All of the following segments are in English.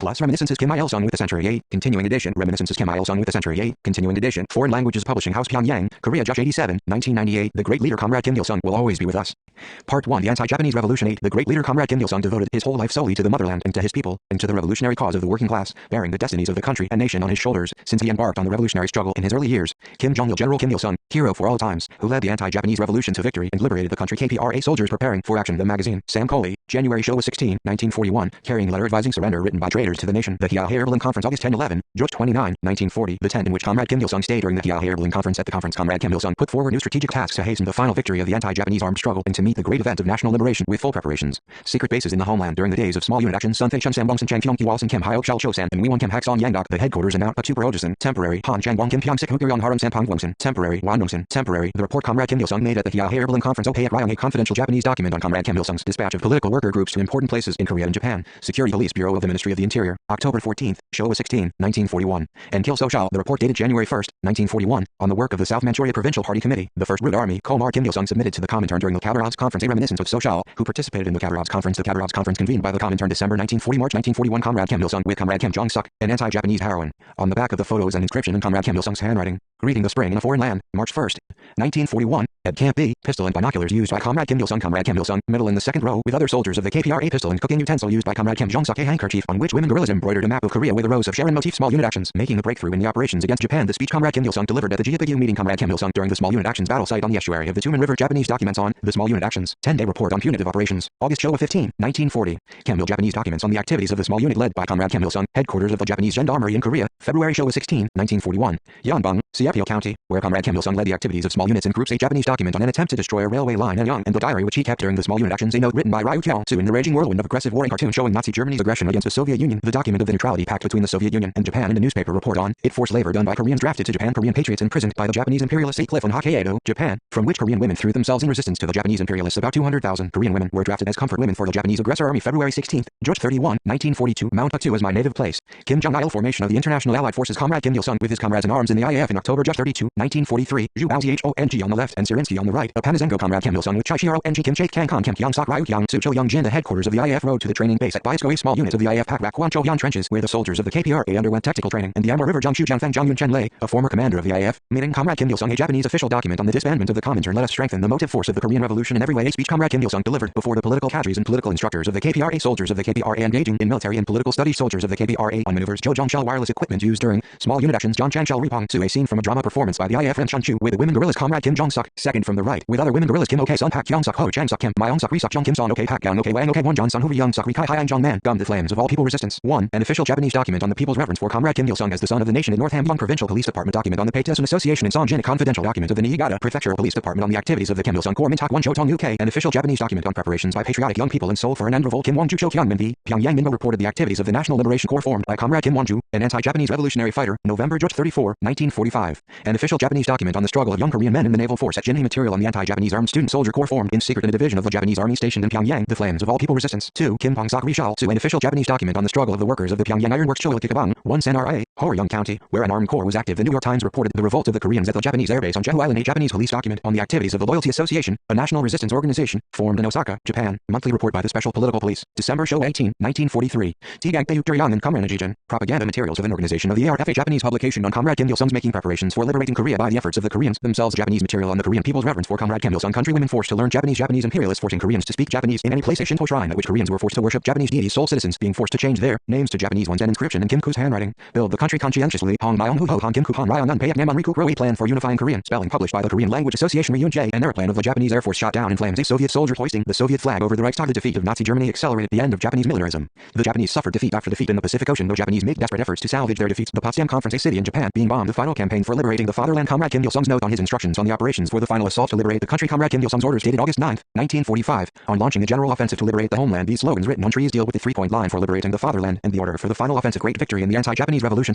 Plus Reminiscences Kim Il-sung with the Century 8, Continuing Edition, Reminiscences Kim Il-sung with the Century 8, Continuing Edition, Foreign Languages Publishing House Pyongyang, Korea Josh 87, 1998, The Great Leader Comrade Kim Il-sung will always be with us. Part 1 The Anti-Japanese Revolution 8 The Great Leader Comrade Kim Il-sung devoted his whole life solely to the motherland and to his people, and to the revolutionary cause of the working class, bearing the destinies of the country and nation on his shoulders, since he embarked on the revolutionary struggle in his early years. Kim Jong-il General Kim Il-sung, hero for all times, who led the anti-Japanese revolution to victory and liberated the country. KPRA soldiers preparing for action. The magazine. Sam Coley, January Showa 16, 1941, carrying letter advising surrender written by traitors to the nation. The Hyahe-Berlin Conference August 10-11, George 29, 1940, the tent in which Comrade Kim Il-sung stayed during the Hyahe-Berlin Conference. At the conference, Comrade Kim Il-sung put forward new strategic tasks to hasten the final victory of the anti-Japanese armed struggle and to meet the great event of national liberation with full preparations. Secret bases in the homeland during the days of small unit actions. Sun Fei Chun Sam Bong Sin Chang Kyong Ki Walson Kim Hyok Shal Chosan and Wewon Kim Hak Song Yangdok. The headquarters in Mount Super Ojosan. Temporary. Han Chang Wong Kim Pyong Sik Hukiryon Haram Sampong Wongsan. Temporary. Wan Wongsan. Temporary. The report Comrade Kim Il-sung made at the Hyahe-Berlin Conference. Okay at Ryong, a confidential Japanese document on Comrade Kim Il-sung's dispatch of political worker groups to important places in Korea and Japan. Security Police Bureau of the Ministry of the Interior. October 14, Showa 16, 1941. And Kil So-shal. The report dated January 1, 1941, on the work of the South Manchuria Provincial Party Committee. The First Root Army. Komar Kim Il-sung submitted to the Comintern during the Khabarovsk Conference a reminiscence of So-shal, who participated in the Khabarovsk Conference. The Khabarovsk Conference convened by the Comintern December 1940 March 1941. Comrade Kim Il-sung with Comrade Kim Jong-suk, an anti-Japanese heroine. On the back of the photos an inscription in Comrade Kim Il-sung's handwriting. Greeting the spring in a foreign land, March 1, 1941, at Camp B, pistol and binoculars used by Comrade Kim Il-sung. Comrade Kim Il-sung, middle in the second row with other soldiers of the KPRA. Pistol and cooking utensil used by Comrade Kim Jong-suk. A handkerchief on which women guerrillas embroidered a map of Korea with a rose of Sharon motif. Small unit actions, making a breakthrough in the operations against Japan. The speech Comrade Kim Il-sung delivered at the Jiabagu meeting. Comrade Kim Il-sung during the small unit actions battle site on the estuary of the Tumen River. Japanese documents on the small unit actions. 10-day report on punitive operations. August Showa 15, 1940. Kim Il Japanese documents on the activities of the small unit led by Comrade Kim Il-sung, headquarters of the Japanese Gendarmerie in Korea. February Showa 16, 1941. Yeonbong, Seapyeol County, where Comrade Kim Il-sung led the activities of small units in groups. A Japanese document on an attempt to destroy a railway line in Yeong and the diary which he kept during the small unit actions. A note written by Ryu Kyol in the raging whirlwind of aggressive war. A cartoon showing Nazi Germany's aggression against the Soviet Union. The document of the neutrality pact between the Soviet Union and Japan. And a newspaper report on it. Forced labor done by Koreans drafted to Japan. Korean patriots imprisoned by the Japanese imperialists. A cliff on Hokkaido, Japan, from which Korean women threw themselves in resistance to the Japanese imperialists. About 200,000 Korean women were drafted as comfort women for the Japanese aggressor army. February 16, George 31, 1942. Mount Puktu is my native place. Kim Jong-il formation of the International Allied Forces. Comrade Kim Il-sung with his comrades in arms in the IAF in October. George 32, 1943. Zhu Baozhong on the left and Sirinsky on the right. A Panazenko. Comrade Kim Il-sung with Chai Shiro Ng Kim Chait Kang Kong Kim Kyong Sok Ryu Kyong Su Cho Young Jin. The headquarters of the IAF road to the training base at Baisko. A small unit of the IAF Pak Rak Kwan Cho Yan trenches where the soldiers of the KPRA underwent technical training. And the Amur River. Jiangshu Jianfeng Zhang Yun Chen Lei, a former commander of the IAF, meeting Comrade Kim Il-sung. A Japanese official document on the disbandment of the Comintern. Let us strengthen the motive force of the Korean Revolution in every way. A speech Comrade Kim Il-sung delivered before the political cadres and political instructors of the KPRA. Soldiers of the KPRA engaging in military and political studies. Soldiers of the KPRA on maneuvers. Jo Jongshal wireless equipment used during small unit actions. John Changshal Ripong to a scene from a drama performance by the IAF and Chunchu with the women guerrillas. Comrade Kim Jong-suk, second from the right, with other women guerrillas. Kim Ok Sun Pak Kyong Suk Ho Chang Suk Kim Myong Suk Ri Suk Jong Kim Son Ok Pak Gang Ok Wang Ok Won John Sun Hu Young Suk Ri Kai Hyang Jong Man. Gum the flames of all people resistance. 1. An official Japanese document on the people's reverence for Comrade Kim Il-sung as the son of the nation in North Hamgyong Provincial Police Department. Document on the Paetesun Association in Songjin. A confidential document of the Niigata Prefectural Police Department on the activities of the Kim Il-sung Corps. Mintak Won Chotong UK. An official Japanese document on preparations by patriotic young people in Seoul for an end revolt. Kim Won-ju Cho Kyung Min V. Pyongyang Minbo reported the activities of the National Liberation Corps formed by Comrade Kim Won-ju, an anti-Japanese revolutionary fighter. November George 34, 1945. An official Japanese document on the struggle of young Korean men in the naval force at Jinhae. Material on the anti-Japanese armed student soldier corps formed in secret in a division of the Japanese army stationed in Pyongyang. The flames of all people resistance. 2. Kim Pong Sok Ri Shal to an official Japanese document on the struggle of the workers of the Pyongyang Iron Works. Choil Kikabang, 1 Senra, Horyong County, where an armed corps was active. The New York Times reported the revolt of the Koreans at the Japanese airbase on Jeju Island. A Japanese police document on the activities of the Loyalty Association, a national resistance organization formed in Osaka, Japan. Monthly report by the Special Political Police. December Show 18, 1943. Tigang Taeyuk Duryang and Kamranajijin. Propaganda materials of an organization of the ARF. A Japanese publication on Comrade Kim Il-sung's making preparations for liberating Korea by the efforts of the Koreans themselves. Japanese material on the Korean people's reverence for Comrade Kim Il-sung. Countrywomen forced to learn Japanese. Japanese imperialists forcing Koreans to speak Japanese in any place. A Shinto shrine at which Koreans were forced to worship Japanese deities. Seoul citizens being forced to change their names to Japanese ones. An inscription in Kim Ku's handwriting. Build the country conscientiously. Hong Myong Hu Ho Han Kim Ku Han Ryan Nun Payak Naman Riku Kro. A plan for unifying Korean. Spelling published by the Korean Language Association. Ryun J. An airplane of the Japanese Air Force shot down in flames. A Soviet soldier hoisting the Soviet flag over the Reichstag. The defeat of Nazi Germany accelerated the end of Japanese militarism. The Japanese suffered defeat after defeat in the Pacific Ocean. The Japanese made desperate efforts to salvage their defeats. The Potsdam Conference. A city in Japan being bombed. The final campaign for liberating the fatherland. Comrade Kim Il-sung's note on his instructions on the operations for the final assault to liberate the country. Comrade Kim Il-sung's orders dated August 9, 1945. On launching the general offensive to liberate the homeland. These slogans written on trees deal with the 3-point line for liberating the fatherland and the order for the final offensive. Great victory in the anti-Japanese revolution.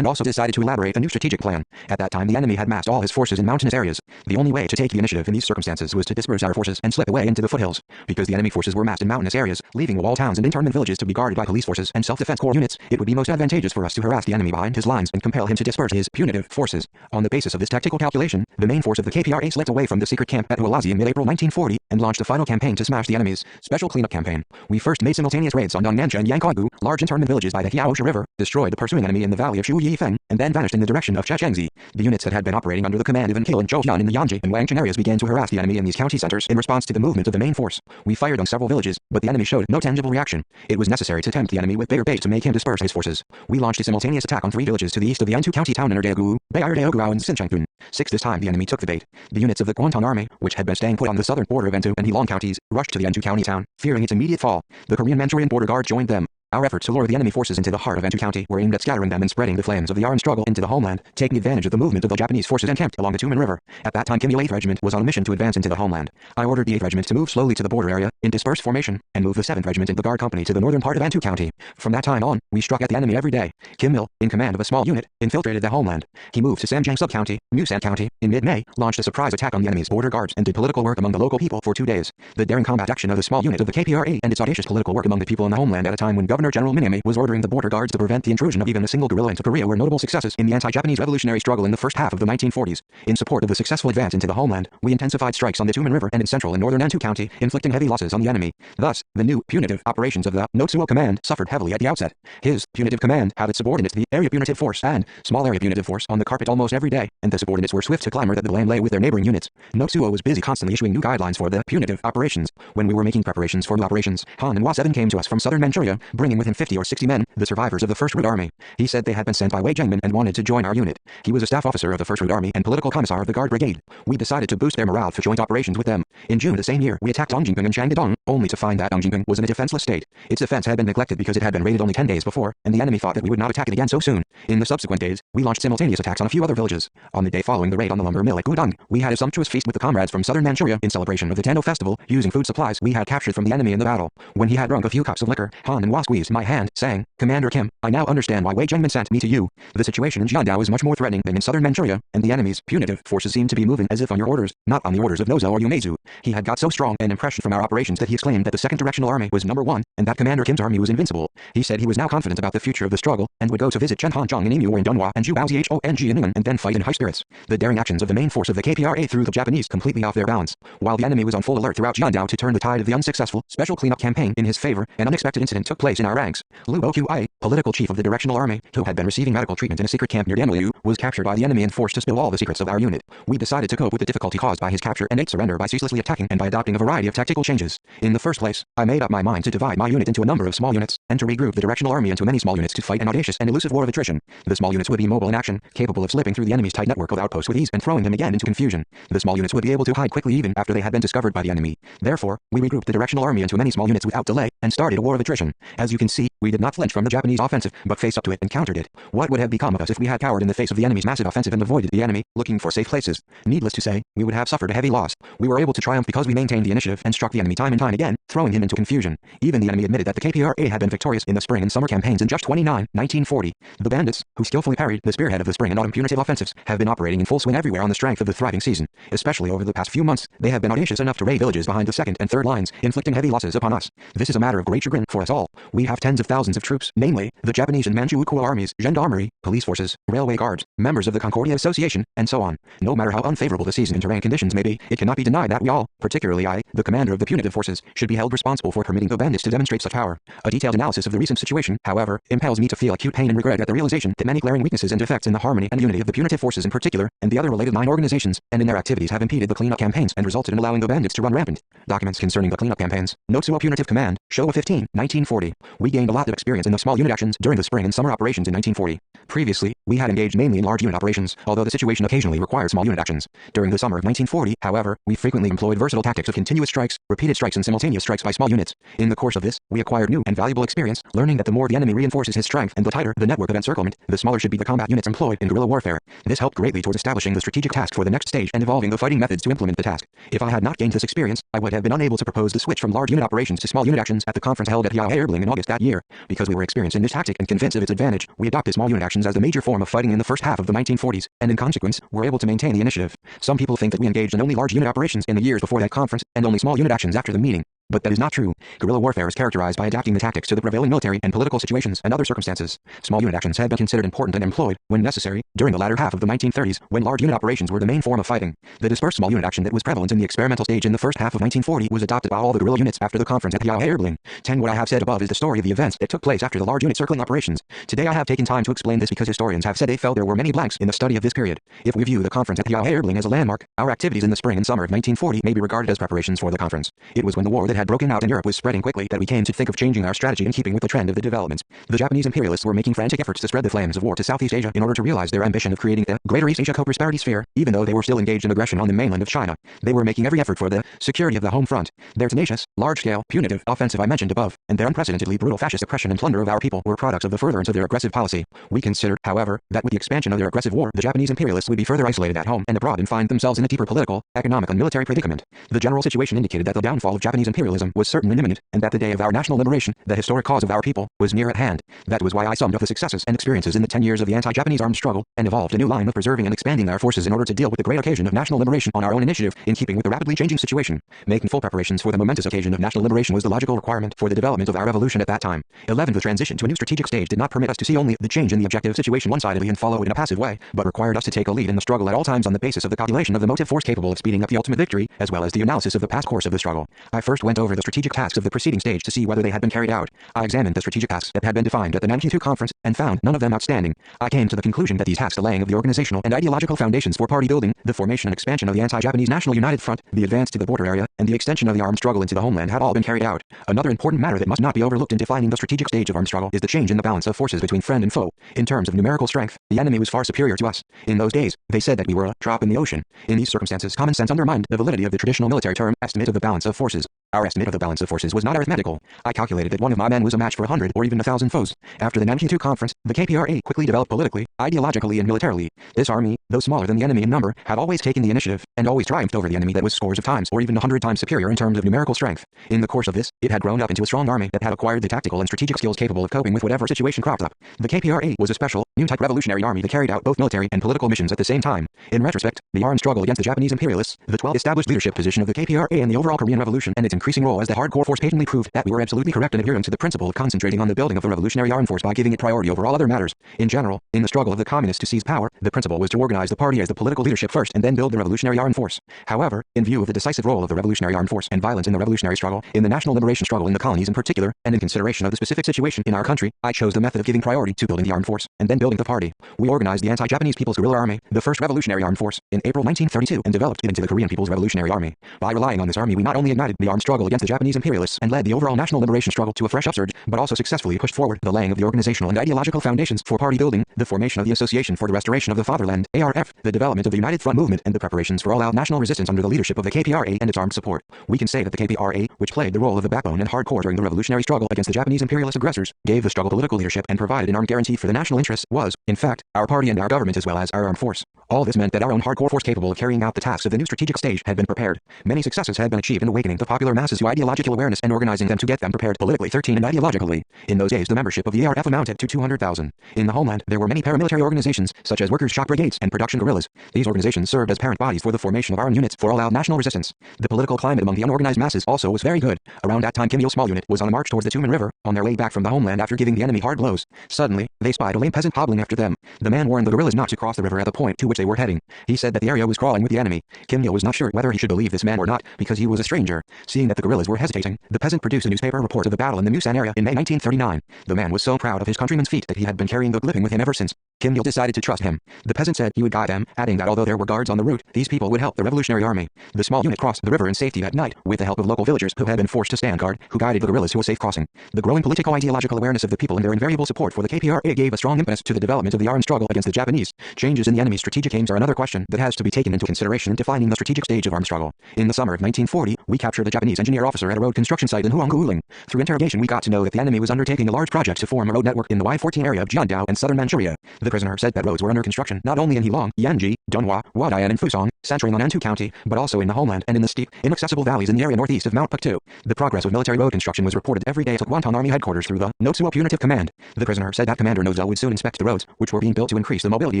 and also decided to elaborate a new strategic plan. At that time, the enemy had massed all his forces in mountainous areas. The only way to take the initiative in these circumstances was to disperse our forces and slip away into the foothills. Because the enemy forces were massed in mountainous areas, leaving walled towns and internment villages to be guarded by police forces and self-defense corps units, it would be most advantageous for us to harass the enemy behind his lines and compel him to disperse his punitive forces. On the basis of this tactical calculation, the main force of the KPRA slipped away from the secret camp at Ualazi in mid-April 1940 and launched a final campaign to smash the enemy's special cleanup campaign. We first made simultaneous raids on Dongnansha and Yangkaigu, large internment villages by the Hiaosha River, destroyed the pursuing enemy in the valley of Shu Yifeng, and then vanished in the direction of Chechengzi. The units that had been operating under the command of Nkil and Zhoujian in the Yangji and Wangcheng areas began to harass the enemy in these county centers in response to the movement of the main force. We fired on several villages, but the enemy showed no tangible reaction. It was necessary to tempt the enemy with bigger bait to make him disperse his forces. We launched a simultaneous attack on 3 villages to the east of the Yantu County town in Erdeagu, Bayardeaguao and Sinchangpun. 6 this time the enemy took the bait. The units of the Guangdong Army, which had been staying put on the southern border of Entu and Heilong counties, rushed to the Yantu County town, fearing its immediate fall. The Korean-Manchurian border guard joined them. Our efforts to lure the enemy forces into the heart of Entu County were aimed at scattering them and spreading the flames of the armed struggle into the homeland, taking advantage of the movement of the Japanese forces encamped along the Tumen River. At that time, Kim Il 8th Regiment was on a mission to advance into the homeland. I ordered the 8th Regiment to move slowly to the border area, in dispersed formation, and move the 7th Regiment and the Guard Company to the northern part of Entu County. From that time on, we struck at the enemy every day. Kim Il, in command of a small unit, infiltrated the homeland. He moved to Samjiang Sub-County, Musan County, in mid-May, launched a surprise attack on the enemy's border guards and did political work among the local people for 2 days. The daring combat action of the small unit of the KPRA and its audacious political work among the people in the homeland at a time when Governor General Minami was ordering the border guards to prevent the intrusion of even a single guerrilla into Korea were notable successes in the anti-Japanese revolutionary struggle in the first half of the 1940s. In support of the successful advance into the homeland, we intensified strikes on the Tumen River and in central and northern Entu County, inflicting heavy losses on the enemy. Thus, the new punitive operations of the Notsuo Command suffered heavily at the outset. His punitive command had its subordinates the Area Punitive Force and Small Area Punitive Force on the carpet almost every day, and the subordinates were swift to clamor that the blame lay with their neighboring units. Notsuo was busy constantly issuing new guidelines for the punitive operations. When we were making preparations for new operations, Han and Wa7 came to us from southern Manchuria, bringing with him 50 or 60 men, the survivors of the First Root Army. He said they had been sent by Wei Zhengmin and wanted to join our unit. He was a staff officer of the First Root Army and political commissar of the Guard Brigade. We decided to boost their morale for joint operations with them. In June the same year, we attacked Dongjingping and Shangdedong, only to find that Dongjingping was in a defenseless state. Its defense had been neglected because it had been raided only 10 days before, and the enemy thought that we would not attack it again so soon. In the subsequent days, we launched simultaneous attacks on a few other villages. On the day following the raid on the lumber mill at Gudong, we had a sumptuous feast with the comrades from southern Manchuria in celebration of the Tendo festival, using food supplies we had captured from the enemy in the battle. When he had drunk a few cups of liquor, Han and Wa squeezed my hand, saying, "Commander Kim, I now understand why Wei Zhengmin sent me to you. The situation in Jiandao is much more threatening than in southern Manchuria, and the enemy's punitive forces seem to be moving as if on your orders, not on the orders of Nozo or Umezu." He had got so strong an impression from our operations that he exclaimed that the Second Directional Army was number 1, and that Commander Kim's army was invincible. He said he was now confident about the future of the struggle, and would go to visit Chen Hanzhong in Emu or in Dunhua and Zhubaozi in Ning'an and then fight in high spirits. The daring actions of the main force of the KPRA threw the Japanese completely off their balance. While the enemy was on full alert throughout Jiandao to turn the tide of the unsuccessful special cleanup campaign in his favor, an unexpected incident took place in our ranks. Lu Oqi, political chief of the Directional Army, who had been receiving medical treatment in a secret camp near Danliu, was captured by the enemy and forced to spill all the secrets of our unit. We decided to cope with the difficulty caused by his capture and ate surrender by ceaselessly attacking and by adopting a variety of tactical changes. In the first place, I made up my mind to divide my unit into a number of small units, and to regroup the Directional Army into many small units to fight an audacious and elusive war of attrition. The small units would be mobile in action, capable of slipping through the enemy's tight network of outposts with ease and throwing him again into confusion. The small units would be able to hide quickly even after they had been discovered by the enemy. Therefore, we regrouped the Directional Army into many small units without delay, and started a war of attrition. As you can see, we did not flinch from the Japanese offensive, but faced up to it and countered it. What would have become of us if we had cowered in the face of the enemy's massive offensive and avoided the enemy, looking for safe places? Needless to say, we would have suffered a heavy loss. We were able to triumph because we maintained the initiative and struck the enemy time and time again, throwing him into confusion. Even the enemy admitted that the KPRA had been victorious in the spring and summer campaigns in Jush 29, 1940. The bandits, who skillfully parried the spearhead of the spring and autumn punitive offensives, have been operating in full swing everywhere on the strength of the thriving season. Especially over the past few months, they have been audacious enough to raid villages behind the second and third lines, inflicting heavy losses upon us. This is a matter of great chagrin for us all. We have tens of thousands of troops, namely, the Japanese and Manchu Ukua armies, gendarmerie, police forces, railway guards, members of the Concordia Association, and so on. No matter how unfavorable the season and terrain conditions may be, it cannot be denied that we all, particularly I, the commander of the punitive forces, should be held responsible for permitting the bandits to demonstrate such power. A detailed analysis of the recent situation, however, impels me to feel acute pain and regret at the realization that many glaring weaknesses and defects in the harmony and unity of the punitive forces in particular, and the other related 9 organizations, and in their activities have impeded the cleanup campaigns and resulted in allowing the bandits to run rampant. Documents concerning the cleanup campaigns. Notsuo Punitive Command, Showa 15, 1940. We gained a lot of experience in the small unit actions during the spring and summer operations in 1940. Previously, we had engaged mainly in large unit operations, although the situation occasionally required small unit actions. During the summer of 1940, however, we frequently employed versatile tactics of continuous strikes, repeated strikes and simultaneous strikes by small units. In the course of this, we acquired new and valuable experience, learning that the more the enemy reinforces his strength and the tighter the network of encirclement, the smaller should be the combat units employed in guerrilla warfare. This helped greatly towards establishing the strategic task for the next stage and evolving the fighting methods to implement the task. If I had not gained this experience, I would have been unable to propose the switch from large unit operations to small unit actions at the conference held at Hiaohe in August that year. Because we were experienced in this tactic and convinced of its advantage, we adopted small unit actions actions as the major form of fighting in the first half of the 1940s, and in consequence, were able to maintain the initiative. Some people think that we engaged in only large unit operations in the years before that conference, and only small unit actions after the meeting. But that is not true. Guerrilla warfare is characterized by adapting the tactics to the prevailing military and political situations and other circumstances. Small unit actions have been considered important and employed, when necessary, during the latter half of the 1930s, when large unit operations were the main form of fighting. The dispersed small unit action that was prevalent in the experimental stage in the first half of 1940 was adopted by all the guerrilla units after the conference at the AUDIOBOOK. 10. What I have said above is the story of the events that took place after the large unit circling operations. Today I have taken time to explain this because historians have said they felt there were many blanks in the study of this period. If we view the conference at the AUDIOBOOK as a landmark, our activities in the spring and summer of 1940 may be regarded as preparations for the conference. It was when the war that had broken out in Europe was spreading quickly that we came to think of changing our strategy in keeping with the trend of the developments. The Japanese imperialists were making frantic efforts to spread the flames of war to Southeast Asia in order to realize their ambition of creating a Greater East Asia co-prosperity sphere, even though they were still engaged in aggression on the mainland of China. They were making every effort for the security of the home front. Their tenacious, large-scale, punitive offensive I mentioned above, and their unprecedentedly brutal fascist oppression and plunder of our people were products of the furtherance of their aggressive policy. We considered, however, that with the expansion of their aggressive war, the Japanese imperialists would be further isolated at home and abroad and find themselves in a deeper political, economic and military predicament. The general situation indicated that the downfall of Japanese imperialism was certain and imminent, and that the day of our national liberation, the historic cause of our people, was near at hand. That was why I summed up the successes and experiences in the 10 years of the anti-Japanese armed struggle, and evolved a new line of preserving and expanding our forces in order to deal with the great occasion of national liberation on our own initiative, in keeping with the rapidly changing situation. Making full preparations for the momentous occasion of national liberation was the logical requirement for the development of our revolution at that time. 11. The transition to a new strategic stage did not permit us to see only the change in the objective situation one-sidedly and follow it in a passive way, but required us to take a lead in the struggle at all times on the basis of the calculation of the motive force capable of speeding up the ultimate victory, as well as the analysis of the past course of the struggle. I first went over the strategic tasks of the preceding stage to see whether they had been carried out. I examined the strategic tasks that had been defined at the Nanking II conference, and found none of them outstanding. I came to the conclusion that these tasks, the laying of the organizational and ideological foundations for party building, the formation and expansion of the anti-Japanese National United Front, the advance to the border area, and the extension of the armed struggle into the homeland had all been carried out. Another important matter that must not be overlooked in defining the strategic stage of armed struggle is the change in the balance of forces between friend and foe. In terms of numerical strength, the enemy was far superior to us. In those days, they said that we were a drop in the ocean. In these circumstances, common sense undermined the validity of the traditional military term estimate of the balance of forces. Our estimate of the balance of forces was not arithmetical. I calculated that one of my men was a match for 100 or even 1,000 foes. After the Nanking II conference, the KPRA quickly developed politically, ideologically and militarily. This army, though smaller than the enemy in number, had always taken the initiative, and always triumphed over the enemy that was scores of times or even 100 times superior in terms of numerical strength. In the course of this, it had grown up into a strong army that had acquired the tactical and strategic skills capable of coping with whatever situation cropped up. The KPRA was a special, new type revolutionary army that carried out both military and political missions at the same time. In retrospect, the armed struggle against the Japanese imperialists, the 12 established leadership position of the KPRA and the overall Korean Revolution and its increasing role as the hardcore force patently proved that we were absolutely correct in adhering to the principle of concentrating on the building of the revolutionary armed force by giving it priority over all other matters. In general, in the struggle of the communists to seize power, the principle was to organize the party as the political leadership first and then build the revolutionary armed force. However, in view of the decisive role of the revolutionary armed force and violence in the revolutionary struggle, in the national liberation struggle in the colonies in particular, and in consideration of the specific situation in our country, I chose the method of giving priority to building the armed force and then building the party. We organized the anti-Japanese People's Guerrilla Army, the first revolutionary armed force, in April 1932 and developed it into the Korean People's Revolutionary Army. By relying on this army, we not only ignited the armed struggle against the Japanese imperialists and led the overall national liberation struggle to a fresh upsurge, but also successfully pushed forward the laying of the organizational and ideological foundations for party building, the formation of the Association for the Restoration of the Fatherland, ARF, the development of the United Front movement, and the preparations for all-out national resistance under the leadership of the KPRA and its armed support. We can say that the KPRA, which played the role of the backbone and hardcore during the revolutionary struggle against the Japanese imperialist aggressors, gave the struggle political leadership and provided an armed guarantee for the national interests, was, in fact, our party and our government as well as our armed force. All this meant that our own hardcore force capable of carrying out the tasks of the new strategic stage had been prepared. Many successes had been achieved in awakening the popular masses to ideological awareness and organizing them to get them prepared politically. 13. And ideologically. In those days the membership of the ARF amounted to 200,000. In the homeland there were many paramilitary organizations, such as workers' shock brigades and production guerrillas. These organizations served as parent bodies for the formation of armed units for all-out national resistance. The political climate among the unorganized masses also was very good. Around that time Kim Il-small unit was on a march towards the Tumen River, on their way back from the homeland after giving the enemy hard blows. Suddenly, they spied a lame peasant hobbling after them. The man warned the guerrillas not to cross the river at the point to which they were heading. He said that the area was crawling with the enemy. Kim Il was not sure whether he should believe this man or not, because he was a stranger. Seeing that the guerrillas were hesitating, the peasant produced a newspaper report of the battle in the Musan area in May 1939. The man was so proud of his countrymen's feat that he had been carrying the clipping with him ever since. Kim Il decided to trust him. The peasant said he would guide them, adding that although there were guards on the route, these people would help the revolutionary army. The small unit crossed the river in safety at night, with the help of local villagers who had been forced to stand guard, who guided the guerrillas to a safe crossing. The growing politico-ideological awareness of the people and their invariable support for the KPRA gave a strong impetus to the development of the armed struggle against the Japanese. Changes in the enemy's strategic aims are another question that has to be taken into consideration in defining the strategic stage of armed struggle. In the summer of 1940, we captured a Japanese engineer officer at a road construction site in Huangguling. Through interrogation we got to know that the enemy was undertaking a large project to form a road network in the Y-14 area of Jiandao and southern Manchuria. The The prisoner said that roads were under construction not only in Heilong, Yanji, Donghua, Huadian and Fusong, centering on Antu County, but also in the homeland and in the steep, inaccessible valleys in the area northeast of Mount Puktu. The progress of military road construction was reported every day at Guangdong Army headquarters through the Notsuo Punitive Command. The prisoner said that Commander Nozo would soon inspect the roads, which were being built to increase the mobility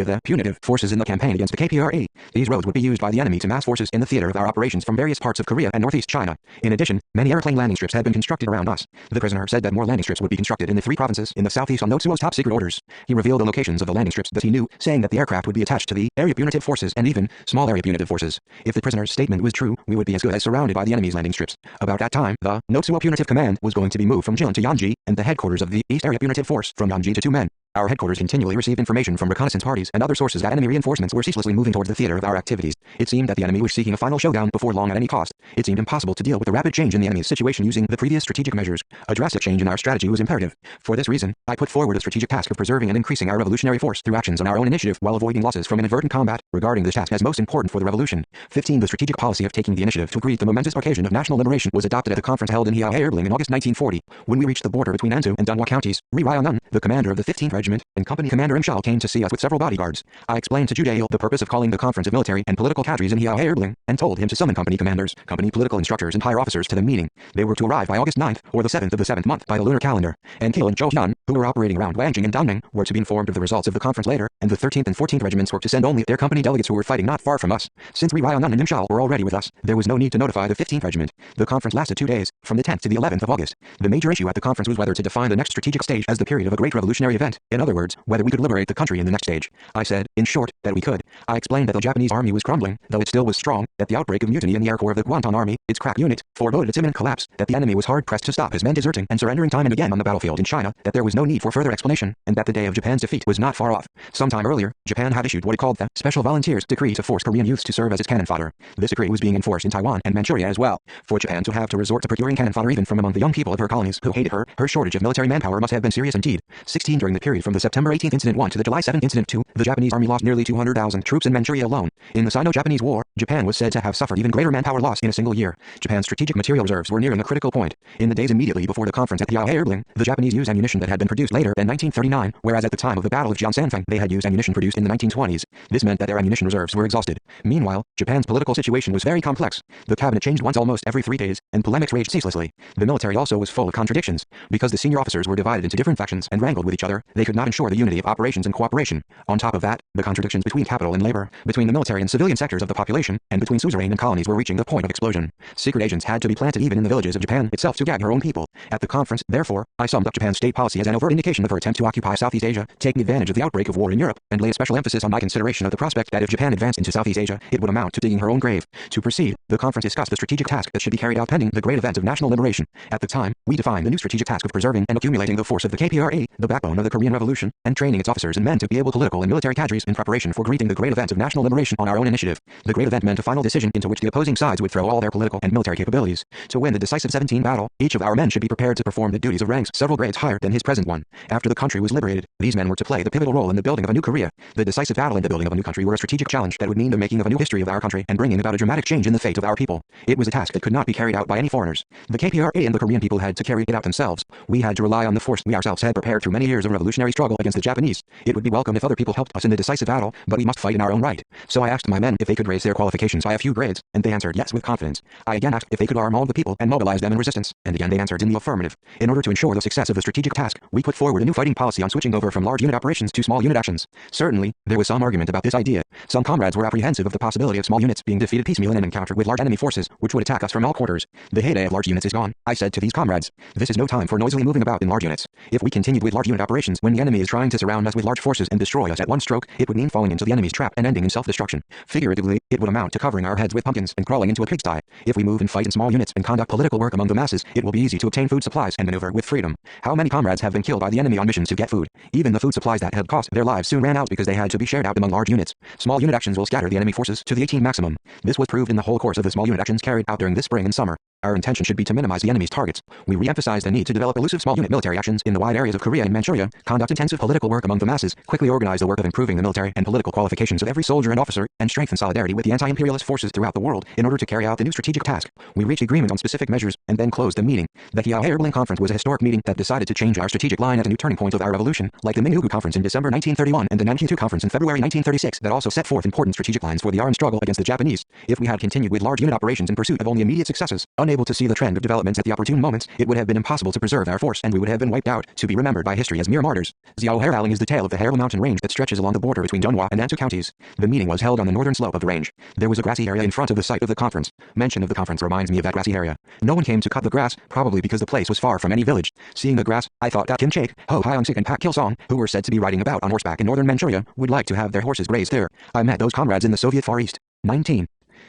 of the punitive forces in the campaign against the KPRA. These roads would be used by the enemy to mass forces in the theater of our operations from various parts of Korea and northeast China. In addition, many airplane landing strips had been constructed around us. The prisoner said that more landing strips would be constructed in the 3 provinces in the southeast on Notsuo's top secret orders. He revealed the locations of the landing strips that he knew, saying that the aircraft would be attached to the area punitive forces and even small area punitive forces. If the prisoner's statement was true, we would be as good as surrounded by the enemy's landing strips. About that time, the Notsuo Punitive Command was going to be moved from Jilin to Yanji, and the headquarters of the East Area Punitive Force from Yanji to 2 men. Our headquarters continually received information from reconnaissance parties and other sources that enemy reinforcements were ceaselessly moving towards the theater of our activities. It seemed that the enemy was seeking a final showdown before long at any cost. It seemed impossible to deal with the rapid change in the enemy's situation using the previous strategic measures. A drastic change in our strategy was imperative. For this reason, I put forward a strategic task of preserving and increasing our revolutionary force through actions on our own initiative while avoiding losses from inadvertent combat, regarding this task as most important for the revolution. 15. The strategic policy of taking the initiative to greet the momentous occasion of national liberation was adopted at the conference held in Heilong in August 1940. When we reached the border between Antu and Donghua counties, Ri Ryaonan, the commander of the 15th Regiment, and company Commander Imshal came to see us with several bodyguards. I explained to Judail the purpose of calling the conference of military and political cadres in Heilong, and told him to summon company commanders, company political instructors and higher officers to the meeting. They were to arrive by August 9th, or the 7th of the 7th month by the lunar calendar, and Kiel and Zhouhyun, who were operating around Wangjing and Dongning, were to be informed of the results of the conference later, and the 13th and 14th regiments were to send only their company delegates who were fighting not far from us. Since Ri Ryaonan and Imshal were already with us, there was no need to notify the 15th regiment. The conference lasted 2 days, from the 10th to the 11th of August. The major issue at the conference was whether to define the next strategic stage as the period of a great revolutionary event, in other words, whether we could liberate the country in the next stage. I said, in short, that we could. I explained that the Japanese army was crumbling, though it still was strong, that the outbreak of mutiny in the Air Corps of the Guangdong Army, its crack unit, foreboded its imminent collapse, that the enemy was hard-pressed to stop his men deserting and surrendering time and again on the battlefield in China, that there was no need for further explanation, and that the day of Japan's defeat was not far off. Sometime earlier, Japan had issued what it called the Special Volunteers Decree to force Korean youths to serve as its cannon fodder. This decree was being enforced in Taiwan and Manchuria as well. For Japan to have to resort to procuring cannon fodder even from among the young people of her colonies who hated her, her shortage of military manpower must have been serious indeed. 16. During the period from the September 18th Incident 1 to the July 7th Incident 2, the Japanese army lost nearly 200,000 troops in Manchuria alone. In the Sino-Japanese War, Japan was said to have suffered even greater manpower loss in a single year. Japan's strategic material reserves were nearing a critical point. In the days immediately before the conference at Heilong, the Japanese used ammunition that had been produced later than 1939, whereas at the time of the Battle of Jiansanfeng they had used ammunition produced in the 1920s. This meant that their ammunition reserves were exhausted. Meanwhile, Japan's political situation was very complex. The cabinet changed once almost every 3 days, and polemics raged ceaselessly. The military also was full of contradictions. Because the senior officers were divided into different factions and wrangled with each other, they could not ensure the unity of operations and cooperation. On top of that, the contradictions between capital and labor, between the military and civilian sectors of the population, and between suzerain and colonies were reaching the point of explosion. Secret agents had to be planted even in the villages of Japan itself to gag her own people. At the conference, therefore, I summed up Japan's state policy as an overt indication of her attempt to occupy Southeast Asia, taking advantage of the outbreak of war in Europe, and laid a special emphasis on my consideration of the prospect that if Japan advanced into Southeast Asia, it would amount to digging her own grave. To proceed, the conference discussed the strategic task that should be carried out pending the great event of national liberation. At the time, we defined the new strategic task of preserving and accumulating the force of the KPRA, the backbone of the Korean Revolution, and training its officers and men to be able political and military cadres in preparation for greeting the great event of national liberation on our own initiative. The great event meant a final decision into which the opposing sides would throw all their political and military capabilities. To win the decisive 17 battle, each of our men should be prepared to perform the duties of ranks several grades higher than his present one. After the country was liberated, these men were to play the pivotal role in the building of a new Korea. The decisive battle and the building of a new country were a strategic challenge that would mean the making of a new history of our country and bringing about a dramatic change in the fate of our people. It was a task that could not be carried out by any foreigners. The KPRA and the Korean people had to carry it out themselves. We had to rely on the force we ourselves had prepared through many years of revolutionary struggle against the Japanese. It would be welcome if other people helped us in the decisive battle, but we must fight in our own right. So I asked my men if they could raise their qualifications by a few grades, and they answered yes with confidence. I again asked if they could arm all the people and mobilize them in resistance, and again they answered in the affirmative. In order to ensure the success of the strategic task, we put forward a new fighting policy on switching over from large unit operations to small unit actions. Certainly, there was some argument about this idea. Some comrades were apprehensive of the possibility of small units being defeated piecemeal in an encounter with large enemy forces, which would attack us from all quarters. The heyday of large units is gone, I said to these comrades. This is no time for noisily moving about in large units. If we continued with large unit operations when the enemy is trying to surround us with large forces and destroy us at one stroke, it would mean falling into the enemy's trap and ending in self-destruction. Figuratively, it would amount to covering our heads with pumpkins and crawling into a pigsty. If we move and fight in small units and conduct political work among the masses, it will be easy to obtain food supplies and maneuver with freedom. How many comrades have been killed by the enemy on missions to get food? Even the food supplies that had cost their lives soon ran out because they had to be shared out among large units. Small unit actions will scatter the enemy forces to the 18 maximum. This was proved in the whole course of the small unit actions carried out during this spring and summer. Our intention should be to minimize the enemy's targets. We re-emphasize the need to develop elusive small unit military actions in the wide areas of Korea and Manchuria, conduct intensive political work among the masses, quickly organize the work of improving the military and political qualifications of every soldier and officer, and strengthen solidarity with the anti-imperialist forces throughout the world in order to carry out the new strategic task. We reached agreement on specific measures and then closed the meeting. The Hyaoherling Conference was a historic meeting that decided to change our strategic line at a new turning point of our revolution, like the Minhugu Conference in December 1931 and the Nanking Conference in February 1936 that also set forth important strategic lines for the armed struggle against the Japanese. If we had continued with large unit operations in pursuit of only immediate successes, unable to see the trend of developments at the opportune moments, it would have been impossible to preserve our force and we would have been wiped out, to be remembered by history as mere martyrs. Hyaoherling is the tale of the Herel mountain range that stretches along the border between Donghua and Antu counties. The meeting was held on the northern slope of the range. There was a grassy area in front of the site of the conference. Mention of the conference reminds me of that grassy area. No one came to cut the grass, probably because the place was far from any village. Seeing the grass, I thought that Kim Chaek, Ho Hyung-sik and Pak Kil-song, who were said to be riding about on horseback in northern Manchuria, would like to have their horses graze there. I met those comrades in the Soviet Far East. 19.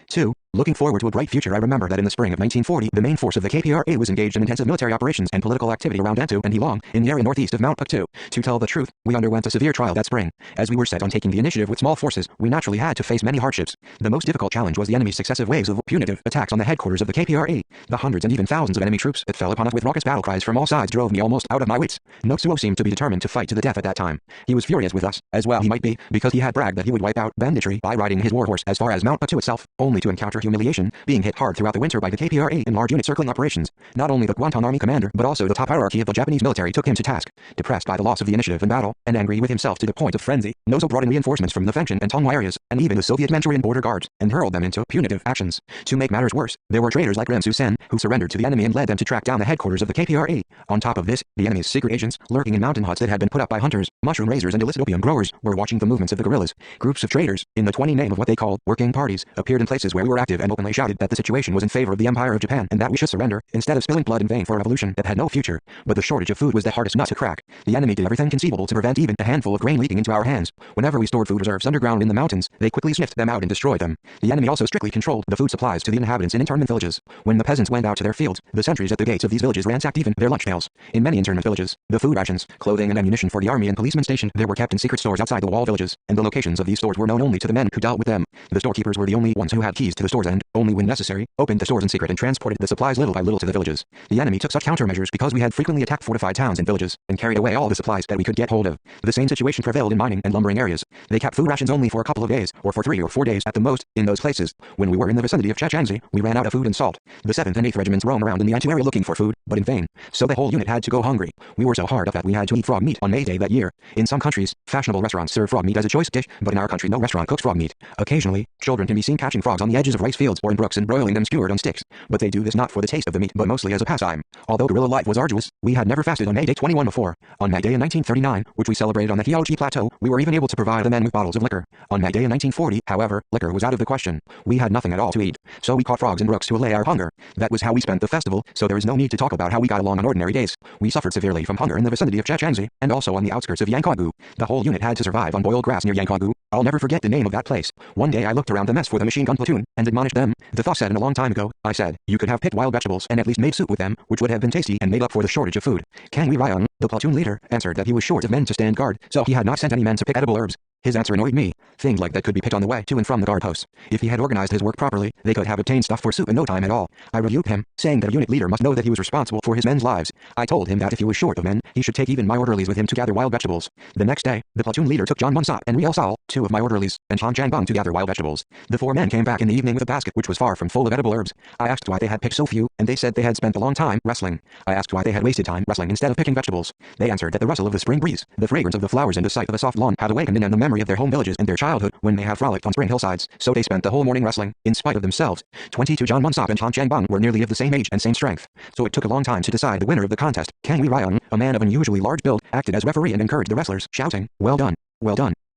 2. Looking forward to a bright future, I remember that in the spring of 1940, the main force of the KPRA was engaged in intensive military operations and political activity around Antu and Heilong, in the area northeast of Mount Puktu. To tell the truth, we underwent a severe trial that spring. As we were set on taking the initiative with small forces, we naturally had to face many hardships. The most difficult challenge was the enemy's successive waves of punitive attacks on the headquarters of the KPRA. The hundreds and even thousands of enemy troops that fell upon us with raucous battle cries from all sides drove me almost out of my wits. Notsuo seemed to be determined to fight to the death at that time. He was furious with us, as well he might be, because he had bragged that he would wipe out banditry by riding his warhorse as far as Mount Puktu itself, only to encounter humiliation, being hit hard throughout the winter by the KPRA in large unit circling operations. Not only the Guangdong Army commander, but also the top hierarchy of the Japanese military took him to task. Depressed by the loss of the initiative in battle, and angry with himself to the point of frenzy, Nozo brought in reinforcements from the Fengshan and Tonghua areas, and even the Soviet Manchurian border guards, and hurled them into punitive actions. To make matters worse, there were traitors like Rim Su-sen, who surrendered to the enemy and led them to track down the headquarters of the KPRA. On top of this, the enemy's secret agents, lurking in mountain huts that had been put up by hunters, mushroom raisers and illicit opium growers, were watching the movements of the guerrillas. Groups of traitors, in the 20 name of what they called working parties, appeared in places where we were active and openly shouted that the situation was in favor of the Empire of Japan and that we should surrender, instead of spilling blood in vain for a revolution that had no future. But the shortage of food was the hardest nut to crack. The enemy did everything conceivable to prevent even a handful of grain leaking into our hands. Whenever we stored food reserves underground in the mountains, they quickly sniffed them out and destroyed them. The enemy also strictly controlled the food supplies to the inhabitants in internment villages. When the peasants went out to their fields, the sentries at the gates of these villages ransacked even their lunch pails. In many internment villages, the food rations, clothing and ammunition for the army and policemen stationed there were kept in secret stores outside the wall villages, and the locations of these stores were known only to the men who dealt with them. The storekeepers were the only ones who had keys to the stores and, only when necessary, opened the stores in secret and transported the supplies little by little to the villages. The enemy took such countermeasures because we had frequently attacked fortified towns and villages, and carried away all the supplies that we could get hold of. The same situation prevailed in mining and lumbering areas. They kept food rations only for a couple of days, or for 3 or 4 days at the most, in those places. When we were in the vicinity of Chechangzi, we ran out of food and salt. The 7th and 8th regiments roamed around in the Antu area looking for food, but in vain. So the whole unit had to go hungry. We were so hard up that we had to eat frog meat on May Day that year. In some countries, fashionable restaurants serve frog meat as a choice dish, but in our country no restaurant cooks frog meat. Occasionally, children can be seen catching frogs on the edges of rice fields or in brooks and broiling them skewered on sticks, but they do this not for the taste of the meat, but mostly as a pastime. Although guerrilla life was arduous, we had never fasted on May Day 21 before. On May Day in 1939, which we celebrated on the Hyaochi Plateau, we were even able to provide the men with bottles of liquor. On May Day in 1940, however, liquor was out of the question. We had nothing at all to eat, so we caught frogs in brooks to allay our hunger. That was how we spent the festival, so there is no need to talk about how we got along on ordinary days. We suffered severely from hunger in the vicinity of Chechangzi, and also on the outskirts of Yangkongu. The whole unit had to survive on boiled grass near Yangkongu. I'll never forget the name of that place. One day I looked around the mess for the machine gun platoon, and admonished them. The thaw said in a long time ago, I said, you could have picked wild vegetables and at least made soup with them, which would have been tasty and made up for the shortage of food. Can we Ryung, the platoon leader, answered that he was short of men to stand guard, so he had not sent any men to pick edible herbs. His answer annoyed me. Things like that could be picked on the way to and from the guard posts. If he had organized his work properly, they could have obtained stuff for soup in no time at all. I rebuked him, saying that a unit leader must know that he was responsible for his men's lives. I told him that if he was short of men, he should take even my orderlies with him to gather wild vegetables. The next day, the platoon leader took John Munsop and Riel Saul, 2 of my orderlies, and Han Changbang to gather wild vegetables. The 4 men came back in the evening with a basket which was far from full of edible herbs. I asked why they had picked so few, and they said they had spent a long time wrestling. I asked why they had wasted time wrestling instead of picking vegetables. They answered that the rustle of the spring breeze, the fragrance of the flowers and the sight of a soft lawn had awakened in them the memory of their home villages and their childhood when they had frolicked on spring hillsides, so they spent the whole morning wrestling, in spite of themselves. 22 John Munsop and Han Changbang were nearly of the same age and same strength, so it took a long time to decide the winner of the contest. Kang Wi Ryung, a man of unusually large build, acted as referee and encouraged the wrestlers, shouting, well done,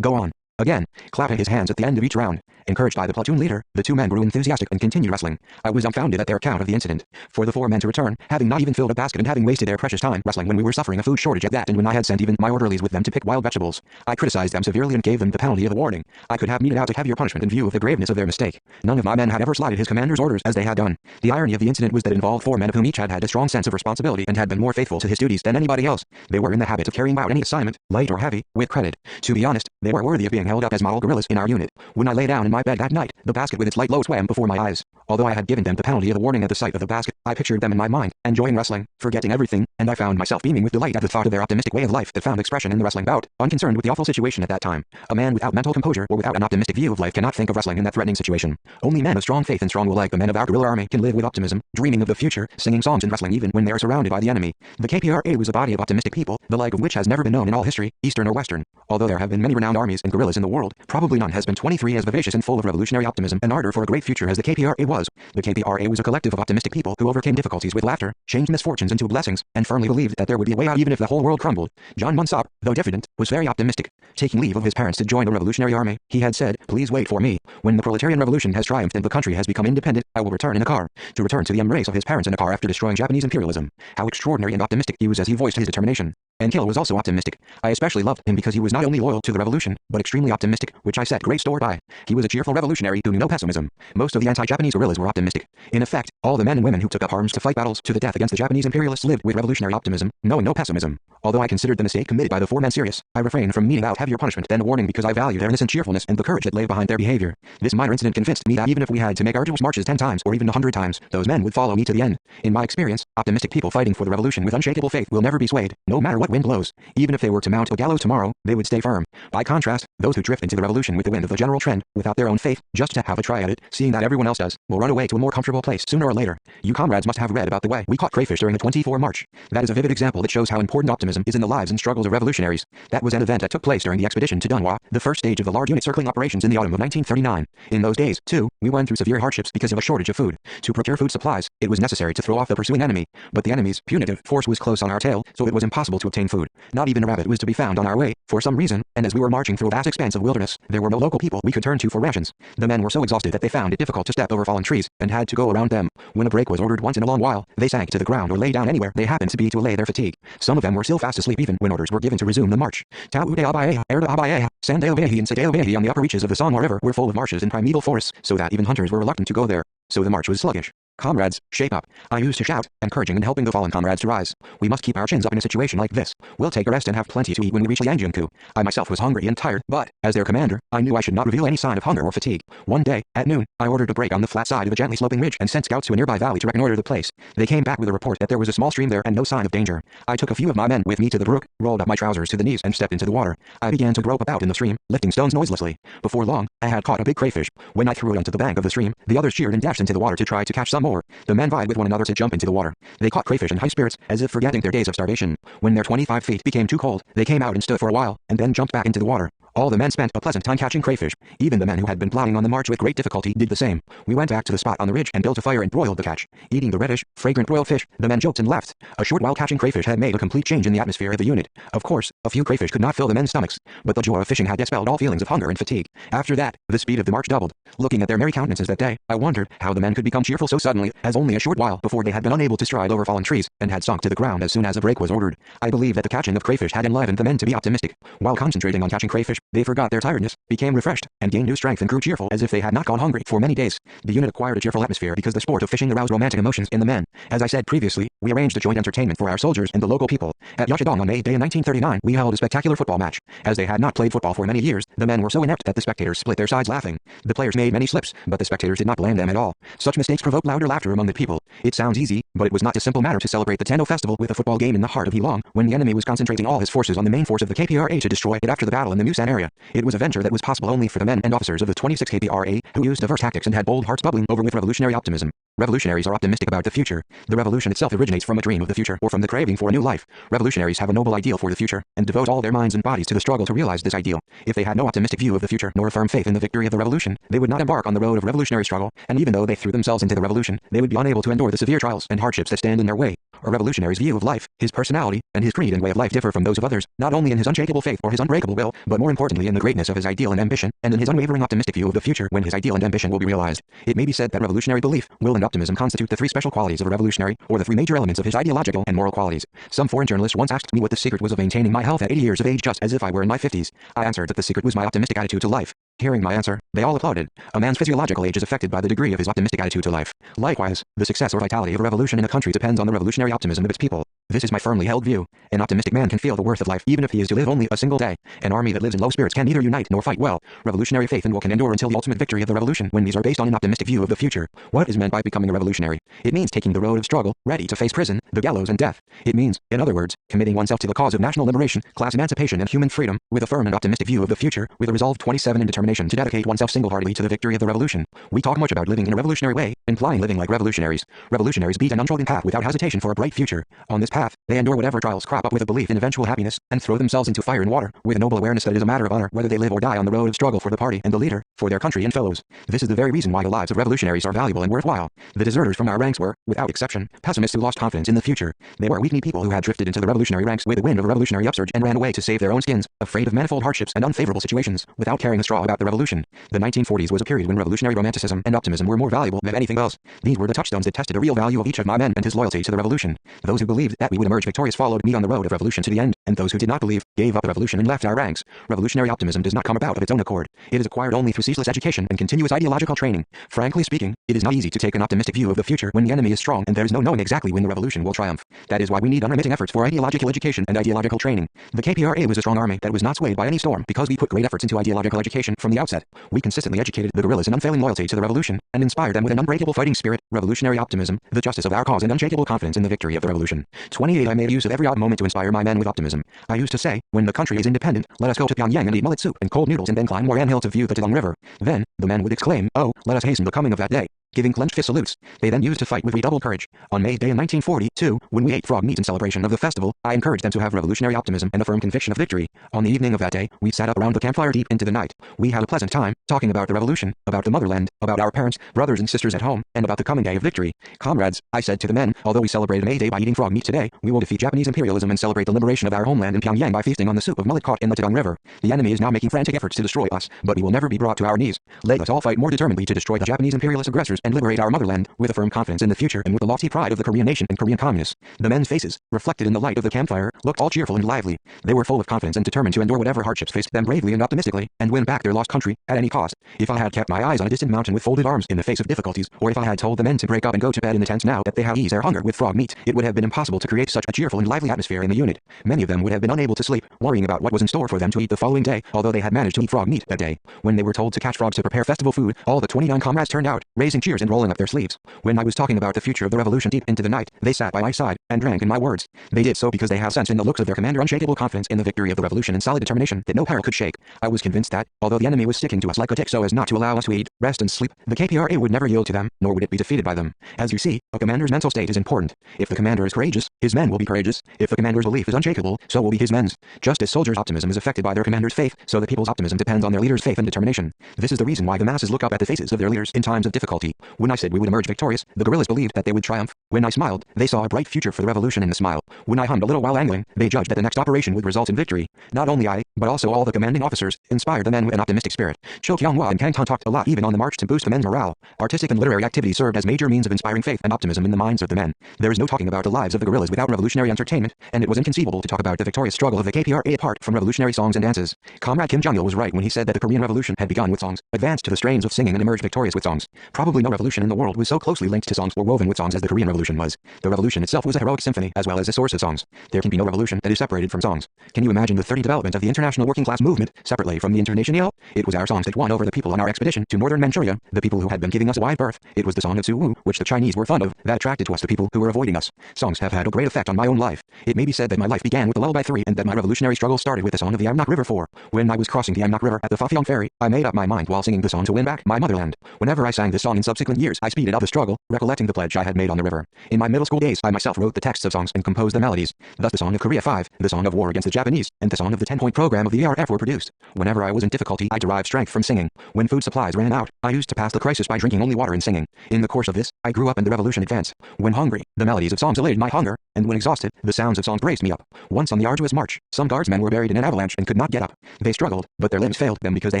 go on. Again, clapping his hands at the end of each round. Encouraged by the platoon leader, the 2 men grew enthusiastic and continued wrestling. I was dumbfounded at their account of the incident. For the 4 men to return, having not even filled a basket and having wasted their precious time wrestling when we were suffering a food shortage at that and when I had sent even my orderlies with them to pick wild vegetables. I criticized them severely and gave them the penalty of a warning. I could have meted out a heavier punishment in view of the graveness of their mistake. None of my men had ever slighted his commander's orders as they had done. The irony of the incident was that it involved 4 men of whom each had a strong sense of responsibility and had been more faithful to his duties than anybody else. They were in the habit of carrying out any assignment, light or heavy, with credit. To be honest, they were worthy of being held up as model gorillas in our unit. When I lay down in my bed that night, the basket with its light low swam before my eyes. Although I had given them the penalty of a warning at the sight of the basket, I pictured them in my mind, enjoying wrestling, forgetting everything, and I found myself beaming with delight at the thought of their optimistic way of life that found expression in the wrestling bout, unconcerned with the awful situation at that time. A man without mental composure or without an optimistic view of life cannot think of wrestling in that threatening situation. Only men of strong faith and strong will, like the men of our guerrilla army, can live with optimism, dreaming of the future, singing songs and wrestling even when they are surrounded by the enemy. The KPRA was a body of optimistic people, the like of which has never been known in all history, Eastern or Western. Although there have been many renowned armies and guerrillas in the world, probably none has been 23 as vivacious and full of revolutionary optimism and ardor for a great future as the KPRA was. The KPRA was a collective of optimistic people who overcame difficulties with laughter, changed misfortunes into blessings, and firmly believed that there would be a way out even if the whole world crumbled. John Munsop, though diffident, was very optimistic. Taking leave of his parents to join the revolutionary army, he had said, "Please wait for me. When the proletarian revolution has triumphed and the country has become independent, I will return in a car." To return to the embrace of his parents in a car after destroying Japanese imperialism. How extraordinary and optimistic he was as he voiced his determination. And Kill was also optimistic. I especially loved him because he was not only loyal to the revolution, but extremely optimistic, which I set great store by. He was a cheerful revolutionary who knew no pessimism. Most of the anti-Japanese guerrillas were optimistic. In effect, all the men and women who took up arms to fight battles to the death against the Japanese imperialists lived with revolutionary optimism, knowing no pessimism. Although I considered the mistake committed by the four men serious, I refrained from meting out heavier punishment than a warning because I valued their innocent cheerfulness and the courage that lay behind their behavior. This minor incident convinced me that even if we had to make arduous marches 10 times or even 100 times, those men would follow me to the end. In my experience, optimistic people fighting for the revolution with unshakable faith will never be swayed, no matter what wind blows. Even if they were to mount a gallows tomorrow, they would stay firm. By contrast, those who drift into the revolution with the wind of the general trend, without their own faith, just to have a try at it, seeing that everyone else does, will run away to a more comfortable place sooner or later. You comrades must have read about the way we caught crayfish during the 24 March. That is a vivid example that shows how important optimism is in the lives and struggles of revolutionaries. That was an event that took place during the expedition to Dunwa, the first stage of the large unit circling operations in the autumn of 1939. In those days, too, we went through severe hardships because of a shortage of food. To procure food supplies, it was necessary to throw off the pursuing enemy, but the enemy's punitive force was close on our tail, so it was impossible to obtain food. Not even a rabbit was to be found on our way, for some reason, and as we were marching through a vast expanse of wilderness, there were no local people we could turn to for rations. The men were so exhausted that they found it difficult to step over fallen trees, and had to go around them. When a break was ordered once in a long while, they sank to the ground or lay down anywhere they happened to be to allay their fatigue. Some of them were still fast asleep even when orders were given to resume the march. Taudeabaea, Erdeabaea, Sandeovehi and Sadeovehi on the upper reaches of the Songwa River were full of marshes and primeval forests, so that even hunters were reluctant to go there. So the march was sluggish. "Comrades, shape up," I used to shout, encouraging and helping the fallen comrades to rise. "We must keep our chins up in a situation like this. We'll take a rest and have plenty to eat when we reach Liangjunku." I myself was hungry and tired, but, as their commander, I knew I should not reveal any sign of hunger or fatigue. One day, at noon, I ordered a break on the flat side of a gently sloping ridge and sent scouts to a nearby valley to reconnoiter the place. They came back with a report that there was a small stream there and no sign of danger. I took a few of my men with me to the brook, rolled up my trousers to the knees and stepped into the water. I began to grope about in the stream, lifting stones noiselessly. Before long, I had caught a big crayfish. When I threw it onto the bank of the stream, the others cheered and dashed into the water to try to catch some more. The men vied with one another to jump into the water. They caught crayfish in high spirits, as if forgetting their days of starvation. When their 25 feet became too cold, they came out and stood for a while, and then jumped back into the water. All the men spent a pleasant time catching crayfish. Even the men who had been plodding on the march with great difficulty did the same. We went back to the spot on the ridge and built a fire and broiled the catch. Eating the reddish, fragrant broiled fish, the men joked and laughed. A short while catching crayfish had made a complete change in the atmosphere of the unit. Of course, a few crayfish could not fill the men's stomachs, but the joy of fishing had dispelled all feelings of hunger and fatigue. After that, the speed of the march doubled. Looking at their merry countenances that day, I wondered how the men could become cheerful so suddenly, as only a short while before they had been unable to stride over fallen trees, and had sunk to the ground as soon as a break was ordered. I believe that the catching of crayfish had enlivened the men to be optimistic. While concentrating on catching crayfish, they forgot their tiredness, became refreshed, and gained new strength and grew cheerful as if they had not gone hungry for many days. The unit acquired a cheerful atmosphere because the sport of fishing aroused romantic emotions in the men. As I said previously, we arranged a joint entertainment for our soldiers and the local people. At Yashidong on May Day in 1939, we held a spectacular football match. As they had not played football for many years, the men were so inept that the spectators split their sides laughing. The players made many slips, but the spectators did not blame them at all. Such mistakes provoked louder laughter among the people. It sounds easy, but it was not a simple matter to celebrate the Tenno festival with a football game in the heart of Heilong, when the enemy was concentrating all his forces on the main force of the KPRA to destroy it after the battle in the Musan area. It was a venture that was possible only for the men and officers of the 26 KPRA, who used diverse tactics and had bold hearts bubbling over with revolutionary optimism. Revolutionaries are optimistic about the future. The revolution itself originates from a dream of the future or from the craving for a new life. Revolutionaries have a noble ideal for the future, and devote all their minds and bodies to the struggle to realize this ideal. If they had no optimistic view of the future nor a firm faith in the victory of the revolution, they would not embark on the road of revolutionary struggle, and even though they threw themselves into the revolution, they would be unable to endure the severe trials and hardships that stand in their way. A revolutionary's view of life, his personality, and his creed and way of life differ from those of others, not only in his unshakable faith or his unbreakable will, but more importantly in the greatness of his ideal and ambition, and in his unwavering optimistic view of the future when his ideal and ambition will be realized. It may be said that revolutionary belief, will and optimism constitute the three special qualities of a revolutionary, or the three major elements of his ideological and moral qualities. Some foreign journalist once asked me what the secret was of maintaining my health at 80 years of age, just as if I were in my 50s. I answered that the secret was my optimistic attitude to life. Hearing my answer, they all applauded. A man's physiological age is affected by the degree of his optimistic attitude to life. Likewise, the success or vitality of a revolution in a country depends on the revolutionary optimism of its people. This is my firmly held view. An optimistic man can feel the worth of life even if he is to live only a single day. An army that lives in low spirits can neither unite nor fight well. Revolutionary faith and will can endure until the ultimate victory of the revolution when these are based on an optimistic view of the future. What is meant by becoming a revolutionary? It means taking the road of struggle, ready to face prison, the gallows and death. It means, in other words, committing oneself to the cause of national liberation, class emancipation and human freedom, with a firm and optimistic view of the future, with a resolve 27 and determination to dedicate oneself single-heartedly to the victory of the revolution. We talk much about living in a revolutionary way, implying living like revolutionaries. Revolutionaries beat an untrodden path without hesitation for a bright future. On this path, they endure whatever trials crop up with a belief in eventual happiness, and throw themselves into fire and water, with a noble awareness that it is a matter of honor whether they live or die on the road of struggle for the party and the leader, for their country and fellows. This is the very reason why the lives of revolutionaries are valuable and worthwhile. The deserters from our ranks were, without exception, pessimists who lost confidence in the future. They were weak-kneed people who had drifted into the revolutionary ranks with the wind of a revolutionary upsurge and ran away to save their own skins, afraid of manifold hardships and unfavorable situations, without caring a straw about the revolution. The 1940s was a period when revolutionary romanticism and optimism were more valuable than anything else. These were the touchstones that tested the real value of each of my men and his loyalty to the revolution. Those who believed that we would emerge victorious followed me on the road of revolution to the end, and those who did not believe gave up the revolution and left our ranks. Revolutionary optimism does not come about of its own accord. It is acquired only through ceaseless education and continuous ideological training. Frankly speaking, it is not easy to take an optimistic view of the future when the enemy is strong and there is no knowing exactly when the revolution will triumph. That is why we need unremitting efforts for ideological education and ideological training. The KPRA was a strong army that was not swayed by any storm because we put great efforts into ideological education from the outset. We consistently educated the guerrillas in unfailing loyalty to the revolution and inspired them with an unbreakable fighting spirit, revolutionary optimism, the justice of our cause and unshakable confidence in the victory of the revolution. 28 I made use of every odd moment to inspire my men with optimism. I used to say, when the country is independent, let us go to Pyongyang and eat mullet soup and cold noodles and then climb more anthill to view the Taedong River. Then, the men would exclaim, oh, let us hasten the coming of that day, giving clenched fist salutes. They then used to fight with redoubled courage. On May Day in 1942, when we ate frog meat in celebration of the festival, I encouraged them to have revolutionary optimism and a firm conviction of victory. On the evening of that day, we sat up around the campfire deep into the night. We had a pleasant time, talking about the revolution, about the motherland, about our parents, brothers and sisters at home, and about the coming day of victory. Comrades, I said to the men, although we celebrated May Day by eating frog meat today, we will defeat Japanese imperialism and celebrate the liberation of our homeland in Pyongyang by feasting on the soup of mullet caught in the Taedong River. The enemy is now making frantic efforts to destroy us, but we will never be brought to our knees. Let us all fight more determinedly to destroy the Japanese imperialist aggressors and liberate our motherland, with a firm confidence in the future and with the lofty pride of the Korean nation and Korean communists. The men's faces, reflected in the light of the campfire, looked all cheerful and lively. They were full of confidence and determined to endure whatever hardships faced them bravely and optimistically, and win back their lost country, at any cost. If I had kept my eyes on a distant mountain with folded arms in the face of difficulties, or if I had told the men to break up and go to bed in the tents now that they have eased their hunger with frog meat, it would have been impossible to create such a cheerful and lively atmosphere in the unit. Many of them would have been unable to sleep, worrying about what was in store for them to eat the following day, although they had managed to eat frog meat that day. When they were told to catch frogs to prepare festival food, all the 29 comrades turned out, raising cheers and rolling up their sleeves. When I was talking about the future of the revolution deep into the night, they sat by my side and drank in my words. They did so because they have sensed in the looks of their commander unshakable confidence in the victory of the revolution and solid determination that no peril could shake. I was convinced that, although the enemy was sticking to us like a tick so as not to allow us to eat, rest and sleep, the KPRA would never yield to them, nor would it be defeated by them. As you see, a commander's mental state is important. If the commander is courageous, his men will be courageous. If the commander's belief is unshakable, so will be his men's. Just as soldiers' optimism is affected by their commander's faith, so the people's optimism depends on their leader's faith and determination. This is the reason why the masses look up at the faces of their leaders in times of difficulty. When I said we would emerge victorious, the guerrillas believed that they would triumph. When I smiled, they saw a bright future for the revolution in the smile. When I hummed a little while angling, they judged that the next operation would result in victory. Not only I, but also all the commanding officers, inspired the men with an optimistic spirit. Cho Kyung-hwa and Kang Tan talked a lot even on the march to boost the men's morale. Artistic and literary activity served as major means of inspiring faith and optimism in the minds of the men. There is no talking about the lives of the guerrillas without revolutionary entertainment, and it was inconceivable to talk about the victorious struggle of the KPRA apart from revolutionary songs and dances. Comrade Kim Jong-il was right when he said that the Korean Revolution had begun with songs, advanced to the strains of singing and emerged victorious with songs. Probably no revolution in the world was so closely linked to songs or woven with songs as the Korean Revolution was. The revolution itself was a heroic symphony as well as a source of songs. There can be no revolution that is separated from songs. Can you imagine the 30 development of the international working class movement separately from the international? It was our songs that won over the people on our expedition to northern Manchuria, the people who had been giving us a wide berth. It was the song of Suwoo, which the Chinese were fond of, that attracted to us the people who were avoiding us. Songs have had a great effect on my own life. It may be said that my life began with the Lullaby 3 and that my revolutionary struggle started with the song of the Amnok River 4. When I was crossing the Amnok River at the Fafyong Ferry, I made up my mind while singing the song to win back my motherland. Whenever I sang this song in subsequent years, I speeded up the struggle, recollecting the pledge I had made on the river. In my middle school days, I myself wrote the texts of songs and composed the melodies. Thus the song of Korea 5, the song of war against the Japanese, and the song of the 10-point program of the ERF were produced. Whenever I was in difficulty, I derived strength from singing. When food supplies ran out, I used to pass the crisis by drinking only water and singing. In the course of this, I grew up and the revolution advanced. When hungry, the melodies of songs allayed my hunger, and when exhausted, the sounds of songs braced me up. Once on the arduous march, some guardsmen were buried in an avalanche and could not get up. They struggled, but their limbs failed them because they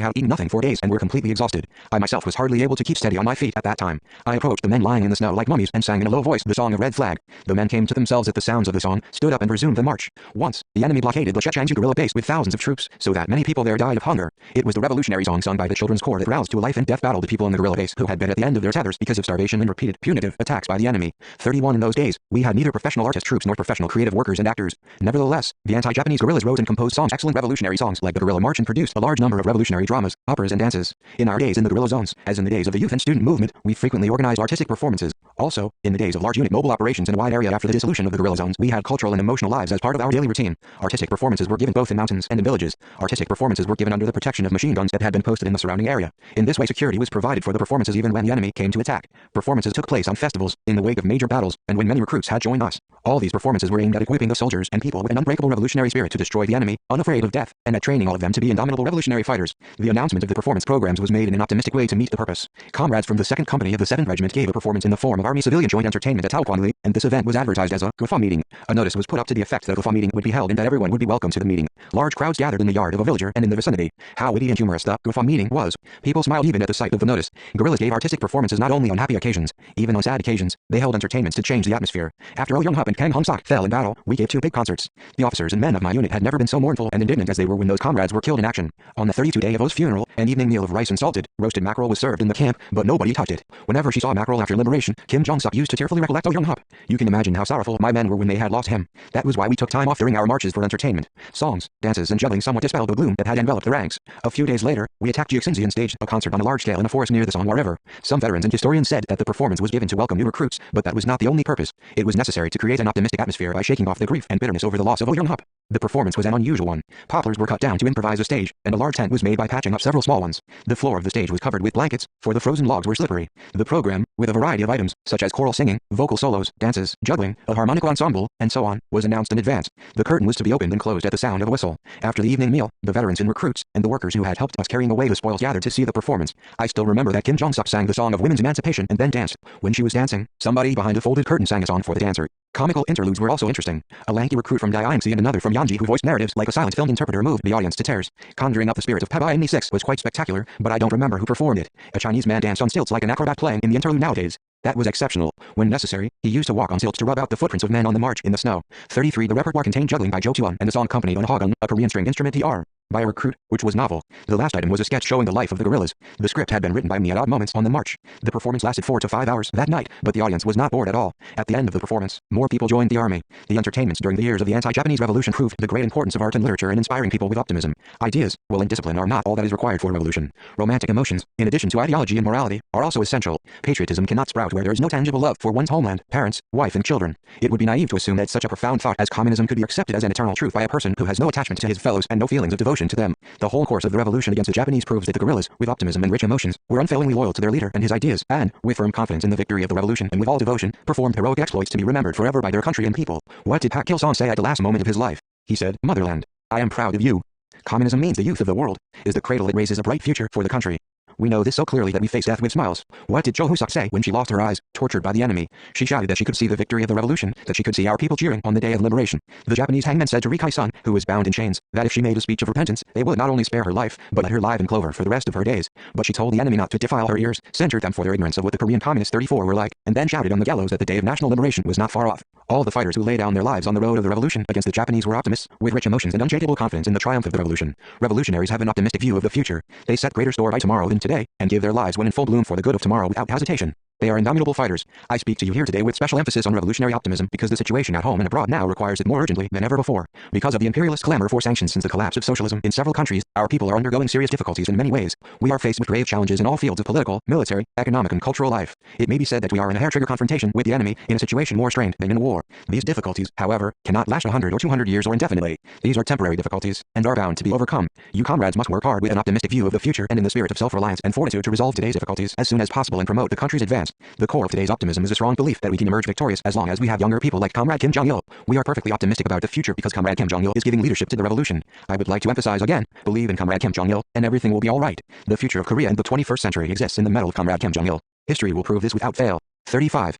had eaten nothing for days and were completely exhausted. I myself was hardly able to keep steady on my feet at that that time, I approached the men lying in the snow like mummies and sang in a low voice the song of Red Flag. The men came to themselves at the sounds of the song, stood up and resumed the march. Once, the enemy blockaded the Chechens guerrilla base with thousands of troops, so that many people there died of hunger. It was the revolutionary song sung by the Children's Corps that roused to a life and death battle the people in the guerrilla base who had been at the end of their tethers because of starvation and repeated punitive attacks by the enemy. 31 in those days, we had neither professional artist troops nor professional creative workers and actors. Nevertheless, the anti-Japanese guerrillas wrote and composed songs, excellent revolutionary songs like the Guerrilla March, and produced a large number of revolutionary dramas, operas and dances. In our days in the guerrilla zones, as in the days of the youth and student movement, we frequently organized artistic performances. Also, in the days of large unit mobile operations in a wide area after the dissolution of the guerrilla zones, we had cultural and emotional lives as part of our daily routine. Artistic performances were given both in mountains and in villages. Artistic performances were given under the protection of machine guns that had been posted in the surrounding area. In this way, security was provided for the performances even when the enemy came to attack. Performances took place on festivals, in the wake of major battles, and when many recruits had joined us. All these performances were aimed at equipping the soldiers and people with an unbreakable revolutionary spirit to destroy the enemy, unafraid of death, and at training all of them to be indomitable revolutionary fighters. The announcement of the performance programs was made in an optimistic way to meet the purpose. Comrades from the 2nd Company of the 7th Regiment gave a performance in the form of Army Civilian Joint Entertainment at Taokwonli, and this event was advertised as a GUFA meeting. A notice was put up to the effect that a GUFA meeting would be held and that everyone would be welcome to the meeting. Large crowds gathered in the yard of a villager and in the vicinity. How witty and humorous the GUFA meeting was. People smiled even at the sight of the notice. Guerrillas gave artistic performances not only on happy occasions, even on sad occasions. They held entertainments to change the atmosphere. After Oh Young-hup and Kang Hong-sok fell in battle, we gave 2 big concerts. The officers and men of my unit had never been so mournful and indignant as they were when those comrades were killed in action. On the 32nd day of O's funeral, an evening meal of rice and salted, roasted mackerel was served in the camp, but nobody touched it. Whenever she saw mackerel after liberation, Kim Jong-suk used to tearfully recollect Oh Young-hup. You can imagine how sorrowful my men were when they had lost him. That was why we took time off during our marches for entertainment. Songs, dances and juggling somewhat dispelled the gloom that had enveloped the ranks. A few days later, we attacked Jixinzi and staged a concert on a large scale in a forest near the Songhua River. Some veterans and historians said that the performance was given to welcome new recruits, but that was not the only purpose. It was necessary to create an optimistic atmosphere by shaking off the grief and bitterness over the loss of Oh Young-hup. The performance was an unusual one. Poplars were cut down to improvise a stage, and a large tent was made by patching up several small ones. The floor of the stage was covered with blankets, for the frozen logs were slippery. The program, with a variety of items, such as choral singing, vocal solos, dances, juggling, a harmonica ensemble, and so on, was announced in advance. The curtain was to be opened and closed at the sound of a whistle. After the evening meal, the veterans and recruits, and the workers who had helped us carrying away the spoils gathered to see the performance. I still remember that Kim Jong-suk sang the song of women's emancipation and then danced. When she was dancing, somebody behind a folded curtain sang a song for the dancer. Comical interludes were also interesting. A lanky recruit from DIMC and another from Yanji who voiced narratives like a silent film interpreter moved the audience to tears. Conjuring up the spirit of Pabai and Me 6 was quite spectacular, but I don't remember who performed it. A Chinese man danced on stilts like an acrobat playing in the interlude nowadays. That was exceptional. When necessary, he used to walk on stilts to rub out the footprints of men on the march in the snow. 33. The repertoire contained juggling by Jo Tuan and the song accompanied on a hogun, a Korean string instrument TR. By a recruit, which was novel. The last item was a sketch showing the life of the guerrillas. The script had been written by me at odd moments on the march. The performance lasted 4 to 5 hours that night, but the audience was not bored at all. At the end of the performance, more people joined the army. The entertainments during the years of the anti-Japanese revolution proved the great importance of art and literature in inspiring people with optimism. Ideas, will and discipline are not all that is required for revolution. Romantic emotions, in addition to ideology and morality, are also essential. Patriotism cannot sprout where there is no tangible love for one's homeland, parents, wife and children. It would be naive to assume that such a profound thought as communism could be accepted as an eternal truth by a person who has no attachment to his fellows and no feelings of devotion to them. The whole course of the revolution against the Japanese proves that the guerrillas, with optimism and rich emotions, were unfailingly loyal to their leader and his ideas, and, with firm confidence in the victory of the revolution and with all devotion, performed heroic exploits to be remembered forever by their country and people. What did Pak Gil-sung say at the last moment of his life? He said, "Motherland, I am proud of you. Communism means the youth of the world, is the cradle that raises a bright future for the country. We know this so clearly that we face death with smiles." What did Cho Hoo-suk say when she lost her eyes, tortured by the enemy? She shouted that she could see the victory of the revolution, that she could see our people cheering on the day of liberation. The Japanese hangman said to Ri Kai-sun, who was bound in chains, that if she made a speech of repentance, they would not only spare her life, but let her live in clover for the rest of her days. But she told the enemy not to defile her ears, censured them for their ignorance of what the Korean Communists 34 were like, and then shouted on the gallows that the day of national liberation was not far off. All the fighters who lay down their lives on the road of the revolution against the Japanese were optimists, with rich emotions and unshakable confidence in the triumph of the revolution. Revolutionaries have an optimistic view of the future. They set greater store by tomorrow than today, and give their lives when in full bloom for the good of tomorrow without hesitation. They are indomitable fighters. I speak to you here today with special emphasis on revolutionary optimism because the situation at home and abroad now requires it more urgently than ever before. Because of the imperialist clamor for sanctions since the collapse of socialism in several countries, our people are undergoing serious difficulties in many ways. We are faced with grave challenges in all fields of political, military, economic and cultural life. It may be said that we are in a hair-trigger confrontation with the enemy in a situation more strained than in a war. These difficulties, however, cannot last 100 or 200 years or indefinitely. These are temporary difficulties, and are bound to be overcome. You comrades must work hard with an optimistic view of the future and in the spirit of self-reliance and fortitude to resolve today's difficulties as soon as possible and promote the country's advance. The core of today's optimism is a strong belief that we can emerge victorious as long as we have younger people like Comrade Kim Jong-il. We are perfectly optimistic about the future because Comrade Kim Jong-il is giving leadership to the revolution. I would like to emphasize again, believe in Comrade Kim Jong-il, and everything will be alright. The future of Korea in the 21st century exists in the metal of Comrade Kim Jong-il. History will prove this without fail. 35.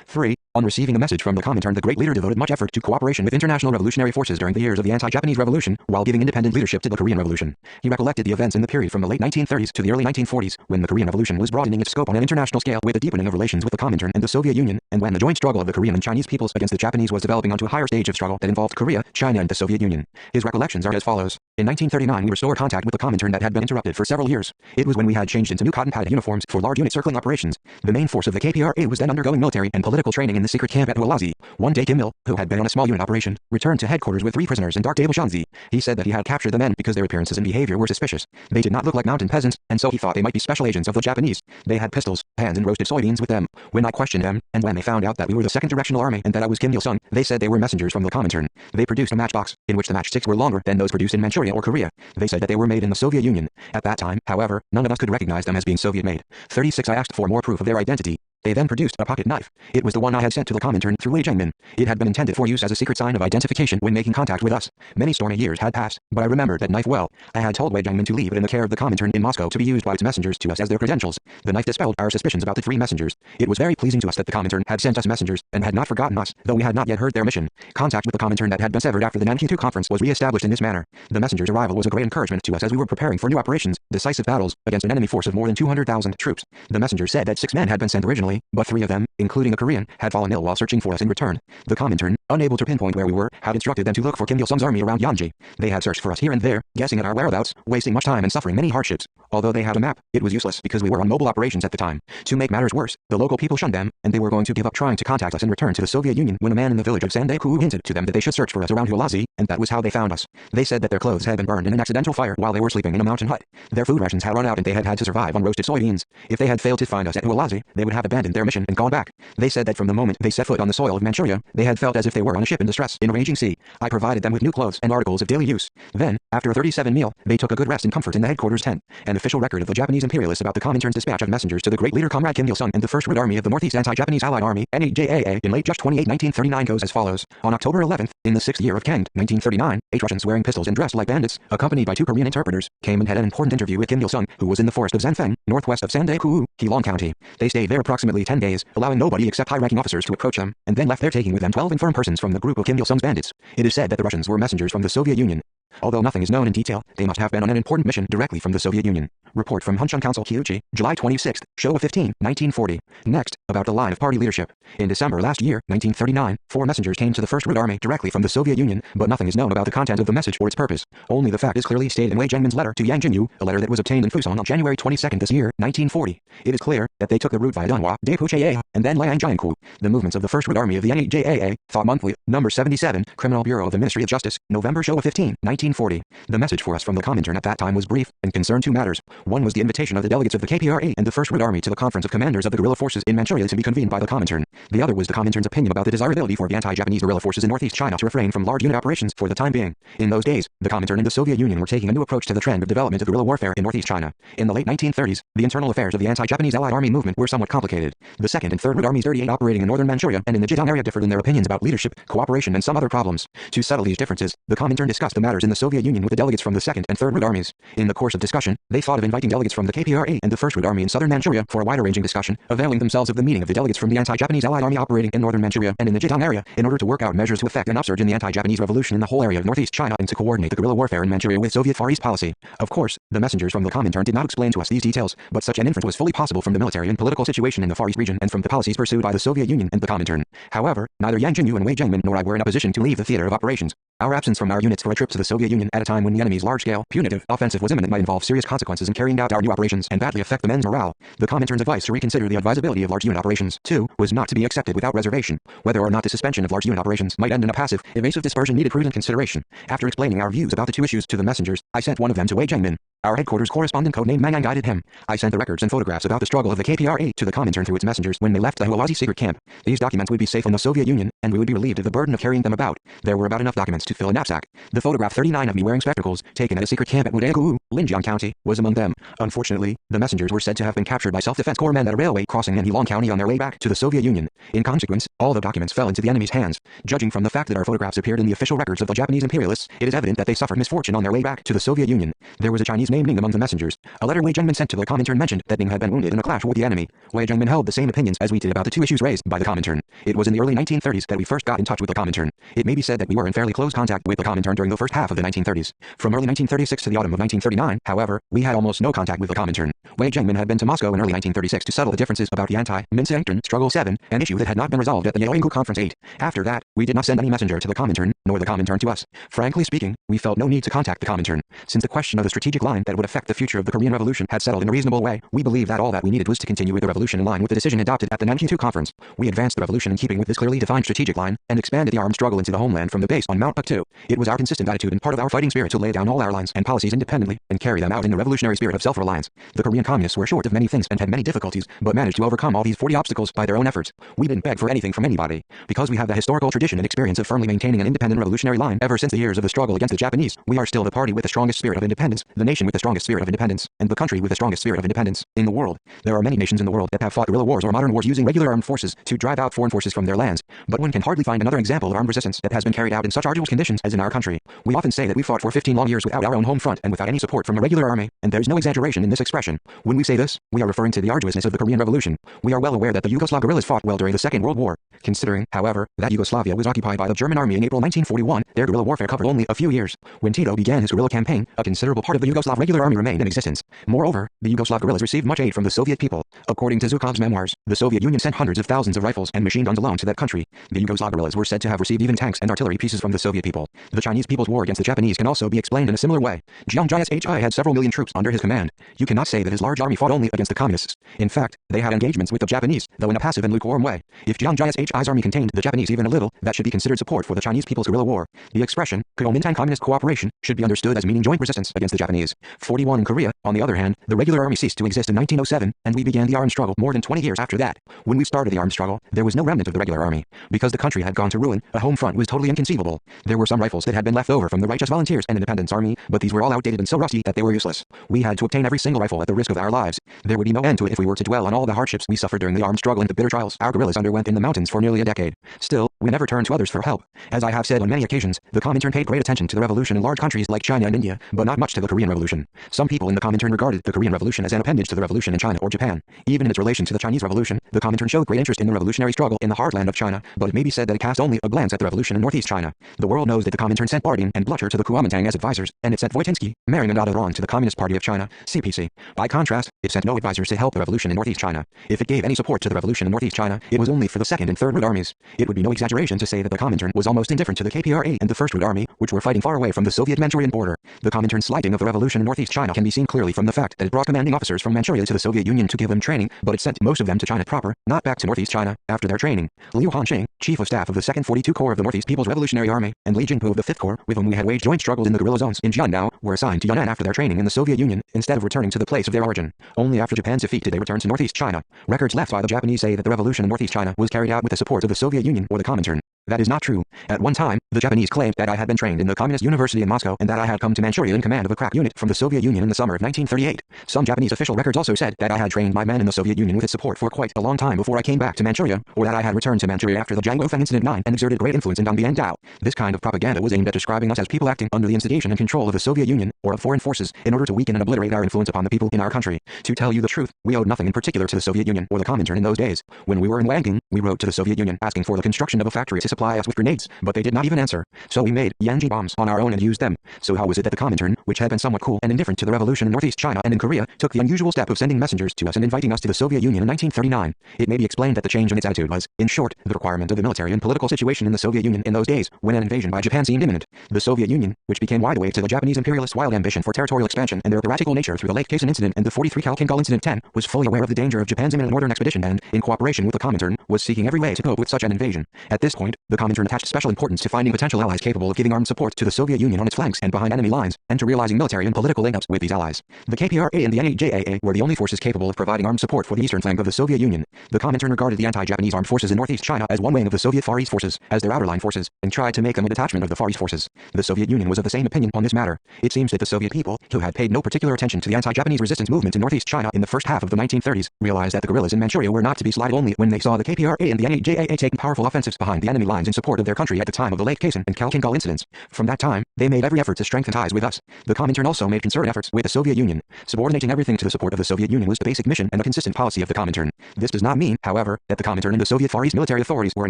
3. On receiving a message from the Comintern, the great leader devoted much effort to cooperation with international revolutionary forces during the years of the anti-Japanese revolution, while giving independent leadership to the Korean Revolution. He recollected the events in the period from the late 1930s to the early 1940s, when the Korean Revolution was broadening its scope on an international scale with the deepening of relations with the Comintern and the Soviet Union, and when the joint struggle of the Korean and Chinese peoples against the Japanese was developing onto a higher stage of struggle that involved Korea, China, and the Soviet Union. His recollections are as follows. In 1939 we restored contact with the Comintern that had been interrupted for several years. It was when we had changed into new cotton-padded uniforms for large unit circling operations. The main force of the KPRA was then undergoing military and political training in the secret camp at Hualazi. One day Kim Il, who had been on a small unit operation, returned to headquarters with 3 prisoners in dark table Shanzi. He said that he had captured the men because their appearances and behavior were suspicious. They did not look like mountain peasants, and so he thought they might be special agents of the Japanese. They had pistols, pans, and roasted soybeans with them. When I questioned them, and when they found out that we were the 2nd Directional Army and that I was Kim Il-sung, they said they were messengers from the Comintern. They produced a matchbox, in which the matchsticks were longer than those produced in Manchuria or Korea. They said that they were made in the Soviet Union. At that time, however, none of us could recognize them as being Soviet-made. 36. I asked for more proof of their identity. They then produced a pocket knife. It was the one I had sent to the Comintern through Wei Jiangmin. It had been intended for use as a secret sign of identification when making contact with us. Many stormy years had passed, but I remembered that knife well. I had told Wei Jiangmin to leave it in the care of the Comintern in Moscow to be used by its messengers to us as their credentials. The knife dispelled our suspicions about the 3 messengers. It was very pleasing to us that the Comintern had sent us messengers and had not forgotten us, though we had not yet heard their mission. Contact with the Comintern that had been severed after the Nanking II conference was re-established in this manner. The messengers' arrival was a great encouragement to us as we were preparing for new operations, decisive battles, against an enemy force of more than 200,000 troops. The messengers said that 6 men had been sent originally, but 3 of them, including a Korean, had fallen ill while searching for us in return. The Comintern, unable to pinpoint where we were, had instructed them to look for Kim Il-sung's army around Yanji. They had searched for us here and there, guessing at our whereabouts, wasting much time and suffering many hardships. Although they had a map, it was useless because we were on mobile operations at the time. To make matters worse, the local people shunned them, and they were going to give up trying to contact us and return to the Soviet Union when a man in the village of Sandae-ku hinted to them that they should search for us around Hualazi, and that was how they found us. They said that their clothes had been burned in an accidental fire while they were sleeping in a mountain hut. Their food rations had run out and they had had to survive on roasted soybeans. If they had failed to find us at Hualazi, they would have abandoned their mission and gone back. They said that from the moment they set foot on the soil of Manchuria, they had felt as if they were on a ship in distress in a raging sea. I provided them with new clothes and articles of daily use. Then, after a 37 meal, they took a good rest and comfort in the headquarters tent. An official record of the Japanese imperialists about the Comintern's dispatch of messengers to the great leader Comrade Kim Il-sung and the First Red Army of the Northeast Anti-Japanese Allied Army, NAJAA, in late June 28, 1939 goes as follows. On October 11th, in the 6th year of Kang, 1939, 8 Russians wearing pistols and dressed like bandits, accompanied by 2 Korean interpreters, came and had an important interview with Kim Il-sung, who was in the forest of Zanfeng, northwest of Sandae-ku, Heilong County. They stayed there approximately 10 days, allowing nobody except high-ranking officers to approach them, and then left there taking with them 12 infirm persons from the group of Kim Il-sung's bandits. It is said that the Russians were messengers from the Soviet Union. Although nothing is known in detail, they must have been on an important mission directly from the Soviet Union. Report from Hunchun Council Kyuchi, July 26, Showa 15, 1940. Next, about the line of party leadership. In December last year, 1939, 4 messengers came to the First Red Army directly from the Soviet Union, but nothing is known about the content of the message or its purpose. Only the fact is clearly stated in Wei Jiangmin's letter to Yang Jinyu, a letter that was obtained in Fuson on January 22 this year, 1940. It is clear that they took the route via Dunhua, Daepuchea, and then Liangjiangku. The movements of the First Red Army of the NAJAA, Thought Monthly, number 77, Criminal Bureau of the Ministry of Justice, November Showa 15, 1940. The message for us from the Comintern at that time was brief and concerned 2 matters. One was the invitation of the delegates of the KPRA and the First Red Army to the Conference of Commanders of the Guerrilla Forces in Manchuria to be convened by the Comintern. The other was the Comintern's opinion about the desirability for the anti-Japanese guerrilla forces in Northeast China to refrain from large unit operations for the time being. In those days, the Comintern and the Soviet Union were taking a new approach to the trend of development of guerrilla warfare in Northeast China. In the late 1930s, the internal affairs of the anti-Japanese Allied Army movement were somewhat complicated. The 2nd and 3rd Red Armies 38 operating in northern Manchuria and in the Zhejiang area differed in their opinions about leadership, cooperation, and some other problems. To settle these differences, the Comintern discussed the matters in the Soviet Union with the delegates from the 2nd and 3rd Red Armies. In the course of discussion, they thought of inviting delegates from the KPRA and the First Red Army in southern Manchuria for a wider-ranging discussion, availing themselves of the meeting of the delegates from the anti-Japanese Allied Army operating in northern Manchuria and in the Zhejiang area in order to work out measures to effect an upsurge in the anti-Japanese revolution in the whole area of northeast China and to coordinate the guerrilla warfare in Manchuria with Soviet Far East policy. Of course, the messengers from the Comintern did not explain to us these details, but such an inference was fully possible from the military and political situation in the Far East region and from the policies pursued by the Soviet Union and the Comintern. However, neither Yang Jinyu and Wei Jiangmin nor I were in a position to leave the theater of operations. Our absence from our units for a trip to the Soviet Union at a time when the enemy's large-scale, punitive, offensive was imminent might involve serious consequences in carrying out our new operations and badly affect the men's morale. The Comintern's advice to reconsider the advisability of large unit operations, too, was not to be accepted without reservation. Whether or not the suspension of large unit operations might end in a passive, evasive dispersion needed prudent consideration. After explaining our views about the 2 issues to the messengers, I sent one of them to Wei Jiangmin. Our headquarters correspondent codenamed Mangang guided him. I sent the records and photographs about the struggle of the KPRA to the Comintern through its messengers when they left the Hualazi secret camp. These documents would be safe in the Soviet Union, and we would be relieved of the burden of carrying them about. There were about enough documents to fill a knapsack. The photograph 39 of me wearing spectacles, taken at a secret camp at Wudaegu, Linjiang County, was among them. Unfortunately, the messengers were said to have been captured by self-defense corps men at a railway crossing in Heilong County on their way back to the Soviet Union. In consequence, all the documents fell into the enemy's hands. Judging from the fact that our photographs appeared in the official records of the Japanese imperialists, it is evident that they suffered misfortune on their way back to the Soviet Union. There was a Chinese Chinese name Ning among the messengers. A letter Wei Zhengmin sent to the Comintern mentioned that Ning had been wounded in a clash with the enemy. Wei Zhengmin held the same opinions as we did about the two issues raised by the Comintern. It was in the early 1930s that we first got in touch with the Comintern. It may be said that we were in fairly close contact with the Comintern during the first half of the 1930s. From early 1936 to the autumn of 1939, however, we had almost no contact with the Comintern. Wei Zhengmin had been to Moscow in early 1936 to settle the differences about the anti-Minsancton Struggle 7, an issue that had not been resolved at the Yaoyangkou Conference 8. After that, we did not send any messenger to the Comintern, nor the Comintern to us. Frankly speaking, we felt no need to contact the Comintern. Since the question of the strategic line that would affect the future of the Korean Revolution had settled in a reasonable way, we believed that all that we needed was to continue with the revolution in line with the decision adopted at the Nanking II Conference. We advanced the revolution in keeping with this clearly defined strategic line, and expanded the armed struggle into the homeland from the base on Mount Puktu. It was our consistent attitude and part of our fighting spirit to lay down all our lines and policies independently, and carry them out in the revolutionary spirit of self-reliance. The Korean communists were short of many things and had many difficulties, but managed to overcome all these 40 obstacles by their own efforts. We didn't beg for anything from anybody. Because we have the historical tradition and experience of firmly maintaining an independent revolutionary line ever since the years of the struggle against the Japanese, we are still the party with the strongest spirit of independence, the nation with the strongest spirit of independence, and the country with the strongest spirit of independence in the world. There are many nations in the world that have fought guerrilla wars or modern wars using regular armed forces to drive out foreign forces from their lands, but one can hardly find another example of armed resistance that has been carried out in such arduous conditions as in our country. We often say that we fought for 15 long years without our own home front and without any support from the regular army, and there is no exaggeration in this expression. When we say this, we are referring to the arduousness of the Korean Revolution. We are well aware that the Yugoslav guerrillas fought well during the Second World War. Considering, however, that Yugoslavia was occupied by the German army in April 1941, their guerrilla warfare covered only a few years. When Tito began his guerrilla campaign, a considerable part of the Yugoslav regular army remained in existence. Moreover, the Yugoslav guerrillas received much aid from the Soviet people. According to Zhukov's memoirs, the Soviet Union sent hundreds of thousands of rifles and machine guns alone to that country. The Yugoslav guerrillas were said to have received even tanks and artillery pieces from the Soviet people. The Chinese people's war against the Japanese can also be explained in a similar way. Jiang Jia had several million troops under his command. You cannot say that his large army fought only against the communists. In fact, they had engagements with the Japanese, though in a passive and lukewarm way. If Jiang Jia's army contained the Japanese even a little, that should be considered support for the Chinese people's guerrilla war. The expression, Kuomintang Communist Cooperation, should be understood as meaning joint resistance against the Japanese. 41 in Korea, on the other hand, the regular army ceased to exist in 1907, and we began the armed struggle more than 20 years after that. When we started the armed struggle, there was no remnant of the regular army. Because the country had gone to ruin, a home front was totally inconceivable. There were some rifles that had been left over from the Righteous Volunteers and Independence Army, but these were all outdated and so rusty that they were useless. We had to obtain every single rifle at the risk of our lives. There would be no end to it if we were to dwell on all the hardships we suffered during the armed struggle and the bitter trials our guerrillas underwent in the mountains for nearly a decade. Still, we never turned to others for help. As I have said on many occasions, the Comintern paid great attention to the revolution in large countries like China and India, but not much to the Korean Revolution. Some people in the Comintern regarded the Korean Revolution as an appendage to the revolution in China or Japan. Even in its relation to the Chinese Revolution, the Comintern showed great interest in the revolutionary struggle in the heartland of China, but it may be said that it cast only a glance at the revolution in northeast China. The world knows that the Comintern sent Bardin and Blücher to the Kuomintang as advisors, and it sent Voitinsky, Maring and Adelron to the Communist Party of China, CPC. By contrast, it sent no advisors to help the revolution in northeast China. If it gave any support to the revolution in northeast China, it was only for the Second and Third Root armies. It would be no exaggeration to say that the Comintern was almost indifferent to the KPRA and the First Root Army, which were fighting far away from the Soviet Manchurian border. The Comintern's slighting of the revolution in northeast China can be seen clearly from the fact that it brought commanding officers from Manchuria to the Soviet Union to give them training, but it sent most of them to China proper, not back to northeast China, after their training. Liu Hanqing, Chief of Staff of the 2nd 42 Corps of the Northeast People's Revolutionary Army, and Li Jingpu of the 5th Corps, with whom we had waged joint struggles in the guerrilla zones in Jiandao, were assigned to Yunnan after their training in the Soviet Union, instead of returning to the place of their origin. Only after Japan's defeat did they return to northeast China. Records left by the Japanese say that the revolution in northeast China was carried out with the support of the Soviet Union or the Comintern. That is not true. At one time, the Japanese claimed that I had been trained in the Communist University in Moscow and that I had come to Manchuria in command of a crack unit from the Soviet Union in the summer of 1938. Some Japanese official records also said that I had trained my men in the Soviet Union with its support for quite a long time before I came back to Manchuria, or that I had returned to Manchuria after the Jiangofeng Incident 9 and exerted great influence in Dongbian-Dao. This kind of propaganda was aimed at describing us as people acting under the instigation and control of the Soviet Union or of foreign forces in order to weaken and obliterate our influence upon the people in our country. To tell you the truth, we owed nothing in particular to the Soviet Union or the Comintern in those days. When we were in Wanking, we wrote to the Soviet Union asking for the construction of a factory to supply us with grenades, but they did not even answer. So we made Yanji bombs on our own and used them. So how was it that the Comintern, which had been somewhat cool and indifferent to the revolution in northeast China and in Korea, took the unusual step of sending messengers to us and inviting us to the Soviet Union in 1939? It may be explained that the change in its attitude was, in short, the requirement of the military and political situation in the Soviet Union in those days, when an invasion by Japan seemed imminent. The Soviet Union, which became wide awake to the Japanese imperialists' wild ambition for territorial expansion and their piratical nature through the Lake Khasin Incident and the 43 Khalkhin Incident 10, was fully aware of the danger of Japan's imminent northern expedition and, in cooperation with the Comintern, was seeking every way to cope with such an invasion. At this point, the Comintern attached special importance to finding potential allies capable of giving armed support to the Soviet Union on its flanks and behind enemy lines, and to realizing military and political link-ups with these allies. The KPRA and the NAJAA were the only forces capable of providing armed support for the eastern flank of the Soviet Union. The Comintern regarded the anti-Japanese armed forces in northeast China as one wing of the Soviet Far East forces, as their outer line forces, and tried to make them a detachment of the Far East forces. The Soviet Union was of the same opinion on this matter. It seems that the Soviet people, who had paid no particular attention to the anti-Japanese resistance movement in northeast China in the first half of the 1930s, realized that the guerrillas in Manchuria were not to be slighted only when they saw the KPRA and the NAJAA taking powerful offensives behind the enemy lines. lines in support of their country at the time of the Lake Khasin and Khalkhin incidents. From that time, they made every effort to strengthen ties with us. The Comintern also made concerted efforts with the Soviet Union. Subordinating everything to the support of the Soviet Union was the basic mission and a consistent policy of the Comintern. This does not mean, however, that the Comintern and the Soviet Far East military authorities were in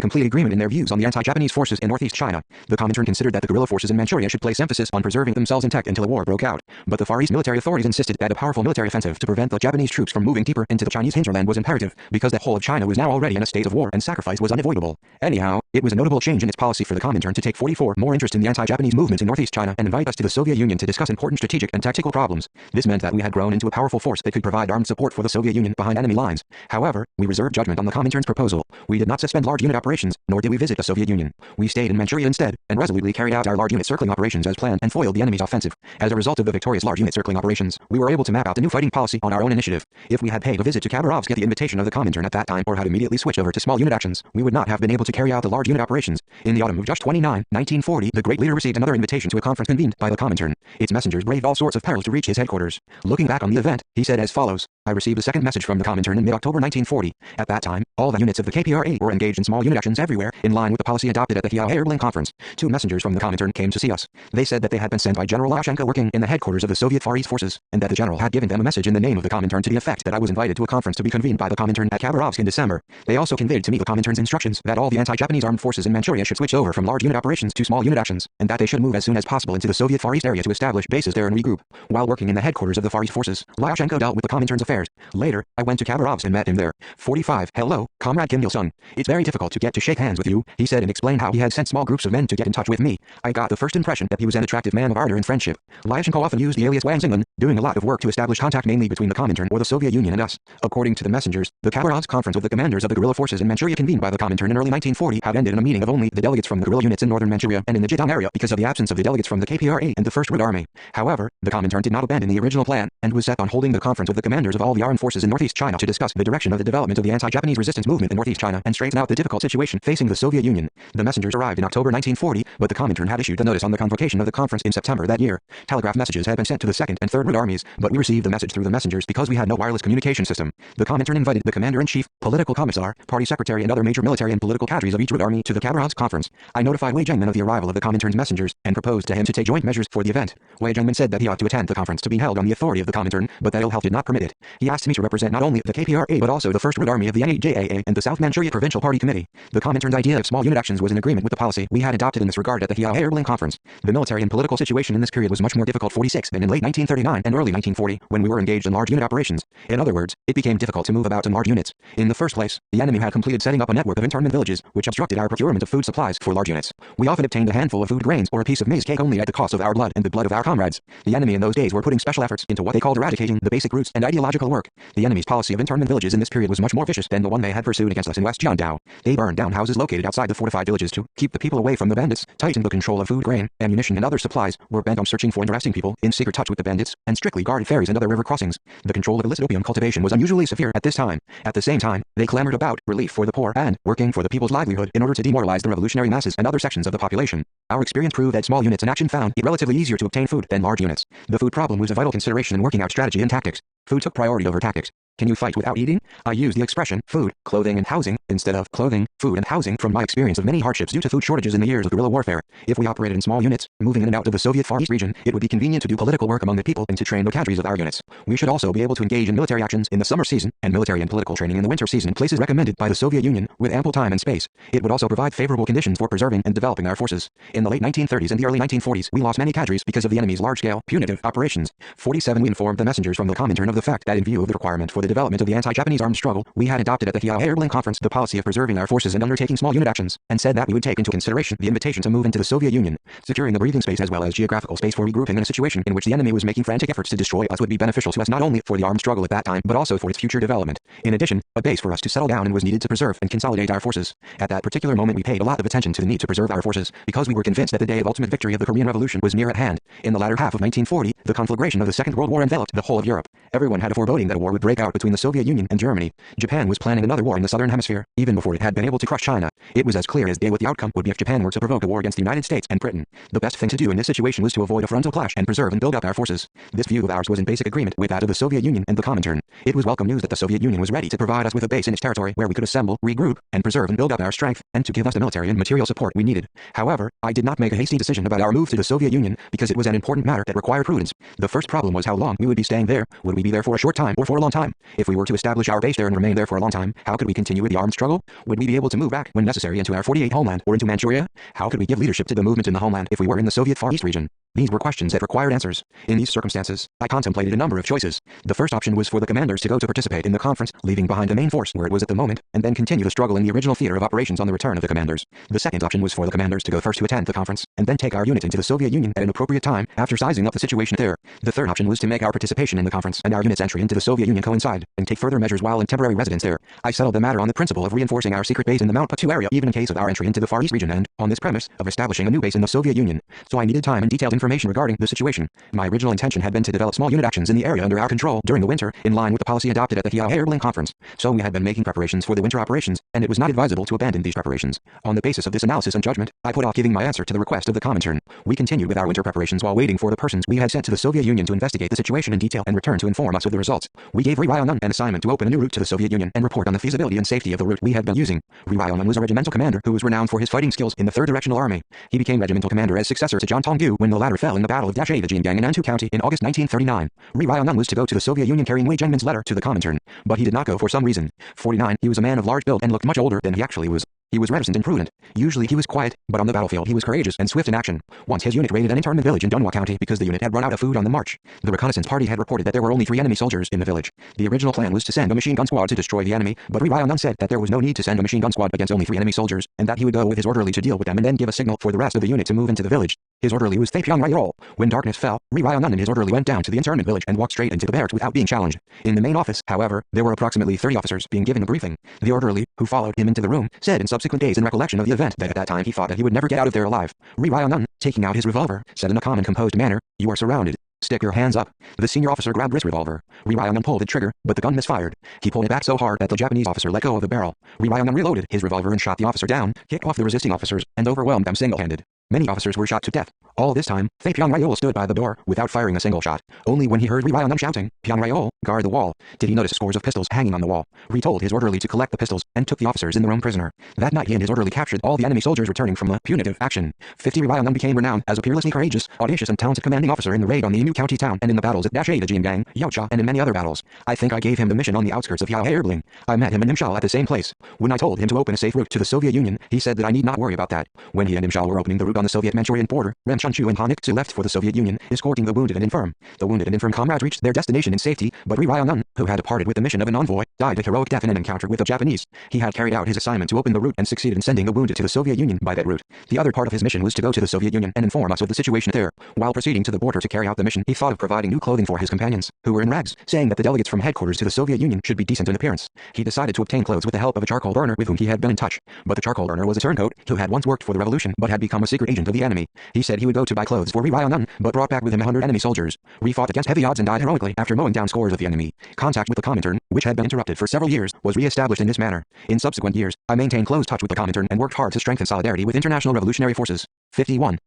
complete agreement in their views on the anti-Japanese forces in northeast China. The Comintern considered that the guerrilla forces in Manchuria should place emphasis on preserving themselves intact until a war broke out. But the Far East military authorities insisted that a powerful military offensive to prevent the Japanese troops from moving deeper into the Chinese hinterland was imperative, because the whole of China was now already in a state of war and sacrifice was unavoidable. Anyhow, it was a notable change in its policy for the Comintern to take 44 more interest in the anti-Japanese movement in northeast China and invite us to the Soviet Union to discuss important strategic and tactical problems. This meant that we had grown into a powerful force that could provide armed support for the Soviet Union behind enemy lines. However, we reserved judgment on the Comintern's proposal. We did not suspend large unit operations, nor did we visit the Soviet Union. We stayed in Manchuria instead, and resolutely carried out our large unit circling operations as planned and foiled the enemy's offensive. As a result of the victorious large unit circling operations, we were able to map out the new fighting policy on our own initiative. If we had paid a visit to Khabarovsk at the invitation of the Comintern at that time, or had immediately switched over to small unit actions, we would not have been able to carry out the large unit operations. In the autumn of Just 29, 1940, the great leader received another invitation to a conference convened by the Comintern. Its messengers braved all sorts of perils to reach his headquarters. Looking back on the event, he said as follows: I received a second message from the Comintern in mid-October 1940. At that time, all the units of the KPRA were engaged in small unit actions everywhere, in line with the policy adopted at the Airplane Conference. Two messengers from the Comintern came to see us. They said that they had been sent by General Lashenko working in the headquarters of the Soviet Far East forces, and that the general had given them a message in the name of the Comintern to the effect that I was invited to a conference to be convened by the Comintern at Khabarovsk in December. They also conveyed to me the Comintern's instructions that all the anti-Japanese armed forces in Manchuria should switch over from large unit operations to small unit actions, and that they should move as soon as possible into the Soviet Far East area to establish bases there and regroup. While working in the headquarters of the Far East forces, Lashenko dealt with the Comintern's affairs. Later, I went to Khabarovsk and met him there. 45. Hello, Comrade Kim Il-sung. It's very difficult to get to shake hands with you, he said, and explained how he had sent small groups of men to get in touch with me. I got the first impression that he was an attractive man of ardor and friendship. Lashenko often used the alias Wang Xinglan, doing a lot of work to establish contact mainly between the Comintern or the Soviet Union and us. According to the messengers, the Khabarovsk conference of the commanders of the guerrilla forces in Manchuria convened by the Comintern in early 1940 had ended in a meeting of only the delegates from the guerrilla units in northern Manchuria and in the Jidong area because of the absence of the delegates from the KPRA and the First Red Army. However, the Comintern did not abandon the original plan and was set on holding the conference with the commanders of all the armed forces in northeast China to discuss the direction of the development of the anti-Japanese resistance movement in northeast China and straighten out the difficult situation facing the Soviet Union. The messengers arrived in October 1940, but the Comintern had issued a notice on the convocation of the conference in September that year. Telegraph messages had been sent to the 2nd and 3rd Red Armies, but we received the message through the messengers because we had no wireless communication system. The Comintern invited the Commander-in-Chief, Political Commissar, Party Secretary and other major military and political cadres of each Red Army to the Khabarovsk conference. I notified Wei Zhengman of the arrival of the Comintern's messengers and proposed to him to take joint measures for the event. Wei Zhengman said that he ought to attend the conference to be held on the authority of the Comintern, but that ill health did not permit it. He asked me to represent not only the KPRA but also the First Red Army of the NEJAA and the South Manchuria Provincial Party Committee. The Comintern's idea of small unit actions was in agreement with the policy we had adopted in this regard at the Airplane Conference. The military and political situation in this period was much more difficult 46 than in late 1939 and early 1940 when we were engaged in large unit operations. In other words, it became difficult to move about in large units. In the first place, the enemy had completed setting up a network of internment villages, which obstructed our procurement of food supplies for large units. We often obtained a handful of food grains or a piece of maize cake only at the cost of our blood and the blood of our comrades. The enemy in those days were putting special efforts into what they called eradicating the basic roots and ideological work. The enemy's policy of internment villages in this period was much more vicious than the one they had pursued against us in West Jiandao. They burned down houses located outside the fortified villages to keep the people away from the bandits, tightened the control of food, grain, ammunition and other supplies, were bent on searching for and arresting people in secret touch with the bandits, and strictly guarded ferries and other river crossings. The control of illicit opium cultivation was unusually severe at this time. At the same time, they clamored about relief for the poor and working for the people's livelihood in order to demoralize the revolutionary masses and other sections of the population. Our experience proved that small units in action found it relatively easier to obtain food than large units. The food problem was a vital consideration in working out strategy and tactics. Food took priority over tactics. Can you fight without eating? I use the expression food, clothing and housing instead of clothing, food and housing from my experience of many hardships due to food shortages in the years of guerrilla warfare. If we operated in small units, moving in and out of the Soviet Far East region, it would be convenient to do political work among the people and to train the cadres of our units. We should also be able to engage in military actions in the summer season and military and political training in the winter season in places recommended by the Soviet Union with ample time and space. It would also provide favorable conditions for preserving and developing our forces. In the late 1930s and the early 1940s, we lost many cadres because of the enemy's large-scale, punitive operations. 47 We informed the messengers from the Comintern of the fact that in view of the requirement for the development of the anti-Japanese armed struggle, we had adopted at the Airplane Conference the policy of preserving our forces and undertaking small unit actions, and said that we would take into consideration the invitation to move into the Soviet Union. Securing the breathing space as well as geographical space for regrouping in a situation in which the enemy was making frantic efforts to destroy us would be beneficial to us not only for the armed struggle at that time but also for its future development. In addition, a base for us to settle down and was needed to preserve and consolidate our forces. At that particular moment we paid a lot of attention to the need to preserve our forces because we were convinced that the day of ultimate victory of the Korean Revolution was near at hand. In the latter half of 1940, the conflagration of the Second World War enveloped the whole of Europe. Everyone had a foreboding that a war would break out between between the Soviet Union and Germany. Japan was planning another war in the southern hemisphere, even before it had been able to crush China. It was as clear as day what the outcome would be if Japan were to provoke a war against the United States and Britain. The best thing to do in this situation was to avoid a frontal clash and preserve and build up our forces. This view of ours was in basic agreement with that of the Soviet Union and the Comintern. It was welcome news that the Soviet Union was ready to provide us with a base in its territory where we could assemble, regroup, and preserve and build up our strength, and to give us the military and material support we needed. However, I did not make a hasty decision about our move to the Soviet Union because it was an important matter that required prudence. The first problem was how long we would be staying there. Would we be there for a short time or for a long time? If we were to establish our base there and remain there for a long time, how could we continue with the armed struggle? Would we be able to move back when necessary into our 48 homeland or into Manchuria? How could we give leadership to the movement in the homeland if we were in the Soviet Far East region? These were questions that required answers. In these circumstances, I contemplated a number of choices. The first option was for the commanders to go to participate in the conference, leaving behind the main force where it was at the moment, and then continue the struggle in the original theater of operations on the return of the commanders. The second option was for the commanders to go first to attend the conference, and then take our unit into the Soviet Union at an appropriate time after sizing up the situation there. The third option was to make our participation in the conference and our unit's entry into the Soviet Union coincide, and take further measures while in temporary residence there. I settled the matter on the principle of reinforcing our secret base in the Mount Patu area even in case of our entry into the Far East region and, on this premise, of establishing a new base in the Soviet Union. So I needed time and detailed information regarding the situation. My original intention had been to develop small unit actions in the area under our control during the winter, in line with the policy adopted at the Hia conference. So we had been making preparations for the winter operations, and it was not advisable to abandon these preparations. On the basis of this analysis and judgment, I put off giving my answer to the request of the Comintern. We continued with our winter preparations while waiting for the persons we had sent to the Soviet Union to investigate the situation in detail and return to inform us of the results. We gave Ri Ryonan an assignment to open a new route to the Soviet Union and report on the feasibility and safety of the route we had been using. Ri Ryonan was a regimental commander who was renowned for his fighting skills in the 3rd Directional Army. He became regimental commander as successor to John Tonggu when the latter fell in the Battle of Dachejiangang in Antu County in August 1939. Ri Ryonan was to go to the Soviet Union carrying Wei Zhengmin's letter to the Comintern, but he did not go for some reason. 49. He was a man of large build and looked much older than he actually was. He was reticent and prudent. Usually he was quiet, but on the battlefield he was courageous and swift in action. Once his unit raided an internment village in Dunhua County because the unit had run out of food on the march. The reconnaissance party had reported that there were only 3 enemy soldiers in the village. The original plan was to send a machine gun squad to destroy the enemy, but Ri Ryonan said that there was no need to send a machine gun squad against only 3 enemy soldiers, and that he would go with his orderly to deal with them and then give a signal for the rest of the unit to move into the village. His orderly was Thepyong Ryol. When darkness fell, Ri Ryonan and his orderly went down to the internment village and walked straight into the barracks without being challenged. In the main office, however, there were approximately 30 officers being given a briefing. The orderly, who followed him into the room, said in subsequent days in recollection of the event that at that time he thought that he would never get out of there alive. Ri Ryonan, taking out his revolver, said in a calm and composed manner, "You are surrounded. Stick your hands up." The senior officer grabbed his revolver. Ri Ryonan pulled the trigger, but the gun misfired. He pulled it back so hard that the Japanese officer let go of the barrel. Ri Ryonan reloaded his revolver and shot the officer down, kicked off the resisting officers, and overwhelmed them single-handed. Many officers were shot to death. All this time, Thepyong Ryol stood by the door, without firing a single shot. Only when he heard Ri Ryonan shouting, "Pyong Ryol, guard the wall," did he notice scores of pistols hanging on the wall. Ri told his orderly to collect the pistols, and took the officers in the room prisoner. That night he and his orderly captured all the enemy soldiers returning from the punitive action. 50 Ri Ryonan became renowned as a peerlessly courageous, audacious and talented commanding officer in the raid on the Inu County town and in the battles at Dachejiangang, Yaocha and in many other battles. I think I gave him the mission on the outskirts of Yaoherbling. I met him in Nimshal at the same place. When I told him to open a safe route to the Soviet Union, he said that I need not worry about that. When he and Nimshal were opening the route on the Soviet-Manchurian border, Remchunchu and Haniktu left for the Soviet Union, escorting the wounded and infirm. The wounded and infirm comrades reached their destination in safety, but Ri Ryonan, who had departed with the mission of an envoy, died a heroic death in an encounter with the Japanese. He had carried out his assignment to open the route and succeeded in sending the wounded to the Soviet Union by that route. The other part of his mission was to go to the Soviet Union and inform us of the situation there. While proceeding to the border to carry out the mission, he thought of providing new clothing for his companions, who were in rags, saying that the delegates from headquarters to the Soviet Union should be decent in appearance. He decided to obtain clothes with the help of a charcoal burner with whom he had been in touch. But the charcoal burner was a turncoat who had once worked for the revolution but had become a secret agent of the enemy. He said he would go to buy clothes for Ri Ryonan, but brought back with him 100 enemy soldiers. Ri fought against heavy odds and died heroically after mowing down scores of the enemy. Contact with the Comintern, which had been interrupted for several years, was re-established in this manner. In subsequent years, I maintained close touch with the Comintern and worked hard to strengthen solidarity with international revolutionary forces. 51.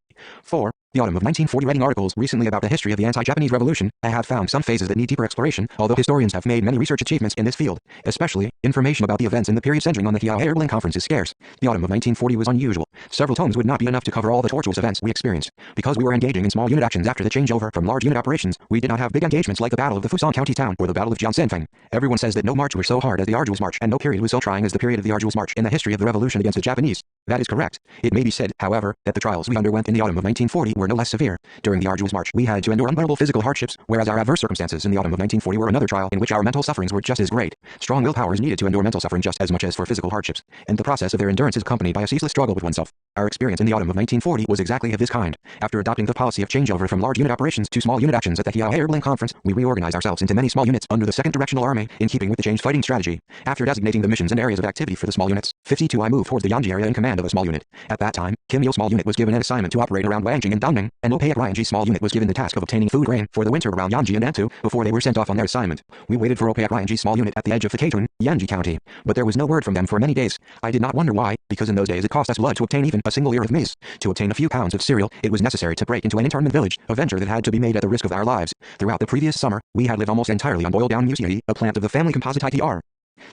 4. The autumn of 1940. Writing articles recently about the history of the anti-Japanese revolution, I have found some phases that need deeper exploration, although historians have made many research achievements in this field. Especially, information about the events in the period centering on the Hia conference is scarce. The autumn of 1940 was unusual. Several tomes would not be enough to cover all the tortuous events we experienced. Because we were engaging in small unit actions after the changeover from large unit operations, we did not have big engagements like the Battle of the Fusan County Town or the Battle of Jiansenfeng. Everyone says that no march was so hard as the Arduous March, and no period was so trying as the period of the Arduous March in the history of the revolution against the Japanese. That is correct. It may be said, however, that the trials we underwent in the autumn of 1940 were no less severe. During the Arduous March, we had to endure unbearable physical hardships, whereas our adverse circumstances in the autumn of 1940 were another trial in which our mental sufferings were just as great. Strong willpower is needed to endure mental suffering just as much as for physical hardships, and the process of their endurance is accompanied by a ceaseless struggle with oneself. Our experience in the autumn of 1940 was exactly of this kind. After adopting the policy of changeover from large unit operations to small unit actions at the Hia conference, we reorganized ourselves into many small units under the 2nd Directional Army, in keeping with the changed fighting strategy. After designating the missions and areas of activity for the small units, 52 I moved towards the Yanji area in command of a small unit. At that time, Kim Il small unit was given an assignment to operate around Wangjing and Dong Pyongyang, an OPAC small unit was given the task of obtaining food grain for the winter around Yanji and Antu before they were sent off on their assignment. We waited for OPAC small unit at the edge of the Katun, Yanji County, but there was no word from them for many days. I did not wonder why, because in those days it cost us blood to obtain even a single ear of maize. To obtain a few pounds of cereal, it was necessary to break into an internment village, a venture that had to be made at the risk of our lives. Throughout the previous summer, we had lived almost entirely on boiled down muesli, a plant of the family composite ITR.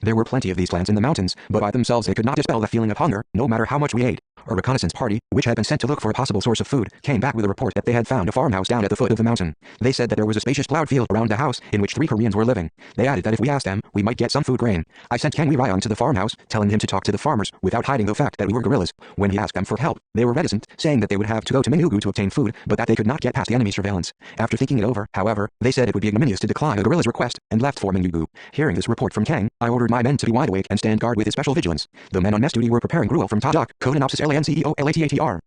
There were plenty of these plants in the mountains, but by themselves they could not dispel the feeling of hunger, no matter how much we ate. A reconnaissance party, which had been sent to look for a possible source of food, came back with a report that they had found a farmhouse down at the foot of the mountain. They said that there was a spacious plowed field around the house in which 3 Koreans were living. They added that if we asked them, we might get some food grain. I sent Kang Wi-ryong to the farmhouse, telling him to talk to the farmers, without hiding the fact that we were guerrillas. When he asked them for help, they were reticent, saying that they would have to go to Mingugu to obtain food, but that they could not get past the enemy's surveillance. After thinking it over, however, they said it would be ignominious to decline a guerrilla's request, and left for Mingugu. Hearing this report from Kang, I ordered my men to be wide awake and stand guard with especial vigilance. The men on mess duty were preparing gruel from Tajak, Codenopsis LANCEO.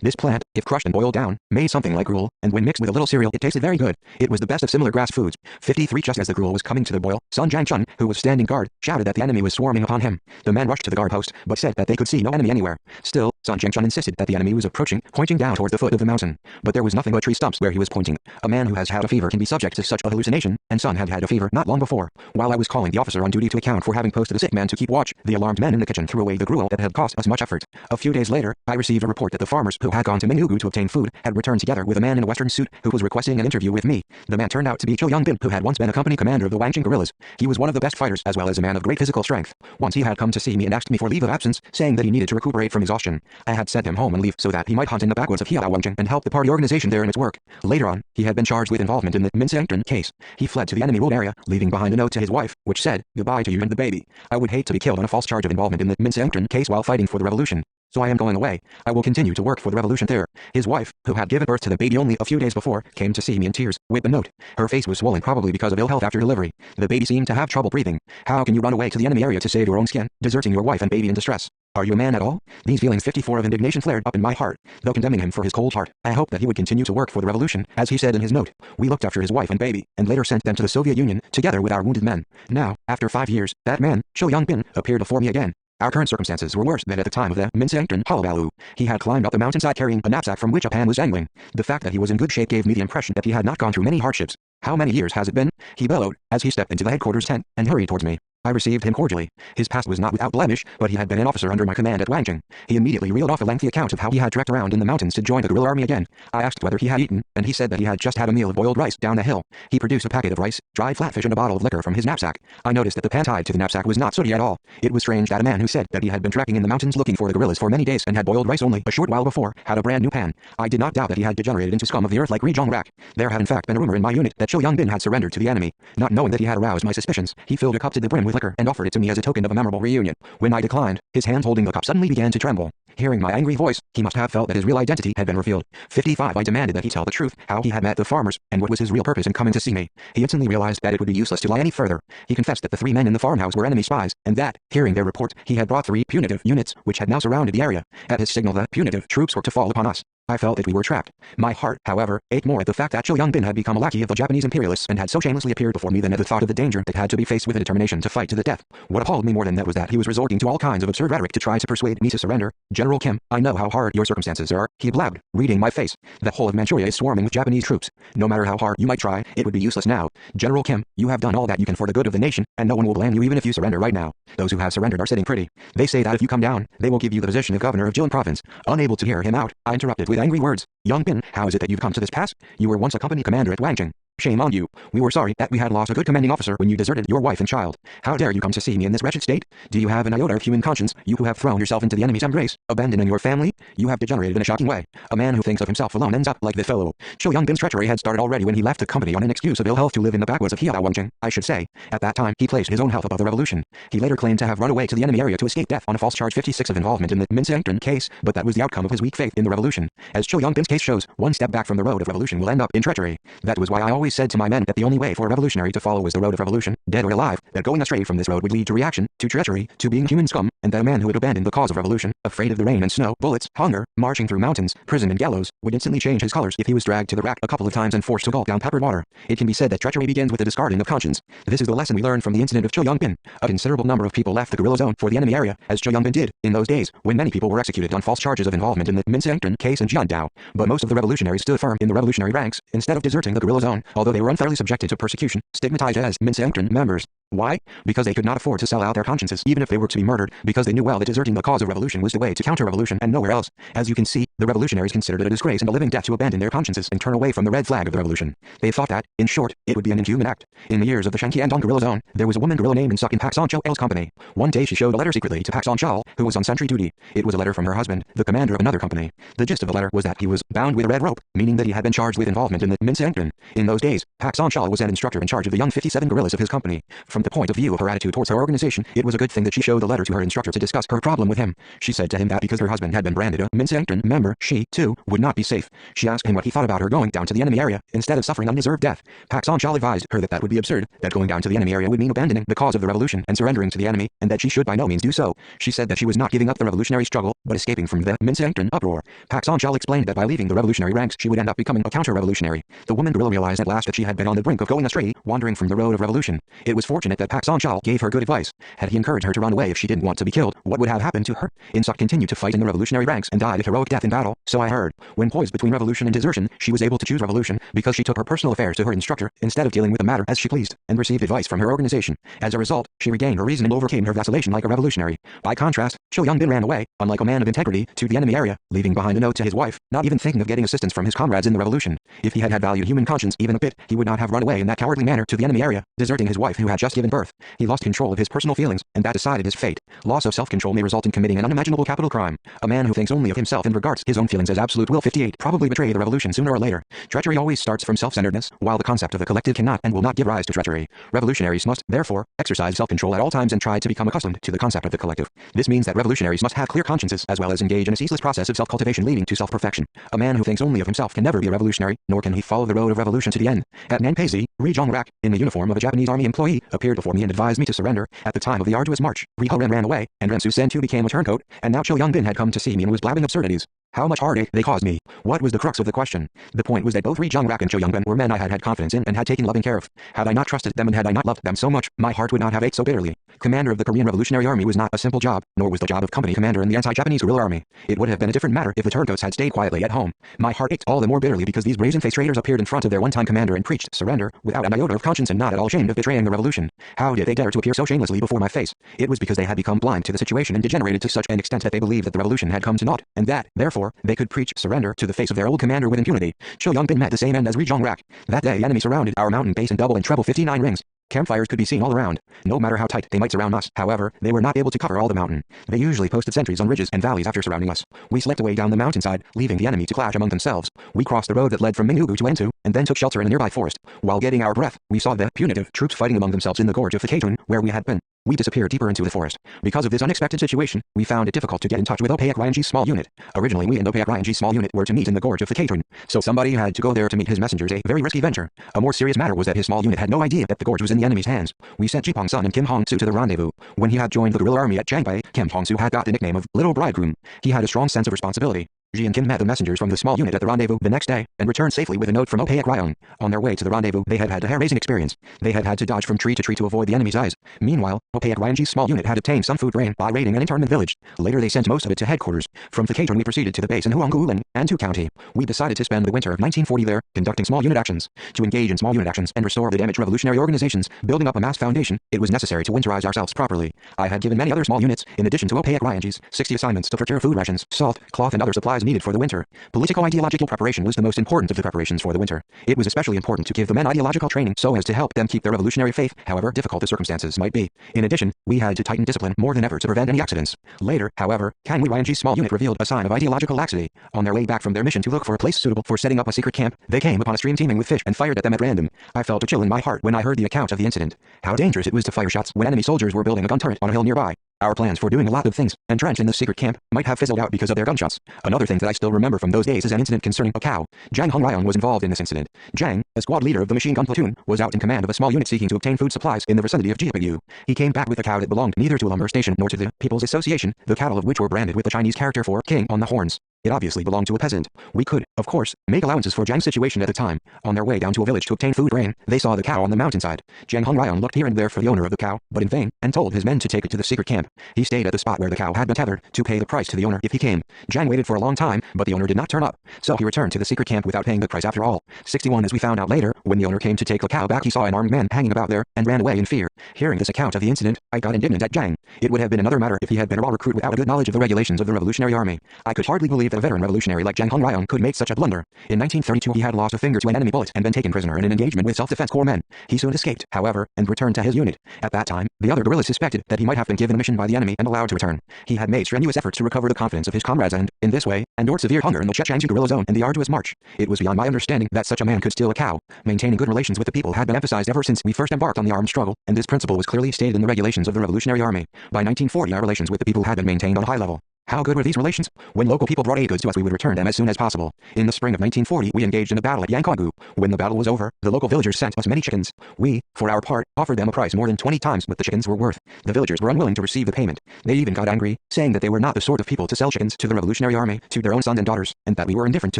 This plant, if crushed and boiled down, made something like gruel, and when mixed with a little cereal it tasted very good. It was the best of similar grass foods. 53 Just as the gruel was coming to the boil, Sun Jang-chun, who was standing guard, shouted that the enemy was swarming upon him. The men rushed to the guard post, but said that they could see no enemy anywhere. Still, Sun Jang-chun insisted that the enemy was approaching, pointing down towards the foot of the mountain. But there was nothing but tree stumps where he was pointing. A man who has had a fever can be subject to such a hallucination, and Sun had had a fever not long before. While I was calling the officer on duty to account for having posted a sick man to keep watch, the alarmed men in the kitchen threw away the gruel that had cost us much effort. A few days later, I received a report that the farmers who had gone to Mingugu to obtain food had returned together with a man in a western suit who was requesting an interview with me. The man turned out to be Cho Young-bin, who had once been a company commander of the Wangjing guerrillas. He was one of the best fighters as well as a man of great physical strength. Once he had come to see me and asked me for leave of absence, saying that he needed to recuperate from exhaustion. I had sent him home and leave so that he might hunt in the backwoods of Wangjing and help the party organization there in its work. Later on, he had been charged with involvement in the Minseengton case. He fled to the enemy ruled area, leaving behind a note to his wife, which said, "Goodbye to you and the baby. I would hate to be killed on a false charge of involvement in the Minseengton case while fighting for the revolution. So I am going away. I will continue to work for the revolution there." His wife, who had given birth to the baby only a few days before, came to see me in tears, with the note. Her face was swollen probably because of ill health after delivery. The baby seemed to have trouble breathing. How can you run away to the enemy area to save your own skin, deserting your wife and baby in distress? Are you a man at all? These feelings 54 of indignation flared up in my heart. Though condemning him for his cold heart, I hoped that he would continue to work for the revolution, as he said in his note. We looked after his wife and baby, and later sent them to the Soviet Union, together with our wounded men. Now, after 5 years, that man, Cho Young-bin, appeared before me again. Our current circumstances were worse than at the time of the Minseengton hullabaloo. He had climbed up the mountainside carrying a knapsack from which a pan was dangling. The fact that he was in good shape gave me the impression that he had not gone through many hardships. "How many years has it been?" he bellowed, as he stepped into the headquarters tent and hurried towards me. I received him cordially. His past was not without blemish, but he had been an officer under my command at Wangjing. He immediately reeled off a lengthy account of how he had trekked around in the mountains to join the guerrilla army again. I asked whether he had eaten, and he said that he had just had a meal of boiled rice down the hill. He produced a packet of rice, dried flatfish and a bottle of liquor from his knapsack. I noticed that the pan tied to the knapsack was not sooty at all. It was strange that a man who said that he had been trekking in the mountains looking for the guerrillas for many days and had boiled rice only a short while before, had a brand new pan. I did not doubt that he had degenerated into scum of the earth like Ri Jong-rak. There had in fact been a rumor in my unit that Cho Young-bin had surrendered to the enemy. Not knowing that he had aroused my suspicions, he filled a cup to the brim with liquor and offered it to me as a token of a memorable reunion. When I declined, his hands holding the cup suddenly began to tremble. Hearing my angry voice, he must have felt that his real identity had been revealed. 55 I demanded that he tell the truth, how he had met the farmers, and what was his real purpose in coming to see me. He instantly realized that it would be useless to lie any further. He confessed that the 3 men in the farmhouse were enemy spies, and that, hearing their report, he had brought 3 punitive units, which had now surrounded the area. At his signal the punitive troops were to fall upon us. I felt that we were trapped. My heart, however, ached more at the fact that Cho Young-bin had become a lackey of the Japanese imperialists and had so shamelessly appeared before me than at the thought of the danger that had to be faced with a determination to fight to the death. What appalled me more than that was that he was resorting to all kinds of absurd rhetoric to try to persuade me to surrender. "General Kim, I know how hard your circumstances are," he blabbed, reading my face. "The whole of Manchuria is swarming with Japanese troops. No matter how hard you might try, it would be useless now. General Kim, you have done all that you can for the good of the nation, and no one will blame you even if you surrender right now. Those who have surrendered are sitting pretty. They say that if you come down, they will give you the position of governor of Jilin province." Unable to hear him out, I interrupted with angry words. "Young-bin, how is it that you've come to this pass? You were once a company commander at Wangjing. Shame on you. We were sorry that we had lost a good commanding officer when you deserted your wife and child. How dare you come to see me in this wretched state? Do you have an iota of human conscience, you who have thrown yourself into the enemy's embrace, abandoning your family? You have degenerated in a shocking way. A man who thinks of himself alone ends up like this fellow." Cho Young-bin's treachery had started already when he left the company on an excuse of ill health to live in the backwoods of Wangjing. I should say, at that time he placed his own health above the revolution. He later claimed to have run away to the enemy area to escape death on a false charge 56 of involvement in the Minseengton case, but that was the outcome of his weak faith in the revolution. As Cho Young-bin's case shows, one step back from the road of revolution will end up in treachery. That was why I always said to my men that the only way for a revolutionary to follow was the road of revolution, dead or alive, that going astray from this road would lead to reaction, to treachery, to being human scum, and and that a man who had abandoned the cause of revolution, afraid of the rain and snow, bullets, hunger, marching through mountains, prison and gallows, would instantly change his colors if he was dragged to the rack a couple of times and forced to gulp down peppered water. It can be said that treachery begins with the discarding of conscience. This is the lesson we learn from the incident of Cho Young-bin. A considerable number of people left the guerrilla zone for the enemy area, as Cho Young-bin did, in those days, when many people were executed on false charges of involvement in the Min Se-engtun case and Jiandao. But most of the revolutionaries stood firm in the revolutionary ranks, instead of deserting the guerrilla zone, although they were unfairly subjected to persecution, stigmatized as Min Se-engtun members. Why? Because they could not afford to sell out their consciences, even if they were to be murdered, because they knew well that deserting the cause of revolution was the way to counter-revolution and nowhere else. As you can see, the revolutionaries considered it a disgrace and a living death to abandon their consciences and turn away from the red flag of the revolution. They thought that, in short, it would be an inhuman act. In the years of the Shanqiandong guerrilla zone, there was a woman guerrilla named and stuck in Pak Son-cho's company. One day she showed a letter secretly to Pak Son-chol, who was on sentry duty. It was a letter from her husband, the commander of another company. The gist of the letter was that he was bound with a red rope, meaning that he had been charged with involvement in the Min Se-engtun. In those days, Pak Son-chol was an instructor in charge of the young 57 guerrillas of his company. From the point of view of her attitude towards her organization, it was a good thing that she showed the letter to her instructor to discuss her problem with him. She said to him that because her husband had been branded a Min Se-engtun member, she, too, would not be safe. She asked him what he thought about her going down to the enemy area, instead of suffering undeserved death. Pak Son-chol advised her that that would be absurd, that going down to the enemy area would mean abandoning the cause of the revolution and surrendering to the enemy, and that she should by no means do so. She said that she was not giving up the revolutionary struggle, but escaping from the Min Se-engtun uproar. Pak Son-chol explained that by leaving the revolutionary ranks she would end up becoming a counter-revolutionary. The woman guerrilla realized at last that she had been on the brink of going astray, wandering from the road of revolution. It was fortunate that Pak Son-chol gave her good advice. Had he encouraged her to run away if she didn't want to be killed, what would have happened to her? In-suk continued to fight in the revolutionary ranks and died a heroic death in battle, so I heard. When poised between revolution and desertion, she was able to choose revolution because she took her personal affairs to her instructor instead of dealing with the matter as she pleased, and received advice from her organization. As a result, she regained her reason and overcame her vacillation like a revolutionary. By contrast, Cho Young-bin ran away, unlike a man of integrity, to the enemy area, leaving behind a note to his wife, not even thinking of getting assistance from his comrades in the revolution. If he had valued human conscience even a bit, he would not have run away in that cowardly manner to the enemy area, deserting his wife who had just given birth. He lost control of his personal feelings, and that decided his fate. Loss of self-control may result in committing an unimaginable capital crime. A man who thinks only of himself and regards his own feelings as absolute will 58 probably betray the revolution sooner or later. Treachery always starts from self-centeredness, while the concept of the collective cannot and will not give rise to treachery. Revolutionaries must, therefore, exercise self-control at all times and try to become accustomed to the concept of the collective. This means that revolutionaries must have clear consciences as well as engage in a ceaseless process of self-cultivation leading to self-perfection. A man who thinks only of himself can never be a revolutionary, nor can he follow the road of revolution to the end. At Nanpeizi, Ri Zhongrak, in the uniform of a Japanese army employee, appeared before me and advised me to surrender. At the time of the arduous march, Ri Ho-ren ran away, and Ren Su-sen too became a turncoat, and now Cho Young-bin had come to see me and was blabbing absurdities. How much heartache they caused me. What was the crux of the question? The point was that both Ri Zhongrak and Cho Young-bin were men I had had confidence in and had taken loving care of. Had I not trusted them and had I not loved them so much, my heart would not have ached so bitterly. Commander of the Korean Revolutionary Army was not a simple job, nor was the job of company commander in the anti-Japanese guerrilla army. It would have been a different matter if the turncoats had stayed quietly at home. My heart ached all the more bitterly because these brazen-faced traitors appeared in front of their one-time commander and preached surrender, without an iota of conscience and not at all ashamed of betraying the revolution. How did they dare to appear so shamelessly before my face? It was because they had become blind to the situation and degenerated to such an extent that they believed that the revolution had come to naught, and that, therefore, they could preach surrender to the face of their old commander with impunity. Cho Young-bin met the same end as Ri Zhongrak. That day the enemy surrounded our mountain base in double and treble 59 rings. Campfires could be seen all around. No matter how tight they might surround us, however, they were not able to cover all the mountain. They usually posted sentries on ridges and valleys after surrounding us. We slipped away down the mountainside, leaving the enemy to clash among themselves. We crossed the road that led from Mingnugu to Entu, and then took shelter in a nearby forest. While getting our breath, we saw the punitive troops fighting among themselves in the gorge of Fakatun, where we had been. We disappeared deeper into the forest. Because of this unexpected situation, we found it difficult to get in touch with Opaek Ryang's small unit. Originally we and Opaek Ryang's small unit were to meet in the gorge of Fakatun, so somebody had to go there to meet his messengers, a very risky venture. A more serious matter was that his small unit had no idea that the gorge was in the enemy's hands. We sent Ji Pong-sun and Kim Hong-soo to the rendezvous. When he had joined the guerrilla army at Changbai, Kim Hong-soo had got the nickname of Little Bridegroom. He had a strong sense of responsibility. Ji and Kim met the messengers from the small unit at the rendezvous the next day, and returned safely with a note from Opaek Ryong. On their way to the rendezvous, they had had a hair-raising experience. They had had to dodge from tree to tree to avoid the enemy's eyes. Meanwhile, Opaek Ryong's small unit had obtained some food grain by raiding an internment village. Later they sent most of it to headquarters. From Fakatun we proceeded to the base in Huanggulan, Antu County. We decided to spend the winter of 1940 there, conducting small unit actions. To engage in small unit actions and restore the damaged revolutionary organizations, building up a mass foundation, it was necessary to winterize ourselves properly. I had given many other small units, in addition to Opaek Ryong's, 60 assignments to procure food rations, salt, cloth and other supplies needed for the winter. Political ideological preparation was the most important of the preparations for the winter. It was especially important to give the men ideological training so as to help them keep their revolutionary faith, however difficult the circumstances might be. In addition, we had to tighten discipline more than ever to prevent any accidents. Later, however, Kang Ryang's small unit revealed a sign of ideological laxity. On their way back from their mission to look for a place suitable for setting up a secret camp, they came upon a stream teeming with fish and fired at them at random. I felt a chill in my heart when I heard the account of the incident. How dangerous it was to fire shots when enemy soldiers were building a gun turret on a hill nearby. Our plans for doing a lot of things, entrenched in the secret camp, might have fizzled out because of their gunshots. Another thing that I still remember from those days is an incident concerning a cow. Zhang Hongryan was involved in this incident. Zhang, a squad leader of the machine gun platoon, was out in command of a small unit seeking to obtain food supplies in the vicinity of Jiapigu. He came back with a cow that belonged neither to a lumber station nor to the People's Association, the cattle of which were branded with the Chinese character for king on the horns. It obviously belonged to a peasant. We could, of course, make allowances for Zhang's situation at the time. On their way down to a village to obtain food grain, they saw the cow on the mountainside. Zhang Hongryan looked here and there for the owner of the cow, but in vain, and told his men to take it to the secret camp. He stayed at the spot where the cow had been tethered, to pay the price to the owner if he came. Zhang waited for a long time, but the owner did not turn up, so he returned to the secret camp without paying the price after all. 61 As we found out later, when the owner came to take the cow back, he saw an armed man hanging about there, and ran away in fear. Hearing this account of the incident, I got indignant at Zhang. It would have been another matter if he had been a raw recruit without a good knowledge of the regulations of the Revolutionary Army. I could hardly believe that a veteran revolutionary like Zhang Hongryan could make such a blunder. In 1932 he had lost a finger to an enemy bullet and been taken prisoner in an engagement with self-defense corps men. He soon escaped, however, and returned to his unit. At that time, the other guerrillas suspected that he might have been given a mission by the enemy and allowed to return. He had made strenuous efforts to recover the confidence of his comrades and, in this way, endured severe hunger in the Chechangju guerrilla zone and the arduous march. It was beyond my understanding that such a man could steal a cow. Maintaining good relations with the people had been emphasized ever since we first embarked on the armed struggle, and this principle was clearly stated in the regulations of the Revolutionary Army. By 1940 our relations with the people had been maintained on a high level. How good were these relations? When local people brought aid goods to us, we would return them as soon as possible. In the spring of 1940, we engaged in a battle at Yangkwagu. When the battle was over, the local villagers sent us many chickens. We, for our part, offered them a price more than 20 times what the chickens were worth. The villagers were unwilling to receive the payment. They even got angry, saying that they were not the sort of people to sell chickens to the Revolutionary Army, to their own sons and daughters, and that we were indifferent to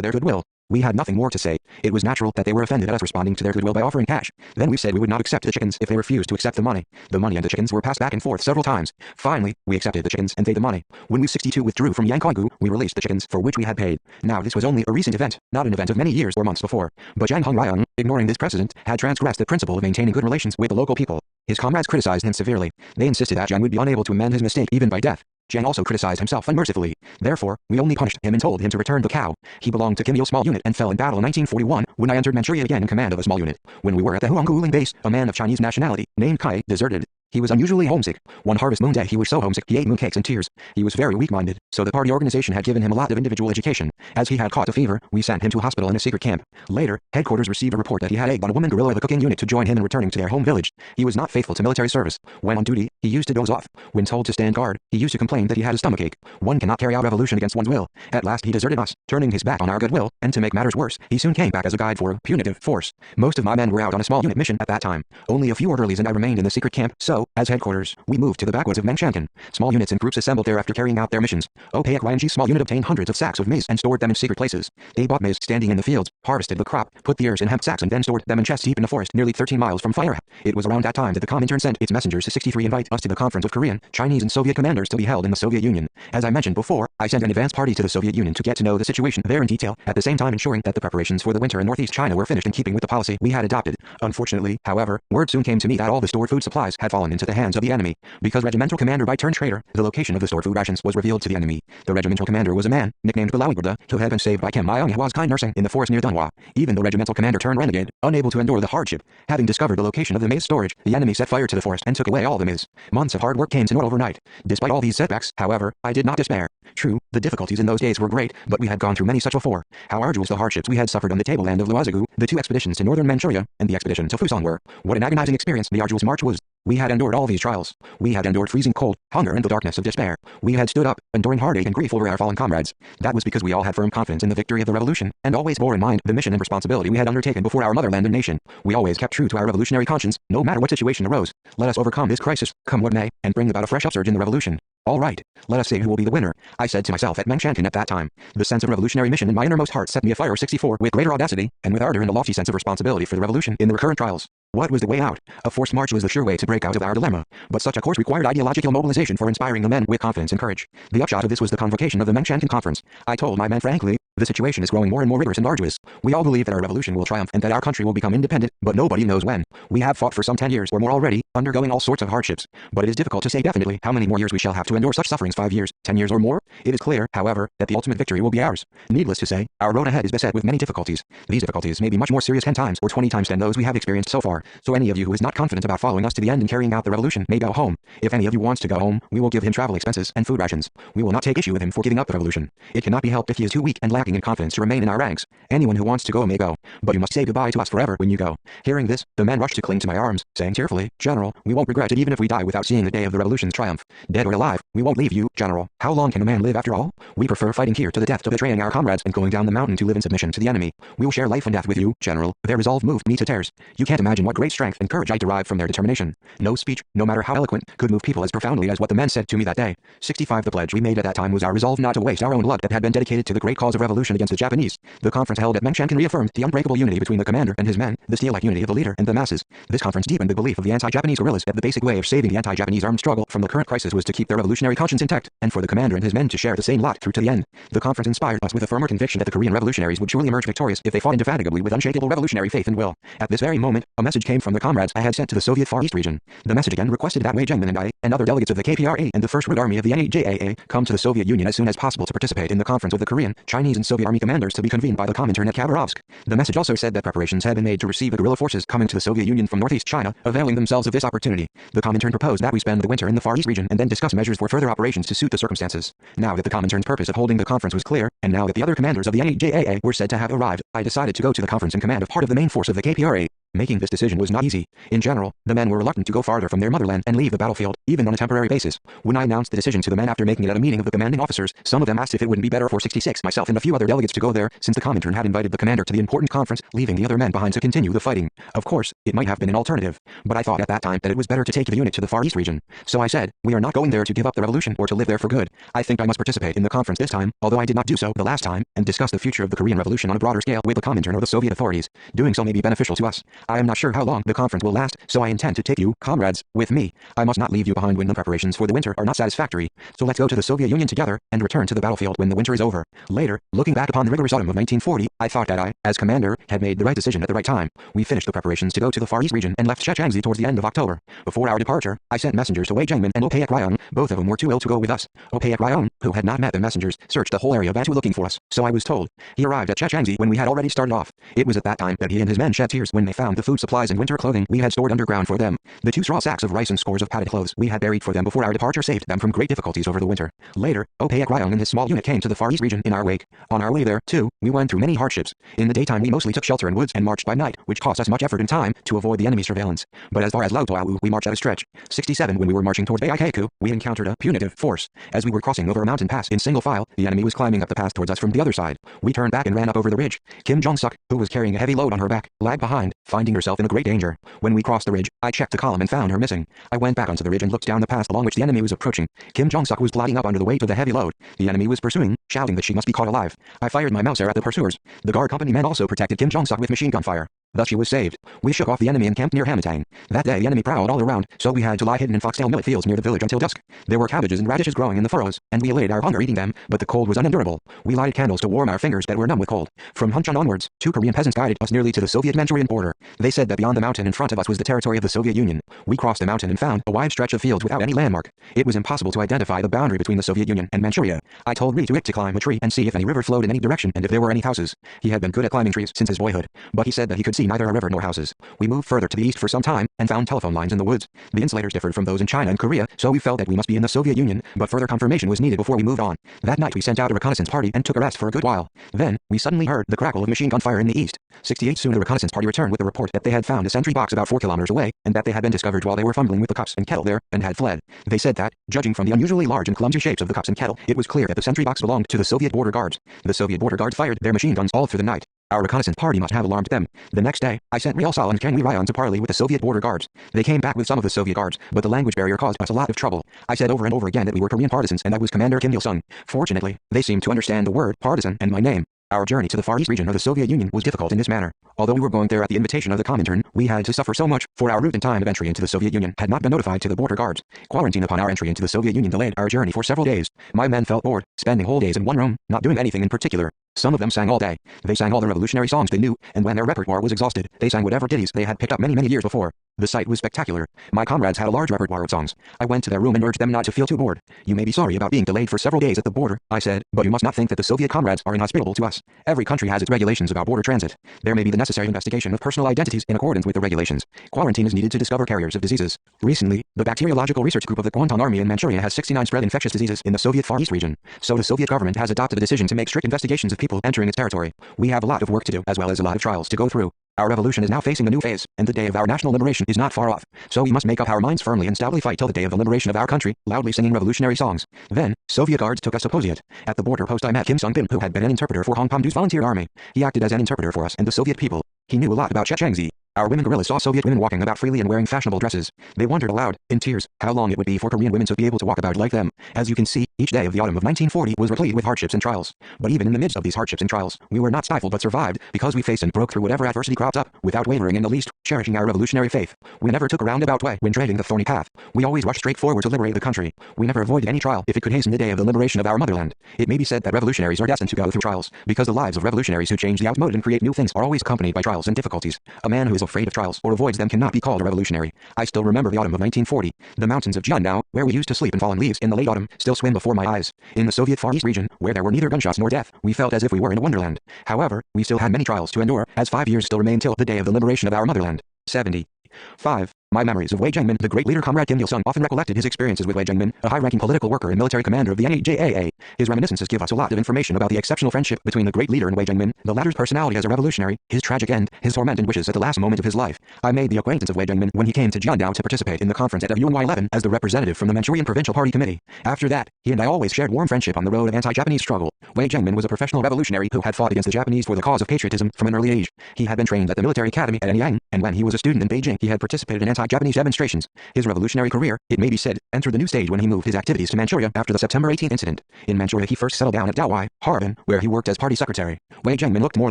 their goodwill. We had nothing more to say. It was natural that they were offended at us responding to their goodwill by offering cash. Then we said we would not accept the chickens if they refused to accept the money. The money and the chickens were passed back and forth several times. Finally, we accepted the chickens and they the money. When we 62 withdrew from Yangkwagu, we released the chickens for which we had paid. Now this was only a recent event, not an event of many years or months before. But Zhang Hongryan, ignoring this precedent, had transgressed the principle of maintaining good relations with the local people. His comrades criticized him severely. They insisted that Zhang would be unable to amend his mistake even by death. Zhang also criticized himself unmercifully. Therefore, we only punished him and told him to return the cow. He belonged to Kim Il small unit and fell in battle in 1941 when I entered Manchuria again in command of a small unit. When we were at the Huangguling base, a man of Chinese nationality, named Kai, deserted. He was unusually homesick. One harvest moon day he was so homesick he ate mooncakes in tears. He was very weak-minded, so the party organization had given him a lot of individual education. As he had caught a fever, we sent him to a hospital in a secret camp. Later, headquarters received a report that he had egged on a woman guerrilla of the cooking unit to join him in returning to their home village. He was not faithful to military service. When on duty, he used to doze off. When told to stand guard, he used to complain that he had a stomachache. One cannot carry out revolution against one's will. At last he deserted us, turning his back on our goodwill, and to make matters worse, he soon came back as a guide for a punitive force. Most of my men were out on a small unit mission at that time. Only a few orderlies and I remained in the secret camp, so, as headquarters, we moved to the backwoods of Mengshankan. Small units and groups assembled there after carrying out their missions. Opayak small unit obtained hundreds of sacks of maize and stored them in secret places. They bought maize standing in the fields, harvested the crop, put the ears in hemp sacks and then stored them in chests deep in the forest nearly 13 miles from Fire. It was around that time that the Comintern sent its messengers to 63 invite us to the conference of Korean, Chinese and Soviet commanders to be held in the Soviet Union. As I mentioned before, I sent an advance party to the Soviet Union to get to know the situation there in detail, at the same time ensuring that the preparations for the winter in northeast China were finished in keeping with the policy we had adopted. Unfortunately, however, word soon came to me that all the stored food supplies had fallen into the hands of the enemy. Because regimental commander by turn traitor, the location of the stored food rations was revealed to the enemy. The regimental commander was a man, nicknamed Galawigurda, who had been saved by Kim Myung Hwa's kind nursing in the forest near Dunhua. Even the regimental commander turned renegade, unable to endure the hardship. Having discovered the location of the maize storage, the enemy set fire to the forest and took away all the maize. Months of hard work came to naught overnight. Despite all these setbacks, however, I did not despair. True, the difficulties in those days were great, but we had gone through many such before. How arduous the hardships we had suffered on the tableland of Luozigu, the 2 expeditions to northern Manchuria, and the expedition to Fusan were. What an agonizing experience the arduous march was. We had endured all these trials. We had endured freezing cold, hunger and the darkness of despair. We had stood up, enduring heartache and grief over our fallen comrades. That was because we all had firm confidence in the victory of the revolution, and always bore in mind the mission and responsibility we had undertaken before our motherland and nation. We always kept true to our revolutionary conscience, no matter what situation arose. Let us overcome this crisis, come what may, and bring about a fresh upsurge in the revolution. All right, let us see who will be the winner, I said to myself at Mengshankan at that time. The sense of revolutionary mission in my innermost heart set me afire 64 with greater audacity, and with ardor and a lofty sense of responsibility for the revolution in the recurrent trials. What was the way out? A forced march was the sure way to break out of our dilemma, but such a course required ideological mobilization for inspiring the men with confidence and courage. The upshot of this was the convocation of the Mengshankan conference. I told my men frankly, the situation is growing more and more rigorous and arduous. We all believe that our revolution will triumph and that our country will become independent, but nobody knows when. We have fought for some 10 years or more already, undergoing all sorts of hardships, but it is difficult to say definitely how many more years we shall have to endure such sufferings. 5 years, 10 years or more? It is clear, however, that the ultimate victory will be ours. Needless to say, our road ahead is beset with many difficulties. These difficulties may be much more serious 10 times or 20 times than those we have experienced so far, so any of you who is not confident about following us to the end and carrying out the revolution may go home. If any of you wants to go home, we will give him travel expenses and food rations. We will not take issue with him for giving up the revolution. It cannot be helped if he is too weak and lacking working in confidence to remain in our ranks. Anyone who wants to go may go, but you must say goodbye to us forever when you go. Hearing this, the men rushed to cling to my arms, saying tearfully, General, we won't regret it even if we die without seeing the day of the revolution's triumph. Dead or alive, we won't leave you, General. How long can a man live after all? We prefer fighting here to the death to betraying our comrades and going down the mountain to live in submission to the enemy. We will share life and death with you, General. Their resolve moved me to tears. You can't imagine what great strength and courage I derived from their determination. No speech, no matter how eloquent, could move people as profoundly as what the men said to me that day. 65 The pledge we made at that time was our resolve not to waste our own blood that had been dedicated to the great cause of revolution against the Japanese. The conference held at Mengshankan reaffirmed the unbreakable unity between the commander and his men, the steel-like unity of the leader and the masses. This conference deepened the belief of the anti-Japanese guerrillas that the basic way of saving the anti-Japanese armed struggle from the current crisis was to keep their revolutionary conscience intact, and for the commander and his men to share the same lot through to the end. The conference inspired us with a firmer conviction that the Korean revolutionaries would surely emerge victorious if they fought indefatigably with unshakable revolutionary faith and will. At this very moment, a message came from the comrades I had sent to the Soviet Far East region. The message again requested that Wei Jiangmin and I, and other delegates of the KPRA and the First Root Army of the NAJAA, come to the Soviet Union as soon as possible to participate in the conference with the Korean, Chinese and Soviet army commanders to be convened by the Comintern at Khabarovsk. The message also said that preparations had been made to receive the guerrilla forces coming to the Soviet Union from northeast China, availing themselves of this opportunity. The Comintern proposed that we spend the winter in the Far East region and then discuss measures for further operations to suit the circumstances. Now that the Comintern's purpose of holding the conference was clear, and now that the other commanders of the NAJAA were said to have arrived, I decided to go to the conference in command of part of the main force of the KPRA. Making this decision was not easy. In general, the men were reluctant to go farther from their motherland and leave the battlefield, even on a temporary basis. When I announced the decision to the men after making it at a meeting of the commanding officers, some of them asked if it wouldn't be better for 66, myself and a few other delegates to go there, since the Comintern had invited the commander to the important conference, leaving the other men behind to continue the fighting. Of course, it might have been an alternative, but I thought at that time that it was better to take the unit to the Far East region. So I said, we are not going there to give up the revolution or to live there for good. I think I must participate in the conference this time, although I did not do so the last time, and discuss the future of the Korean Revolution on a broader scale with the Comintern or the Soviet authorities. Doing so may be beneficial to us. I am not sure how long the conference will last, so I intend to take you, comrades, with me. I must not leave you behind when the preparations for the winter are not satisfactory, so let's go to the Soviet Union together and return to the battlefield when the winter is over. Later, looking back upon the rigorous autumn of 1940, I thought that I, as commander, had made the right decision at the right time. We finished the preparations to go to the Far East region and left Chechangzi towards the end of October. Before our departure, I sent messengers to Wei Jiangmin and Opaek Ryong, both of whom were too ill to go with us. Opaek Ryong, who had not met the messengers, searched the whole area of Batu looking for us, so I was told. He arrived at Chechangzi when we had already started off. It was at that time that he and his men shed tears when they found the food supplies and winter clothing we had stored underground for them. The 2 straw sacks of rice and scores of padded clothes we had buried for them before our departure saved them from great difficulties over the winter. Later, Opaek Ryong and his small unit came to the Far East region in our wake. On our way there, too, we went through many hardships. In the daytime we mostly took shelter in woods and marched by night, which cost us much effort and time to avoid the enemy surveillance. But as far as Lautoau we marched at a stretch. 67 When we were marching towards Baikaku, we encountered a punitive force. As we were crossing over a mountain pass in single file, the enemy was climbing up the pass towards us from the other side. We turned back and ran up over the ridge. Kim Jong-suk, who was carrying a heavy load on her back, lagged behind, finding herself in a great danger. When we crossed the ridge, I checked the column and found her missing. I went back onto the ridge and looked down the pass along which the enemy was approaching. Kim Jong-suk was gliding up under the weight of the heavy load. The enemy was pursuing, shouting that she must be caught alive. I fired my Mauser at the pursuers. The guard company men also protected Kim Jong-suk with machine gun fire. Thus she was saved. We shook off the enemy and camped near Hamatang. That day the enemy prowled all around, so we had to lie hidden in foxtail millet fields near the village until dusk. There were cabbages and radishes growing in the furrows, and we allayed our hunger eating them, but the cold was unendurable. We lighted candles to warm our fingers that were numb with cold. From Hunchun onwards, 2 Korean peasants guided us nearly to the Soviet-Manchurian border. They said that beyond the mountain in front of us was the territory of the Soviet Union. We crossed the mountain and found a wide stretch of fields without any landmark. It was impossible to identify the boundary between the Soviet Union and Manchuria. I told Ri to climb a tree and see if any river flowed in any direction and if there were any houses. He had been good at climbing trees since his boyhood, but he said that he could see neither a river nor houses. We moved further to the east for some time, and found telephone lines in the woods. The insulators differed from those in China and Korea, so we felt that we must be in the Soviet Union, but further confirmation was needed before we moved on. That night we sent out a reconnaissance party and took a rest for a good while. Then, we suddenly heard the crackle of machine gun fire in the east. 68 Soon the reconnaissance party returned with the report that they had found a sentry box about 4 kilometers away, and that they had been discovered while they were fumbling with the cups and kettle there, and had fled. They said that, judging from the unusually large and clumsy shapes of the cups and kettle, it was clear that the sentry box belonged to the Soviet border guards. The Soviet border guards fired their machine guns all through the night. Our reconnaissance party must have alarmed them. The next day, I sent Ryalsal and Kangwi Ryan to parley with the Soviet border guards. They came back with some of the Soviet guards, but the language barrier caused us a lot of trouble. I said over and over again that we were Korean partisans and I was Commander Kim Il-sung. Fortunately, they seemed to understand the word partisan and my name. Our journey to the Far East region of the Soviet Union was difficult in this manner. Although we were going there at the invitation of the Comintern, we had to suffer so much, for our route and time of entry into the Soviet Union had not been notified to the border guards. Quarantine upon our entry into the Soviet Union delayed our journey for several days. My men felt bored, spending whole days in one room, not doing anything in particular. Some of them sang all day. They sang all the revolutionary songs they knew, and when their repertoire was exhausted, they sang whatever ditties they had picked up many years before. The sight was spectacular. My comrades had a large repertoire of songs. I went to their room and urged them not to feel too bored. You may be sorry about being delayed for several days at the border, I said, but you must not think that the Soviet comrades are inhospitable to us. Every country has its regulations about border transit. There may be the necessary necessary investigation of personal identities in accordance with the regulations. Quarantine is needed to discover carriers of diseases. Recently, the Bacteriological Research Group of the Kuomintang Army in Manchuria has 69 spread infectious diseases in the Soviet Far East region. So the Soviet government has adopted a decision to make strict investigations of people entering its territory. We have a lot of work to do, as well as a lot of trials to go through. Our revolution is now facing a new phase, and the day of our national liberation is not far off. So we must make up our minds firmly and stoutly fight till the day of the liberation of our country, loudly singing revolutionary songs. Then, Soviet guards took us to Poziet. At the border post I met Kim Sung-bin, who had been an interpreter for Hong Pomdu's volunteer army. He acted as an interpreter for us and the Soviet people. He knew a lot about Chechengzi. Our women guerrillas saw Soviet women walking about freely and wearing fashionable dresses. They wondered aloud, in tears, how long it would be for Korean women to be able to walk about like them. As you can see, each day of the autumn of 1940 was replete with hardships and trials. But even in the midst of these hardships and trials, we were not stifled but survived, because we faced and broke through whatever adversity cropped up, without wavering in the least, cherishing our revolutionary faith. We never took a roundabout way when treading the thorny path. We always rushed straight forward to liberate the country. We never avoided any trial if it could hasten the day of the liberation of our motherland. It may be said that revolutionaries are destined to go through trials, because the lives of revolutionaries who change the outmoded and create new things are always accompanied by trials and difficulties. A man who is afraid of trials or avoids them cannot be called a revolutionary. I still remember the autumn of 1940. The mountains of Jiandao, where we used to sleep in fallen leaves in the late autumn, still swim before my eyes. In the Soviet Far East region, where there were neither gunshots nor death, we felt as if we were in a wonderland. However, we still had many trials to endure, as 5 years still remain till the day of the liberation of our motherland. 75. My memories of Wei Jiangmin, the great leader Comrade Kim Il-sung often recollected his experiences with Wei Jiangmin, a high-ranking political worker and military commander of the NEJAA. His reminiscences give us a lot of information about the exceptional friendship between the great leader and Wei Jiangmin, the latter's personality as a revolutionary, his tragic end, his torment and wishes at the last moment of his life. I made the acquaintance of Wei Jiangmin when he came to Jiandao to participate in the conference at UNY-11 as the representative from the Manchurian Provincial Party Committee. After that, he and I always shared warm friendship on the road of anti-Japanese struggle. Wei Jiangmin was a professional revolutionary who had fought against the Japanese for the cause of patriotism from an early age. He had been trained at the military academy at Anyang, and when he was a student in Beijing, he had participated in anti-Japanese demonstrations. His revolutionary career, it may be said, entered the new stage when he moved his activities to Manchuria after the September 18th incident. In Manchuria he first settled down at Daowai, Harbin, where he worked as party secretary. Wei Jiangmin looked more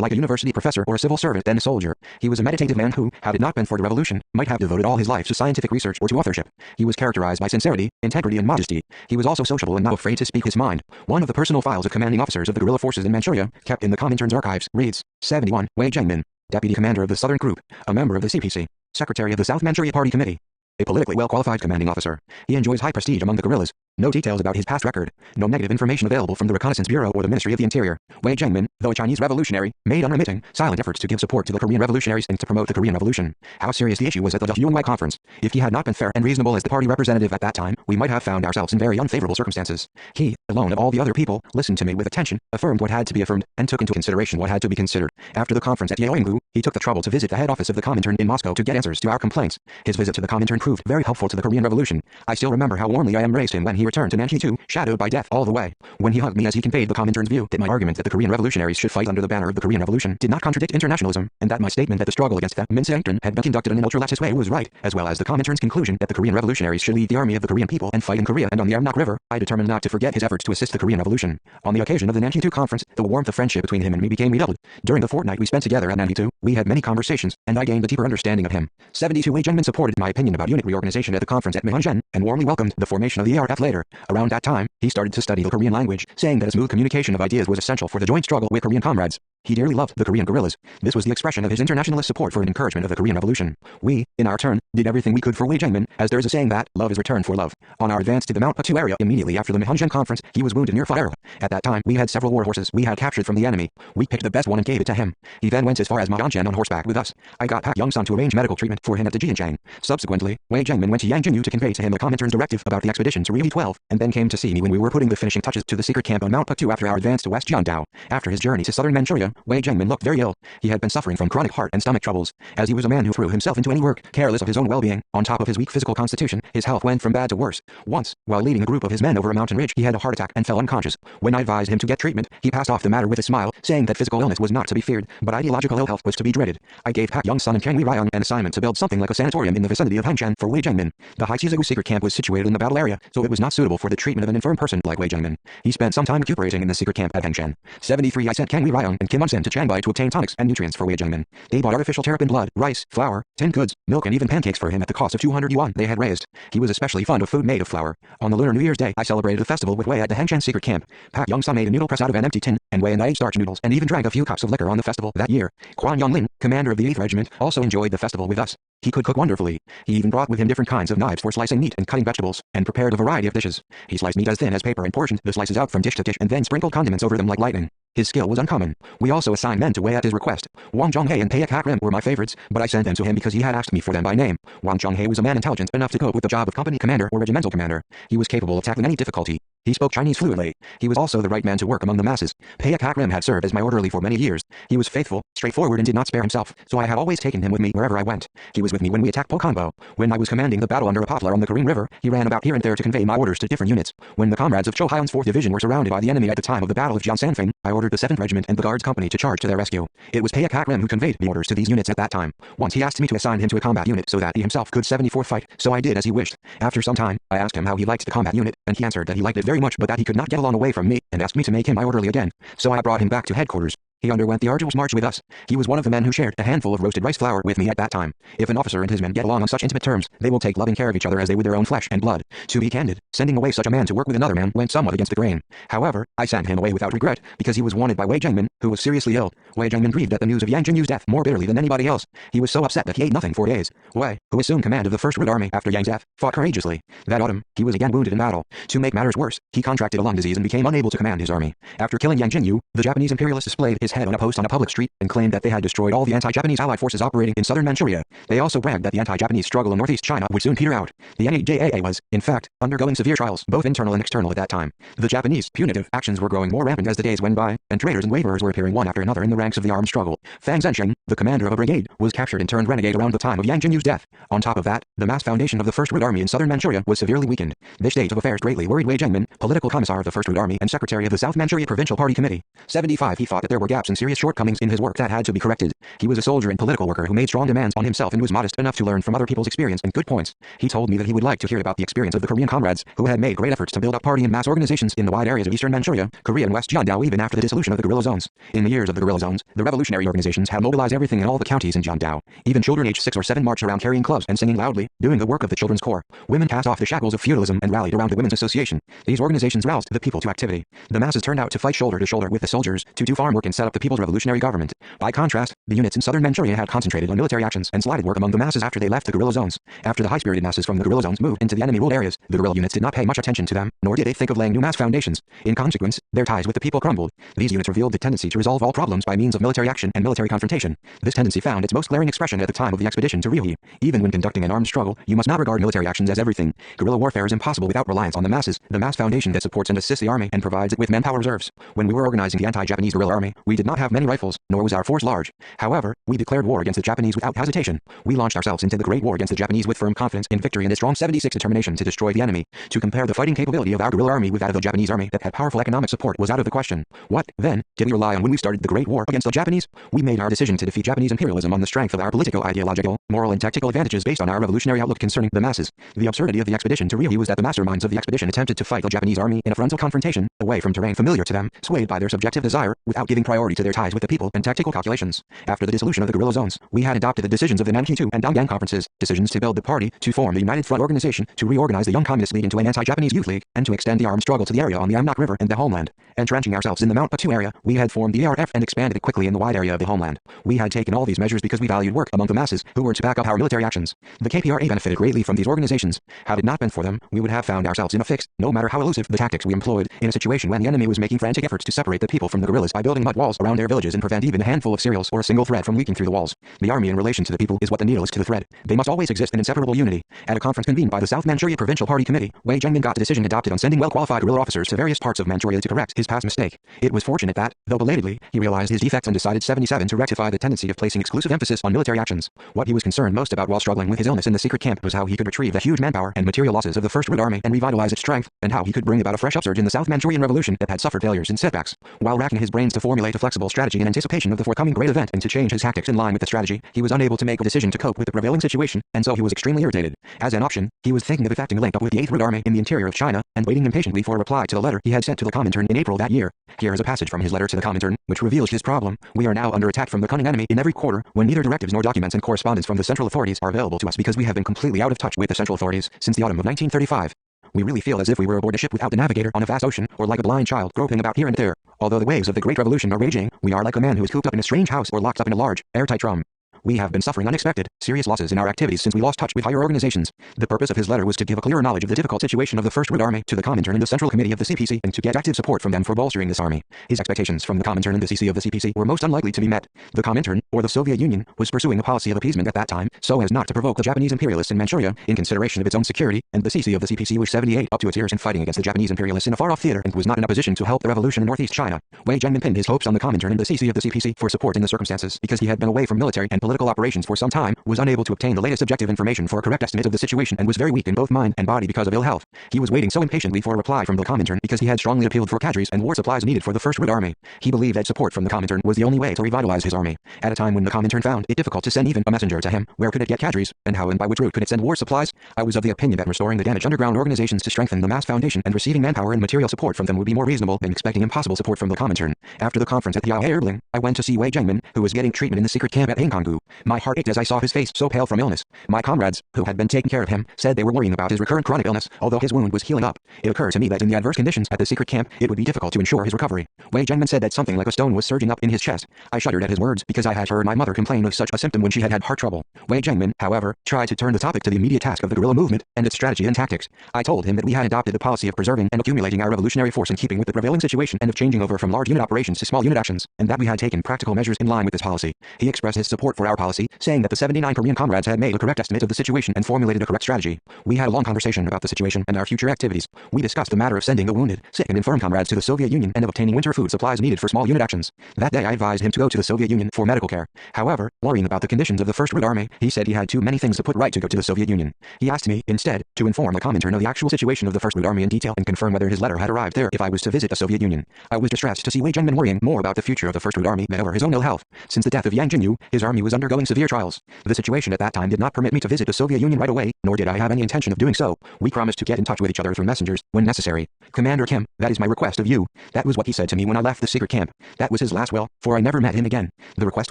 like a university professor or a civil servant than a soldier. He was a meditative man who, had it not been for the revolution, might have devoted all his life to scientific research or to authorship. He was characterized by sincerity, integrity and modesty. He was also sociable and not afraid to speak his mind. One of the personal files of commanding officers of the guerrilla forces in Manchuria, kept in the Comintern's archives, reads, 71. Wei Jiangmin, Deputy Commander of the Southern Group, a member of the CPC, Secretary of the South Manchuria Party Committee. A politically well-qualified commanding officer. He enjoys high prestige among the guerrillas. No details about his past record. No negative information available from the Reconnaissance Bureau or the Ministry of the Interior. Wei Jiangmin, though a Chinese revolutionary, made unremitting, silent efforts to give support to the Korean revolutionaries and to promote the Korean Revolution. How serious the issue was at the UNY conference. If he had not been fair and reasonable as the party representative at that time, we might have found ourselves in very unfavorable circumstances. He, alone of all the other people, listened to me with attention, affirmed what had to be affirmed, and took into consideration what had to be considered. After the conference at Yeoinggu, he took the trouble to visit the head office of the Comintern in Moscow to get answers to our complaints. His visit to the Comintern proved very helpful to the Korean Revolution. I still remember how warmly I embraced him when he returned to Manchuria, shadowed by death all the way. When he hugged me as he conveyed the Comintern's view that my argument that the Korean revolutionaries should fight under the banner of the Korean Revolution did not contradict internationalism, and that my statement that the struggle against the Minseengtern had been conducted in an ultra-leftist way was right, as well as the Comintern's conclusion that the Korean revolutionaries should lead the army of the Korean people and fight in Korea and on the Amnok River, I determined not to forget his efforts to assist the Korean Revolution. On the occasion of the Nanking conference, the warmth of friendship between him and me became redoubled. During the fortnight we spent together at Nanking, we had many conversations, and I gained a deeper understanding of him. 72. Wei Jiangmin supported my opinion about unit reorganization at the conference at Myeongjen, and warmly welcomed the formation of the ARF later. Around that time, he started to study the Korean language, saying that a smooth communication of ideas was essential for the joint struggle with Korean comrades. He dearly loved the Korean guerrillas. This was the expression of his internationalist support for and encouragement of the Korean Revolution. We, in our turn, did everything we could for Wei Jiangmin, as there is a saying that love is returned for love. On our advance to the Mount Patu area immediately after the Myeongjen conference, he was wounded near Fire. At that time, we had several war horses we had captured from the enemy. We picked the best one and gave it to him. He then went as far as Myeongjen on horseback with us. I got Pak Young-san to arrange medical treatment for him at the Jianjiang. Subsequently, Wei Jiangmin went to Yangjinyu to convey to him the Comintern's directive about the expedition to Rio 12, and then came to see me when we were putting the finishing touches to the secret camp on Mount Patu after our advance to West Jiandao. After his journey to southern Manchuria, Wei Jiangmin looked very ill. He had been suffering from chronic heart and stomach troubles. As he was a man who threw himself into any work, careless of his own well-being, on top of his weak physical constitution, his health went from bad to worse. Once, while leading a group of his men over a mountain ridge, he had a heart attack and fell unconscious. When I advised him to get treatment, he passed off the matter with a smile, saying that physical illness was not to be feared, but ideological ill health was to be dreaded. I gave Pak Young-san and Kang Wi-ryong an assignment to build something like a sanatorium in the vicinity of Hangzhen for Wei Jiangmin. The Haichizagu secret camp was situated in the battle area, so it was not suitable for the treatment of an infirm person like Wei Jiangmin. He spent some time recuperating in the secret camp at Hangzhen. 73. I sent Kang Wi-ryong and Kim Un-sin to Chiangbai to obtain tonics and nutrients for Wei Jiangmin. They bought artificial terrapin blood, rice, flour, tinned goods, milk and even pancakes for him at the cost of 200 yuan they had raised. He was especially fond of food made of flour. On the Lunar New Year's Day, I celebrated a festival with Wei at the Hangzhen secret camp. Pak Young-san made a noodle press out of an empty tin, and Wei and I ate starch noodles and even drank a few cups of liquor on the festival that year. Kwan Yonglin, commander of the 8th Regiment, also enjoyed the festival with us. He could cook wonderfully. He even brought with him different kinds of knives for slicing meat and cutting vegetables, and prepared a variety of dishes. He sliced meat as thin as paper and portioned the slices out from dish to dish and then sprinkled condiments over them like lightning. His skill was uncommon. We also assigned men to Wei at his request. Wang Zhonghe and Pei Rim were my favorites, but I sent them to him because he had asked me for them by name. Wang Zhonghe was a man intelligent enough to cope with the job of company commander or regimental commander. He was capable of tackling any difficulty. He spoke Chinese fluently. He was also the right man to work among the masses. Pei Rim had served as my orderly for many years. He was faithful, straightforward and did not spare himself, so I had always taken him with me wherever I went. He was with me when we attacked Pokanbo. When I was commanding the battle under a poplar on the Korean River, he ran about here and there to convey my orders to different units. When the comrades of Cho Hyun's 4th Division were surrounded by the enemy at the time of the Battle of Jiansanfeng, I ordered the 7th Regiment and the Guards Company to charge to their rescue. It was Pei Rim who conveyed the orders to these units at that time. Once he asked me to assign him to a combat unit so that he himself could 74th fight, so I did as he wished. After some time, I asked him how he liked the combat unit, and he answered that he liked it very much but that he could not get along away from me, and asked me to make him my orderly again. So I brought him back to headquarters. He underwent the arduous march with us. He was one of the men who shared a handful of roasted rice flour with me at that time. If an officer and his men get along on such intimate terms, they will take loving care of each other as they would their own flesh and blood. To be candid, sending away such a man to work with another man went somewhat against the grain. However, I sent him away without regret, because he was wanted by Wei Jiangmin, who was seriously ill. Wei Jiangmin grieved at the news of Yang Jinyu's death more bitterly than anybody else. He was so upset that he ate nothing for days. Wei, who assumed command of the First Red Army after Yang's death, fought courageously. That autumn, he was again wounded in battle. To make matters worse, he contracted a lung disease and became unable to command his army. After killing Yang Jinyu, the Japanese imperialists displayed his head on a post on a public street and claimed that they had destroyed all the anti-Japanese allied forces operating in southern Manchuria. They also bragged that the anti-Japanese struggle in northeast China would soon peter out. The NAJAA was, in fact, undergoing severe trials, both internal and external at that time. The Japanese punitive actions were growing more rampant as the days went by, and traitors and waverers were appearing one after another in the ranks of the armed struggle. Fang Zhensheng, the commander of a brigade, was captured and turned renegade around the time of Yang Jinyu's death. On top of that, the mass foundation of the First Red Army in southern Manchuria was severely weakened. This state of affairs greatly worried Wei Jiangmin, political commissar of the First Red Army and secretary of the South Manchuria Provincial Party Committee. 75. He thought that there were gaps and serious shortcomings in his work that had to be corrected. He was a soldier and political worker who made strong demands on himself and was modest enough to learn from other people's experience and good points. He told me that he would like to hear about the experience of the Korean comrades who had made great efforts to build up party and mass organizations in the wide areas of eastern Manchuria, Korea and West Jiandao even after the dissolution of the guerrilla zones. In the years of the guerrilla zones, the revolutionary organizations had mobilized everything in all the counties in Jiandao. Even children aged 6 or 7 marched around carrying clubs and singing loudly, doing the work of the Children's Corps. Women cast off the shackles of feudalism and rallied around the Women's Association. These organizations roused the people to activity. The masses turned out to fight shoulder to shoulder with the soldiers to do farm work and set up the People's Revolutionary Government. By contrast, the units in southern Manchuria had concentrated on military actions and slided work among the masses after they left the guerrilla zones. After the high-spirited masses from the guerrilla zones moved into the enemy-ruled areas, the guerrilla units did not pay much attention to them, nor did they think of laying new mass foundations. In consequence, their ties with the people crumbled. These units revealed the tendency to resolve all problems by means of military action and military confrontation. This tendency found its most glaring expression at the time of the expedition to Ryuhi. Even when conducting an armed struggle, you must not regard military actions as everything. Guerrilla warfare is impossible without reliance on the masses, the mass foundation that supports and assists the army and provides it with manpower reserves. When we were organizing the anti-Japanese guerrilla army, we did not have many rifles, nor was our force large. However, we declared war against the Japanese without hesitation. We launched ourselves into the Great War against the Japanese with firm confidence in victory and a strong 76 determination to destroy the enemy. To compare the fighting capability of our guerrilla army with that of the Japanese army that had powerful economic support was out of the question. What, then, did we rely on when we started the Great War against the Japanese? We made our decision to defeat Japanese imperialism on the strength of our political, ideological, moral and tactical advantages based on our revolutionary outlook concerning the masses. The absurdity of the expedition to Ryuhi was that the masterminds of the expedition attempted to fight the Japanese army in a frontal confrontation, away from terrain familiar to them, swayed by their subjective desire, without giving priority to their ties with the people and tactical calculations. After the dissolution of the guerrilla zones, we had adopted the decisions of the Nanking II and Dongyang conferences, decisions to build the party, to form the United Front organization, to reorganize the Young Communist League into an anti-Japanese youth league, and to extend the armed struggle to the area on the Amnok River and the homeland. Entrenching ourselves in the Mount Patu area, we had formed the ARF and expanded it quickly in the wide area of the homeland. We had taken all these measures because we valued work among the masses, who were to back up our military actions. The KPRA benefited greatly from these organizations. Had it not been for them, we would have found ourselves in a fix, no matter how elusive the tactics we employed, in a situation when the enemy was making frantic efforts to separate the people from the guerrillas by building mud walls around their villages and prevent even a handful of cereals or a single thread from leaking through the walls. The army in relation to the people is what the needle is to the thread. They must always exist in inseparable unity. At a conference convened by the South Manchuria Provincial Party Committee, Wei Jiangmin got the decision adopted on sending well-qualified guerrilla officers to various parts of Manchuria to correct his past mistake. It was fortunate that, though belatedly, he realized his defects and decided 77 to rectify the tendency of placing exclusive emphasis on military actions. What he was concerned most about while struggling with his illness in the secret camp was how he could retrieve the huge manpower and material losses of the First Red Army and revitalize its strength, and how he could bring about a fresh upsurge in the South Manchurian Revolution that had suffered failures and setbacks. While racking his brains to formulate a flexible strategy in anticipation of the forthcoming great event and to change his tactics in line with the strategy, he was unable to make a decision to cope with the prevailing situation, and so he was extremely irritated. As an option, he was thinking of effecting a link up with the 8th Red Army in the interior of China, and waiting impatiently for a reply to the letter he had sent to the Comintern in April that year. Here is a passage from his letter to the Comintern, which reveals his problem. We are now under attack from the cunning enemy in every quarter, when neither directives nor documents and correspondence from the central authorities are available to us because we have been completely out of touch with the central authorities since the autumn of 1935. We really feel as if we were aboard a ship without the navigator on a vast ocean, or like a blind child groping about here and there. Although the waves of the Great Revolution are raging, we are like a man who is cooped up in a strange house or locked up in a large, airtight drum. We have been suffering unexpected, serious losses in our activities since we lost touch with higher organizations. The purpose of his letter was to give a clearer knowledge of the difficult situation of the First Red Army to the Comintern and the Central Committee of the CPC and to get active support from them for bolstering this army. His expectations from the Comintern and the CC of the CPC were most unlikely to be met. The Comintern, or the Soviet Union, was pursuing a policy of appeasement at that time so as not to provoke the Japanese imperialists in Manchuria in consideration of its own security, and the CC of the CPC was 78 up to its ears in fighting against the Japanese imperialists in a far-off theater and was not in a position to help the revolution in northeast China. Wei Jianmin pinned his hopes on the Comintern and the CC of the CPC for support in the circumstances because he had been away from military and political operations for some time, was unable to obtain the latest objective information for a correct estimate of the situation and was very weak in both mind and body because of ill health. He was waiting so impatiently for a reply from the Comintern because he had strongly appealed for cadres and war supplies needed for the First Red Army. He believed that support from the Comintern was the only way to revitalize his army. At a time when the Comintern found it difficult to send even a messenger to him, where could it get cadres, and how and by which route could it send war supplies? I was of the opinion that restoring the damaged underground organizations to strengthen the mass foundation and receiving manpower and material support from them would be more reasonable than expecting impossible support from the Comintern. After the conference at the Airling, I went to see Wei Jianmin, who was getting treatment in the secret camp at Hangkongu. My heart ached as I saw his face so pale from illness. My comrades, who had been taking care of him, said they were worrying about his recurrent chronic illness, although his wound was healing up. It occurred to me that in the adverse conditions at the secret camp, it would be difficult to ensure his recovery. Wei Jianmin said that something like a stone was surging up in his chest. I shuddered at his words because I had heard my mother complain of such a symptom when she had heart trouble. Wei Jianmin, however, tried to turn the topic to the immediate task of the guerrilla movement and its strategy and tactics. I told him that we had adopted the policy of preserving and accumulating our revolutionary force in keeping with the prevailing situation and of changing over from large unit operations to small unit actions, and that we had taken practical measures in line with this policy. He expressed his support for our policy, saying that the 79 Korean comrades had made a correct estimate of the situation and formulated a correct strategy. We had a long conversation about the situation and our future activities. We discussed the matter of sending the wounded, sick and infirm comrades to the Soviet Union and of obtaining winter food supplies needed for small unit actions. That day I advised him to go to the Soviet Union for medical care. However, worrying about the conditions of the First Red Army, he said he had too many things to put right to go to the Soviet Union. He asked me, instead, to inform the Comintern of the actual situation of the First Red Army in detail and confirm whether his letter had arrived there if I was to visit the Soviet Union. I was distressed to see Wei Jianmin worrying more about the future of the First Red Army than over his own ill health. Since the death of Yang Jinyu, his army was undergoing severe trials. The situation at that time did not permit me to visit the Soviet Union right away, nor did I have any intention of doing so. We promised to get in touch with each other through messengers, when necessary. Commander Kim, that is my request of you. That was what he said to me when I left the secret camp. That was his last will, for I never met him again. The request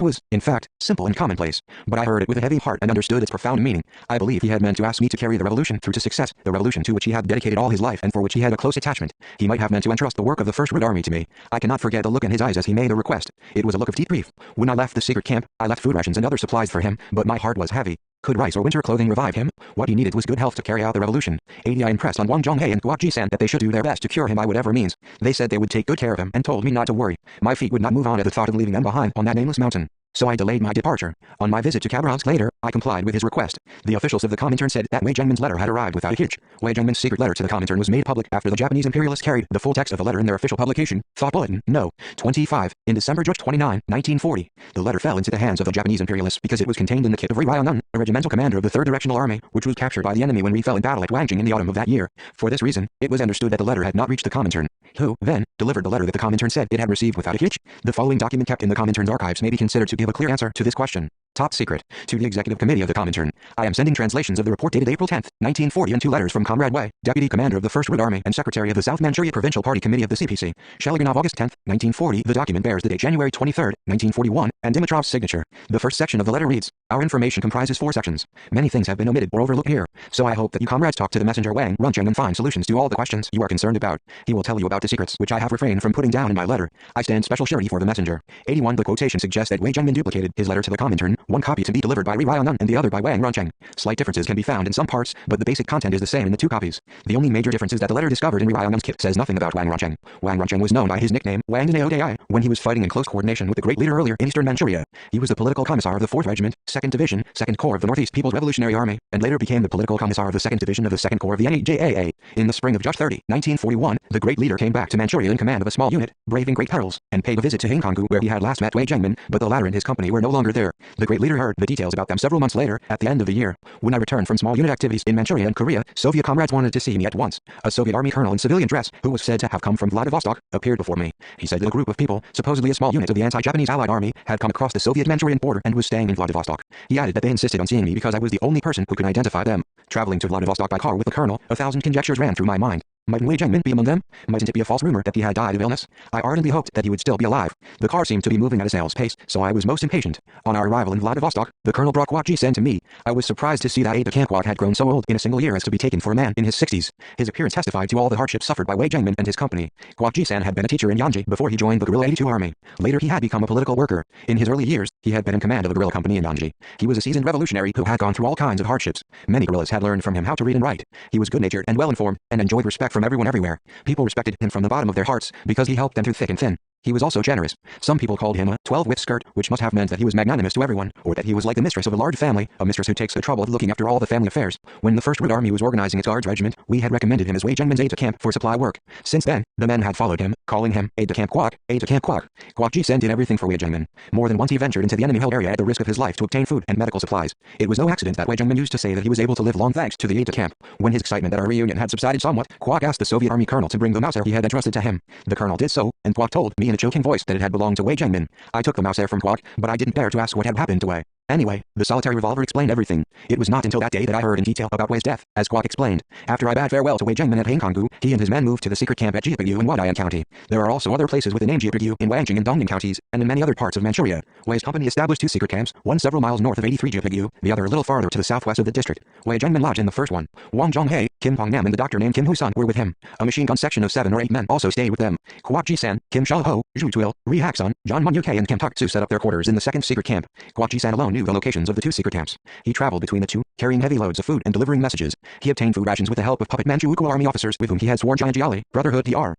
was, in fact, simple and commonplace, but I heard it with a heavy heart and understood its profound meaning. I believe he had meant to ask me to carry the revolution through to success, the revolution to which he had dedicated all his life and for which he had a close attachment. He might have meant to entrust the work of the First Red Army to me. I cannot forget the look in his eyes as he made the request. It was a look of deep grief. When I left the secret camp, I left food rations and other supplies for him, but my heart was heavy. Could rice or winter clothing revive him? What he needed was good health to carry out the revolution. I impressed on Wang Zhonghe and Guo Jisan that they should do their best to cure him by whatever means. They said they would take good care of him and told me not to worry. My feet would not move on at the thought of leaving them behind on that nameless mountain. So I delayed my departure. On my visit to Khabarovsk later, I complied with his request. The officials of the Comintern said that Wei Jianmin's letter had arrived without a hitch. Wei Jianmin's secret letter to the Comintern was made public after the Japanese imperialists carried the full text of the letter in their official publication, Thought Bulletin, No. 25, in December 29, 1940. The letter fell into the hands of the Japanese imperialists because it was contained in the kit of Ri Ryaonan, a regimental commander of the 3rd Directional Army, which was captured by the enemy when we fell in battle at Wangjing in the autumn of that year. For this reason, it was understood that the letter had not reached the Comintern, who, then, delivered the letter that the Comintern said it had received without a hitch. The following document kept in the Comintern's archives may be considered to give a clear answer to this question. Top secret. To the Executive Committee of the Comintern. I am sending translations of the report dated April 10, 1940 and 2 letters from Comrade Wei, Deputy Commander of the First Red Army and Secretary of the South Manchuria Provincial Party Committee of the CPC. Sheliganov August 10, 1940. The document bears the date January 23, 1941, and Dimitrov's signature. The first section of the letter reads, Our information comprises 4 sections. Many things have been omitted or overlooked here, so I hope that you comrades talk to the messenger Wang Runcheng and find solutions to all the questions you are concerned about. He will tell you about the secrets which I have refrained from putting down in my letter. I stand special surety for the messenger. 81. The quotation suggests that Wei Jianmin duplicated his letter to the Comintern, one copy to be delivered by Ri Ryaonan and the other by Wang Runcheng. Slight differences can be found in some parts, but the basic content is the same in the 2 copies. The only major difference is that the letter discovered in Ri Ryaonan's kit says nothing about Wang Runcheng. Wang Runcheng was known by his nickname, Wang in AUDI, when he was fighting in close coordination with the great leader earlier in eastern Manchuria. He was the political commissar of the 4th Regiment, 2nd Division, 2nd Corps of the Northeast People's Revolutionary Army, and later became the political commissar of the 2nd Division of the 2nd Corps of the NEJAA. In the spring of July 30, 1941, the great leader came back to Manchuria in command of a small unit, braving great perils, and paid a visit to Hangkongu where he had last met Wei Jianmin, but the latter and his company were no longer there. The great leader heard the details about them several months later, at the end of the year. When I returned from small unit activities in Manchuria and Korea, Soviet comrades wanted to see me at once. A Soviet army colonel in civilian dress, who was said to have come from Vladivostok, appeared before me. He said that a group of people, supposedly a small unit of the anti-Japanese Allied army, had come across the Soviet-Manchurian border and was staying in Vladivostok. He added that they insisted on seeing me because I was the only person who could identify them. Traveling to Vladivostok by car with the colonel, 1,000 conjectures ran through my mind. Mightn't Wei Jiangmin be among them? Mightn't it be a false rumor that he had died of illness? I ardently hoped that he would still be alive. The car seemed to be moving at a snail's pace, so I was most impatient. On our arrival in Vladivostok, the colonel brought Guo Ji-sen to me. I was surprised to see that aide-de-camp Guo had grown so old in a single year as to be taken for a man in his 60s. His appearance testified to all the hardships suffered by Wei Jiangmin and his company. Guo Ji-sen had been a teacher in Yanji before he joined the Guerrilla 82 army. Later he had become a political worker. In his early years, he had been in command of a guerrilla company in Yanji. He was a seasoned revolutionary who had gone through all kinds of hardships. Many guerrillas had learned from him how to read and write. He was good-natured and well-informed, and enjoyed respect from everyone everywhere. People respected him from the bottom of their hearts, because he helped them through thick and thin. He was also generous. Some people called him a 12-whip skirt, which must have meant that he was magnanimous to everyone, or that he was like the mistress of a large family, a mistress who takes the trouble of looking after all the family affairs. When the First Red Army was organizing its guards regiment, we had recommended him as Wei Jiangmin's aide-de-camp for supply work. Since then, the men had followed him, calling him aide-de-camp Guo, aide-de-camp Guo. Guo Ji-sen did everything for Wei Jiangmin. More than once he ventured into the enemy-held area at the risk of his life to obtain food and medical supplies. It was no accident that Wei Jiangmin used to say that he was able to live long thanks to the aide-de-camp. When his excitement at our reunion had subsided somewhat, Guo asked the Soviet Army colonel to bring the Mauser he had entrusted to him. The colonel did so, and Guo told me in a choking voice that it had belonged to Wei Jiangmin. I took the Mauser from Guo, but I didn't dare to ask what had happened to Wei. Anyway, the solitary revolver explained everything. It was not until that day that I heard in detail about Wei's death, as Guo explained. After I bade farewell to Wei Jiangmin at Hangkongu, he and his men moved to the secret camp at Jiepegu in Wadian County. There are also other places with the name Jiepegu in Wangjing and Dongning counties, and in many other parts of Manchuria. Wei's company established two secret camps, one several miles north of 83 Jiepegu, the other a little farther to the southwest of the district. Wei Jiangmin lodged in the first one. Wang Zhonghe, Kim Pongnam and the doctor named Kim Husan were with him. A machine gun section of 7 or 8 men also stayed with them. Guo Ji-san, Kim Shao-ho, Zhu Tuil, Ri Haksun, John Mun-uk and Kim Tuk-tsu set up their quarters in the second secret camp. Guo Ji-san alone knew the locations of the two secret camps. He traveled between the two, carrying heavy loads of food and delivering messages. He obtained food rations with the help of puppet Manchukuo army officers with whom he had sworn Jianjiali, Brotherhood Dr.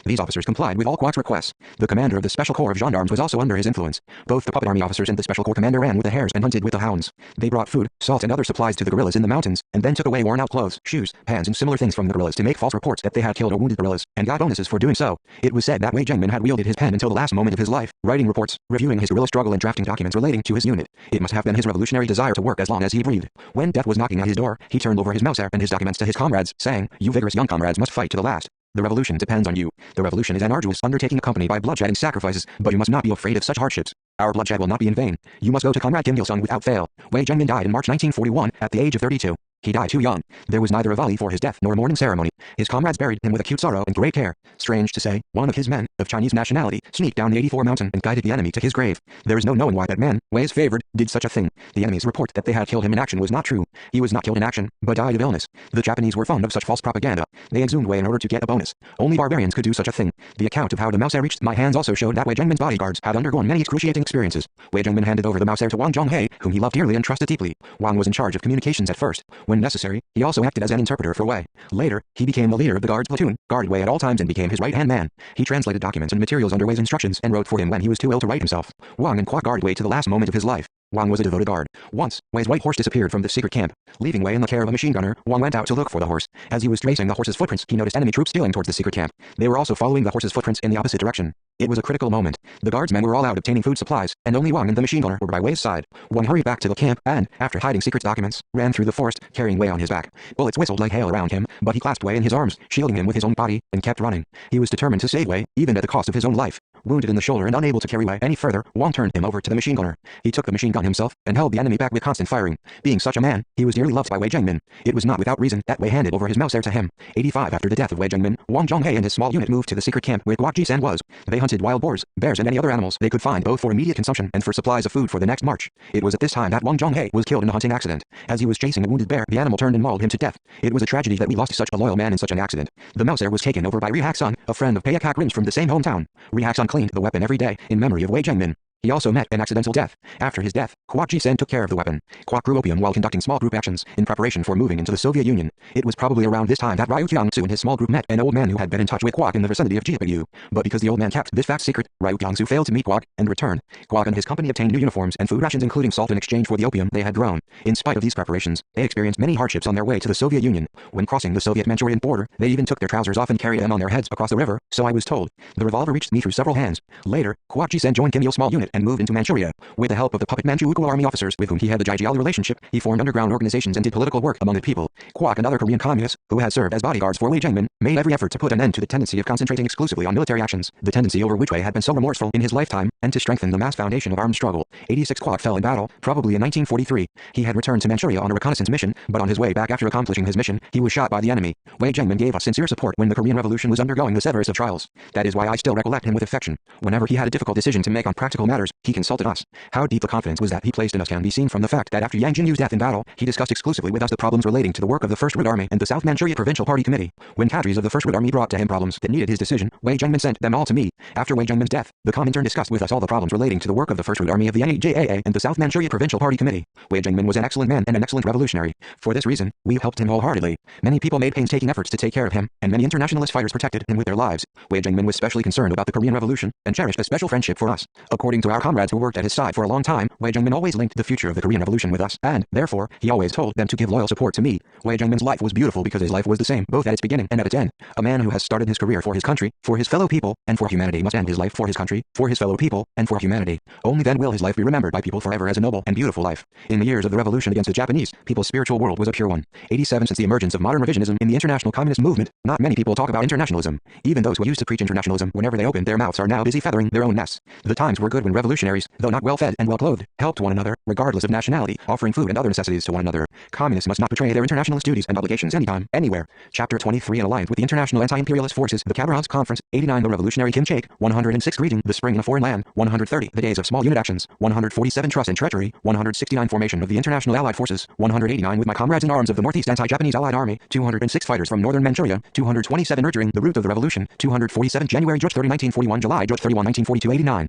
These officers complied with all Guo's requests. The commander of the Special Corps of Gendarmes was also under his influence. Both the puppet army officers and the Special Corps commander ran with the hares and hunted with the hounds. They brought food, salt and other supplies to the guerrillas in the mountains, and then took away worn-out clothes, shoes, pans and similar things from the guerrillas to make false reports that they had killed or wounded guerrillas, and got bonuses for doing so. It was said that Wei Jiangmin had wielded his pen until the last moment of his life, writing reports, reviewing his guerrilla struggle and drafting documents relating to his unit. It must have been his revolutionary desire to work as long as he breathed. When death was knocking at his door, he turned over his Mauser and his documents to his comrades, saying, "You vigorous young comrades must fight to the last. The revolution depends on you. The revolution is an arduous undertaking accompanied by bloodshed and sacrifices, but you must not be afraid of such hardships. Our bloodshed will not be in vain. You must go to Comrade Kim Il-sung without fail." Wei Jiangmin died in March 1941 at the age of 32. He died too young. There was neither a volley for his death nor a mourning ceremony. His comrades buried him with acute sorrow and great care. Strange to say, one of his men, of Chinese nationality, sneaked down the 84 mountain and guided the enemy to his grave. There is no knowing why that man, Wei's favored, did such a thing. The enemy's report that they had killed him in action was not true. He was not killed in action, but died of illness. The Japanese were fond of such false propaganda. They exhumed Wei in order to get a bonus. Only barbarians could do such a thing. The account of how the Mauser reached my hands also showed that Wei Jiangmin's bodyguards had undergone many excruciating experiences. Wei Jiangmin handed over the Mauser to Wang Zhonghe, whom he loved dearly and trusted deeply. Wang was in charge of communications at first. When necessary, he also acted as an interpreter for Wei. Later, he became the leader of the guards platoon, guarded Wei at all times and became his right-hand man. He translated documents and materials under Wei's instructions and wrote for him when he was too ill to write himself. Wang and Guo guarded Wei to the last moment of his life. Wang was a devoted guard. Once, Wei's white horse disappeared from the secret camp. Leaving Wei in the care of a machine gunner, Wang went out to look for the horse. As he was tracing the horse's footprints, he noticed enemy troops stealing towards the secret camp. They were also following the horse's footprints in the opposite direction. It was a critical moment. The guardsmen were all out obtaining food supplies, and only Wang and the machine gunner were by Wei's side. Wang hurried back to the camp and, after hiding secret documents, ran through the forest, carrying Wei on his back. Bullets whistled like hail around him, but he clasped Wei in his arms, shielding him with his own body, and kept running. He was determined to save Wei, even at the cost of his own life. Wounded in the shoulder and unable to carry Wei any further, Wang turned him over to the machine gunner. He took the machine gun himself, and held the enemy back with constant firing. Being such a man, he was dearly loved by Wei Jiangmin. It was not without reason that Wei handed over his Mauser to him. 85 After the death of Wei Jiangmin, Wang Zhonghe and his small unit moved to the secret camp where Guo Ji-san was. They hunted wild boars, bears and any other animals they could find both for immediate consumption and for supplies of food for the next march. It was at this time that Wang Zhonghe was killed in a hunting accident. As he was chasing a wounded bear, the animal turned and mauled him to death. It was a tragedy that we lost such a loyal man in such an accident. The Mauser was taken over by Ri Haksun, a friend of Payak Hakrin's from the same hometown. Ri Haksun cleaned the weapon every day, in memory of Wei Jiangmin. He also met an accidental death. After his death, Guo Ji-sen took care of the weapon. Guo grew opium while conducting small group actions in preparation for moving into the Soviet Union. It was probably around this time that Ryu Kyangsu and his small group met an old man who had been in touch with Guo in the vicinity of Jiepegu. But because the old man kept this fact secret, Ryu Kyangsu failed to meet Guo and returned. Guo and his company obtained new uniforms and food rations including salt in exchange for the opium they had grown. In spite of these preparations, they experienced many hardships on their way to the Soviet Union. When crossing the Soviet-Manchurian border, they even took their trousers off and carried them on their heads across the river, so I was told. The revolver reached me through several hands. Later, Guo Ji-sen joined Kim Il's small unit, and moved into Manchuria. With the help of the puppet Manchukuo army officers with whom he had a jiajial relationship, he formed underground organizations and did political work among the people. Kwok and other Korean communists, who had served as bodyguards for Wei Jingmen, made every effort to put an end to the tendency of concentrating exclusively on military actions, the tendency over which Wei had been so remorseful in his lifetime, and to strengthen the mass foundation of armed struggle. 86 Kwok fell in battle, probably in 1943. He had returned to Manchuria on a reconnaissance mission, but on his way back after accomplishing his mission, he was shot by the enemy. Wei Jingmen gave us sincere support when the Korean Revolution was undergoing the severest of trials. That is why I still recollect him with affection. Whenever he had a difficult decision to make on practical matters, he consulted us. How deep the confidence was that he placed in us can be seen from the fact that after Yang Jinyu's death in battle, he discussed exclusively with us the problems relating to the work of the First Red Army and the South Manchuria Provincial Party Committee. When cadres of the First Red Army brought to him problems that needed his decision, Wei Jingmen sent them all to me. After Wei Jingmen's death, the Comintern discussed with us all the problems relating to the work of the First Red Army of the NEJAA and the South Manchuria Provincial Party Committee. Wei Jingmen was an excellent man and an excellent revolutionary. For this reason, we helped him wholeheartedly. Many people made painstaking efforts to take care of him, and many internationalist fighters protected him with their lives. Wei Jingmen was specially concerned about the Korean Revolution, and cherished a special friendship for us. According to our comrades who worked at his side for a long time, Wei Jingmen always linked the future of the Korean Revolution with us, and, therefore, he always told them to give loyal support to me. Wei Jingmen's life was beautiful because his life was the same, both at its beginning and at its end. A man who has started his career for his country, for his fellow people, and for humanity must end his life for his country, for his fellow people, and for humanity. Only then will his life be remembered by people forever as a noble and beautiful life. In the years of the revolution against the Japanese, people's spiritual world was a pure one. 87 Since the emergence of modern revisionism in the international communist movement, not many people talk about internationalism. Even those who used to preach internationalism whenever they opened their mouths are now busy feathering their own nests. The times were good when revolutionaries, though not well-fed and well-clothed, helped one another, regardless of nationality, offering food and other necessities to one another. Communists must not betray their internationalist duties and obligations anytime, anywhere. Chapter 23 In alliance with the international anti-imperialist forces, the Khabarovsk Conference, 89 The revolutionary Kim Chaek, 106 Greeting, the spring in a foreign land, 130 The days of small unit actions, 147 Trust and treachery, 169 Formation of the international allied forces, 189 With my comrades in arms of the Northeast Anti-Japanese Allied Army, 206 Fighters from northern Manchuria, 227 Nurturing the root of the revolution, 247 January July 30 1941 July 31 1942 89.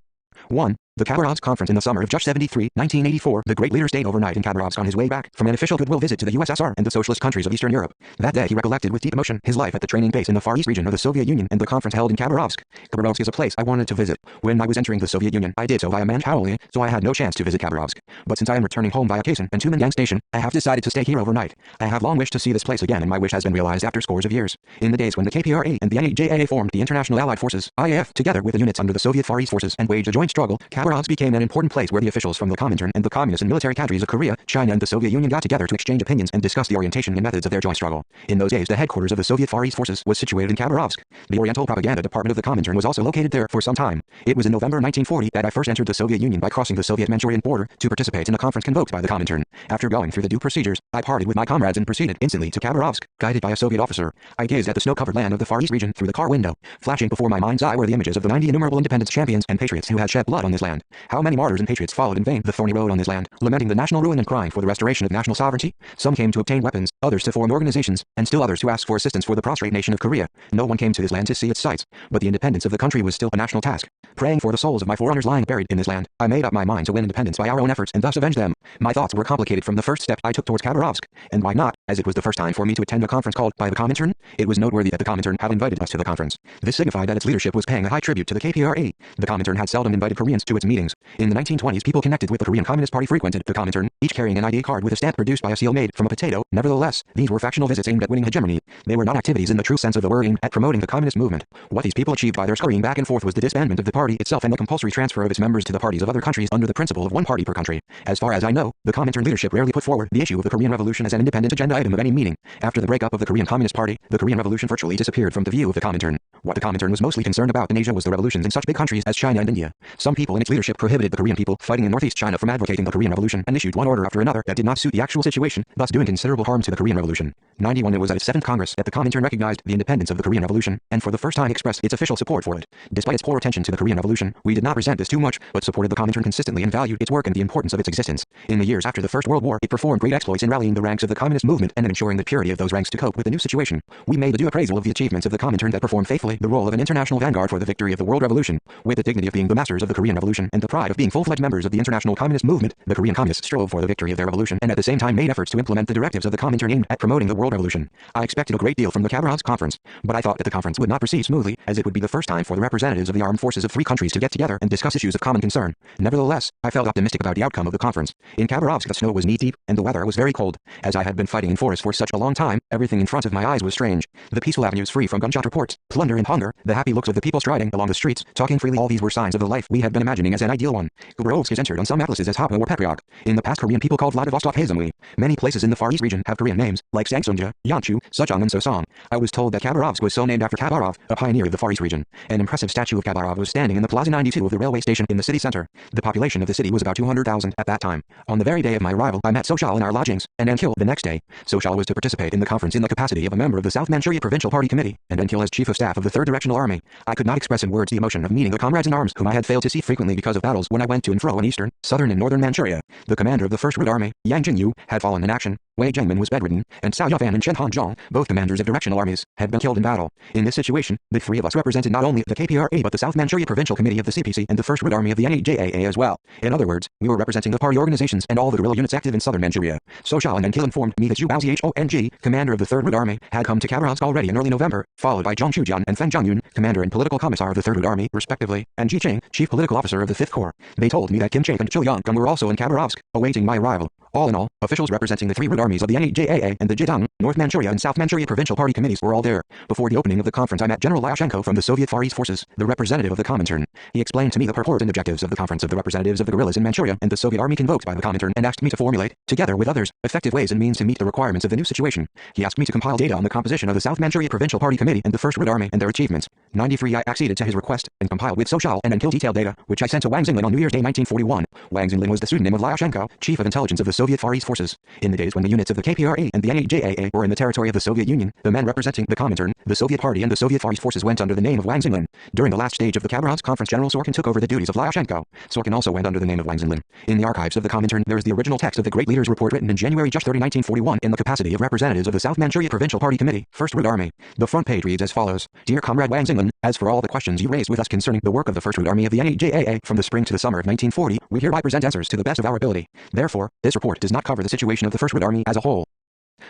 1. The Khabarovsk Conference in the summer of July 73, 1984. The great leader stayed overnight in Khabarovsk on his way back from an official goodwill visit to the USSR and the socialist countries of Eastern Europe. That day he recollected with deep emotion his life at the training base in the Far East region of the Soviet Union and the conference held in Khabarovsk. Khabarovsk is a place I wanted to visit. When I was entering the Soviet Union, I did so via Manchuria, so I had no chance to visit Khabarovsk. But since I am returning home via Kazan and Tumengang Station, I have decided to stay here overnight. I have long wished to see this place again, and my wish has been realized after scores of years. In the days when the KPRA and the NEJAA formed the International Allied Forces, IAF, together with the units under the Soviet Far East Forces, and waged a joint struggle, Khabarovsk became an important place where the officials from the Comintern and the communist and military cadres of Korea, China and the Soviet Union got together to exchange opinions and discuss the orientation and methods of their joint struggle. In those days the headquarters of the Soviet Far East Forces was situated in Khabarovsk. The Oriental Propaganda Department of the Comintern was also located there for some time. It was in November 1940 that I first entered the Soviet Union by crossing the Soviet-Manchurian border to participate in a conference convoked by the Comintern. After going through the due procedures, I parted with my comrades and proceeded instantly to Khabarovsk, guided by a Soviet officer. I gazed at the snow-covered land of the Far East region through the car window. Flashing before my mind's eye were the images of the 90 innumerable independence champions and patriots who had shed blood on this land. How many martyrs and patriots followed in vain the thorny road on this land, lamenting the national ruin and crying for the restoration of national sovereignty? Some came to obtain weapons, others to form organizations, and still others to ask for assistance for the prostrate nation of Korea. No one came to this land to see its sights, but the independence of the country was still a national task. Praying for the souls of my forerunners lying buried in this land, I made up my mind to win independence by our own efforts and thus avenge them. My thoughts were complicated from the first step I took towards Khabarovsk, and why not, as it was the first time for me to attend a conference called by the Comintern? It was noteworthy that the Comintern had invited us to the conference. This signified that its leadership was paying a high tribute to the KPRA. The Comintern had seldom invited Koreans to its meetings. In the 1920s, people connected with the Korean Communist Party frequented the Comintern, each carrying an ID card with a stamp produced by a seal made from a potato. Nevertheless, these were factional visits aimed at winning hegemony. They were not activities in the true sense of the word aimed at promoting the communist movement. What these people achieved by their scurrying back and forth was the disbandment of the party itself and the compulsory transfer of its members to the parties of other countries under the principle of one party per country. As far as I know, the Comintern leadership rarely put forward the issue of the Korean Revolution as an independent agenda item of any meaning. After the breakup of the Korean Communist Party, the Korean Revolution virtually disappeared from the view of the Comintern. What the Comintern was mostly concerned about in Asia was the revolutions in such big countries as China and India. Some people in its leadership prohibited the Korean people fighting in Northeast China from advocating the Korean Revolution and issued one order after another that did not suit the actual situation, thus doing considerable harm to the Korean Revolution. 91 It was at its 7th Congress that the Comintern recognized the independence of the Korean Revolution, and for the first time expressed its official support for it. Despite its poor attention to the Korean Revolution, we did not resent this too much, but supported the Comintern consistently and valued its work and the importance of its existence. In the years after the First World War, it performed great exploits in rallying the ranks of the communist movement and in ensuring the purity of those ranks to cope with the new situation. We made a due appraisal of the achievements of the Comintern that performed faithfully the role of an international vanguard for the victory of the world revolution. With the dignity of being the masters of the Korean Revolution and the pride of being full-fledged members of the international communist movement, the Korean communists strove for the victory of their revolution and at the same time made efforts to implement the directives of the Comintern aimed at promoting the world World Revolution. I expected a great deal from the Khabarovsk Conference, but I thought that the conference would not proceed smoothly, as it would be the first time for the representatives of the armed forces of 3 countries to get together and discuss issues of common concern. Nevertheless, I felt optimistic about the outcome of the conference. In Khabarovsk, the snow was knee-deep, and the weather was very cold. As I had been fighting in forests for such a long time, everything in front of my eyes was strange. The peaceful avenues free from gunshot reports, plunder and hunger, the happy looks of the people striding along the streets, talking freely, all these were signs of the life we had been imagining as an ideal one. Gubrovsk is entered on some atlases as Hapa or Petriok. In the past, Korean people called Vladivostok Hazemli. Many places in the Far East region have Korean names, like Sangsungja, Yanchu, Sejong and Sosong. I was told that Khabarovsk was so named after Khabarov, a pioneer of the Far East region. An impressive statue of Khabarov was standing in the Plaza 92 of the railway station in the city center. The population of the city was about 200,000 at that time. On the very day of my arrival, I met Sochal in our lodgings, and Ankil the next day. Sochal was to participate in the conference in the capacity of a member of the South Manchuria Provincial Party Committee, and Ankil as Chief of Staff of the 3rd Directional Army. I could not express in words the emotion of meeting the comrades in arms whom I had failed to see frequently because of battles when I went to and fro in eastern, southern and northern Manchuria. The commander of the 1st Red Army, Yang Jingyu, had fallen in action. Wei Jiangmin was bedridden, and Cao Yafan and Chen Hanzhong, both commanders of directional armies, had been killed in battle. In this situation, the 3 of us represented not only the KPRA but the South Manchuria Provincial Committee of the CPC and the 1st Red Army of the NAJAA as well. In other words, we were representing the party organizations and all the guerrilla units active in southern Manchuria. Sochal and Ankil informed me that Zhu Baozhong, commander of the 3rd Red Army, had come to Khabarovsk already in early November, followed by Zhang Shujian and Feng Zhangyun, commander and political commissar of the 3rd Red Army, respectively, and Ji Qing, chief political officer of the 5th Corps. They told me that Kim Chaek and Chiu Yonggang were also in Khabarovsk, awaiting my arrival. All in all, officials representing the 3 Red Armies of the NAJAA and the Zhejiang, North Manchuria and South Manchuria Provincial Party Committees were all there. Before the opening of the conference, I met General Lyashenko from the Soviet Far East Forces, the representative of the Comintern. He explained to me the purport and objectives of the conference of the representatives of the guerrillas in Manchuria and the Soviet Army convoked by the Comintern and asked me to formulate, together with others, effective ways and means to meet the requirements of the new situation. He asked me to compile data on the composition of the South Manchuria Provincial Party Committee and the 1st Red Army and their achievements. 93 I acceded to his request and compiled with Sochal and Ankil detailed data, which I sent to Wang Xinglin on New Year's Day 1941. Wang Xinglin was the pseudonym of Lyashenko, chief of intelligence of the Soviet Far East Forces. In the days when the units of the KPRA and the NAJAA were in the territory of the Soviet Union, the men representing the Comintern, the Soviet Party and the Soviet Far East Forces went under the name of Wang Xinglin. During the last stage of the Khabarovsk conference, General Sorkin took over the duties of Lyashenko. Sorkin also went under the name of Wang Xinglin. In the archives of the Comintern, there is the original text of the Great Leader's Report written in January 30, 1941 in the capacity of representatives of the South Manchuria Provincial Party Committee, 1st Red Army. The front page reads as follows: Dear Comrade Wang Xinglin, as for all the questions you raised with us concerning the work of the 1st Red Army of the NAJAA from the spring to the summer of 1940, we hereby present answers to the best of our ability. Therefore, this report does not cover the situation of the 1st Red Army as a whole.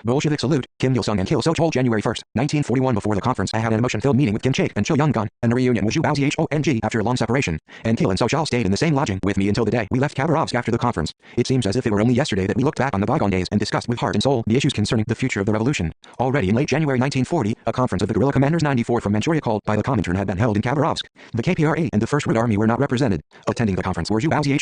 Bolshevik salute, Kim Il-sung and Kim Il-sung. January 1st, 1941. Before the conference, I had an emotion-filled meeting with Kim Chaek and Chiu Yonggang, and a reunion with Zhu Baozhong after a long separation. And Ankil and Sochal stayed in the same lodging with me until the day we left Khabarovsk after the conference. It seems as if it were only yesterday that we looked back on the bygone days and discussed with heart and soul the issues concerning the future of the revolution. Already in late January 1940, a conference of the guerrilla commanders 94 from Manchuria called by the Comintern had been held in Khabarovsk. The KPRA and the 1st Red Army were not represented. Attending the conference were Zhu Baozhong,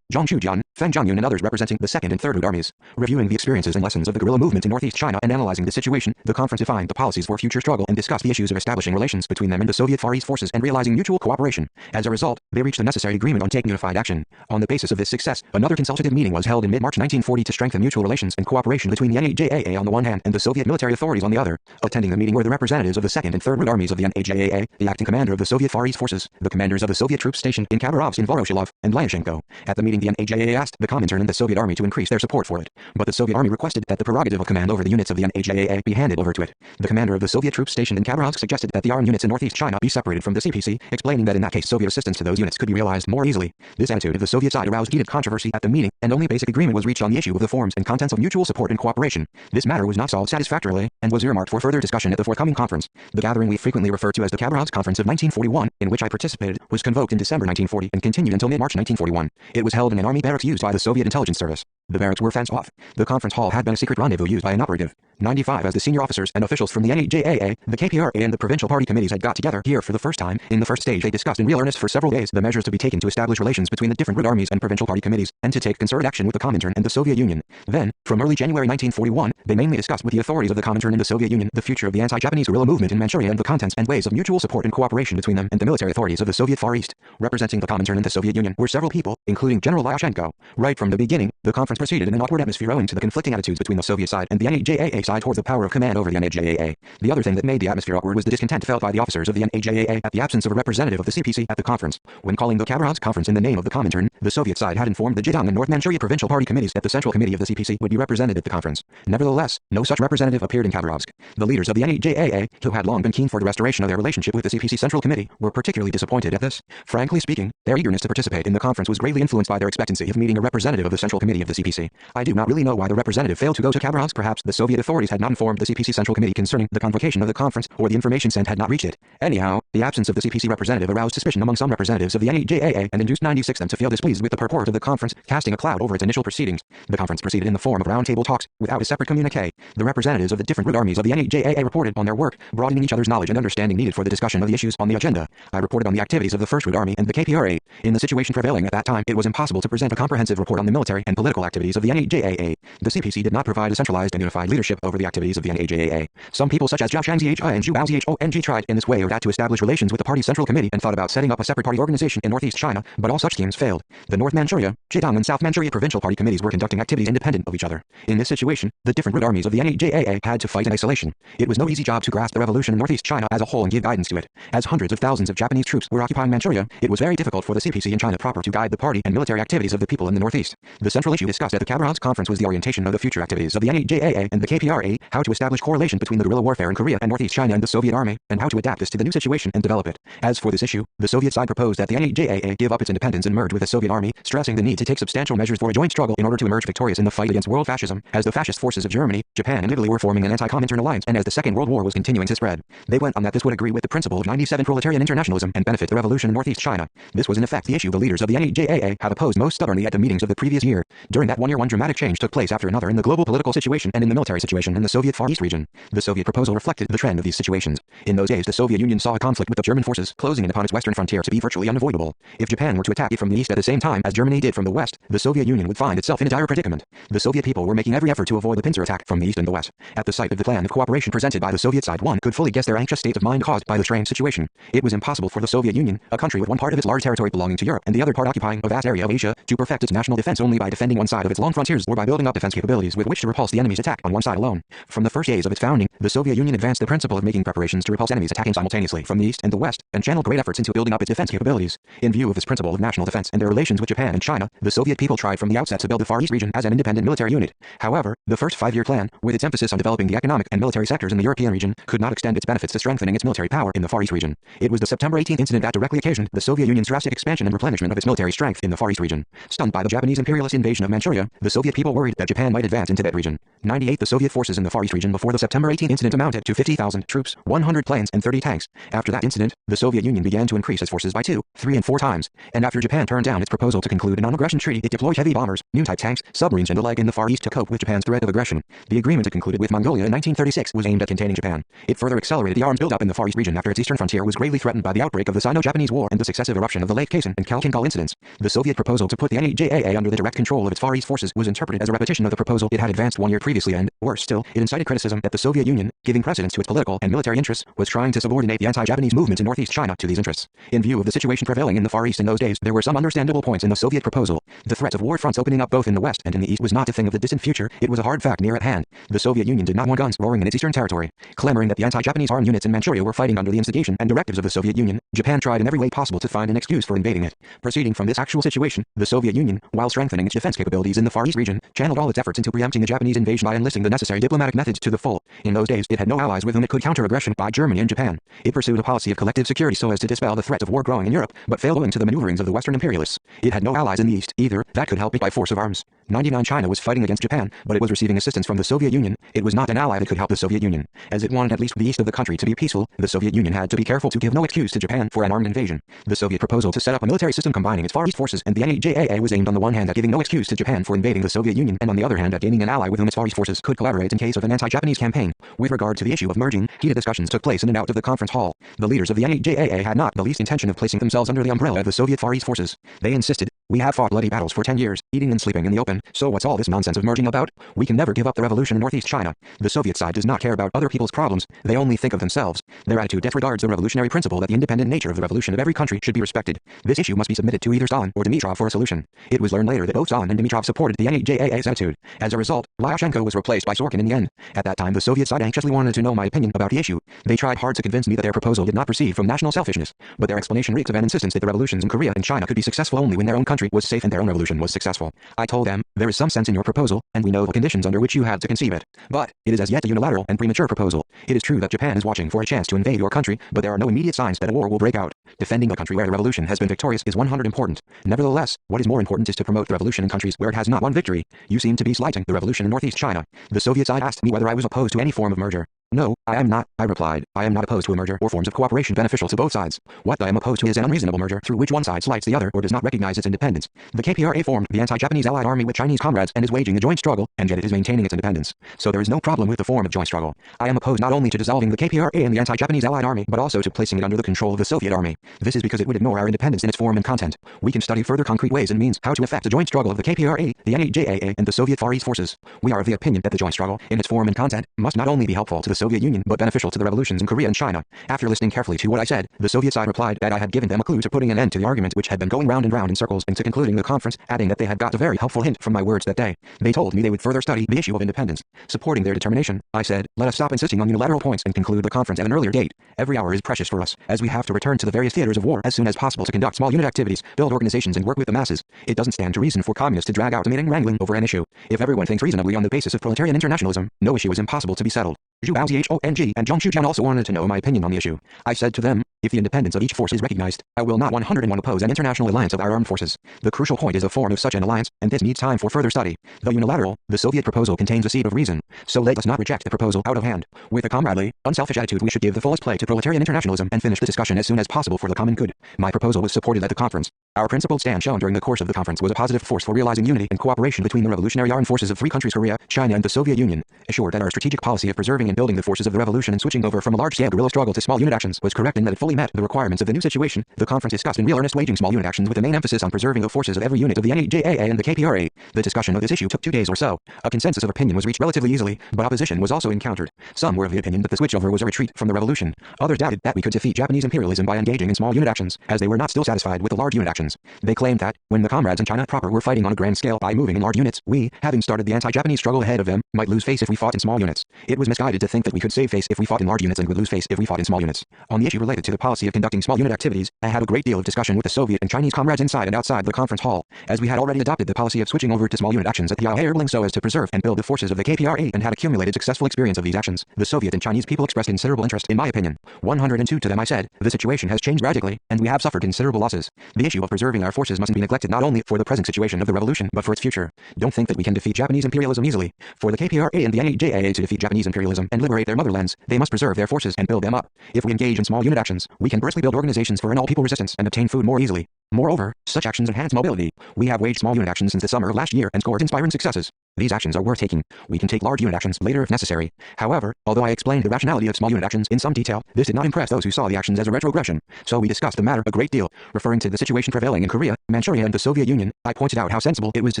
Zhang Shujian, Feng Zhangyun and others representing the 2nd and 3rd Red Armies. Reviewing the experiences and lessons of the guerrilla movement in northeast China and analyzing the situation, the conference defined the policies for future struggle and discussed the issues of establishing relations between them and the Soviet Far East Forces and realizing mutual cooperation. As a result, they reached the necessary agreement on taking unified action. On the basis of this success, another consultative meeting was held in mid-March 1940 to strengthen mutual relations and cooperation between the NAJAA on the one hand and the Soviet military authorities on the other. Attending the meeting were the representatives of the 2nd and 3rd Red Armies of the NAJAA, the acting commander of the Soviet Far East Forces, the commanders of the Soviet troops stationed in Khabarovsk in Voroshilov, and Lyashenko. At the meeting, the NAJAA asked the Comintern and the Soviet Army to increase their support for it, but the Soviet Army requested that the prerogative of command over the units of the NAJAA be handed over to it. The commander of the Soviet troops stationed in Khabarovsk suggested that the armed units in northeast China be separated from the CPC, explaining that in that case Soviet assistance to those units could be realized more easily. This attitude of the Soviet side aroused heated controversy at the meeting, and only basic agreement was reached on the issue of the forms and contents of mutual support and cooperation. This matter was not solved satisfactorily, and was earmarked for further discussion at the forthcoming conference. The gathering we frequently refer to as the Khabarovsk Conference of 1941, in which I participated, was convoked in December 1940 and continued until mid-March 1941. It was held in an army barracks used by the Soviet intelligence service. The barracks were fenced off. The conference hall had been a secret rendezvous used by an operative. 95 as the senior officers and officials from the NAJAA, the KPRA and the provincial party committees had got together here for the first time. In the first stage they discussed in real earnest for several days the measures to be taken to establish relations between the different Red Armies and provincial party committees, and to take concerted action with the Comintern and the Soviet Union. Then, from early January 1941, they mainly discussed with the authorities of the Comintern and the Soviet Union the future of the anti-Japanese guerrilla movement in Manchuria and the contents and ways of mutual support and cooperation between them and the military authorities of the Soviet Far East. Representing the Comintern and the Soviet Union were several people, including General Lyashenko. Right from the beginning, the conference proceeded in an awkward atmosphere owing to the conflicting attitudes between the Soviet side and the NAJAA side towards the power of command over the NAJAA. The other thing that made the atmosphere awkward was the discontent felt by the officers of the NAJAA at the absence of a representative of the CPC at the conference. When calling the Khabarovsk conference in the name of the Comintern, the Soviet side had informed the Zhejiang and North Manchuria provincial party committees that the Central Committee of the CPC would be represented at the conference. Nevertheless, no such representative appeared in Khabarovsk. The leaders of the NAJAA, who had long been keen for the restoration of their relationship with the CPC Central Committee, were particularly disappointed at this. Frankly speaking, Their eagerness to participate in the conference was greatly influenced by their expectancy of meeting a representative of the Central Committee of the CPC. I do not really know why the representative failed to go to Khabarovsk. Perhaps the Soviet authorities had not informed the CPC Central Committee concerning the convocation of the conference, or the information sent had not reached it. Anyhow, the absence of the CPC representative aroused suspicion among some representatives of the NEJAA and induced 96 of them to feel displeased with the purport of the conference, casting a cloud over its initial proceedings. The conference proceeded in the form of roundtable talks, without a separate communique. The representatives of the different root armies of the NEJAA reported on their work, broadening each other's knowledge and understanding needed for the discussion of the issues on the agenda. I reported on the activities of the First Root Army and the KPRA. In the situation prevailing at that time, it was impossible to present a comprehensive report on the military and political activities of the NEJAA. The CPC did not provide a centralized and unified leadership over the activities of the NEJAA. Some people such as Zhao Shangzhi and Zhu Baozhong tried in this way or that to establish relations with the party's central committee and thought about setting up a separate party organization in northeast China, but all such schemes failed. The North Manchuria, Zhejiang and South Manchuria provincial party committees were conducting activities independent of each other. In this situation, the different root armies of the NEJAA had to fight in isolation. It was no easy job to grasp the revolution in northeast China as a whole and give guidance to it. As hundreds of thousands of Japanese troops were occupying Manchuria, it was very difficult for the CPC in China proper to guide the party and military activities of the people in the northeast. The central issue discussed at the Khabarovsk conference was the orientation of the future activities of the NEJAA and the KPRA, how to establish correlation between the guerrilla warfare in Korea and northeast China and the Soviet army, and how to adapt this to the new situation and develop it. As for this issue, the Soviet side proposed that the NEJAA give up its independence and merge with the Soviet army, stressing the need to take substantial measures for a joint struggle in order to emerge victorious in the fight against world fascism, as the fascist forces of Germany, Japan and Italy were forming an anti-Comintern alliance, and as the Second World War was continuing to spread. They went on that this would agree with the principle of 97 proletarian internationalism and benefit the revolution in northeast China. This was in effect the issue the leaders of the NEJAA have opposed most stubbornly at the meetings of the previous year. During that 1 year, one dramatic change took place after another in the global political situation and in the military situation in the Soviet Far East region. The Soviet proposal reflected the trend of these situations. In those days, the Soviet Union saw a conflict with the German forces closing in upon its western frontier to be virtually unavoidable. If Japan were to attack it from the east at the same time as Germany did from the west, the Soviet Union would find itself in a dire predicament. The Soviet people were making every effort to avoid the pincer attack from the east and the west. At the sight of the plan of cooperation presented by the Soviet side, one could fully guess their anxious state of mind caused by the strained situation. It was impossible for the Soviet Union, a country with one part of its large territory belonging to Europe and the other part occupying a vast area of Asia, to perfect its national defense only by defending one side of its long frontiers or by building up defense capabilities with which to repulse the enemy's attack on one side alone. From the first days of its founding, the Soviet Union advanced the principle of making preparations to repulse enemies attacking simultaneously from the east and the west, and channeled great efforts into building up its defense capabilities. In view of this principle of national defense and their relations with Japan and China, the Soviet people tried from the outset to build the Far East region as an independent military unit. However, the first 5-year plan, with its emphasis on developing the economic and military sectors in the European region, could not extend its benefits to strengthening its military power in the Far East region. It was the September 18th incident that directly occasioned the Soviet Union's drastic expansion and replenishment of its military strength in the Far East region. Stunned by the Japanese imperialist invasion of Manchuria, the Soviet people worried that Japan might advance into that region. 98 The Soviet forces in the Far East region before the September 18th incident amounted to 50,000 troops, 100 planes and 30 tanks. After that incident, the Soviet Union began to increase its forces by 2, 3 and 4 times, and after Japan turned down its proposal to conclude a non-aggression treaty, it deployed heavy bombers, new type tanks, submarines and the like in the Far East to cope with Japan's threat of aggression. The agreement it concluded with Mongolia in 1936 was aimed at containing Japan. It further accelerated the arms buildup in the Far East region after its eastern frontier was greatly threatened by the outbreak of the Sino-Japanese War and the successive eruption of the Lake Khasin and Khalkhin incidents. The Soviet proposal to put the NEJAA under the direct control of its Far East forces was interpreted as a repetition of the proposal it had advanced 1 year previously and, worse still, it incited criticism that the Soviet Union, giving precedence to its political and military interests, was trying to subordinate the anti-Japanese movements in northeast China to these interests. In view of the situation prevailing in the Far East in those days, there were some understandable points in the Soviet proposal. The threat of war fronts opening up both in the west and in the east was not a thing of the distant future, it was a hard fact near at hand. The Soviet Union did not want guns roaring in its eastern territory, clamoring that the anti-Japanese armed units in Manchuria were fighting under the instigation and directives of the Soviet Union. Japan tried in every way possible to find an excuse for invading it. Proceeding from this actual situation, the Soviet Union, while strengthening its defense capabilities in the Far East region, channeled all its efforts into preempting the Japanese invasion by enlisting the necessary diplomatic methods to the full. In those days, it had no allies with whom it could counter aggression by Germany and Japan. It pursued a policy of collective security so as to dispel the threat of war growing in Europe, but failed owing to the maneuverings of the Western imperialists. It had no allies in the East, either, that could help it by force of arms. 99 China was fighting against Japan, but it was receiving assistance from the Soviet Union. It was not an ally that could help the Soviet Union. As it wanted at least the east of the country to be peaceful, the Soviet Union had to be careful to give no excuse to Japan for an armed invasion. The Soviet proposal to set up a military system combining its Far East forces and the NEJAA was aimed on the one hand at giving no excuse to Japan for invading the Soviet Union and on the other hand at gaining an ally with whom its Far East forces could collaborate in case of an anti-Japanese campaign. With regard to the issue of merging, heated discussions took place in and out of the conference hall. The leaders of the NEJAA had not the least intention of placing themselves under the umbrella of the Soviet Far East forces. They insisted, "We have fought bloody battles for 10 years, eating and sleeping in the open, so what's all this nonsense of merging about? We can never give up the revolution in northeast China." The Soviet side does not care about other people's problems, they only think of themselves. Their attitude disregards the revolutionary principle that the independent nature of the revolution of every country should be respected. This issue must be submitted to either Stalin or Dimitrov for a solution. It was learned later that both Stalin and Dimitrov supported the NEJAA's attitude. As a result, Lyashenko was replaced by Sorkin in the end. At that time, the Soviet side anxiously wanted to know my opinion about the issue. They tried hard to convince me that their proposal did not proceed from national selfishness, but their explanation reeks of an insistence that the revolutions in Korea and China could be successful only when their own country country was safe and their own revolution was successful. I told them, there is some sense in your proposal, and we know the conditions under which you had to conceive it. But, it is as yet a unilateral and premature proposal. It is true that Japan is watching for a chance to invade your country, but there are no immediate signs that a war will break out. Defending a country where the revolution has been victorious is 100 important. Nevertheless, what is more important is to promote the revolution in countries where it has not won victory. You seem to be slighting the revolution in northeast China. The Soviet side asked me whether I was opposed to any form of merger. No, I am not, I replied. I am not opposed to a merger or forms of cooperation beneficial to both sides. What I am opposed to is an unreasonable merger through which one side slights the other or does not recognize its independence. The KPRA formed the anti-Japanese Allied Army with Chinese comrades and is waging a joint struggle, and yet it is maintaining its independence. So there is no problem with the form of joint struggle. I am opposed not only to dissolving the KPRA and the anti-Japanese Allied Army, but also to placing it under the control of the Soviet Army. This is because it would ignore our independence in its form and content. We can study further concrete ways and means how to effect a joint struggle of the KPRA, the NAJAA, and the Soviet Far East forces. We are of the opinion that the joint struggle, in its form and content, must not only be helpful to the Soviet Union but beneficial to the revolutions in Korea and China. After listening carefully to what I said, the Soviet side replied that I had given them a clue to putting an end to the argument which had been going round and round in circles and to concluding the conference, adding that they had got a very helpful hint from my words that day. They told me they would further study the issue of independence. Supporting their determination, I said, let us stop insisting on unilateral points and conclude the conference at an earlier date. Every hour is precious for us, as we have to return to the various theaters of war as soon as possible to conduct small unit activities, build organizations and work with the masses. It doesn't stand to reason for communists to drag out a meeting wrangling over an issue. If everyone thinks reasonably on the basis of proletarian internationalism, no issue is impossible to be settled. Zhu Baozhong and Zhang Shujian also wanted to know my opinion on the issue. I said to them, if the independence of each force is recognized, I will not 101 oppose an international alliance of our armed forces. The crucial point is the form of such an alliance, and this needs time for further study. Though unilateral, the Soviet proposal contains a seed of reason, so let us not reject the proposal out of hand. With a comradely, unselfish attitude we should give the fullest play to proletarian internationalism and finish the discussion as soon as possible for the common good. My proposal was supported at the conference. Our principled stand shown during the course of the conference was a positive force for realizing unity and cooperation between the revolutionary armed forces of three countries Korea, China and the Soviet Union, assured that our strategic policy of preserving and building the forces of the revolution and switching over from a large-scale guerrilla struggle to small unit actions was correct and that it fully met the requirements of the new situation. The conference discussed in real earnest waging small unit actions with the main emphasis on preserving the forces of every unit of the NAJAA and the KPRA. The discussion of this issue took 2 days or so. A consensus of opinion was reached relatively easily, but opposition was also encountered. Some were of the opinion that the switchover was a retreat from the revolution. Others doubted that we could defeat Japanese imperialism by engaging in small unit actions, as they were not still satisfied with the large unit actions. They claimed that, when the comrades in China proper were fighting on a grand scale by moving in large units, we, having started the anti-Japanese struggle ahead of them, might lose face if we fought in small units. It was misguided to think that we could save face if we fought in large units and would lose face if we fought in small units. On the issue related to the policy of conducting small unit activities, I had a great deal of discussion with the Soviet and Chinese comrades inside and outside the conference hall, as we had already adopted the policy of switching over to small unit actions at the AUDIOBOOK so as to preserve and build the forces of the KPRA and had accumulated successful experience of these actions. The Soviet and Chinese people expressed considerable interest in my opinion. 102 to them I said, the situation has changed radically, and we have suffered considerable losses. The issue of preserving our forces mustn't be neglected not only for the present situation of the revolution but for its future. Don't think that we can defeat Japanese imperialism easily. For the KPRA and the NAJAA to defeat Japanese imperialism and liberate their motherlands, they must preserve their forces and build them up. If we engage in small unit actions, we can briskly build organizations for an all-people resistance and obtain food more easily. Moreover, such actions enhance mobility. We have waged small unit actions since the summer of last year and scored inspiring successes. These actions are worth taking. We can take large unit actions later if necessary. However, although I explained the rationality of small unit actions in some detail, this did not impress those who saw the actions as a retrogression. So we discussed the matter a great deal. Referring to the situation prevailing in Korea, Manchuria and the Soviet Union, I pointed out how sensible it was to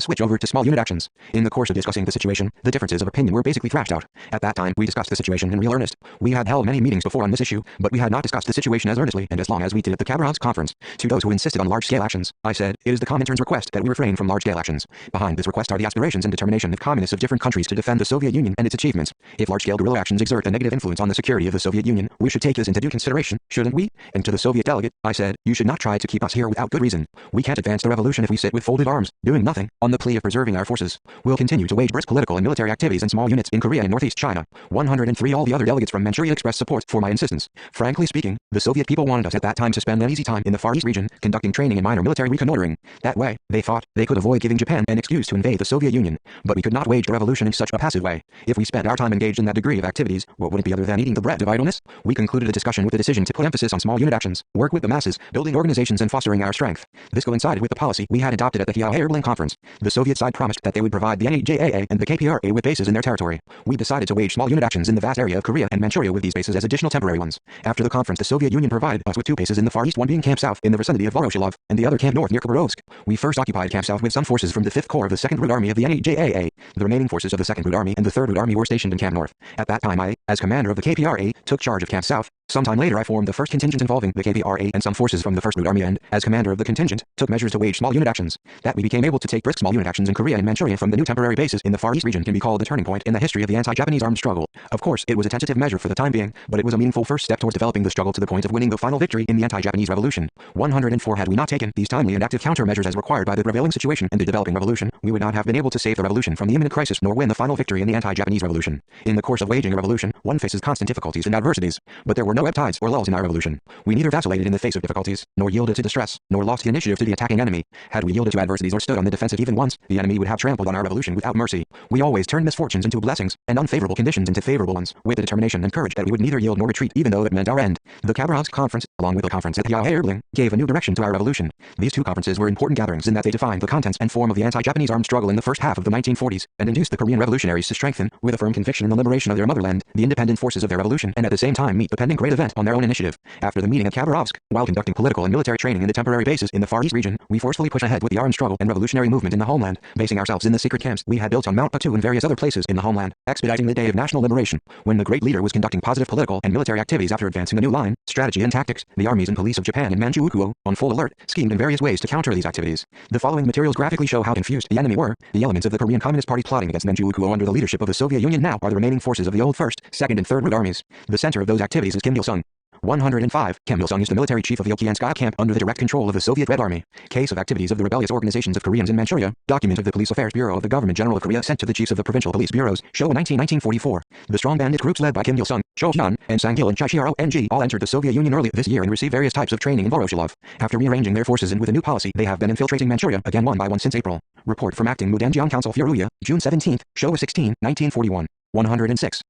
switch over to small unit actions. In the course of discussing the situation, the differences of opinion were basically thrashed out. At that time, we discussed the situation in real earnest. We had held many meetings before on this issue, but we had not discussed the situation as earnestly and as long as we did at the Khabarovsk conference. To those who insisted on large-scale actions, I said, it is the Comintern's request that we refrain from large-scale actions. Behind this request are the aspirations and determination of communists of different countries to defend the Soviet Union and its achievements. If large-scale guerrilla actions exert a negative influence on the security of the Soviet Union, we should take this into due consideration, shouldn't we? And to the Soviet delegate, I said, you should not try to keep us here without good reason. We can't advance the revolution if we sit with folded arms, doing nothing, on the plea of preserving our forces. We'll continue to wage brisk political and military activities in small units in Korea and northeast China. 103 All the other delegates from Manchuria expressed support for my insistence. Frankly speaking, the Soviet people wanted us at that time to spend an easy time in the Far East region, conducting training and minor military reconnoitering. That way, they thought, they could avoid giving Japan an excuse to invade the Soviet Union. But we could not wage the revolution in such a passive way. If we spent our time engaged in that degree of activities, what would it be other than eating the bread of idleness? We concluded a discussion with the decision to put emphasis on small unit actions, work with the masses, building organizations and fostering our strength. This coincided with the policy we had adopted at the AUDIOBOOK conference. The Soviet side promised that they would provide the NAJAA and the KPRA with bases in their territory. We decided to wage small unit actions in the vast area of Korea and Manchuria with these bases as additional temporary ones. After the conference, the Soviet Union provided us with 2 bases in the Far East, one being Camp South in the vicinity of Voroshilov, and the other Camp North near Khabarovsk. We first occupied Camp South with some forces from the 5th Corps of the 2nd Root Army of the NAJAA. The remaining forces of the 2nd Root Army and the 3rd Root Army were stationed in Camp North. At that time I, as commander of the KPRA, took charge of Camp South. Sometime later I formed the first contingent involving the KPRA and some forces from the 1st Root Army and, as commander of the contingent, took measures to wage small unit actions. That we became able to take brisk small unit actions in Korea and Manchuria from the new temporary bases in the Far East region can be called the turning point in the history of the anti-Japanese armed struggle. Of course, it was a tentative measure for the time being, but it was a meaningful first step towards developing the struggle to the point of winning the final victory in the anti-Japanese revolution. 104 Had we not taken these timely and active countermeasures as required by the prevailing situation in the developing revolution, we would not have been able to save the revolution from the imminent crisis nor win the final victory in the anti-Japanese revolution. In the course of waging a revolution, one faces constant difficulties and adversities, but there were no ebb tides or lulls in our revolution. We neither vacillated in the face of difficulties, nor yielded to distress, nor lost the initiative to the attacking enemy. Had we yielded to adversities or stood on the defensive even once, the enemy would have trampled on our revolution without mercy. We always turned misfortunes into blessings, and unfavorable conditions into favorable ones, with the determination and courage that we would neither yield nor retreat even though it meant our end. The Khabarovsk Conference, along with the conference at Yao-Herbling, gave a new direction to our revolution. These two conferences were important gatherings in that they defined the contents and form of the anti-Japanese armed struggle in the first half of the 1940s, and induced the Korean revolutionaries to strengthen, with a firm conviction in the liberation of their motherland, the independent forces of their revolution and at the same time meet the pending great event on their own initiative. After the meeting at Khabarovsk, while conducting political and military training in the temporary bases in the Far East region, we forcefully pushed ahead with the armed struggle and revolutionary movement in the homeland, basing ourselves in the secret camps we had built on Mount Batu and various other places in the homeland, expediting the day of national liberation. When the great leader was conducting positive political and military activities after advancing a new line, strategy and tactics, the armies and police of Japan and Manchukuo, on full alert, schemed in various ways to counter these activities. The following materials graphically show how confused the enemy were. The elements of the Korean Communist Party plotting against Manchukuo under the leadership of the Soviet Union now are the remaining forces of the old 1st, 2nd and 3rd Root armies. The center of those activities is Kim Il-sung. 105. Kim Il-sung is the military chief of the Okianskaya camp under the direct control of the Soviet Red Army. Case of activities of the rebellious organizations of Koreans in Manchuria. Document of the Police Affairs Bureau of the Government General of Korea sent to the chiefs of the provincial police bureaus. Showa 1944. The strong bandit groups led by Kim Il-sung, Cho Hyun, and Sang-gil and Chai-Chiaro-ng all entered the Soviet Union early this year and received various types of training in Voroshilov. After rearranging their forces and with a new policy, they have been infiltrating Manchuria again one by one since April. Report from Acting Mudanjiang Council Furuya, June 17, Showa 16, 1941. 106.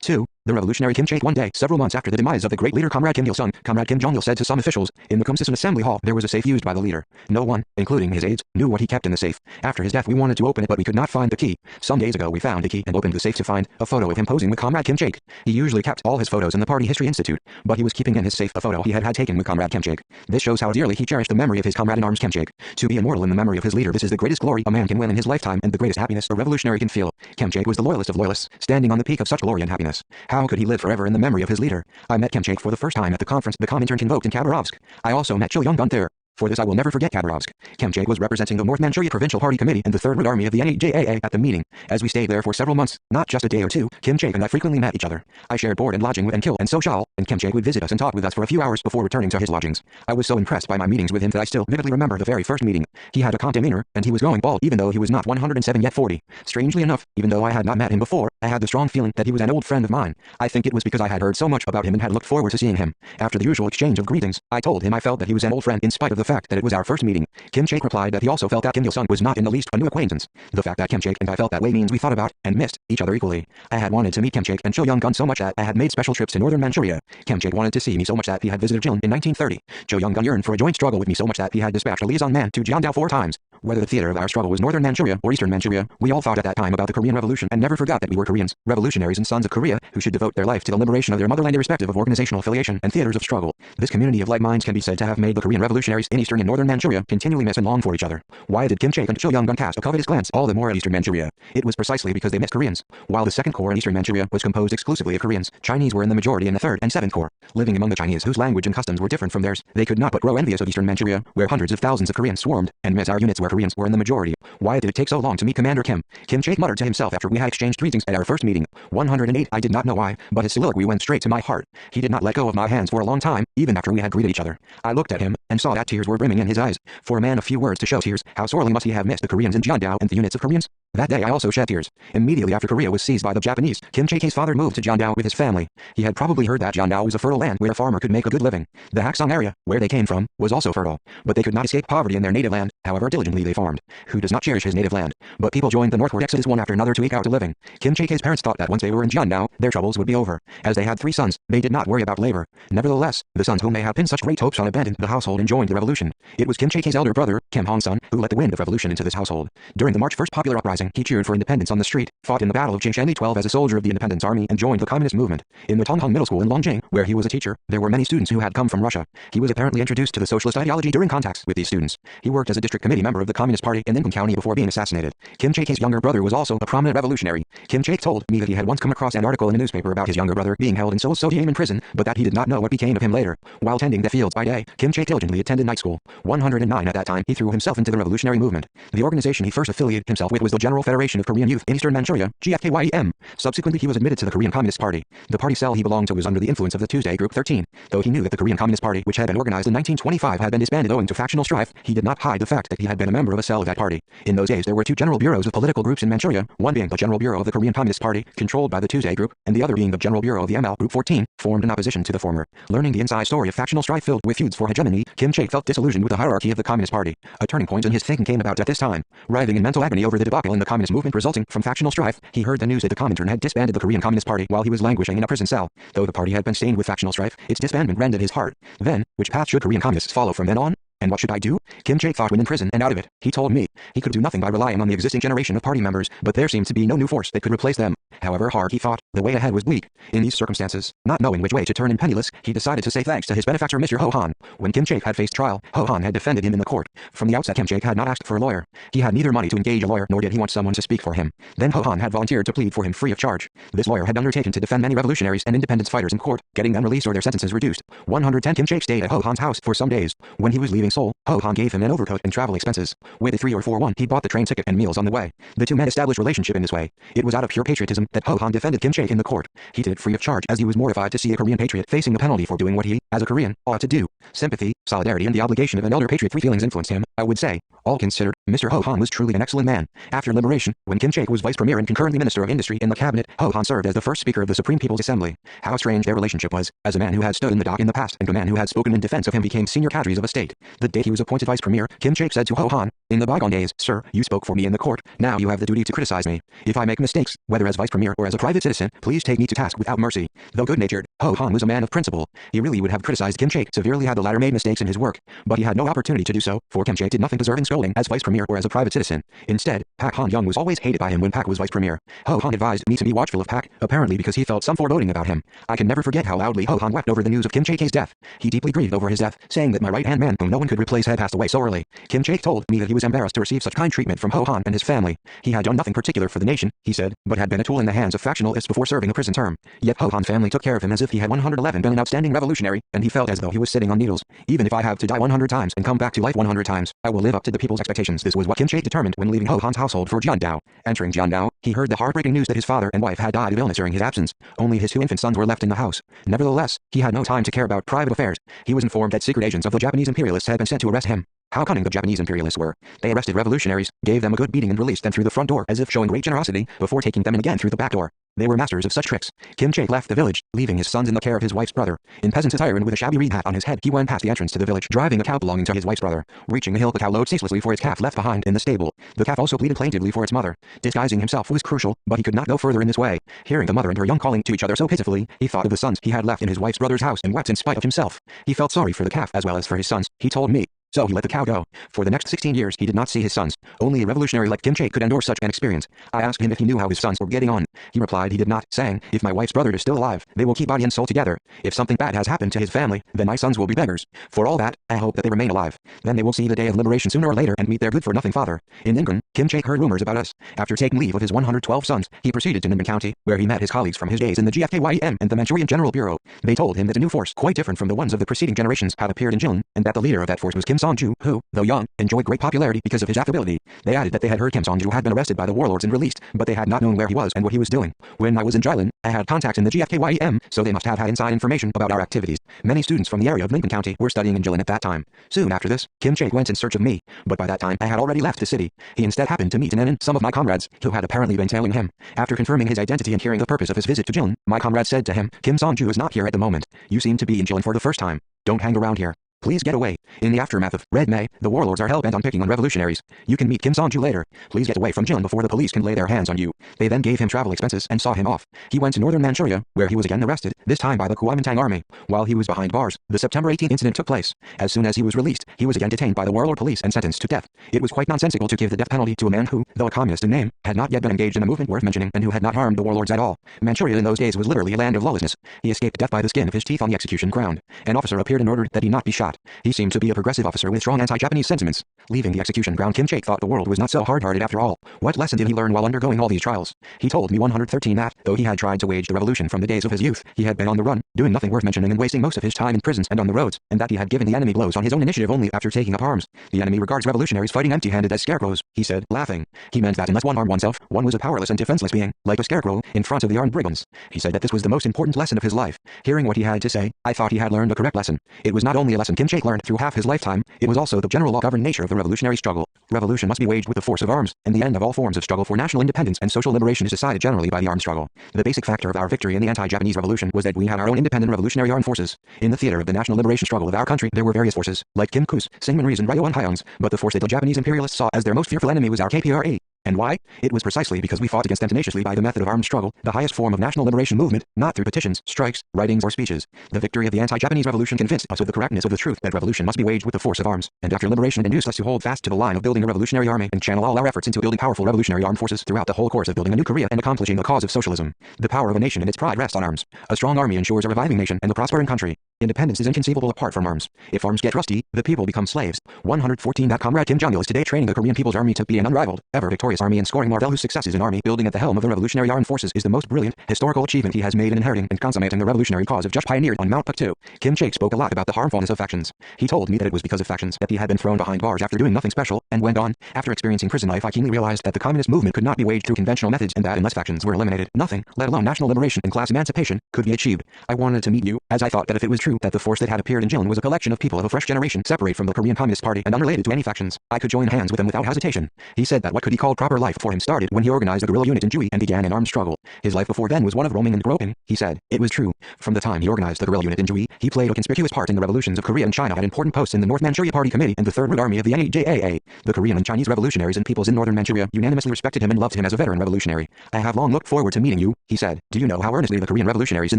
2. The revolutionary Kim Chaek one day, several months after the demise of the great leader Comrade Kim Il-sung, Comrade Kim Jong-il said to some officials, in the Kumsusan Assembly Hall there was a safe used by the leader. No one, including his aides, knew what he kept in the safe. After his death we wanted to open it but we could not find the key. Some days ago we found the key and opened the safe to find a photo of him posing with Comrade Kim Chaek. He usually kept all his photos in the Party History Institute, but he was keeping in his safe a photo he had taken with Comrade Kim Chaek. This shows how dearly he cherished the memory of his comrade in arms Kim Chaek. To be immortal in the memory of his leader, this is the greatest glory a man can win in his lifetime and the greatest happiness a revolutionary can feel. Kim Chaek was the loyalist of loyalists, standing on the peak of such glory and happiness. How could he live forever in the memory of his leader? I met Kim Chaek for the first time at the conference the Comintern convoked in Khabarovsk. I also met Cho Young-gun there. For this I will never forget Khabarovsk. Kim Chaek was representing the North Manchuria Provincial Party Committee and the 3rd Root Army of the NEJAA at the meeting. As we stayed there for several months, not just a day or two, Kim Chaek and I frequently met each other. I shared board and lodging with Enkil and Sochal, and Kim Chaek would visit us and talk with us for a few hours before returning to his lodgings. I was so impressed by my meetings with him that I still vividly remember the very first meeting. He had a calm demeanor, and he was going bald even though he was not 107 yet 40. Strangely enough, even though I had not met him before, I had the strong feeling that he was an old friend of mine. I think it was because I had heard so much about him and had looked forward to seeing him. After the usual exchange of greetings, I told him I felt that he was an old friend in spite of the fact that it was our first meeting. Kim Chaek replied that he also felt that Kim Il-sung was not in the least a new acquaintance. The fact that Kim Chaek and I felt that way means we thought about and missed each other equally. I had wanted to meet Kim Chaek and Cho Young-gun so much that I had made special trips to northern Manchuria. Kim Chaek wanted to see me so much that he had visited Jilin in 1930. Cho Young-gun yearned for a joint struggle with me so much that he had dispatched a liaison man to Jiandao 4 times. Whether the theater of our struggle was northern Manchuria or eastern Manchuria, we all thought at that time about the Korean Revolution and never forgot that we were Koreans, revolutionaries and sons of Korea, who should devote their life to the liberation of their motherland irrespective of organizational affiliation and theaters of struggle. This community of like minds can be said to have made the Korean revolutionaries in eastern and northern Manchuria continually miss and long for each other. Why did Kim Chaek and Cho Young-gun cast a covetous glance all the more at eastern Manchuria? It was precisely because they missed Koreans. While the 2nd Corps in eastern Manchuria was composed exclusively of Koreans, Chinese were in the majority in the 3rd and 7th Corps. Living among the Chinese whose language and customs were different from theirs, they could not but grow envious of eastern Manchuria, where hundreds of thousands of Koreans swarmed, and miss our units where Koreans were in the majority. Why did it take so long to meet Commander Kim? Kim Chaek muttered to himself after we had exchanged greetings at our first meeting. 108. I did not know why, but his soliloquy went straight to my heart. He did not let go of my hands for a long time, even after we had greeted each other. I looked at him, and saw that tears were brimming in his eyes. For a man of few words to show tears, how sorely must he have missed the Koreans in Jiandao and the units of Koreans? That day I also shed tears. Immediately after Korea was seized by the Japanese, Kim Chaek's father moved to Jiandao with his family. He had probably heard that Jiandao was a fertile land where a farmer could make a good living. The Haksong area, where they came from, was also fertile. But they could not escape poverty in their native land, however diligently they farmed. Who does not cherish his native land? But people joined the northward exodus one after another to eke out a living. Kim Chaek's parents thought that once they were in Jiandao, their troubles would be over. As they had 3 sons, they did not worry about labor. Nevertheless, the sons whom they had pinned such great hopes on abandoned the household and joined the revolution. It was Kim Chaek's elder brother, Kim Hong-sun, who let the wind of revolution into this household. During the March 1st popular uprising, Uprising, he cheered for independence on the street, fought in the Battle of Jingsheng 12 as a soldier of the Independence Army, and joined the Communist movement. In the Tonghung Middle School in Longjing, where he was a teacher, there were many students who had come from Russia. He was apparently introduced to the socialist ideology during contacts with these students. He worked as a district committee member of the Communist Party in Ningbo County before being assassinated. Kim Chaek's younger brother was also a prominent revolutionary. Kim Chaek told me that he had once come across an article in a newspaper about his younger brother being held in Seoul's Sotiam prison, but that he did not know what became of him later. While tending the fields by day, Kim Chaek diligently attended night school. 109 at that time, he threw himself into the revolutionary movement. The organization he first affiliated himself with was the General Federation of Korean Youth in Eastern Manchuria, GFKYEM. Subsequently, he was admitted to the Korean Communist Party. The party cell he belonged to was under the influence of the Tuesday Group 13. Though he knew that the Korean Communist Party, which had been organized in 1925, had been disbanded owing to factional strife, he did not hide the fact that he had been a member of a cell of that party. In those days, there were two general bureaus of political groups in Manchuria, one being the General Bureau of the Korean Communist Party, controlled by the Tuesday Group, and the other being the General Bureau of the ML Group 14, formed in opposition to the former. Learning the inside story of factional strife filled with feuds for hegemony, Kim Chaek felt disillusioned with the hierarchy of the Communist Party. A turning point in his thinking came about at this time. Writhing in mental agony over the debacle in the Communist movement resulting from factional strife, he heard the news that the Comintern had disbanded the Korean Communist Party while he was languishing in a prison cell. Though the party had been stained with factional strife, its disbandment rended his heart. Then, which path should Korean communists follow from then on? And what should I do? Kim Chaek thought when in prison and out of it. He told me he could do nothing by relying on the existing generation of party members, but there seemed to be no new force that could replace them. However hard he fought, the way ahead was bleak. In these circumstances, not knowing which way to turn and penniless, he decided to say thanks to his benefactor Mr. Ho Han. When Kim Chaek had faced trial, Ho Han had defended him in the court. From the outset, Kim Chaek had not asked for a lawyer. He had neither money to engage a lawyer nor did he want someone to speak for him. Then Ho Han had volunteered to plead for him free of charge. This lawyer had undertaken to defend many revolutionaries and independence fighters in court, getting them released or their sentences reduced. 110 Kim Chaek stayed at Ho Han's house for some days. When he was leaving Seoul, Ho Han gave him an overcoat and travel expenses. With a 3 or 4 won, he bought the train ticket and meals on the way. The two men established relationship in this way. It was out of pure patriotism that Ho Han defended Kim Chaek in the court. He did it free of charge as he was mortified to see a Korean patriot facing a penalty for doing what he, as a Korean, ought to do. Sympathy, solidarity and the obligation of an elder patriot, three feelings influenced him, I would say. All considered, Mr. Ho Han was truly an excellent man. After liberation, when Kim Chaek was vice premier and concurrently minister of industry in the cabinet, Ho Han served as the first speaker of the Supreme People's Assembly. How strange their relationship was, as a man who had stood in the dock in the past and a man who had spoken in defense of him became senior cadres of a state. The day he was appointed vice premier, Kim Chaek said to Ho Han, "In the bygone days, sir, you spoke for me in the court. Now you have the duty to criticize me. If I make mistakes, whether as vice premier or as a private citizen, please take me to task without mercy." Though good-natured, Ho Han was a man of principle. He really would have criticized Kim Chaek severely had the latter made mistakes in his work, but he had no opportunity to do so, for Kim Chaek did nothing deserving scolding as vice premier or as a private citizen. Instead, Pak Han-young was always hated by him when Pak was vice premier. Ho Han advised me to be watchful of Pak, apparently because he felt some foreboding about him. I can never forget how loudly Ho Han wept over the news of Kim Chaek's death. He deeply grieved over his death, saying that my right-hand man whom no one could replace had passed away so early. Kim Chaek told me that he was embarrassed to receive such kind treatment from Ho Han and his family. He had done nothing particular for the nation, he said, but had been a tool in the hands of factionalists before serving a prison term. Yet Ho Han's family took care of him as if he had 111 been an outstanding revolutionary, and he felt as though he was sitting on needles. Even if I have to die 100 times and come back to life 100 times, I will live up to the people's expectations. This was what Kim Chaek determined when leaving Ho Han's household for Jiandao. Entering Jiandao, he heard the heartbreaking news that his father and wife had died of illness during his absence. Only his 2 infant sons were left in the house. Nevertheless, he had no time to care about private affairs. He was informed that secret agents of the Japanese imperialists had been sent to arrest him. How cunning the Japanese imperialists were. They arrested revolutionaries, gave them a good beating and released them through the front door as if showing great generosity, before taking them in again through the back door. They were masters of such tricks. Kim Chaek left the village, leaving his sons in the care of his wife's brother. In peasant's attire and with a shabby reed hat on his head, he went past the entrance to the village, driving a cow belonging to his wife's brother. Reaching the hill, the cow lowed ceaselessly for its calf left behind in the stable. The calf also pleaded plaintively for its mother. Disguising himself was crucial, but he could not go further in this way. Hearing the mother and her young calling to each other so pitifully, he thought of the sons he had left in his wife's brother's house and wept in spite of himself. He felt sorry for the calf as well as for his sons, he told me. So he let the cow go. For the next 16 years he did not see his sons. Only a revolutionary like Kim Chaek could endure such an experience. I asked him if he knew how his sons were getting on. He replied he did not, saying, "If my wife's brother is still alive, they will keep body and soul together. If something bad has happened to his family, then my sons will be beggars. For all that, I hope that they remain alive. Then they will see the day of liberation sooner or later and meet their good-for-nothing father." In Incheon, Kim Chaek heard rumors about us. After taking leave of his 112 sons, he proceeded to Ningbo County, where he met his colleagues from his days in the GFKYEM and the Manchurian General Bureau. They told him that a new force, quite different from the ones of the preceding generations, had appeared in Jilin, and that the leader of that force was Kim Song-ju, who, though young, enjoyed great popularity because of his affability. They added that they had heard Kim Song-ju had been arrested by the warlords and released, but they had not known where he was and what he was doing. When I was in Jilin, I had contacts in the GFKYEM, so they must have had inside information about our activities. Many students from the area of Ningbo County were studying in Jilin at that time. Soon after this, Kim Chaek went in search of me, but by that time I had already left the city. He instead happened to meet in Enon some of my comrades, who had apparently been tailing him. After confirming his identity and hearing the purpose of his visit to Jilin, my comrade said to him, "Kim Song-ju is not here at the moment. You seem to be in Jilin for the first time. Don't hang around here." Please get away. In the aftermath of Red May, the warlords are hell-bent on picking on revolutionaries. You can meet Kim Song-ju later. Please get away from Jun before the police can lay their hands on you. They then gave him travel expenses and saw him off. He went to northern Manchuria, where he was again arrested, this time by the Kuomintang army. While he was behind bars, the September 18th incident took place. As soon as he was released, he was again detained by the warlord police and sentenced to death. It was quite nonsensical to give the death penalty to a man who, though a communist in name, had not yet been engaged in a movement worth mentioning and who had not harmed the warlords at all. Manchuria in those days was literally a land of lawlessness. He escaped death by the skin of his teeth on the execution ground. An officer appeared and ordered that he not be shot. He seemed to be a progressive officer with strong anti-Japanese sentiments. Leaving the execution ground, Kim Chaek thought the world was not so hard-hearted after all. What lesson did he learn while undergoing all these trials? He told me 113 that, though he had tried to wage the revolution from the days of his youth, he had been on the run, doing nothing worth mentioning and wasting most of his time in prisons and on the roads, and that he had given the enemy blows on his own initiative only after taking up arms. The enemy regards revolutionaries fighting empty-handed as scarecrows, he said, laughing. He meant that unless one armed oneself, one was a powerless and defenseless being, like a scarecrow, in front of the armed brigands. He said that this was the most important lesson of his life. Hearing what he had to say, I thought he had learned a correct lesson. It was not only a lesson Kim Chaek learned through half his lifetime, it was also the general law-governing nature of the revolutionary struggle. Revolution must be waged with the force of arms, and the end of all forms of struggle for national independence and social liberation is decided generally by the armed struggle. The basic factor of our victory in the anti-Japanese revolution was that we had our own independent revolutionary armed forces. In the theater of the national liberation struggle of our country, there were various forces, like Kim Kus, Syngman and Ryo Hyungs, but the force that the Japanese imperialists saw as their most fearful enemy was our KPRA. And why? It was precisely because we fought against them tenaciously by the method of armed struggle, the highest form of national liberation movement, not through petitions, strikes, writings, or speeches. The victory of the anti-Japanese revolution convinced us of the correctness of the truth that revolution must be waged with the force of arms, and after liberation induced us to hold fast to the line of building a revolutionary army and channel all our efforts into building powerful revolutionary armed forces throughout the whole course of building a new Korea and accomplishing the cause of socialism. The power of a nation and its pride rest on arms. A strong army ensures a reviving nation and a prospering country. Independence is inconceivable apart from arms. If arms get rusty, the people become slaves. 114. That Comrade Kim Jong-il is today training the Korean People's Army to be an unrivaled, ever victorious army and scoring marvel whose successes in army building at the helm of the revolutionary armed forces is the most brilliant, historical achievement he has made in inheriting and consummating the revolutionary cause of just pioneered on Mount Puktu. Kim Chaek spoke a lot about the harmfulness of factions. He told me that it was because of factions that he had been thrown behind bars after doing nothing special, and went on, after experiencing prison life I keenly realized that the communist movement could not be waged through conventional methods and that unless factions were eliminated, nothing, let alone national liberation and class emancipation, could be achieved. I wanted to meet you, as I thought that if it was true that the force that had appeared in Jilin was a collection of people of a fresh generation separate from the Korean Communist Party and unrelated to any factions, I could join hands with them without hesitation. He said that what could he call proper life for him started when he organized a guerrilla unit in Jui and began an armed struggle. His life before then was one of roaming and groping, he said. It was true. From the time he organized the guerrilla unit in Jui, he played a conspicuous part in the revolutions of Korea and China at important posts in the North Manchuria Party Committee and the Third Root Army of the NEJAA. The Korean and Chinese revolutionaries and peoples in northern Manchuria unanimously respected him and loved him as a veteran revolutionary. I have long looked forward to meeting you, he said. Do you know how earnestly the Korean revolutionaries in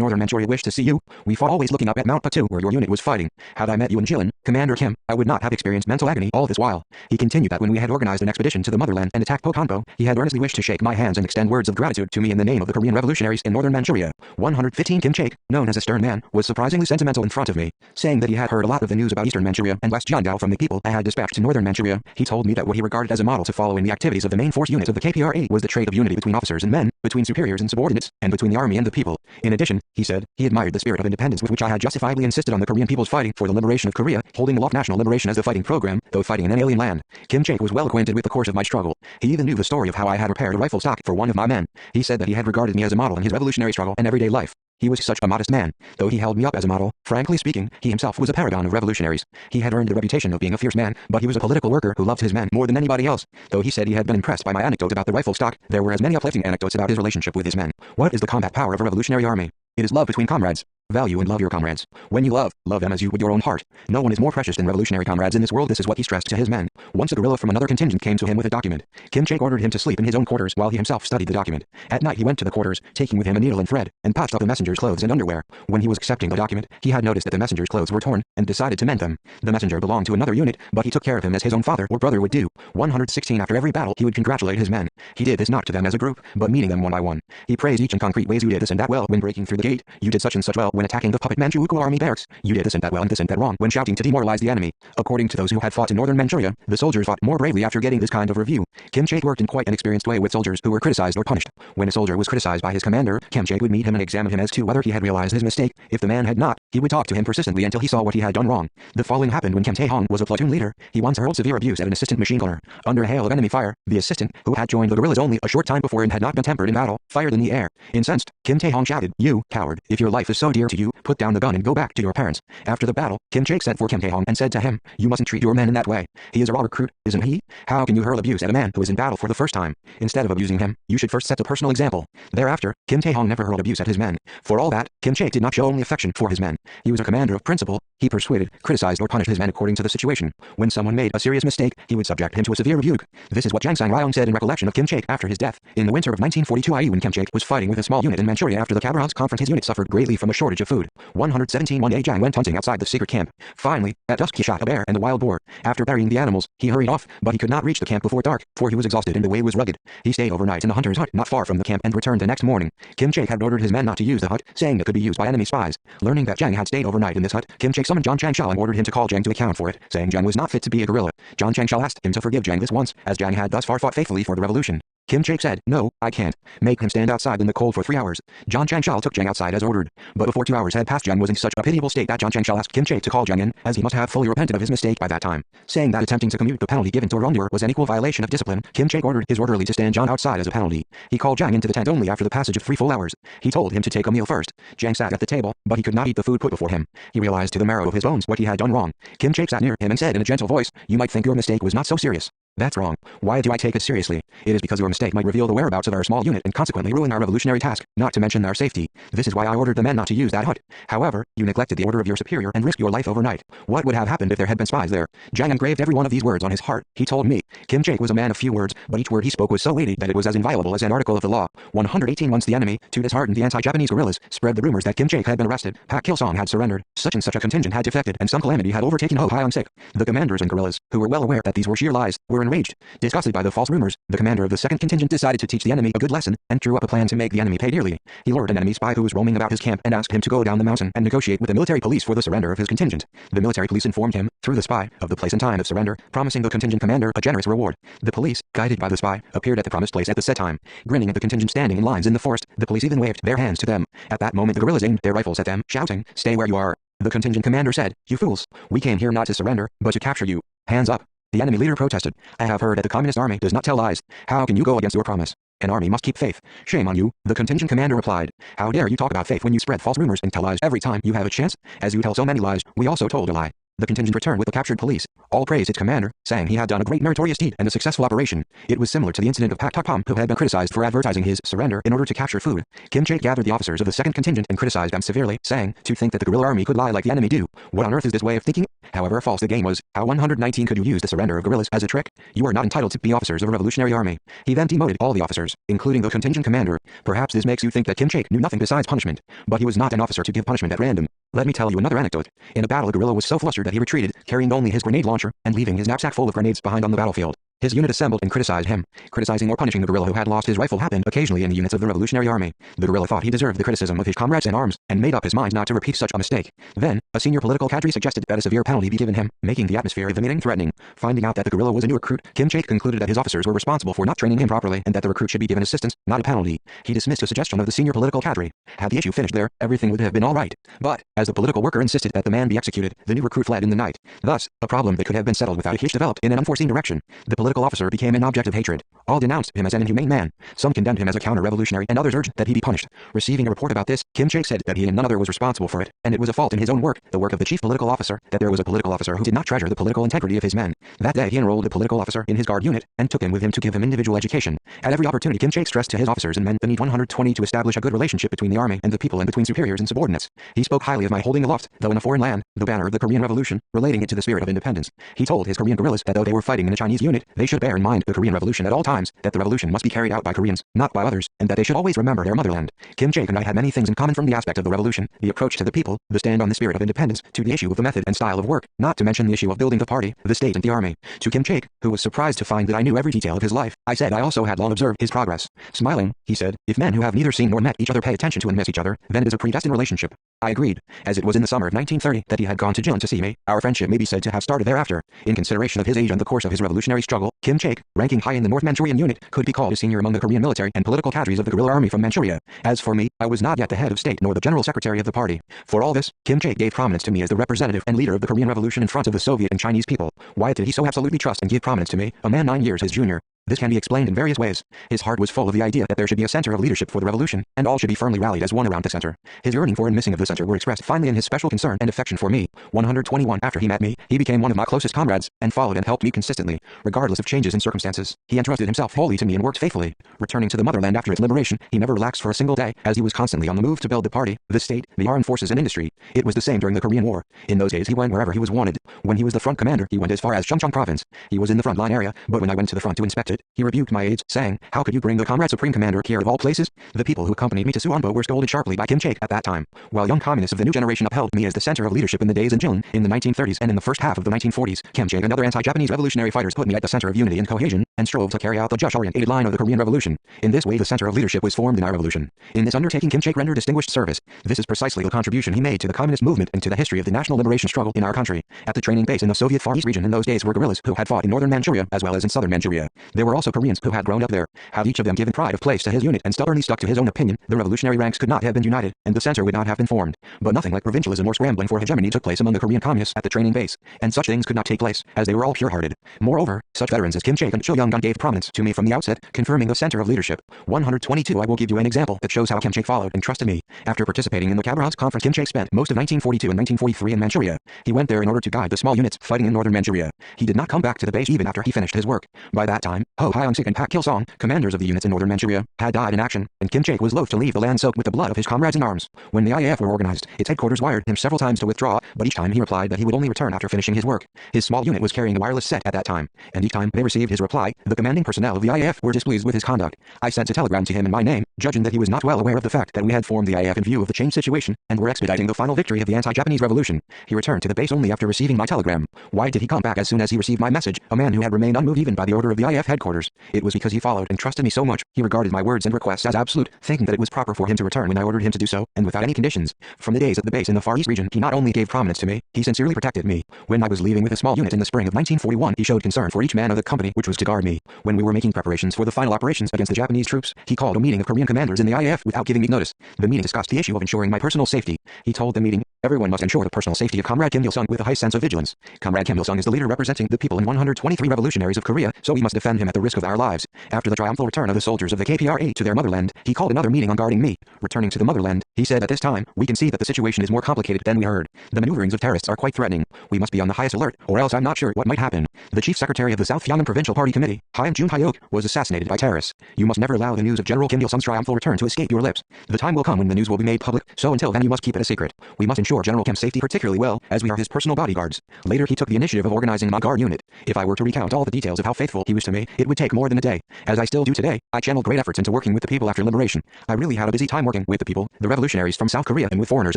northern Manchuria wish to see you? We fought always looking up at Mount Puktu where your unit was fighting. Had I met you in Jilin, Commander Kim, I would not have experienced mental agony all this while. He continued that when we had organized an expedition to the motherland and attacked Pokanpo, he had earnestly wished to shake my hands and extend words of gratitude to me in the name of the Korean revolutionaries in northern Manchuria. 115. Kim Chaek, known as a stern man, was surprisingly sentimental in front of me, saying that he had heard a lot of the news about eastern Manchuria and West Jiangdao from the people I had dispatched to northern Manchuria. He told me that what he regarded as a model to follow in the activities of the main force units of the KPRA was the trait of unity between officers and men, between superiors and subordinates, and between the army and the people. In addition, he said, he admired the spirit of independence with which I had justifiably insisted on the Korean people's fighting for the liberation of Korea, holding aloft national liberation as the fighting program, though fighting in an alien land. Kim Chaek was well acquainted with the course of my struggle. He even knew the story of how I had repaired a rifle stock for one of my men. He said that he had regarded me as a model in his revolutionary struggle and everyday life. He was such a modest man. Though he held me up as a model, frankly speaking, he himself was a paragon of revolutionaries. He had earned the reputation of being a fierce man, but he was a political worker who loved his men more than anybody else. Though he said he had been impressed by my anecdote about the rifle stock, there were as many uplifting anecdotes about his relationship with his men. What is the combat power of a revolutionary army? It is love between comrades. Value and love your comrades. When you love them as you would your own heart. No one is more precious than revolutionary comrades in this world. This is what he stressed to his men. Once a guerrilla from another contingent came to him with a document. Kim Chaek ordered him to sleep in his own quarters while he himself studied the document. At night he went to the quarters, taking with him a needle and thread, and patched up the messenger's clothes and underwear. When he was accepting the document, he had noticed that the messenger's clothes were torn, and decided to mend them. The messenger belonged to another unit, but he took care of him as his own father or brother would do. 116. After every battle he would congratulate his men. He did this not to them as a group, but meeting them one by one. He praised each in concrete ways. You did this and that well when breaking through the gate. You did such and such well when attacking the puppet Manchu army barracks. You did this and that well and this and that wrong when shouting to demoralize the enemy. According to those who had fought in northern Manchuria, the soldiers fought more bravely after getting this kind of review. Kim Chaek worked in quite an experienced way with soldiers who were criticized or punished. When a soldier was criticized by his commander, Kim Chaek would meet him and examine him as to whether he had realized his mistake. If the man had not, he would talk to him persistently until he saw what he had done wrong. The following happened when Kim Tae-hong was a platoon leader. He once hurled severe abuse at an assistant machine gunner. Under a hail of enemy fire, the assistant, who had joined the guerrillas only a short time before and had not been tempered in battle, fired in the air. Incensed, Kim Tae-hong shouted, "You, coward, if your life is so dear, to you, put down the gun and go back to your parents. After the battle, Kim Chaek sent for Kim Tae-hong and said to him, you mustn't treat your men in that way. He is a raw recruit, isn't he? How can you hurl abuse at a man who is in battle for the first time? Instead of abusing him, you should first set a personal example. Thereafter, Kim Tae-hong never hurled abuse at his men. For all that, Kim Chaek did not show only affection for his men. He was a commander of principle. He persuaded, criticized or punished his men according to the situation. When someone made a serious mistake, he would subject him to a severe rebuke. This is what Jang Sang-ryong said in recollection of Kim Chaek after his death. In the winter of 1942 i.e. when Kim Chaek was fighting with a small unit in Manchuria after the Khabarovsk conference, his unit suffered greatly from a shortage of food. 117 One day Jang went hunting outside the secret camp. Finally, at dusk he shot a bear and a wild boar. After burying the animals, he hurried off, but he could not reach the camp before dark, for he was exhausted and the way was rugged. He stayed overnight in the hunter's hut not far from the camp and returned the next morning. Kim Chaek had ordered his men not to use the hut, saying it could be used by enemy spies. Learning that Jang had stayed overnight in this hut, Kim Chaek summoned John Changshao and ordered him to call Jang to account for it, saying Jang was not fit to be a guerrilla. John Changshao asked him to forgive Jang this once, as Jang had thus far fought faithfully for the revolution. Kim Chaek said, no, I can't. Make him stand outside in the cold for 3 hours. John Changshao took Jang outside as ordered. But before 2 hours had passed, Jang was in such a pitiable state that John Changshao asked Kim Chaek to call Jang in, as he must have fully repented of his mistake by that time. Saying that attempting to commute the penalty given to a wrongdoer was an equal violation of discipline, Kim Chaek ordered his orderly to stand John outside as a penalty. He called Jang into the tent only after the passage of 3 full hours. He told him to take a meal first. Jang sat at the table, but he could not eat the food put before him. He realized to the marrow of his bones what he had done wrong. Kim Chaek sat near him and said in a gentle voice, you might think your mistake was not so serious. That's wrong. Why do I take it seriously? It is because your mistake might reveal the whereabouts of our small unit and consequently ruin our revolutionary task, not to mention our safety. This is why I ordered the men not to use that hut. However, you neglected the order of your superior and risked your life overnight. What would have happened if there had been spies there? Jang engraved every one of these words on his heart. He told me. Kim Chaek was a man of few words, but each word he spoke was so weighty that it was as inviolable as an article of the law. 118 Once the enemy, to dishearten the anti-Japanese guerrillas, spread the rumors that Kim Chaek had been arrested, Pak Kil-song had surrendered, such and such a contingent had defected, and some calamity had overtaken Ho Hyung-sik. The commanders and guerrillas, who were well aware that these were sheer lies, were enraged. Disgusted by the false rumors, the commander of the second contingent decided to teach the enemy a good lesson, and drew up a plan to make the enemy pay dearly. He lured an enemy spy who was roaming about his camp and asked him to go down the mountain and negotiate with the military police for the surrender of his contingent. The military police informed him, through the spy, of the place and time of surrender, promising the contingent commander a generous reward. The police, guided by the spy, appeared at the promised place at the set time. Grinning at the contingent standing in lines in the forest, the police even waved their hands to them. At that moment the guerrillas aimed their rifles at them, shouting, stay where you are. The contingent commander said, you fools, we came here not to surrender, but to capture you. Hands up. The enemy leader protested. I have heard that the Communist Army does not tell lies. How can you go against your promise? An army must keep faith. Shame on you, the contingent commander replied. How dare you talk about faith when you spread false rumors and tell lies every time you have a chance? As you tell so many lies, we also told a lie. The contingent returned with the captured police. All praised its commander, saying he had done a great meritorious deed and a successful operation. It was similar to the incident of Pak Tok-pom, who had been criticized for advertising his surrender in order to capture food. Kim Chaek gathered the officers of the second contingent and criticized them severely, saying, to think that the guerrilla army could lie like the enemy do. What on earth is this way of thinking? However false the game was, how 119 could you use the surrender of guerrillas as a trick? You are not entitled to be officers of a revolutionary army. He then demoted all the officers, including the contingent commander. Perhaps this makes you think that Kim Chaek knew nothing besides punishment. But he was not an officer to give punishment at random. Let me tell you another anecdote. In a battle a guerrilla was so flustered that he retreated, carrying only his grenade launcher, and leaving his knapsack full of grenades behind on the battlefield. His unit assembled and criticized him. Criticizing or punishing the guerrilla who had lost his rifle happened occasionally in the units of the Revolutionary Army. The guerrilla thought he deserved the criticism of his comrades in arms, and made up his mind not to repeat such a mistake. Then, a senior political cadre suggested that a severe penalty be given him, making the atmosphere of the meeting threatening. Finding out that the guerrilla was a new recruit, Kim Chaek concluded that his officers were responsible for not training him properly and that the recruit should be given assistance, not a penalty. He dismissed a suggestion of the senior political cadre. Had the issue finished there, everything would have been all right. But, as the political worker insisted that the man be executed, the new recruit fled in the night. Thus, a problem that could have been settled without a hitch developed in an unforeseen direction. The political officer became an object of hatred. All denounced him as an inhumane man. Some condemned him as a counter-revolutionary and others urged that he be punished. Receiving a report about this, Kim Chaek said that he and none other was responsible for it, and it was a fault in his own work, the work of the chief political officer, that there was a political officer who did not treasure the political integrity of his men. That day he enrolled a political officer in his guard unit, and took him with him to give him individual education. At every opportunity Kim Chaek stressed to his officers and men the need 120 to establish a good relationship between the army and the people and between superiors and subordinates. He spoke highly of my holding aloft, though in a foreign land, the banner of the Korean Revolution, relating it to the spirit of independence. He told his Korean guerrillas that though they were fighting in a Chinese unit, they should bear in mind the Korean Revolution at all times, that the revolution must be carried out by Koreans, not by others, and that they should always remember their motherland. Kim Chaek and I had many things in common, from the aspect of the revolution, the approach to the people, the stand on the spirit of independence, to the issue of the method and style of work, not to mention the issue of building the party, the state and the army. To Kim Chaek, who was surprised to find that I knew every detail of his life, I said I also had long observed his progress. Smiling, he said, if men who have neither seen nor met each other pay attention to and miss each other, then it is a predestined relationship. I agreed, as it was in the summer of 1930 that he had gone to Jilin to see me. Our friendship may be said to have started thereafter. In consideration of his age and the course of his revolutionary struggle, Kim Chaek, ranking high in the North Manchurian unit, could be called a senior among the Korean military and political cadres of the guerrilla army from Manchuria. As for me, I was not yet the head of state nor the general secretary of the party. For all this, Kim Chaek gave prominence to me as the representative and leader of the Korean Revolution in front of the Soviet and Chinese people. Why did he so absolutely trust and give prominence to me, a man 9 years his junior? This can be explained in various ways. His heart was full of the idea that there should be a center of leadership for the revolution, and all should be firmly rallied as one around the center. His yearning for and missing of the center were expressed finally in his special concern and affection for me. 121 After he met me, he became one of my closest comrades, and followed and helped me consistently, regardless of changes in circumstances. He entrusted himself wholly to me and worked faithfully. Returning to the motherland after its liberation, he never relaxed for a single day, as he was constantly on the move to build the party, the state, the armed forces and industry. It was the same during the Korean War. In those days he went wherever he was wanted. When he was the front commander, he went as far as Chungcheong province. He was in the front line area, but when I went to the front to inspect it, he rebuked my aides, saying, "How could you bring the comrade supreme commander here of all places?" The people who accompanied me to Suwonbo were scolded sharply by Kim Chaek at that time, while young communists of the new generation upheld me as the center of leadership in the days in June, in the 1930s and in the first half of the 1940s. Kim Chaek and other anti-Japanese revolutionary fighters put me at the center of unity and cohesion, and strove to carry out the just-orientated line of the Korean Revolution. In this way the center of leadership was formed in our revolution. In this undertaking Kim Chaek rendered distinguished service. This is precisely the contribution he made to the communist movement and to the history of the national liberation struggle in our country. At the training base in the Soviet Far East region in those days were guerrillas who had fought in northern Manchuria as well as in southern Manchuria. There were also Koreans who had grown up there. Had each of them given pride of place to his unit and stubbornly stuck to his own opinion, the revolutionary ranks could not have been united, and the center would not have been formed. But nothing like provincialism or scrambling for hegemony took place among the Korean communists at the training base, and such things could not take place, as they were all pure-hearted. Moreover, such veterans as Kim Chaek and Cho Young-gun gave prominence to me from the outset, confirming the center of leadership. 122 I will give you an example that shows how Kim Chaek followed and trusted me. After participating in the Khabarovsk conference, Kim Chaek spent most of 1942 and 1943 in Manchuria. He went there in order to guide the small units fighting in northern Manchuria. He did not come back to the base even after he finished his work. By that time, Ho Hyung-sik and Pak Kil-song, commanders of the units in northern Manchuria, had died in action, and Kim Chaek was loath to leave the land soaked with the blood of his comrades in arms. When the IAF were organized, its headquarters wired him several times to withdraw, but each time he replied that he would only return after finishing his work. His small unit was carrying a wireless set at that time, and each time they received his reply, the commanding personnel of the IAF were displeased with his conduct. I sent a telegram to him in my name, judging that he was not well aware of the fact that we had formed the IAF in view of the changed situation, and were expediting the final victory of the anti-Japanese revolution. He returned to the base only after receiving my telegram. Why did he come back as soon as he received my message, a man who had remained unmoved even by the order of the IAF headquarters? It was because he followed and trusted me so much. He regarded my words and requests as absolute, thinking that it was proper for him to return when I ordered him to do so, and without any conditions. From the days at the base in the Far East region, he not only gave prominence to me, he sincerely protected me. When I was leaving with a small unit in the spring of 1941, he showed concern for each man of the company which was to guard me. When we were making preparations for the final operations against the Japanese troops, he called a meeting of Korean commanders in the IAF without giving me notice. The meeting discussed the issue of ensuring my personal safety. He told the meeting, "Everyone must ensure the personal safety of Comrade Kim Il-sung with a high sense of vigilance. Comrade Kim Il-sung is the leader representing the people and 123 revolutionaries of Korea, so we must defend him at the risk of our lives." After the triumphal return of the soldiers of the KPRA to their motherland, he called another meeting on guarding me. Returning to the motherland, he said, "At this time, we can see that the situation is more complicated than we heard. The maneuverings of terrorists are quite threatening. We must be on the highest alert, or else I'm not sure what might happen. The chief secretary of the South Pyongyang Provincial Party Committee, Hyun Jun Hyok, was assassinated by terrorists. You must never allow the news of General Kim Il-sung's triumphal return to escape your lips. The time will come when the news will be made public, so until then you must keep it a secret. We must ensure General Kim's safety particularly well, as we are his personal bodyguards." Later he took the initiative of organizing my guard unit. If I were to recount all the details of how faithful he was to me, it would take more than a day. As I still do today, I channeled great efforts into working with the people after liberation. I really had a busy time working with the people, the revolutionaries from South Korea, and with foreigners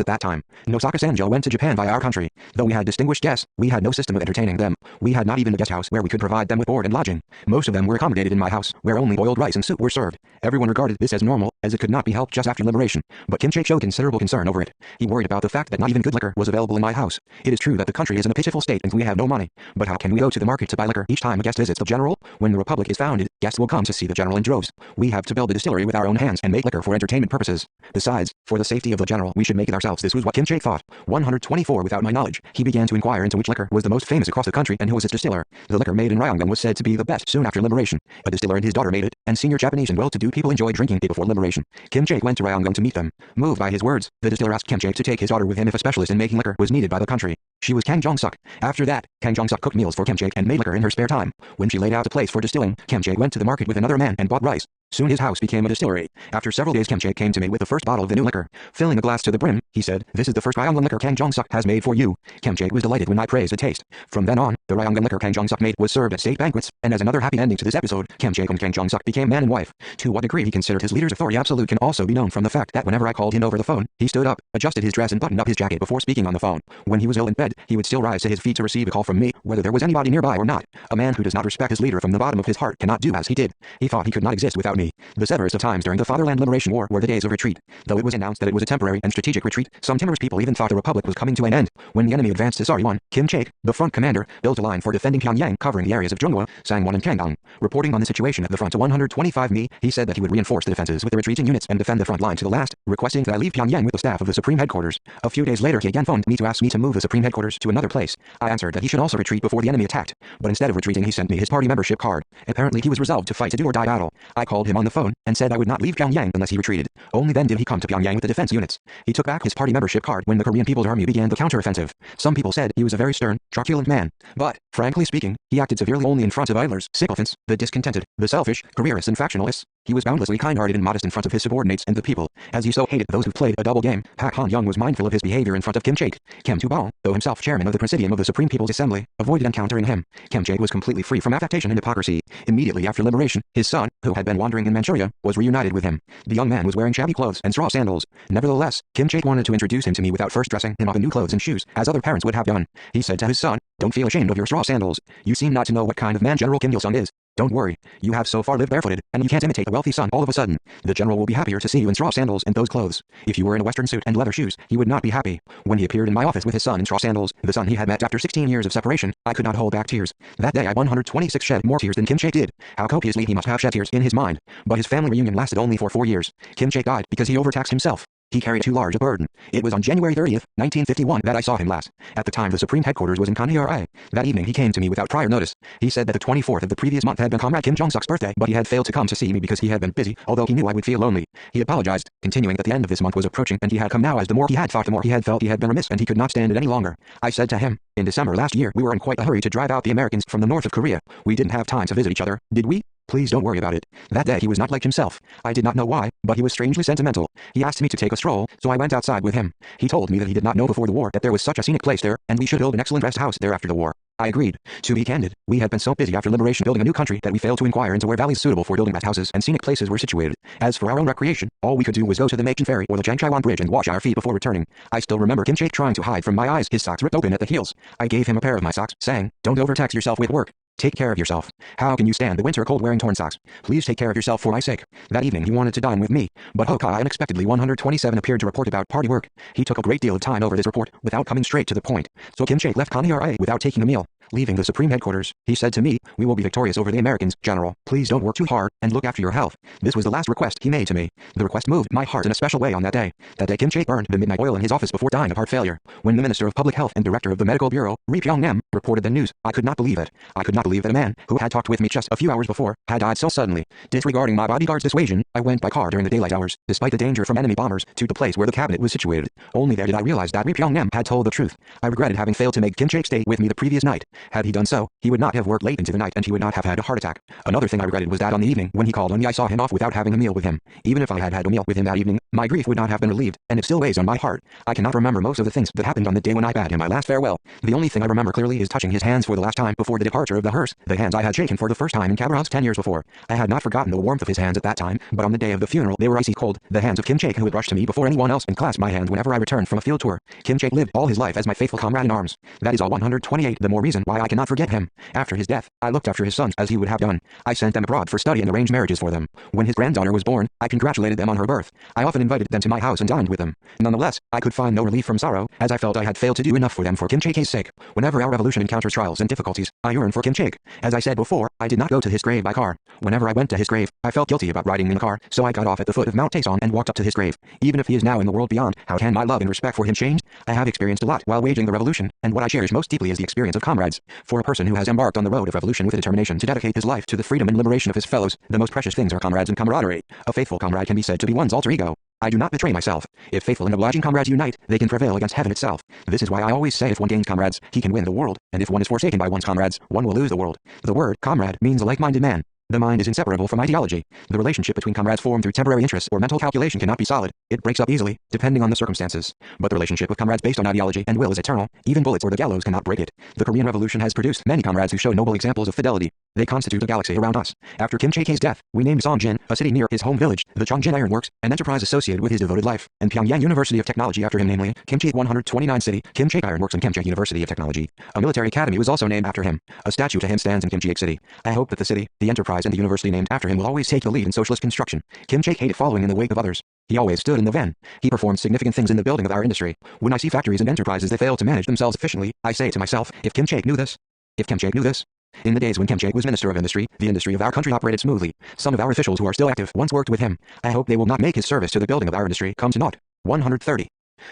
at that time. Nosaka Sanjo went to Japan via our country. Though we had distinguished guests, we had no system of entertaining them. We had not even a guest house where we could provide them with board and lodging. Most of them were accommodated in my house, where only boiled rice and soup were served. Everyone regarded this as normal, as it could not be helped just after liberation. But Kim Chaek showed considerable concern over it. He worried about the fact that not even good liquor was available in my house. It is true that the country is in a pitiful state and we have no money. But how can we go to the market to buy liquor each time a guest visits the general? When the republic is founded, guests will come to see the general in droves. We have to build a distillery with our own hands and make liquor for entertainment purposes. Besides, for the safety of the general, we should make it ourselves. This was what Kim Chaek thought. 124 Without my knowledge, he began to inquire into which liquor was the most famous across the country and who was its distiller. The liquor made in Ryanggang was said to be the best soon after liberation. A distiller and his daughter made it, and senior Japanese and well-to-do people enjoyed drinking it before liberation. Kim Chaek went to Ryanggang to meet them. Moved by his words, the distiller asked Kim Chaek to take his daughter with him if a specialist in making liquor was needed by the country. She was Kang Jong-suk. After that, Kang Jong-suk cooked meals for Kim Chaek and made liquor in her spare time. When she laid out a place for distilling, Kim Chaek went to the market with another man and bought rice. Soon his house became a distillery. After several days Kim Chaek came to me with the first bottle of the new liquor. Filling a glass to the brim, he said, "This is the first Ryanggang liquor Kang Jong-suk has made for you." Kim Chaek was delighted when I praised the taste. From then on, the Ryanggang liquor Kang Jong-suk made was served at state banquets, and as another happy ending to this episode, Kim Chaek and Kang Jong-suk became man and wife. To what degree he considered his leader's authority absolute can also be known from the fact that whenever I called him over the phone, he stood up, adjusted his dress and buttoned up his jacket before speaking on the phone. When he was ill in bed, he would still rise to his feet to receive a call from me, whether there was anybody nearby or not. A man who does not respect his leader from the bottom of his heart cannot do as he did. He thought he could not exist without about me. The severest of times during the Fatherland Liberation War were the days of retreat. Though it was announced that it was a temporary and strategic retreat, some timorous people even thought the republic was coming to an end. When the enemy advanced to Sari-1, Kim Chaek, the front commander, built a line for defending Pyongyang covering the areas of Jungwa, Sangwon and Kangdong. Reporting on the situation at the front to 125 Me, he said that he would reinforce the defenses with the retreating units and defend the front line to the last, requesting that I leave Pyongyang with the staff of the Supreme Headquarters. A few days later he again phoned me to ask me to move the Supreme Headquarters to another place. I answered that he should also retreat before the enemy attacked, but instead of retreating he sent me his party membership card. Apparently he was resolved to fight a do-or-die battle. I called him on the phone and said I would not leave Pyongyang unless he retreated. Only then did he come to Pyongyang with the defense units. He took back his party membership card when the Korean People's Army began the counteroffensive. Some people said he was a very stern, truculent man, but, frankly speaking, he acted severely only in front of idlers, sycophants, the discontented, the selfish, careerists and factionalists. He was boundlessly kind-hearted and modest in front of his subordinates and the people, as he so hated those who played a double game. Pak Han-young was mindful of his behavior in front of Kim Chaek. Kim Tu-ball, though himself chairman of the Presidium of the Supreme People's Assembly, avoided encountering him. Kim Chaek was completely free from affectation and hypocrisy. Immediately after liberation, his son, who had been wandering in Manchuria, was reunited with him. The young man was wearing shabby clothes and straw sandals. Nevertheless, Kim Chaek wanted to introduce him to me without first dressing him up in new clothes and shoes, as other parents would have done. He said to his son, "Don't feel ashamed of your straw sandals. You seem not to know what kind of man General Kim Il-sung is. Don't worry, you have so far lived barefooted, and you can't imitate a wealthy son all of a sudden. The general will be happier to see you in straw sandals and those clothes. If you were in a western suit and leather shoes, he would not be happy." When he appeared in my office with his son in straw sandals, the son he had met after 16 years of separation, I could not hold back tears. That day I 126 shed more tears than Kim Chaek did. How copiously he must have shed tears in his mind. But his family reunion lasted only for 4 years. Kim Chaek died because he overtaxed himself. He carried too large a burden. It was on January 30th, 1951 that I saw him last. At the time the Supreme Headquarters was in Kanhyeonra. That evening he came to me without prior notice. He said that the 24th of the previous month had been Comrade Kim Jong-suk's birthday, but he had failed to come to see me because he had been busy, although he knew I would feel lonely. He apologized, continuing that the end of this month was approaching and he had come now, as the more he had thought the more he had felt he had been remiss and he could not stand it any longer. I said to him, "In December last year we were in quite a hurry to drive out the Americans from the north of Korea. We didn't have time to visit each other, did we? Please don't worry about it." That day he was not like himself. I did not know why, but he was strangely sentimental. He asked me to take a stroll, so I went outside with him. He told me that he did not know before the war that there was such a scenic place there, and we should build an excellent rest house there after the war. I agreed. To be candid, we had been so busy after liberation building a new country that we failed to inquire into where valleys suitable for building rest houses and scenic places were situated. As for our own recreation, all we could do was go to the Maechen Ferry or the Jangchaiwan Bridge and wash our feet before returning. I still remember Kim Chaek trying to hide from my eyes, his socks ripped open at the heels. I gave him a pair of my socks, saying, "Don't overtax yourself with work. Take care of yourself. How can you stand the winter cold wearing torn socks? Please take care of yourself for my sake." That evening he wanted to dine with me, but Hokai unexpectedly 127 appeared to report about party work. He took a great deal of time over this report, without coming straight to the point. So Kim Chaek left Kanhyeonra without taking a meal. Leaving the Supreme Headquarters, he said to me, "We will be victorious over the Americans, General. Please don't work too hard, and look after your health." This was the last request he made to me. The request moved my heart in a special way on that day. That day Kim Chaek burned the midnight oil in his office before dying of heart failure. When the Minister of Public Health and Director of the Medical Bureau, Ri Pyong-nam, reported the news, I could not believe it. I could not believe that a man, who had talked with me just a few hours before, had died so suddenly. Disregarding my bodyguard's dissuasion, I went by car during the daylight hours, despite the danger from enemy bombers, to the place where the cabinet was situated. Only there did I realize that Ri Pyong-nam had told the truth. I regretted having failed to make Kim Chaek stay with me the previous night. Had he done so, he would not have worked late into the night and he would not have had a heart attack. Another thing I regretted was that on the evening when he called on me I saw him off without having a meal with him. Even if I had had a meal with him that evening, my grief would not have been relieved, and it still weighs on my heart. I cannot remember most of the things that happened on the day when I bade him my last farewell. The only thing I remember clearly is touching his hands for the last time before the departure of the hearse, the hands I had shaken for the first time in Khabarovsk 10 years before. I had not forgotten the warmth of his hands at that time, but on the day of the funeral they were icy cold, the hands of Kim Chaek, who had rushed to me before anyone else and clasped my hand whenever I returned from a field tour. Kim Chaek lived all his life as my faithful comrade in arms. That is all 128 the more reason why I cannot forget him. After his death, I looked after his sons as he would have done. I sent them abroad for study and arranged marriages for them. When his granddaughter was born, I congratulated them on her birth. I often invited them to my house and dined with them. Nonetheless, I could find no relief from sorrow, as I felt I had failed to do enough for them for Kim Chaek's sake. Whenever our revolution encounters trials and difficulties, I yearn for Kim Chaek. As I said before, I did not go to his grave by car. Whenever I went to his grave, I felt guilty about riding in the car, so I got off at the foot of Mount Taesong and walked up to his grave. Even if he is now in the world beyond, how can my love and respect for him change? I have experienced a lot while waging the revolution, and what I cherish most deeply is the experience of comrades. For a person who has embarked on the road of revolution with a determination to dedicate his life to the freedom and liberation of his fellows, the most precious things are comrades and camaraderie. A faithful comrade can be said to be one's alter ego. I do not betray myself. If faithful and obliging comrades unite, they can prevail against heaven itself. This is why I always say if one gains comrades, he can win the world, and if one is forsaken by one's comrades, one will lose the world. The word comrade means a like-minded man. The mind is inseparable from ideology. The relationship between comrades formed through temporary interest or mental calculation cannot be solid. It breaks up easily, depending on the circumstances. But the relationship with comrades based on ideology and will is eternal. Even bullets or the gallows cannot break it. The Korean Revolution has produced many comrades who show noble examples of fidelity. They constitute a galaxy around us. After Kim Chae-kei's death, we named Songjin, a city near his home village, the Chongjin Iron Works, an enterprise associated with his devoted life, and Pyongyang University of Technology after him, namely Kim Chae 129 City, Kim Chae Iron Works, and Kim Chae University of Technology. A military academy was also named after him. A statue to him stands in Kim Chae City. I hope that the city, the enterprise, and the university named after him will always take the lead in socialist construction. Kim Chae-kei following in the wake of others. He always stood in the van. He performed significant things in the building of our industry. When I see factories and enterprises that fail to manage themselves efficiently, I say to myself, if Kim Chae knew this. If Kim Chae knew this. In the days when Kim Chae was Minister of Industry, the industry of our country operated smoothly. Some of our officials who are still active once worked with him. I hope they will not make his service to the building of our industry come to naught. 130.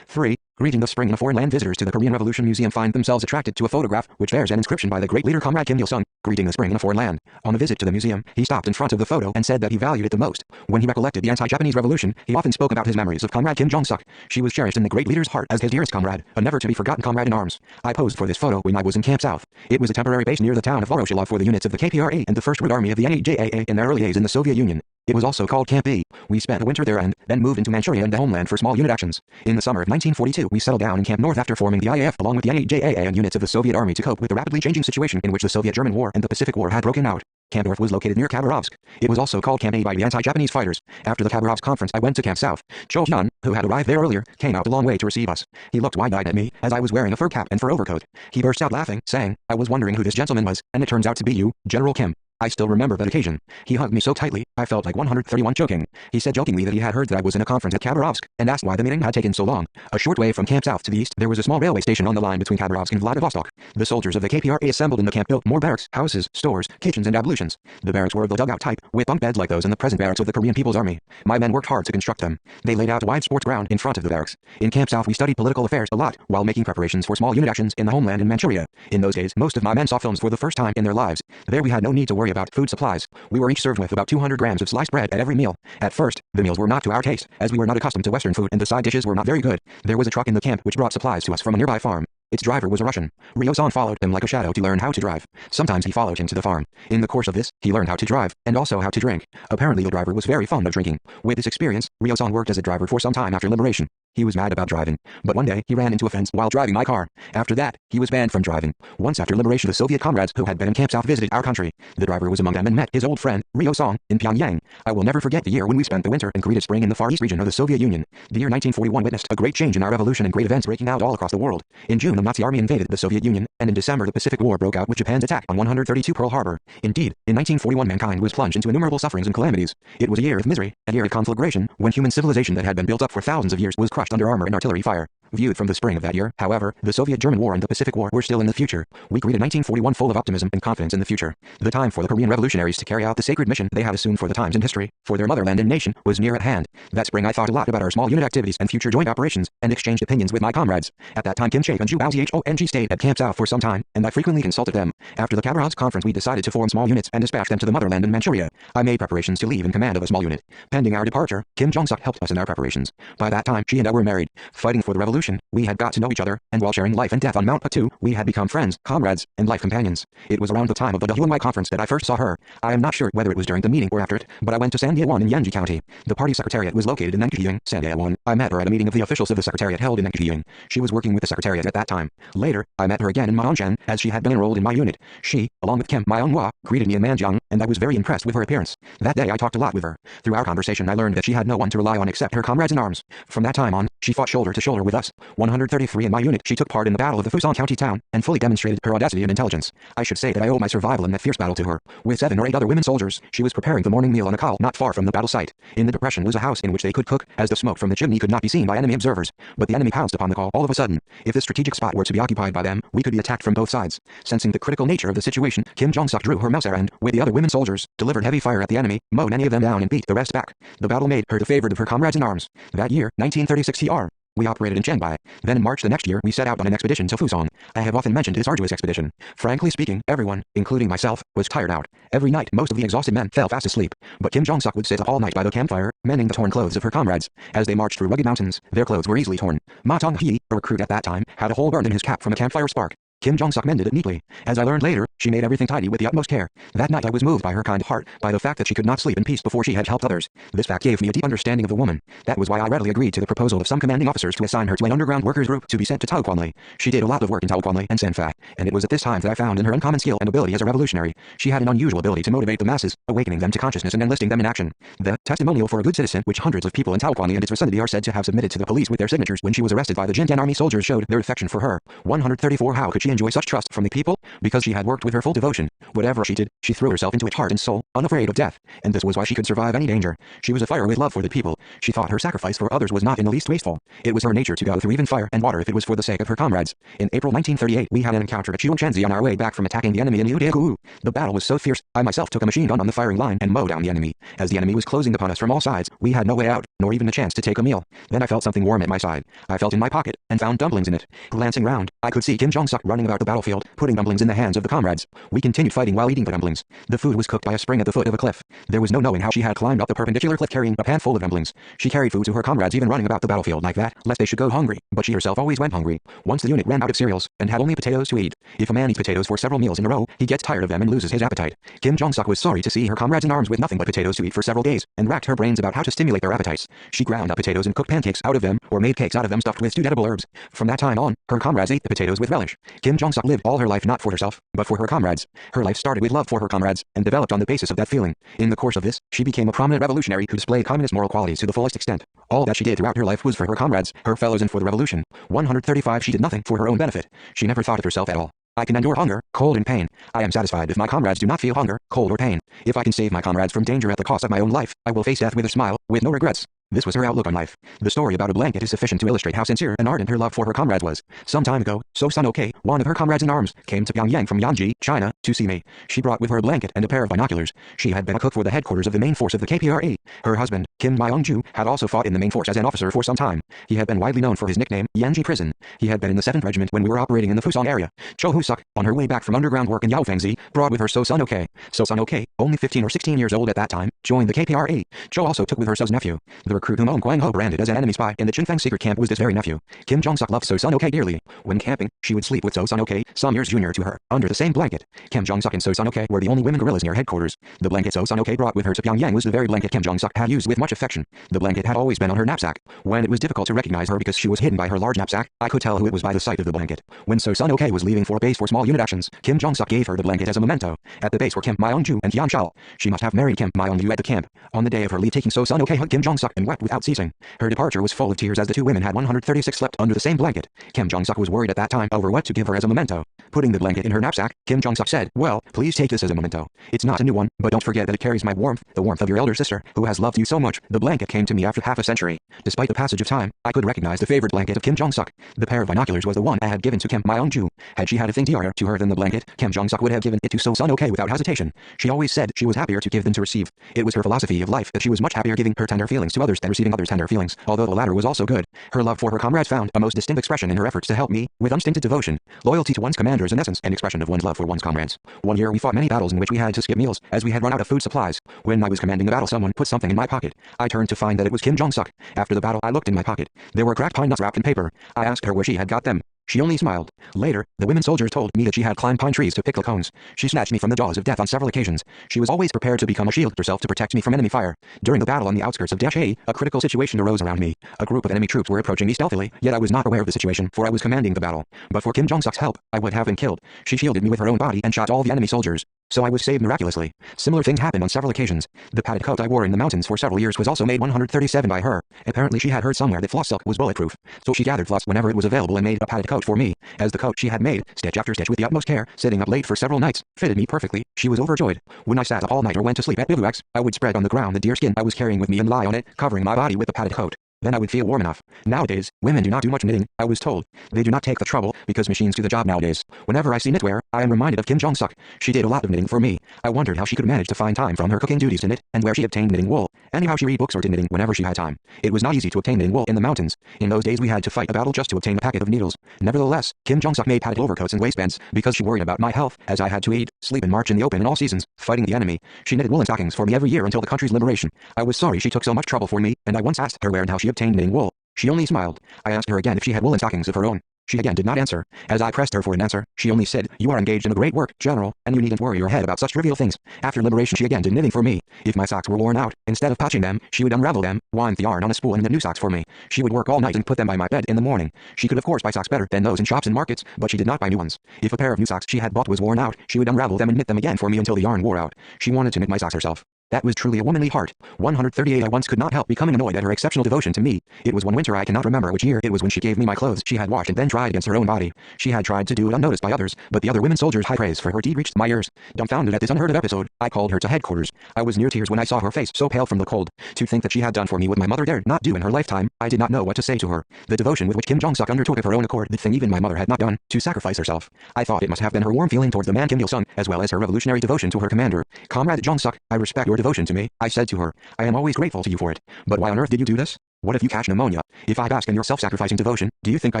3. Greeting of spring in foreign land. Visitors to the Korean Revolution Museum find themselves attracted to a photograph which bears an inscription by the great leader Comrade Kim Il-sung, greeting the spring in a foreign land. On a visit to the museum, he stopped in front of the photo and said that he valued it the most. When he recollected the anti-Japanese revolution, he often spoke about his memories of Comrade Kim Jong-suk. She was cherished in the great leader's heart as his dearest comrade, a never-to-be-forgotten comrade in arms. I posed for this photo when I was in Camp South. It was a temporary base near the town of Voroshilov for the units of the KPRA and the First Root Army of the NAJAA in their early days in the Soviet Union. It was also called Camp E. We spent a winter there and then moved into Manchuria and the homeland for small unit actions. In the summer of 1942, we settled down in Camp North after forming the IAF along with the NAJAA and units of the Soviet Army to cope with the rapidly changing situation in which the Soviet-German War and the Pacific War had broken out. Camp North was located near Khabarovsk. It was also called Camp A by the anti-Japanese fighters. After the Khabarovsk conference, I went to Camp South. Cho Hyun, who had arrived there earlier, came out a long way to receive us. He looked wide-eyed at me, as I was wearing a fur cap and fur overcoat. He burst out laughing, saying, I was wondering who this gentleman was, and it turns out to be you, General Kim. I still remember that occasion. He hugged me so tightly, I felt like 131 choking. He said jokingly that he had heard that I was in a conference at Khabarovsk, and asked why the meeting had taken so long. A short way from Camp South to the east, there was a small railway station on the line between Khabarovsk and Vladivostok. The soldiers of the KPRA assembled in the camp built more barracks, houses, stores, kitchens, and ablutions. The barracks were of the dugout type, with bunk beds like those in the present barracks of the Korean People's Army. My men worked hard to construct them. They laid out a wide sports ground in front of the barracks. In Camp South we studied political affairs a lot, while making preparations for small unit actions in the homeland in Manchuria. In those days, most of my men saw films for the first time in their lives. There we had no need to worry about food supplies. We were each served with about 200 grams of sliced bread at every meal. At first, the meals were not to our taste, as we were not accustomed to Western food and the side dishes were not very good. There was a truck in the camp which brought supplies to us from a nearby farm. Its driver was a Russian. Ryo-san followed him like a shadow to learn how to drive. Sometimes he followed him to the farm. In the course of this, he learned how to drive, and also how to drink. Apparently the driver was very fond of drinking. With this experience, Ryo-san worked as a driver for some time after liberation. He was mad about driving, but one day he ran into a fence while driving my car. After that, he was banned from driving. Once after liberation, the Soviet comrades who had been in Camp South visited our country. The driver was among them and met his old friend, Ryo-song, in Pyongyang. I will never forget the year when we spent the winter and greeted spring in the Far East region of the Soviet Union. The year 1941 witnessed a great change in our revolution and great events breaking out all across the world. In June, the Nazi army invaded the Soviet Union, and in December the Pacific War broke out with Japan's attack on 132 Pearl Harbor. Indeed, in 1941 mankind was plunged into innumerable sufferings and calamities. It was a year of misery, a year of conflagration, when human civilization that had been built up for thousands of years was crushed under armor and artillery fire. Viewed from the spring of that year, however, the Soviet-German War and the Pacific War were still in the future. We greeted 1941 full of optimism and confidence in the future. The time for the Korean revolutionaries to carry out the sacred mission they had assumed for the times in history, for their motherland and nation, was near at hand. That spring I thought a lot about our small unit activities and future joint operations, and exchanged opinions with my comrades. At that time Kim Chae and Ju Bao stayed at Camp South for some time, and I frequently consulted them. After the Khabarovsk conference we decided to form small units and dispatch them to the motherland in Manchuria. I made preparations to leave in command of a small unit. Pending our departure, Kim Jong-suk helped us in our preparations. By that time she and I were married. Fighting for the revolution, we had got to know each other, and while sharing life and death on Mount Patu, we had become friends, comrades, and life companions. It was around the time of the WNY conference that I first saw her. I am not sure whether it was during the meeting or after it, but I went to Sandaewon in Yeonji County. The party secretariat was located in Nangkyung, Sandaewon. I met her at a meeting of the officials of the secretariat held in Nangkyung. She was working with the secretariat at that time. Later, I met her again in Maonshan, as she had been enrolled in my unit. She, along with Kim Myung-hwa, greeted me in Manjung, and I was very impressed with her appearance. That day I talked a lot with her. Through our conversation I learned that she had no one to rely on except her comrades in arms. From that time on, she fought shoulder to shoulder with us. 133 in my unit, she took part in the Battle of the Fusan County town, and fully demonstrated her audacity and intelligence. I should say that I owe my survival in that fierce battle to her. With 7 or 8 other women soldiers, she was preparing the morning meal on a col not far from the battle site. In the depression was a house in which they could cook, as the smoke from the chimney could not be seen by enemy observers. But the enemy pounced upon the col all of a sudden. If this strategic spot were to be occupied by them, we could be attacked from both sides. Sensing the critical nature of the situation, Kim Jong-suk drew her Mauser and, with the other women soldiers, delivered heavy fire at the enemy, mowed many of them down and beat the rest back. The battle made her the favorite of her comrades in arms. That year, 1936 TR. We operated in Chenbai. Then in March the next year we set out on an expedition to Fusan. I have often mentioned this arduous expedition. Frankly speaking, everyone, including myself, was tired out. Every night most of the exhausted men fell fast asleep. But Kim Jong-suk would sit up all night by the campfire, mending the torn clothes of her comrades. As they marched through rugged mountains, their clothes were easily torn. Ma Tong-hee, a recruit at that time, had a hole burned in his cap from a campfire spark. Kim Jong-suk mended it neatly. As I learned later, she made everything tidy with the utmost care. That night I was moved by her kind heart, by the fact that she could not sleep in peace before she had helped others. This fact gave me a deep understanding of the woman. That was why I readily agreed to the proposal of some commanding officers to assign her to an underground workers group to be sent to Taokwonli. She did a lot of work in Taokwonli and Sanfa, and it was at this time that I found in her uncommon skill and ability as a revolutionary. She had an unusual ability to motivate the masses, awakening them to consciousness and enlisting them in action. The testimonial for a good citizen, which hundreds of people in Taokwonli and its vicinity are said to have submitted to the police with their signatures when she was arrested by the Jintan army soldiers, showed their affection for her. 134 How could she enjoy such trust from the people? Because she had worked with her full devotion. Whatever she did, she threw herself into it heart and soul, unafraid of death. And this was why she could survive any danger. She was afire with love for the people. She thought her sacrifice for others was not in the least wasteful. It was her nature to go through even fire and water if it was for the sake of her comrades. In April 1938, we had an encounter at Chuanshanzi on our way back from attacking the enemy in AUDIOBOOK. The battle was so fierce, I myself took a machine gun on the firing line and mowed down the enemy. As the enemy was closing upon us from all sides, we had no way out, nor even a chance to take a meal. Then I felt something warm at my side. I felt in my pocket, and found dumplings in it. Glancing round, I could see Kim Jong-suk running about the battlefield, putting dumplings in the hands of the comrades. We continued fighting while eating the dumplings. The food was cooked by a spring at the foot of a cliff. There was no knowing how she had climbed up the perpendicular cliff carrying a pan full of dumplings. She carried food to her comrades even running about the battlefield like that, lest they should go hungry, but she herself always went hungry. Once the unit ran out of cereals, and had only potatoes to eat. If a man eats potatoes for several meals in a row, he gets tired of them and loses his appetite. Kim Jong-suk was sorry to see her comrades in arms with nothing but potatoes to eat for several days, and racked her brains about how to stimulate their appetites. She ground up potatoes and cooked pancakes out of them, or made cakes out of them stuffed with stewed edible herbs. From that time on, her comrades ate the potatoes with relish. Kim Jong-suk lived all her life not for herself, but for her comrades. Her life started with love for her comrades, and developed on the basis of that feeling. In the course of this, she became a prominent revolutionary who displayed communist moral qualities to the fullest extent. All that she did throughout her life was for her comrades, her fellows, and for the revolution. 135 She did nothing for her own benefit. She never thought of herself at all. I can endure hunger, cold, and pain. I am satisfied if my comrades do not feel hunger, cold, or pain. If I can save my comrades from danger at the cost of my own life, I will face death with a smile, with no regrets. This was her outlook on life. The story about a blanket is sufficient to illustrate how sincere and ardent her love for her comrades was. Some time ago, So Sun Ok, one of her comrades in arms, came to Pyongyang from Yanji, China, to see me. She brought with her a blanket and a pair of binoculars. She had been a cook for the headquarters of the main force of the KPRA. Her husband, Kim Myung-ju, had also fought in the main force as an officer for some time. He had been widely known for his nickname, Yanji Prison. He had been in the 7th Regiment when we were operating in the Fusong area. Cho Hoo-suk, on her way back from underground work in Yaofengzi, brought with her So Sun Ok. So Sun Ok, only 15 or 16 years old at that time, joined the KPRA. Cho also took with her So's nephew. The recruit whom Ong Kwang-ho branded as an enemy spy in the Chinfeng secret camp was this very nephew. Kim Jong-suk loved So Sun Ok dearly. When camping, she would sleep with So Sun Ok, some years junior to her, under the same blanket. Kim Jong-suk and So Sun Ok were the only women guerrillas near headquarters. The blanket So Sun Ok brought with her to Pyongyang was the very blanket Kim Jong-suk had used with much affection. The blanket had always been on her knapsack. When it was difficult to recognize her because she was hidden by her large knapsack, I could tell who it was by the sight of the blanket. When So Sun Ok was leaving for a base for small unit actions, Kim Jong-suk gave her the blanket as a memento. At the base were Kim Myung-ju and Hyun Shal. She must have married Kim Myung-ju at the camp. On the day of her leave taking, So Sun Ok hugged Kim Jong-suk and wept without ceasing. Her departure was full of tears as the two women had 136 slept under the same blanket. Kim Jong-suk was worried at that time over what to give her as a memento. Putting the blanket in her knapsack, Kim Jong-suk said, "Well, please take this as a memento. It's not a new one, but don't forget that it carries my warmth, the warmth of your elder sister, who has loved you so much." The blanket came to me after half a century. Despite the passage of time, I could recognize the favorite blanket of Kim Jong-suk. The pair of binoculars was the one I had given to Kim Myung-ju. Had she had a thing dearer to her than the blanket, Kim Jong-suk would have given it to So Sun Ok without hesitation. She always said she was happier to give than to receive. It was her philosophy of life that she was much happier giving her tender feelings to others than receiving others' tender feelings, although the latter was also good. Her love for her comrades found a most distinct expression in her efforts to help me, with unstinted devotion. Loyalty to one's commander is in essence an expression of one's love for one's comrades. One year we fought many battles in which we had to skip meals, as we had run out of food supplies. When I was commanding the battle, someone put something in my pocket. I turned to find that it was Kim Jong-suk. After the battle, I looked in my pocket. There were cracked pine nuts wrapped in paper. I asked her where she had got them. She only smiled. Later, the women soldiers told me that she had climbed pine trees to pick the cones. She snatched me from the jaws of death on several occasions. She was always prepared to become a shield herself to protect me from enemy fire. During the battle on the outskirts of Dash-A, a critical situation arose around me. A group of enemy troops were approaching me stealthily, yet I was not aware of the situation, for I was commanding the battle. But for Kim Jong-suk's help, I would have been killed. She shielded me with her own body and shot all the enemy soldiers. So I was saved miraculously. Similar things happened on several occasions. The padded coat I wore in the mountains for several years was also made 137 by her. Apparently she had heard somewhere that floss silk was bulletproof, so she gathered floss whenever it was available and made a padded coat for me. As the coat she had made, stitch after stitch with the utmost care, sitting up late for several nights, fitted me perfectly. She was overjoyed. When I sat up all night or went to sleep at bivouacs, I would spread on the ground the deerskin I was carrying with me and lie on it, covering my body with the padded coat. Then I would feel warm enough. Nowadays, women do not do much knitting, I was told. They do not take the trouble, because machines do the job nowadays. Whenever I see knitwear, I am reminded of Kim Jong-suk. She did a lot of knitting for me. I wondered how she could manage to find time from her cooking duties to knit, and where she obtained knitting wool. Anyhow, she read books or did knitting whenever she had time. It was not easy to obtain knitting wool in the mountains. In those days we had to fight a battle just to obtain a packet of needles. Nevertheless, Kim Jong-suk made padded overcoats and waistbands, because she worried about my health, as I had to eat, sleep and march in the open in all seasons, fighting the enemy. She knitted woolen stockings for me every year until the country's liberation. I was sorry she took so much trouble for me, and I once asked her where and how she obtained knitting wool. She only smiled. I asked her again if she had woolen stockings of her own. She again did not answer. As I pressed her for an answer, she only said, "You are engaged in a great work, General, and you needn't worry your head about such trivial things." After liberation she again did knitting for me. If my socks were worn out, instead of patching them, she would unravel them, wind the yarn on a spool and knit new socks for me. She would work all night and put them by my bed in the morning. She could of course buy socks better than those in shops and markets, but she did not buy new ones. If a pair of new socks she had bought was worn out, she would unravel them and knit them again for me until the yarn wore out. She wanted to knit my socks herself. That was truly a womanly heart. 138 I once could not help becoming annoyed at her exceptional devotion to me. It was one winter, I cannot remember which year it was, when she gave me my clothes she had washed and then dried against her own body. She had tried to do it unnoticed by others, but the other women soldiers' high praise for her deed reached my ears. Dumbfounded at this unheard of episode, I called her to headquarters. I was near tears when I saw her face so pale from the cold. To think that she had done for me what my mother dared not do in her lifetime, I did not know what to say to her. The devotion with which Kim Jong-suk undertook of her own accord, the thing even my mother had not done, to sacrifice herself. I thought it must have been her warm feeling towards the man Kim Il-sung, as well as her revolutionary devotion to her commander. "Comrade Jong-suk, I respect your devotion to me," I said to her. "I am always grateful to you for it. But why on earth did you do this? What if you catch pneumonia? If I bask in your self-sacrificing devotion, do you think I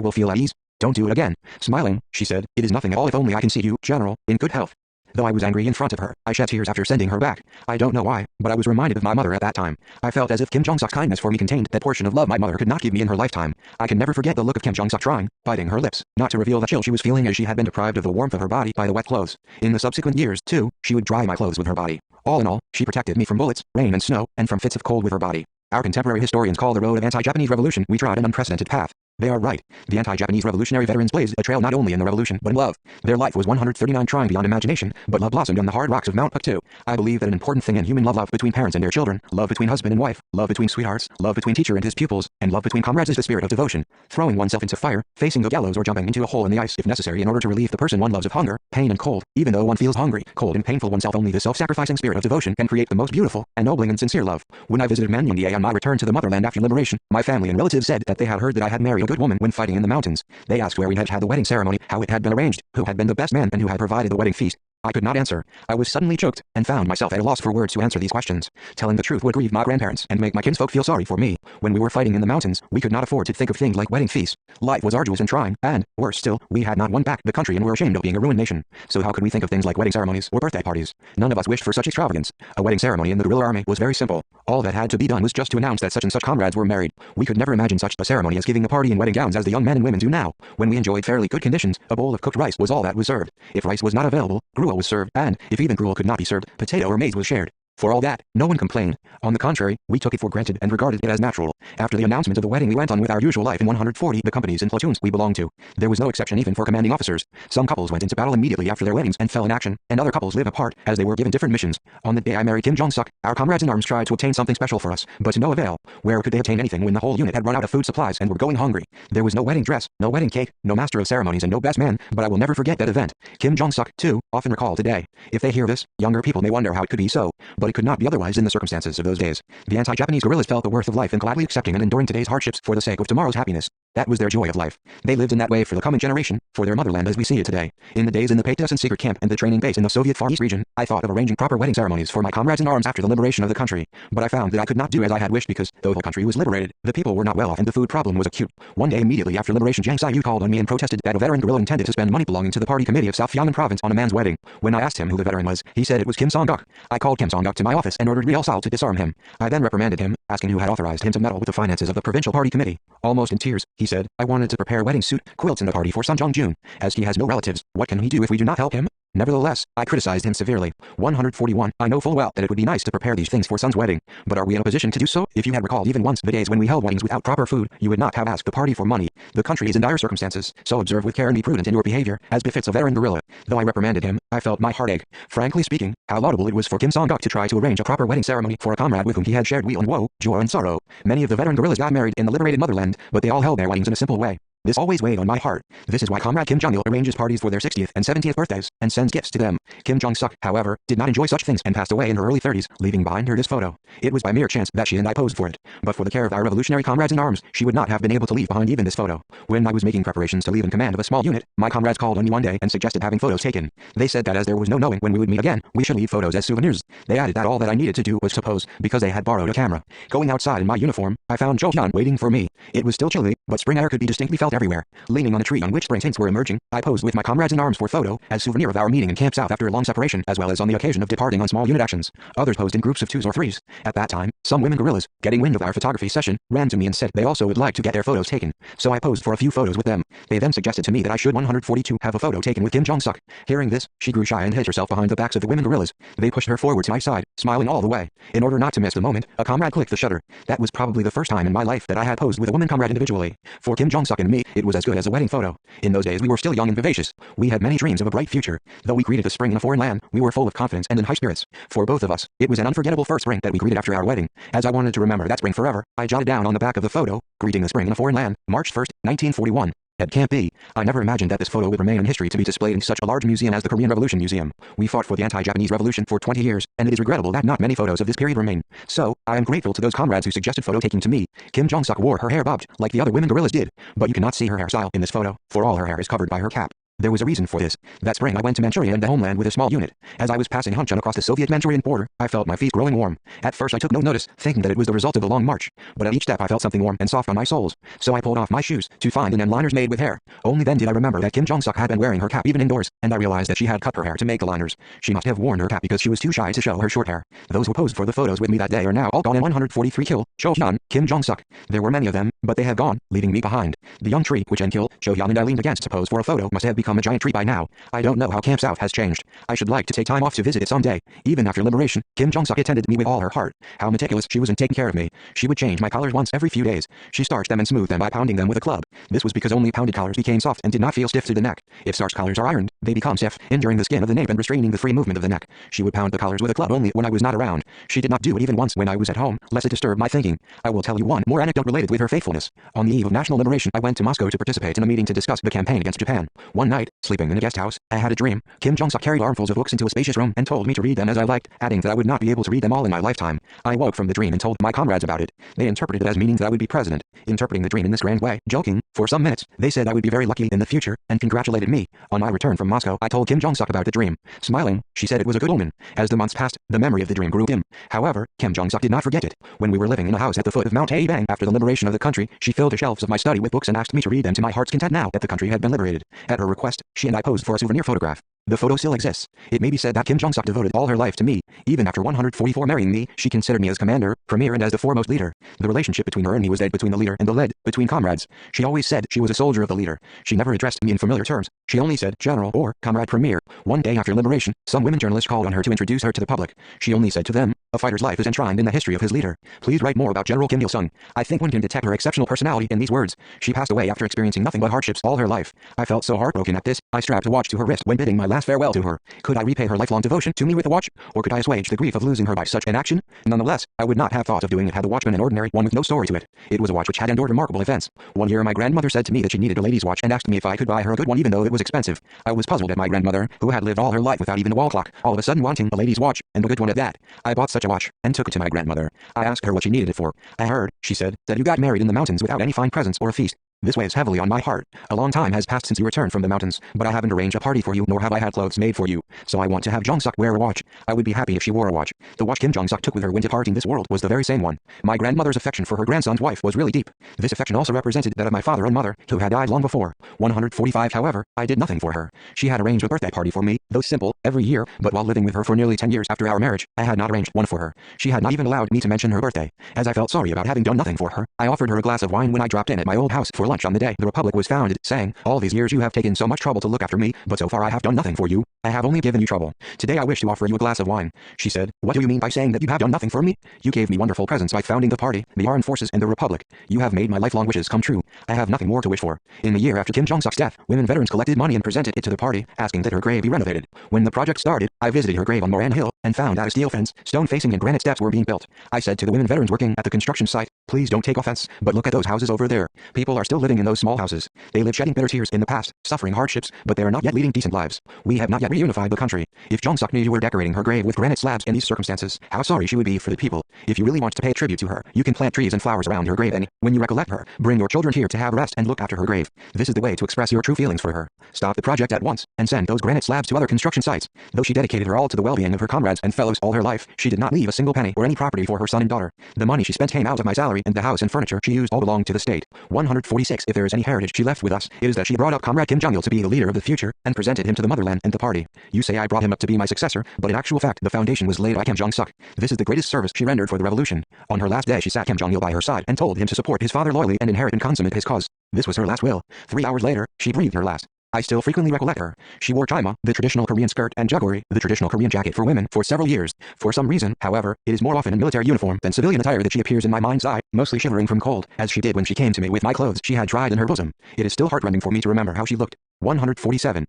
will feel at ease? Don't do it again." Smiling, she said, "It is nothing at all if only I can see you, General, in good health." Though I was angry in front of her, I shed tears after sending her back. I don't know why, but I was reminded of my mother at that time. I felt as if Kim Jong-suk's kindness for me contained that portion of love my mother could not give me in her lifetime. I can never forget the look of Kim Jong-suk trying, biting her lips, not to reveal the chill she was feeling as she had been deprived of the warmth of her body by the wet clothes. In the subsequent years, too, she would dry my clothes with her body. All in all, she protected me from bullets, rain and snow, and from fits of cold with her body. Our contemporary historians call the road of anti-Japanese revolution we trod an unprecedented path. They are right. The anti-Japanese revolutionary veterans blazed a trail not only in the revolution but in love. Their life was 139 trying beyond imagination, but love blossomed on the hard rocks of Mount Puktu. I believe that an important thing in human love between parents and their children, love between husband and wife, love between sweethearts, love between teacher and his pupils, and love between comrades is the spirit of devotion. Throwing oneself into fire, facing the gallows or jumping into a hole in the ice if necessary in order to relieve the person one loves of hunger, pain and cold, even though one feels hungry, cold and painful oneself, only the self-sacrificing spirit of devotion can create the most beautiful, ennobling and sincere love. When I visited Manyundi on my return to the motherland after liberation, my family and relatives said that they had heard that I had married a good woman when fighting in the mountains. They asked where we had had the wedding ceremony, how it had been arranged, who had been the best man, and who had provided the wedding feast. I could not answer. I was suddenly choked, and found myself at a loss for words to answer these questions. Telling the truth would grieve my grandparents and make my kinsfolk feel sorry for me. When we were fighting in the mountains, we could not afford to think of things like wedding feasts. Life was arduous and trying, and, worse still, we had not won back the country and were ashamed of being a ruined nation. So how could we think of things like wedding ceremonies or birthday parties? None of us wished for such extravagance. A wedding ceremony in the guerrilla army was very simple. All that had to be done was just to announce that such and such comrades were married. We could never imagine such a ceremony as giving a party in wedding gowns as the young men and women do now. When we enjoyed fairly good conditions, a bowl of cooked rice was all that was served. If rice was not available, gruel was served, and, if even gruel could not be served, potato or maize was shared. For all that, no one complained. On the contrary, we took it for granted and regarded it as natural. After the announcement of the wedding, we went on with our usual life in 140 the companies and platoons we belonged to. There was no exception even for commanding officers. Some couples went into battle immediately after their weddings and fell in action, and other couples lived apart as they were given different missions. On the day I married Kim Jong-suk, our comrades in arms tried to obtain something special for us, but to no avail. Where could they obtain anything when the whole unit had run out of food supplies and were going hungry? There was no wedding dress, no wedding cake, no master of ceremonies, and no best man, but I will never forget that event. Kim Jong-suk, too, often recalled today. If they hear this, younger people may wonder how it could be so, but it could not be otherwise in the circumstances of those days. The anti-Japanese guerrillas felt the worth of life in gladly accepting and enduring today's hardships for the sake of tomorrow's happiness. That was their joy of life. They lived in that way for the coming generation, for their motherland as we see it today. In the days in the TTS and secret camp and the training base in the Soviet Far East region, I thought of arranging proper wedding ceremonies for my comrades in arms after the liberation of the country. But I found that I could not do as I had wished because, though the whole country was liberated, the people were not well off and the food problem was acute. One day immediately after liberation, Jiang Xiu called on me and protested that a veteran guerrilla intended to spend money belonging to the party committee of South Yangon province on a man's wedding. When I asked him who the veteran was, he said it was Kim Song-guk. I called Kim Song-guk to my office and ordered Riel Sal to disarm him. I then reprimanded him, asking who had authorized him to meddle with the finances of the provincial party committee. Almost in tears, he said, "I wanted to prepare wedding suit, quilts in the party for Sun Jong-jun. As he has no relatives, what can he do if we do not help him?" Nevertheless, I criticized him severely. 141. I know full well that it would be nice to prepare these things for Sun's wedding, but are we in a position to do so? If you had recalled even once the days when we held weddings without proper food, you would not have asked the party for money. The country is in dire circumstances, so observe with care and be prudent in your behavior, as befits a veteran guerrilla. Though I reprimanded him, I felt my heart ache. Frankly speaking, how laudable it was for Kim Song-guk to try to arrange a proper wedding ceremony for a comrade with whom he had shared weal and woe, joy and sorrow. Many of the veteran guerrillas got married in the liberated motherland, but they all held their weddings in a simple way. This always weighed on my heart. This is why Comrade Kim Jong-il arranges parties for their 60th and 70th birthdays, and sends gifts to them. Kim Jong-suk, however, did not enjoy such things and passed away in her early 30s, leaving behind her this photo. It was by mere chance that she and I posed for it, but for the care of our revolutionary comrades in arms, she would not have been able to leave behind even this photo. When I was making preparations to leave in command of a small unit, my comrades called on me one day and suggested having photos taken. They said that as there was no knowing when we would meet again, we should leave photos as souvenirs. They added that all that I needed to do was to pose, because they had borrowed a camera. Going outside in my uniform, I found Jo Hyun waiting for me. It was still chilly, but spring air could be distinctly felt everywhere. Leaning on a tree on which spring tints were emerging, I posed with my comrades in arms for photo, as souvenir of our meeting in Camp South after a long separation, as well as on the occasion of departing on small unit actions. Others posed in groups of 2s or 3s. At that time, Some women gorillas, getting wind of our photography session, ran to me and said they also would like to get their photos taken. So I posed for a few photos with them. They then suggested to me that I should 142 have a photo taken with Kim Jong-suk. Hearing this, she grew shy and hid herself behind the backs of the women gorillas. They pushed her forward to my side, smiling all the way. In order not to miss the moment, a comrade clicked the shutter. That was probably the first time in my life that I had posed with a woman comrade individually. For Kim Jong-suk and me, it was as good as a wedding photo. In those days we were still young and vivacious. We had many dreams of a bright future. Though we greeted the spring in a foreign land, we were full of confidence and in high spirits. For both of us, it was an unforgettable first spring that we greeted after our wedding. As I wanted to remember that spring forever, I jotted down on the back of the photo, "Greeting the spring in a foreign land, March 1st, 1941. At Camp B, I never imagined that this photo would remain in history to be displayed in such a large museum as the Korean Revolution Museum. We fought for the anti-Japanese revolution for 20 years, and it is regrettable that not many photos of this period remain. So, I am grateful to those comrades who suggested photo taking to me. Kim Jong-suk wore her hair bobbed, like the other women gorillas did, but you cannot see her hairstyle in this photo, for all her hair is covered by her cap. There was a reason for this. That spring I went to Manchuria and the homeland with a small unit. As I was passing Hunchun across the Soviet-Manchurian border, I felt my feet growing warm. At first I took no notice, thinking that it was the result of the long march. But at each step I felt something warm and soft on my soles. So I pulled off my shoes to find an end liners made with hair. Only then did I remember that Kim Jong-suk had been wearing her cap even indoors, and I realized that she had cut her hair to make the liners. She must have worn her cap because she was too shy to show her short hair. Those who posed for the photos with me that day are now all gone, and 143 killed. Cho-hyun, Kim Jong-suk. There were many of them, but they have gone, leaving me behind. The young tree which Enkil, Cho-hyun and I leaned against to pose for a photo must have become a giant tree by now. I don't know how Camp South has changed. I should like to take time off to visit it someday. Even after liberation, Kim Jong-suk attended me with all her heart. How meticulous she was in taking care of me. She would change my collars once every few days. She starched them and smoothed them by pounding them with a club. This was because only pounded collars became soft and did not feel stiff to the neck. If starched collars are ironed, they become stiff, injuring the skin of the nape and restraining the free movement of the neck. She would pound the collars with a club only when I was not around. She did not do it even once when I was at home, lest it disturb my thinking. I will tell you one more anecdote related with her faithfulness. On the eve of national liberation, I went to Moscow to participate in a meeting to discuss the campaign against Japan. One night, sleeping in a guest house, I had a dream. Kim Jong-suk carried armfuls of books into a spacious room and told me to read them as I liked, adding that I would not be able to read them all in my lifetime. I woke from the dream and told my comrades about it. They interpreted it as meaning that I would be president. Interpreting the dream in this grand way, joking, for some minutes, they said I would be very lucky in the future, and congratulated me. On my return from Moscow, I told Kim Jong-suk about the dream. Smiling, she said it was a good omen. As the months passed, the memory of the dream grew dim. However, Kim Jong-suk did not forget it. When we were living in a house at the foot of Mount Haebang after the liberation of the country, she filled the shelves of my study with books and asked me to read them to my heart's content now that the country had been liberated. At her request, she and I posed for a souvenir photograph. The photo still exists. It may be said that Kim Jong-suk devoted all her life to me. Even after 144 marrying me, she considered me as commander, premier and as the foremost leader. The relationship between her and me was that between the leader and the led, between comrades. She always said she was a soldier of the leader. She never addressed me in familiar terms. She only said general or comrade premier. One day after liberation, some women journalists called on her to introduce her to the public. She only said to them, "A fighter's life is enshrined in the history of his leader. Please write more about General Kim Il-sung." I think one can detect her exceptional personality in these words. She passed away after experiencing nothing but hardships all her life. I felt so heartbroken at this. I strapped a watch to her wrist when bidding my last farewell to her. Could I repay her lifelong devotion to me with a watch, or could I assuage the grief of losing her by such an action? Nonetheless, I would not have thought of doing it had the watch been an ordinary one with no story to it. It was a watch which had endured remarkable events. One year my grandmother said to me that she needed a lady's watch and asked me if I could buy her a good one even though it was expensive. I was puzzled at my grandmother, who had lived all her life without even a wall clock, all of a sudden wanting a lady's watch, and a good one at that. I bought such a watch, and took it to my grandmother. I asked her what she needed it for. "I heard," she said, "that you got married in the mountains without any fine presents or a feast. This weighs heavily on my heart. A long time has passed since you returned from the mountains, but I haven't arranged a party for you nor have I had clothes made for you. So I want to have Jong-suk wear a watch. I would be happy if she wore a watch." The watch Kim Jong-suk took with her when departing this world was the very same one. My grandmother's affection for her grandson's wife was really deep. This affection also represented that of my father and mother, who had died long before. 145 however, I did nothing for her. She had arranged a birthday party for me, though simple, every year, but while living with her for nearly 10 years after our marriage, I had not arranged one for her. She had not even allowed me to mention her birthday. As I felt sorry about having done nothing for her, I offered her a glass of wine when I dropped in at my old house for lunch on the day the Republic was founded, saying, "All these years you have taken so much trouble to look after me, but so far I have done nothing for you. I have only given you trouble. Today I wish to offer you a glass of wine." She said, "What do you mean by saying that you have done nothing for me? You gave me wonderful presents by founding the party, the armed forces and the Republic. You have made my lifelong wishes come true. I have nothing more to wish for." In the year after Kim Jong-suk's death, women veterans collected money and presented it to the party, asking that her grave be renovated. When the project started, I visited her grave on Moran Hill, and found that a steel fence, stone facing and granite steps were being built. I said to the women veterans working at the construction site, "Please don't take offense, but look at those houses over there. People are still living in those small houses. They live shedding bitter tears in the past, suffering hardships, but they are not yet leading decent lives. We have not yet reunified the country. If Jong-suk knew you were decorating her grave with granite slabs in these circumstances, how sorry she would be for the people. If you really want to pay tribute to her, you can plant trees and flowers around her grave, and, when you recollect her, bring your children here to have rest and look after her grave. This is the way to express your true feelings for her. Stop the project at once, and send those granite slabs to other construction sites." Though she dedicated her all to the well-being of her comrades and fellows all her life, she did not leave a single penny or any property for her son and daughter. The money she spent came out of my salary, and the house and furniture she used all belonged to the state. 146 6. If there is any heritage she left with us, it is that she brought up Comrade Kim Jong-il to be the leader of the future, and presented him to the motherland and the party. You say I brought him up to be my successor, but in actual fact the foundation was laid by Kim Jong-suk. This is the greatest service she rendered for the revolution. On her last day she sat Kim Jong-il by her side and told him to support his father loyally and inherit and consummate his cause. This was her last will. 3 hours later, she breathed her last. I still frequently recollect her. She wore chima, the traditional Korean skirt, and jagori, the traditional Korean jacket for women, for several years. For some reason, however, it is more often in military uniform than civilian attire that she appears in my mind's eye, mostly shivering from cold, as she did when she came to me with my clothes she had dried in her bosom. It is still heartrending for me to remember how she looked. 147.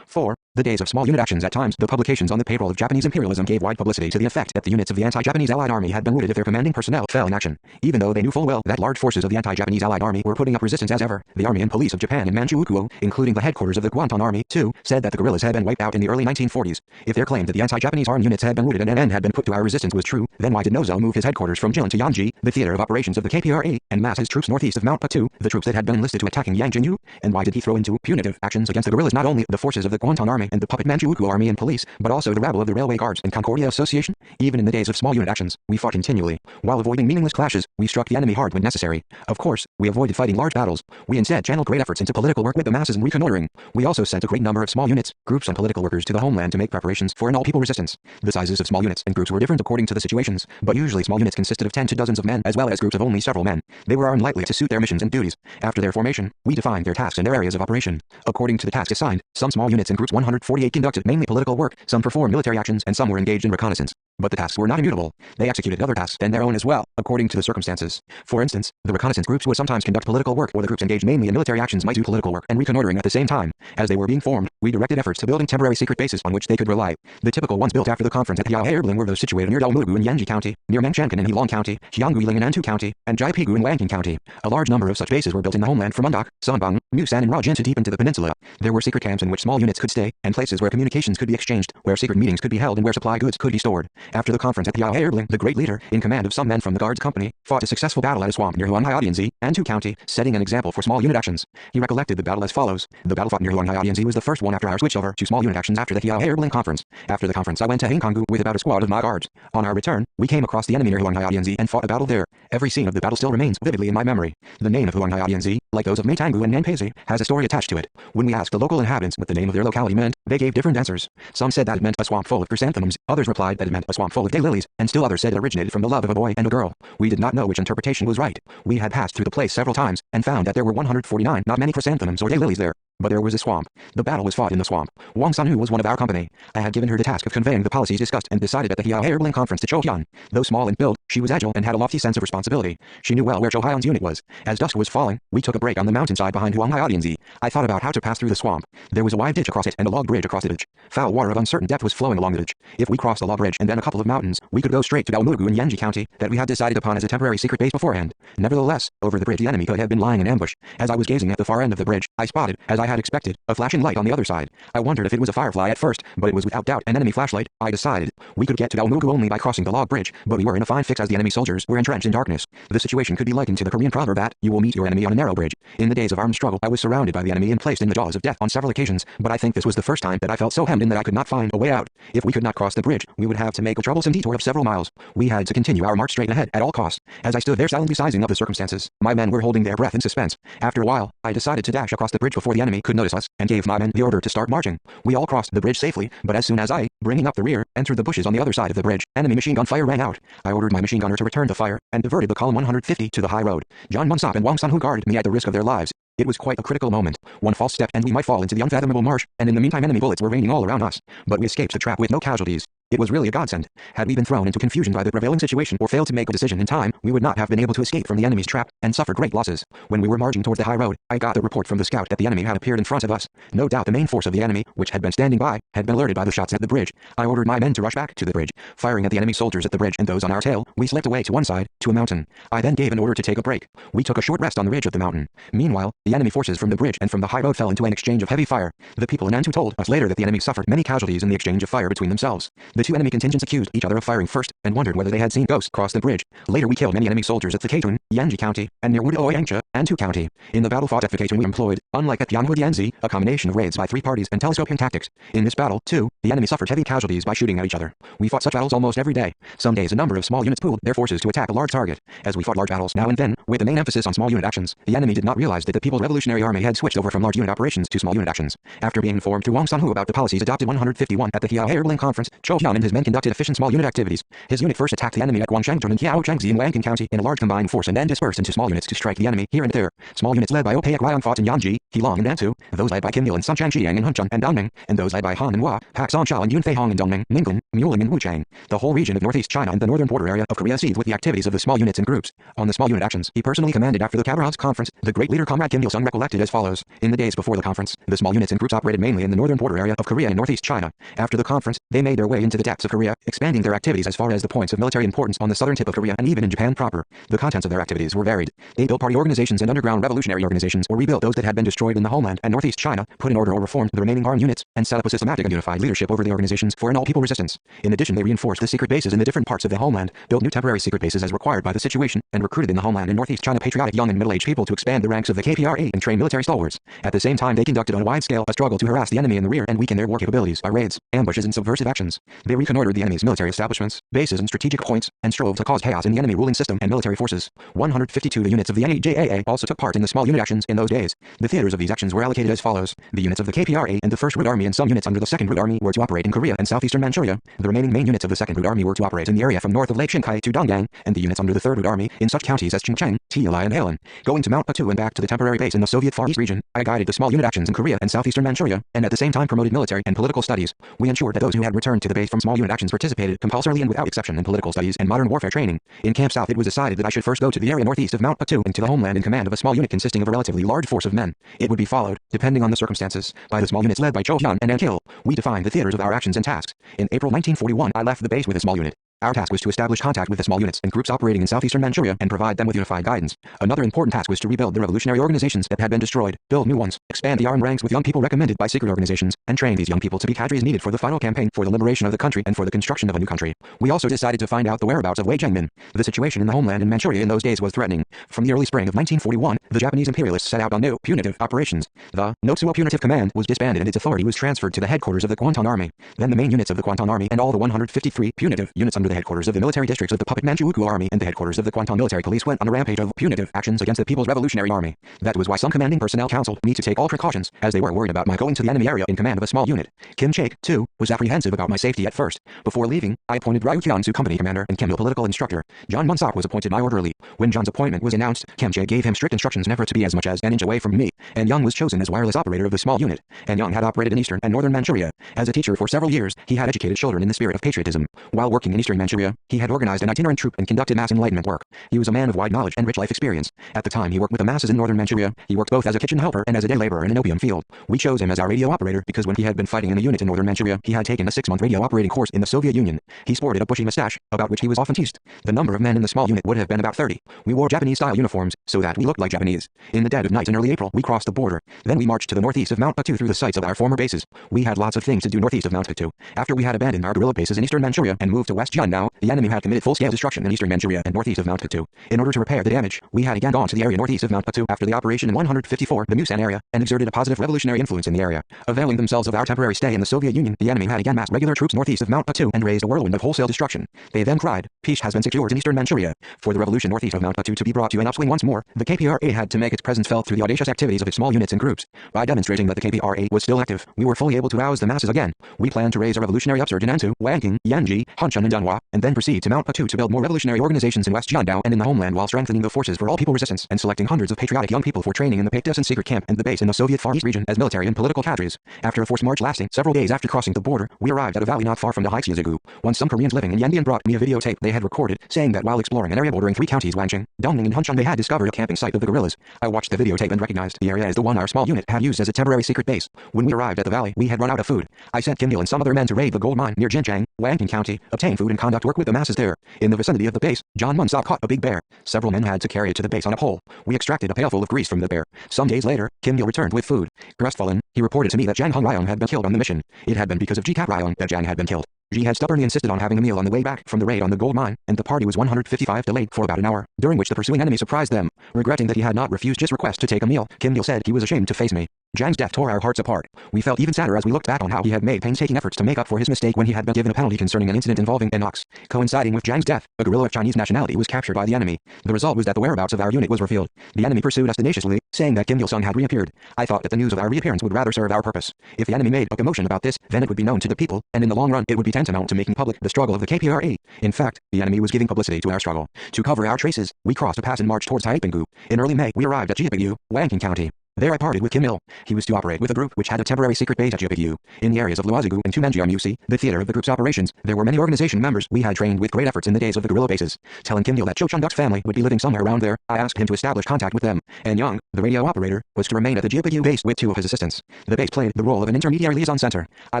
4. The days of small unit actions. At times, the publications on the payroll of Japanese imperialism gave wide publicity to the effect that the units of the anti-Japanese Allied Army had been looted if their commanding personnel fell in action. Even though they knew full well that large forces of the anti-Japanese Allied Army were putting up resistance as ever, the Army and Police of Japan in Manchukuo, including the headquarters of the Guantan Army, too, said that the guerrillas had been wiped out in the early 1940s. If their claim that the anti-Japanese armed units had been looted and an end had been put to our resistance was true, then why did Nozo move his headquarters from Jilin to Yanji, the theater of operations of the KPRA, and mass his troops northeast of Mount Patu, the troops that had been enlisted to attacking Yangjinyu? And why did he throw into punitive actions against the guerrillas not only the forces of the Guantan Army and the puppet Manchukuo Army and Police, but also the rabble of the Railway Guards and Concordia Association? Even in the days of small unit actions, we fought continually. While avoiding meaningless clashes, we struck the enemy hard when necessary. Of course, we avoided fighting large battles. We instead channeled great efforts into political work with the masses and reconnoitering. We also sent a great number of small units, groups and political workers to the homeland to make preparations for an all-people resistance. The sizes of small units and groups were different according to the situations, but usually small units consisted of 10 to dozens of men as well as groups of only several men. They were unlikely to suit their missions and duties. After their formation, we defined their tasks and their areas of operation. According to the tasks assigned, some small units in groups 148 conducted mainly political work, some performed military actions, and some were engaged in reconnaissance. But the tasks were not immutable. They executed other tasks and their own as well, according to the circumstances. For instance, the reconnaissance groups would sometimes conduct political work, or the groups engaged mainly in military actions might do political work and reconnoitering at the same time. As they were being formed, we directed efforts to building temporary secret bases on which they could rely. The typical ones built after the conference at Yaoherbling were those situated near Daumugu in Yanji County, near Mangshankan in Heilong County, Xiangguiling in Antu County, and Jaipigu in Wanking County. A large number of such bases were built in the homeland from Mundok, Sonbang, Musan and Rajin to deep into the peninsula. There were secret camps in which small units could stay, and places where communications could be exchanged, where secret meetings could be held and where supply goods could be stored. After the conference at Yaoherbling, the great leader, in command of some men from the Guards Company, fought a successful battle at a swamp near Huanghaidianzi, Antu County, setting an example for small unit actions. He recollected the battle as follows. The battle fought near Huanghaidianzi was the first one after our switchover to small unit actions after the Yaoherbling conference. After the conference I went to Hengkongu with about a squad of my guards. On our return, we came across the enemy near Huanghaidianzi and fought a battle there. Every scene of the battle still remains vividly in my memory. The name of Huanghaidianzi, like those of Meitangu and Nanpezi, has a story attached to it. When we asked the local inhabitants what the name of their locality meant, they gave different answers. Some said that it meant a swamp full of chrysanthemums, others replied that it meant a swamp full of daylilies, and still others said it originated from the love of a boy and a girl. We did not know which interpretation was right. We had passed through the place several times, and found that there were 149 not many chrysanthemums or daylilies there. But there was a swamp. The battle was fought in the swamp. Wang Sanhu was one of our company. I had given her the task of conveying the policies discussed and decided at the Yaoherbling conference to Chohyun. Though small in build, she was agile and had a lofty sense of responsibility. She knew well where Chohyun's unit was. As dusk was falling, we took a break on the mountainside behind Huanghaidianzi. I thought about how to pass through the swamp. There was a wide ditch across it and a log bridge across the ditch. Foul water of uncertain depth was flowing along the ditch. If we crossed the log bridge and then a couple of mountains, we could go straight to Daumugu in Yanji County that we had decided upon as a temporary secret base beforehand. Nevertheless, over the bridge the enemy could have been lying in ambush. As I was gazing at the far end of the bridge, I spotted, as I had expected, a flashing light on the other side. I wondered if it was a firefly at first, but it was without doubt an enemy flashlight. I decided we could get to Daumugu only by crossing the log bridge, but we were in a fine fix as the enemy soldiers were entrenched in darkness. The situation could be likened to the Korean proverb that you will meet your enemy on a narrow bridge. In the days of armed struggle, I was surrounded by the enemy and placed in the jaws of death on several occasions, but I think this was the first time that I felt so hemmed in that I could not find a way out. If we could not cross the bridge, we would have to make a troublesome detour of several miles. We had to continue our march straight ahead at all costs. As I stood there silently sizing up the circumstances, my men were holding their breath in suspense. After a while, I decided to dash across the bridge before the enemy could notice us, and gave my men the order to start marching. We all crossed the bridge safely, but as soon as I, bringing up the rear, entered the bushes on the other side of the bridge, enemy machine gun fire rang out. I ordered my machine gunner to return the fire, and diverted the column 150 to the high road. John Munsop and Wang Sanhu guarded me at the risk of their lives. It was quite a critical moment. One false step and we might fall into the unfathomable marsh, and in the meantime enemy bullets were raining all around us. But we escaped the trap with no casualties. It was really a godsend. Had we been thrown into confusion by the prevailing situation or failed to make a decision in time, we would not have been able to escape from the enemy's trap, and suffer great losses. When we were marching towards the high road, I got the report from the scout that the enemy had appeared in front of us. No doubt the main force of the enemy, which had been standing by, had been alerted by the shots at the bridge. I ordered my men to rush back to the bridge. Firing at the enemy soldiers at the bridge and those on our tail, we slipped away to one side, to a mountain. I then gave an order to take a break. We took a short rest on the ridge of the mountain. Meanwhile, the enemy forces from the bridge and from the high road fell into an exchange of heavy fire. The people in Antu told us later that the enemy suffered many casualties in the exchange of fire between themselves. The The two enemy contingents accused each other of firing first, and wondered whether they had seen ghosts cross the bridge. Later we killed many enemy soldiers at Thakatun, Yanji County, and near Wudaoyangcha, Antu County. In the battle fought at Thakatun we employed, unlike at Yanhudianzi, a combination of raids by three parties and telescoping tactics. In this battle, too, the enemy suffered heavy casualties by shooting at each other. We fought such battles almost every day. Some days a number of small units pooled their forces to attack a large target. As we fought large battles now and then, with the main emphasis on small unit actions, the enemy did not realize that the People's Revolutionary Army had switched over from large unit operations to small unit actions. After being informed to Wang Sanhu about the policies adopted 151 at the Hiao Airling Conference, Zhou Hyun and his men conducted efficient small unit activities. His unit first attacked the enemy at Guangshangtun and Hiao Changzi in Wangan County in a large combined force and then dispersed into small units to strike the enemy here and there. Small units led by Opayak Ryong fought in Yanji, Heilong and Nantu, those led by Kim Il and Sun Changjiang in Hunchun and Dongming, and those led by Han and Hua, Pak Songshao and Yunfei Hong in Dongming, Ningling, Muling and Wuchang. The whole region of northeast China and the northern border area of Korea seethed with the activities of the small units and groups. On the small unit actions, he personally commanded after the Khabarovsk conference. The great leader Comrade Kim Il-sung recollected as follows. In the days before the conference, the small units and groups operated mainly in the northern border area of Korea and northeast China. After the conference, they made their way into the depths of Korea, expanding their activities as far as the points of military importance on the southern tip of Korea and even in Japan proper. The contents of their activities were varied. They built party organizations and underground revolutionary organizations, or rebuilt those that had been destroyed in the homeland and northeast China, put in order or reformed the remaining armed units, and set up a systematic and unified leadership over the organizations for an all-people resistance. In addition, they reinforced the secret bases in the different parts of the homeland, built new temporary secret bases as required by the situation, and recruited in the homeland and northeast China patriotic young and middle-aged people to expand the ranks of the KPRA and train military stalwarts. At the same time, they conducted on a wide scale a struggle to harass the enemy in the rear and weaken their war capabilities by raids, ambushes, and subversive actions. They reconnoitered the enemy's military establishments, bases, and strategic points, and strove to cause chaos in the enemy ruling system and military forces. 152 units of the NAJAA also took part in the small unit actions in those days. The theaters of these actions were allocated as follows. The units of the KPRA and the 1st Root Army and some units under the 2nd Root Army were to operate in Korea and southeastern Manchuria. The remaining main units of the 2nd Root Army were to operate in the area from north of Lake Shinkai to Donggang, and the units under the 3rd Root Army in such counties as Qingcheng, Tianli, and Hailan. Going to Mount Patu and back to the temporary base in the Soviet Far East region, I guided the small unit actions in Korea and southeastern Manchuria, and at the same time promoted military and political studies. We ensured that those who had returned to the base from small unit actions participated compulsorily and without exception in political studies and modern warfare training. In Camp South it was decided that I should first go to the area northeast of Mount Patu and to the homeland in command of a small unit consisting of a relatively large force of men. It would be followed, depending on the circumstances, by the small units led by Zhou Hyun and Ankil. We defined the theaters of our actions and tasks. In April 1941 I left the base with a small unit. Our task was to establish contact with the small units and groups operating in southeastern Manchuria and provide them with unified guidance. Another important task was to rebuild the revolutionary organizations that had been destroyed, build new ones, expand the armed ranks with young people recommended by secret organizations, and train these young people to be cadres needed for the final campaign for the liberation of the country and for the construction of a new country. We also decided to find out the whereabouts of Wei Jiangmin. The situation in the homeland in Manchuria in those days was threatening. From the early spring of 1941, the Japanese imperialists set out on new, punitive operations. The Notsuo Punitive Command was disbanded and its authority was transferred to the headquarters of the Kwantung Army. Then the main units of the Kwantung Army and all the 153 punitive units under the headquarters of the military districts of the puppet Manchukuo Army and the headquarters of the Kwantung Military Police went on a rampage of punitive actions against the People's Revolutionary Army. That was why some commanding personnel counseled me to take all precautions, as they were worried about my going to the enemy area in command of a small unit. Kim Chaek, too, was apprehensive about my safety at first. Before leaving, I appointed Ryu Hyun to company commander and Kim Il political instructor. John Munsok was appointed my orderly. When John's appointment was announced, Kim Chaek gave him strict instructions never to be as much as an inch away from me, and Young was chosen as wireless operator of the small unit. And Young had operated in eastern and northern Manchuria. As a teacher for several years, he had educated children in the spirit of patriotism. While working in eastern Manchuria, he had organized an itinerant troop and conducted mass enlightenment work. He was a man of wide knowledge and rich life experience. At the time he worked with the masses in northern Manchuria, he worked both as a kitchen helper and as a day laborer in an opium field. We chose him as our radio operator because when he had been fighting in a unit in northern Manchuria, he had taken a 6-month radio operating course in the Soviet Union. He sported a bushy mustache, about which he was often teased. The number of men in the small unit would have been about 30. We wore Japanese-style uniforms, so that we looked like Japanese. In the dead of night in early April, we crossed the border. Then we marched to the northeast of Mount Patu through the sites of our former bases. We had lots of things to do northeast of Mount Patu. After we had abandoned our guerrilla bases in eastern Manchuria and moved to West Jiandao, the enemy had committed full-scale destruction in eastern Manchuria and northeast of Mount Patu. In order to repair the damage, we had again gone to the area northeast of Mount Patu after the operation in 154, the Musan area, and exerted a positive revolutionary influence in the area. Availing themselves of our temporary stay in the Soviet Union, the enemy had again massed regular troops northeast of Mount Patu and raised a whirlwind of wholesale destruction. They then cried, "Peace has been secured in eastern Manchuria." For the revolution northeast of Mount Patu to be brought to an upswing once more, the KPRA had to make its presence felt through the audacious activities of its small units and groups. By demonstrating that the KPRA was still active, we were fully able to rouse the masses again. We planned to raise a revolutionary upsurge in Antu, Wanking, Yanji, Hunchun, and Dunhua, and then proceed to Mount Patu to build more revolutionary organizations in West Jiandao and in the homeland while strengthening the forces for all-people resistance and selecting hundreds of patriotic young people for training in the TTS and secret camp and the base in the Soviet Far East region as military and political cadres. After a forced march lasting several days after crossing the border, we arrived at a valley not far from the Haixiazigu. Once some Koreans living in Yanbian brought me a videotape they had recorded, saying that while exploring an area bordering 3 counties Wancheng, Dongning, and Hunchun they had discovered a camping site of the guerrillas. I watched the videotape and recognized the area as the one our small unit had used as a temporary secret base. When we arrived at the valley, we had run out of food. I sent Kim Il and some other men to raid the gold mine near Jinchang, Wanking County, obtain food and conduct work with the masses there. In the vicinity of the base, John Munsok caught a big bear. Several men had to carry it to the base on a pole. We extracted a pailful of grease from the bear. Some days later, Kim Il returned with food. Crestfallen, he reported to me that Jang Hong Ryong had been killed on the mission. It had been because of Ji Kat Ryong that Jang had been killed. She had stubbornly insisted on having a meal on the way back from the raid on the gold mine, and the party was 155 delayed for about an hour, during which the pursuing enemy surprised them. Regretting that he had not refused his request to take a meal, Kim Il said he was ashamed to face me. Zhang's death tore our hearts apart. We felt even sadder as we looked back on how he had made painstaking efforts to make up for his mistake when he had been given a penalty concerning an incident involving an ox. Coinciding with Zhang's death, a guerrilla of Chinese nationality was captured by the enemy. The result was that the whereabouts of our unit was revealed. The enemy pursued us tenaciously, saying that Kim Il-sung had reappeared. I thought that the news of our reappearance would rather serve our purpose. If the enemy made a commotion about this, then it would be known to the people, and in the long run it would be tantamount to making public the struggle of the KPRA. In fact, the enemy was giving publicity to our struggle. To cover our traces, we crossed a pass and marched towards Taipinggu. In early May, we arrived at Jiabigu, Wanking County. There I parted with Kim Il. He was to operate with a group which had a temporary secret base at Jiabigu. In the areas of Luozigu and Tumenjiang, the theater of the group's operations, there were many organization members we had trained with great efforts in the days of the guerrilla bases. Telling Kim Il that Cho Chun-duk's family would be living somewhere around there, I asked him to establish contact with them, and Young, the radio operator, was to remain at the Jiabigu base with 2 of his assistants. The base played the role of an intermediary liaison center. I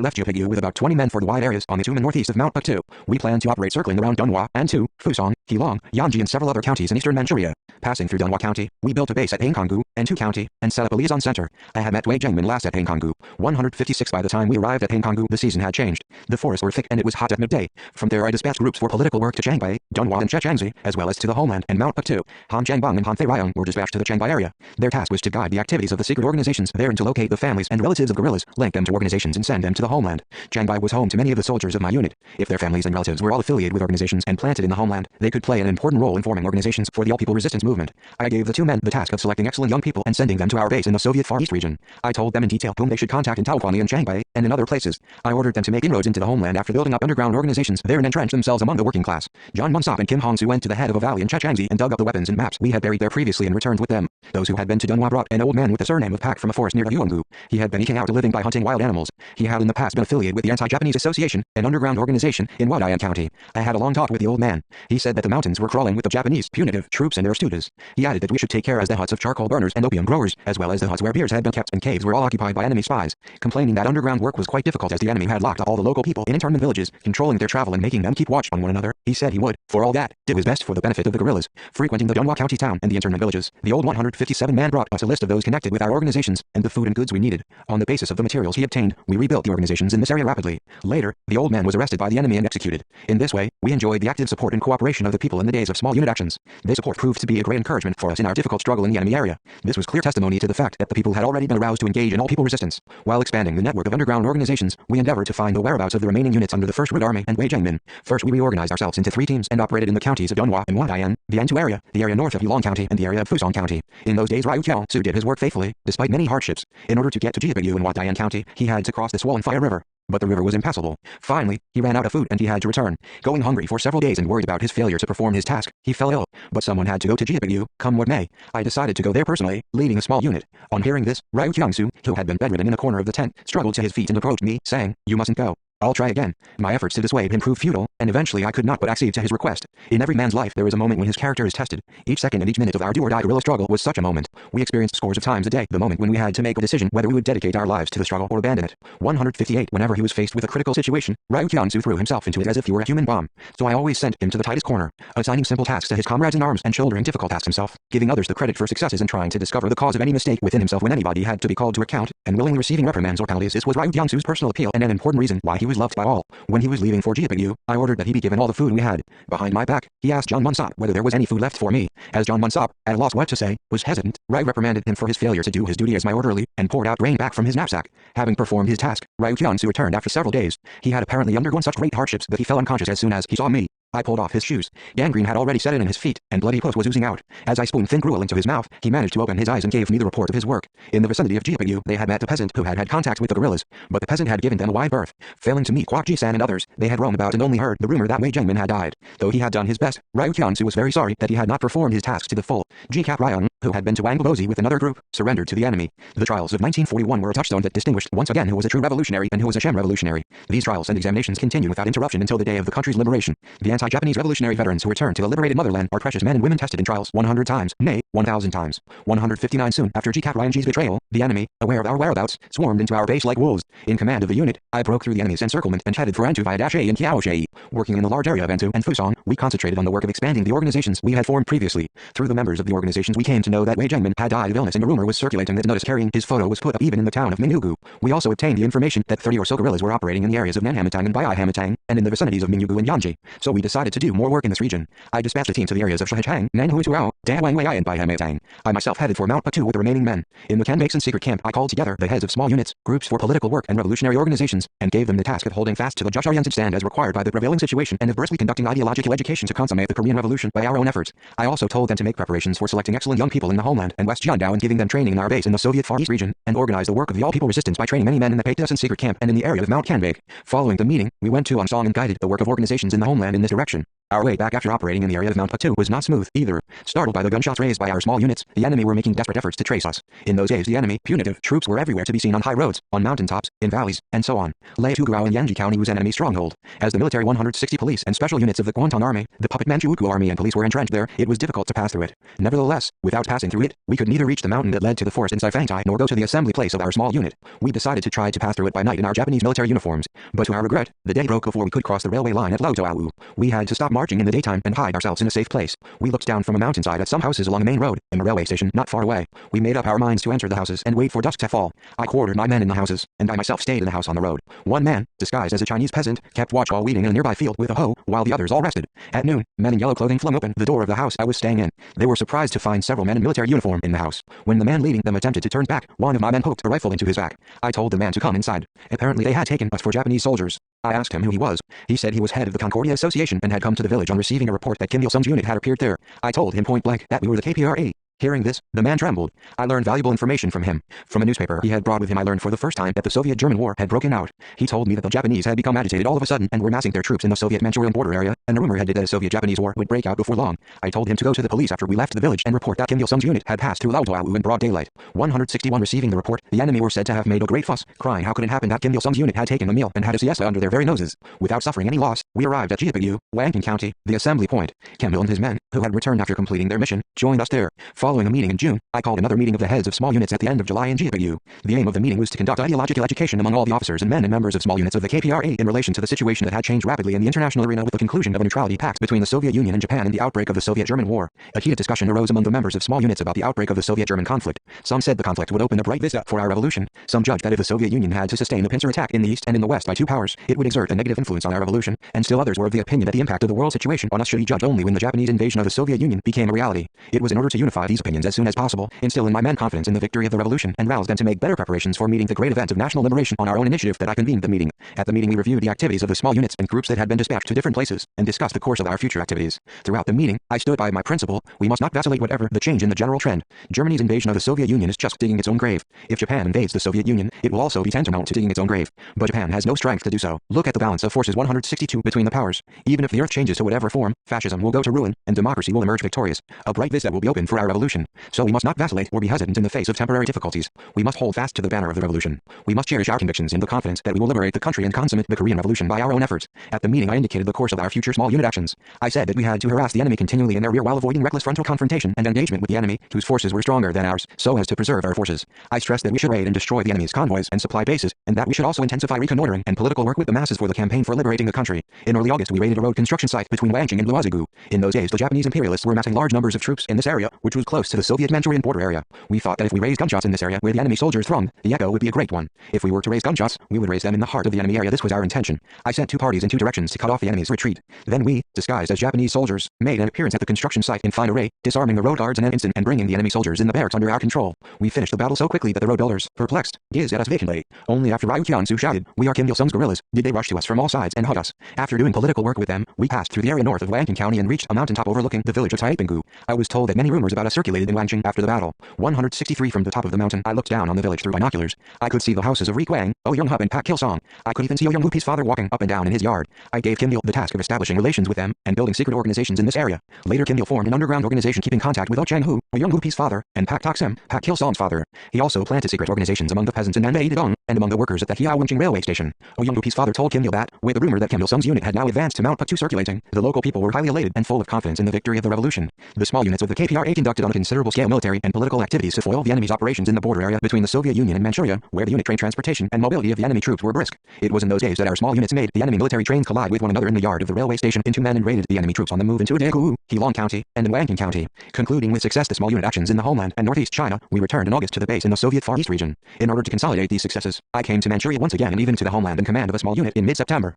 left Jiabigu with about 20 men for the wide areas on the Tumen northeast of Mount Puktu. We planned to operate circling around Dunhua, Antu, Fusong, Heilong, Yanji and several other counties in eastern Manchuria. Passing through Dunhua County, we built a base at Hankonggu, Antu County, and set up a liaison center. I had met Wei Jiangmin last at Hankonggu, 156. By the time we arrived at Hankonggu, the season had changed. The forests were thick and it was hot at midday. From there I dispatched groups for political work to Changbei, Dunhua and Zhejiangzi, as well as to the homeland and Mount Puktu. Han Changbang and Han Feirayong were dispatched to the Changbei area. Their task was to guide the activities of the secret organizations there and to locate the families and relatives of guerrillas, link them to organizations and send them to the homeland. Changbei was home to many of the soldiers of my unit. If their families and relatives were all affiliated with organizations and planted in the homeland, they could play an important role in forming organizations for the All People Resistance Movement. I gave the 2 men the task of selecting excellent young people and sending them to our base in the Soviet Far East region. I told them in detail whom they should contact in Taoquani and Changbei, and in other places. I ordered them to make inroads into the homeland after building up underground organizations there and entrench themselves among the working class. John Munsop and Kim Hongsu went to the head of a valley in Zhejiangzi and dug up the weapons and maps we had buried there previously and returned with them. Those who had been to Dunhua brought an old man with the surname of Pak from a forest near Yuangu. He had been eking out a living by hunting wild animals. He had in the past been affiliated with the Anti-Japanese Association, an underground organization in Wadian County. I had a long talk with the old man. He said that the mountains were crawling with the Japanese punitive troops and their students. He added that we should take care as the huts of charcoal burners and opium growers, as well as the huts where beers had been kept and caves were all occupied by enemy spies. Complaining that underground work was quite difficult as the enemy had locked up all the local people in internment villages, controlling their travel and making them keep watch on one another, he said he would, for all that, do his best for the benefit of the guerrillas. Frequenting the Dunhua County town and the internment villages, the old 157 man brought us a list of those connected with our organizations and the food and goods we needed. On the basis of the materials he obtained, we rebuilt the organizations in this area rapidly. Later, the old man was arrested by the enemy and executed. In this way, we enjoyed the active support and cooperation of the people in the days of small unit actions. This support proved to be a great encouragement for us in our difficult struggle in the enemy area. This was clear testimony to the fact that the people had already been aroused to engage in all people resistance. While expanding the network of underground organizations, we endeavored to find the whereabouts of the remaining units under the 1st Root Army and Wei Jiangmin. First, we reorganized ourselves into 3 teams and operated in the counties of Dunhua and Wadian, the Antu area, the area north of Heilong County, and the area of Fusong County. In those days, Ryu Jiangsu did his work faithfully, despite many hardships. In order to get to Jiabigu in Wadian County, he had to cross the swollen Fire River. But the river was impassable. Finally, he ran out of food and he had to return. Going hungry for several days and worried about his failure to perform his task, he fell ill. But someone had to go to Jiabigu, come what may. I decided to go there personally, leading a small unit. On hearing this, Ryu Jiangsu, who had been bedridden in a corner of the tent, struggled to his feet and approached me, saying, "You mustn't go. I'll try again." My efforts to dissuade him proved futile, and eventually I could not but accede to his request. In every man's life there is a moment when his character is tested. Each second and each minute of our do-or-die guerrilla struggle was such a moment. We experienced scores of times a day the moment when we had to make a decision whether we would dedicate our lives to the struggle or abandon it. 158 Whenever he was faced with a critical situation, Ryu Jiangsu threw himself into it as if he were a human bomb. So I always sent him to the tightest corner, assigning simple tasks to his comrades in arms and shouldering difficult tasks himself, giving others the credit for successes and trying to discover the cause of any mistake within himself when anybody had to be called to account, and willingly receiving reprimands or penalties. This was Ryu Jiangsu's personal appeal and an important reason why he was loved by all. When he was leaving for Jiabigu, I ordered that he be given all the food we had. Behind my back, he asked John Munsop whether there was any food left for me. As John Munsop, at a loss what to say, was hesitant, Ryu reprimanded him for his failure to do his duty as my orderly, and poured out grain back from his knapsack. Having performed his task, Ryu Jiangsu returned after several days. He had apparently undergone such great hardships that he fell unconscious as soon as he saw me. I pulled off his shoes. Gangrene had already set in his feet, and bloody pus was oozing out. As I spooned thin gruel into his mouth, he managed to open his eyes and gave me the report of his work. In the vicinity of Jiabigu, they had met a peasant who had had contact with the guerrillas, but the peasant had given them a wide berth. Failing to meet Kwak Ji-san and others, they had roamed about and only heard the rumor that Wei Jiangmin had died. Though he had done his best, Ryu Jiangsu was very sorry that he had not performed his tasks to the full. Ji-Cap Ryan, who had been to Wangbozi with another group, surrendered to the enemy. The trials of 1941 were a touchstone that distinguished once again who was a true revolutionary and who was a sham revolutionary. These trials and examinations continued without interruption until the day of the country's liberation. The anti-Japanese revolutionary veterans who returned to the liberated motherland are precious men and women tested in trials 100 times, nay, 1,000 times. 159 soon after GCAP Ryan G's betrayal, the enemy, aware of our whereabouts, swarmed into our base like wolves. In command of the unit, I broke through the enemy's encirclement and headed for Antu via -A and Kiaoshe. Working in the large area of Antu and Fusong, we concentrated on the work of expanding the organizations we had formed previously. Through the members of the organizations we came to know that Wei Jiangmin had died of illness, and a rumor was circulating that notice carrying his photo was put up even in the town of Mingyugu. We also obtained the information that 30 or so guerrillas were operating in the areas of Nanhamatang and Baihamatang, and in the vicinities of Mingyugu and Yanji. So we decided to do more work in this region. I dispatched a team to the areas of Shahachang, Nanhuituao, Dawangwei and Baihamatang. I myself headed for Mount Patu with the remaining men. In the Kanbakeson secret camp, I called together the heads of small units, groups for political work and revolutionary organizations, and gave them the task of holding fast to the Josharian stand as required by the prevailing situation, and of briskly conducting ideological education to consummate the Korean Revolution by our own efforts. I also told them to make preparations for selecting excellent young people in the homeland and West Jiandao and giving them training in our base in the Soviet Far East region, and organize the work of the all-people resistance by training many men in the Pateson secret camp and in the area of Mount Kanbake. Following the meeting, we went to Ansong and guided the work of organizations in the homeland in this direction. Our way back after operating in the area of Mount Patu was not smooth either. Startled by the gunshots raised by our small units, the enemy were making desperate efforts to trace us. In those days, the enemy, punitive troops were everywhere to be seen on high roads, on mountaintops, in valleys, and so on. Lei Tugarao in Yanji County was an enemy stronghold. As the military 160 police and special units of the Guangdong Army, the puppet Manchukuo Army and police were entrenched there, it was difficult to pass through it. Nevertheless, without passing through it, we could neither reach the mountain that led to the forest in Saifangtai nor go to the assembly place of our small unit. We decided to try to pass through it by night in our Japanese military uniforms. But to our regret, the day broke before we could cross the railway line at Lautoau. We had to stop marching in the daytime and hide ourselves in a safe place. We looked down from a mountainside at some houses along a main road, and a railway station not far away. We made up our minds to enter the houses and wait for dusk to fall. I quartered my men in the houses, and I myself stayed in the house on the road. One man, disguised as a Chinese peasant, kept watch while weeding in a nearby field with a hoe, while the others all rested. At noon, men in yellow clothing flung open the door of the house I was staying in. They were surprised to find several men in military uniform in the house. When the man leading them attempted to turn back, one of my men poked a rifle into his back. I told the man to come inside. Apparently they had taken us for Japanese soldiers. I asked him who he was. He said he was head of the Concordia Association and had come to the village on receiving a report that Kim Il-sung's unit had appeared there. I told him point blank that we were the KPRA. Hearing this, the man trembled. I learned valuable information from him. From a newspaper he had brought with him, I learned for the first time that the Soviet-German war had broken out. He told me that the Japanese had become agitated all of a sudden and were massing their troops in the Soviet-Manchurian border area, and a rumor had it that a Soviet-Japanese war would break out before long. I told him to go to the police after we left the village and report that Kim Il-sung's unit had passed through Lautoau in broad daylight. 161 receiving the report, the enemy were said to have made a great fuss, crying how could it happen that Kim Il-sung's unit had taken a meal and had a siesta under their very noses. Without suffering any loss, we arrived at Jiapigu, Wangking County, the assembly point. Kim Il and his men, who had returned after completing their mission, joined us there. Following a meeting in June, I called another meeting of the heads of small units at the end of July in Jiapigu. The aim of the meeting was to conduct ideological education among all the officers and men and members of small units of the KPRA in relation to the situation that had changed rapidly in the international arena with the conclusion of a neutrality pact between the Soviet Union and Japan and the outbreak of the Soviet-German War. A heated discussion arose among the members of small units about the outbreak of the Soviet-German conflict. Some said the conflict would open a bright vista for our revolution. Some judged that if the Soviet Union had to sustain a pincer attack in the east and in the west by two powers, it would exert a negative influence on our revolution, and still others were of the opinion that the impact of the world situation on us should be judged only when the Japanese invasion of the Soviet Union became a reality. It was in order to unify these opinions as soon as possible, instill in my men confidence in the victory of the revolution, and rouse them to make better preparations for meeting the great event of national liberation on our own initiative that I convened the meeting. At the meeting we reviewed the activities of the small units and groups that had been dispatched to different places, and discussed the course of our future activities. Throughout the meeting, I stood by my principle: we must not vacillate whatever the change in the general trend. Germany's invasion of the Soviet Union is just digging its own grave. If Japan invades the Soviet Union, it will also be tantamount to digging its own grave. But Japan has no strength to do so. Look at the balance of forces 162 between the powers. Even if the earth changes to whatever form, fascism will go to ruin, and democracy will emerge victorious. A bright vista will be open for our revolution. So we must not vacillate or be hesitant in the face of temporary difficulties. We must hold fast to the banner of the revolution. We must cherish our convictions in the confidence that we will liberate the country and consummate the Korean Revolution by our own efforts. At the meeting I indicated the course of our future small unit actions. I said that we had to harass the enemy continually in their rear while avoiding reckless frontal confrontation and engagement with the enemy, whose forces were stronger than ours, so as to preserve our forces. I stressed that we should raid and destroy the enemy's convoys and supply bases, and that we should also intensify reconnoitering and political work with the masses for the campaign for liberating the country. In early August we raided a road construction site between Wangqing and Luozigu. In those days the Japanese imperialists were massing large numbers of troops in this area, which was close to the Soviet-Manchurian border area. We thought that if we raised gunshots in this area where the enemy soldiers thronged, the echo would be a great one. If we were to raise gunshots, we would raise them in the heart of the enemy area. This was our intention. I sent two parties in two directions to cut off the enemy's retreat. Then we, disguised as Japanese soldiers, made an appearance at the construction site in fine array, disarming the road guards in an instant and bringing the enemy soldiers in the barracks under our control. We finished the battle so quickly that the road builders, perplexed, gazed at us vacantly. Only after Ryu Qiansu shouted, "We are Kim Il-sung's guerrillas," did they rush to us from all sides and hug us. After doing political work with them, we passed through the area north of Wangqing County and reached a mountaintop overlooking the village of Taipinggu. I was told that many rumors about us circulated in Wangqing after the battle. 163 from the top of the mountain, I looked down on the village through binoculars. I could see the houses of Ri Guang, Oh Young-hub and Pak Kil-song. I could even see Oh Young-woo's father walking up and down in his yard. I gave Kim Il the task of establishing relations with them and building secret organizations in this area. Later Kim Il formed an underground organization keeping contact with Oh Chang-hu, Oh Young-woo's father, and Pak Tak-sem, Pak Kil-song's father. He also planted secret organizations among the peasants in Nanbei Dedong, and among the workers at the Hyaowenqing railway station. Oyungupi's father told Kim Il that, with the rumor that Kim Il-sung's unit had now advanced to Mount Puktu circulating, the local people were highly elated and full of confidence in the victory of the revolution. The small units of the KPRA conducted on a considerable scale military and political activities to foil the enemy's operations in the border area between the Soviet Union and Manchuria, where the unit train transportation and mobility of the enemy troops were brisk. It was in those days that our small units made the enemy military trains collide with one another in the yard of the railway station into men and raided the enemy troops on the move into Daegu, Heilong County, and in Wanking County. Concluding with success the small unit actions in the homeland and northeast China, we returned in August to the base in the Soviet Far East region. In order to consolidate these successes, I came to Manchuria once again and even to the homeland in command of a small unit in mid-September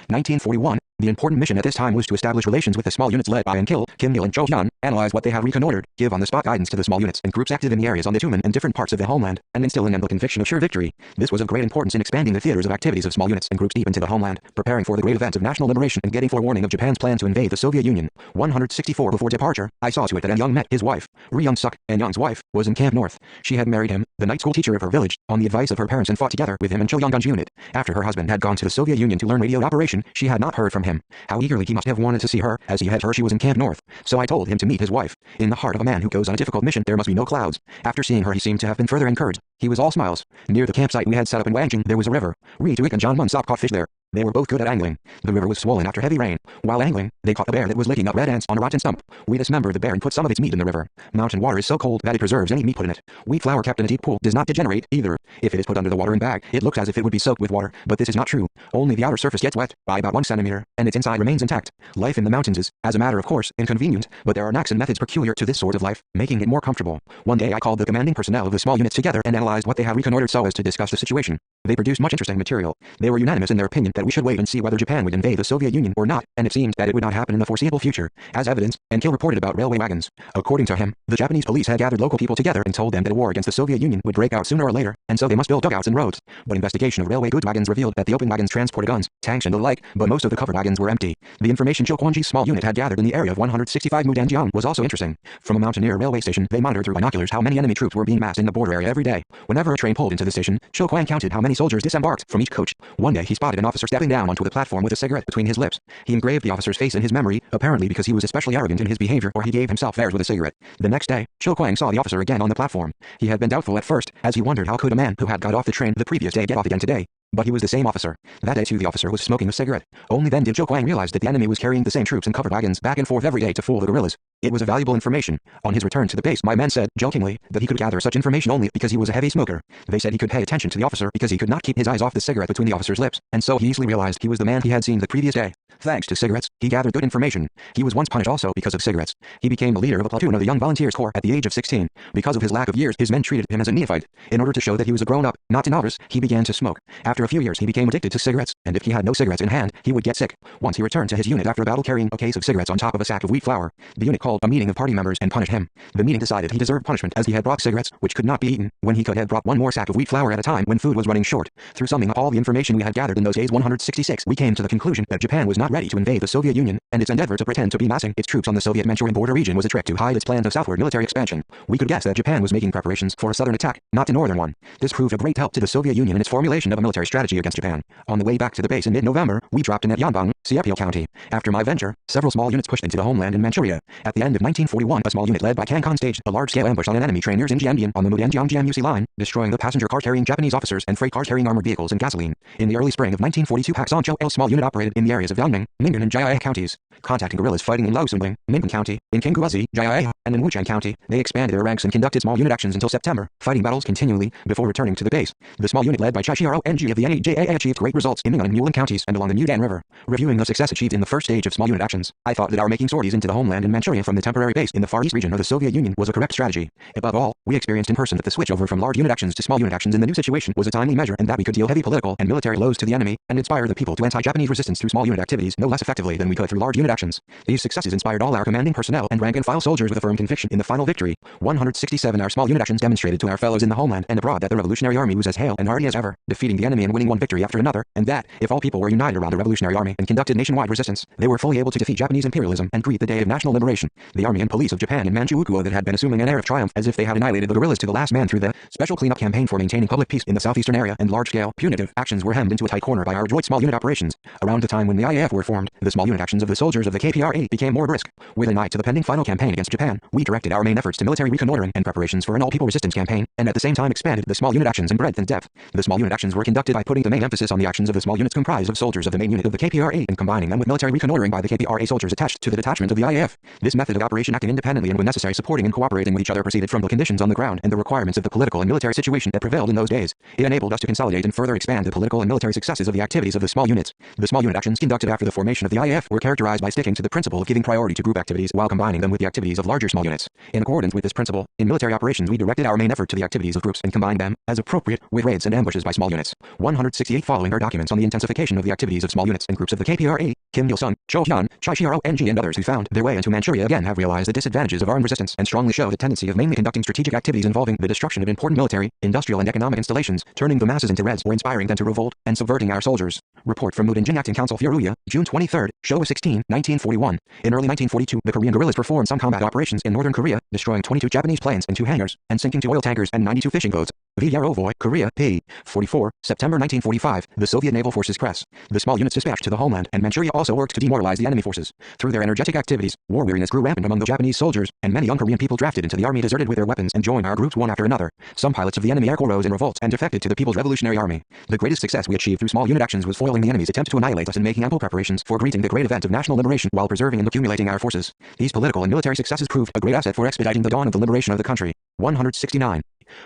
1941. The important mission at this time was to establish relations with the small units led by Kim Il and Zhou Hyun, analyze what they had reconnoitered, give on-the-spot guidance to the small units and groups active in the areas on the Tumen and different parts of the homeland, and instill in them the conviction of sure victory. This was of great importance in expanding the theaters of activities of small units and groups deep into the homeland, preparing for the great event of national liberation and getting forewarning of Japan's plan to invade the Soviet Union. 164 before departure, I saw to it that An Young met his wife. Ri Young-suk, An Young's wife, was in Camp North. She had married him, the night school teacher of her village, on the advice of her parents and fought together with him and Cho Young-gun's unit. After her husband had gone to the Soviet Union to learn radio operation, she had not heard from him. How eagerly he must have wanted to see her, as he had heard she was in Camp North. So I told him to meet his wife. In the heart of a man who goes on a difficult mission there must be no clouds. After seeing her he seemed to have been further encouraged. He was all smiles. Near the campsite we had set up in Wangjing there was a river. Ri Tuik and John Munsop caught fish there. They were both good at angling. The river was swollen after heavy rain. While angling, they caught a bear that was licking up red ants on a rotten stump. We dismembered the bear and put some of its meat in the river. Mountain water is so cold that it preserves any meat put in it. Wheat flour kept in a deep pool does not degenerate either. If it is put under the water and bag, it looks as if it would be soaked with water, but this is not true. Only the outer surface gets wet, by about 1 centimeter, and its inside remains intact. Life in the mountains is, as a matter of course, inconvenient, but there are knacks and methods peculiar to this sort of life, making it more comfortable. One day I called the commanding personnel of the small units together and analyzed what they had reconnoitered so as to discuss the situation. They produced much interesting material. They were unanimous in their opinion that we should wait and see whether Japan would invade the Soviet Union or not, and it seemed that it would not happen in the foreseeable future. As evidence, Enkil reported about railway wagons. According to him, the Japanese police had gathered local people together and told them that a war against the Soviet Union would break out sooner or later, and so they must build dugouts and roads. But investigation of railway goods wagons revealed that the open wagons transported guns, tanks and the like, but most of the covered wagons were empty. The information Chilkwonji's small unit had gathered in the area of 165 Mudanjiang was also interesting. From a mountaineer railway station, they monitored through binoculars how many enemy troops were being massed in the border area every day. Whenever a train pulled into the station, Chilkwang counted how many soldiers disembarked from each coach. One day he spotted an officer stepping down onto the platform with a cigarette between his lips. He engraved the officer's face in his memory, apparently because he was especially arrogant in his behavior or he gave himself airs with a cigarette. The next day, Chilkwang saw the officer again on the platform. He had been doubtful at first, as he wondered how could a man who had got off the train the previous day get off again today. But he was the same officer. That day too the officer was smoking a cigarette. Only then did Chilkwang realize that the enemy was carrying the same troops in covered wagons back and forth every day to fool the guerrillas. It was a valuable information. On his return to the base, my men said, jokingly, that he could gather such information only because he was a heavy smoker. They said he could pay attention to the officer because he could not keep his eyes off the cigarette between the officer's lips, and so he easily realized he was the man he had seen the previous day. Thanks to cigarettes, he gathered good information. He was once punished also because of cigarettes. He became the leader of a platoon of the Young Volunteers Corps at the age of 16. Because of his lack of years, his men treated him as a neophyte. In order to show that he was a grown-up, not a novice, he began to smoke. After a few years he became addicted to cigarettes, and if he had no cigarettes in hand, he would get sick. Once he returned to his unit after a battle carrying a case of cigarettes on top of a sack of wheat flour. The unit called a meeting of party members and punished him. The meeting decided he deserved punishment as he had brought cigarettes, which could not be eaten, when he could have brought one more sack of wheat flour at a time when food was running short. Through summing up all the information we had gathered in those days 166, we came to the conclusion that Japan was not ready to invade the Soviet Union, and its endeavor to pretend to be massing its troops on the Soviet Manchurian border region was a trick to hide its plans of southward military expansion. We could guess that Japan was making preparations for a southern attack, not a northern one. This proved a great help to the Soviet Union in its formulation of a military strategy against Japan. On the way back to the base in mid-November, we dropped in at Yanbang, Siepil County. After my venture, several small units pushed into the homeland in Manchuria. At the end of 1941, a small unit led by Kangkon staged a large-scale ambush on an enemy train near Xinjiang on the Mudanjiang-Jiangmusi line, destroying the passenger car carrying Japanese officers and freight cars carrying armored vehicles and gasoline. In the early spring of 1942, Pak Sancho L small unit operated in the areas of Yangming, Ning'an and Jiahe counties, contacting guerrillas fighting in Laosongbing, Ning'an County, in Kinguazi, Jiahe, and in Wuchang County. They expanded their ranks and conducted small unit actions until September, fighting battles continually before returning to the base. The small unit led by Chai Chiaro NG of the NEJA achieved great results in Ning'an and Mulan counties and along the Mudan River. Reviewing the success achieved in the first stage of small unit actions, I thought that our making sorties into the homeland in Manchuria from the temporary base in the Far East region of the Soviet Union was a correct strategy. Above all, we experienced in person that the switch over from large unit actions to small unit actions in the new situation was a timely measure and that we could deal heavy political and military blows to the enemy and inspire the people to anti-Japanese resistance through small unit activities no less effectively than we could through large unit actions. These successes inspired all our commanding personnel and rank-and-file soldiers with a firm conviction in the final victory. 167 Our small unit actions demonstrated to our fellows in the homeland and abroad that the Revolutionary Army was as hale and hearty as ever, defeating the enemy and winning one victory after another, and that, if all people were united around the Revolutionary Army and conducted nationwide resistance, they were fully able to defeat Japanese imperialism and greet the day of national liberation. The army and police of Japan and Manchukuo that had been assuming an air of triumph as if they had annihilated the guerrillas to the last man through the special cleanup campaign for maintaining public peace in the southeastern area, and large-scale punitive actions were hemmed into a tight corner by our joint small unit operations. Around the time when the IAF were formed, the small unit actions of the soldiers of the KPRA became more brisk. With an eye to the pending final campaign against Japan, we directed our main efforts to military reconnoitering and preparations for an all-people resistance campaign, and at the same time expanded the small unit actions in breadth and depth. The small unit actions were conducted by putting the main emphasis on the actions of the small units comprised of soldiers of the main unit of the KPRA and combining them with military reconnoitering by the KPRA soldiers attached to the detachment of the IAF. This method of operation, acting independently and when necessary supporting and cooperating with each other, proceeded from the conditions on the ground and the requirements of the political and military situation that prevailed in those days. It enabled us to consolidate and further expand the political and military successes of the activities of the small units. The small unit actions conducted after the formation of the IAF were characterized by sticking to the principle of giving priority to group activities while combining them with the activities of larger small units. In accordance with this principle, in military operations we directed our main effort to the activities of groups and combined them, as appropriate, with raids and ambushes by small units. 168 following are documents on the intensification of the activities of small units and groups of the KPRA, Kim Il-sung, Cho Hyun, Chai Shiaro, NG and others who found their way into Manchuria again have realized the disadvantages of armed resistance and strongly show the tendency of mainly conducting strategic activities involving the destruction of important military, industrial and economic installations, turning the masses into reds or inspiring them to revolt, and subverting our soldiers. Report from Mudinjin Acting Council Fioruya, June 23, Showa 16, 1941. In early 1942, the Korean guerrillas performed some combat operations in northern Korea, destroying 22 Japanese planes and 2 hangars, and sinking 2 oil tankers and 92 fishing boats. Vyarovoy, Korea, p. 44, September 1945, the Soviet Naval Forces Press. The small units dispatched to the homeland and Manchuria also worked to demoralize the enemy forces. Through their energetic activities, war weariness grew rampant among the Japanese soldiers, and many young Korean people drafted into the army deserted with their weapons and joined our groups one after another. Some pilots of the enemy air corps rose in revolt and defected to the People's Revolutionary Army. The greatest success we achieved through small unit actions was foiling the enemy's attempt to annihilate us and making ample preparations for greeting the great event of national liberation while preserving and accumulating our forces. These political and military successes proved a great asset for expediting the dawn of the liberation of the country. 169.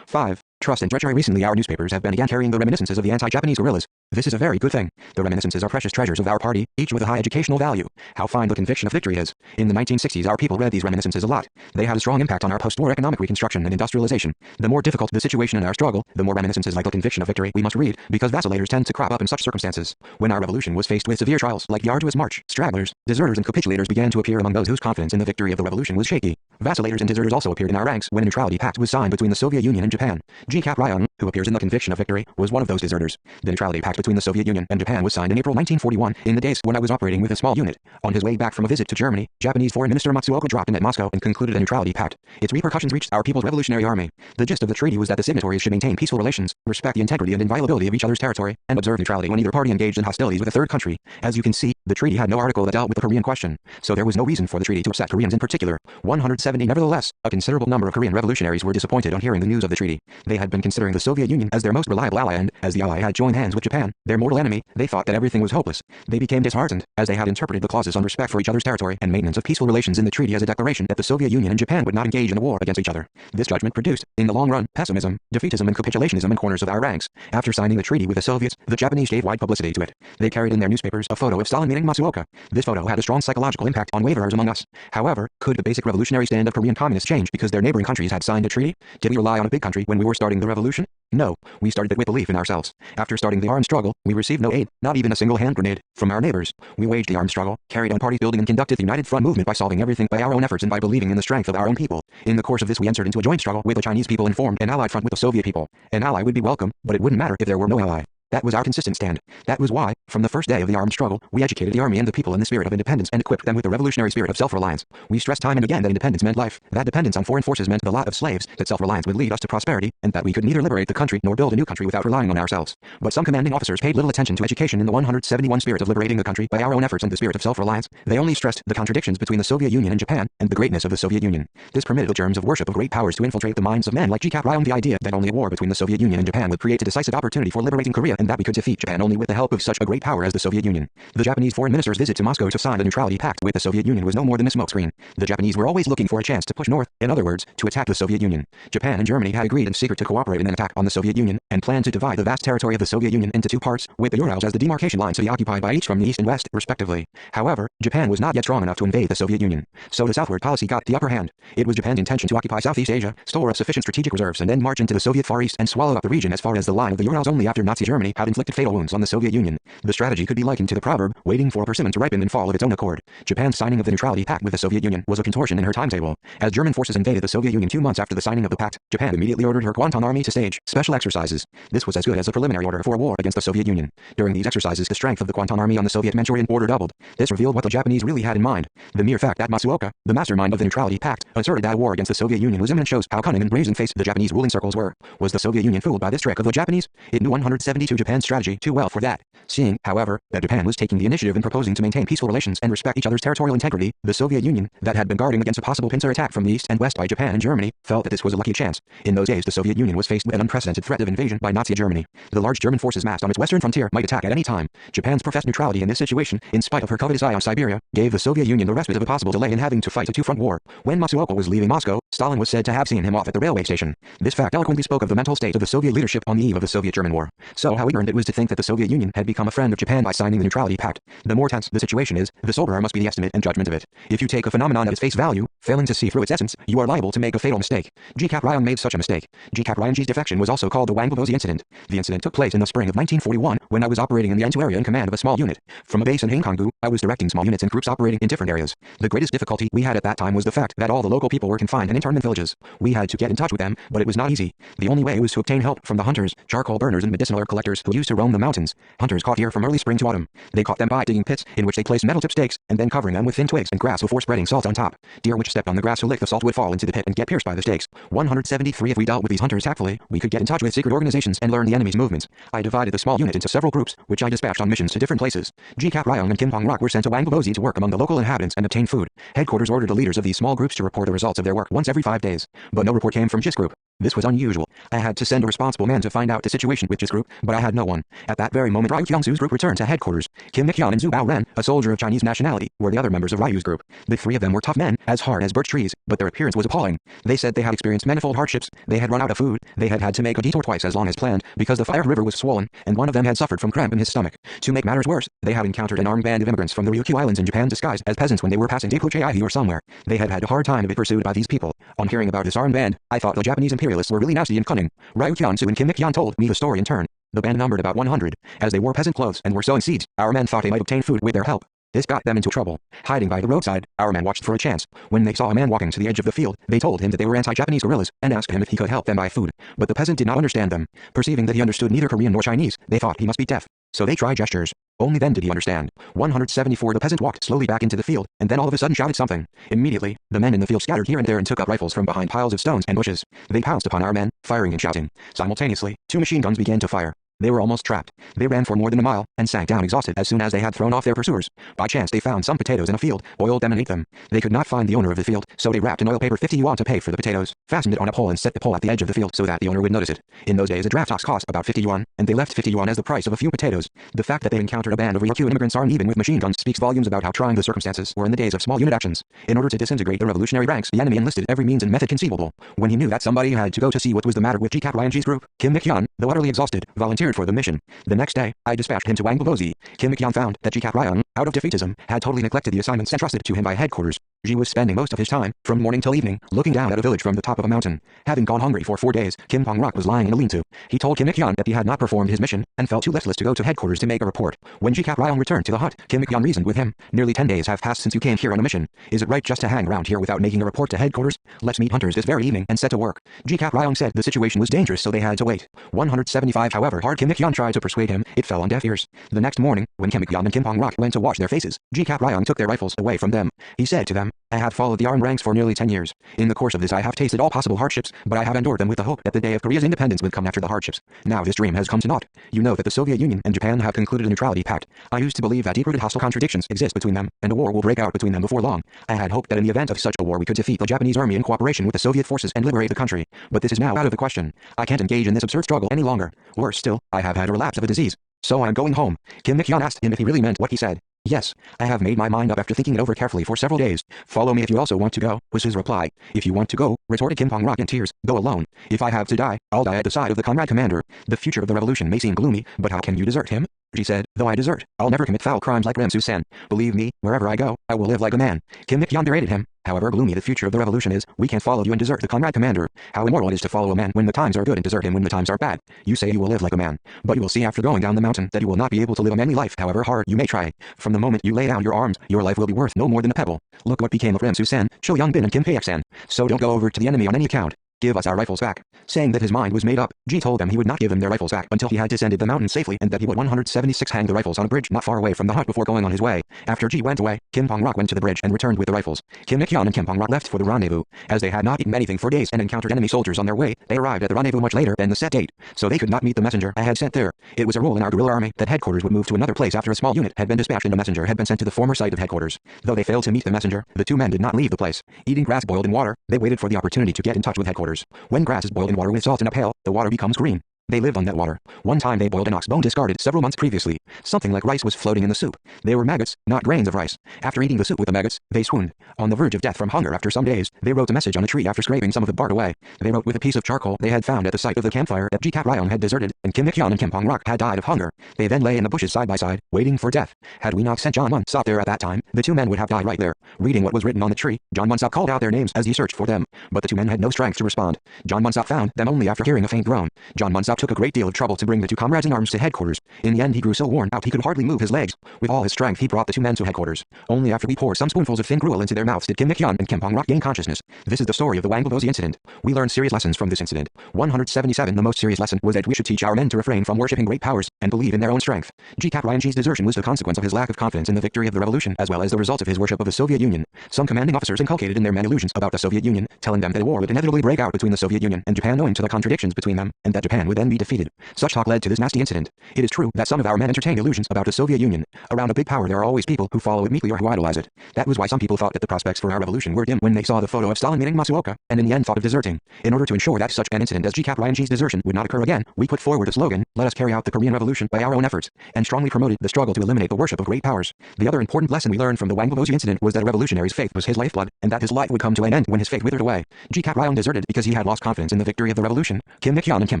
5. Trust and treachery. Recently our newspapers have been again carrying the reminiscences of the anti-Japanese guerrillas. This is a very good thing. The reminiscences are precious treasures of our party, each with a high educational value. How fine the conviction of victory is. In the 1960s our people read these reminiscences a lot. They had a strong impact on our post-war economic reconstruction and industrialization. The more difficult the situation in our struggle, the more reminiscences like the conviction of victory we must read, because vacillators tend to crop up in such circumstances. When our revolution was faced with severe trials like the arduous march, stragglers, deserters and capitulators began to appear among those whose confidence in the victory of the revolution was shaky. Vacillators and deserters also appeared in our ranks when a neutrality pact was signed between the Soviet Union and Japan. G. Cap Ryung, who appears in the conviction of victory, was one of those deserters. The neutrality pact between the Soviet Union and Japan was signed in April 1941, in the days when I was operating with a small unit. On his way back from a visit to Germany, Japanese Foreign Minister Matsuoka dropped in at Moscow and concluded a neutrality pact. Its repercussions reached our People's Revolutionary Army. The gist of the treaty was that the signatories should maintain peaceful relations, respect the integrity and inviolability of each other's territory, and observe neutrality when either party engaged in hostilities with a third country. As you can see, the treaty had no article that dealt with the Korean question, so there was no reason for the treaty to upset Koreans in particular. 170. Nevertheless, a considerable number of Korean revolutionaries were disappointed on hearing the news of the treaty. They had been considering the Soviet Union as their most reliable ally, and, as the ally had joined hands with Japan, their mortal enemy, they thought that everything was hopeless. They became disheartened, as they had interpreted the clauses on respect for each other's territory and maintenance of peaceful relations in the treaty as a declaration that the Soviet Union and Japan would not engage in a war against each other. This judgment produced, in the long run, pessimism, defeatism and capitulationism in corners of our ranks. After signing the treaty with the Soviets, the Japanese gave wide publicity to it. They carried in their newspapers a photo of Stalin meeting Matsuoka. This photo had a strong psychological impact on waverers among us. However, could the basic revolutionary stand of Korean communists change because their neighboring countries had signed a treaty? Did we rely on a big country when we were starting the revolution? No, we started it with belief in ourselves. After starting the armed struggle, we received no aid, not even a single hand grenade, from our neighbors. We waged the armed struggle, carried on party building and conducted the United Front movement by solving everything by our own efforts and by believing in the strength of our own people. In the course of this we entered into a joint struggle with the Chinese people and formed an allied front with the Soviet people. An ally would be welcome, but it wouldn't matter if there were no ally. That was our consistent stand. That was why, from the first day of the armed struggle, we educated the army and the people in the spirit of independence and equipped them with the revolutionary spirit of self-reliance. We stressed time and again that independence meant life, that dependence on foreign forces meant the lot of slaves, that self-reliance would lead us to prosperity, and that we could neither liberate the country nor build a new country without relying on ourselves. But some commanding officers paid little attention to education in the 171 spirit of liberating the country by our own efforts and the spirit of self-reliance. They only stressed the contradictions between the Soviet Union and Japan, and the greatness of the Soviet Union. This permitted the germs of worship of great powers to infiltrate the minds of men like G. Cap Ryung. The idea that only a war between the Soviet Union and Japan would create a decisive opportunity for liberating Korea and that we could defeat Japan only with the help of such a great power as the Soviet Union. The Japanese foreign minister's visit to Moscow to sign the neutrality pact with the Soviet Union was no more than a smokescreen. The Japanese were always looking for a chance to push north, in other words, to attack the Soviet Union. Japan and Germany had agreed in secret to cooperate in an attack on the Soviet Union, and planned to divide the vast territory of the Soviet Union into two parts, with the Urals as the demarcation line to be occupied by each from the east and west, respectively. However, Japan was not yet strong enough to invade the Soviet Union, so the southward policy got the upper hand. It was Japan's intention to occupy Southeast Asia, store up sufficient strategic reserves and then march into the Soviet Far East and swallow up the region as far as the line of the Urals. Only after Nazi Germany Germany had inflicted fatal wounds on the Soviet Union. The strategy could be likened to the proverb, waiting for a persimmon to ripen and fall of its own accord. Japan's signing of the neutrality pact with the Soviet Union was a contortion in her timetable. As German forces invaded the Soviet Union 2 months after the signing of the pact, Japan immediately ordered her Kwantan Army to stage special exercises. This was as good as a preliminary order for a war against the Soviet Union. During these exercises, the strength of the Kwantan Army on the Soviet Manchurian border doubled. This revealed what the Japanese really had in mind. The mere fact that Matsuoka, the mastermind of the neutrality pact, asserted that a war against the Soviet Union was imminent shows how cunning and brazen-faced the Japanese ruling circles were. Was the Soviet Union fooled by this trick of the Japanese? It knew 172 Japan's strategy too well for that. Seeing, however, that Japan was taking the initiative in proposing to maintain peaceful relations and respect each other's territorial integrity, the Soviet Union, that had been guarding against a possible pincer attack from the east and west by Japan and Germany, felt that this was a lucky chance. In those days, the Soviet Union was faced with an unprecedented threat of invasion by Nazi Germany. The large German forces massed on its western frontier might attack at any time. Japan's professed neutrality in this situation, in spite of her covetous eye on Siberia, gave the Soviet Union the respite of a possible delay in having to fight a two-front war. When Matsuoka was leaving Moscow, Stalin was said to have seen him off at the railway station. This fact eloquently spoke of the mental state of the Soviet leadership on the eve of the Soviet-German War. So how ignorant it was to think that the Soviet Union had become a friend of Japan by signing the neutrality pact. The more tense the situation is, the soberer must be the estimate and judgment of it. If you take a phenomenon at its face value, failing to see through its essence, you are liable to make a fatal mistake. G-Cap Ryong made such a mistake. G-Cap Ryong's defection was also called the Wangbobozi incident. The incident took place in the spring of 1941, when I was operating in the N2 area in command of a small unit. From a base in Hankanggu, I was directing small units and groups operating in different areas. The greatest difficulty we had at that time was the fact that all the local people were confined and interned in villages. We had to get in touch with them, but it was not easy. The only way was to obtain help from the hunters, charcoal burners and medicinal herb collectors who used to roam the mountains. Hunters caught deer from early spring to autumn. They caught them by digging pits, in which they placed metal-tip stakes, and then covering them with thin twigs and grass before spreading salt on top. Deer which stepped on the grass to lick the salt would fall into the pit and get pierced by the stakes. 173 If we dealt with these hunters tactfully, we could get in touch with secret organizations and learn the enemy's movements. I divided the small unit into several groups, which I dispatched on missions to different places. G-Cap Ryong and Kim Pong-Rok were sent to Wangbobozi to work among the local inhabitants and obtain food. Headquarters ordered the leaders of these small groups to report the results of their work once every 5 days. But no report came from GIS group. This was unusual. I had to send a responsible man to find out the situation with GIS group, but I had no one. At that very moment, Ryu Kyungsu's group returned to headquarters. Kim Mik-hyun and Zhu Bao-ren, a soldier of Chinese nationality, were the other members of Ryu's group. The three of them were tough men, as hard as birch trees, but their appearance was appalling. They said they had experienced manifold hardships, they had run out of food, they had had to make a detour twice as long as planned, because the Fire River was swollen, and one of them had suffered from cramp in his stomach. To make matters worse, they had encountered an armed band of immigrants from the Ryukyu Islands in Japan disguised as peasants when they were passing Daepucheihi or somewhere. They had had a hard time to be pursued by these people. On hearing about this armed band, I thought the Japanese imperialists were really nasty and cunning. Ryu Kyungsu and Kim Mik-hyun told me the story in turn. The band numbered about 100. As they wore peasant clothes and were sowing seeds, our men thought they might obtain food with their help. This got them into trouble. Hiding by the roadside, our men watched for a chance. When they saw a man walking to the edge of the field, they told him that they were anti-Japanese guerrillas, and asked him if he could help them buy food. But the peasant did not understand them. Perceiving that he understood neither Korean nor Chinese, they thought he must be deaf. So they tried gestures. Only then did he understand. 174 The peasant walked slowly back into the field, and then all of a sudden shouted something. Immediately, the men in the field scattered here and there and took up rifles from behind piles of stones and bushes. They pounced upon our men, firing and shouting. Simultaneously, 2 machine guns began to fire. They were almost trapped. They ran for more than a mile, and sank down exhausted as soon as they had thrown off their pursuers. By chance they found some potatoes in a field, boiled them and ate them. They could not find the owner of the field, so they wrapped in oil paper 50 yuan to pay for the potatoes, fastened it on a pole and set the pole at the edge of the field so that the owner would notice it. In those days a draft ox cost about 50 yuan, and they left 50 yuan as the price of a few potatoes. The fact that they encountered a band of Ryukyu immigrants armed even with machine guns speaks volumes about how trying the circumstances were in the days of small unit actions. In order to disintegrate the revolutionary ranks, the enemy enlisted every means and method conceivable. When he knew that somebody had to go to see what was the matter with G-Cap Ryong's group, Kim Mik-hyun, though utterly exhausted, volunteered for the mission. The next day, I dispatched him to Wangbobozi. Kim Mik-hyun found that G-Cap Ryong, out of defeatism, had totally neglected the assignments entrusted to him by headquarters. He was spending most of his time, from morning till evening, looking down at a village from the top of a mountain. Having gone hungry for 4 days, Kim Pong-Rok was lying in a lean-to. He told Kim Mik-hyun that he had not performed his mission, and felt too listless to go to headquarters to make a report. When G-Cap Ryong returned to the hut, Kim Mik-hyun reasoned with him. Nearly 10 days have passed since you came here on a mission. Is it right just to hang around here without making a report to headquarters? Let's meet hunters this very evening and set to work. G-Cap Ryong said the situation was dangerous, so they had to wait. 175 However hard Kim Mik-hyun tried to persuade him, it fell on deaf ears. The next morning, when Kim Mik-hyun and Kim Pong-Rok went to wash their faces, G-Cap Ryong took their rifles away from them. He said to them, I have followed the armed ranks for nearly 10 years. In the course of this I have tasted all possible hardships, but I have endured them with the hope that the day of Korea's independence would come after the hardships. Now this dream has come to naught. You know that the Soviet Union and Japan have concluded a neutrality pact. I used to believe that deep-rooted hostile contradictions exist between them, and a war will break out between them before long. I had hoped that in the event of such a war we could defeat the Japanese army in cooperation with the Soviet forces and liberate the country. But this is now out of the question. I can't engage in this absurd struggle any longer. Worse still, I have had a relapse of a disease. So I'm going home. Kim Mik-hyun asked him if he really meant what he said. Yes, I have made my mind up after thinking it over carefully for several days. Follow me if you also want to go, was his reply. If you want to go, retorted Kim Pong-Rok in tears, go alone. If I have to die, I'll die at the side of the comrade commander. The future of the revolution may seem gloomy, but how can you desert him? Ji said, though I desert, I'll never commit foul crimes like Ramsu-san. Believe me, wherever I go, I will live like a man. Kim Ik-yeon berated him. However gloomy the future of the revolution is, we can't follow you and desert the comrade commander. How immoral it is to follow a man when the times are good and desert him when the times are bad. You say you will live like a man, but you will see after going down the mountain that you will not be able to live a manly life however hard you may try. From the moment you lay down your arms, your life will be worth no more than a pebble. Look what became of Ramsu-san, Cho Young-bin and Kim Paek-san. So don't go over to the enemy on any account. Give us our rifles back. Saying that his mind was made up, Ji told them he would not give them their rifles back until he had descended the mountain safely and that he would 176 hang the rifles on a bridge not far away from the hut before going on his way. After Ji went away, Kim Pong-rok went to the bridge and returned with the rifles. Kim Ik-yeon and Kim Pong-rok left for the rendezvous. As they had not eaten anything for days and encountered enemy soldiers on their way, they arrived at the rendezvous much later than the set date, so they could not meet the messenger I had sent there. It was a rule in our guerrilla army that headquarters would move to another place after a small unit had been dispatched and a messenger had been sent to the former site of headquarters. Though they failed to meet the messenger, the two men did not leave the place. Eating grass boiled in water, they waited for the opportunity to get in touch with headquarters. When grass is boiled in water with salt in a pail, the water becomes green. They lived on that water. One time they boiled an ox bone discarded several months previously. Something like rice was floating in the soup. They were maggots, not grains of rice. After eating the soup with the maggots, they swooned. On the verge of death from hunger after some days, they wrote a message on a tree after scraping some of the bark away. They wrote with a piece of charcoal they had found at the site of the campfire that Ji Kat-ryong had deserted, and Kim Ik-yeon and Kim Pong-rok had died of hunger. They then lay in the bushes side by side, waiting for death. Had we not sent John Munsop there at that time, the two men would have died right there. Reading what was written on the tree, John Munsop called out their names as he searched for them, but the two men had no strength to respond. John Munsop found them only after hearing a faint groan. John Munsop took a great deal of trouble to bring the two comrades in arms to headquarters. In the end he grew so worn out he could hardly move his legs. With all his strength he brought the two men to headquarters. Only after we poured some spoonfuls of thin gruel into their mouths did Kim Ik-yeon and Kim Pong-rok gain consciousness. This is the story of the Wangbobozi incident. We learned serious lessons from this incident. 177 The most serious lesson was that we should teach our men to refrain from worshipping great powers and believe in their own strength. Ji Kat-ryong's desertion was the consequence of his lack of confidence in the victory of the revolution as well as the result of his worship of the Soviet Union. Some commanding officers inculcated in their men illusions about the Soviet Union, telling them that a war would inevitably break out between the Soviet Union and Japan owing to the contradictions between them, and that Japan would then be defeated. Such talk led to this nasty incident. It is true that some of our men entertained illusions about the Soviet Union. Around a big power there are always people who follow it meekly or who idolize it. That was why some people thought that the prospects for our revolution were dim when they saw the photo of Stalin meeting Masuoka, and in the end thought of deserting. In order to ensure that such an incident as Ji Kat-ryong's desertion would not occur again, we put forward a slogan, "Let us carry out the Korean Revolution by our own efforts," and strongly promoted the struggle to eliminate the worship of great powers. The other important lesson we learned from the Wangbobozi incident was that a revolutionary's faith was his lifeblood, and that his life would come to an end when his faith withered away. Ji Kat-ryong deserted because he had lost confidence in the victory of the revolution. Kim Ik-yeon and Kim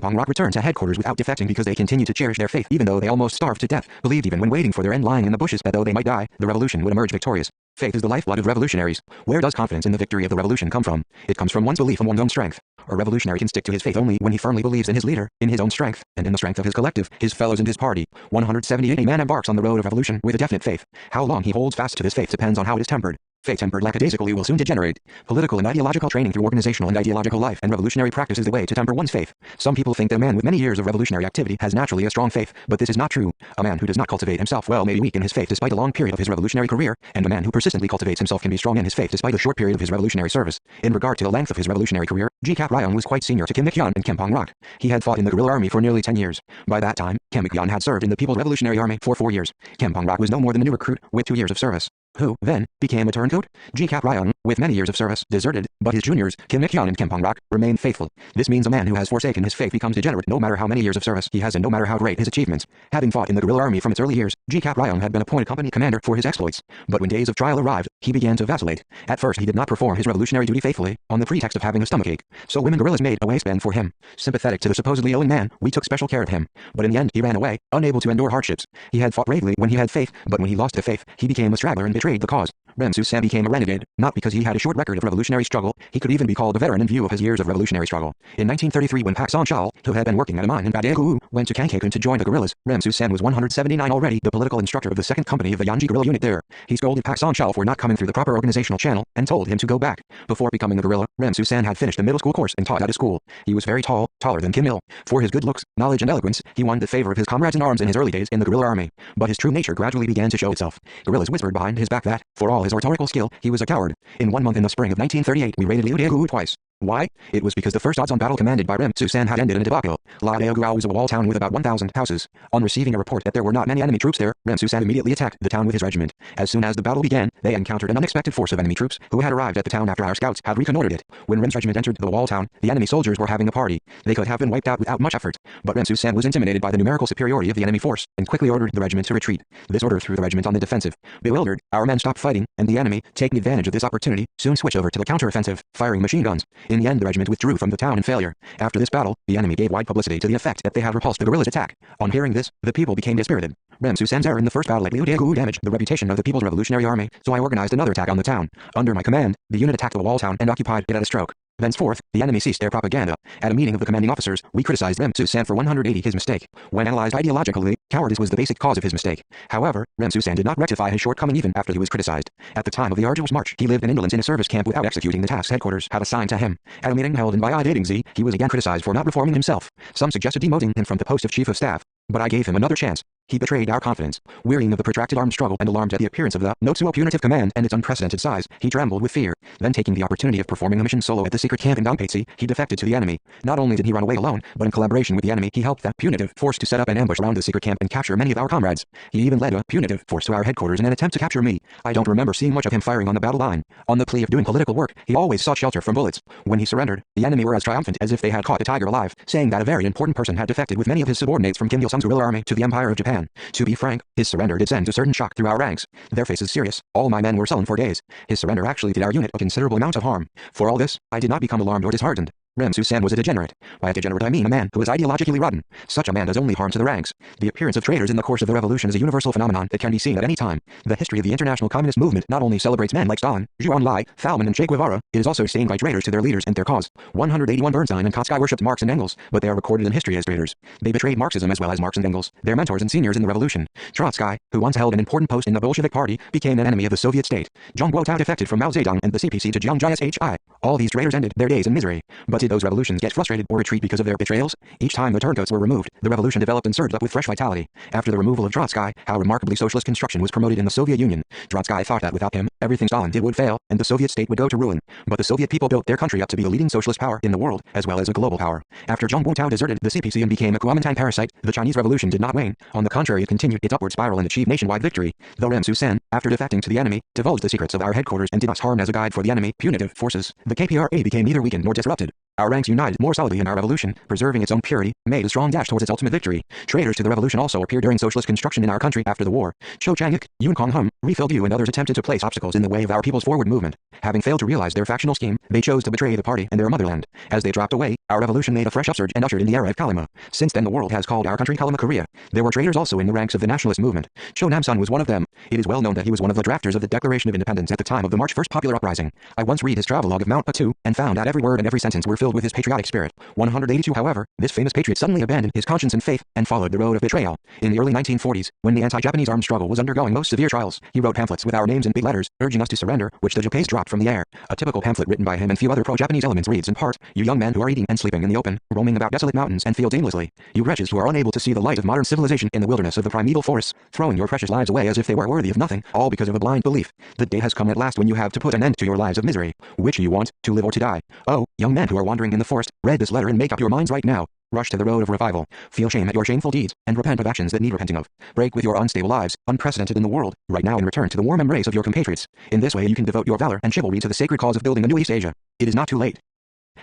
Pong-rok returned to headquarters without defecting because they continued to cherish their faith even though they almost starved to death, believed even when waiting for their end lying in the bushes that though they might die, the revolution would emerge victorious. Faith is the lifeblood of revolutionaries. Where does confidence in the victory of the revolution come from? It comes from one's belief in one's own strength. A revolutionary can stick to his faith only when he firmly believes in his leader, in his own strength, and in the strength of his collective, his fellows and his party. 178 A man embarks on the road of revolution with a definite faith. How long he holds fast to this faith depends on how it is tempered. Faith tempered lackadaisically will soon degenerate. Political and ideological training through organizational and ideological life and revolutionary practice is the way to temper one's faith. Some people think that a man with many years of revolutionary activity has naturally a strong faith, but this is not true. A man who does not cultivate himself well may be weak in his faith despite a long period of his revolutionary career, and a man who persistently cultivates himself can be strong in his faith despite a short period of his revolutionary service. In regard to the length of his revolutionary career, Ji Kat-ryong was quite senior to Kim Ik-yeon and Kim Pong-rok. He had fought in the guerrilla army for nearly 10 years. By that time, Kim Ik-yeon had served in the People's Revolutionary Army for 4 years. Kim Pong-rok was no more than a new recruit with 2 years of service, who, then, became a turncoat. Ji Kat-ryong, with many years of service, deserted, but his juniors, Kim Ik-yeon and Kim Pong-rok, remained faithful. This means a man who has forsaken his faith becomes degenerate no matter how many years of service he has and no matter how great his achievements. Having fought in the guerrilla army from its early years, Ji Kat-ryong had been appointed company commander for his exploits. But when days of trial arrived, he began to vacillate. At first he did not perform his revolutionary duty faithfully, on the pretext of having a stomachache. So women guerrillas made a waistband for him. Sympathetic to the supposedly ailing man, we took special care of him. But in the end he ran away, unable to endure hardships. He had fought bravely when he had faith, but when he lost the faith, he became a straggler and betrayed the cause. Ramsu-san became a renegade, not because he had a short record of revolutionary struggle, he could even be called a veteran in view of his years of revolutionary struggle. In 1933 when Pak Son-chal, who had been working at a mine in Badeogu, went to Kankakun to join the guerrillas, Ramsu-san was 179 already, the political instructor of the 2nd Company of the Yanji guerrilla unit there. He scolded Pak Son-chal for not coming through the proper organizational channel, and told him to go back. Before becoming a guerrilla, Ramsu-san had finished the middle school course and taught at a school. He was very tall, taller than Kim Il. For his good looks, knowledge and eloquence, he won the favor of his comrades in arms in his early days in the guerrilla army. But his true nature gradually began to show itself. Guerrillas whispered behind his back that, for all his oratorical skill, he was a coward. In 1 month in the spring of 1938 we raided AUDIOBOOK twice. Why? It was because the first odds-on battle commanded by Ramsu-san had ended in a debacle. Ladeogao was a wall town with about 1,000 houses. On receiving a report that there were not many enemy troops there, Ramsu-san immediately attacked the town with his regiment. As soon as the battle began, they encountered an unexpected force of enemy troops, who had arrived at the town after our scouts had reconnoitered it. When Ram's regiment entered the wall town, the enemy soldiers were having a party. They could have been wiped out without much effort, but Ramsu-san was intimidated by the numerical superiority of the enemy force, and quickly ordered the regiment to retreat. This order threw the regiment on the defensive. Bewildered, our men stopped fighting, and the enemy, taking advantage of this opportunity, soon switched over to the counteroffensive, firing machine guns. In the end, the regiment withdrew from the town in failure. After this battle, the enemy gave wide publicity to the effect that they had repulsed the guerrillas' attack. On hearing this, the people became dispirited. Rem Susan's error in the first battle at AUDIOBOOK damaged the reputation of the People's Revolutionary Army, so I organized another attack on the town. Under my command, the unit attacked the wall town and occupied it at a stroke. Thenceforth, the enemy ceased their propaganda. At a meeting of the commanding officers, we criticized Rem Susan for 180 his mistake. When analyzed ideologically, cowardice was the basic cause of his mistake. However, Rem Susan did not rectify his shortcoming even after he was criticized. At the time of the arduous march, he lived in indolence in a service camp without executing the tasks headquarters had assigned to him. At a meeting held in Biadating, he was again criticized for not reforming himself. Some suggested demoting him from the post of chief of staff, but I gave him another chance. He betrayed our confidence. Wearying of the protracted armed struggle and alarmed at the appearance of the Notsuo punitive command and its unprecedented size, he trembled with fear. Then taking the opportunity of performing a mission solo at the secret camp in Dongpaitsi, he defected to the enemy. Not only did he run away alone, but in collaboration with the enemy he helped that punitive force to set up an ambush around the secret camp and capture many of our comrades. He even led a punitive force to our headquarters in an attempt to capture me. I don't remember seeing much of him firing on the battle line. On the plea of doing political work, he always sought shelter from bullets. When he surrendered, the enemy were as triumphant as if they had caught a tiger alive, saying that a very important person had defected with many of his subordinates from Kim Il-sung's guerrilla army to the Empire of Japan. To be frank, his surrender did send a certain shock through our ranks. Their faces serious. All my men were sullen for days. His surrender actually did our unit a considerable amount of harm. For all this, I did not become alarmed or disheartened. Rem Susan was a degenerate. By a degenerate I mean a man who is ideologically rotten. Such a man does only harm to the ranks. The appearance of traitors in the course of the revolution is a universal phenomenon that can be seen at any time. The history of the international communist movement not only celebrates men like Stalin, Zhou Enlai, Thalmann and Che Guevara, it is also stained by traitors to their leaders and their cause. 181 Bernstein and Trotsky worshipped Marx and Engels, but they are recorded in history as traitors. They betrayed Marxism as well as Marx and Engels, their mentors and seniors in the revolution. Trotsky, who once held an important post in the Bolshevik Party, became an enemy of the Soviet state. Zhang Guotao defected from Mao Zedong and the CPC to Jiang Jia. All these traitors ended their days in misery. But did those revolutions get frustrated or retreat because of their betrayals? Each time the turncoats were removed, the revolution developed and surged up with fresh vitality. After the removal of Trotsky, how remarkably socialist construction was promoted in the Soviet Union. Trotsky thought that without him, everything Stalin did would fail, and the Soviet state would go to ruin. But the Soviet people built their country up to be the leading socialist power in the world, as well as a global power. After Zhang Guotao deserted the CPC and became a Kuomintang parasite, the Chinese Revolution did not wane. On the contrary, it continued its upward spiral and achieved nationwide victory. Though Rem Susan, after defecting to the enemy, divulged the secrets of our headquarters and did us harm as a guide for the enemy punitive forces, the KPRA became neither weakened nor disrupted. Our ranks united more solidly in our revolution, preserving its own purity, made a strong dash towards its ultimate victory. Traitors to the revolution also appeared during socialist construction in our country after the war. Cho Chang-ik, Yun Kong-hum, Ri Fil-du and others attempted to place obstacles in the way of our people's forward movement. Having failed to realize their factional scheme, they chose to betray the party and their motherland. As they dropped away, our revolution made a fresh upsurge and ushered in the era of Kalima. Since then the world has called our country Kalima Korea. There were traitors also in the ranks of the nationalist movement. Cho Nam-sun was one of them. It is well known that he was one of the drafters of the Declaration of Independence at the time of the March 1st popular uprising. I once read his travelogue of Mount Atu, and found that every word and every sentence were filled with his patriotic spirit. 182 However, this famous patriot suddenly abandoned his conscience and faith, and followed the road of betrayal. In the early 1940s, when the anti-Japanese armed struggle was undergoing most severe trials, he wrote pamphlets with our names in big letters, urging us to surrender, which the Japanese dropped from the air. A typical pamphlet written by him and few other pro-Japanese elements reads in part, "You young men who are eating and sleeping in the open, roaming about desolate mountains and fields aimlessly. You wretches who are unable to see the light of modern civilization in the wilderness of the primeval forests, throwing your precious lives away as if they were worthy of nothing, all because of a blind belief. The day has come at last when you have to put an end to your lives of misery. Which do you want, to live or to die? Oh, young men who are wandering in the forest, read this letter and make up your minds right now. Rush to the road of revival. Feel shame at your shameful deeds, and repent of actions that need repenting of. Break with your unstable lives, unprecedented in the world, right now and return to the warm embrace of your compatriots. In this way you can devote your valor and chivalry to the sacred cause of building a new East Asia. It is not too late."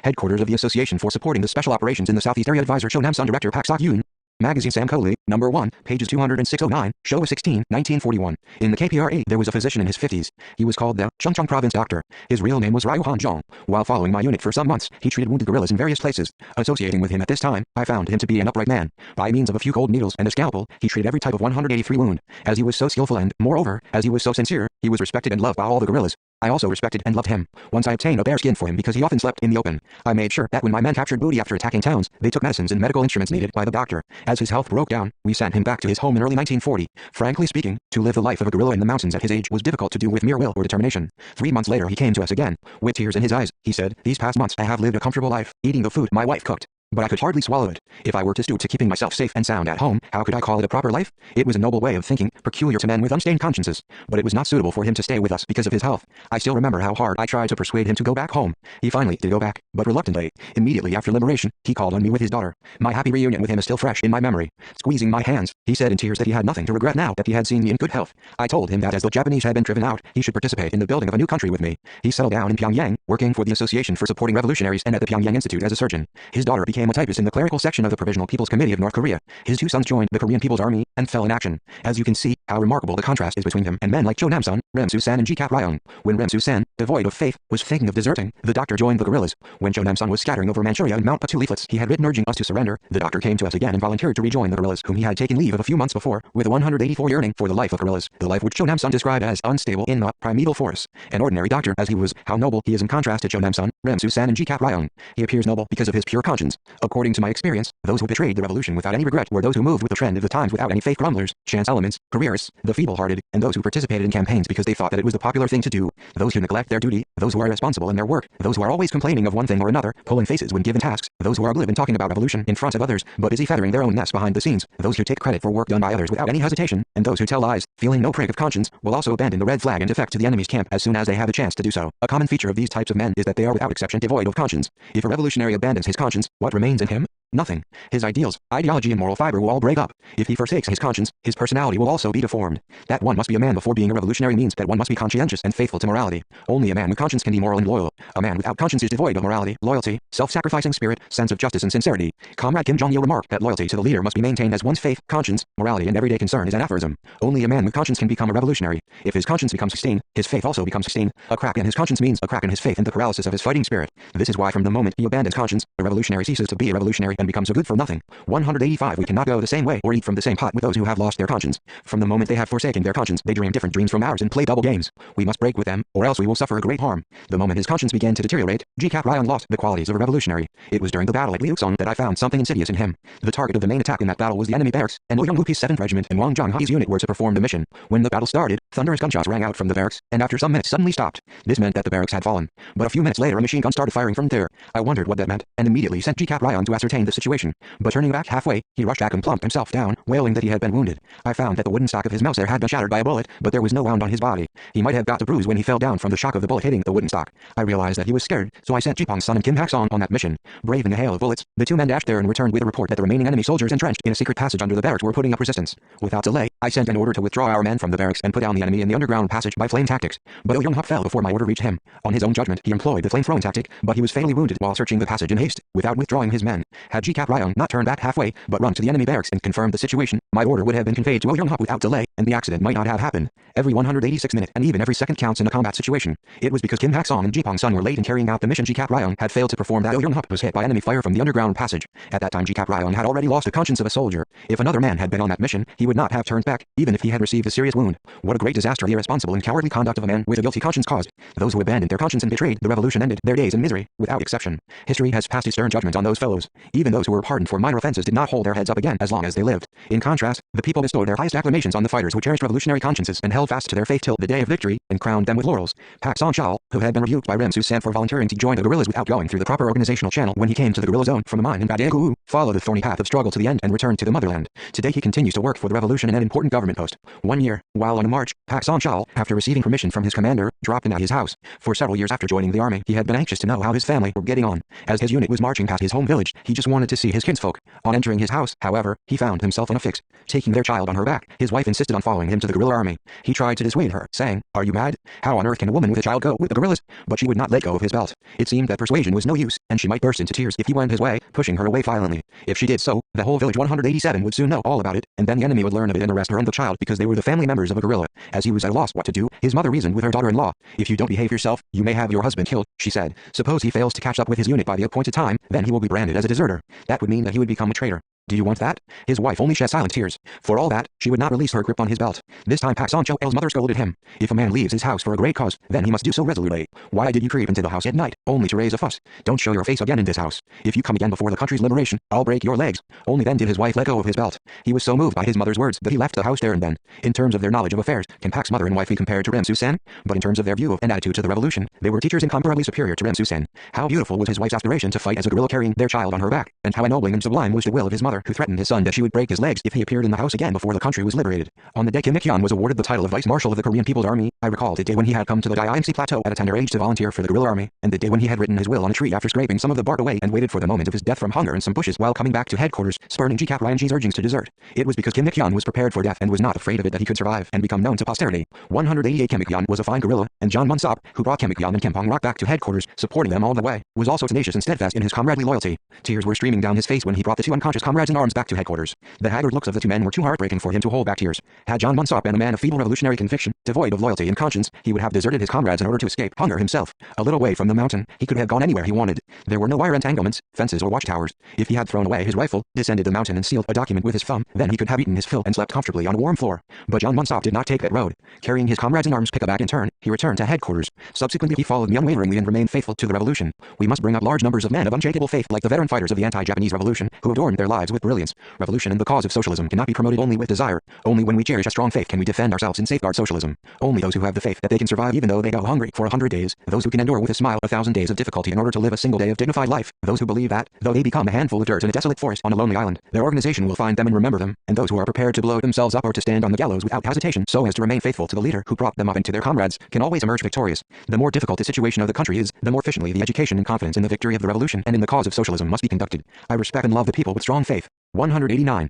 Headquarters of the Association for Supporting the Special Operations in the Southeast Area Advisor Cho Nam-sun Director Pak Sok-yoon. Magazine Sam Coley, number 1, pages 206-09, Showa 16, 1941. In the KPRA there was a physician in his 50s. He was called the Chungcheong Province Doctor. His real name was Ryu Han-jong. While following my unit for some months, he treated wounded guerrillas in various places. Associating with him at this time, I found him to be an upright man. By means of a few cold needles and a scalpel, he treated every type of 183 wound. As he was so skillful and, moreover, as he was so sincere, he was respected and loved by all the guerrillas. I also respected and loved him. Once I obtained a bear skin for him because he often slept in the open. I made sure that when my men captured booty after attacking towns, they took medicines and medical instruments needed by the doctor. As his health broke down, we sent him back to his home in early 1940. Frankly speaking, to live the life of a guerrilla in the mountains at his age was difficult to do with mere will or determination. 3 months later he came to us again. With tears in his eyes, he said, "These past months I have lived a comfortable life, eating the food my wife cooked. But I could hardly swallow it. If I were to stoop to keeping myself safe and sound at home, how could I call it a proper life? It was a noble way of thinking, peculiar to men with unstained consciences. But it was not suitable for him to stay with us because of his health. I still remember how hard I tried to persuade him to go back home. He finally did go back, but reluctantly. Immediately after liberation, he called on me with his daughter. My happy reunion with him is still fresh in my memory. Squeezing my hands, he said in tears that he had nothing to regret now that he had seen me in good health. I told him that as the Japanese had been driven out, he should participate in the building of a new country with me. He settled down in Pyongyang, working for the Association for Supporting Revolutionaries and at the Pyongyang Institute as a surgeon. His daughter became a typist in the clerical section of the Provisional People's Committee of North Korea. His 2 sons joined the Korean People's Army and fell in action. As you can see, How remarkable the contrast is between him and men like Jo Namsun, Rem Susan and G-Cap Ryong. When Rem Susan, devoid of faith, was thinking of deserting, the doctor joined the guerrillas. When Jo Namsun was scattering over Manchuria and Mount Patu leaflets he had written urging us to surrender, the doctor came to us again and volunteered to rejoin the guerrillas whom he had taken leave of a few months before, with a 184 yearning for the life of guerrillas, the life which Jo Namsun described as unstable in the primeval force. An ordinary doctor as he was, how noble he is in contrast to Jo Namsun, Rem Susan and G-Cap Ryong. He appears noble because of his pure conscience. According to my experience, those who betrayed the revolution without any regret were those who moved with the trend of the times without any faith, grumblers, chance elements, careerists, the feeble-hearted, and those who participated in campaigns because they thought that it was the popular thing to do, those who neglect their duty, those who are irresponsible in their work, those who are always complaining of one thing or another, pulling faces when given tasks, those who are glib in talking about revolution in front of others, but busy feathering their own nests behind the scenes, those who take credit for work done by others without any hesitation, and those who tell lies, feeling no prick of conscience, will also abandon the red flag and defect to the enemy's camp as soon as they have a chance to do so. A common feature of these types of men is that they are without exception devoid of conscience. If a revolutionary abandons his conscience, what remains in him? Nothing. His ideals, ideology and moral fiber will all break up. If he forsakes his conscience, his personality will also be deformed. That one must be a man before being a revolutionary means that one must be conscientious and faithful to morality. Only a man with conscience can be moral and loyal. A man without conscience is devoid of morality, loyalty, self-sacrificing spirit, sense of justice and sincerity. Comrade Kim Jong-il remarked that loyalty to the leader must be maintained as one's faith, conscience, morality and everyday concern is an aphorism. Only a man with conscience can become a revolutionary. If his conscience becomes sustained, his faith also becomes sustained. A crack in his conscience means a crack in his faith and the paralysis of his fighting spirit. This is why from the moment he abandons conscience, a revolutionary ceases to be a revolutionary and becomes a good for nothing. 185 We cannot go the same way or eat from the same pot with those who have lost their conscience. From the moment they have forsaken their conscience, they dream different dreams from ours and play double games. We must break with them, or else we will suffer a great harm. The moment his conscience began to deteriorate, G-Cap Ryong lost the qualities of a revolutionary. It was during the battle at Liuxong that I found something insidious in him. The target of the main attack in that battle was the enemy barracks, and William Lupi's 7th Regiment and Wang Zhonghai's unit were to perform the mission. When the battle started, thunderous gunshots rang out from the barracks, and after some minutes suddenly stopped. This meant that the barracks had fallen. But a few minutes later a machine gun started firing from there. I wondered what that meant, and immediately sent G-Cap Ryong to ascertain the situation. But turning back halfway, he rushed back and plumped himself down, wailing that he had been wounded. I found that the wooden stock of his mouser had been shattered by a bullet, but there was no wound on his body. He might have got a bruise when he fell down from the shock of the bullet hitting the wooden stock. I realized that he was scared, so I sent Jipong's son and Kim Hak-song on that mission. Braving a hail of bullets, the two men dashed there and returned with a report that the remaining enemy soldiers entrenched in a secret passage under the barracks were putting up resistance. Without delay, I sent an order to withdraw our men from the barracks and put down the enemy in the underground passage by flame tactics. But Il-Yong-huk fell before my order reached him. On his own judgment, he employed the flame-throwing tactic, but he was fatally wounded while searching the passage in haste, without withdrawing his men. Had G-Cap Ryong not turned back halfway, but run to the enemy barracks and confirmed the situation, my order would have been conveyed to Il-Yong-huk without delay, and the accident might not have happened. Every 186 minute and even every second counts in a combat situation. It was because Kim Hak-song and Jipong's son were late in carrying out the mission G-Cap Ryong had failed to perform that Il-Yong-huk was hit by enemy fire from the underground passage. At that time G-Cap Ryong had already lost the conscience of a soldier. If another man had been on that mission, he would not have turned back, even if he had received a serious wound. What a great disaster the irresponsible and cowardly conduct of a man with a guilty conscience caused. Those who abandoned their conscience and betrayed the revolution ended their days in misery, without exception. History has passed its stern judgment on those fellows. Even those who were pardoned for minor offenses did not hold their heads up again as long as they lived. In contrast, the people bestowed their highest acclamations on the fighters who cherished revolutionary consciences and held fast to their faith till the day of victory, and crowned them with laurels. Pak Song-chal, who had been rebuked by Rem Susan for volunteering to join the guerrillas without going through the proper organizational channel when he came to the guerrilla zone from a mine in Badang-gu, followed the thorny path of struggle to the end and returned to the motherland. Today he continues to work for the revolution in an important government post. One year, while on a march, Pak Song-chal, after receiving permission from his commander, dropped in at his house. For several years after joining the army, he had been anxious to know how his family were getting on. As his unit was marching past his home village, he just wanted to see his kinsfolk. On entering his house, however, he found himself in a fix. Taking their child on her back, his wife insisted on following him to the guerrilla army. He tried to dissuade her, saying, "Are you mad? How on earth can a woman with a child go with the guerrillas?" But she would not let go of his belt. It seemed that persuasion was no use, and she might burst into tears if he went his way, pushing her away violently. If she did so, the whole village 187 would soon know all about it, and then the enemy would learn of it and arrest her and the child because they were the family members of a guerrilla. As he was at a loss what to do, his mother reasoned with her daughter-in-law. "If you don't behave yourself, you may have your husband killed," she said. "Suppose he fails to catch up with his unit by the appointed time, then he will be branded as a deserter. That would mean that he would become a traitor. Do you want that?" His wife only shed silent tears. For all that, she would not release her grip on his belt. This time Pak Song-chal's mother scolded him. "If a man leaves his house for a great cause, then he must do so resolutely. Why did you creep into the house at night, only to raise a fuss? Don't show your face again in this house. If you come again before the country's liberation, I'll break your legs." Only then did his wife let go of his belt. He was so moved by his mother's words that he left the house there and then. In terms of their knowledge of affairs, can Pak's mother and wife be compared to Rem Susan? But in terms of their view of and attitude to the revolution, they were teachers incomparably superior to Rem Susan. How beautiful was his wife's aspiration to fight as a guerrilla carrying their child on her back, and how ennobling and sublime was the will of his mother who threatened his son that she would break his legs if he appeared in the house again before the country was liberated. On the day Kim Ik-yeon was awarded the title of Vice Marshal of the Korean People's Army, I recalled the day when he had come to the Daimc Plateau at a tender age to volunteer for the guerrilla army, and the day when he had written his will on a tree after scraping some of the bark away and waited for the moment of his death from hunger in some bushes while coming back to headquarters, spurning G-Cap Ryong's urgings to desert. It was because Kim Ik-yeon was prepared for death and was not afraid of it that he could survive and become known to posterity. 188 Kim Ik-yeon was a fine guerrilla, and John Munsop, who brought Kim Ik-yeon and Kim Pong-rock back to headquarters, supporting them all the way, was also tenacious and steadfast in his comradely loyalty. Tears were streaming down his face when he brought the two unconscious comrades comrades in arms back to headquarters. The haggard looks of the two men were too heartbreaking for him to hold back tears. Had John Munsop been a man of feeble revolutionary conviction, devoid of loyalty and conscience, he would have deserted his comrades in order to escape hunger himself. A little way from the mountain, he could have gone anywhere he wanted. There were no wire entanglements, fences or watchtowers. If he had thrown away his rifle, descended the mountain and sealed a document with his thumb, then he could have eaten his fill and slept comfortably on a warm floor. But John Munsop did not take that road. Carrying his comrades in arms pickaback in turn, he returned to headquarters. Subsequently he followed me unwaveringly and remained faithful to the revolution. We must bring up large numbers of men of unshakable faith like the veteran fighters of the anti-Japanese revolution, who adorned their lives with brilliance. Revolution and the cause of socialism cannot be promoted only with desire. Only when we cherish a strong faith can we defend ourselves and safeguard socialism. Only those who have the faith that they can survive even though they go hungry for 100 days, those who can endure with a smile 1,000 days of difficulty in order to live a single day of dignified life, those who believe that, though they become a handful of dirt in a desolate forest on a lonely island, their organization will find them and remember them, and those who are prepared to blow themselves up or to stand on the gallows without hesitation so as to remain faithful to the leader who brought them up and to their comrades, can always emerge victorious. The more difficult the situation of the country is, the more efficiently the education and confidence in the victory of the revolution and in the cause of socialism must be conducted. I respect and love the people with strong faith. 189.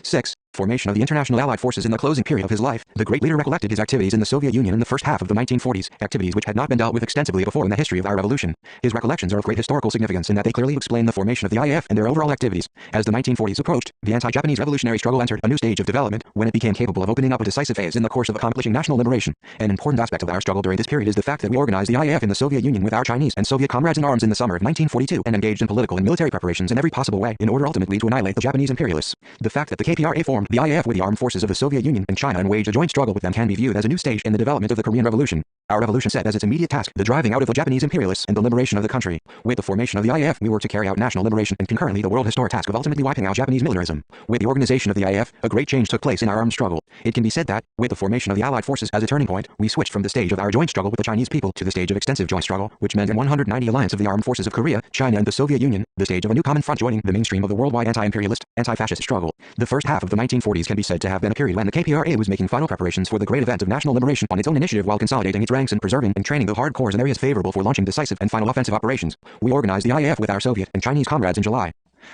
6. Formation of the International Allied Forces. In the closing period of his life, the great leader recollected his activities in the Soviet Union in the first half of the 1940s, activities which had not been dealt with extensively before in the history of our revolution. His recollections are of great historical significance in that they clearly explain the formation of the IAF and their overall activities. As the 1940s approached, the anti-Japanese revolutionary struggle entered a new stage of development when it became capable of opening up a decisive phase in the course of accomplishing national liberation. An important aspect of our struggle during this period is the fact that we organized the IAF in the Soviet Union with our Chinese and Soviet comrades in arms in the summer of 1942 and engaged in political and military preparations in every possible way in order ultimately to annihilate the Japanese imperialists. The fact that the KPRA formed the IAF with the armed forces of the Soviet Union and China and waged a joint struggle with them can be viewed as a new stage in the development of the Korean Revolution. Our revolution set as its immediate task the driving out of the Japanese imperialists and the liberation of the country. With the formation of the IAF, we were to carry out national liberation and concurrently the world historic task of ultimately wiping out Japanese militarism. With the organization of the IAF, a great change took place in our armed struggle. It can be said that, with the formation of the Allied forces as a turning point, we switched from the stage of our joint struggle with the Chinese people to the stage of extensive joint struggle, which meant a 190 alliance of the armed forces of Korea, China and the Soviet Union, the stage of a new common front joining the mainstream of the worldwide anti-imperialist, anti-fascist struggle. The first half of the 1940s can be said to have been a period when the KPRA was making final preparations for the great event of national liberation on its own initiative while consolidating its ranks and preserving and training the hard cores in areas favorable for launching decisive and final offensive operations. We organized the IAF with our Soviet and Chinese comrades in July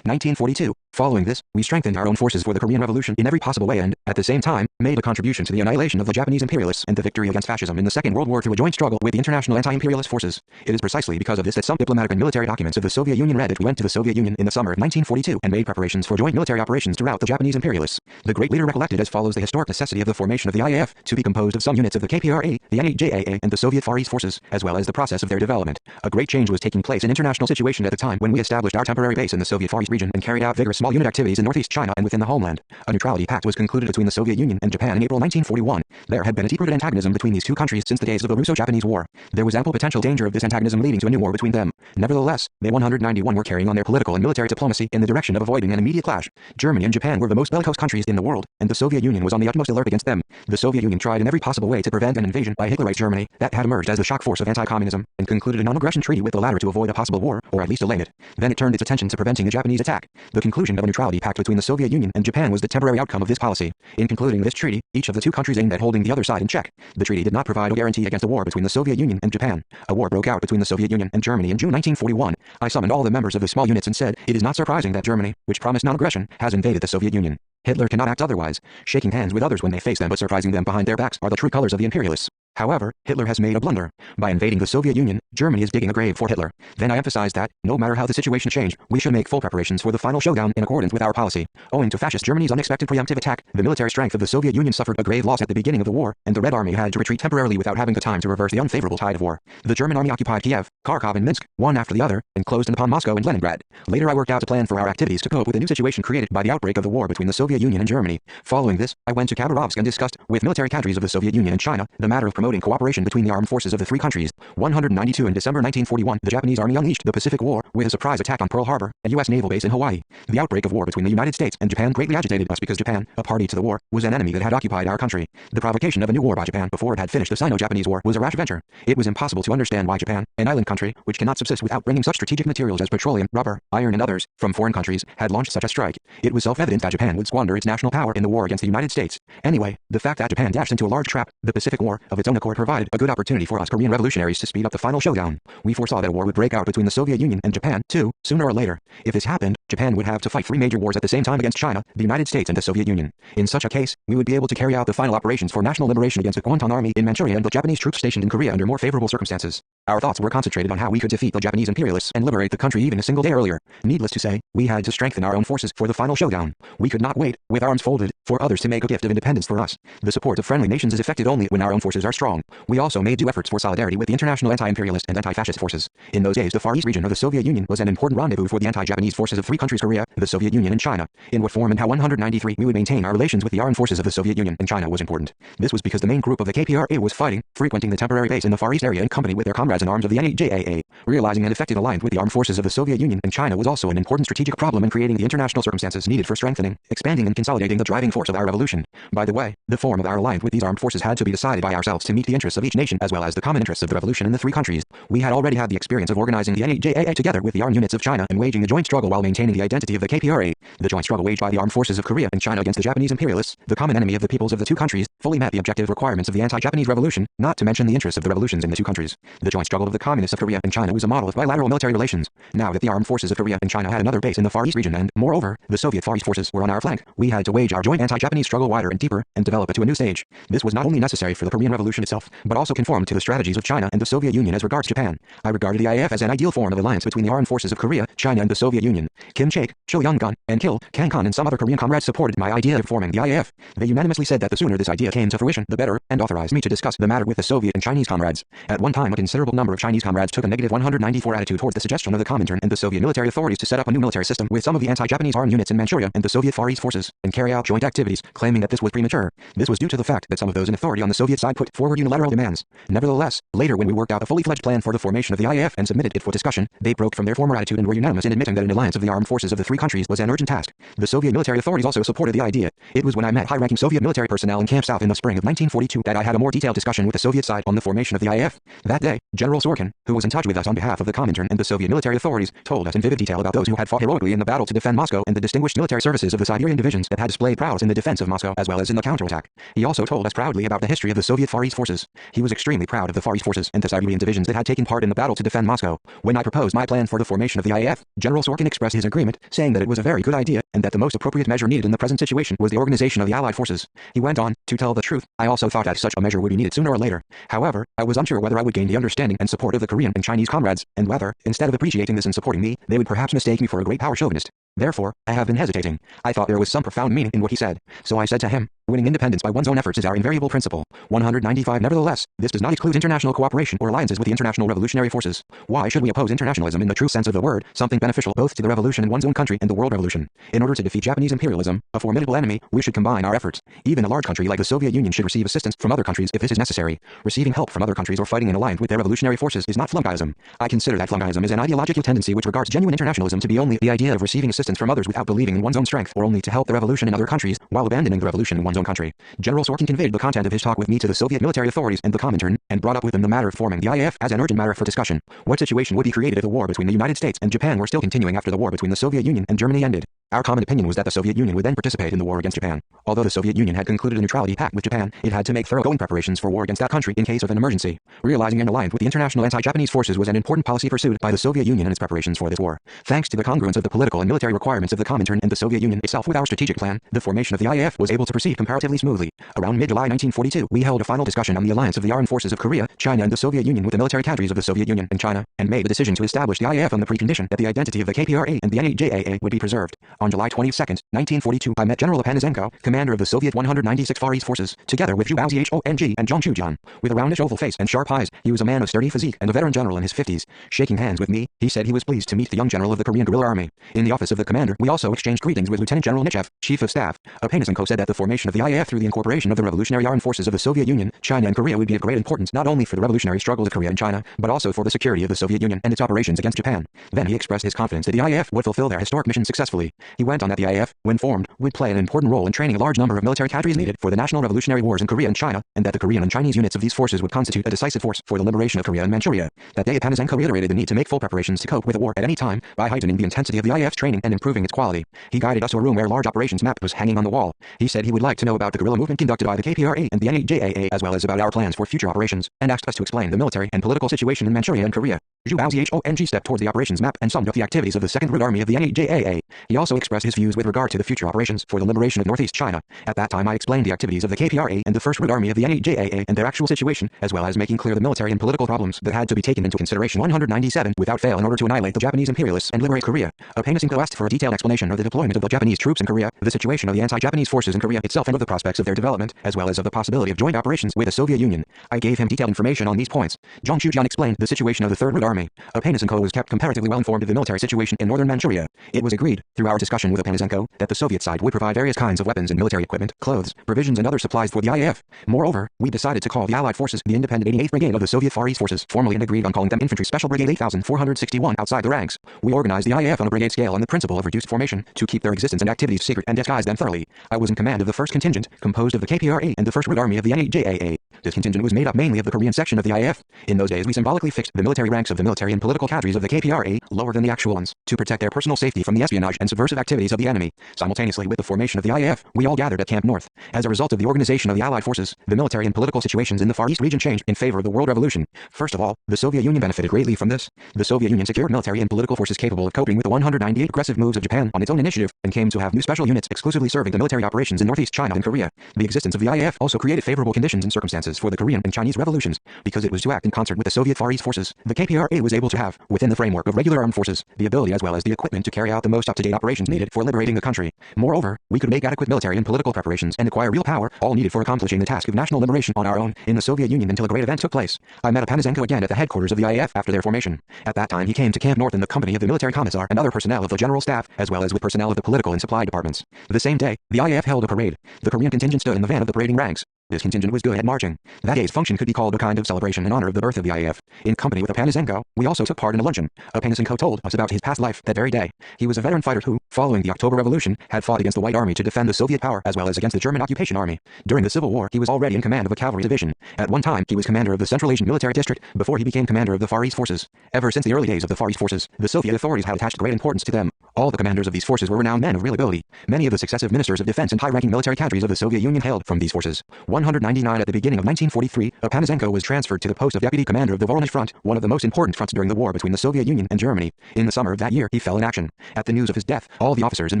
1942. Following this, we strengthened our own forces for the Korean Revolution in every possible way and, at the same time, made a contribution to the annihilation of the Japanese imperialists and the victory against fascism in the Second World War through a joint struggle with the international anti-imperialist forces. It is precisely because of this that some diplomatic and military documents of the Soviet Union read that we went to the Soviet Union in the summer of 1942 and made preparations for joint military operations to rout the Japanese imperialists. The great leader recollected as follows the historic necessity of the formation of the IAF to be composed of some units of the KPRA, the NAJAA, and the Soviet Far East forces, as well as the process of their development. A great change was taking place in international situation at the time when we established our temporary base in the Soviet Far East region and carried out vigorous small unit activities in northeast China and within the homeland. A neutrality pact was concluded between the Soviet Union and Japan in April 1941. There had been a deep-rooted antagonism between these two countries since the days of the Russo-Japanese War. There was ample potential danger of this antagonism leading to a new war between them. Nevertheless, they 191 were carrying on their political and military diplomacy in the direction of avoiding an immediate clash. Germany and Japan were the most bellicose countries in the world, and the Soviet Union was on the utmost alert against them. The Soviet Union tried in every possible way to prevent an invasion by Hitlerite Germany that had emerged as the shock force of anti-communism, and concluded a non-aggression treaty with the latter to avoid a possible war, or at least delay it. Then it turned its attention to preventing a Japanese attack. The conclusion of a neutrality pact between the Soviet Union and Japan was the temporary outcome of this policy. In concluding this treaty, each of the two countries aimed at holding the other side in check. The treaty did not provide a guarantee against a war between the Soviet Union and Japan. A war broke out between the Soviet Union and Germany in June 1941. I summoned all the members of the small units and said, it is not surprising that Germany, which promised non-aggression, has invaded the Soviet Union. Hitler cannot act otherwise. Shaking hands with others when they face them but surprising them behind their backs are the true colors of the imperialists. However, Hitler has made a blunder. By invading the Soviet Union, Germany is digging a grave for Hitler. Then I emphasized that, no matter how the situation changed, we should make full preparations for the final showdown in accordance with our policy. Owing to fascist Germany's unexpected preemptive attack, the military strength of the Soviet Union suffered a grave loss at the beginning of the war, and the Red Army had to retreat temporarily without having the time to reverse the unfavorable tide of war. The German army occupied Kiev, Kharkov and Minsk, one after the other, and closed in upon Moscow and Leningrad. Later I worked out a plan for our activities to cope with the new situation created by the outbreak of the war between the Soviet Union and Germany. Following this, I went to Khabarovsk and discussed, with military cadres of the Soviet Union and China, the matter of promoting cooperation between the armed forces of the three countries. 192 in December 1941, the Japanese army unleashed the Pacific War with a surprise attack on Pearl Harbor, a U.S. naval base in Hawaii. The outbreak of war between the United States and Japan greatly agitated us because Japan, a party to the war, was an enemy that had occupied our country. The provocation of a new war by Japan before it had finished the Sino-Japanese War was a rash venture. It was impossible to understand why Japan, an island country, which cannot subsist without bringing such strategic materials as petroleum, rubber, iron and others, from foreign countries, had launched such a strike. It was self-evident that Japan would squander its national power in the war against the United States. Anyway, the fact that Japan dashed into a large trap, the Pacific War, of its own accord provided a good opportunity for us Korean revolutionaries to speed up the final showdown. We foresaw that a war would break out between the Soviet Union and Japan, too, sooner or later. If this happened, Japan would have to fight three major wars at the same time against China, the United States and the Soviet Union. In such a case, we would be able to carry out the final operations for national liberation against the Kwantan Army in Manchuria and the Japanese troops stationed in Korea under more favorable circumstances. Our thoughts were concentrated on how we could defeat the Japanese imperialists and liberate the country even a single day earlier. Needless to say, we had to strengthen our own forces for the final showdown. We could not wait, with arms folded, for others to make a gift of independence for us. The support of friendly nations is effected only when our own forces are strong. We also made due efforts for solidarity with the international anti-imperialist and anti-fascist forces. In those days, the Far East region of the Soviet Union was an important rendezvous for the anti-Japanese forces of three countries: Korea, the Soviet Union, and China. In what form and how 193 we would maintain our relations with the armed forces of the Soviet Union and China was important. This was because the main group of the KPRA was fighting, frequenting the temporary base in the Far East area in company with their comrades in arms of the NAJAA. Realizing an effective alliance with the armed forces of the Soviet Union and China was also an important strategic problem in creating the international circumstances needed for strengthening, expanding, and consolidating the driving force of our revolution. By the way, the form of our alliance with these armed forces had to be decided by ourselves to meet the interests of each nation as well as the common interests of the revolution in the three countries. We had already had the experience of organizing the NAJAA together with the armed units of China and waging a joint struggle while maintaining the identity of the KPRA. The joint struggle waged by the armed forces of Korea and China against the Japanese imperialists, the common enemy of the peoples of the two countries, fully met the objective requirements of the anti-Japanese revolution, not to mention the interests of the revolutions in the two countries. The joint struggle of the communists of Korea and China was a model of bilateral military relations. Now that the armed forces of Korea and China had another base in the Far East region and, moreover, the Soviet Far East forces were on our flank, we had to wage our joint anti-Japanese struggle wider and deeper, and develop it to a new stage. This was not only necessary for the Korean Revolution itself, but also conformed to the strategies of China and the Soviet Union as regards Japan. I regarded the IAF as an ideal form of alliance between the armed forces of Korea, China, and the Soviet Union. Kim Chaek, Cho Young-gun, and Kil Kang-kan and some other Korean comrades supported my idea of forming the IAF. They unanimously said that the sooner this idea came to fruition, the better, and authorized me to discuss the matter with the Soviet and Chinese comrades. At one time, a considerable number of Chinese comrades took a negative 194 attitude towards the suggestion of the Comintern and the Soviet military authorities to set up a new military system with some of the anti-Japanese armed units in Manchuria and the Soviet Far East forces, and carry out joint activities, claiming that this was premature. This was due to the fact that some of those in authority on the Soviet side put forward unilateral demands. Nevertheless, later when we worked out a fully fledged plan for the formation of the IAF and submitted it for discussion, they broke from their former attitude and were unanimous in admitting that an alliance of the armed forces of the three countries was an urgent task. The Soviet military authorities also supported the idea. It was when I met high-ranking Soviet military personnel in Camp South in the spring of 1942 that I had a more detailed discussion with the Soviet side on the formation of the IAF. That day, General Sorkin, who was in touch with us on behalf of the Comintern and the Soviet military authorities, told us in vivid detail about those who had fought heroically in the battle to defend Moscow and the distinguished military services of the Siberian divisions that had displayed prowess in the defense of Moscow as well as in the counterattack. He also told us proudly about the history of the Soviet Far East forces. He was extremely proud of the Far East forces and the Siberian divisions that had taken part in the battle to defend Moscow. When I proposed my plan for the formation of the IAF, General Sorkin expressed his agreement, saying that it was a very good idea and that the most appropriate measure needed in the present situation was the organization of the Allied forces. He went on, to tell the truth, I also thought that such a measure would be needed sooner or later. However, I was unsure whether I would gain the understanding and support of the Korean and Chinese comrades, and whether, instead of appreciating this and supporting me, they would perhaps mistake me for a great power chauvinist. Therefore, I have been hesitating. I thought there was some profound meaning in what he said. So I said to him, winning independence by one's own efforts is our invariable principle. 195 Nevertheless, this does not exclude international cooperation or alliances with the international revolutionary forces. Why should we oppose internationalism in the true sense of the word, something beneficial both to the revolution in one's own country and the world revolution? In order to defeat Japanese imperialism, a formidable enemy, we should combine our efforts. Even a large country like the Soviet Union should receive assistance from other countries if this is necessary. Receiving help from other countries or fighting in alliance with their revolutionary forces is not flunkyism. I consider that flunkyism is an ideological tendency which regards genuine internationalism to be only the idea of receiving assistance from others without believing in one's own strength or only to help the revolution in other countries while abandoning the revolution in one's own country. General Sorkin conveyed the content of his talk with me to the Soviet military authorities and the Comintern, and brought up with them the matter of forming the IAF as an urgent matter for discussion. What situation would be created if the war between the United States and Japan were still continuing after the war between the Soviet Union and Germany ended? Our common opinion was that the Soviet Union would then participate in the war against Japan. Although the Soviet Union had concluded a neutrality pact with Japan, it had to make thoroughgoing preparations for war against that country in case of an emergency. Realizing an alliance with the international anti-Japanese forces was an important policy pursued by the Soviet Union in its preparations for this war. Thanks to the congruence of the political and military requirements of the Comintern and the Soviet Union itself with our strategic plan, the formation of the IAF was able to proceed comparatively smoothly. Around mid-July 1942, we held a final discussion on the alliance of the armed forces of Korea, China, and the Soviet Union with the military cadres of the Soviet Union and China, and made a decision to establish the IAF on the precondition that the identity of the KPRA and the NAJAA would be preserved. On July 22, 1942, I met General Apanazenko, commander of the Soviet 196 Far East forces, together with Zhu Baozhong and Zhang Chujian. With a roundish oval face and sharp eyes, he was a man of sturdy physique and a veteran general in his 50s. Shaking hands with me, he said he was pleased to meet the young general of the Korean guerrilla army. In the office of the commander, we also exchanged greetings with Lieutenant General Nichev, chief of staff. Apanazenko said that the formation of the IAF through the incorporation of the revolutionary armed forces of the Soviet Union, China, and Korea would be of great importance not only for the revolutionary struggles of Korea and China, but also for the security of the Soviet Union and its operations against Japan. Then he expressed his confidence that the IAF would fulfill their historic mission successfully. He went on that the IAF, when formed, would play an important role in training a large number of military cadres needed for the national revolutionary wars in Korea and China, and that the Korean and Chinese units of these forces would constitute a decisive force for the liberation of Korea and Manchuria. That day Apanazenko reiterated the need to make full preparations to cope with a war at any time by heightening the intensity of the IAF's training and improving its quality. He guided us to a room where a large operations map was hanging on the wall. He said he would like to know about the guerrilla movement conducted by the KPRA and the NAJAA as well as about our plans for future operations, and asked us to explain the military and political situation in Manchuria and Korea. Zhu Baozhong stepped towards the operations map and summed up the activities of the Second Root Army of the NAJAA. He also expressed his views with regard to the future operations for the liberation of Northeast China. At that time I explained the activities of the KPRA and the First Root Army of the NAJAA and their actual situation, as well as making clear the military and political problems that had to be taken into consideration 197 without fail in order to annihilate the Japanese imperialists and liberate Korea. Opanisenko asked for a detailed explanation of the deployment of the Japanese troops in Korea, the situation of the anti-Japanese forces in Korea itself and of the prospects of their development, as well as of the possibility of joint operations with the Soviet Union. I gave him detailed information on these points. Zhang Shujian explained the situation of the Third Root Army. Opanisenko was kept comparatively well informed of the military situation in northern Manchuria. It was agreed, through our discussion with Opanisenko, that the Soviet side would provide various kinds of weapons and military equipment, clothes, provisions and other supplies for the IAF. Moreover, we decided to call the Allied forces the Independent 88th Brigade of the Soviet Far East Forces, formally, and agreed on calling them Infantry Special Brigade 8461 outside the ranks. We organized the IAF on a brigade scale on the principle of reduced formation to keep their existence and activities secret and disguise them thoroughly. I was in command of the 1st Contingent, composed of the KPRA and the First Root Army of the NAJAA. This contingent was made up mainly of the Korean section of the IAF. In those days we symbolically fixed the military ranks of the military and political cadres of the KPRA lower than the actual ones, to protect their personal safety from the espionage and subversive activities of the enemy. Simultaneously with the formation of the IAF, we all gathered at Camp North. As a result of the organization of the Allied forces, the military and political situations in the Far East region changed in favor of the World Revolution. First of all, the Soviet Union benefited greatly from this. The Soviet Union secured military and political forces capable of coping with the 198 aggressive moves of Japan on its own initiative, and came to have new special units exclusively serving the military operations in Northeast China and Korea. The existence of the IAF also created favorable conditions and circumstances for the Korean and Chinese revolutions, because it was to act in concert with the Soviet Far East forces. The KPRA was able to have, within the framework of regular armed forces, the ability as well as the equipment to carry out the most up-to-date operations needed for liberating the country. Moreover, we could make adequate military and political preparations and acquire real power, all needed for accomplishing the task of national liberation on our own in the Soviet Union until a great event took place. I met Opanisenko again at the headquarters of the IAF after their formation. At that time he came to Camp North in the company of the military commissar and other personnel of the general staff, as well as with personnel of the political and supply departments. The same day, the IAF held a parade. The Korean contingent stood in the van of the parading ranks. This contingent was good at marching. That day's function could be called a kind of celebration in honor of the birth of the IAF. In company with Opanisenko, we also took part in a luncheon. Opanisenko told us about his past life that very day. He was a veteran fighter who, following the October Revolution, had fought against the White Army to defend the Soviet power as well as against the German occupation army. During the Civil War, he was already in command of a cavalry division. At one time, he was commander of the Central Asian Military District before he became commander of the Far East Forces. Ever since the early days of the Far East Forces, the Soviet authorities had attached great importance to them. All the commanders of these forces were renowned men of real ability. Many of the successive ministers of defense and high-ranking military cadres of the Soviet Union hailed from these forces. 199 at the beginning of 1943, Opanisenko was transferred to the post of deputy commander of the Voronezh Front, one of the most important fronts during the war between the Soviet Union and Germany. In the summer of that year, he fell in action. At the news of his death, all the officers and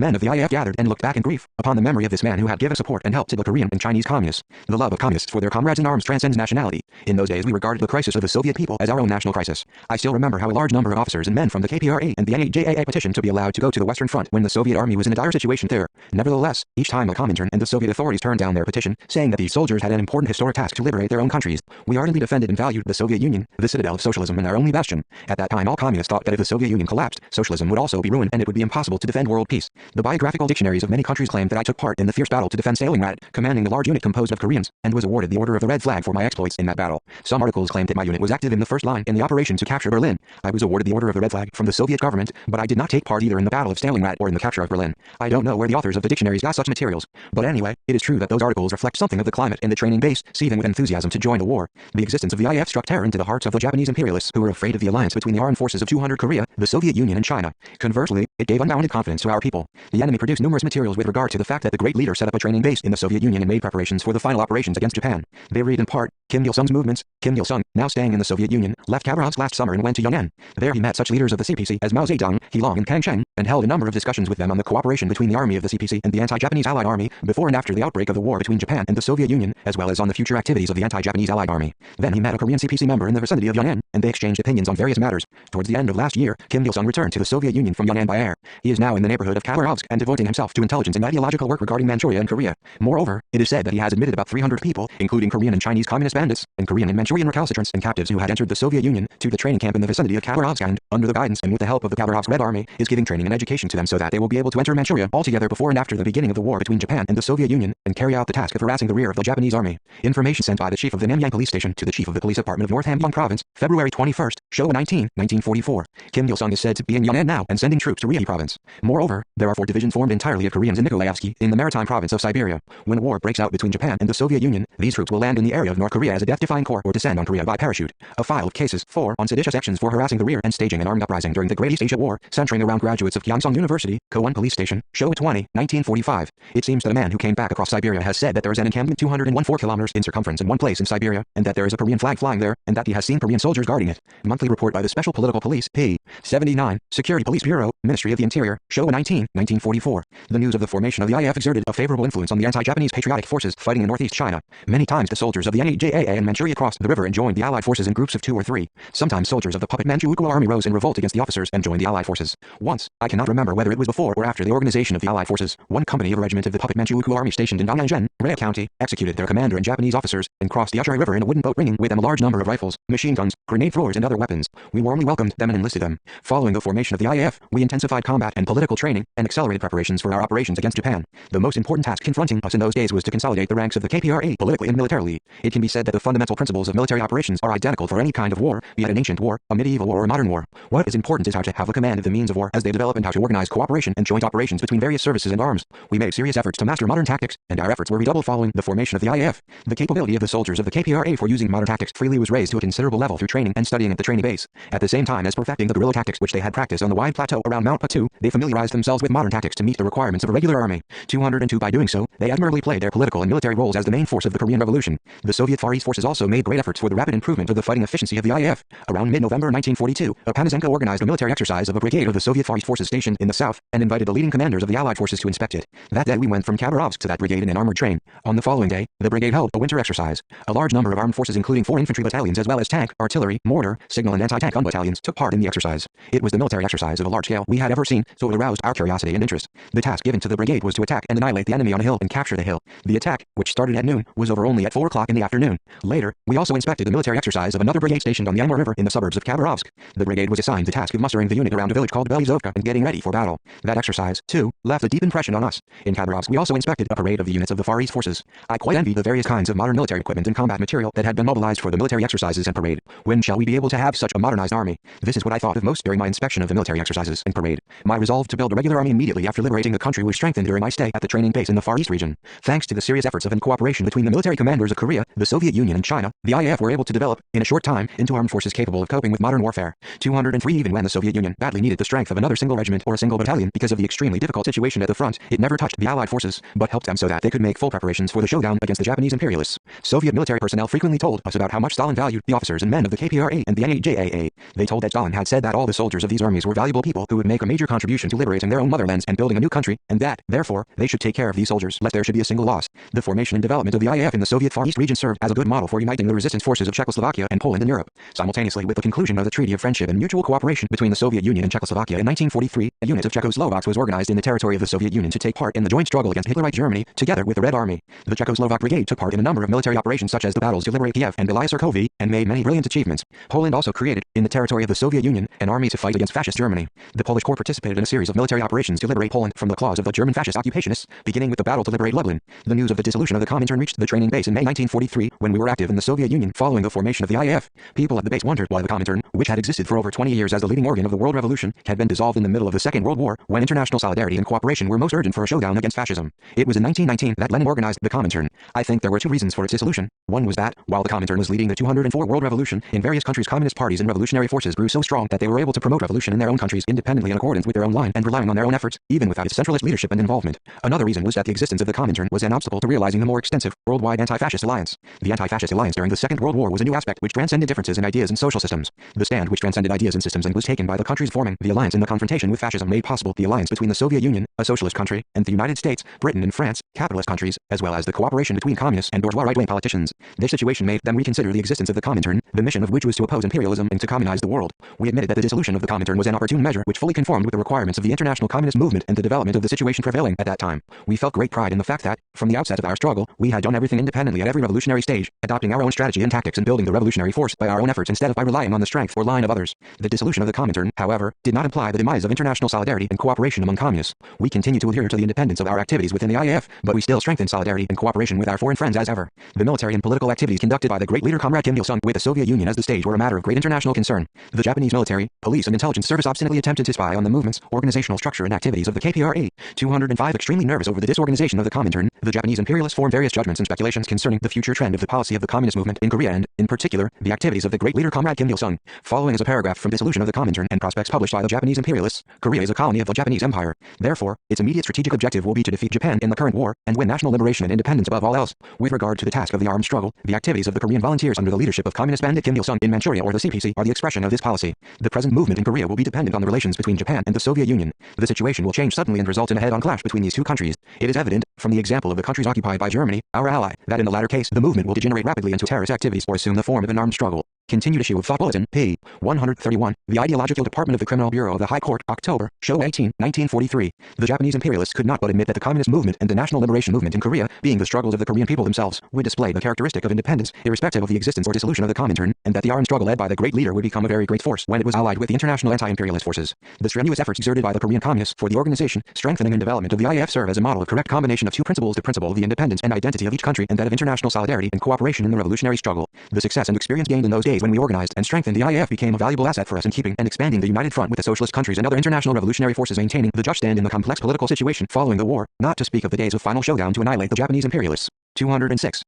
men of the IAF gathered and looked back in grief upon the memory of this man who had given support and help to the Korean and Chinese communists. The love of communists for their comrades in arms transcends nationality. In those days we regarded the crisis of the Soviet people as our own national crisis. I still remember how a large number of officers and men from the KPRA and the NAJAA petitioned to be allowed to go to the Western Front when the Soviet army was in a dire situation there. Nevertheless, each time the Comintern and the Soviet authorities turned down their petition, saying that these soldiers had an important historic task to liberate their own countries. We ardently defended and valued the Soviet Union, the citadel of socialism and our only bastion. At that time all communists thought that if the Soviet Union collapsed, socialism would also be ruined and it would be impossible to defend world peace. The biographical dictionaries of many countries claimed that I took part in the fierce battle to defend Stalingrad, commanding the large unit composed of Koreans, and was awarded the Order of the Red Flag for my exploits in that battle. Some articles claimed that my unit was active in the first line in the operation to capture Berlin. I was awarded the Order of the Red Flag from the Soviet government, but I did not take part either in the Battle of Stalingrad or in the capture of Berlin. I don't know where the authors of the dictionaries got such materials, but anyway, it is true that those articles reflect something of the climate in the training base, seething with enthusiasm to join the war. The existence of the IAF struck terror into the hearts of the Japanese imperialists who were afraid of the alliance between the armed forces of 200 Korea, the Soviet Union and China. Conversely, it gave unbounded confidence to our people. The enemy produced numerous materials with regard to the fact that the great leader set up a training base in the Soviet Union and made preparations for the final operations against Japan. They read in part Kim Il-sung's movements. Kim Il-sung, now staying in the Soviet Union, left Khabarovsk last summer and went to Yunnan. There he met such leaders of the CPC as Mao Zedong, Heilong and Kang Sheng, and held a number of discussions with them on the cooperation between the army of the CPC and the anti-Japanese Allied Army before and after the outbreak of the war between Japan and the Soviet Union, as well as on the future activities of the anti-Japanese Allied Army. Then he met a Korean CPC member in the vicinity of Yunnan, and they exchanged opinions on various matters. Towards the end of last year, Kim Il-sung returned to the Soviet Union from Yunnan by air. He is now in the neighborhood of Khabarovsk and devoting himself to intelligence and ideological work regarding Manchuria and Korea. Moreover, it is said that he has admitted about 300 people, including Korean and Chinese communist bandits, and Korean and Manchurian recalcitrants and captives who had entered the Soviet Union, to the training camp in the vicinity of Khabarovsk and, under the guidance and with the help of the Khabarovsk Red Army, is giving training and education to them so that they will be able to enter Manchuria altogether before and after the beginning of the war between Japan and the Soviet Union, and carry out the task of harassing the rear of the Japanese army. Information sent by the chief of the Namyang police station to the chief of the police department of North Hamgyong province, February 21st, Showa 19, 1944. Kim Il-sung is said to be in Yunnan now and sending troops to Ryazan province. Moreover, there are 4 divisions formed entirely of Koreans in Nikolaevsky in the maritime province of Siberia. When a war breaks out between Japan and the Soviet Union, these troops will land in the area of North Korea as a death-defying corps or descend on Korea by by parachute. A file of cases. 4. On seditious actions for harassing the rear and staging an armed uprising during the Great East Asia War, centering around graduates of Gyeongsang University, Ko-won Police Station, Showa 20, 1945. It seems that a man who came back across Siberia has said that there is an encampment 214 kilometers in circumference in one place in Siberia, and that there is a Korean flag flying there, and that he has seen Korean soldiers guarding it. Monthly report by the Special Political Police, P. 79, Security Police Bureau, Ministry of the Interior, Showa 19, 1944. The news of the formation of the IF exerted a favorable influence on the anti-Japanese patriotic forces fighting in northeast China. Many times the soldiers of the NAJAA and Manchuria crossed the river and joined the Allied forces in groups of 2 or 3. Sometimes soldiers of the puppet Manchukuo army rose in revolt against the officers and joined the Allied forces. Once, I cannot remember whether it was before or after the organization of the Allied forces, one company of a regiment of the puppet Manchukuo army stationed in Dongyangzhen, Rea County, executed their commander and Japanese officers, and crossed the Uchai River in a wooden boat bringing with them a large number of rifles, machine guns, grenade throwers and other weapons. We warmly welcomed them and enlisted them. Following the formation of the IAF, we intensified combat and political training, and accelerated preparations for our operations against Japan. The most important task confronting us in those days was to consolidate the ranks of the KPRA politically and militarily. It can be said that the fundamental principles of military operations are identical for any kind of war, be it an ancient war, a medieval war or a modern war. What is important is how to have a command of the means of war as they develop and how to organize cooperation and joint operations between various services and arms. We made serious efforts to master modern tactics, and our efforts were redoubled following the formation of the IAF. The capability of the soldiers of the KPRA for using modern tactics freely was raised to a considerable level through training and studying at the training base. At the same time as perfecting the guerrilla tactics which they had practiced on the wide plateau around Mount Patu, they familiarized themselves with modern tactics to meet the requirements of a regular army. 202 By doing so, they admirably played their political and military roles as the main force of the Korean Revolution. The Soviet Far East forces also made great efforts for the rapid improvement of the fighting efficiency of the IAF. Around mid-November 1942, Panazenko organized a military exercise of a brigade of the Soviet Far East forces stationed in the south, and invited the leading commanders of the Allied forces to inspect it. That day we went from Khabarovsk to that brigade in an armored train. On the following day, the brigade held a winter exercise. A large number of armed forces including 4 infantry battalions as well as tank, artillery, mortar, signal and anti-tank gun battalions took part in the exercise. It was the military exercise of a large scale we had ever seen, so it aroused our curiosity and interest. The task given to the brigade was to attack and annihilate the enemy on a hill and capture the hill. The attack, which started at noon, was over only at 4 o'clock in the afternoon. Later, we also inspected the military exercise of another brigade stationed on the Amur River in the suburbs of Khabarovsk. The brigade was assigned the task of mustering the unit around a village called Belizovka and getting ready for battle. That exercise, too, left a deep impression on us. In Khabarovsk we also inspected a parade of the units of the Far East forces. I quite envied the various kinds of modern military equipment and combat material that had been mobilized for the military exercises and parade. When shall we be able to have such a modernized army? This is what I thought of most during my inspection of the military exercises and parade. My resolve to build a regular army immediately after liberating the country was strengthened during my stay at the training base in the Far East region. Thanks to the serious efforts of and cooperation between the military commanders of Korea, the Soviet Union and China, the IAF were able to develop, in a short time, into armed forces capable of coping with modern warfare. 203 Even when the Soviet Union badly needed the strength of another single regiment or a single battalion because of the extremely difficult situation at the front, it never touched the Allied forces, but helped them so that they could make full preparations for the showdown against the Japanese imperialists. Soviet military personnel frequently told us about how much Stalin valued the officers and men of the KPRA and the NAJAA. They told that Stalin had said that all the soldiers of these armies were valuable people who would make a major contribution to liberating their own motherlands and building a new country, and that, therefore, they should take care of these soldiers lest there should be a single loss. The formation and development of the IAF in the Soviet Far East region served as a good model for uniting the resistance forces of Czechoslovakia and Poland in Europe. Simultaneously with the conclusion of the Treaty of Friendship and Mutual Cooperation between the Soviet Union and Czechoslovakia in 1943, a unit of Czechoslovaks was organized in the territory of the Soviet Union to take part in the joint struggle against Hitlerite Germany, together with the Red Army. The Czechoslovak Brigade took part in a number of military operations such as the battles to liberate Kiev and Belaya Sarkovy, and made many brilliant achievements. Poland also created, in the territory of the Soviet Union, an army to fight against fascist Germany. The Polish Corps participated in a series of military operations to liberate Poland from the claws of the German fascist occupationists, beginning with the battle to liberate Lublin. The news of the dissolution of the Comintern reached the training base in May 1943, when we were active in the Soviet Union following the formation of the IAF. People at the base wondered why the Comintern, which had existed for over 20 years as the leading organ of the world revolution, had been dissolved in the middle of the Second World War, when international solidarity and cooperation were most urgent for a showdown against fascism. It was in 1919 that Lenin organized the Comintern. I think there were 2 reasons for its dissolution. One was that, while the Comintern was leading the 204 World Revolution, in various countries communist parties and revolutionary forces grew so strong that they were able to promote revolution in their own countries independently in accordance with their own line and relying on their own efforts, even without its centralist leadership and involvement. Another reason was that the existence of the Comintern was an obstacle to realizing the more extensive, worldwide anti-fascist alliance. The anti-fascist alliance during the Second World War was a new aspect which transcended differences in ideas and social systems. The stand which transcended ideas and systems and was taken by the countries forming the alliance in the confrontation with fascism made possible the alliance between the Soviet Union, a socialist country, and the United States, Britain and France, capitalist countries, as well as the cooperation between communists and bourgeois right-wing politicians. This situation made them reconsider the existence of the Comintern, the mission of which was to oppose imperialism and to communize the world. We admitted that the dissolution of the Comintern was an opportune measure which fully conformed with the requirements of the international communist movement and the development of the situation prevailing at that time. We felt great pride in the fact that, from the outset of our struggle, we had done everything independently at every revolutionary stage, adopting our own strategy and tactics and building the revolutionary force by our own efforts instead of by relying on the strength or line of others. The dissolution of the Comintern, however, did not imply the demise of international solidarity and cooperation among communists. We continue to adhere to the independence of our activities within the IAF, but we still strengthen solidarity and cooperation with our foreign friends as ever. The military and political activities conducted by the great leader Comrade Kim Il-sung with the Soviet Union as the stage were a matter of great international concern. The Japanese military, police and intelligence service obstinately attempted to spy on the movements, organizational structure and activities of the KPRA. 205 Extremely nervous over the disorganization of the Comintern, the Japanese imperialists formed various judgments and speculations concerning the future trend of the policy of the communist movement in Korea and, in particular, the activities of the great leader Comrade Kim Il-sung. Following is a paragraph from Dissolution of the Comintern and Prospects published by the Japanese imperialists. Korea is a colony of the Japanese Empire. Therefore, its immediate strategic objective will be to defeat Japan in the current war and win national liberation and independence above all else. With regard to the task of the armed struggle, the activities of the Korean volunteers under the leadership of Communist bandit Kim Il-sung in Manchuria or the CPC are the expression of this policy. The present movement in Korea will be dependent on the relations between Japan and the Soviet Union. The situation will change suddenly and result in a head-on clash between these two countries. It is evident, from the example of the countries occupied by Germany, our ally, that in the latter case the movement will degenerate rapidly into terrorist activities or assume the form of an armed struggle. Continued issue of Thought Bulletin, p. 131, The Ideological Department of the Criminal Bureau of the High Court, October, Show 18, 1943. The Japanese imperialists could not but admit that the communist movement and the national liberation movement in Korea, being the struggles of the Korean people themselves, would display the characteristic of independence, irrespective of the existence or dissolution of the Comintern, and that the armed struggle led by the great leader would become a very great force when it was allied with the international anti-imperialist forces. The strenuous efforts exerted by the Korean communists for the organization, strengthening and development of the IAF serve as a model of correct combination of two principles: the principle of the independence and identity of each country, and that of international solidarity and cooperation in the revolutionary struggle. The success and experience gained in those days when we organized and strengthened the IAF became a valuable asset for us in keeping and expanding the united front with the socialist countries and other international revolutionary forces, maintaining the just stand in the complex political situation following the war, not to speak of the days of final showdown to annihilate the Japanese imperialists. 206.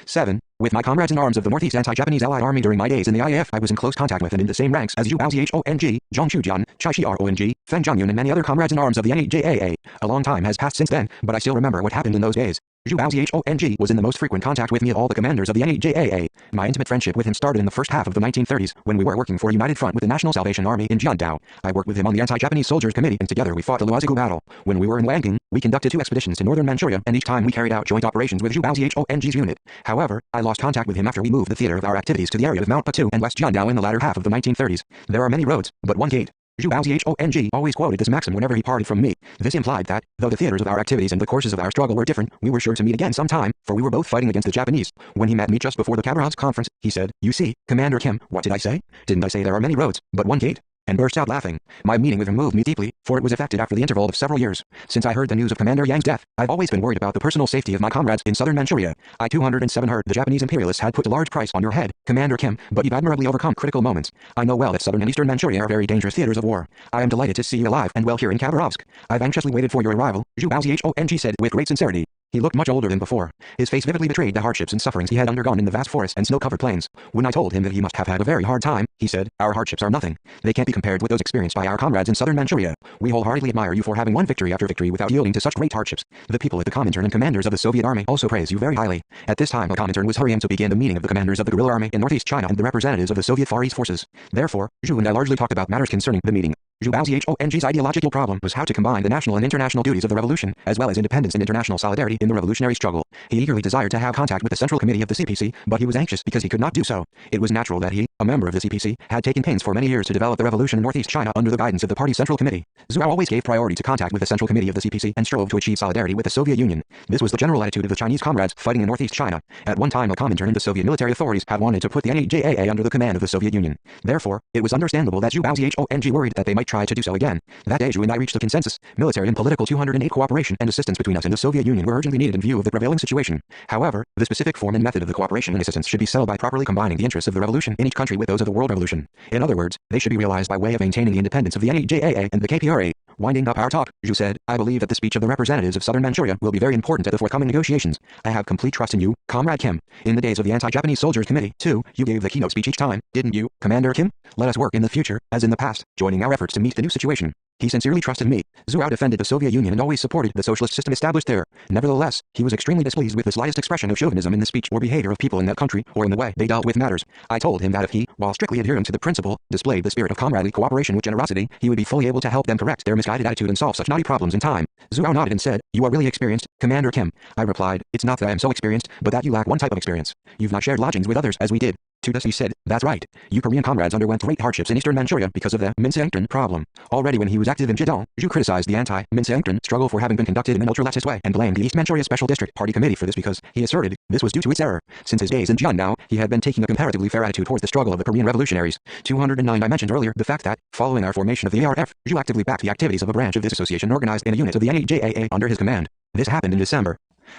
7. With my comrades in arms of the Northeast Anti-Japanese Allied Army during my days in the IAF, I was in close contact with and in the same ranks as Zhu Baozhong, Zhang Shujian, Chai Shi-rong, Fen Zhongyun, and many other comrades in arms of the NEJAA. A long time has passed since then, but I still remember what happened in those days. Zhu Baozhong was in the most frequent contact with me of all the commanders of the NEJAA. My intimate friendship with him started in the first half of the 1930s, when we were working for a united front with the National Salvation Army in Jiandao. I worked with him on the Anti-Japanese Soldiers Committee, and together we fought the Luozigu battle. When we were in Wangang, we conducted 2 expeditions to northern Manchuria, and each time we carried out joint operations with Zhu Baozhong's unit. However, I lost contact with him after we moved the theater of our activities to the area of Mount Patu and West Jiandao in the latter half of the 1930s. There are many roads, but one gate. Zhu Baozhong always quoted this maxim whenever he parted from me. This implied that, though the theaters of our activities and the courses of our struggle were different, we were sure to meet again sometime, for we were both fighting against the Japanese. When he met me just before the Khabarovsk conference, he said, "You see, Commander Kim, what did I say? Didn't I say there are many roads, but one gate?" And burst out laughing. My meeting with him moved me deeply, for it was effected after the interval of several years. Since I heard the news of Commander Yang's death, I've always been worried about the personal safety of my comrades in southern Manchuria. I 207 heard the Japanese imperialists had put a large price on your head, Commander Kim, but you've admirably overcome critical moments. I know well that southern and eastern Manchuria are very dangerous theaters of war. I am delighted to see you alive and well here in Khabarovsk. I've anxiously waited for your arrival, Zhu Baozhong said with great sincerity. He looked much older than before. His face vividly betrayed the hardships and sufferings he had undergone in the vast forests and snow-covered plains. When I told him that he must have had a very hard time, he said, "Our hardships are nothing. They can't be compared with those experienced by our comrades in southern Manchuria. We wholeheartedly admire you for having won victory after victory without yielding to such great hardships. The people at the Comintern and commanders of the Soviet Army also praise you very highly." At this time the Comintern was hurrying to begin the meeting of the commanders of the guerrilla army in northeast China and the representatives of the Soviet Far East forces. Therefore, Zhu and I largely talked about matters concerning the meeting. Zhu Baozhong's ideological problem was how to combine the national and international duties of the revolution, as well as independence and international solidarity in the revolutionary struggle. He eagerly desired to have contact with the Central Committee of the CPC, but he was anxious because he could not do so. It was natural that he, a member of the CPC, had taken pains for many years to develop the revolution in northeast China under the guidance of the party's Central Committee. Zhou always gave priority to contact with the Central Committee of the CPC and strove to achieve solidarity with the Soviet Union. This was the general attitude of the Chinese comrades fighting in northeast China. At one time the Comintern and the Soviet military authorities had wanted to put the NEJAA under the command of the Soviet Union. Therefore, it was understandable that Zhu Baozhong worried that they might try to do so again. That day Zhu and I reached a consensus. Military and political 208 cooperation and assistance between us and the Soviet Union were urgently needed in view of the prevailing situation. However, the specific form and method of the cooperation and assistance should be settled by properly combining the interests of the revolution in each country with those of the world revolution. In other words, they should be realized by way of maintaining the independence of the NEJAA and the KPRA. Winding up our talk, Zhu said, "I believe that the speech of the representatives of southern Manchuria will be very important at the forthcoming negotiations. I have complete trust in you, Comrade Kim. In the days of the Anti-Japanese Soldiers Committee, too, you gave the keynote speech each time, didn't you, Commander Kim? Let us work in the future, as in the past, joining our efforts to meet the new situation." He sincerely trusted me. Zhou defended the Soviet Union and always supported the socialist system established there. Nevertheless, he was extremely displeased with the slightest expression of chauvinism in the speech or behavior of people in that country or in the way they dealt with matters. I told him that if he, while strictly adhering to the principle, displayed the spirit of comradely cooperation with generosity, he would be fully able to help them correct their misguided attitude and solve such knotty problems in time. Zhou nodded and said, "You are really experienced, Commander Kim." I replied, "It's not that I am so experienced, but that you lack one type of experience. You've not shared lodgings with others as we did." To this he said, "That's right. You Korean comrades underwent great hardships in eastern Manchuria because of the Minseongtun problem." Already when he was active in Jidong, Zhu criticized the anti-Minseongtun struggle for having been conducted in an ultra-leftist way and blamed the East Manchuria Special District Party Committee for this because, he asserted, this was due to its error. Since his days in Jiandao, he had been taking a comparatively fair attitude towards the struggle of the Korean revolutionaries. 209 I mentioned earlier the fact that, following our formation of the ARF, Zhu actively backed the activities of a branch of this association organized in a unit of the NEJAA under his command. This happened in December.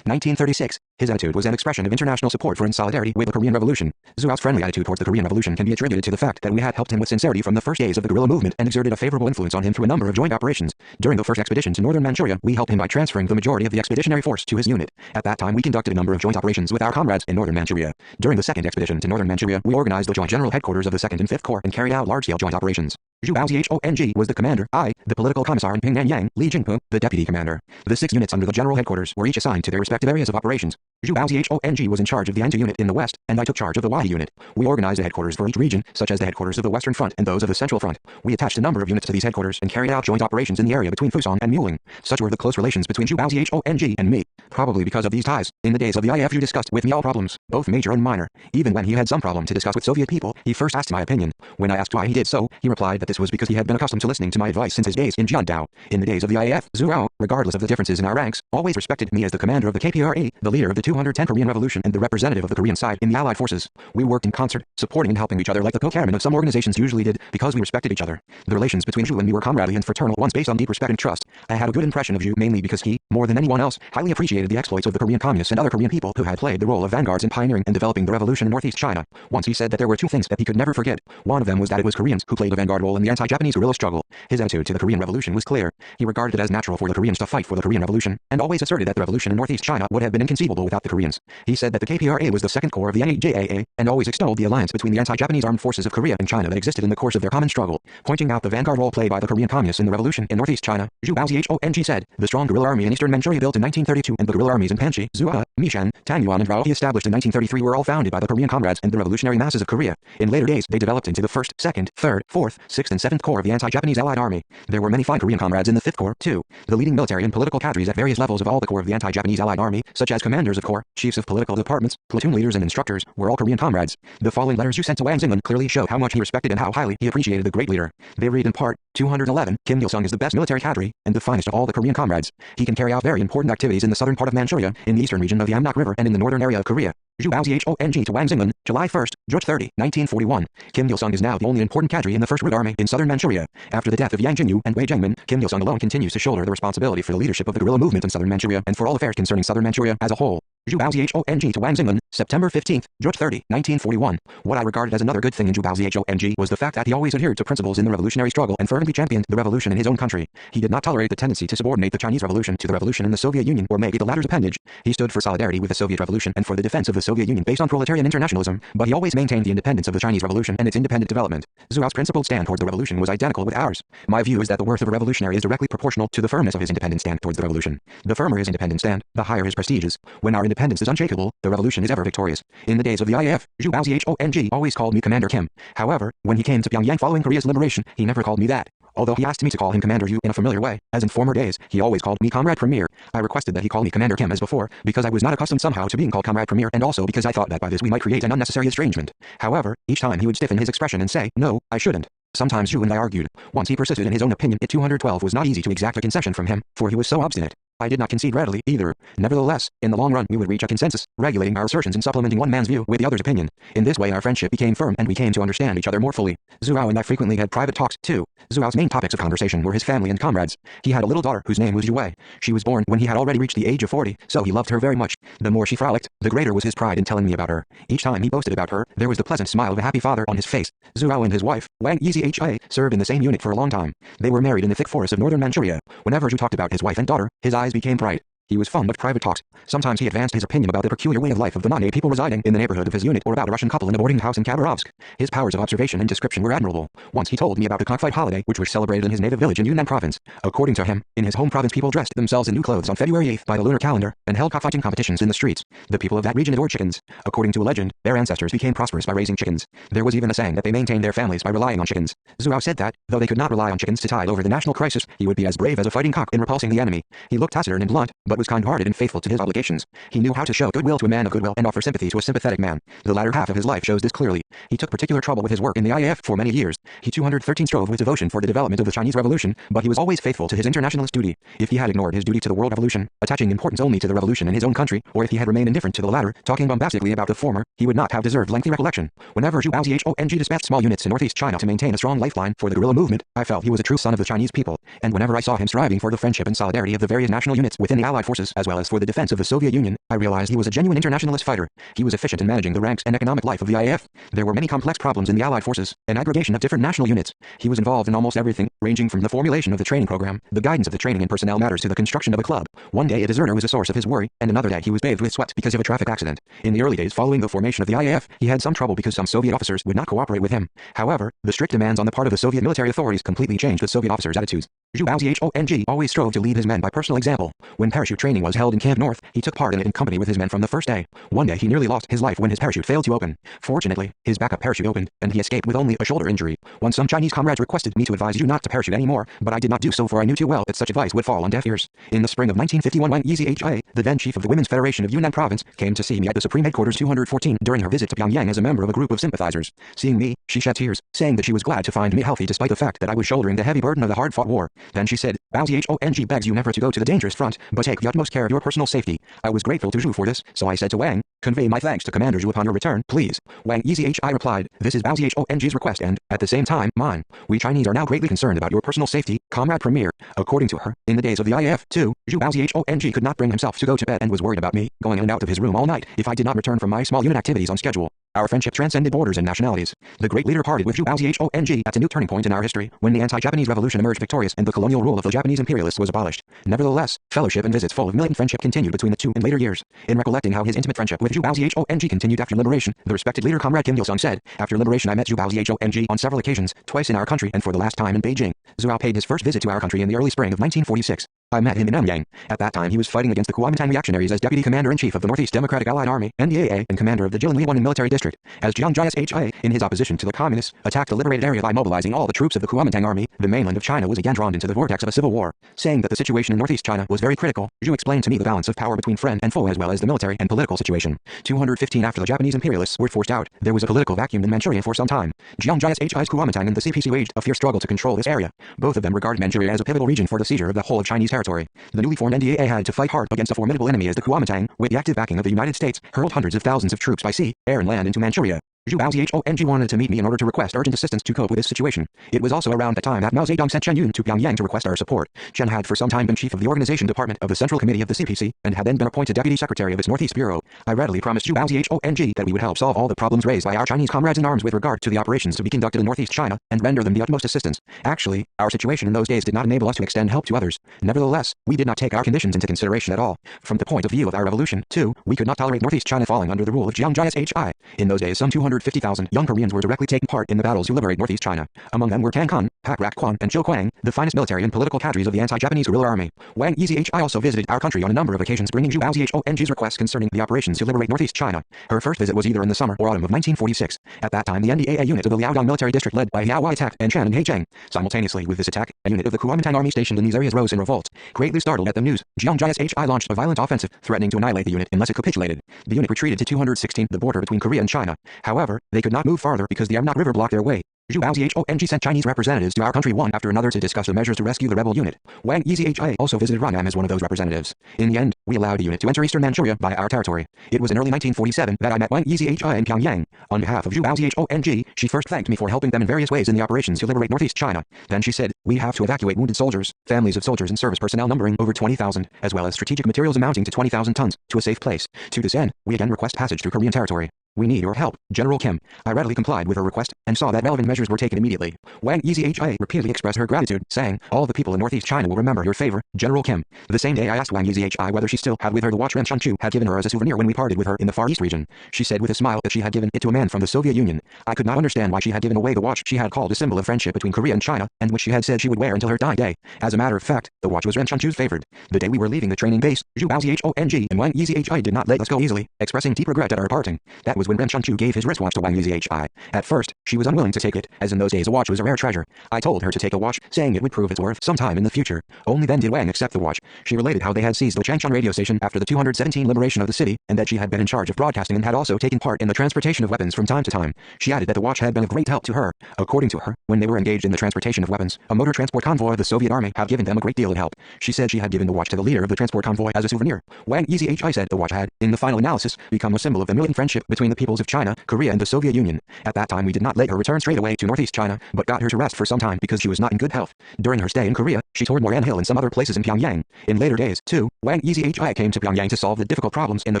1936. His attitude was an expression of international support for and solidarity with the Korean Revolution. Zhuao's friendly attitude towards the Korean Revolution can be attributed to the fact that we had helped him with sincerity from the first days of the guerrilla movement and exerted a favorable influence on him through a number of joint operations. During the first expedition to northern Manchuria, we helped him by transferring the majority of the expeditionary force to his unit. At that time, we conducted a number of joint operations with our comrades in northern Manchuria. During the second expedition to northern Manchuria, we organized the joint general headquarters of the 2nd and 5th Corps and carried out large-scale joint operations. Zhu Baozhong was the commander, I, the political commissar, and Ping Nanyang, Li Jingpu, the deputy commander. The 6 units under the general headquarters were each assigned to their respective areas of operations. Zhu Baozhong was in charge of the Yangzhou unit in the west, and I took charge of the Wahi unit. We organized the headquarters for each region, such as the headquarters of the Western Front and those of the Central Front. We attached a number of units to these headquarters and carried out joint operations in the area between Fusong and Muling. Such were the close relations between Zhu Baozhong and me. Probably because of these ties, in the days of the IF, Zhu discussed with me all problems, both major and minor. Even when he had some problem to discuss with Soviet people, he first asked my opinion. When I asked why he did so, he replied that this was because he had been accustomed to listening to my advice since his days in Jiandao. In the days of the IAF, Zhuo, regardless of the differences in our ranks, always respected me as the commander of the KPRA, the leader of the 210 Korean Revolution and the representative of the Korean side in the Allied forces. We worked in concert, supporting and helping each other like the co-chairmen of some organizations usually did, because we respected each other. The relations between Zhu and me were comradely and fraternal ones based on deep respect and trust. I had a good impression of Zhu mainly because he, more than anyone else, highly appreciated the exploits of the Korean communists and other Korean people who had played the role of vanguards in pioneering and developing the revolution in northeast China. Once he said that there were 2 things that he could never forget. One of them was that it was Koreans who played a vanguard role in the anti-Japanese guerrilla struggle. His attitude to the Korean Revolution was clear. He regarded it as natural for the Koreans to fight for the Korean Revolution, and always asserted that the revolution in northeast China would have been inconceivable without the Koreans. He said that the KPRA was the 2nd Corps of the NAJAA, and always extolled the alliance between the anti-Japanese armed forces of Korea and China that existed in the course of their common struggle. Pointing out the vanguard role played by the Korean communists in the revolution in northeast China, Zhu Baozhong said, the strong guerrilla army in eastern Manchuria built in 1932 and the guerrilla armies in Panchi, Zhuhai, Mishan, Tangyuan and Raohe established in 1933 were all founded by the Korean comrades and the revolutionary masses of Korea. In later days, they developed into the 1st, 2nd, 3rd, 4th, 6th and 7th Corps of the anti-Japanese Allied Army. There were many fine Korean comrades in the 5th Corps, too. The leading military and political cadres at various levels of all the corps of the anti-Japanese Allied Army, such as commanders of corps, chiefs of political departments, platoon leaders and instructors, were all Korean comrades. The following letters Zhu sent to Wang Xingwen clearly show how much he respected and how highly he appreciated the great leader. They read in part, 211, Kim Il-sung is the best military cadre, and the finest of all the Korean comrades. He can carry out very important activities in the southern part of Manchuria, in the eastern region of the Yamnak River and in the northern area of Korea. Zhu Baozhong to Wang Xingwen, July 1, George 30, 1941. Kim Il-sung is now the only important cadre in the First Red Army in southern Manchuria. After the death of Yang Jingyu and Wei Zhengmin, Kim Il-sung alone continues to shoulder the responsibility for the leadership of the guerrilla movement in southern Manchuria and for all affairs concerning southern Manchuria as a whole. Zhu Baozhong to Wang Xingwen, September 15, George 30, 1941. What I regarded as another good thing in Zhu Baozhong was the fact that he always adhered to principles in the revolutionary struggle and fervently championed the revolution in his own country. He did not tolerate the tendency to subordinate the Chinese Revolution to the revolution in the Soviet Union or make it the latter's appendage. He stood for solidarity with the Soviet Revolution and for the defense of the Soviet Union based on proletarian internationalism, but he always maintained the independence of the Chinese Revolution and its independent development. Zhuo's principled stand towards the revolution was identical with ours. My view is that the worth of a revolutionary is directly proportional to the firmness of his independent stand towards the revolution. The firmer his independent stand, the higher his prestige is. When our independence is unshakable, the revolution is ever victorious. In the days of the IAF, Zhu Baozhong always called me Commander Kim. However, when he came to Pyongyang following Korea's liberation, he never called me that. Although he asked me to call him Commander Yu in a familiar way, as in former days, he always called me Comrade Premier. I requested that he call me Commander Kim as before, because I was not accustomed somehow to being called Comrade Premier and also because I thought that by this we might create an unnecessary estrangement. However, each time he would stiffen his expression and say, no, I shouldn't. Sometimes Zhu and I argued. Once he persisted in his own opinion. It 212 was not easy to exact a concession from him, for he was so obstinate. I did not concede readily, either. Nevertheless, in the long run we would reach a consensus, regulating our assertions and supplementing one man's view with the other's opinion. In this way our friendship became firm and we came to understand each other more fully. Zhuo and I frequently had private talks, too. Zhuo's main topics of conversation were his family and comrades. He had a little daughter whose name was Zhu Wei. She was born when he had already reached the age of 40, so he loved her very much. The more she frolicked, the greater was his pride in telling me about her. Each time he boasted about her, there was the pleasant smile of a happy father on his face. Zhuo and his wife, Wang Yizha, served in the same unit for a long time. They were married in the thick forests of northern Manchuria. Whenever Zhu talked about his wife and daughter, his eyes became bright. He was fond of private talks. Sometimes he advanced his opinion about the peculiar way of life of the non-native people residing in the neighborhood of his unit or about a Russian couple in a boarding house in Khabarovsk. His powers of observation and description were admirable. Once he told me about the cockfight holiday which was celebrated in his native village in Yunnan province. According to him, in his home province people dressed themselves in new clothes on February 8th by the lunar calendar and held cockfighting competitions in the streets. The people of that region adored chickens. According to a legend, their ancestors became prosperous by raising chickens. There was even a saying that they maintained their families by relying on chickens. Zhuo said that, though they could not rely on chickens to tide over the national crisis, he would be as brave as a fighting cock in repulsing the enemy. He looked taciturn and blunt, but was kind-hearted and faithful to his obligations. He knew how to show goodwill to a man of goodwill and offer sympathy to a sympathetic man. The latter half of his life shows this clearly. He took particular trouble with his work in the IAF for many years. He 213 strove with devotion for the development of the Chinese Revolution, but he was always faithful to his internationalist duty. If he had ignored his duty to the world revolution, attaching importance only to the revolution in his own country, or if he had remained indifferent to the latter, talking bombastically about the former, he would not have deserved lengthy recollection. Whenever Zhu Baozhong dispatched small units in northeast China to maintain a strong lifeline for the guerrilla movement, I felt he was a true son of the Chinese people, and whenever I saw him striving for the friendship and solidarity of the various national units within the Allied forces, forces as well as for the defense of the Soviet Union, I realized he was a genuine internationalist fighter. He was efficient in managing the ranks and economic life of the IAF. There were many complex problems in the Allied forces, an aggregation of different national units. He was involved in almost everything, ranging from the formulation of the training program, the guidance of the training and personnel matters to the construction of a club. One day a deserter was a source of his worry, and another day he was bathed with sweat because of a traffic accident. In the early days following the formation of the IAF, he had some trouble because some Soviet officers would not cooperate with him. However, the strict demands on the part of the Soviet military authorities completely changed the Soviet officers' attitudes. Zhu Baozhong always strove to lead his men by personal example. When parachute training was held in Camp North, he took part in it in company with his men from the first day. One day he nearly lost his life when his parachute failed to open. Fortunately, his backup parachute opened, and he escaped with only a shoulder injury. Once some Chinese comrades requested me to advise Zhu not to parachute anymore, but I did not do so for I knew too well that such advice would fall on deaf ears. In the spring of 1951 Wang Yizhi, the then chief of the Women's Federation of Yunnan Province, came to see me at the Supreme Headquarters 214 during her visit to Pyongyang as a member of a group of sympathizers. Seeing me, she shed tears, saying that she was glad to find me healthy despite the fact that I was shouldering the heavy burden of the hard-fought war. Then she said, Baozhong begs you never to go to the dangerous front, but take the utmost care of your personal safety. I was grateful to Zhu for this, so I said to Wang, convey my thanks to Commander Zhu upon your return, please. Wang Yizhi replied, this is Baozhong's request and, at the same time, mine. We Chinese are now greatly concerned about your personal safety, Comrade Premier. According to her, in the days of the IAF, too, Zhu Baozhong could not bring himself to go to bed and was worried about me, going in and out of his room all night, if I did not return from my small unit activities on schedule. Our friendship transcended borders and nationalities. The great leader parted with Zhu Baozhong at a new turning point in our history, when the anti-Japanese revolution emerged victorious and the colonial rule of the Japanese imperialists was abolished. Nevertheless, fellowship and visits full of militant friendship continued between the two in later years. In recollecting how his intimate friendship with Zhu Baozhong continued after liberation, the respected leader Comrade Kim Il-sung said, after liberation I met Zhu Baozhong on several occasions, twice in our country and for the last time in Beijing. Zhou paid his first visit to our country in the early spring of 1946. I met him in Namyang. At that time he was fighting against the Kuomintang reactionaries as Deputy Commander-in-Chief of the Northeast Democratic Allied Army, NDAA, and commander of the Jilin Liuan Military District. As Jiang Jia, in his opposition to the communists, attacked the liberated area by mobilizing all the troops of the Kuomintang army, the mainland of China was again drawn into the vortex of a civil war. Saying that the situation in northeast China was very critical, Zhu explained to me the balance of power between friend and foe as well as the military and political situation. 215 after the Japanese imperialists were forced out, there was a political vacuum in Manchuria for some time. Jiang Jia's Kuomintang and the CPC waged a fierce struggle to control this area. Both of them regarded Manchuria as a pivotal region for the seizure of the whole of Chinese territory. The newly formed NDAA had to fight hard against a formidable enemy as the Kuomintang, with the active backing of the United States, hurled hundreds of thousands of troops by sea, air and land into Manchuria. Zhu Baozhong wanted to meet me in order to request urgent assistance to cope with this situation. It was also around that time that Mao Zedong sent Chen Yun to Pyongyang to request our support. Chen had for some time been chief of the organization department of the Central Committee of the CPC, and had then been appointed deputy secretary of its Northeast Bureau. I readily promised Zhu Baozhong that we would help solve all the problems raised by our Chinese comrades in arms with regard to the operations to be conducted in Northeast China, and render them the utmost assistance. Actually, our situation in those days did not enable us to extend help to others. Nevertheless, we did not take our conditions into consideration at all. From the point of view of our revolution, too, we could not tolerate Northeast China falling under the rule of Jiang Jia's. In those days some 250,000 young Koreans were directly taking part in the battles to liberate Northeast China. Among them were Tang Kun, Pak Rak Kwan, and Zhou Kuang, the finest military and political cadres of the anti-Japanese guerrilla army. Wang Yizhi also visited our country on a number of occasions bringing Zhu Baozhong's requests concerning the operations to liberate Northeast China. Her first visit was either in the summer or autumn of 1946. At that time the NDAA unit of the Liaodong military district led by Liao Wai attacked Anshan and Haicheng. Simultaneously with this attack, a unit of the Kuomintang army stationed in these areas rose in revolt. Greatly startled at the news, Jiang Jia's launched a violent offensive, threatening to annihilate the unit unless it capitulated. The unit retreated to 216, the border between Korea and China. However, they could not move farther because the Amnot River blocked their way. Zhu Baozhong sent Chinese representatives to our country one after another to discuss the measures to rescue the rebel unit. Wang Yizhi also visited Rangam as one of those representatives. In the end, we allowed the unit to enter eastern Manchuria by our territory. It was in early 1947 that I met Wang Yizhi in Pyongyang. On behalf of Zhu Baozhong, she first thanked me for helping them in various ways in the operations to liberate Northeast China. Then she said, we have to evacuate wounded soldiers, families of soldiers and service personnel numbering over 20,000, as well as strategic materials amounting to 20,000 tons, to a safe place. To this end, we again request passage through Korean territory. We need your help, General Kim. I readily complied with her request, and saw that relevant measures were taken immediately. Wang Yizhi repeatedly expressed her gratitude, saying, all the people in Northeast China will remember your favor, General Kim. The same day I asked Wang Yizhi whether she still had with her the watch Ren Shanchu had given her as a souvenir when we parted with her in the Far East region. She said with a smile that she had given it to a man from the Soviet Union. I could not understand why she had given away the watch she had called a symbol of friendship between Korea and China, and which she had said she would wear until her dying day. As a matter of fact, the watch was Ren Shanchu's favorite. The day we were leaving the training base, Zhu Baozhong and Wang Yizhi did not let us go easily, expressing deep regret at our parting. That was when Ren Shanchu gave his wristwatch to Wang Yizhi. At first, she was unwilling to take it, as in those days a watch was a rare treasure. I told her to take a watch, saying it would prove its worth sometime in the future. Only then did Wang accept the watch. She related how they had seized the Changshan radio station after the 217 liberation of the city, and that she had been in charge of broadcasting and had also taken part in the transportation of weapons from time to time. She added that the watch had been of great help to her. According to her, when they were engaged in the transportation of weapons, a motor transport convoy of the Soviet army had given them a great deal of help. She said she had given the watch to the leader of the transport convoy as a souvenir. Wang Yizhi said the watch had, in the final analysis, become a symbol of the militant friendship between the peoples of China, Korea and the Soviet Union. At that time we did not let her return straight away to Northeast China, but got her to rest for some time because she was not in good health. During her stay in Korea, she toured Moran Hill and some other places in Pyongyang. In later days, too, Wang Yizhi came to Pyongyang to solve the difficult problems in the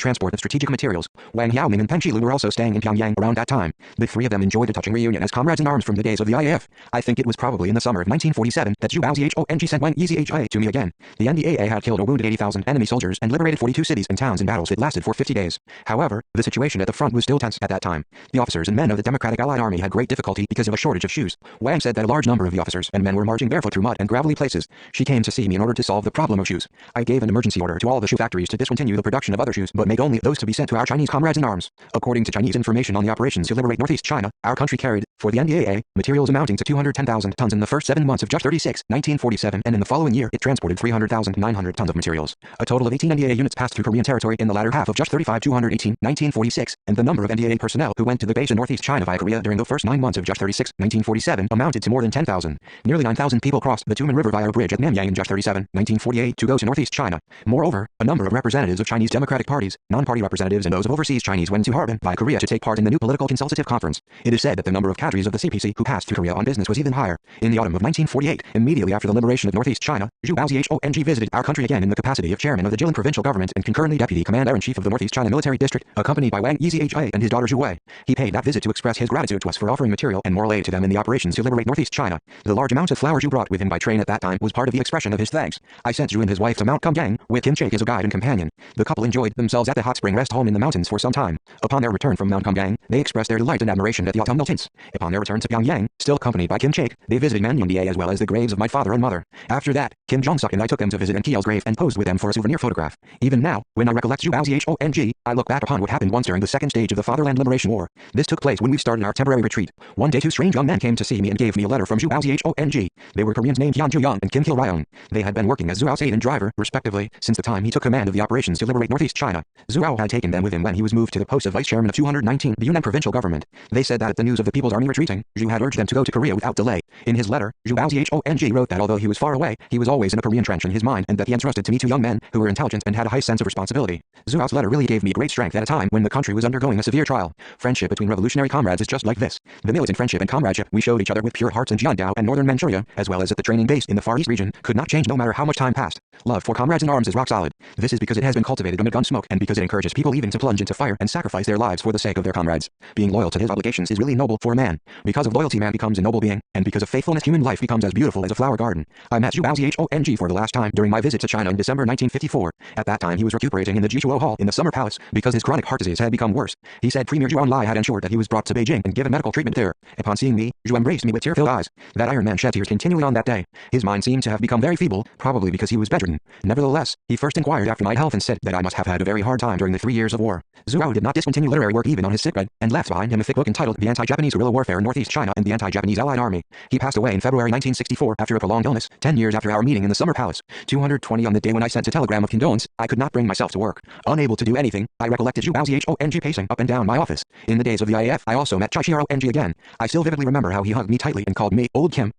transport of strategic materials. Wang Yaoming and Peng Shilu were also staying in Pyongyang around that time. The three of them enjoyed a touching reunion as comrades in arms from the days of the IAF. I think it was probably in the summer of 1947 that Zhu Baozhong sent Wang Yizhi to me again. The NDAA had killed or wounded 80,000 enemy soldiers and liberated 42 cities and towns in battles that lasted for 50 days. However, the situation at the front was still tense at that time. The officers and men of the Democratic Allied Army had great difficulty because of a shortage of shoes. Wang said that a large number of the officers and men were marching barefoot through mud and gravelly places. She came to see me in order to solve the problem of shoes. I gave an emergency order to all the shoe factories to discontinue the production of other shoes but make only those to be sent to our Chinese comrades in arms. According to Chinese information on the operations to liberate Northeast China, our country carried, for the NDAA, materials amounting to 210,000 tons in the first 7 months of Just 36, 1947, and in the following year it transported 300,900 tons of materials. A total of 18 NDAA units passed through Korean territory in the latter half of Just 35, 218, 1946, and the number of NDAA personnel who went to the base in Northeast China via Korea during the first 9 months of Just 36, 1947 amounted to more than 10,000. Nearly 9,000 people crossed the Tumen River via a bridge at Namyang in Just 37, 1948 to go to Northeast China. Moreover, a number of representatives of Chinese democratic parties, non-party representatives and those of overseas Chinese went to Harbin via Korea to take part in the new political consultative conference. It is said that the number of cadres of the CPC who passed through Korea on business was even higher. In the autumn of 1948, immediately after the liberation of Northeast China, Zhu Baozhong visited our country again in the capacity of chairman of the Jilin provincial government and concurrently deputy commander-in-chief of the Northeast China military district, accompanied by Wang Yizhi and his daughter Zhu Wei. He paid that visit to express his gratitude to us for offering material and moral aid to them in the operations to liberate Northeast China. The large amounts of flour Zhu brought with him by train at that time was part of the expression of his thanks. I sent Zhu and his wife to Mount Kumgang, with Kim Chaek as a guide and companion. The couple enjoyed themselves at the hot spring rest home in the mountains for some time. Upon their return from Mount Kumgang, they expressed their delight and admiration at the autumnal tints. Upon their return to Pyongyang, still accompanied by Kim Chaek, they visited Manyundia as well as the graves of my father and mother. After that, Kim Jong-suk and I took them to visit Enkiel's grave and posed with them for a souvenir photograph. Even now, when I recollect Zhu Baozhong, I look back upon what happened once during the second stage of the Fatherland Liberation War. This took place when we started our temporary retreat. One day 2 strange young men came to see me and gave me a letter from Zhu Baozhong. They were Koreans named Hyun Ju-young and Kim Kil-ryong. They had been working as Zhuo's aide and driver, respectively, since the time he took command of the operations to liberate Northeast China. Zhuo had taken them with him when he was moved to the post of vice chairman of 219, the Yunnan provincial government. They said that at the news of the People's Army retreating, Zhu had urged them to go to Korea without delay. In his letter, Zhu Baozhong wrote that although he was far away, he was always in a Korean trench in his mind and that he entrusted to me 2 young men who were intelligent and had a high sense of responsibility. Zhuo's letter really gave me great strength at a time when the country was undergoing a severe trial. Friendship between revolutionary comrades is just like this. The militant friendship and comradeship we showed each other with pure hearts in Jiandao and northern Manchuria, as well as at the training base in the Far East region, could not change no matter how much time passed. Love for comrades in arms is rock solid. This is because it has been cultivated amid gun smoke and because it encourages people even to plunge into fire and sacrifice their lives for the sake of their comrades. Being loyal to his obligations is really noble for a man. Because of loyalty man becomes a noble being, and because of faithfulness human life becomes as beautiful as a flower garden. I met Zhu Baozhong for the last time during my visit to China in December 1954. At that time he was recuperating in the Jichuo Hall in the Summer Palace because his chronic heart disease had become worse. He said Premier Zhu Enlai had ensured that he was brought to Beijing and given medical treatment there. Upon seeing me, Zhu embraced me with tear-filled eyes. That Iron Man shed tears continually on that day. His mind seemed to have become very feeble, probably because he was bedridden. Nevertheless, he first inquired after my health and said that I must have had a very hard time during the 3 years of war. Zhuo did not discontinue literary work even on his sickbed, and left behind him a thick book entitled The Anti-Japanese Guerrilla Warfare in Northeast China and the Anti-Japanese Allied Army. He passed away in February 1964 after a prolonged illness, 10 years after our meeting in the Summer Palace. 220 on the day when I sent a telegram of condolence, I could not bring myself to work. Unable to do anything, I recollected Zhu Baozhong pacing up and down my office. In the days of the IAF, I also met Chai Chiaro-ng again. I still vividly remember how he hugged me tightly and called me Old Kim,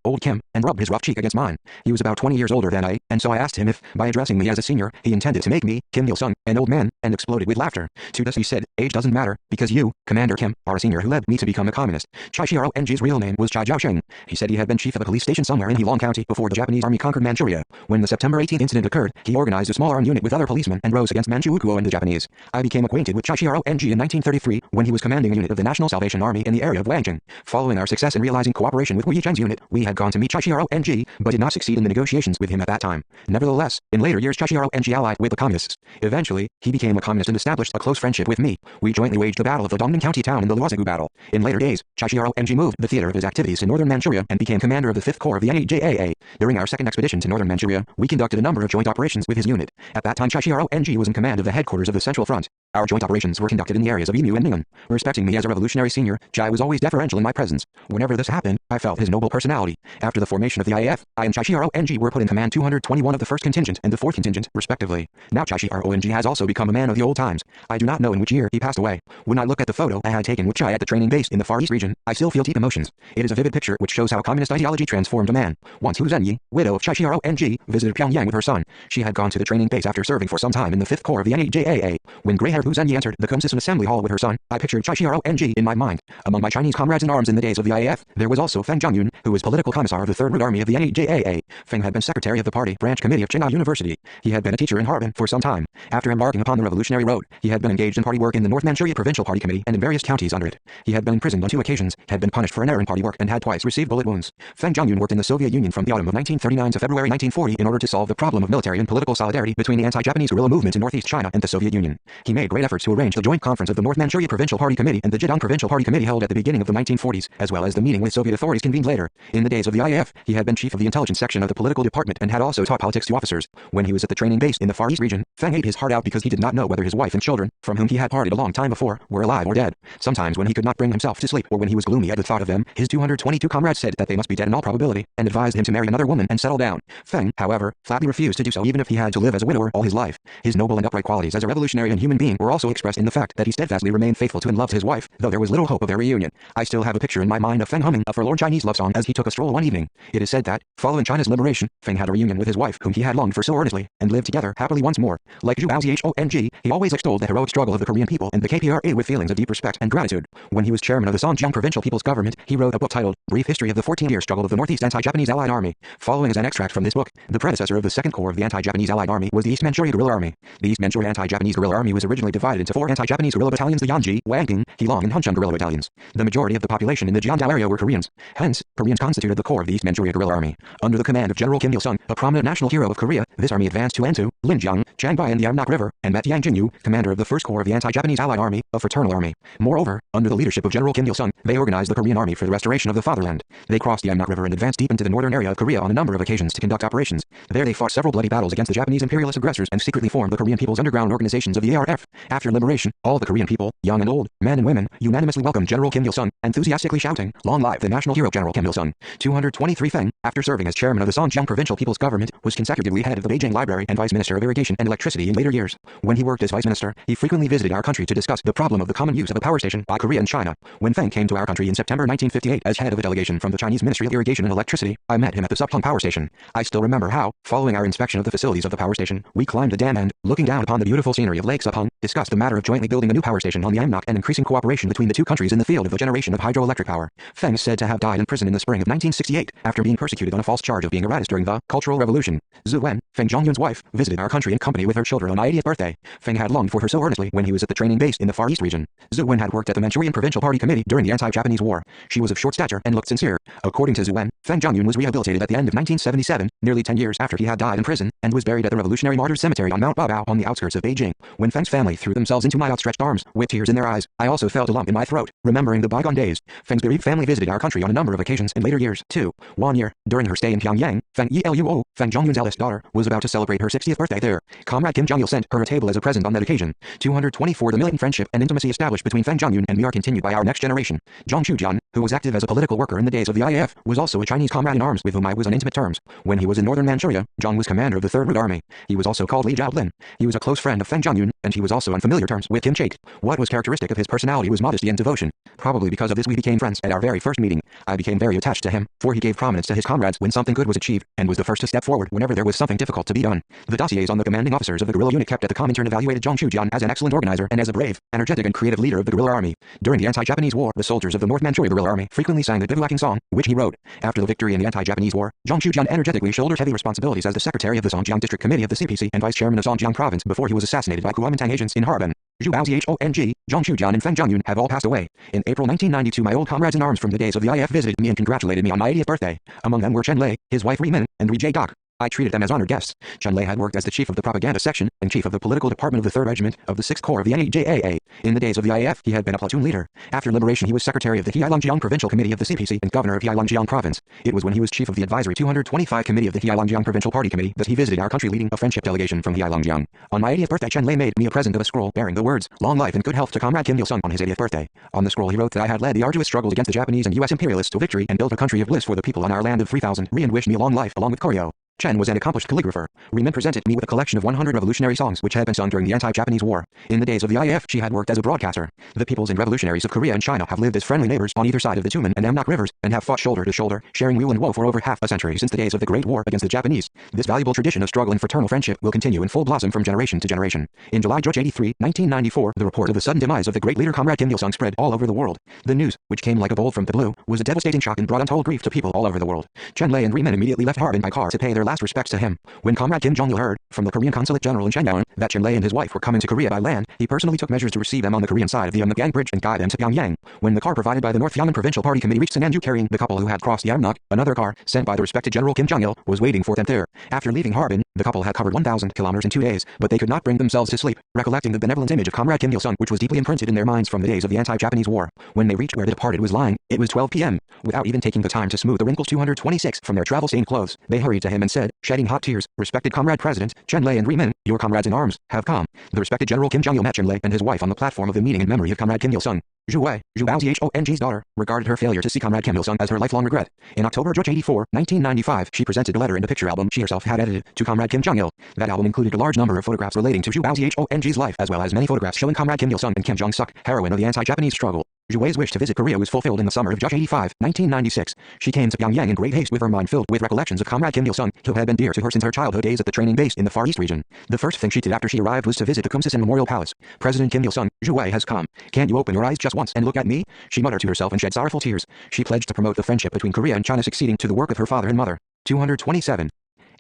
and rubbed his rough cheek against mine. He was about 20 years older than I, and so I asked him if, by addressing me as a senior, he intended to make me, Kim Il-sung, an old man, and exploded with laughter. To this he said, age doesn't matter, because you, Commander Kim, are a senior who led me to become a communist. Chai Chiaro-ng's real name was Chai Jiaosheng. He said he had been chief of a police station somewhere in Heilong County before the Japanese army conquered Manchuria. When the September 18th incident occurred, he organized a small armed unit with other policemen and rose against Manchukuo and the Japanese. I became acquainted with Chai Chiaro-ng in 1933 when he was commanding a unit of the National Salvation Army in the area of Wangjing. Following our success in realizing cooperation with Wu Yicheng's unit, we had gone to meet Chai Chiaro-ng, but did not succeed in the negotiations with him at that time. Nevertheless, in later years Chai Chiaro-ng allied with the communists. Eventually, he became a communist and established a close friendship with me. We jointly waged the Battle of the Dongning County town and the Luozigu Battle. In later days, Chai Chiaro-ng moved the theater of his activities to northern Manchuria and became commander of the 5th Corps of the NEJAA. During our second expedition to northern Manchuria, we conducted a number of joint operations with his unit. At that time Chai Chiaro-ng was in command of the headquarters of the Central Front. Our joint operations were conducted in the areas of Emu and Ning'an. Respecting me as a revolutionary senior, Chai was always deferential in my presence. Whenever this happened, I felt his noble personality. After the formation of the IAF, I and Chai Chiaro-ng were put in command 221 of the 1st contingent and the 4th contingent, respectively. Now Chai Chiaro-ng has also become a man of the old times. I do not know in which year he passed away. When I look at the photo I had taken with Chai at the training base in the Far East region, I still feel deep emotions. It is a vivid picture which shows how communist ideology transformed a man. Once Hu Zhenyi, widow of Chai Chiaro-ng, visited Pyongyang with her son. She had gone to the training base after serving for some time in the 5th Corps of the NEJAA. When gray-haired Claire Wu Zhenyi entered the Kumsison Assembly Hall with her son, I pictured Chai Chiarong in my mind. Among my Chinese comrades in arms in the days of the IAF, there was also Feng Zhongyun, who was political commissar of the Third Root Army of the NAJAA. Feng had been secretary of the party branch committee of Tsinghua University. He had been a teacher in Harbin for some time. After embarking upon the revolutionary road, he had been engaged in party work in the North Manchuria Provincial Party Committee and in various counties under it. He had been imprisoned on 2 occasions, had been punished for an error in party work, and had twice received bullet wounds. Feng Zhongyun worked in the Soviet Union from the autumn of 1939 to February 1940 in order to solve the problem of military and political solidarity between the anti-Japanese guerrilla movement in Northeast China and the Soviet Union. He made great efforts to arrange the joint conference of the North Manchuria Provincial Party Committee and the Zhejiang Provincial Party Committee held at the beginning of the 1940s, as well as the meeting with Soviet authorities convened later. In the days of the IAF, he had been chief of the intelligence section of the political department and had also taught politics to officers. When he was at the training base in the Far East region, Feng ate his heart out because he did not know whether his wife and children, from whom he had parted a long time before, were alive or dead. Sometimes when he could not bring himself to sleep or when he was gloomy at the thought of them, his 222 comrades said that they must be dead in all probability, and advised him to marry another woman and settle down. Feng, however, flatly refused to do so even if he had to live as a widower all his life. His noble and upright qualities as a revolutionary and human being were also expressed in the fact that he steadfastly remained faithful to and loved his wife, though there was little hope of their reunion. I still have a picture in my mind of Feng humming a forlorn Chinese love song as he took a stroll one evening. It is said that, following China's liberation, Feng had a reunion with his wife whom he had longed for so earnestly, and lived together happily once more. Like Zhu Baozhong, he always extolled the heroic struggle of the Korean people and the KPRA with feelings of deep respect and gratitude. When he was chairman of the Zhejiang Provincial People's Government, he wrote a book titled Brief History of the 14-Year Struggle of the Northeast Anti-Japanese Allied Army. Following is an extract from this book. The predecessor of the Second Corps of the Anti-Japanese Allied Army was the East Manchuria Guerrilla Army. The East Manchuria Anti-Japanese Guerrilla Army was originally divided into 4 anti-Japanese guerrilla battalions: the Yanji, Wangting, Heilong, and Hunchun guerrilla battalions. The majority of the population in the Jiangdao area were Koreans. Hence, Koreans constituted the core of the East Manchuria Guerrilla Army. Under the command of General Kim Il-sung, a prominent national hero of Korea, this army advanced to Antu, Linjiang, Changbai, and the Yamnak River, and met Yang Jinyu, commander of the First Corps of the Anti-Japanese Allied Army, a fraternal army. Moreover, under the leadership of General Kim Il-sung, they organized the Korean Army for the restoration of the fatherland. They crossed the Yamnak River and advanced deep into the northern area of Korea on a number of occasions to conduct operations. There they fought several bloody battles against the Japanese imperialist aggressors and secretly formed the Korean People's Underground Organizations of the ARF. After liberation, all the Korean people, young and old, men and women, unanimously welcomed General Kim Il-sung, enthusiastically shouting, "Long live the national hero General Kim Il-sung." 223 Feng, after serving as chairman of the Zhejiang Provincial People's Government, was consecutively head of the Beijing Library and vice minister of irrigation and electricity in later years. When he worked as vice minister, he frequently visited our country to discuss the problem of the common use of a power station by Korea and China. When Feng came to our country in September 1958 as head of a delegation from the Chinese Ministry of Irrigation and Electricity, I met him at the Subhung Power Station. I still remember how, following our inspection of the facilities of the power station, we climbed the dam and, looking down upon the beautiful scenery of Lake Subhung, discussed the matter of jointly building a new power station on the Amnok and increasing cooperation between the two countries in the field of the generation of hydroelectric power. Feng is said to have died in prison in the spring of 1968 after being persecuted on a false charge of being a radist during the Cultural Revolution. Zhu Wen, Feng Zhongyun's wife, visited our country in company with her children on my 80th birthday. Feng had longed for her so earnestly when he was at the training base in the Far East region. Zhu Wen had worked at the Manchurian Provincial Party Committee during the anti-Japanese war. She was of short stature and looked sincere. According to Zhu Wen, Feng Zhongyun was rehabilitated at the end of 1977, nearly 10 years after he had died in prison, and was buried at the Revolutionary Martyrs Cemetery on Mount Baobao on the outskirts of Beijing. When Feng's family threw themselves into my outstretched arms, with tears in their eyes, I also felt a lump in my throat, remembering the bygone days. Feng's bereaved family visited our country on a number of occasions in later years, too. One year, during her stay in Pyongyang, Feng Yiluo, Feng Zhongyun's eldest daughter, was about to celebrate her 60th birthday there. Comrade Kim Jong-il sent her a table as a present on that occasion. 224 The militant friendship and intimacy established between Feng Zhongyun and me are continued by our next generation. Zhang Shujian, who was active as a political worker in the days of the IAF, was also a Chinese comrade in arms with whom I was on intimate terms. When he was in northern Manchuria, Zhang was commander of the Third Root Army. He was also called Li Zhaolin. He was a close friend of Feng Zhongyun, and he was also on familiar terms with Kim Chait. What was characteristic of his personality was modesty and devotion. Probably because of this we became friends at our very first meeting. I became very attached to him, for he gave prominence to his comrades when something good was achieved, and was the first to step forward whenever there was something difficult to be done. The dossiers on the commanding officers of the guerrilla unit kept at the Comintern evaluated Zhang Shujian as an excellent organizer and as a brave, energetic and creative leader of the guerrilla army. During the anti-Japanese war, the soldiers of the North Manchuria guerrilla army frequently sang the bivouacking song, which he wrote. After the victory in the anti-Japanese war, Zhang Shujian energetically shouldered heavy responsibilities as the secretary of the Zhejiang District Committee of the CPC and vice chairman of Zhejiang Province before he was assassinated by Kuomintang agents in Harbin. Zhu Baozhong, Zhang Shujian and Feng Zhongyun have all passed away. In April 1992 my old comrades in arms from the days of the IF visited me and congratulated me on my 80th birthday. Among them were Chen Lei, his wife Ri Min, and Ri Jae Dok. I treated them as honored guests. Chen Lei had worked as the chief of the propaganda section and chief of the political department of the 3rd Regiment of the 6th Corps of the NAJAA. In the days of the IAF, he had been a platoon leader. After liberation, he was secretary of the Heilongjiang Provincial Committee of the CPC and governor of Heilongjiang Province. It was when he was chief of the advisory 225 committee of the Heilongjiang Provincial Party Committee that he visited our country leading a friendship delegation from Heilongjiang. On my 80th birthday, Chen Lei made me a present of a scroll bearing the words, "Long life and good health to Comrade Kim Il-sung" on his 80th birthday. On the scroll he wrote that I had led the arduous struggles against the Japanese and U.S. imperialists to victory and built a country of bliss for the people on our land of 3,000 and wished me a long life along with Koryo. Chen was an accomplished calligrapher. Riemann presented me with a collection of 100 revolutionary songs which had been sung during the anti-Japanese war. In the days of the IAF, she had worked as a broadcaster. The peoples and revolutionaries of Korea and China have lived as friendly neighbors on either side of the Tumen and Amnok rivers, and have fought shoulder to shoulder, sharing weal and woe for over half a century since the days of the Great War against the Japanese. This valuable tradition of struggle and fraternal friendship will continue in full blossom from generation to generation. In July 83, 1994, the report of the sudden demise of the great leader Comrade Kim Il-sung spread all over the world. The news, which came like a bolt from the blue, was a devastating shock and brought untold grief to people all over the world. Chen Lei and Riemann immediately left Harbin by car to pay their last respects to him. When Comrade Kim Jong-il heard, from the Korean Consulate General in Shangyang, that Chen Lei and his wife were coming to Korea by land, he personally took measures to receive them on the Korean side of the Amnok Bridge and guide them to Pyongyang. When the car provided by the North Yangon Provincial Party Committee reached Sananju carrying the couple who had crossed the Amnok, another car, sent by the respected General Kim Jong-il, was waiting for them there. After leaving Harbin, the couple had covered 1,000 kilometers in 2 days, but they could not bring themselves to sleep, recollecting the benevolent image of Comrade Kim Il-sung which was deeply imprinted in their minds from the days of the anti-Japanese war. When they reached where the departed was lying, it was 12 p.m. Without even taking the time to smooth the wrinkles 226 from their travel-stained clothes, they hurried to him and said, shedding hot tears, "Respected Comrade President, Chen Lei and Riemann, your comrades in arms, have come." The respected General Kim Jong-il met Chen Lei and his wife on the platform of the meeting in memory of Comrade Kim Il-sung. Zhu Wei, Zhu Baozhong's daughter, regarded her failure to see Comrade Kim Il-sung as her lifelong regret. In October 84, 1995, she presented a letter and a picture album she herself had edited to Comrade Kim Jong-il. That album included a large number of photographs relating to Zhu Baozhong's life, as well as many photographs showing Comrade Kim Il-sung and Kim Jong-suk, heroine of the anti-Japanese struggle. Zhu Wei's wish to visit Korea was fulfilled in the summer of 85, 1996. She came to Pyongyang in great haste with her mind filled with recollections of Comrade Kim Il-sung, who had been dear to her since her childhood days at the training base in the Far East region. The first thing she did after she arrived was to visit the Kumsusan Memorial Palace. "President Kim Il-sung, Zhu Wei has come. Can't you open your eyes just once and look at me?" she muttered to herself and shed sorrowful tears. She pledged to promote the friendship between Korea and China, succeeding to the work of her father and mother. 227.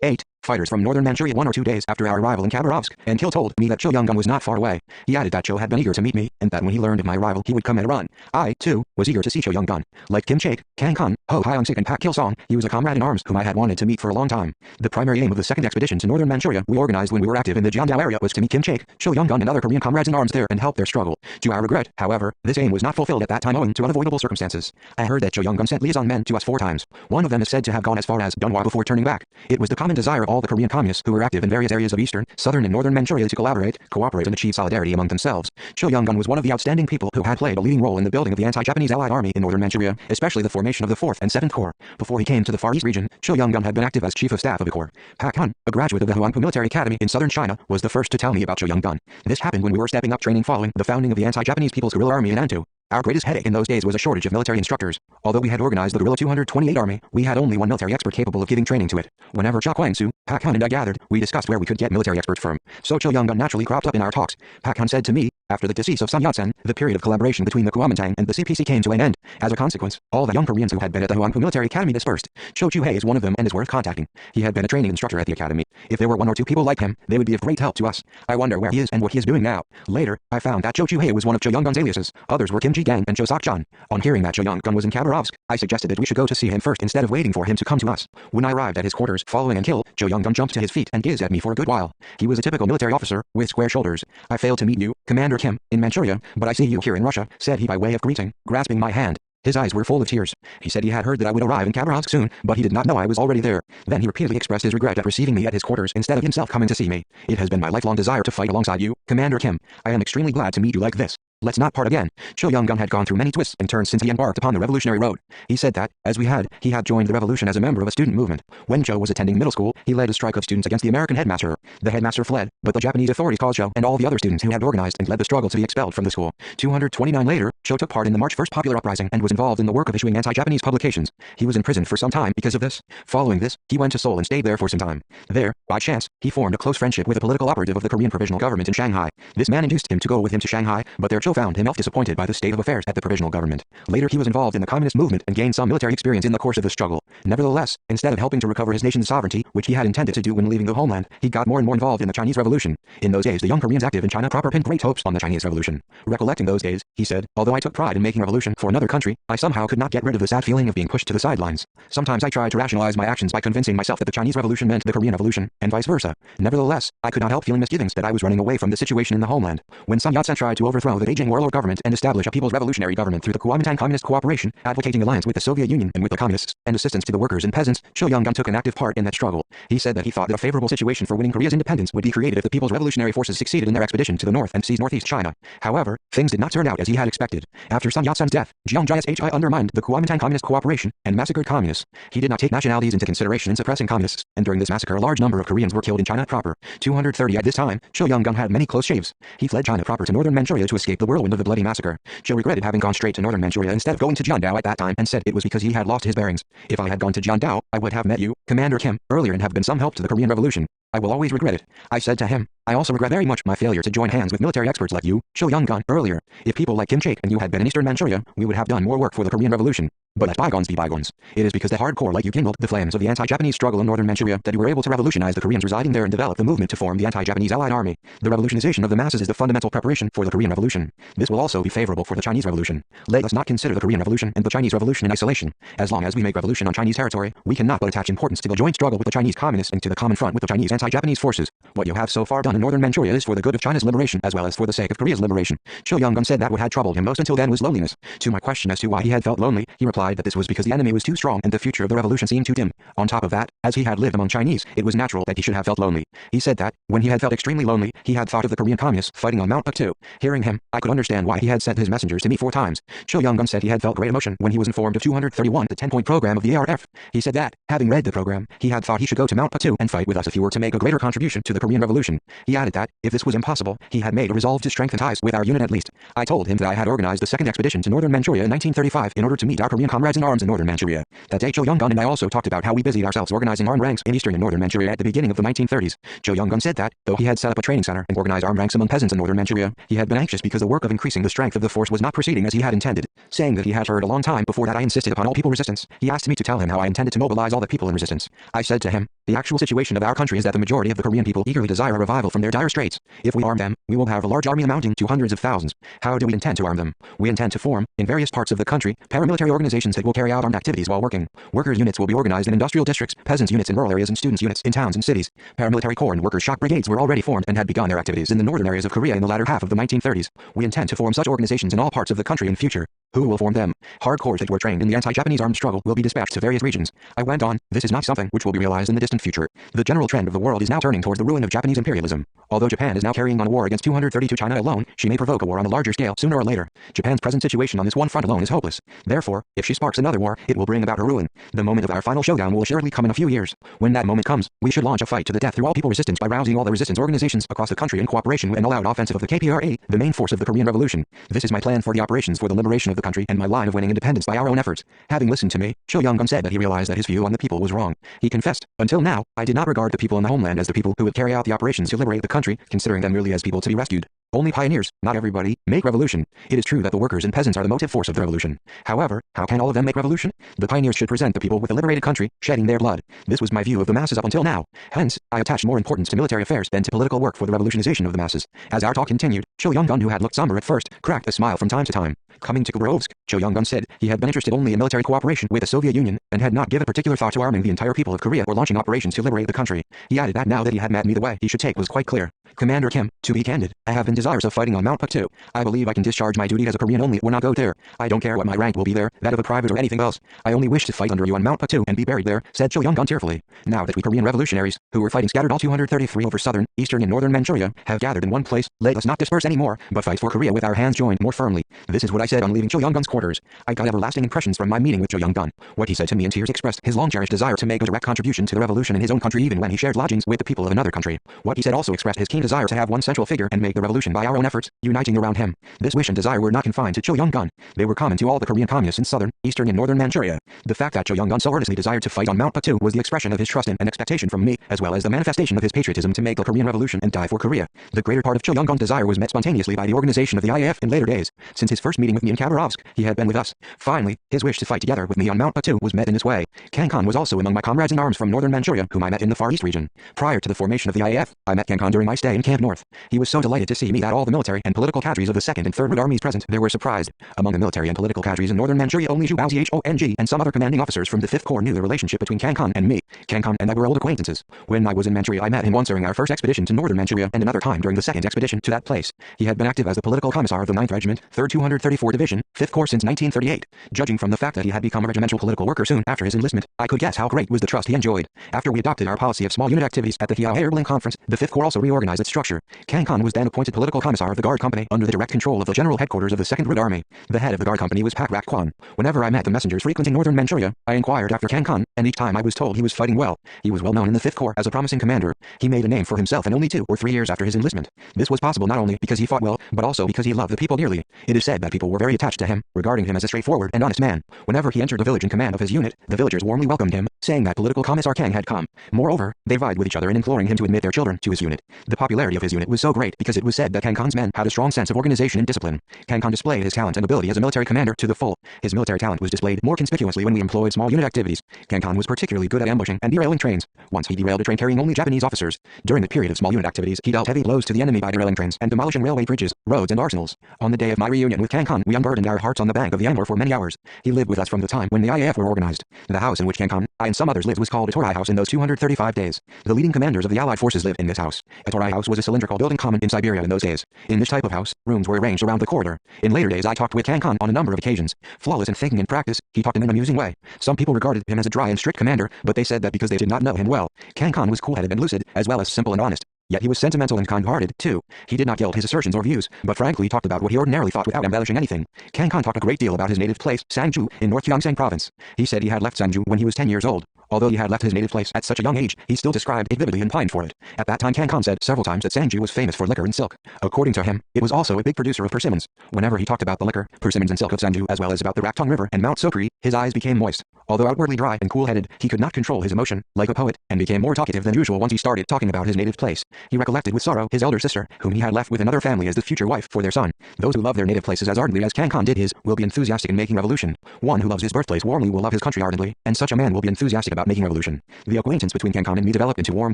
8. Fighters from northern Manchuria 1 or 2 days after our arrival in Khabarovsk, and Kil told me that Cho Young-gun was not far away. He added that Cho had been eager to meet me, and that when he learned of my arrival he would come and run. I, too, was eager to see Cho Young-gun. Like Kim Chaek, Kang Kun, Ho Hyung-sik and Pak Kil-song, he was a comrade in arms whom I had wanted to meet for a long time. The primary aim of the second expedition to northern Manchuria we organized when we were active in the Jiandao area was to meet Kim Chaek, Cho Young-gun and other Korean comrades in arms there and help their struggle. To our regret, however, this aim was not fulfilled at that time owing to unavoidable circumstances. I heard that Cho Young-gun sent liaison men to us 4 times. One of them is said to have gone as far as Dunhwa before turning back. It was the common desire of all the Korean communists who were active in various areas of eastern, southern and northern Manchuria to cooperate and achieve solidarity among themselves. Cho Young-gun was one of the outstanding people who had played a leading role in the building of the anti-Japanese Allied army in northern Manchuria, especially the formation of the 4th and 7th Corps. Before he came to the Far East region, Cho Young-gun had been active as chief of staff of the Corps. Pak Hun, a graduate of the Huangpu Military Academy in southern China, was the first to tell me about Cho Young-gun. This happened when we were stepping up training following the founding of the anti-Japanese People's Guerrilla Army in Antu. Our greatest headache in those days was a shortage of military instructors. Although we had organized the Guerrilla 228 Army, we had only one military expert capable of giving training to it. Whenever Cha Kwang-soo, Pak Hun and I gathered, we discussed where we could get military experts from. So Cho Young-gun naturally cropped up in our talks. Pak Hun said to me, after the decease of Sun Yat-sen, the period of collaboration between the Kuomintang and the CPC came to an end. As a consequence, all the young Koreans who had been at the Huangpu Military Academy dispersed. Cho Chu-hei is one of them and is worth contacting. He had been a training instructor at the academy. If there were 1 or 2 people like him, they would be of great help to us. I wonder where he is and what he is doing now. Later, I found that Cho Chu-hei was one of Cho Young-gun's aliases. Others were Kim Ji-gang and Cho Sok-chan. On hearing that Cho Young-gun was in Khabarovsk, I suggested that we should go to see him first instead of waiting for him to come to us. When I arrived at his quarters following and Kill, Cho Young-gun jumped to his feet and gazed at me for a good while. He was a typical military officer, with square shoulders. "I failed to meet you, Commander Kim, in Manchuria, but I see you here in Russia," said he by way of greeting, grasping my hand. His eyes were full of tears. He said he had heard that I would arrive in Khabarovsk soon, but he did not know I was already there. Then he repeatedly expressed his regret at receiving me at his quarters instead of himself coming to see me. "It has been my lifelong desire to fight alongside you, Commander Kim. I am extremely glad to meet you like this. Let's not part again." Cho Young-gun had gone through many twists and turns since he embarked upon the revolutionary road. He said that, as he had joined the revolution as a member of a student movement. When Cho was attending middle school, he led a strike of students against the American headmaster. The headmaster fled, but the Japanese authorities caused Cho and all the other students who had organized and led the struggle to be expelled from the school. 229 later, Cho took part in the March 1st popular uprising and was involved in the work of issuing anti-Japanese publications. He was imprisoned for some time because of this. Following this, he went to Seoul and stayed there for some time. There, by chance, he formed a close friendship with a political operative of the Korean Provisional Government in Shanghai. This man induced him to go with him to Shanghai, but there Cho found himself disappointed by the state of affairs at the provisional government. Later he was involved in the communist movement and gained some military experience in the course of the struggle. Nevertheless, instead of helping to recover his nation's sovereignty, which he had intended to do when leaving the homeland, he got more and more involved in the Chinese Revolution. In those days the young Koreans active in China proper pinned great hopes on the Chinese Revolution. Recollecting those days, he said, "Although I took pride in making revolution for another country, I somehow could not get rid of the sad feeling of being pushed to the sidelines. Sometimes I tried to rationalize my actions by convincing myself that the Chinese Revolution meant the Korean Revolution, and vice versa. Nevertheless, I could not help feeling misgivings that I was running away from the situation in the homeland. When Sun Yat-sen tried to overthrow the Beijing warlord government and establish a people's revolutionary government through the Kuomintang Communist Cooperation, advocating alliance with the Soviet Union and with the communists, and assistance to the workers and peasants. Cho Young-gun took an active part in that struggle. He said that he thought that a favorable situation for winning Korea's independence would be created if the People's Revolutionary Forces succeeded in their expedition to the north and seized northeast China. However, things did not turn out as he had expected. After Sun Yat-sen's death, Jiang Jia undermined the Kuomintang Communist Cooperation and massacred communists. He did not take nationalities into consideration in suppressing communists, and during this massacre a large number of Koreans were killed in China proper. 230 at this time, Cho Young-gun had many close shaves. He fled China proper to northern Manchuria to escape the whirlwind of the bloody massacre. Cho regretted having gone straight to northern Manchuria instead of going to Jiandao at that time and said it was because he had lost his bearings. If I had gone to Jiandao, I would have met you, Commander Kim, earlier and have been some help to the Korean Revolution. I will always regret it. I said to him, I also regret very much my failure to join hands with military experts like you, Cho Young-gun, earlier. If people like Kim Chaek and you had been in eastern Manchuria, we would have done more work for the Korean Revolution. But let bygones be bygones. It is because the hardcore like you kindled the flames of the anti-Japanese struggle in northern Manchuria that you were able to revolutionize the Koreans residing there and develop the movement to form the anti-Japanese Allied Army. The revolutionization of the masses is the fundamental preparation for the Korean Revolution. This will also be favorable for the Chinese Revolution. Let us not consider the Korean Revolution and the Chinese Revolution in isolation. As long as we make revolution on Chinese territory, we cannot but attach importance to the joint struggle with the Chinese communists and to the common front with the Chinese anti-Japanese forces. What you have so far done in northern Manchuria is for the good of China's liberation as well as for the sake of Korea's liberation. Cho Young-gun said that what had troubled him most until then was loneliness. To my question as to why he had felt lonely, he replied that this was because the enemy was too strong and the future of the revolution seemed too dim. On top of that, as he had lived among Chinese, it was natural that he should have felt lonely. He said that, when he had felt extremely lonely, he had thought of the Korean communists fighting on Mount Puktu. Hearing him, I could understand why he had sent his messengers to me 4 times. Cho Young-gun said he had felt great emotion when he was informed of 231, the 10-point program of the ARF. He said that, having read the program, he had thought he should go to Mount Puktu and fight with us if he were to make a greater contribution to the Korean Revolution. He added that, if this was impossible, he had made a resolve to strengthen ties with our unit at least. I told him that I had organized the second expedition to northern Manchuria in 1935 in order to meet our Korean comrades in arms in northern Manchuria. That day Cho Young-gun and I also talked about how we busied ourselves organizing armed ranks in eastern and northern Manchuria at the beginning of the 1930s. Cho Young-gun said that, though he had set up a training center and organized armed ranks among peasants in northern Manchuria, he had been anxious because the work of increasing the strength of the force was not proceeding as he had intended. Saying that he had heard a long time before that I insisted upon all people resistance, he asked me to tell him how I intended to mobilize all the people in resistance. I said to him, the actual situation of our country is that the majority of the Korean people eagerly desire a revival from their dire straits. If we arm them, we will have a large army amounting to hundreds of thousands. How do we intend to arm them? We intend to form, in various parts of the country, paramilitary organizations that will carry out armed activities while working. Workers' units will be organized in industrial districts, peasants' units in rural areas and students' units in towns and cities. Paramilitary corps and workers' shock brigades were already formed and had begun their activities in the northern areas of Korea in the latter half of the 1930s. We intend to form such organizations in all parts of the country in future. Who will form them? Hardcores that were trained in the anti-Japanese armed struggle will be dispatched to various regions. I went on, this is not something which will be realized in the distant future. The general trend of the world is now turning towards the ruin of Japanese imperialism. Although Japan is now carrying on a war against 232 China alone, she may provoke a war on a larger scale sooner or later. Japan's present situation on this one front alone is hopeless. Therefore, if she sparks another war, it will bring about her ruin. The moment of our final showdown will assuredly come in a few years. When that moment comes, we should launch a fight to the death through all people resistance by rousing all the resistance organizations across the country in cooperation with an all-out offensive of the KPRA, the main force of the Korean Revolution. This is my plan for the operations for the liberation of the country and my line of winning independence by our own efforts. Having listened to me, Cho Young-gun said that he realized that his view on the people was wrong. He confessed, until now, I did not regard the people in the homeland as the people who would carry out the operations to liberate the country, considering them merely as people to be rescued. Only pioneers, not everybody, make revolution. It is true that the workers and peasants are the motive force of the revolution. However, how can all of them make revolution? The pioneers should present the people with a liberated country, shedding their blood. This was my view of the masses up until now. Hence, I attached more importance to military affairs than to political work for the revolutionization of the masses. As our talk continued, Cho Young-gun, who had looked somber at first, cracked a smile from time to time. Coming to Khabarovsk, Cho Young-gun said he had been interested only in military cooperation with the Soviet Union and had not given particular thought to arming the entire people of Korea or launching operations to liberate the country. He added that now that he had met me, the way he should take was quite clear. Commander Kim, to be candid, I have been desirous of fighting on Mount Puktu. I believe I can discharge my duty as a Korean only when I go there. I don't care what my rank will be there, that of a private or anything else. I only wish to fight under you on Mount Puktu and be buried there, said Cho Young-gun tearfully. Now that we Korean revolutionaries, who were fighting scattered all 233 over southern, eastern and northern Manchuria, have gathered in one place, let us not disperse anymore, but fight for Korea with our hands joined more firmly. This is what I said on leaving Cho Young-gun's quarters. I got everlasting impressions from my meeting with Cho Young-gun. What he said to me in tears expressed his long-cherished desire to make a direct contribution to the revolution in his own country even when he shared lodgings with the people of another country. What he said also expressed his keen desire to have one central figure and make the revolution by our own efforts, uniting around him. This wish and desire were not confined to Cho Young-gun. They were common to all the Korean communists in southern, eastern and northern Manchuria. The fact that Cho Young-gun so earnestly desired to fight on Mount Puktu was the expression of his trust in and expectation from me, as well as the manifestation of his patriotism to make a Korean revolution and die for Korea. The greater part of Cho Young-gun's desire was met spontaneously by the organization of the IAF in later days. Since his first meeting with me in Khabarovsk, he had been with us. Finally, his wish to fight together with me on Mount Puktu was met in this way. Kang-kan was also among my comrades in arms from northern Manchuria, whom I met in the Far East region. Prior to the formation of the IAF, I met Kang-kan during my stay day in Camp North. He was so delighted to see me that all the military and political cadres of the 2nd and 3rd Red Armies present there were surprised. Among the military and political cadres in northern Manchuria, only Zhu Baozhong and some other commanding officers from the 5th Corps knew the relationship between Kang Khan and me. Kang Khan and I were old acquaintances. When I was in Manchuria, I met him once during our first expedition to northern Manchuria and another time during the second expedition to that place. He had been active as the political commissar of the 9th Regiment, 3rd 234 Division, 5th Corps since 1938. Judging from the fact that he had become a regimental political worker soon after his enlistment, I could guess how great was the trust he enjoyed. After we adopted our policy of small unit activities at the Hiao Airborne Conference, the 5th Corps also reorganized its structure. Kang Khan was then appointed political commissar of the Guard Company under the direct control of the general headquarters of the 2nd Red Army. The head of the Guard Company was Pak Rak Kwan. Whenever I met the messengers frequenting northern Manchuria, I inquired after Kang Khan, and each time I was told he was fighting well. He was well known in the 5th Corps as a promising commander. He made a name for himself in only 2 or 3 years after his enlistment. This was possible not only because he fought well, but also because he loved the people dearly. It is said that people were very attached to him, regarding him as a straightforward and honest man. Whenever he entered the village in command of his unit, the villagers warmly welcomed him, saying that political commissar Kang had come. Moreover, they vied with each other in imploring him to admit their children to his unit. The popularity of his unit was so great because it was said that Kang Khan's men had a strong sense of organization and discipline. Kang Khan displayed his talent and ability as a military commander to the full. His military talent was displayed more conspicuously when we employed small unit activities. Kang Khan was particularly good at ambushing and derailing trains. Once he derailed a train carrying only Japanese officers. During the period of small unit activities, he dealt heavy blows to the enemy by derailing trains and demolishing railway bridges, roads and arsenals. On the day of my reunion with Kang Khan, we unburdened our hearts on the bank of the Amur for many hours. He lived with us from the time when the IAF were organized. The house in which Kang Khan, I and some others lived was called a Torai House in those 235 days. The leading commanders of the Allied forces lived in this house. A Torai House was a cylindrical building common in Siberia in those days. In this type of house, rooms were arranged around the corridor. In later days I talked with Kang Khan on a number of occasions. Flawless in thinking and practice, he talked in an amusing way. Some people regarded him as a dry and strict commander, but they said that because they did not know him well. Kang Khan was cool-headed and lucid, as well as simple and honest. Yet he was sentimental and kind-hearted, too. He did not gild his assertions or views, but frankly talked about what he ordinarily thought without embellishing anything. Kang Khan talked a great deal about his native place, Sangju, in North Gyeongsang Province. He said he had left Sangju when he was 10 years old. Although he had left his native place at such a young age, he still described it vividly and pined for it. At that time Kang Khan said several times that Sangju was famous for liquor and silk. According to him, it was also a big producer of persimmons. Whenever he talked about the liquor, persimmons and silk of Sangju as well as about the Raktong River and Mount Sokri, his eyes became moist. Although outwardly dry and cool-headed, he could not control his emotion, like a poet, and became more talkative than usual once he started talking about his native place. He recollected with sorrow his elder sister, whom he had left with another family as the future wife for their son. Those who love their native places as ardently as Kang Khan did his, will be enthusiastic in making revolution. One who loves his birthplace warmly will love his country ardently, and such a man will be enthusiastic about making revolution. The acquaintance between Kang Khan and me developed into warm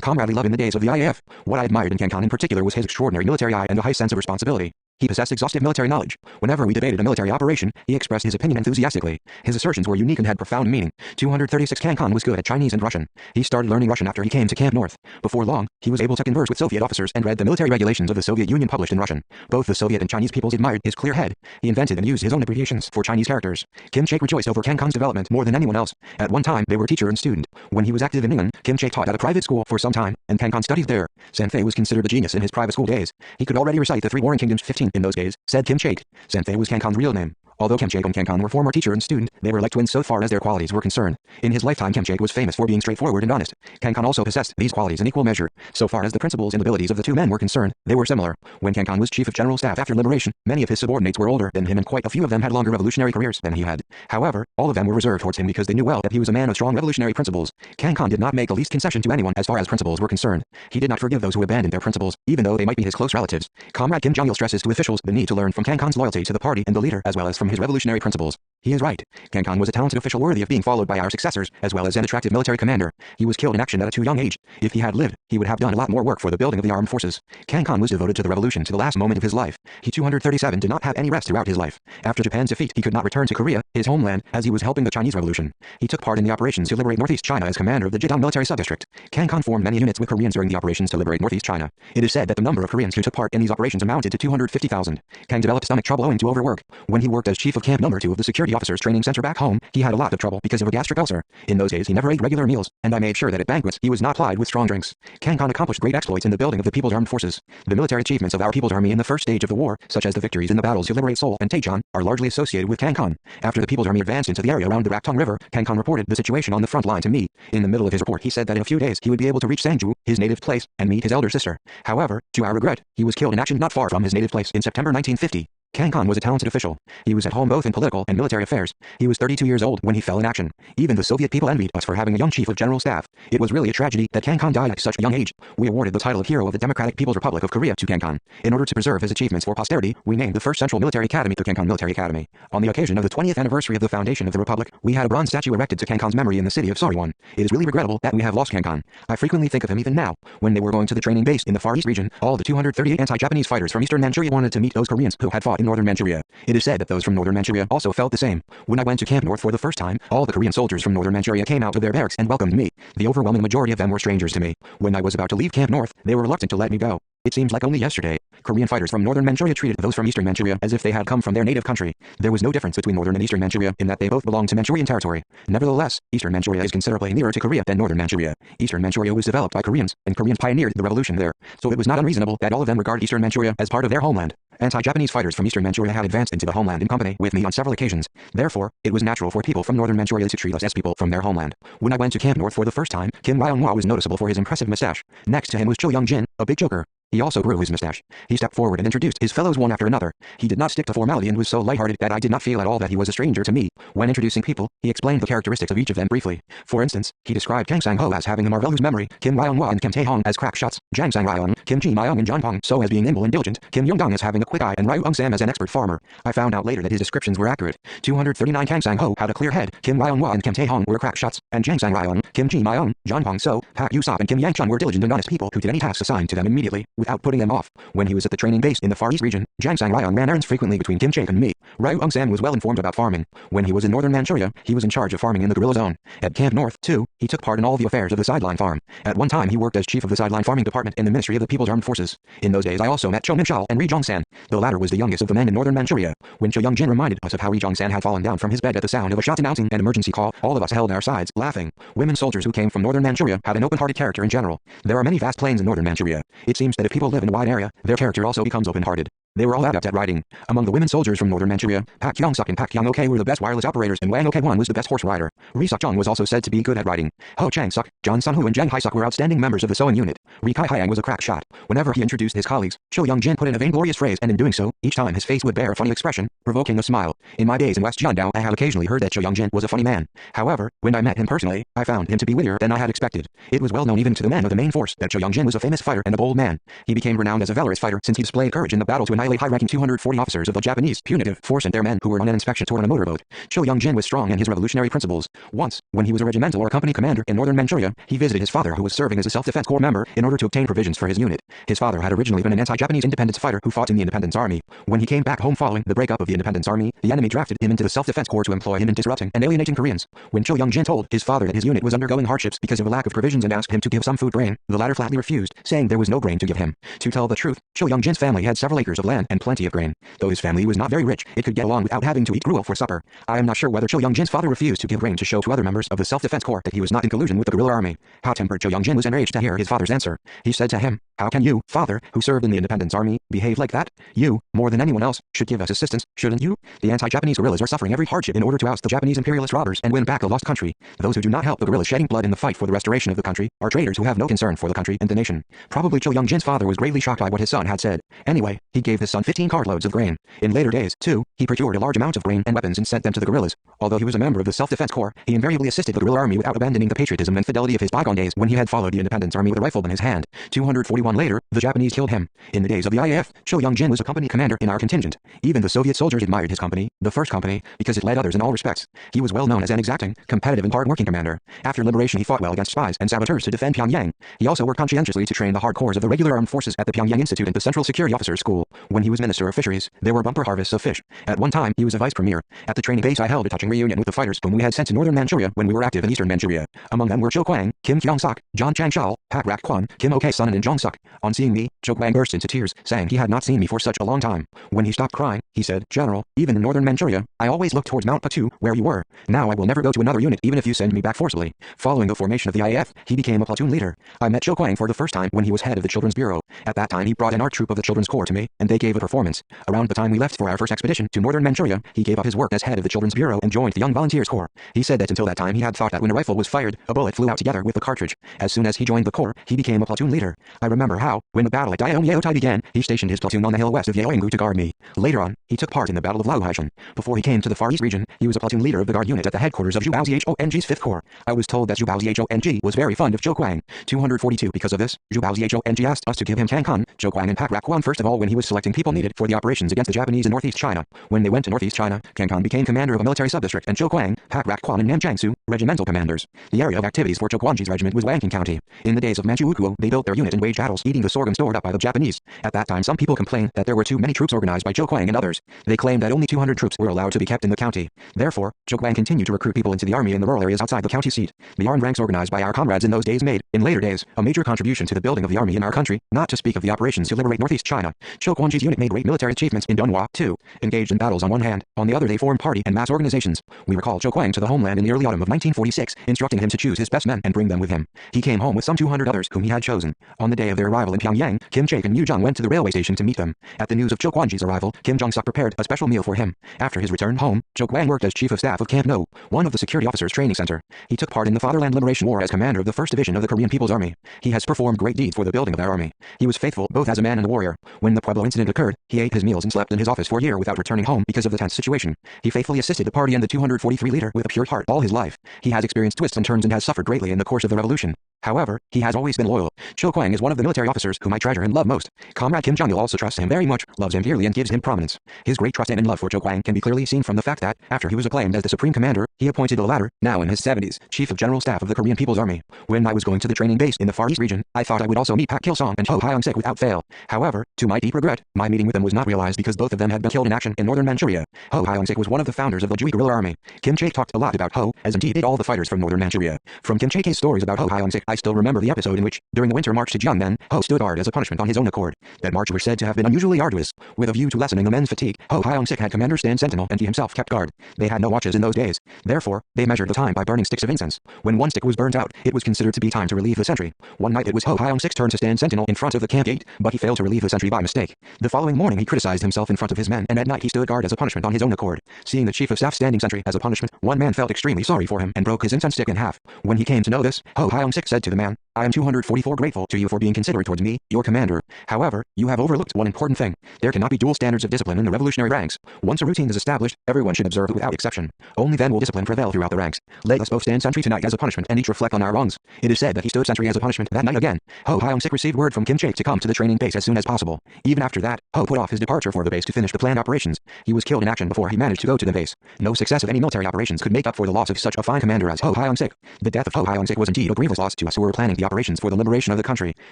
comradely love in the days of the IAF. What I admired in Kang Khan in particular was his extraordinary military eye and a high sense of responsibility. He possessed exhaustive military knowledge. Whenever we debated a military operation, he expressed his opinion enthusiastically. His assertions were unique and had profound meaning. 236 Kang Khan was good at Chinese and Russian. He started learning Russian after he came to Camp North. Before long, he was able to converse with Soviet officers and read the military regulations of the Soviet Union published in Russian. Both the Soviet and Chinese peoples admired his clear head. He invented and used his own abbreviations for Chinese characters. Kim Chaek rejoiced over Kang Khan's development more than anyone else. At one time, they were teacher and student. When he was active in England, Kim Chaek taught at a private school for some time, and Kang Khan studied there. Sanfei was considered a genius in his private school days. He could already recite the 3 Warring Kingdoms 15 in those days, said Kim Chaek. Sanfei was Kang Khan's real name. Although Kim Chaek and Kang Khan were former teacher and student, they were like twins so far as their qualities were concerned. In his lifetime Kim Chaek was famous for being straightforward and honest. Kang Khan also possessed these qualities in equal measure. So far as the principles and abilities of the two men were concerned, they were similar. When Kang Khan was chief of general staff after liberation, many of his subordinates were older than him and quite a few of them had longer revolutionary careers than he had. However, all of them were reserved towards him because they knew well that he was a man of strong revolutionary principles. Kang Khan did not make the least concession to anyone as far as principles were concerned. He did not forgive those who abandoned their principles, even though they might be his close relatives. Comrade Kim Jong-il stresses to officials the need to learn from Kang Khan's loyalty to the party and the leader as well as from his revolutionary principles. He is right. Kang Khan was a talented official worthy of being followed by our successors, as well as an attractive military commander. He was killed in action at a too young age. If he had lived, he would have done a lot more work for the building of the armed forces. Kang Khan was devoted to the revolution to the last moment of his life. He 237 did not have any rest throughout his life. After Japan's defeat, he could not return to Korea, his homeland, as he was helping the Chinese Revolution. He took part in the operations to liberate Northeast China as commander of the Jidong military subdistrict. Kang Khan formed many units with Koreans during the operations to liberate Northeast China. It is said that the number of Koreans who took part in these operations amounted to 250,000. Kang developed stomach trouble owing to overwork. When he worked as chief of camp number 2 of the security officers training center back home, he had a lot of trouble because of a gastric ulcer. In those days he never ate regular meals, and I made sure that at banquets he was not plied with strong drinks. Kang Khan accomplished great exploits in the building of the People's Armed Forces. The military achievements of our People's Army in the first stage of the war, such as the victories in the battles to liberate Seoul and Daejeon, are largely associated with Kang Khan. After the People's Army advanced into the area around the Raktong River, Kang Khan reported the situation on the front line to me. In the middle of his report he said that in a few days he would be able to reach Sangju, his native place, and meet his elder sister. However, to our regret, he was killed in action not far from his native place in September 1950. Kang Khan was a talented official. He was at home both in political and military affairs. He was 32 years old when he fell in action. Even the Soviet people envied us for having a young chief of general staff. It was really a tragedy that Kang Khan died at such a young age. We awarded the title of Hero of the Democratic People's Republic of Korea to Kang Khan. In order to preserve his achievements for posterity, we named the first Central Military Academy the Kang Khan Military Academy. On the occasion of the 20th anniversary of the foundation of the Republic, we had a bronze statue erected to Kang Khan's memory in the city of Sariwon. It is really regrettable that we have lost Kang Khan. I frequently think of him even now. When they were going to the training base in the Far East region, all the 238 anti-Japanese fighters from Eastern Manchuria wanted to meet those Koreans who had fought in Northern Manchuria. It is said that those from Northern Manchuria also felt the same. When I went to Camp North for the first time, all the Korean soldiers from Northern Manchuria came out of their barracks and welcomed me. The overwhelming majority of them were strangers to me. When I was about to leave Camp North, they were reluctant to let me go. It seems like only yesterday, Korean fighters from Northern Manchuria treated those from Eastern Manchuria as if they had come from their native country. There was no difference between Northern and Eastern Manchuria in that they both belonged to Manchurian territory. Nevertheless, Eastern Manchuria is considerably nearer to Korea than Northern Manchuria. Eastern Manchuria was developed by Koreans, and Koreans pioneered the revolution there, so it was not unreasonable that all of them regarded Eastern Manchuria as part of their homeland. Anti-Japanese fighters from Eastern Manchuria had advanced into the homeland in company with me on several occasions. Therefore, it was natural for people from Northern Manchuria to treat us as people from their homeland. When I went to Camp North for the first time, Kim Ryong-hwa was noticeable for his impressive mustache. Next to him was Cho Young-jin, a big joker. He also grew his mustache. He stepped forward and introduced his fellows one after another. He did not stick to formality and was so lighthearted that I did not feel at all that he was a stranger to me. When introducing people, he explained the characteristics of each of them briefly. For instance, he described Kang Sang-ho as having a marvelous memory, Kim Ryong-hwa and Kim Tae-hong as crack shots, Jang Sang-ryong, Kim Ji-myung and John Pong so as being nimble and diligent, Kim Young-dong as having a quick eye and Ryu Ung-sam as an expert farmer. I found out later that his descriptions were accurate. 239 Kang Sang-ho had a clear head, Kim Ryong-hwa and Kim Tae-hong were crack shots, and Jang Sang-ryong, Kim Ji-myung, John Pong so, Pak Yu-sop and Kim Yang-chun were diligent and honest people who did any tasks assigned to them immediately, without putting them off. When he was at the training base in the Far East region, Jang Sang-ryong ran errands frequently between Kim Chaek and me. Ryu Ung-sam was well informed about farming. When he was in Northern Manchuria, he was in charge of farming in the guerrilla zone. At Camp North, too, he took part in all the affairs of the sideline farm. At one time he worked as chief of the sideline farming department in the Ministry of the People's Armed Forces. In those days I also met Cho Min-chul and Ri Jong-san. The latter was the youngest of the men in Northern Manchuria. When Cho Young-jin reminded us of how Ri Jong-san had fallen down from his bed at the sound of a shot announcing an emergency call, all of us held our sides, laughing. Women soldiers who came from Northern Manchuria had an open-hearted character in general. There are many vast plains in Northern Manchuria. It seems that if people live in a wide area, their character also becomes open-hearted. They were all adept at riding. Among the women soldiers from Northern Manchuria, Pak Kyung-suk and Pak Kyung-ok were the best wireless operators and Wang Ok-won was the best horse rider. Ri Suk-jung was also said to be good at riding. Ho Chang-suk, John Sun-hu and Jang Hai-suk were outstanding members of the sewing unit. Ri Kai-hyang was a crack shot. Whenever he introduced his colleagues, Cho Young-jin put in a vainglorious phrase and in doing so, each time his face would bear a funny expression, provoking a smile. In my days in West Jeondao I had occasionally heard that Cho Young-jin was a funny man. However, when I met him personally, I found him to be wittier than I had expected. It was well known even to the men of the main force that Cho Young-jin was a famous fighter and a bold man. He became renowned as a valorous fighter since he displayed courage in the battle to annihilate high-ranking 240 officers of the Japanese punitive force and their men who were on an inspection tour on a motorboat. Cho Young-jin was strong in his revolutionary principles. Once, when he was a regimental or company commander in Northern Manchuria, he visited his father who was serving as a self-defense corps member in order to obtain provisions for his unit. His father had originally been an anti-Japanese independence fighter who fought in the Independence Army. When he came back home following the breakup of the Independence Army, the enemy drafted him into the self-defense corps to employ him in disrupting and alienating Koreans. When Cho Young-jin told his father that his unit was undergoing hardships because of a lack of provisions and asked him to give some food grain, the latter flatly refused, saying there was no grain to give him. To tell the truth, Cho Young-jin's family had several acres of land and plenty of grain. Though his family was not very rich, it could get along without having to eat gruel for supper. I am not sure whether Cho Young-jin's father refused to give grain to show to other members of the self-defense corps that he was not in collusion with the guerrilla army. Hot-tempered Cho Young-jin was enraged to hear his father's answer. He said to him, "How can you, father, who served in the Independence Army, behave like that? You, more than anyone else, should give us assistance, shouldn't you? The anti-Japanese guerrillas are suffering every hardship in order to oust the Japanese imperialist robbers and win back the lost country. Those who do not help the guerrillas shedding blood in the fight for the restoration of the country are traitors who have no concern for the country and the nation." Probably Cho Young-jin's father was gravely shocked by what his son had said. Anyway, he gave his son 15 cartloads of grain. In later days, too, he procured a large amount of grain and weapons and sent them to the guerrillas. Although he was a member of the self-defense corps, he invariably assisted the guerrilla army without abandoning the patriotism and fidelity of his bygone days when he had followed the Independence Army with a rifle in his hand. 241 later, the Japanese killed him. In the days of the IAF, Cho Young-jin was a company commander in our contingent. Even the Soviet soldiers admired his company, the first company, because it led others in all respects. He was well known as an exacting, competitive and hard-working commander. After liberation he fought well against spies and saboteurs to defend Pyongyang. He also worked conscientiously to train the hard corps of the regular armed forces at the Pyongyang Institute and the Central Security Officers School. When he was Minister of Fisheries, there were bumper harvests of fish. At one time, he was a vice premier. At the training base I held a touching reunion with the fighters whom we had sent to Northern Manchuria when we were active in Eastern Manchuria. Among them were Cho Kwang, Kim Kyung-suk, John Chang-shal, Pak Rak-kwon, Kim Ok-sun and Jong-suk. On seeing me, Cho Kwang burst into tears, saying he had not seen me for such a long time. When he stopped crying, he said, "General, even in Northern Manchuria, I always look towards Mount Patu, where you were. Now I will never go to another unit even if you send me back forcibly." Following the formation of the IAF, he became a platoon leader. I met Cho Kwang for the first time when he was head of the Children's Bureau. At that time he brought an art troupe of the Children's Corps to me, and they gave a performance. Around the time we left for our first expedition to Northern Manchuria, he gave up his work as head of the Children's Bureau and joined joined the Young Volunteers Corps. He said that until that time he had thought that when a rifle was fired, a bullet flew out together with the cartridge. As soon as he joined the Corps, he became a platoon leader. I remember how, when the battle at Diomeotai began, he stationed his platoon on the hill west of Yaoingu to guard me. Later on, he took part in the Battle of Lauhaishan. Before he came to the Far East region, he was a platoon leader of the guard unit at the headquarters of Zhu Baozichong's 5th Corps. I was told that Zhu Baozichong was very fond of Zhou Guang. 242. Because of this, Zhu Baozichong asked us to give him Kang Kun, Zhou Guang and Pak Rakuan first of all when he was selecting people needed for the operations against the Japanese in northeast China. When they went to northeast China, Kang Kun became commander of a military subdistrict and Zhou Guang, Pak Rakuan and Namjiangsu, regimental commanders. The area of activities for Zhou Guangji's regiment was Wanking County. In the days of Manchukuo, they built their unit and waged battles eating the sorghum stored up by the Japanese. At that time some people complained that there were too many troops organized by Zhou Guang and others. They claimed that only 200 troops were allowed to be kept in the county. Therefore, Zhou Guang continued to recruit people into the army in the rural areas outside the county seat. The armed ranks organized by our comrades in those days made, in later days, a major contribution to the building of the army in our country, not to speak of the operations to liberate northeast China. Zhou Guangji's unit made great military achievements in Dunhua, too. Engaged in battles on one hand, on the other they formed party and mass organizations. We recall Zhou Guang to the homeland in the early autumn of 1946, instructing him to choose his best men and bring them with him. He came home with some 200 others whom he had chosen. On the day of their arrival in Pyongyang, Kim Chaek and Yu Zhang went to the railway station to meet them. At the news of Zhou Guangji's arrival, Kim Jong-suk prepared a special meal for him. After his return home, Zhou Guang worked as chief of staff of Camp No, one of the security officers' training center. He took part in the Fatherland Liberation War as commander of the 1st Division of the Korean People's Army. He has performed great deeds for the building of our army. He was faithful both as a man and a warrior. When the Pueblo incident occurred, he ate his meals and slept in his office for a year without returning home because of the tense situation. He faithfully assisted the party and the 243 leader with a pure heart all his life. He has experienced twists and turns and has suffered greatly in the course of the revolution. However, he has always been loyal. Zhou Guang is one of the military officers whom I treasure and love most. Comrade Kim Jong-il also trusts him very much, loves him dearly and gives him prominence. His great trust and love for Zhou Guang can be clearly seen from the fact that, after he was acclaimed as the supreme commander, he appointed the latter, now in his 70s, chief of general staff of the Korean People's Army. When I was going to the training base in the Far East region, I thought I would also meet Pak Kil-song and Ho Hyung-sik without fail. However, to my deep regret, my meeting with them was not realized because both of them had been killed in action in northern Manchuria. Ho Hyung-sik was one of the founders of the Jui guerrilla army. Kim Chaek talked a lot about Ho, as indeed did all the fighters from northern Manchuria. From Kim Chaek's stories about Ho Hyung-sik, I still remember the episode in which, during the winter march to Jiangmen, Ho stood guard as a punishment on his own accord. That march was said to have been unusually arduous. With a view to lessening the men's fatigue, Ho Hyung-sik had commander stand sentinel and he himself kept guard. They had no watches in those days. Therefore, they measured the time by burning sticks of incense. When one stick was burnt out, it was considered to be time to relieve the sentry. One night it was Ho Hyung-sik's turn to stand sentinel in front of the camp gate, but he failed to relieve the sentry by mistake. The following morning he criticized himself in front of his men and at night he stood guard as a punishment on his own accord. Seeing the chief of staff standing sentry as a punishment, one man felt extremely sorry for him and broke his incense stick in half. When he came to know this, Ho Hyung-sik said to the man, "I am 244 grateful to you for being considerate towards me, your commander. However, you have overlooked one important thing. There cannot be dual standards of discipline in the revolutionary ranks. Once a routine is established, everyone should observe it without exception. Only then will discipline prevail throughout the ranks. Let us both stand sentry tonight as a punishment and each reflect on our wrongs." It is said that he stood sentry as a punishment that night again. Ho Hyung-sik received word from Kim Chaek to come to the training base as soon as possible. Even after that, Ho put off his departure for the base to finish the planned operations. He was killed in action before he managed to go to the base. No success of any military operations could make up for the loss of such a fine commander as Ho Hyung-sik. The death of Ho Hyung-sik was indeed a grievous loss to us who were planning the operations for the liberation of the country.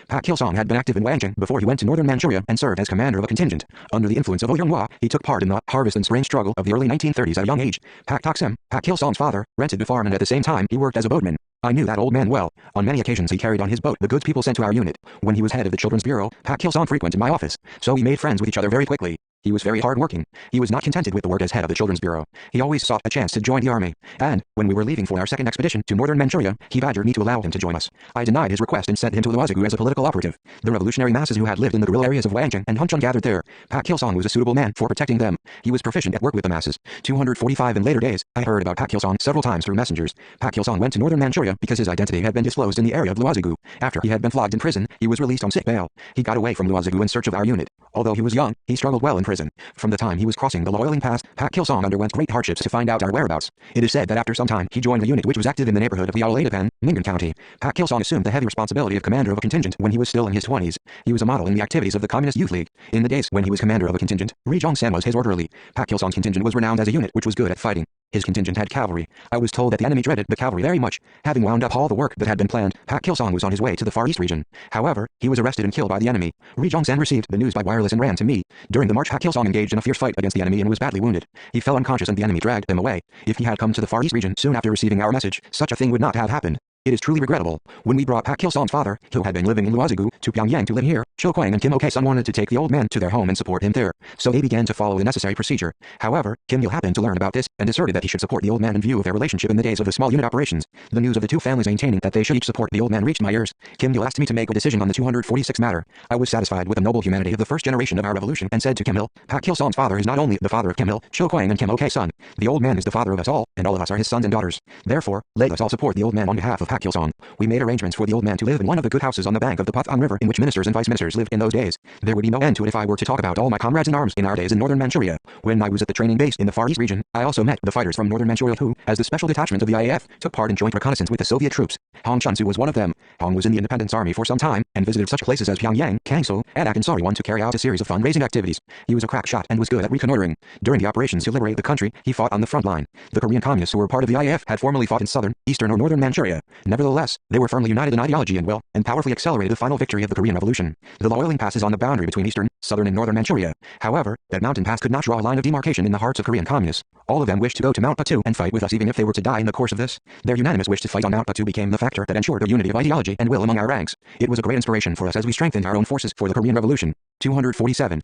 Pak Kil-song had been active in Wangjing before he went to northern Manchuria and served as commander of a contingent. Under the influence of Oh Young-hwa, he took part in the harvest and spring struggle of the early 1930s at a young age. Pak Tok-sim, Pak Kil-song's father, rented the farm and at the same time he worked as a boatman. I knew that old man well. On many occasions he carried on his boat the goods people sent to our unit. When he was head of the Children's Bureau, Pak Kil-song frequented my office, so we made friends with each other very quickly. He was very hard-working. He was not contented with the work as head of the Children's Bureau. He always sought a chance to join the army. And, when we were leaving for our second expedition to northern Manchuria, he badgered me to allow him to join us. I denied his request and sent him to Luozigu as a political operative. The revolutionary masses who had lived in the guerrilla areas of Wangjing and Hunchun gathered there. Pak Kil-song was a suitable man for protecting them. He was proficient at work with the masses. 245 in later days, I heard about Pak Kil-song several times through messengers. Pak Kil-song went to northern Manchuria because his identity had been disclosed in the area of Luozigu. After he had been flogged in prison, he was released on sick bail. He got away from Luozigu in search of our unit. Although he was young, he struggled well in prison. From the time he was crossing the Loiling Pass, Pak Kil-song underwent great hardships to find out our whereabouts. It is said that after some time he joined the unit which was active in the neighborhood of the Yaoledapan, Mingan County. Pak Kil-song assumed the heavy responsibility of commander of a contingent when he was still in his 20s. He was a model in the activities of the Communist Youth League. In the days when he was commander of a contingent, Ri Jong-san was his orderly. Pak Kil-song's contingent was renowned as a unit which was good at fighting. His contingent had cavalry. I was told that the enemy dreaded the cavalry very much. Having wound up all the work that had been planned, Pak Kil-song was on his way to the Far East region. However, he was arrested and killed by the enemy. Ri Jong-san received the news by wireless and ran to me. During the march, Pak Kil-song engaged in a fierce fight against the enemy and was badly wounded. He fell unconscious and the enemy dragged him away. If he had come to the Far East region soon after receiving our message, such a thing would not have happened. It is truly regrettable. When we brought Pak Kil-song's father, who had been living in Luozigu, to Pyongyang to live here, Cho Kwang and Kim Ok-sun wanted to take the old man to their home and support him there, so they began to follow the necessary procedure. However, Kim Il happened to learn about this and asserted that he should support the old man in view of their relationship in the days of the small unit operations. The news of the two families maintaining that they should each support the old man reached my ears. Kim Il asked me to make a decision on the 246 matter. I was satisfied with the noble humanity of the first generation of our revolution and said to Kim Il, Pak Kil-sung's father is not only the father of Kim Il, Cho Kwang and Kim Ok-sun. The old man is the father of us all, and all of us are his sons and daughters. Therefore, let us all support the old man on behalf of Pak Kil-sung. We made arrangements for the old man to live in one of the good houses on the bank of the Pathang River in which ministers and vice ministers lived in those days. There would be no end to it if I were to talk about all my comrades in arms in our days in northern Manchuria. When I was at the training base in the Far East region, I also met the fighters from northern Manchuria who, as the special detachment of the IAF, took part in joint reconnaissance with the Soviet troops. Hong Chun-su was one of them. Hong was in the Independence Army for some time and visited such places as Pyongyang, Kangso, Adak and Sariwon to carry out a series of fundraising activities. He was a crack shot and was good at reconnoitering. During the operations to liberate the country, he fought on the front line. The Korean communists who were part of the IAF had formerly fought in southern, eastern or northern Manchuria. Nevertheless, they were firmly united in ideology and will, and powerfully accelerated the final victory of the Korean Revolution. The Loiling Pass is on the boundary between eastern, southern and northern Manchuria. However, that mountain pass could not draw a line of demarcation in the hearts of Korean communists. All of them wished to go to Mount Batu and fight with us even if they were to die in the course of this. Their unanimous wish to fight on Mount Batu became the factor that ensured a unity of ideology and will among our ranks. It was a great inspiration for us as we strengthened our own forces for the Korean Revolution. 247.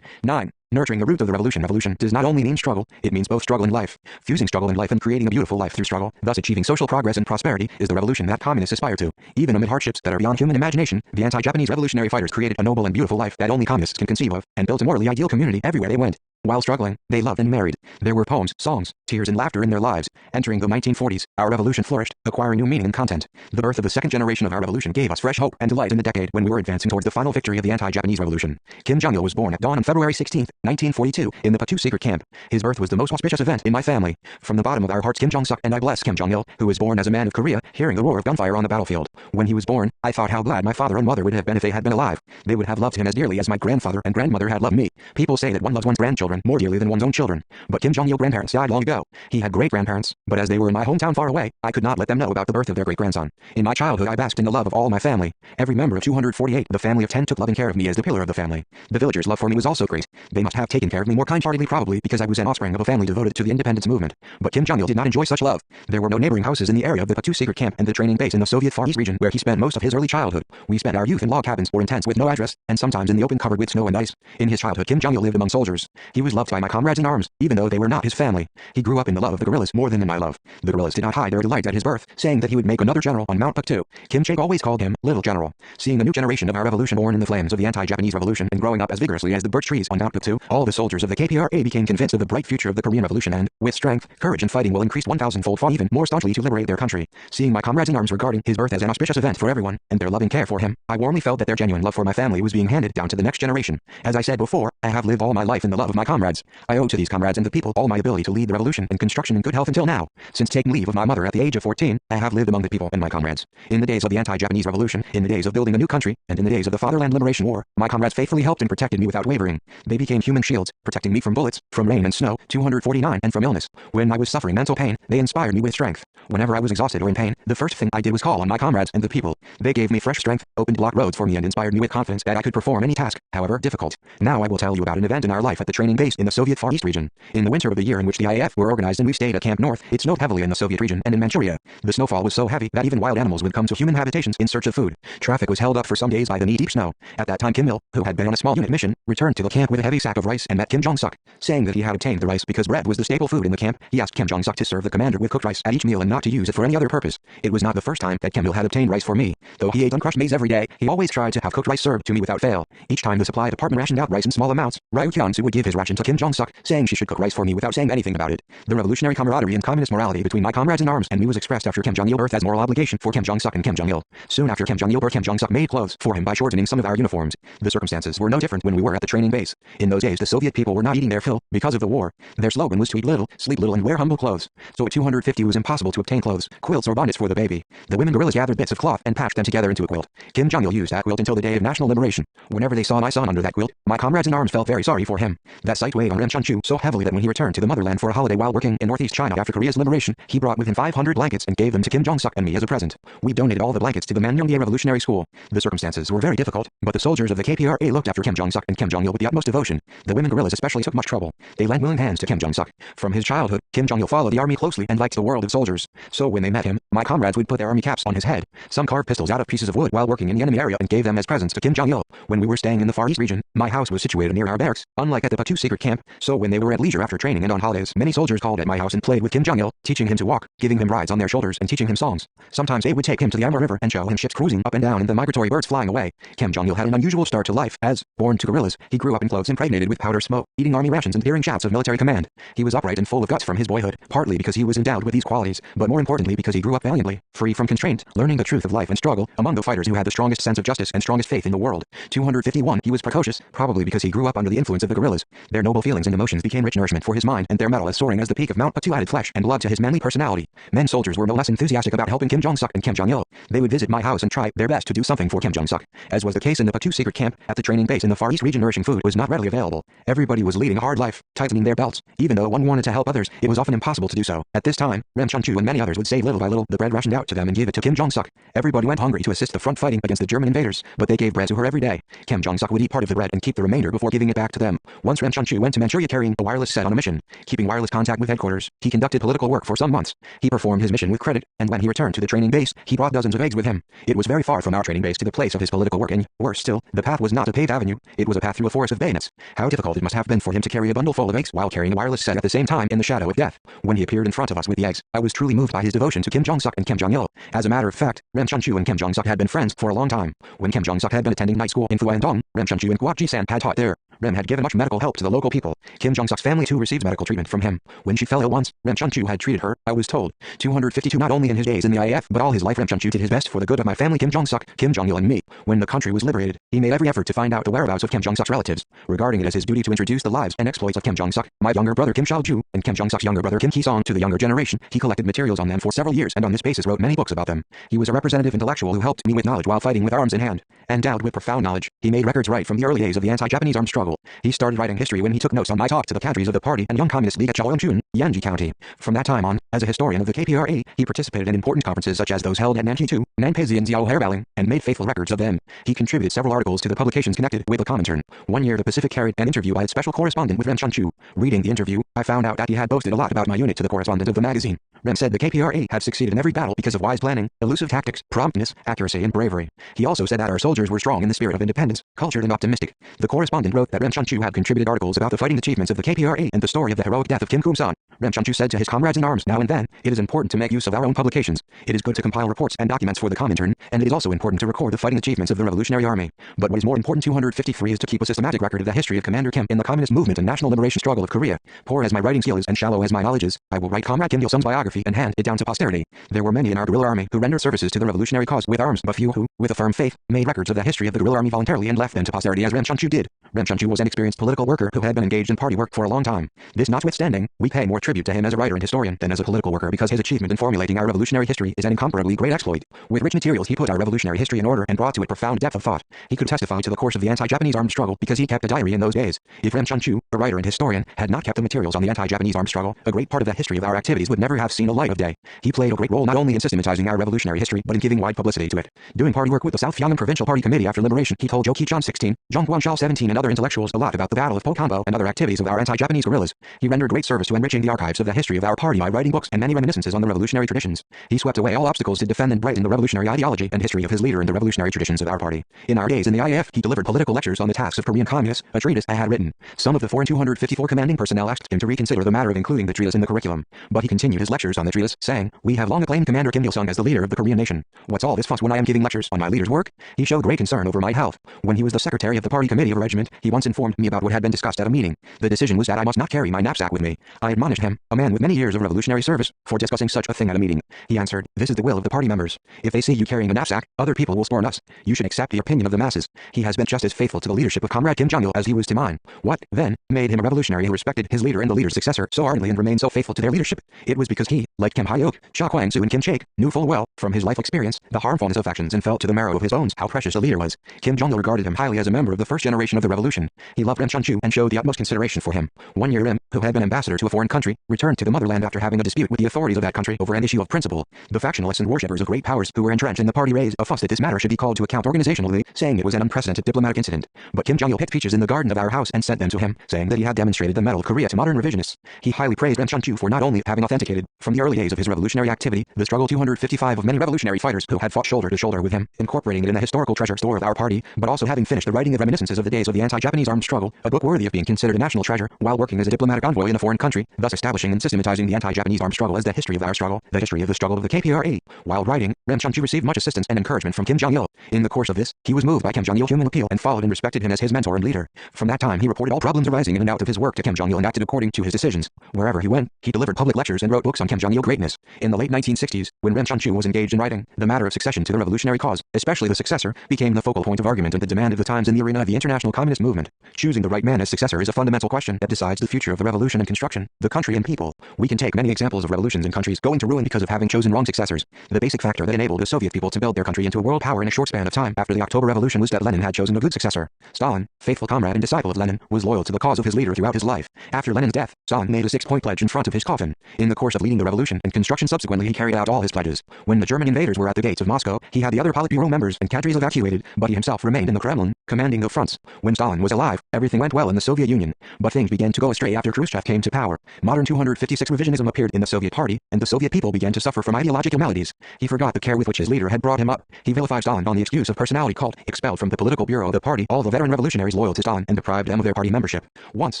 9. Nurturing the root of the revolution. Revolution does not only mean struggle, it means both struggle and life. Fusing struggle and life and creating a beautiful life through struggle, thus achieving social progress and prosperity, is the revolution that communists aspire to. Even amid hardships that are beyond human imagination, the anti-Japanese revolutionary fighters created a noble and beautiful life that only communists can conceive of, and built a morally ideal community everywhere they went. While struggling, they loved and married. There were poems, songs, tears and laughter in their lives. Entering the 1940s, our revolution flourished, acquiring new meaning and content. The birth of the second generation of our revolution gave us fresh hope and delight in the decade when we were advancing towards the final victory of the anti-Japanese revolution. Kim Jong-il was born at dawn on February 16, 1942, in the Patu secret camp. His birth was the most auspicious event in my family. From the bottom of our hearts, Kim Jong-suk and I bless Kim Jong-il, who was born as a man of Korea, hearing the roar of gunfire on the battlefield. When he was born, I thought how glad my father and mother would have been if they had been alive. They would have loved him as dearly as my grandfather and grandmother had loved me. People say that one loves one's grandchildren more dearly than one's own children. But Kim Jong-il grandparents died long ago. He had great-grandparents, but as they were in my hometown far away, I could not let them know about the birth of their great-grandson. In my childhood I basked in the love of all my family. Every member of 248, the family of 10, took loving care of me as the pillar of the family. The villagers' love for me was also great. They must have taken care of me more kind-heartedly probably because I was an offspring of a family devoted to the independence movement. But Kim Jong-il did not enjoy such love. There were no neighboring houses in the area of the Patu secret camp and the training base in the Soviet Far East region where he spent most of his early childhood. We spent our youth in log cabins or in tents with no address, and sometimes in the open covered with snow and ice. In his childhood Kim Jong-il lived among soldiers. He was loved by my comrades in arms, even though they were not his family. He grew up in the love of the guerrillas more than in my love. The guerrillas did not hide their delight at his birth, saying that he would make another general on Mount Batu. Kim Chaek always called him Little General. Seeing the new generation of our revolution born in the flames of the anti-Japanese revolution and growing up as vigorously as the birch trees on Mount Batu, all the soldiers of the KPRA became convinced of the bright future of the Korean Revolution and, with strength, courage and fighting will increase 1,000-fold, fought even more staunchly to liberate their country. Seeing my comrades in arms regarding his birth as an auspicious event for everyone, and their loving care for him, I warmly felt that their genuine love for my family was being handed down to the next generation. As I said before, I have lived all my life in the love of my comrades. I owe to these comrades and the people all my ability to lead the revolution and construction in good health until now. Since taking leave of my mother at the age of 14, I have lived among the people and my comrades. In the days of the anti-Japanese revolution, in the days of building a new country, and in the days of the Fatherland Liberation War, my comrades faithfully helped and protected me without wavering. They became human shields, protecting me from bullets, from rain and snow, 249, and from illness. When I was suffering mental pain, they inspired me with strength. Whenever I was exhausted or in pain, the first thing I did was call on my comrades and the people. They gave me fresh strength, opened blocked roads for me and inspired me with confidence that I could perform any task, however difficult. Now I will tell you about an event in our life at the training base in the Soviet Far East region. In the winter of the year in which the IAF were organized and we stayed at Camp North, it snowed heavily in the Soviet region and in Manchuria. The snowfall was so heavy that even wild animals would come to human habitations in search of food. Traffic was held up for some days by the knee-deep snow. At that time Kim Il, who had been on a small unit mission, returned to the camp with a heavy sack of rice and met Kim Jong-suk. Saying that he had obtained the rice because bread was the staple food in the camp, he asked Kim Jong-suk to serve the commander with cooked rice at each meal and not to use it for any other purpose. It was not the first time that Kim Il had obtained rice for me. Though he ate uncrushed maize every day, he always tried to have cooked rice served to me without fail. Each time the supply department rationed out rice in small amounts, Ryu Hyun-soo would give his ration to Kim Jong-suk, saying she should cook rice for me without saying anything about it. The revolutionary camaraderie and communist morality between my comrades in arms and me was expressed after Kim Jong-il birth as moral obligation for Kim Jong-suk and Kim Jong-il. Soon after Kim Jong-il birth, Kim Jong-suk made clothes for him by shortening some of our uniforms. The circumstances were no different when we were at the training base. In those days the Soviet people were not eating their fill because of the war. Their slogan was to eat little, sleep little and wear humble clothes. So at 250 it was impossible to obtain clothes, quilts or bonnets for the baby. The women guerrillas gathered bits of cloth and patched them together into a quilt. Kim Jong-il used that quilt until the day of national liberation. Whenever they saw my son under that quilt, my comrades in arms felt very sorry for him. That sight weighed on Ren Chun-chu so heavily that when he returned to the motherland for a holiday while working in northeast China after Korea's liberation, he brought with him 500 blankets and gave them to Kim Jong-suk and me as a present. We donated all the blankets to the Manyongye Revolutionary School. The circumstances were very difficult, but the soldiers of the KPRA looked after Kim Jong-suk and Kim Jong-il with the utmost devotion. The women guerrillas especially took much trouble. They lent willing hands to Kim Jong-suk. From his childhood, Kim Jong-il followed the army closely and liked the world of soldiers. So when they met him, My comrades would put their army caps on his head. Some carved pistols out of pieces of wood while working in the enemy area and gave them as presents to Kim Jong-il. When we were staying in the Far East region, my house was situated near our barracks, unlike at the Patu secret camp, so when they were at leisure after training and on holidays, many soldiers called at my house and played with Kim Jong-il, teaching him to walk, giving him rides on their shoulders and teaching him songs. Sometimes they would take him to the Amber River and show him ships cruising up and down and the migratory birds flying away. Kim Jong-il had an unusual start to life, as, born to guerrillas, he grew up in clothes impregnated with powder smoke, eating army rations and hearing shouts of military command. He was upright and full of guts from his boyhood, partly because he was endowed with these qualities, but more importantly because he grew up valiantly, free from constraint, learning the truth of life and struggle, among the fighters who had the strongest sense of justice and strongest faith in the world. 251. He was precocious, probably because he grew up under the influence of the guerrillas. Their noble feelings and emotions became rich nourishment for his mind, and their mettle as soaring as the peak of Mount Patu added flesh and blood to his manly personality. Men soldiers were no less enthusiastic about helping Kim Jong-suk and Kim Jong-il. They would visit my house and try their best to do something for Kim Jong-suk. As was the case in the Patu secret camp, at the training base in the Far East region, nourishing food was not readily available. Everybody was leading a hard life, tightening their belts. Even though one wanted to help others, it was often impossible to do so. At this time, Rem Chun-chu and many others would save little by little the bread rationed out to them and give it to Kim Jong-suk. Everybody went hungry to assist the front fighting against the German invaders, but they gave bread to her every day. Kim Jong-suk would eat part of the bread and keep the remainder before giving it back to them. Once Rem Chun-chu went to Manchuria carrying a wireless set on a mission, keeping wireless contact with headquarters. He conducted political work for some months. He performed his mission with credit, and when he returned to the training base, he brought dozens of eggs with him. It was very far from our training base to the place of his political work, and, worse still, the path was not a paved avenue, it was a path through a forest of bayonets. How difficult it must have been for him to carry a bundle full of eggs while carrying a wireless set at the same time in the shadow of death. When he appeared in front of us with the eggs, I was truly moved by his devotion to Kim Jong-suk and Kim Jong-il. As a matter of fact, Rem Chun-chu and Kim Jong-suk had been friends for a long time. When Kim Jong-suk had been attending night school in Fuandong, Rem Chun-chu and Guo Ji-san had taught there. Rem had given much medical help to the local people. Kim Jong-suk's family too received medical treatment from him. When she fell ill once, Rem Chun-chu had treated her, I was told. 252. Not only in his days in the IAF, but all his life Rem Chun-chu did his best for the good of my family Kim Jong-suk, Kim Jong-il and me. When the country was liberated, he made every effort to find out the whereabouts of Kim Jong-suk's relatives, regarding it as his duty to introduce the lives and exploits of Kim Jong-suk, my younger brother Kim Shao-ju, and Kim Jong-suk's younger brother Kim Ki-song to the younger generation. He collected materials on them for several years and on this basis wrote many books about them. He was a representative intellectual who helped me with knowledge while fighting with arms in hand. Endowed with profound knowledge, he made records right from the early days of the anti-Japanese armed struggle. He started writing history when he took notes on my talk to the cadres of the party and Young Communist League at Cheolmchun, Yanji County. From that time on, as a historian of the KPRA, he participated in important conferences such as those held at Nanjing, Nanpeizi and Xiao Herbaling, and made faithful records of them. He contributed several articles to the publications connected with the Comintern. One year the Pacific carried an interview by its special correspondent with Rem Chun-chu. Reading the interview, I found out that he had boasted a lot about my unit to the correspondent of the magazine. Rem said the KPRA had succeeded in every battle because of wise planning, elusive tactics, promptness, accuracy and bravery. He also said that our soldiers were strong in the spirit of independence, cultured and optimistic. The correspondent wrote that Rem Chun-chu had contributed articles about the fighting achievements of the KPRA and the story of the heroic death of Kim Kum-san. Rem Chun-chu said to his comrades in arms, now and then, it is important to make use of our own publications. It is good to compile reports and documents for the Comintern, and it is also important to record the fighting achievements of the Revolutionary Army. But what is more important, 253, is to keep a systematic record of the history of Commander Kim in the Communist movement and national liberation struggle of Korea. Poor as my writing skill is and shallow as my knowledge is, I will write Comrade Kim Il-sung's biography and hand it down to posterity. There were many in our guerrilla army who rendered services to the revolutionary cause with arms, but few who, with a firm faith, made records of the history of the guerrilla army voluntarily and left them to posterity as Rem Chun-chu did. Rem Chun-chu was an experienced political worker who had been engaged in party work for a long time. This notwithstanding, we pay more tribute to him as a writer and historian than as a political worker because his achievement in formulating our revolutionary history is an incomparably great exploit. With rich materials he put our revolutionary history in order and brought to it profound depth of thought. He could testify to the course of the anti-Japanese armed struggle because he kept a diary in those days. If Rem Chun-chu, a writer and historian, had not kept the materials on the anti-Japanese armed struggle, a great part of the history of our activities would never have seen the light of day. He played a great role not only in systematizing our revolutionary history but in giving wide publicity to it. Doing party work with the South Pyongyang Provincial Party Committee after liberation, he told Zhou Qichon 16, Zhang Guanshao 17 and other intellectuals a lot about the Battle of Pokambo and other activities of our anti-Japanese guerrillas. He rendered great service to enriching the archives of the history of our party by writing books and many reminiscences on the revolutionary traditions. He swept away all obstacles to defend and brighten the revolutionary ideology and history of his leader and the revolutionary traditions of our party. In our days in the IAF, he delivered political lectures on the tasks of Korean communists, a treatise I had written. Some of the 254 commanding personnel asked him to reconsider the matter of including the treatise in the curriculum. But he continued his lectures on the treatise, saying, "We have long acclaimed Commander Kim Il-sung as the leader of the Korean nation. What's all this fuss when I am giving lectures on my leader's work?" He showed great concern over my health. When he was the secretary of the party committee of a regiment, he once informed me about what had been discussed at a meeting. The decision was that I must not carry my knapsack with me. I admonished him, a man with many years of revolutionary service, for discussing such a thing at a meeting. He answered, "This is the will of the party members. If they see you carrying a knapsack, other people will scorn us. You should accept the opinion of the masses." He has been just as faithful to the leadership of Comrade Kim Jong-il as he was to mine. What, then, made him a revolutionary who respected his leader and the leader's successor so ardently and remained so faithful to their leadership? It was because he, like Kim Hyok, Cha Kwang-soo and Kim Chaek, knew full well, from his life experience, the harmfulness of actions and felt to the marrow of his bones how precious a leader was. Kim Jong-il regarded him highly as a member of the first generation of the revolution. He loved Rem Chun-chu and showed the utmost consideration for him. One year Rem, who had been ambassador to a foreign country, returned to the motherland after having a dispute with the authorities of that country over an issue of principle. The factionalists and worshippers of great powers who were entrenched in the party raised a fuss that this matter should be called to account organizationally, saying it was an unprecedented diplomatic incident. But Kim Jong-il picked peaches in the garden of our house and sent them to him, saying that he had demonstrated the mettle of Korea to modern revisionists. He highly praised Rem Chun-chu for not only having authenticated, from the early days of his revolutionary activity, the Struggle 255 of many revolutionary fighters who had fought shoulder to shoulder with him, incorporating it in the historical treasure store of our party, but also having finished the writing of reminiscences of the days of the anti-Japanese armed struggle, a book worthy of being considered a national treasure, while working as a diplomatic envoy in a foreign country, thus establishing and systematizing the anti-Japanese armed struggle as the history of our struggle, the history of the struggle of the KPRA. While writing, Ram Chunju received much assistance and encouragement from Kim Jong-il. In the course of this, he was moved by Kim Jong-il's human appeal and followed and respected him as his mentor and leader. From that time he reported all problems arising in and out of his work to Kim Jong-il and acted according to his decisions. Wherever he went, he delivered public lectures and wrote books on Kim Jong-il greatness. In the late 1960s, when Ram Chunju was engaged in writing, the matter of succession to the revolutionary cause, especially the successor, became the focal point of argument and the demand of the times in the arena of the international communist movement. Choosing the right man as successor is a fundamental question that decides the future of the revolution and construction, the country and people. We can take many examples of revolutions and countries going to ruin because of having chosen wrong successors. The basic factor that enabled the Soviet people to build their country into a world power in a short span of time after the October Revolution was that Lenin had chosen a good successor. Stalin, faithful comrade and disciple of Lenin, was loyal to the cause of his leader throughout his life. After Lenin's death, Stalin made a 6-point pledge in front of his coffin. In the course of leading the revolution and construction subsequently he carried out all his pledges. When the German invaders were at the gates of Moscow, he had the other Politburo members and cadres evacuated, but he himself remained in the Kremlin, commanding the fronts. When Stalin was alive, everything went well in the Soviet Union, but things began to go astray after Khrushchev came to power. Modern 256 revisionism appeared in the Soviet Party, and the Soviet people began to suffer from ideological maladies. He forgot the care with which his leader had brought him up. He vilified Stalin on the excuse of personality cult, expelled from the political bureau of the party all the veteran revolutionaries loyal to Stalin and deprived them of their party membership. Once,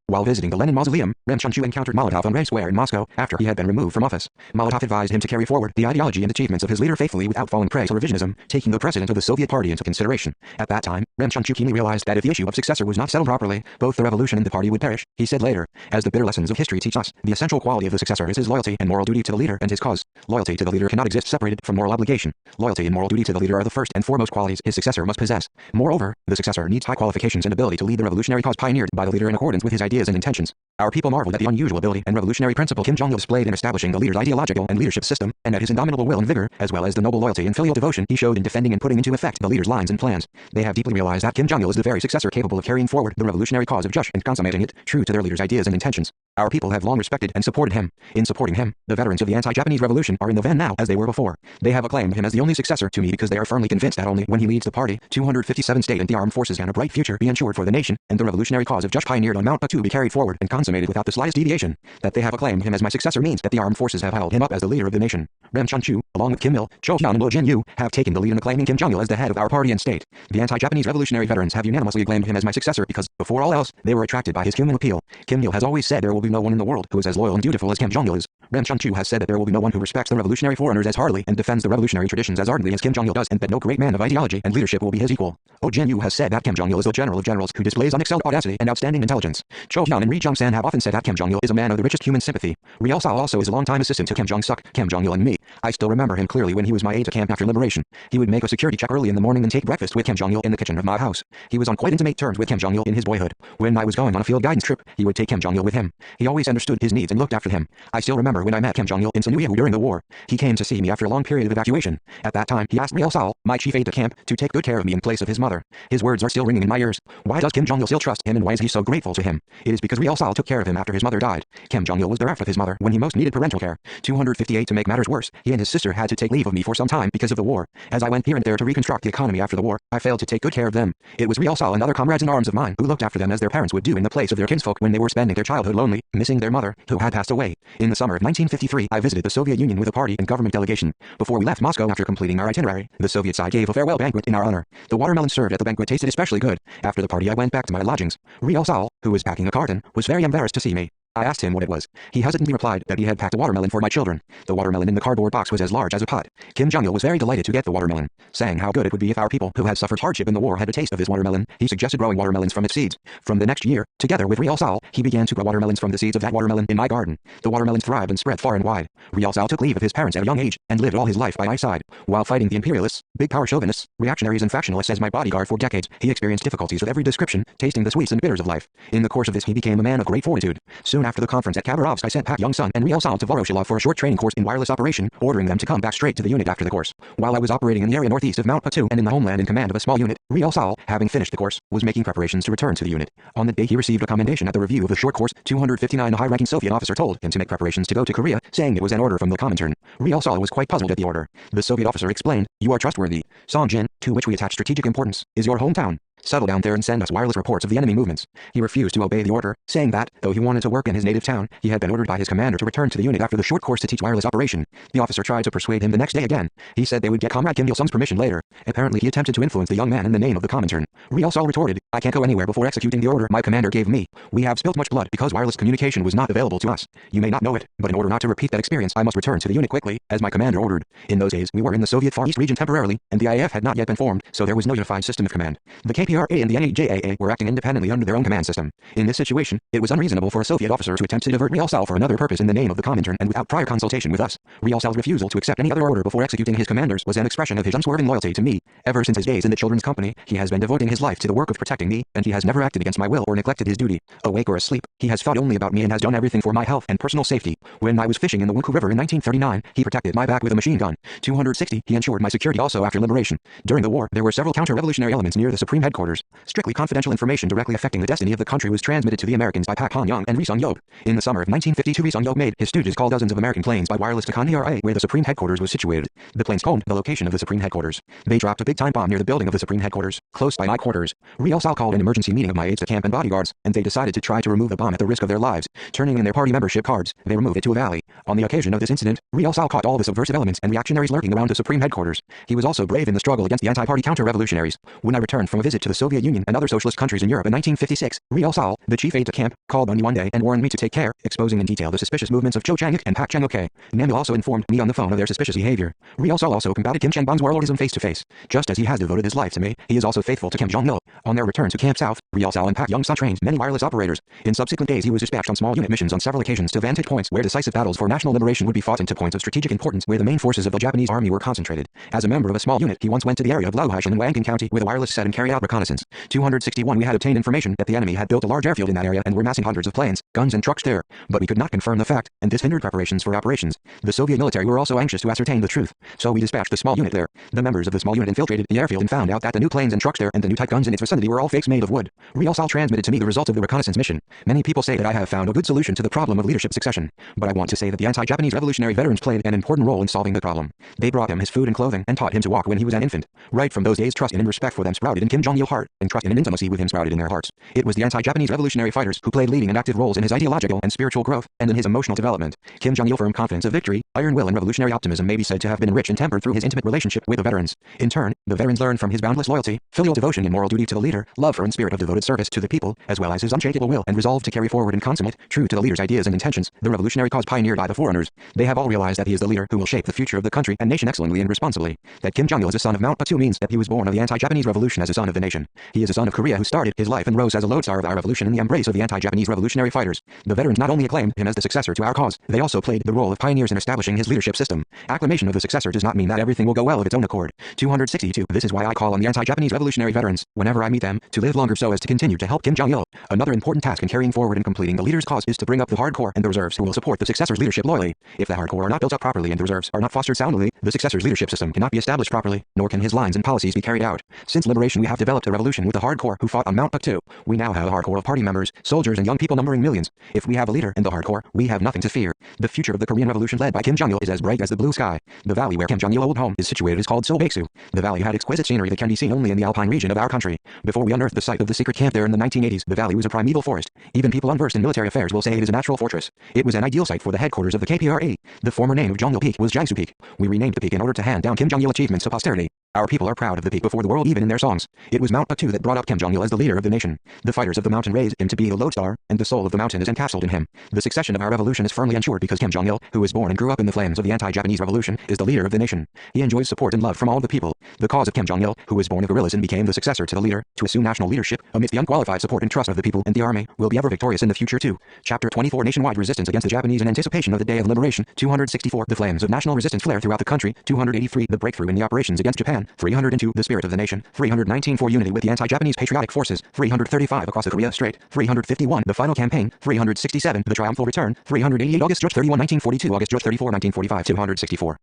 while visiting the Lenin Mausoleum, Ram Chunju encountered Molotov on Red Square in Moscow after he had been removed from office. Molotov advised him to carry forward the ideology and achievements of his leader faithfully without falling prey to revisionism, taking the precedent of the Soviet Party into consideration. At that time, Ram Chunju keenly realized that if the issue of successor was not settled properly, both the revolution and the party would perish. He said later, as the bitter lessons of history teach us, the essential quality of the successor is his loyalty and moral duty to the leader and his cause. Loyalty to the leader cannot exist separated from moral obligation. Loyalty and moral duty to the leader are the first and foremost qualities his successor must possess. Moreover, the successor needs high qualifications and ability to lead the revolutionary cause pioneered by the leader in accordance with his ideas and intentions. Our people marveled at the unusual ability and revolutionary principle Kim Jong-il displayed in establishing the leader's ideological and leadership system, and at his indomitable will and vigor, as well as the noble loyalty and filial devotion he showed in defending and putting into effect the leader's lines and plans. They have deeply realized that Kim Jong-il is the very successor capable of carrying forward the revolutionary cause of Juche and consummating it, true to their leader's ideas and intentions. Our people have long respected and supported him. In supporting him, the veterans of the anti-Japanese revolution are in the van now as they were before. They have acclaimed him as the only successor to me because they are firmly convinced that only when he leads the party, 257 state and the armed forces can a bright future be ensured for the nation, and the revolutionary cause of Juche pioneered on Mount Batu be carried forward and consummated without the slightest deviation. That they have acclaimed him as my successor means that the armed forces have held him up as the leader of the nation. Ram Chunju, along with Kim Il, Cho Hyun and Lo Jin-yu, have taken the lead in acclaiming Kim Jong-il as the head of our party and state. The anti-Japanese revolutionary veterans have unanimously acclaimed him as my successor because, before all else, they were attracted by his human appeal. Kim Il has always said there will be no one in the world who is as loyal and dutiful as Kim Jong-il is. Ram Chunju has said that there will be no one who respects the revolutionary foreigners as heartily and defends the revolutionary traditions as ardently as Kim Jong-il does, and that no great man of ideology and leadership will be his equal. Oh Jin-yu has said that Kim Jong-il is the general of generals who displays unexcelled audacity and outstanding intelligence. Cho Hyun and Ri Jong-san have often said that Kim Jong-il is a man of the richest human sympathy. Ri Al-Sol also is a longtime assistant to Kim Jong-suk, Kim Jong-il and me. I still remember him clearly when he was my aide-de-camp after liberation. He would make a security check early in the morning and take breakfast with Kim Jong-il in the kitchen of my house. He was on quite intimate terms with Kim Jong-il in his boyhood. When I was going on a field guidance trip, he would take Kim Jong-il with him. He always understood his needs and looked after him. I still remember when I met Kim Jong-il in Sinuihu during the war. He came to see me after a long period of evacuation. At that time, he asked Ri Al-Sol, my chief aide-de-camp, to take good care of me in place of his mother. His words are still ringing in my ears. Why does Kim Jong-il still trust him and why is he so grateful to him? It is because Ri Al-Sol took care of him after his mother died. Kim Jong-il was bereft with his mother when he most needed parental care. 258 To make matters worse, he and his sister had to take leave of me for some time because of the war. As I went here and there to reconstruct the economy after the war, I failed to take good care of them. It was Ri Al-Sol and other comrades in arms of mine who looked after them as their parents would do in the place of their kinsfolk when they were spending their childhood lonely, missing their mother, who had passed away. In the summer of 1953, I visited the Soviet Union with a party and government delegation. Before we left Moscow after completing our itinerary, the Soviet side gave a farewell banquet in our honor. The watermelon served at the banquet tasted especially good. After the party I went back to my lodgings. Ri Al-Sol, who was packing a carton, was very embarrassed to see me. I asked him what it was. He hesitantly replied that he had packed a watermelon for my children. The watermelon in the cardboard box was as large as a pot. Kim Jong-il was very delighted to get the watermelon, saying how good it would be if our people who had suffered hardship in the war had a taste of this watermelon. He suggested growing watermelons from its seeds. From the next year, together with Ri Al-Sol, he began to grow watermelons from the seeds of that watermelon in my garden. The watermelons thrived and spread far and wide. Ri Al-Sol took leave of his parents at a young age and lived all his life by my side. While fighting the imperialists, big power chauvinists, reactionaries and factionalists as my bodyguard for decades, he experienced difficulties of every description, tasting the sweets and bitters of life. In the course of this he became a man of great fortitude. Soon after the conference at I sent Pak Young-sun and Ri Al-Sol to Voroshilov for a short training course in wireless operation, ordering them to come back straight to the unit after the course. While I was operating in the area northeast of Mount Batu and in the homeland in command of a small unit, Ri Al-Sol, having finished the course, was making preparations to return to the unit. On the day he received a commendation at the review of the short course, 259 a high-ranking Soviet officer told him to make preparations to go to Korea, saying it was an order from the Comintern. Ri Al-Sol was quite puzzled at the order. The Soviet officer explained, "You are trusworthy. Songjin, to which we attach strategic importance, is your hometown. Settle down there and send us wireless reports of the enemy movements. He refused to obey the order, saying that, though he wanted to work in his native town, he had been ordered by his commander to return to the unit after the short course to teach wireless operation. The officer tried to persuade him the next day again. He said they would get Comrade Kim Il-sung's permission later. Apparently he attempted to influence the young man in the name of the Comintern. Rial-Sol retorted, I can't go anywhere before executing the order my commander gave me. We have spilled much blood because wireless communication was not available to us. You may not know it, but in order not to repeat that experience I must return to the unit quickly, as my commander ordered. In those days we were in the Soviet Far East region temporarily, and the IAF had not yet been formed, so there was no unified system of command. The KPRA and the NAJAA were acting independently under their own command system. In this situation, it was unreasonable for a Soviet officer to attempt to divert Rial-Sol for another purpose in the name of the Comintern and without prior consultation with us. Rial-Sol's refusal to accept any other order before executing his commanders was an expression of his unswerving loyalty to me. Ever since his days in the children's company, he has been devoting his life to the work of protecting me, and he has never acted against my will or neglected his duty. Awake or asleep, he has thought only about me and has done everything for my health and personal safety. When I was fishing in the Wuku River in 1939, he protected my back with a machine gun. 260, he ensured my security also after liberation. During the war, there were several counter-revolutionary elements near the Supreme Headquarters. Strictly confidential information directly affecting the destiny of the country was transmitted to the Americans by Pak Han-young and Ri Sung-yeop. In the summer of 1952, Ri Sung-yeop made his stooges call dozens of American planes by wireless to KPRA where the Supreme Headquarters was situated. The planes phoned the location of the Supreme Headquarters. They dropped a big-time bomb near the building of the Supreme Headquarters, close by my quarters. Rial-Sol called an emergency meeting of my aides-de-camp and bodyguards, and they decided to try to remove the bomb at the risk of their lives. Turning in their party membership cards, they removed it to a valley. On the occasion of this incident, Rial-Sol caught all the subversive elements and reactionaries lurking around the Supreme Headquarters. He was also brave in the struggle against the anti-party counter-revolutionaries. When I returned from a visit to the Soviet Union and other socialist countries in Europe in 1956, Rial-Sol, the chief aide-de-camp, called on me one day and warned me to take care, exposing in detail the suspicious movements of Cho Chang-ik and Pak Cheng-ok. Namil also informed me on the phone of their suspicious behavior. Rial-Sol also combated Kim Chang-bong's warlordism face-to-face. Just as he has devoted his life to me, he is also faithful to Kim Jong-il. On their return to Camp South, Rial-Sol and Pak Young-sun trained many wireless operators. In subsequent days he was dispatched on small unit missions on several occasions to vantage points where decisive battles for national liberation would be fought into points of strategic importance where the main forces of the Japanese army were concentrated. As a member of a small unit, he once went to the area of Laohaishan in Wangan County with a wireless set and carried out reconnaissance. 261 We had obtained information that the enemy had built a large airfield in that area and were massing hundreds of planes, guns and trucks there, but we could not confirm the fact, and this hindered preparations for operations. The Soviet military were also anxious to ascertain the truth, so we dispatched the small unit there. The members of the small unit infiltrated the airfield and found out that the new planes and trucks there and the new type guns in its vicinity were all fakes made of wood. Rial-Sol transmitted to me the results of the reconnaissance mission. Many people say that I have found a good solution to the problem of leadership succession, but I want to say that the anti-Japanese revolutionary veterans played an important role in solving the problem. They brought him his food and clothing and taught him to walk when he was an infant. Right from those days trust in and respect for them sprouted in Kim Jong-il's heart, and trust in and intimacy with him sprouted in their hearts. It was the anti-Japanese revolutionary fighters who played leading and active roles in his ideological and spiritual growth, and in his emotional development. Kim Jong-il's firm confidence of victory, iron will and revolutionary optimism may be said to have been enriched and tempered through his intimate relationship with the veterans. In turn, the veterans learned from his boundless loyalty, filial devotion and moral duty to the leader, love for and spirit of devoted service to the people, as well as his unshakable will and resolve to carry forward and consummate, true to the leader's ideas and intentions, the revolutionary cause pioneered by the foreigners. They have all realized that he is the leader who will shape the future of the country and nation excellently and responsibly. That Kim Jong-il is a son of Mount Batu means that he was born of the anti-Japanese revolution as a son of the nation. He is a son of Korea who started his life and rose as a lodestar of our revolution in the embrace of the anti-Japanese revolutionary fighters. The veterans not only acclaimed him as the successor to our cause, they also played the role of pioneers in establishing his leadership system. Acclamation of the successor does not mean that everything will go well of its own accord. 262 This is why I call on the anti-Japanese revolutionary veterans, whenever I meet them, to live longer so as to continue to help Kim Jong-il. Another important task in carrying forward and completing the leader's cause is to bring up the hardcore and the reserves who will support the successor's leadership loyally. If the hardcore are not built up properly and the reserves are not fostered soundly, the successor's leadership system cannot be established properly, nor can his lines and policies be carried out. Since liberation we have developed a revolution with the hardcore who fought on Mount Batu. We now have a hardcore of party members, soldiers and young people numbering millions. If we have a leader in the hardcore, we have nothing to fear. The future of the Korean Revolution led by Kim Jong-il is as bright as the blue sky. The valley where Kim Jong-il's old home is situated is called Silbaeksu. The valley had exquisite scenery that can be seen only in the alpine region of our country. Before we unearthed the site of the secret camp there in the 1980s, the valley was a primeval forest. Even people unversed in military affairs will say it is a natural fortress. It was an ideal site for the headquarters of the KPRA. The former name of Jong-il Peak was Jiangsu Peak. We renamed the peak in order to hand down Kim Jong-il achievements to posterity. Our people are proud of the peak before the world even in their songs. It was Mount Batu that brought up Kim Jong-il as the leader of the nation. The fighters of the mountain raised him to be the lodestar, and the soul of the mountain is encapsulated in him. The succession of our revolution is firmly ensured because Kim Jong-il, who was born and grew up in the flames of the anti-Japanese revolution, is the leader of the nation. He enjoys support and love from all the people. The cause of Kim Jong-il, who was born of guerrillas and became the successor to the leader, to assume national leadership, amidst the unqualified support and trust of the people and the army, will be ever victorious in the future too. Chapter 24 Nationwide Resistance Against the Japanese in Anticipation of the Day of Liberation. 264 The flames of national resistance flare throughout the country. 283 The breakthrough in the operations against Japan. 302 The spirit of the nation. 319 For unity with the anti-Japanese patriotic forces. 335 Across the Korea Strait. 351 The final campaign. 367 The triumphal return. 388 August 31 1942 August 34 1945 264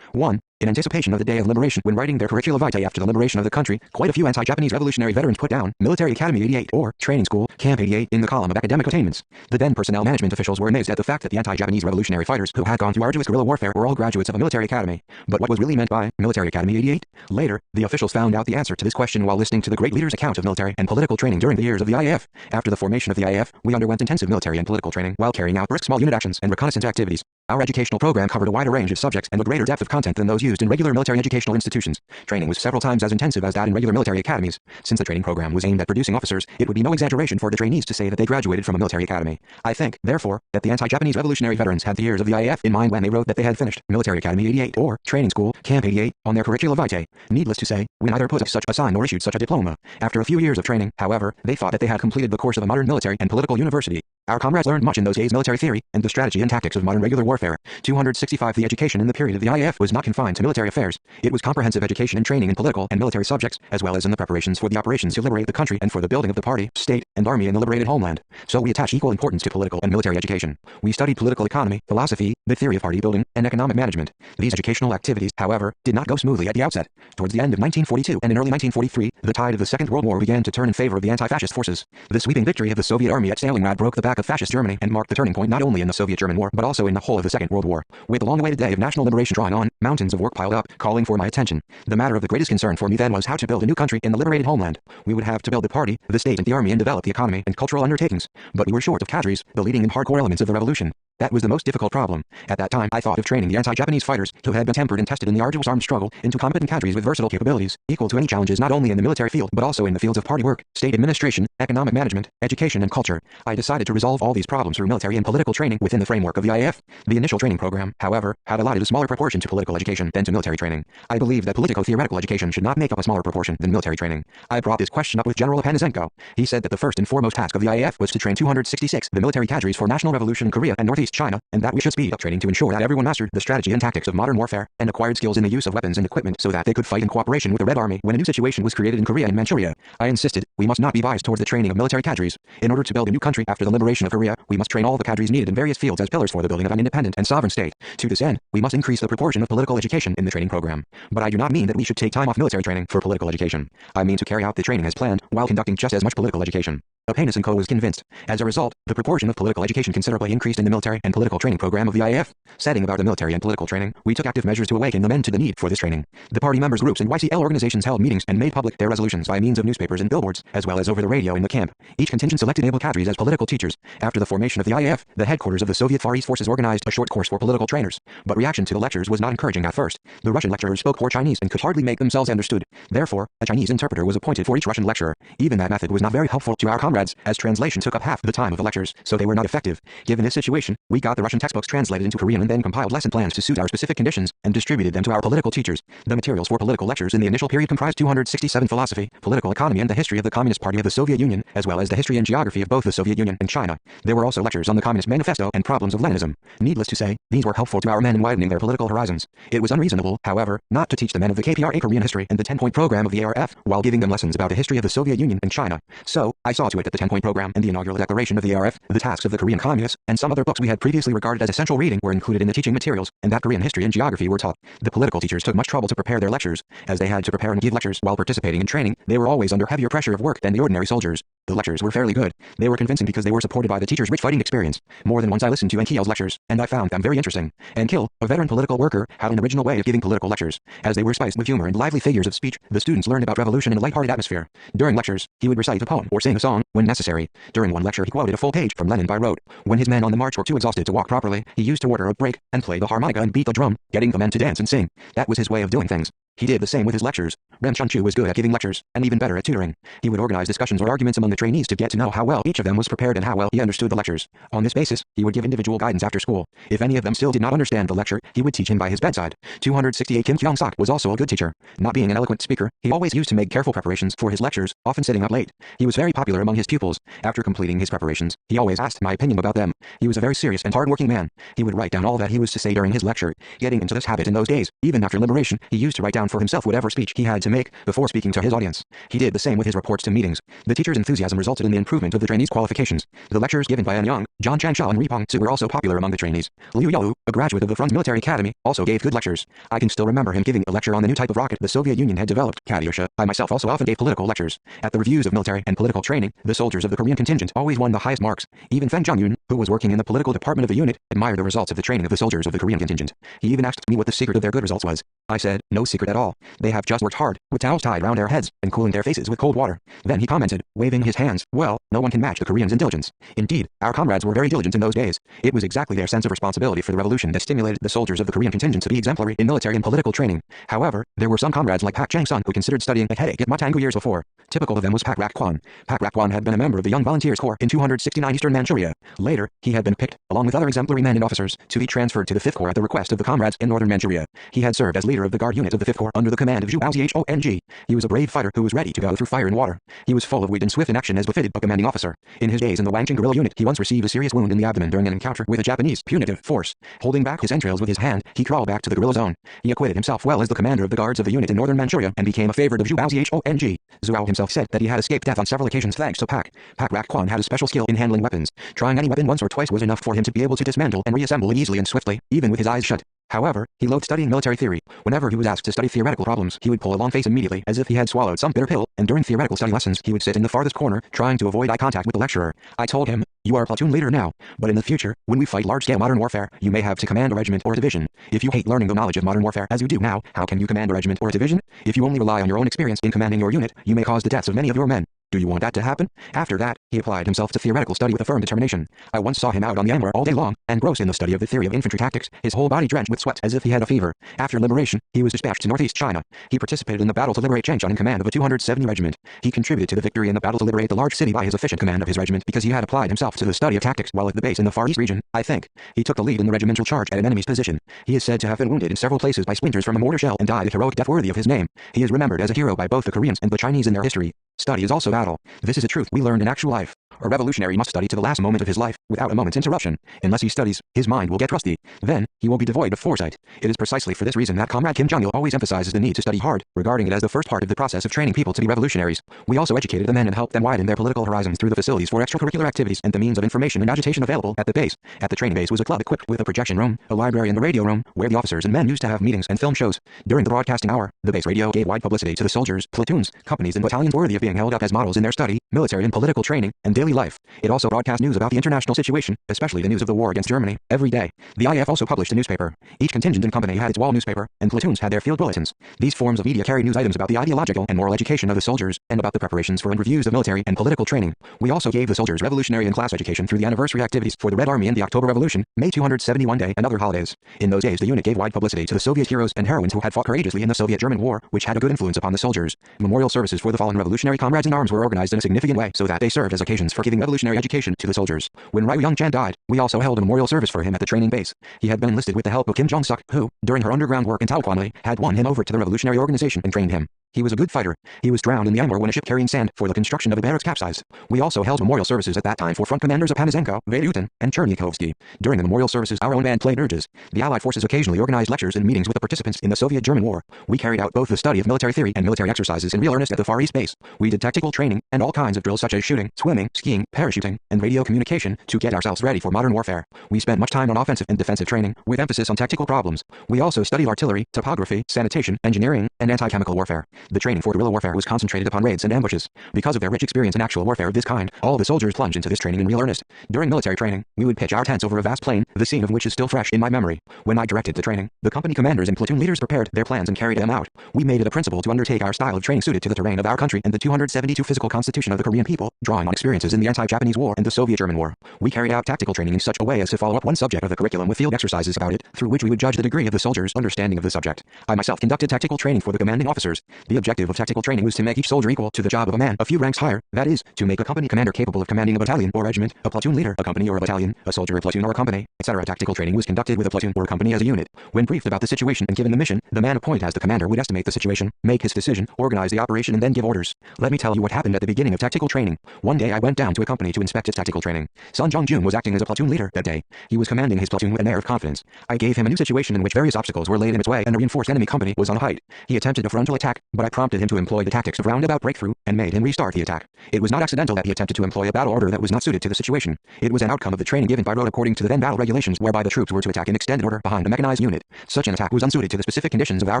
1. In anticipation of the day of liberation, when writing their curricula vitae after the liberation of the country, quite a few anti-Japanese revolutionary veterans put down Military Academy 88 or Training School, Camp 88 in the column of academic attainments. The then personnel management officials were amazed at the fact that the anti-Japanese revolutionary fighters who had gone through arduous guerrilla warfare were all graduates of a military academy. But what was really meant by Military Academy 88? Later, the officials found out the answer to this question while listening to the great leader's account of military and political training during the years of the IAF. After the formation of the IAF, we underwent intensive military and political training while carrying out brisk small unit actions and reconnaissance activities. Our educational program covered a wider range of subjects and a greater depth of content than those used in regular military educational institutions. Training was several times as intensive as that in regular military academies. Since the training program was aimed at producing officers, it would be no exaggeration for the trainees to say that they graduated from a military academy. I think, therefore, that the anti-Japanese revolutionary veterans had the years of the IAF in mind when they wrote that they had finished Military Academy 88 or Training School, Camp 88 on their curricula vitae. Needless to say, we neither put such a sign nor issued such a diploma. After a few years of training, however, they thought that they had completed the course of a modern military and political university. Our comrades learned much in those days military theory and the strategy and tactics of modern regular warfare. 265 The education in the period of the IAF was not confined to military affairs. It was comprehensive education and training in political and military subjects, as well as in the preparations for the operations to liberate the country and for the building of the party, state, and army in the liberated homeland. So we attach equal importance to political and military education. We studied political economy, philosophy, the theory of party building, and economic management. These educational activities, however, did not go smoothly at the outset. Towards the end of 1942 and in early 1943, the tide of the Second World War began to turn in favor of the anti-fascist forces. The sweeping victory of the Soviet army at Stalingrad broke the back of fascist Germany and marked the turning point not only in the Soviet-German War but also in the whole of the Second World War. With the long-awaited day of national liberation drawing on, mountains of work piled up, calling for my attention. The matter of the greatest concern for me then was how to build a new country in the liberated homeland. We would have to build the party, the state and the army and develop the economy and cultural undertakings. But we were short of cadres, the leading and hardcore elements of the revolution. That was the most difficult problem. At that time, I thought of training the anti-Japanese fighters, who had been tempered and tested in the arduous armed struggle, into competent cadres with versatile capabilities, equal to any challenges not only in the military field but also in the fields of party work, state administration, economic management, education and culture. I decided to resolve all these problems through military and political training within the framework of the IAF. The initial training program, however, had allotted a smaller proportion to political education than to military training. I believe that politico-theoretical education should not make up a smaller proportion than military training. I brought this question up with General Panazenko. He said that the first and foremost task of the IAF was to train 266 the military cadres for national revolution in Korea and Northeast China, and that we should speed up training to ensure that everyone mastered the strategy and tactics of modern warfare and acquired skills in the use of weapons and equipment so that they could fight in cooperation with the Red Army when a new situation was created in Korea and Manchuria. I insisted, we must not be biased towards the training of military cadres. In order to build a new country after the liberation of Korea, we must train all the cadres needed in various fields as pillars for the building of an independent and sovereign state. To this end, we must increase the proportion of political education in the training program. But I do not mean that we should take time off military training for political education. I mean to carry out the training as planned while conducting just as much political education. Panis and Co. was convinced. As a result, the proportion of political education considerably increased in the military and political training program of the IAF. Setting about the military and political training, we took active measures to awaken the men to the need for this training. The party members groups and YCL organizations held meetings and made public their resolutions by means of newspapers and billboards, as well as over the radio in the camp. Each contingent selected able cadres as political teachers. After the formation of the IAF, the headquarters of the Soviet Far East forces organized a short course for political trainers. But reaction to the lectures was not encouraging at first. The Russian lecturers spoke poor Chinese and could hardly make themselves understood. Therefore, a Chinese interpreter was appointed for each Russian lecturer. Even that method was not very helpful to our comrades, as translation took up half the time of the lectures, so they were not effective. Given this situation, we got the Russian textbooks translated into Korean and then compiled lesson plans to suit our specific conditions and distributed them to our political teachers. The materials for political lectures in the initial period comprised 267 philosophy, political economy and the history of the Communist Party of the Soviet Union, as well as the history and geography of both the Soviet Union and China. There were also lectures on the Communist Manifesto and problems of Leninism. Needless to say, these were helpful to our men in widening their political horizons. It was unreasonable, however, not to teach the men of the KPRA Korean history and the 10-point program of the ARF while giving them lessons about the history of the Soviet Union and China. So, I saw to it that the 10-point program and the inaugural declaration of the ARF, the tasks of the Korean Communists, and some other books we had previously regarded as essential reading were included in the teaching materials, and that Korean history and geography were taught. The political teachers took much trouble to prepare their lectures. As they had to prepare and give lectures while participating in training, they were always under heavier pressure of work than the ordinary soldiers. The lectures were fairly good. They were convincing because they were supported by the teachers' rich fighting experience. More than once I listened to Enkil's lectures, and I found them very interesting. Enkil, a veteran political worker, had an original way of giving political lectures. As they were spiced with humor and lively figures of speech, the students learned about revolution in a light-hearted atmosphere. During lectures, he would recite a poem or sing a song, when necessary. During one lecture he quoted a full page from Lenin by rote. When his men on the march were too exhausted to walk properly, he used to order a break, and play the harmonica and beat the drum, getting the men to dance and sing. That was his way of doing things. He did the same with his lectures. Rem Chunchu was good at giving lectures, and even better at tutoring. He would organize discussions or arguments among the trainees to get to know how well each of them was prepared and how well he understood the lectures. On this basis, he would give individual guidance after school. If any of them still did not understand the lecture, he would teach him by his bedside. 268 Kim Kyung-sok was also a good teacher. Not being an eloquent speaker, he always used to make careful preparations for his lectures, often sitting up late. He was very popular among his pupils. After completing his preparations, he always asked my opinion about them. He was a very serious and hard-working man. He would write down all that he was to say during his lecture. Getting into this habit in those days, even after liberation, he used to write down for himself whatever speech he had to make before speaking to his audience. He did the same with his reports to meetings. The teacher's enthusiasm resulted in the improvement of the trainees' qualifications. The lectures given by An Young, John Changsha and Ripong Su were also popular among the trainees. Liu Yalu, a graduate of the Frunze Military Academy, also gave good lectures. I can still remember him giving a lecture on the new type of rocket the Soviet Union had developed, Katyusha. I myself also often gave political lectures. At the reviews of military and political training, the soldiers of the Korean contingent always won the highest marks. Even Feng Zhongyun, who was working in the political department of the unit, admired the results of the training of the soldiers of the Korean contingent. He even asked me what the secret of their good results was. I said, no secret at all. They have just worked hard, with towels tied round their heads, and cooling their faces with cold water. Then he commented, waving his hands, well, no one can match the Koreans in diligence. Indeed, our comrades were very diligent in those days. It was exactly their sense of responsibility for the revolution that stimulated the soldiers of the Korean contingent to be exemplary in military and political training. However, there were some comrades like Pak Chang-sun who considered studying a headache at Matangu years before. Typical of them was Pak Rak-kwan. Pak Rak-kwan had been a member of the Young Volunteers Corps in 269 Eastern Manchuria. Later, he had been picked, along with other exemplary men and officers, to be transferred to the 5th Corps at the request of the comrades in Northern Manchuria. He had served as leader of the guard unit of the 5th Corps under the command of Zhu Baozhong. He was a brave fighter who was ready to go through fire and water. He was full of wit and swift in action as befitted a commanding officer. In his days in the Wangching guerrilla unit, he once received a serious wound in the abdomen during an encounter with a Japanese punitive force. Holding back his entrails with his hand, he crawled back to the guerrilla zone. He acquitted himself well as the commander of the guards of the unit in Northern Manchuria and became a favorite of Zhu Baozhong. Zhuo himself said that he had escaped death on several occasions thanks to Pak. Pak Rak-kwan had a special skill in handling weapons. Trying any weapon once or twice was enough for him to be able to dismantle and reassemble it easily and swiftly, even with his eyes shut. However, he loved studying military theory. Whenever he was asked to study theoretical problems, he would pull a long face immediately, as if he had swallowed some bitter pill, and during theoretical study lessons, he would sit in the farthest corner, trying to avoid eye contact with the lecturer. I told him, you are a platoon leader now, but in the future, when we fight large-scale modern warfare, you may have to command a regiment or a division. If you hate learning the knowledge of modern warfare as you do now, how can you command a regiment or a division? If you only rely on your own experience in commanding your unit, you may cause the deaths of many of your men. Do you want that to happen? After that, he applied himself to theoretical study with a firm determination. I once saw him out on the Amur all day long, engrossed in the study of the theory of infantry tactics, his whole body drenched with sweat as if he had a fever. After liberation, he was dispatched to northeast China. He participated in the battle to liberate Changchun in command of a 270 regiment. He contributed to the victory in the battle to liberate the large city by his efficient command of his regiment because he had applied himself to the study of tactics while at the base in the Far East region, I think. He took the lead in the regimental charge at an enemy's position. He is said to have been wounded in several places by splinters from a mortar shell and died a heroic death worthy of his name. He is remembered as a hero by both the Koreans and the Chinese in their history. Study is also battle. This is a truth we learned in actual life. A revolutionary must study to the last moment of his life, without a moment's interruption. Unless he studies, his mind will get rusty. Then, he will be devoid of foresight. It is precisely for this reason that Comrade Kim Jong-il always emphasizes the need to study hard, regarding it as the first part of the process of training people to be revolutionaries. We also educated the men and helped them widen their political horizons through the facilities for extracurricular activities and the means of information and agitation available at the base. At the training base was a club equipped with a projection room, a library and a radio room, where the officers and men used to have meetings and film shows. During the broadcasting hour, the base radio gave wide publicity to the soldiers, platoons, companies and battalions worthy of being held up as models in their study, military and political training, and daily life. It also broadcast news about the international situation, especially the news of the war against Germany, every day. The IF also published a newspaper. Each contingent and company had its wall newspaper, and platoons had their field bulletins. These forms of media carried news items about the ideological and moral education of the soldiers, and about the preparations for and reviews of military and political training. We also gave the soldiers revolutionary and class education through the anniversary activities for the Red Army and the October Revolution, May 271 Day and other holidays. In those days the unit gave wide publicity to the Soviet heroes and heroines who had fought courageously in the Soviet-German War, which had a good influence upon the soldiers. Memorial services for the fallen revolutionary comrades in arms were organized in a significant way so that they served as occasions for giving revolutionary education to the soldiers. When Ryu Young-chan died, we also held a memorial service for him at the training base. He had been enlisted with the help of Kim Jong-suk, who, during her underground work in Taokwamli, had won him over to the revolutionary organization and trained him. He was a good fighter. He was drowned in the Amur when a ship carrying sand for the construction of a barracks capsized. We also held memorial services at that time for front commanders of Panizenko, Velyutin, and Chernikovsky. During the memorial services, our own band played dirges. The Allied forces occasionally organized lectures and meetings with the participants in the Soviet-German War. We carried out both the study of military theory and military exercises in real earnest at the Far East base. We did tactical training and all kinds of drills such as shooting, swimming, skiing, parachuting, and radio communication to get ourselves ready for modern warfare. We spent much time on offensive and defensive training, with emphasis on tactical problems. We also studied artillery, topography, sanitation, engineering, and anti-chemical warfare. The training for guerrilla warfare was concentrated upon raids and ambushes. Because of their rich experience in actual warfare of this kind, all the soldiers plunged into this training in real earnest. During military training, we would pitch our tents over a vast plain, the scene of which is still fresh in my memory. When I directed the training, the company commanders and platoon leaders prepared their plans and carried them out. We made it a principle to undertake our style of training suited to the terrain of our country and the 272 physical constitution of the Korean people, drawing on experiences in the anti-Japanese war and the Soviet-German war. We carried out tactical training in such a way as to follow up one subject of the curriculum with field exercises about it, through which we would judge the degree of the soldiers' understanding of the subject. I myself conducted tactical training for the commanding officers. The objective of tactical training was to make each soldier equal to the job of a man a few ranks higher, that is, to make a company commander capable of commanding a battalion or regiment, a platoon leader, a company or a battalion, a soldier a platoon or a company, etc. Tactical training was conducted with a platoon or a company as a unit. When briefed about the situation and given the mission, the man appointed as the commander would estimate the situation, make his decision, organize the operation and then give orders. Let me tell you what happened at the beginning of tactical training. One day I went down to a company to inspect its tactical training. Sun Jong-jun was acting as a platoon leader that day. He was commanding his platoon with an air of confidence. I gave him a new situation in which various obstacles were laid in its way and a reinforced enemy company was on height. He attempted a frontal attack, but I prompted him to employ the tactics of roundabout breakthrough and made him restart the attack. It was not accidental that he attempted to employ a battle order that was not suited to the situation. It was an outcome of the training given by rote according to the then battle regulations, whereby the troops were to attack in extended order behind a mechanized unit. Such an attack was unsuited to the specific conditions of our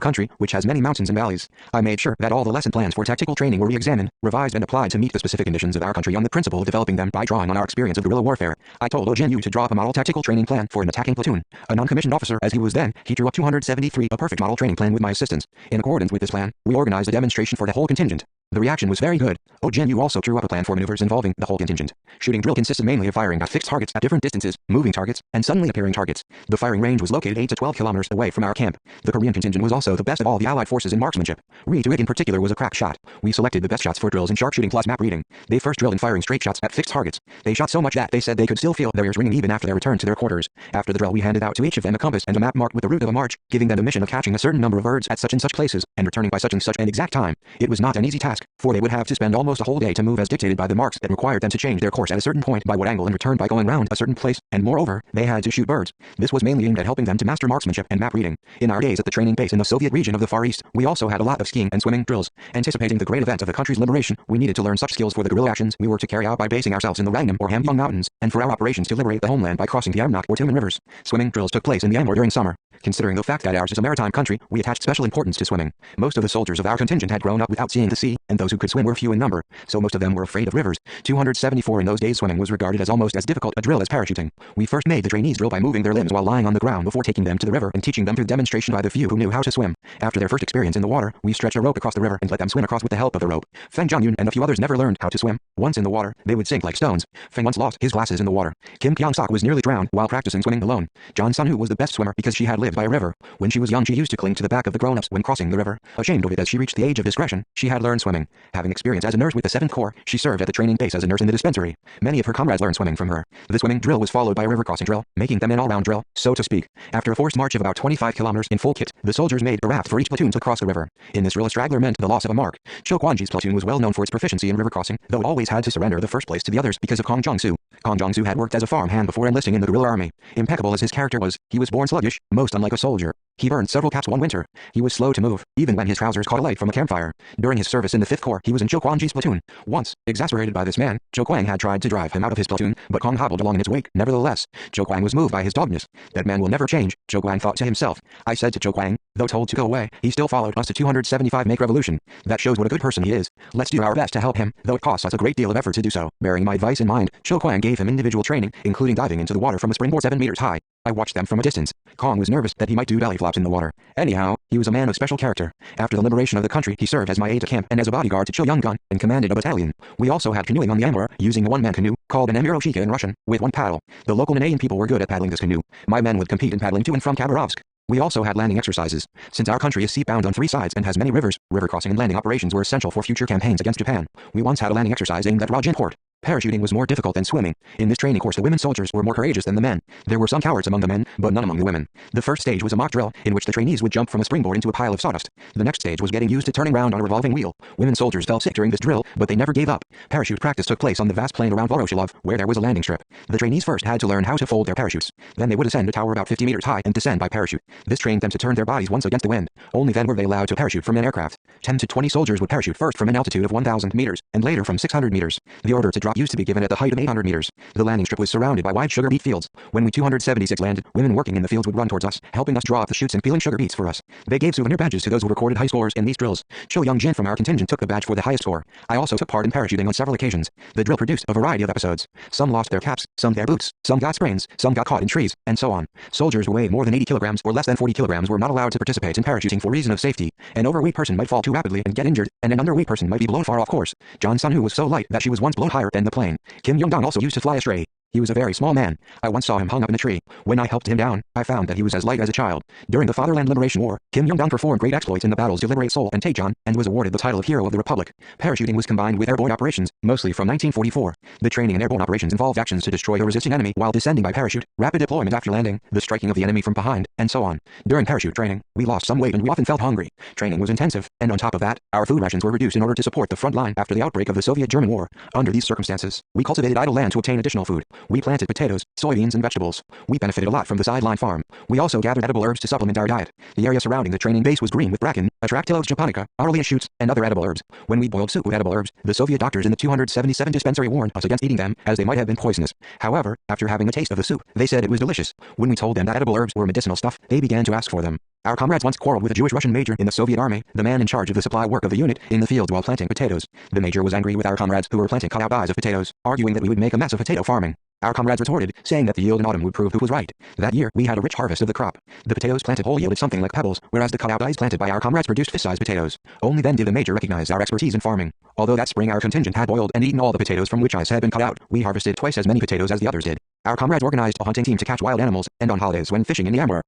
country, which has many mountains and valleys. I made sure that all the lesson plans for tactical training were re-examined, revised and applied to meet the specific conditions of our country on the principle of developing them by drawing on our experience of guerrilla warfare. I told Ojinu to draw up a model tactical training plan for an attacking platoon. A non-commissioned officer as he was then, he drew up 273, a perfect model training plan with my assistance. In accordance with this plan, we organized a demonstration for the whole contingent. The reaction was very good. Ojinu also drew up a plan for maneuvers involving the whole contingent. Shooting drill consisted mainly of firing at fixed targets at different distances, moving targets, and suddenly appearing targets. The firing range was located 8 to 12 kilometers away from our camp. The Korean contingent was also the best of all the Allied forces in marksmanship. Ri to it in particular was a crack shot. We selected the best shots for drills in sharpshooting plus map reading. They first drilled in firing straight shots at fixed targets. They shot so much that they said they could still feel their ears ringing even after their return to their quarters. After the drill we handed out to each of them a compass and a map marked with the route of a march, giving them the mission of catching a certain number of birds at such and such places, and returning by such and such an exact time. It was not an easy task, for they would have to spend almost a whole day to move as dictated by the marks that required them to change their course at a certain point by what angle and return by going round a certain place, and moreover, they had to shoot birds. This was mainly aimed at helping them to master marksmanship and map reading. In our days at the training base in the Soviet region of the Far East, we also had a lot of skiing and swimming drills. Anticipating the great event of the country's liberation, we needed to learn such skills for the guerrilla actions we were to carry out by basing ourselves in the Rangnam or Hamgyong Mountains, and for our operations to liberate the homeland by crossing the Amnok or Tilman rivers. Swimming drills took place in the Amur during summer. Considering the fact that ours is a maritime country, we attached special importance to swimming. Most of the soldiers of our contingent had grown up without seeing the sea, and those who could swim were few in number, so most of them were afraid of rivers. 274 in those days swimming was regarded as almost as difficult a drill as parachuting. We first made the trainees drill by moving their limbs while lying on the ground before taking them to the river and teaching them through demonstration by the few who knew how to swim. After their first experience in the water, we stretched a rope across the river and let them swim across with the help of the rope. Feng Zhongyun and a few others never learned how to swim. Once in the water, they would sink like stones. Feng once lost his glasses in the water. Kim Kyung-sok was nearly drowned while practicing swimming alone. John Sun-woo was the best swimmer because she had lived by a river. When she was young she used to cling to the back of the grown-ups when crossing the river. Ashamed of it as she reached the age of discretion, she had learned swimming. Having experience as a nurse with the 7th Corps, she served at the training base as a nurse in the dispensary. Many of her comrades learned swimming from her. The swimming drill was followed by a river crossing drill, making them an all-round drill, so to speak. After a forced march of about 25 kilometers in full kit, the soldiers made a raft for each platoon to cross the river. In this drill a straggler meant the loss of a mark. Cho Kwanji's platoon was well known for its proficiency in river crossing, though it always had to surrender the first place to the others because of Kong Jong-soo. Kong Jong-soo had worked as a farm hand before enlisting in the guerrilla army. Impeccable as his character was, he was born sluggish, most unlike a soldier. He burned several caps one winter. He was slow to move, even when his trousers caught a light from a campfire. During his service in the 5th Corps, he was in Cho Kwanji's platoon. Once, exasperated by this man, Cho Kwang had tried to drive him out of his platoon, but Kong hobbled along in its wake. Nevertheless, Cho Kwang was moved by his doggedness. That man will never change, Cho Kwang thought to himself. I said to Cho Kwang, though told to go away, he still followed us to 275 make revolution. That shows what a good person he is. Let's do our best to help him, though it costs us a great deal of effort to do so. Bearing my advice in mind, Cho Kwang gave him individual training, including diving into the water from a springboard 7 meters high. I watched them from a distance. Kong was nervous that he might do belly flops in the water. Anyhow, he was a man of special character. After the liberation of the country, he served as my aide-de-camp and as a bodyguard to Cho Young-gun, and commanded a battalion. We also had canoeing on the Amur, using a one-man canoe, called an Emiroshika in Russian, with one paddle. The local Nanayan people were good at paddling this canoe. My men would compete in paddling to and from Khabarovsk. We also had landing exercises. Since our country is sea-bound on 3 sides and has many rivers, river crossing and landing operations were essential for future campaigns against Japan. We once had a landing exercise aimed at Rajan Port. Parachuting was more difficult than swimming. In this training course the women soldiers were more courageous than the men. There were some cowards among the men, but none among the women. The first stage was a mock drill, in which the trainees would jump from a springboard into a pile of sawdust. The next stage was getting used to turning round on a revolving wheel. Women soldiers fell sick during this drill, but they never gave up. Parachute practice took place on the vast plain around Voroshilov, where there was a landing strip. The trainees first had to learn how to fold their parachutes. Then they would ascend a tower about 50 meters high and descend by parachute. This trained them to turn their bodies once against the wind. Only then were they allowed to parachute from an aircraft. 10 to 20 soldiers would parachute first from an altitude of 1,000 meters, and later from 600 meters. The order to drop used to be given at the height of 800 meters. The landing strip was surrounded by wide sugar beet fields. When we 276 landed, women working in the fields would run towards us, helping us draw up the chutes and peeling sugar beets for us. They gave souvenir badges to those who recorded high scores in these drills. Cho Young-jin from our contingent took the badge for the highest score. I also took part in parachuting on several occasions. The drill produced a variety of episodes. Some lost their caps, some their boots, some got sprains, some got caught in trees, and so on. Soldiers who weighed more than 80 kilograms or less than 40 kilograms were not allowed to participate in parachuting for reason of safety. An overweight person might fall too rapidly and get injured, and an underweight person might be blown far off course. John Sun-woo was so light that she was once blown higher than the plane. Kim Yong-dong also used to fly astray. He was a very small man. I once saw him hung up in a tree. When I helped him down, I found that he was as light as a child. During the Fatherland Liberation War, Kim Yong-dong performed great exploits in the battles to liberate Seoul and Taejon, and was awarded the title of Hero of the Republic. Parachuting was combined with airborne operations, mostly from 1944. The training in airborne operations involved actions to destroy a resisting enemy while descending by parachute, rapid deployment after landing, the striking of the enemy from behind, and so on. During parachute training, we lost some weight and we often felt hungry. Training was intensive, and on top of that, our food rations were reduced in order to support the front line after the outbreak of the Soviet-German War. Under these circumstances, we cultivated idle land to obtain additional food. We planted potatoes, soybeans, and vegetables. We benefited a lot from the sideline farm. We also gathered edible herbs to supplement our diet. The area surrounding the training base was green with bracken, Atractylos japonica, Arlia shoots, and other edible herbs. When we boiled soup with edible herbs, the Soviet doctors in the 277 dispensary warned us against eating them, as they might have been poisonous. However, after having a taste of the soup, they said it was delicious. When we told them that edible herbs were medicinal stuff, they began to ask for them. Our comrades once quarreled with a Jewish Russian major in the Soviet army, the man in charge of the supply work of the unit, in the fields while planting potatoes. The major was angry with our comrades who were planting cutout eyes of potatoes, arguing that we would make a mess of potato farming. Our comrades retorted, saying that the yield in autumn would prove who was right. That year, we had a rich harvest of the crop. The potatoes planted whole yielded something like pebbles, whereas the cutout eyes planted by our comrades produced fist-sized potatoes. Only then did the major recognize our expertise in farming. Although that spring our contingent had boiled and eaten all the potatoes from which eyes had been cut out, we harvested twice as many potatoes as the others did. Our comrades organized a hunting team to catch wild animals, and on holidays when fishing in the Amur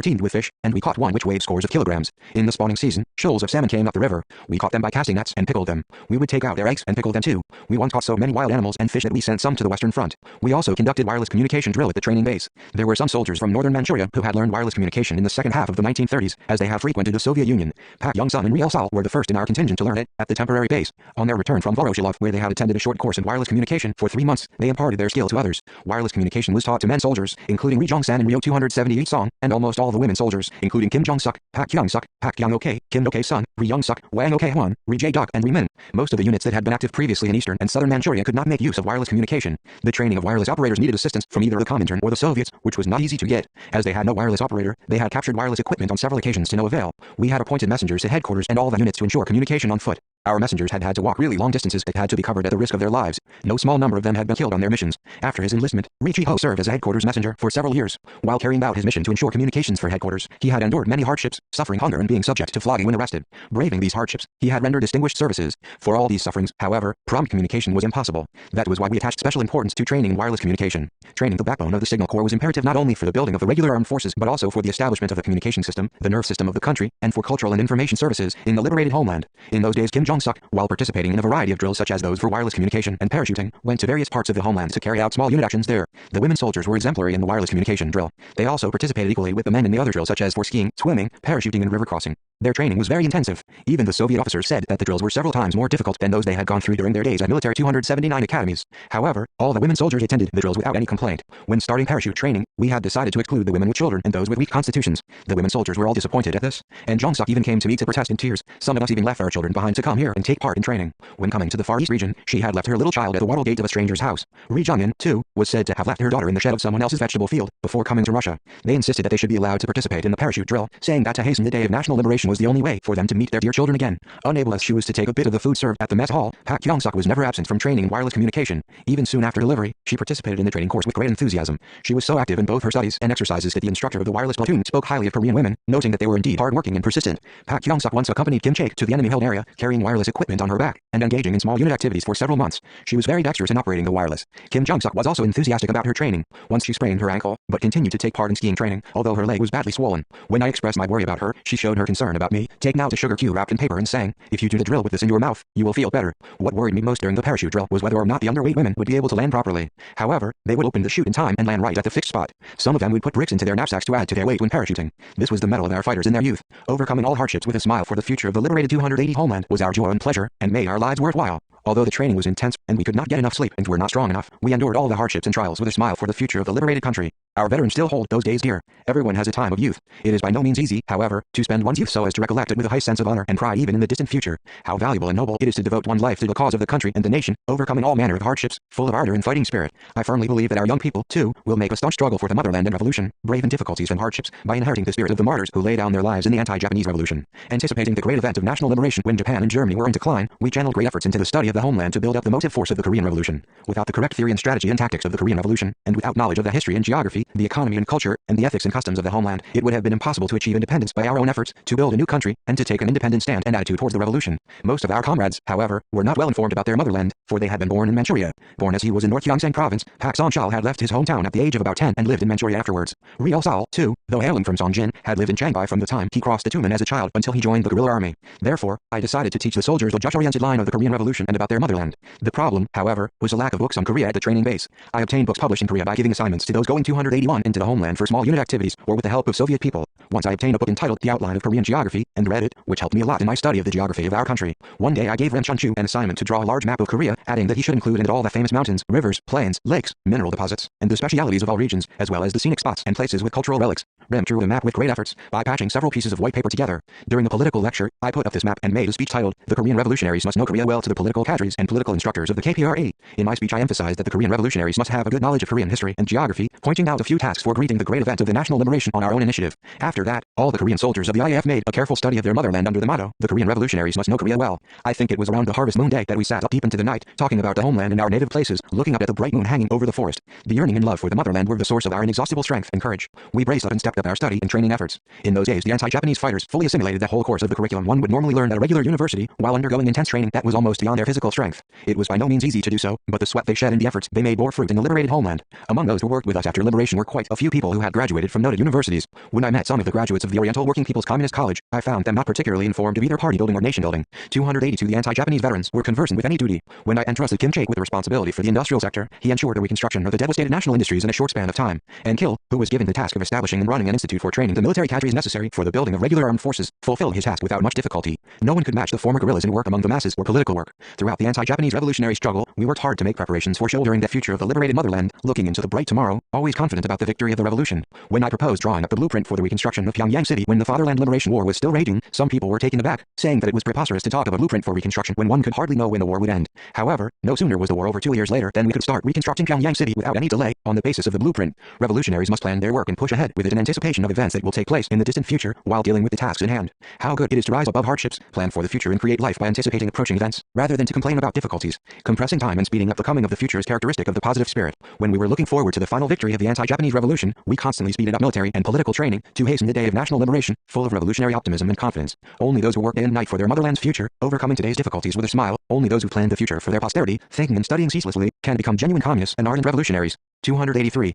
teemed with fish, and we caught one which weighed scores of kilograms. In the spawning season, shoals of salmon came up the river. We caught them by casting nets and pickled them. We would take out their eggs and pickle them too. We once caught so many wild animals and fish that we sent some to the Western Front. We also conducted wireless communication drill at the training base. There were some soldiers from northern Manchuria who had learned wireless communication in the second half of the 1930s, as they had frequented the Soviet Union. Pak Young-sun and Ryel Sol were the first in our contingent to learn it, at the temporary base. On their return from Voroshilov, where they had attended a short course in wireless communication for 3 months, they imparted their skill to others. Wireless communication was taught to men soldiers, including Ri Jong-san and Ryo 278 Song, and almost all the women soldiers, including Kim Jong-suk, Pak Kyung-suk, Pak Kyung-ok, Kim Ok-sun, Ri Young-suk, Wang Ok-hwan, Ri Jae-duk, and Ri Min. Most of the units that had been active previously in eastern and southern Manchuria could not make use of wireless communication. The training of wireless operators needed assistance from either the Comintern or the Soviets, which was not easy to get. As they had no wireless operator, they had captured wireless equipment on several occasions to no avail. We had appointed messengers to headquarters and all the units to ensure communication on foot. Our messengers had to walk really long distances that had to be covered at the risk of their lives. No small number of them had been killed on their missions. After his enlistment, Ri Chi-ho served as a headquarters messenger for several years. While carrying out his mission to ensure communications for headquarters, he had endured many hardships, suffering hunger and being subject to flogging when arrested. Braving these hardships, he had rendered distinguished services. For all these sufferings, however, prompt communication was impossible. That was why we attached special importance to training in wireless communication. Training the backbone of the signal corps was imperative not only for the building of the regular armed forces but also for the establishment of the communication system, the nerve system of the country, and for cultural and information services in the liberated homeland. In those days, Kim Jong-suk, while participating in a variety of drills such as those for wireless communication and parachuting, went to various parts of the homeland to carry out small unit actions there. The women soldiers were exemplary in the wireless communication drill. They also participated equally with the men in the other drills such as for skiing, swimming, parachuting and river crossing. Their training was very intensive. Even the Soviet officers said that the drills were several times more difficult than those they had gone through during their days at military 279 academies. However, all the women soldiers attended the drills without any complaint. When starting parachute training, we had decided to exclude the women with children and those with weak constitutions. The women soldiers were all disappointed at this, and Jong-suk even came to me to protest in tears. Some of us even left our children behind to come here and take part in training. When coming to the Far East region, she had left her little child at the wattle gate of a stranger's house. Ri Jong-in, too, was said to have left her daughter in the shed of someone else's vegetable field before coming to Russia. They insisted that they should be allowed to participate in the parachute drill, saying that to hasten the day of national liberation was the only way for them to meet their dear children again. Unable as she was to take a bit of the food served at the mess hall, Pak Kyung-suk was never absent from training in wireless communication. Even soon after delivery, she participated in the training course with great enthusiasm. She was so active in both her studies and exercises that the instructor of the wireless platoon spoke highly of Korean women, noting that they were indeed hard-working and persistent. Pak Kyung-suk once accompanied Kim Chaek to the enemy-held area, carrying wireless equipment on her back, and engaging in small unit activities for several months. She was very dexterous in operating the wireless. Kim Jong-suk was also enthusiastic about her training. Once she sprained her ankle, but continued to take part in skiing training, although her leg was badly swollen. When I expressed my worry about her, she showed her concern about me, taking out a sugar cube wrapped in paper and saying, "If you do the drill with this in your mouth, you will feel better." What worried me most during the parachute drill was whether or not the underweight women would be able to land properly. However, they would open the chute in time and land right at the fixed spot. Some of them would put bricks into their knapsacks to add to their weight when parachuting. This was the mettle of our fighters in their youth. Overcoming all hardships with a smile for the future of the liberated 280 homeland was our joy and pleasure, and made our lives worthwhile. Although the training was intense, and we could not get enough sleep and were not strong enough, we endured all the hardships and trials with a smile for the future of the liberated country. Our veterans still hold those days dear. Everyone has a time of youth. It is by no means easy, however, to spend one's youth so as to recollect it with a high sense of honor and pride even in the distant future. How valuable and noble it is to devote one's life to the cause of the country and the nation, overcoming all manner of hardships, full of ardor and fighting spirit. I firmly believe that our young people, too, will make a staunch struggle for the motherland and revolution, brave in difficulties and hardships, by inheriting the spirit of the martyrs who lay down their lives in the anti-Japanese revolution. Anticipating the great event of national liberation when Japan and Germany were in decline, we channeled great efforts into the study of the homeland to build up the motive force of the Korean Revolution. Without the correct theory and strategy and tactics of the Korean Revolution, and without knowledge of the history and geography, the economy and culture, and the ethics and customs of the homeland, it would have been impossible to achieve independence by our own efforts, to build a new country, and to take an independent stand and attitude towards the revolution. Most of our comrades, however, were not well informed about their motherland, for they had been born in Manchuria. Born as he was in North Gyeongsang province, Pak Song-chal had left his hometown at the age of about 10 and lived in Manchuria afterwards. Ryel Sol, too, though hailing from Songjin, had lived in Changbai from the time he crossed the Tumen as a child until he joined the guerrilla army. Therefore, I decided to teach the soldiers the just-oriented line of the Korean Revolution and about their motherland. The problem, however, was a lack of books on Korea at the training base. I obtained books published in Korea by giving assignments to those going 281 into the homeland for small unit activities or with the help of Soviet people. Once I obtained a book entitled The Outline of Korean Geography, and read it, which helped me a lot in my study of the geography of our country. One day I gave Ren Chun-chu an assignment to draw a large map of Korea, adding that he should include in it all the famous mountains, rivers, plains, lakes, mineral deposits, and the specialities of all regions, as well as the scenic spots and places with cultural relics. Rem drew the map with great efforts, by patching several pieces of white paper together. During the political lecture, I put up this map and made a speech titled, The Korean Revolutionaries Must Know Korea Well to the political cadres and political instructors of the KPRA. In my speech I emphasized that the Korean revolutionaries must have a good knowledge of Korean history and geography, pointing out a few tasks for greeting the great event of the national liberation on our own initiative. After that, all the Korean soldiers of the IAF made a careful study of their motherland under the motto, The Korean Revolutionaries Must Know Korea Well. I think it was around the harvest moon day that we sat up deep into the night, talking about the homeland and our native places, looking up at the bright moon hanging over the forest. The yearning and love for the motherland were the source of our inexhaustible strength and courage. We braced up and stepped up our study and training efforts. In those days, the anti-Japanese fighters fully assimilated the whole course of the curriculum one would normally learn at a regular university, while undergoing intense training that was almost beyond their physical strength. It was by no means easy to do so, but the sweat they shed and the efforts they made bore fruit in the liberated homeland. Among those who worked with us after liberation were quite a few people who had graduated from noted universities. When I met some of the graduates of the Oriental Working People's Communist College, I found them not particularly informed of either party building or nation building. 282 the anti-Japanese veterans were conversant with any duty. When I entrusted Kim Chaek with the responsibility for the industrial sector, he ensured the reconstruction of the devastated national industries in a short span of time. And Kil, who was given the task of establishing and running an institute for training the military cadres necessary for the building of regular armed forces, fulfilled his task without much difficulty. No one could match the former guerrillas in work among the masses or political work. Throughout the anti-Japanese revolutionary struggle, we worked hard to make preparations for shouldering the future of the liberated motherland, looking into the bright tomorrow, always confident about the victory of the revolution. When I proposed drawing up the blueprint for the reconstruction of Pyongyang City when the Fatherland Liberation War was still raging, some people were taken aback, saying that it was preposterous to talk of a blueprint for reconstruction when one could hardly know when the war would end. However, no sooner was the war over 2 years later than we could start reconstructing Pyongyang City without any delay, on the basis of the blueprint. Revolutionaries must plan their work and push ahead with it in anticipation of events that will take place in the distant future, while dealing with the tasks in hand. How good it is to rise above hardships, plan for the future and create life by anticipating approaching events, rather than to complain about difficulties. Compressing time and speeding up the coming of the future is characteristic of the positive spirit. When we were looking forward to the final victory of the anti-Japanese revolution, we constantly speeded up military and political training to hasten the day of national liberation, full of revolutionary optimism and confidence. Only those who work day and night for their motherland's future, overcoming today's difficulties with a smile, only those who plan the future for their posterity, thinking and studying ceaselessly, can become genuine communists and ardent revolutionaries. 283.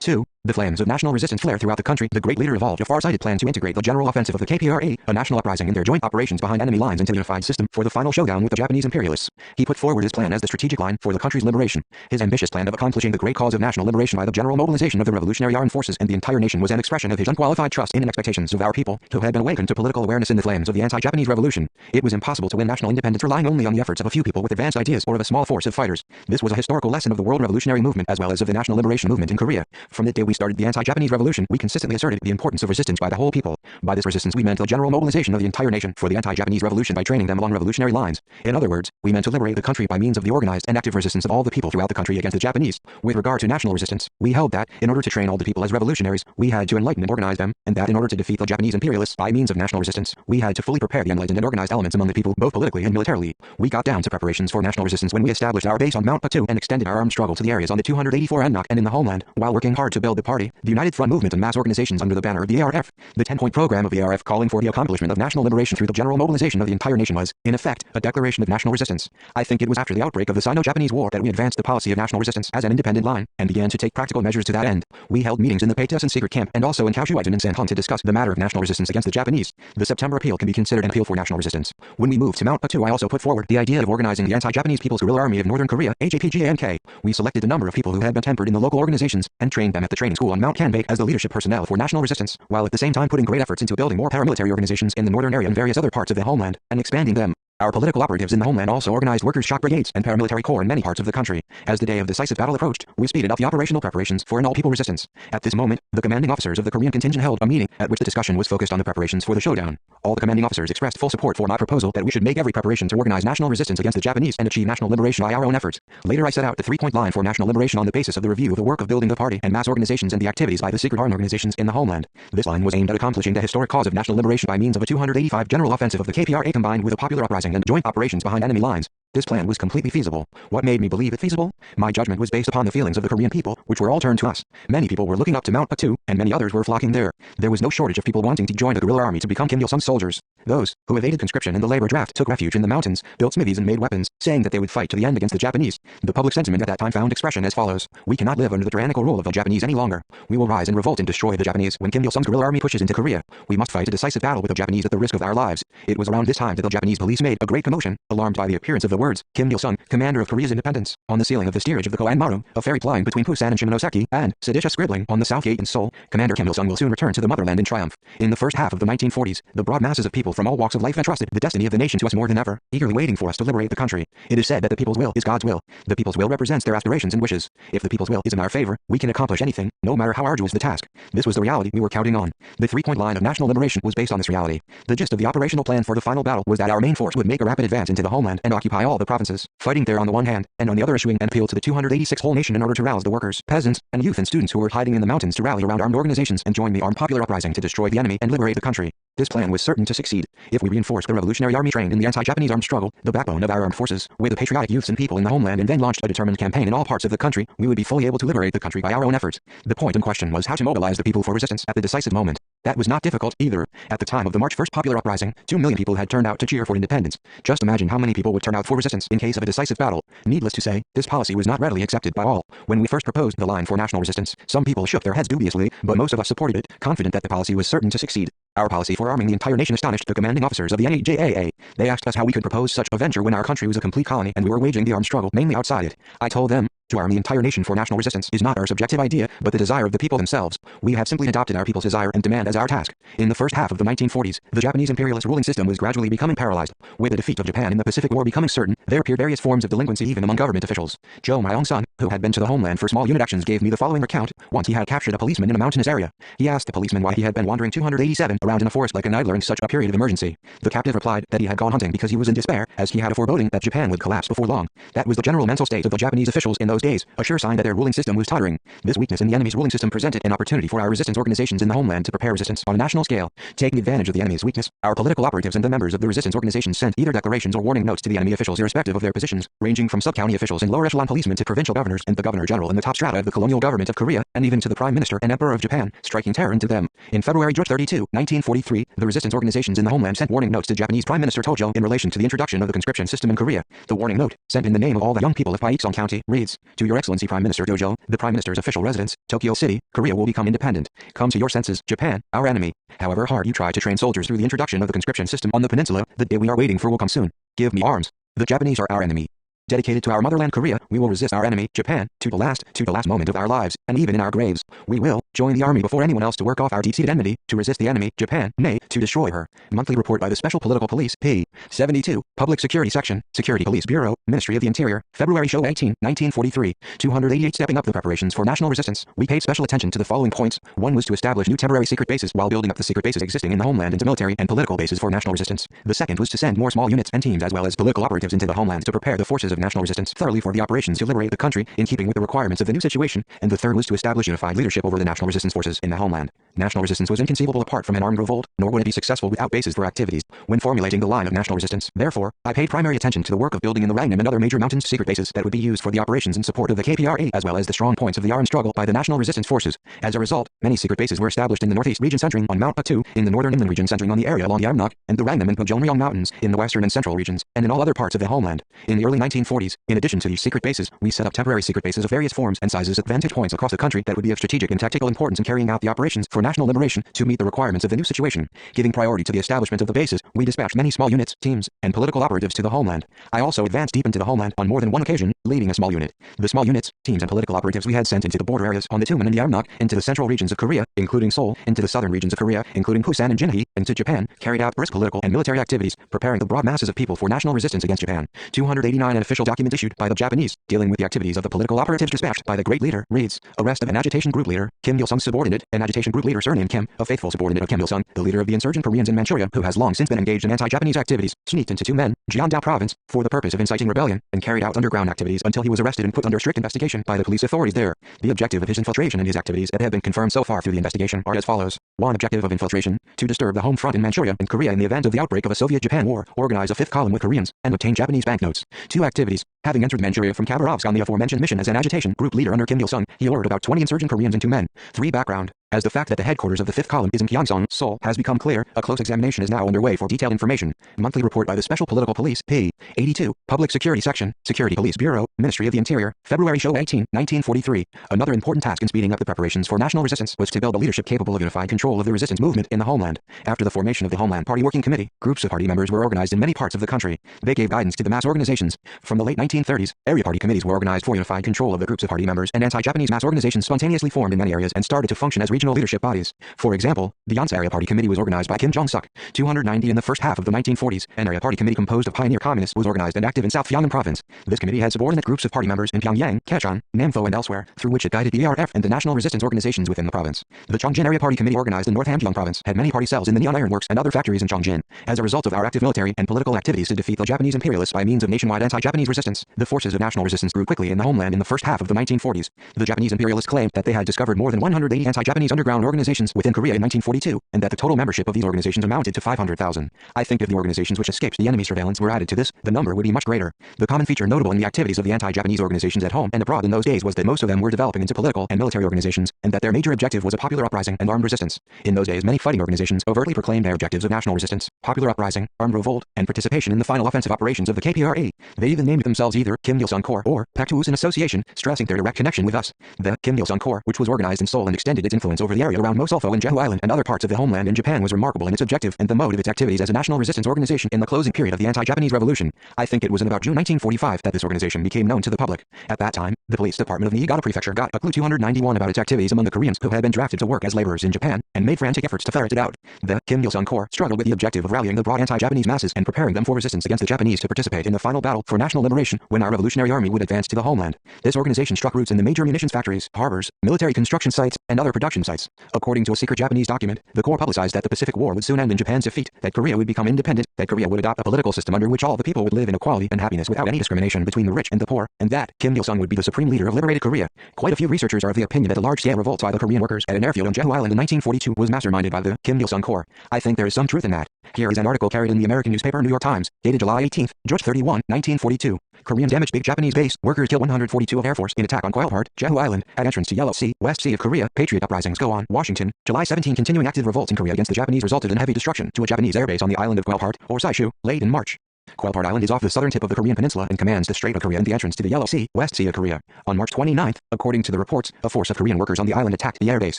2. The flames of national resistance flare throughout the country. The great leader evolved a far-sighted plan to integrate the general offensive of the KPRA, a national uprising in their joint operations behind enemy lines into a unified system for the final showdown with the Japanese imperialists. He put forward his plan as the strategic line for the country's liberation. His ambitious plan of accomplishing the great cause of national liberation by the general mobilization of the revolutionary armed forces and the entire nation was an expression of his unqualified trust in and expectations of our people, who had been awakened to political awareness in the flames of the anti-Japanese revolution. It was impossible to win national independence relying only on the efforts of a few people with advanced ideas or of a small force of fighters. This was a historical lesson of the world revolutionary movement as well as of the national liberation movement in Korea. From the day we started the anti-Japanese revolution, we consistently asserted the importance of resistance by the whole people. By this resistance we meant the general mobilization of the entire nation for the anti-Japanese revolution by training them along revolutionary lines. In other words, we meant to liberate the country by means of the organized and active resistance of all the people throughout the country against the Japanese. With regard to national resistance, we held that, in order to train all the people as revolutionaries, we had to enlighten and organize them, and that in order to defeat the Japanese imperialists by means of national resistance, we had to fully prepare the enlightened and organized elements among the people, both politically and militarily. We got down to preparations for national resistance when we established our base on Mount Patu and extended our armed struggle to the areas on the 284 Nok and in the homeland, while working hard to build the party, the United Front movement and mass organizations under the banner of the ARF. The 10-point program of the ARF calling for the accomplishment of national liberation through the general mobilization of the entire nation was, in effect, a declaration of national resistance. I think it was after the outbreak of the Sino-Japanese War that we advanced the policy of national resistance as an independent line, and began to take practical measures to that end. We held meetings in the TTS and secret camp and also in Kaohsiung and Sanhong to discuss the matter of national resistance against the Japanese. The September appeal can be considered an appeal for national resistance. When we moved to Mount Patu I also put forward the idea of organizing the anti-Japanese People's Guerrilla Army of Northern Korea, AJPGANK. We selected a number of people who had been tempered in the local organizations, and trained them at the training school on Mount Kanbake as the leadership personnel for national resistance, while at the same time putting great efforts into building more paramilitary organizations in the northern area and various other parts of the homeland, and expanding them. Our political operatives in the homeland also organized workers' shock brigades and paramilitary corps in many parts of the country. As the day of decisive battle approached, we speeded up the operational preparations for an all-people resistance. At this moment, the commanding officers of the Korean contingent held a meeting at which the discussion was focused on the preparations for the showdown. All the commanding officers expressed full support for my proposal that we should make every preparation to organize national resistance against the Japanese and achieve national liberation by our own efforts. Later I set out the 3-point line for national liberation on the basis of the review of the work of building the party and mass organizations and the activities by the secret armed organizations in the homeland. This line was aimed at accomplishing the historic cause of national liberation by means of a 285 general offensive of the KPRA combined with a popular uprising and joint operations behind enemy lines. This plan was completely feasible. What made me believe it feasible? My judgment was based upon the feelings of the Korean people, which were all turned to us. Many people were looking up to Mount Patu, and many others were flocking there. There was no shortage of people wanting to join the guerrilla army to become Kim Il-sung's soldiers. Those who evaded conscription in the labor draft took refuge in the mountains, built smithies and made weapons, saying that they would fight to the end against the Japanese. The public sentiment at that time found expression as follows: "We cannot live under the tyrannical rule of the Japanese any longer. We will rise and revolt and destroy the Japanese when Kim Il-sung's guerrilla army pushes into Korea. We must fight a decisive battle with the Japanese at the risk of our lives." It was around this time that the Japanese police made a great commotion, alarmed by the appearance of the words, "Kim Il-sung, commander of Korea's independence," on the ceiling of the steerage of the Koan Maru, a ferry plying between Busan and Shimonoseki, and seditious scribbling on the south gate in Seoul, "Commander Kim Il-sung will soon return to the motherland in triumph." In the first half of the 1940s, the broad masses of people from all walks of life entrusted the destiny of the nation to us more than ever, eagerly waiting for us to liberate the country. It is said that the people's will is God's will. The people's will represents their aspirations and wishes. If the people's will is in our favor, we can accomplish anything, no matter how arduous the task. This was the reality we were counting on. The three-point line of national liberation was based on this reality. The gist of the operational plan for the final battle was that our main force would make a rapid advance into the homeland and occupy all the provinces, fighting there on the one hand, and on the other issuing an appeal to the 286 whole nation in order to rouse the workers, peasants, and youth and students who were hiding in the mountains to rally around armed organizations and join the armed popular uprising to destroy the enemy and liberate the country. This plan was certain to succeed. If we reinforced the Revolutionary Army trained in the anti-Japanese armed struggle, the backbone of our armed forces, with the patriotic youths and people in the homeland, and then launched a determined campaign in all parts of the country, we would be fully able to liberate the country by our own efforts. The point in question was how to mobilize the people for resistance at the decisive moment. That was not difficult either. At the time of the March 1st popular uprising, 2 million people had turned out to cheer for independence. Just imagine how many people would turn out for resistance in case of a decisive battle. Needless to say, this policy was not readily accepted by all. When we first proposed the line for national resistance, some people shook their heads dubiously, but most of us supported it, confident that the policy was certain to succeed. Our policy for arming the entire nation astonished the commanding officers of the NAJAA. They asked us how we could propose such a venture when our country was a complete colony and we were waging the armed struggle mainly outside it. I told them, to arm the entire nation for national resistance is not our subjective idea, but the desire of the people themselves. We have simply adopted our people's desire and demand as our task. In the first half of the 1940s, the Japanese imperialist ruling system was gradually becoming paralyzed. With the defeat of Japan in the Pacific War becoming certain, there appeared various forms of delinquency even among government officials. Joe, my own son, who had been to the homeland for small unit actions, gave me the following account. Once he had captured a policeman in a mountainous area. He asked the policeman why he had been wandering 287 around in a forest like an idler in such a period of emergency. The captive replied that he had gone hunting because he was in despair, as he had a foreboding that Japan would collapse before long. That was the general mental state of the Japanese officials in those days, a sure sign that their ruling system was tottering. This weakness in the enemy's ruling system presented an opportunity for our resistance organizations in the homeland to prepare resistance on a national scale. Taking advantage of the enemy's weakness, our political operatives and the members of the resistance organizations sent either declarations or warning notes to the enemy officials irrespective of their positions, ranging from sub-county officials and lower echelon policemen to provincial governors and the governor-general in the top strata of the colonial government of Korea, and even to the Prime Minister and Emperor of Japan, striking terror into them. In February 32, 1943, the resistance organizations in the homeland sent warning notes to Japanese Prime Minister Tojo in relation to the introduction of the conscription system in Korea. The warning note, sent in the name of all the young people of Pyeongseong County, reads, "To Your Excellency Prime Minister Tojo, the Prime Minister's official residence, Tokyo City, Korea will become independent. Come to your senses, Japan, our enemy. However hard you try to train soldiers through the introduction of the conscription system on the peninsula, the day we are waiting for will come soon. Give me arms. The Japanese are our enemy. Dedicated to our motherland Korea, we will resist our enemy, Japan, to the last moment of our lives, and even in our graves. We will join the army before anyone else to work off our deep-seated enmity, to resist the enemy, Japan, nay, to destroy her." Monthly report by the Special Political Police, p. 72, Public Security Section, Security Police Bureau, Ministry of the Interior, February 18, 1943. 288 Stepping up the preparations for national resistance, we paid special attention to the following points. One was to establish new temporary secret bases while building up the secret bases existing in the homeland into military and political bases for national resistance. The second was to send more small units and teams as well as political operatives into the homeland to prepare the forces of national resistance thoroughly for the operations to liberate the country, in keeping with the requirements of the new situation. And the third was to establish unified leadership over the national resistance forces in the homeland. National resistance was inconceivable apart from an armed revolt, nor would it be successful without bases for activities. When formulating the line of national resistance, therefore, I paid primary attention to the work of building in the Rangnam and other major mountains secret bases that would be used for the operations in support of the KPRA, as well as the strong points of the armed struggle by the national resistance forces. As a result, many secret bases were established in the northeast region centering on Mount Atu, in the northern inland region centering on the area along the Amnok, and the Rangnam and Pugjeonryong mountains, in the western and central regions, and in all other parts of the homeland. In the early 1940s, in addition to these secret bases, we set up temporary secret bases of various forms and sizes at vantage points across the country that would be of strategic and tactical importance in carrying out the operations for national liberation to meet the requirements of the new situation. Giving priority to the establishment of the bases, we dispatched many small units, teams, and political operatives to the homeland. I also advanced deep into the homeland on more than one occasion, leading a small unit. The small units, teams, and political operatives we had sent into the border areas on the Tumen and the Amnok, into the central regions of Korea, including Seoul, into the southern regions of Korea, including Busan and Jinhae, and to Japan, carried out brisk political and military activities, preparing the broad masses of people for national resistance against Japan. 289 An official document issued by the Japanese, dealing with the activities of the political operatives dispatched by the great leader, reads, "Arrest of an agitation group leader, Kim Il-sung's subordinate, an agitation group leader surnamed Kim, a faithful subordinate of Kim Il-sung, the leader of the insurgent Koreans in Manchuria, who has long since been engaged in anti-Japanese activities, sneaked into 2 men, Jeondao province, for the purpose of inciting rebellion, and carried out underground activities until he was arrested and put under strict investigation by the police authorities there. The objective of his infiltration and his activities that have been confirmed so far through the investigation are as follows. 1. Objective of infiltration, to disturb the home front in Manchuria and Korea in the event of the outbreak of a Soviet-Japan war, organize a 5th column with Koreans, and obtain Japanese banknotes. 2. Activities, having entered Manchuria from Khabarovsk on the aforementioned mission as an agitation group leader under Kim Il-sung, he lured about 20 insurgent Koreans and 2 men. 3. Background, As the fact that the headquarters of the fifth column is in Gyeongsang, Seoul, has become clear, a close examination is now underway for detailed information. Monthly report by the Special Political Police, P. 82, Public Security Section, Security Police Bureau, Ministry of the Interior, February 18, 1943. Another important task in speeding up the preparations for national resistance was to build a leadership capable of unified control of the resistance movement in the homeland. After the formation of the Homeland Party Working Committee, groups of party members were organized in many parts of the country. They gave guidance to the mass organizations. From the late 1930s, area party committees were organized for unified control of the groups of party members, and anti-Japanese mass organizations spontaneously formed in many areas and started to function as regional leadership bodies. For example, the Yonsei Area Party Committee was organized by Kim Jong-suk, 290 in the first half of the 1940s. An area party committee composed of pioneer communists was organized and active in South Gyeongsang Province. This committee had subordinate groups of party members in Pyongyang, Kaechon, Nampo and elsewhere, through which it guided the ERF and the national resistance organizations within the province. The Chongjin Area Party Committee, organized in North Hamgyong Province, had many party cells in the Neon Iron Works and other factories in Chongjin. As a result of our active military and political activities to defeat the Japanese imperialists by means of nationwide anti-Japanese resistance, the forces of national resistance grew quickly in the homeland in the first half of the 1940s. The Japanese imperialists claimed that they had discovered more than 180 anti-Japanese underground organizations within Korea in 1942, and that the total membership of these organizations amounted to 500,000. I think if the organizations which escaped the enemy surveillance were added to this, the number would be much greater. The common feature notable in the activities of the anti-Japanese organizations at home and abroad in those days was that most of them were developing into political and military organizations, and that their major objective was a popular uprising and armed resistance. In those days, many fighting organizations overtly proclaimed their objectives of national resistance, popular uprising, armed revolt, and participation in the final offensive operations of the KPRA. They even named themselves either Kim Il-sung Corps or Paktus in association, stressing their direct connection with us. The Kim Il-sung Corps, which was organized in Seoul and extended its influence over the area around Mosulfo and Jeju Island and other parts of the homeland in Japan, was remarkable in its objective and the mode of its activities as a national resistance organization in the closing period of the anti-Japanese revolution. I think it was in about June 1945 that this organization became known to the public. At that time, the police department of the Niigata prefecture got a clue 291 about its activities among the Koreans who had been drafted to work as laborers in Japan, and made frantic efforts to ferret it out. The Kim Il-sung Corps struggled with the objective of rallying the broad anti-Japanese masses and preparing them for resistance against the Japanese to participate in the final battle for national liberation when our revolutionary army would advance to the homeland. This organization struck roots in the major munitions factories, harbors, military construction sites, and other production sites. According to a secret Japanese document, the Corps publicized that the Pacific War would soon end in Japan's defeat, that Korea would become independent, that Korea would adopt a political system under which all the people would live in equality and happiness without any discrimination between the rich and the poor, and that Kim Il-sung would be the supreme leader of liberated Korea. Quite a few researchers are of the opinion that a large-scale revolt by the Korean workers at an airfield on Jeju Island in 1942 was masterminded by the Kim Il-sung Corps. I think there is some truth in that. Here is an article carried in the American newspaper New York Times, dated July 18, George 31, 1942. Koreans damage big Japanese base. Workers kill 142 of Air Force in attack on Gweilpart, Jeju Island, at entrance to Yellow Sea, West Sea of Korea. Patriot uprisings go on. Washington, July 17. Continuing active revolts in Korea against the Japanese resulted in heavy destruction to a Japanese airbase on the island of Gweilpart, or Saishu, late in March. Gweilpart Island is off the southern tip of the Korean peninsula and commands the Strait of Korea and the entrance to the Yellow Sea, West Sea of Korea. On March 29th, according to the reports, a force of Korean workers on the island attacked the airbase.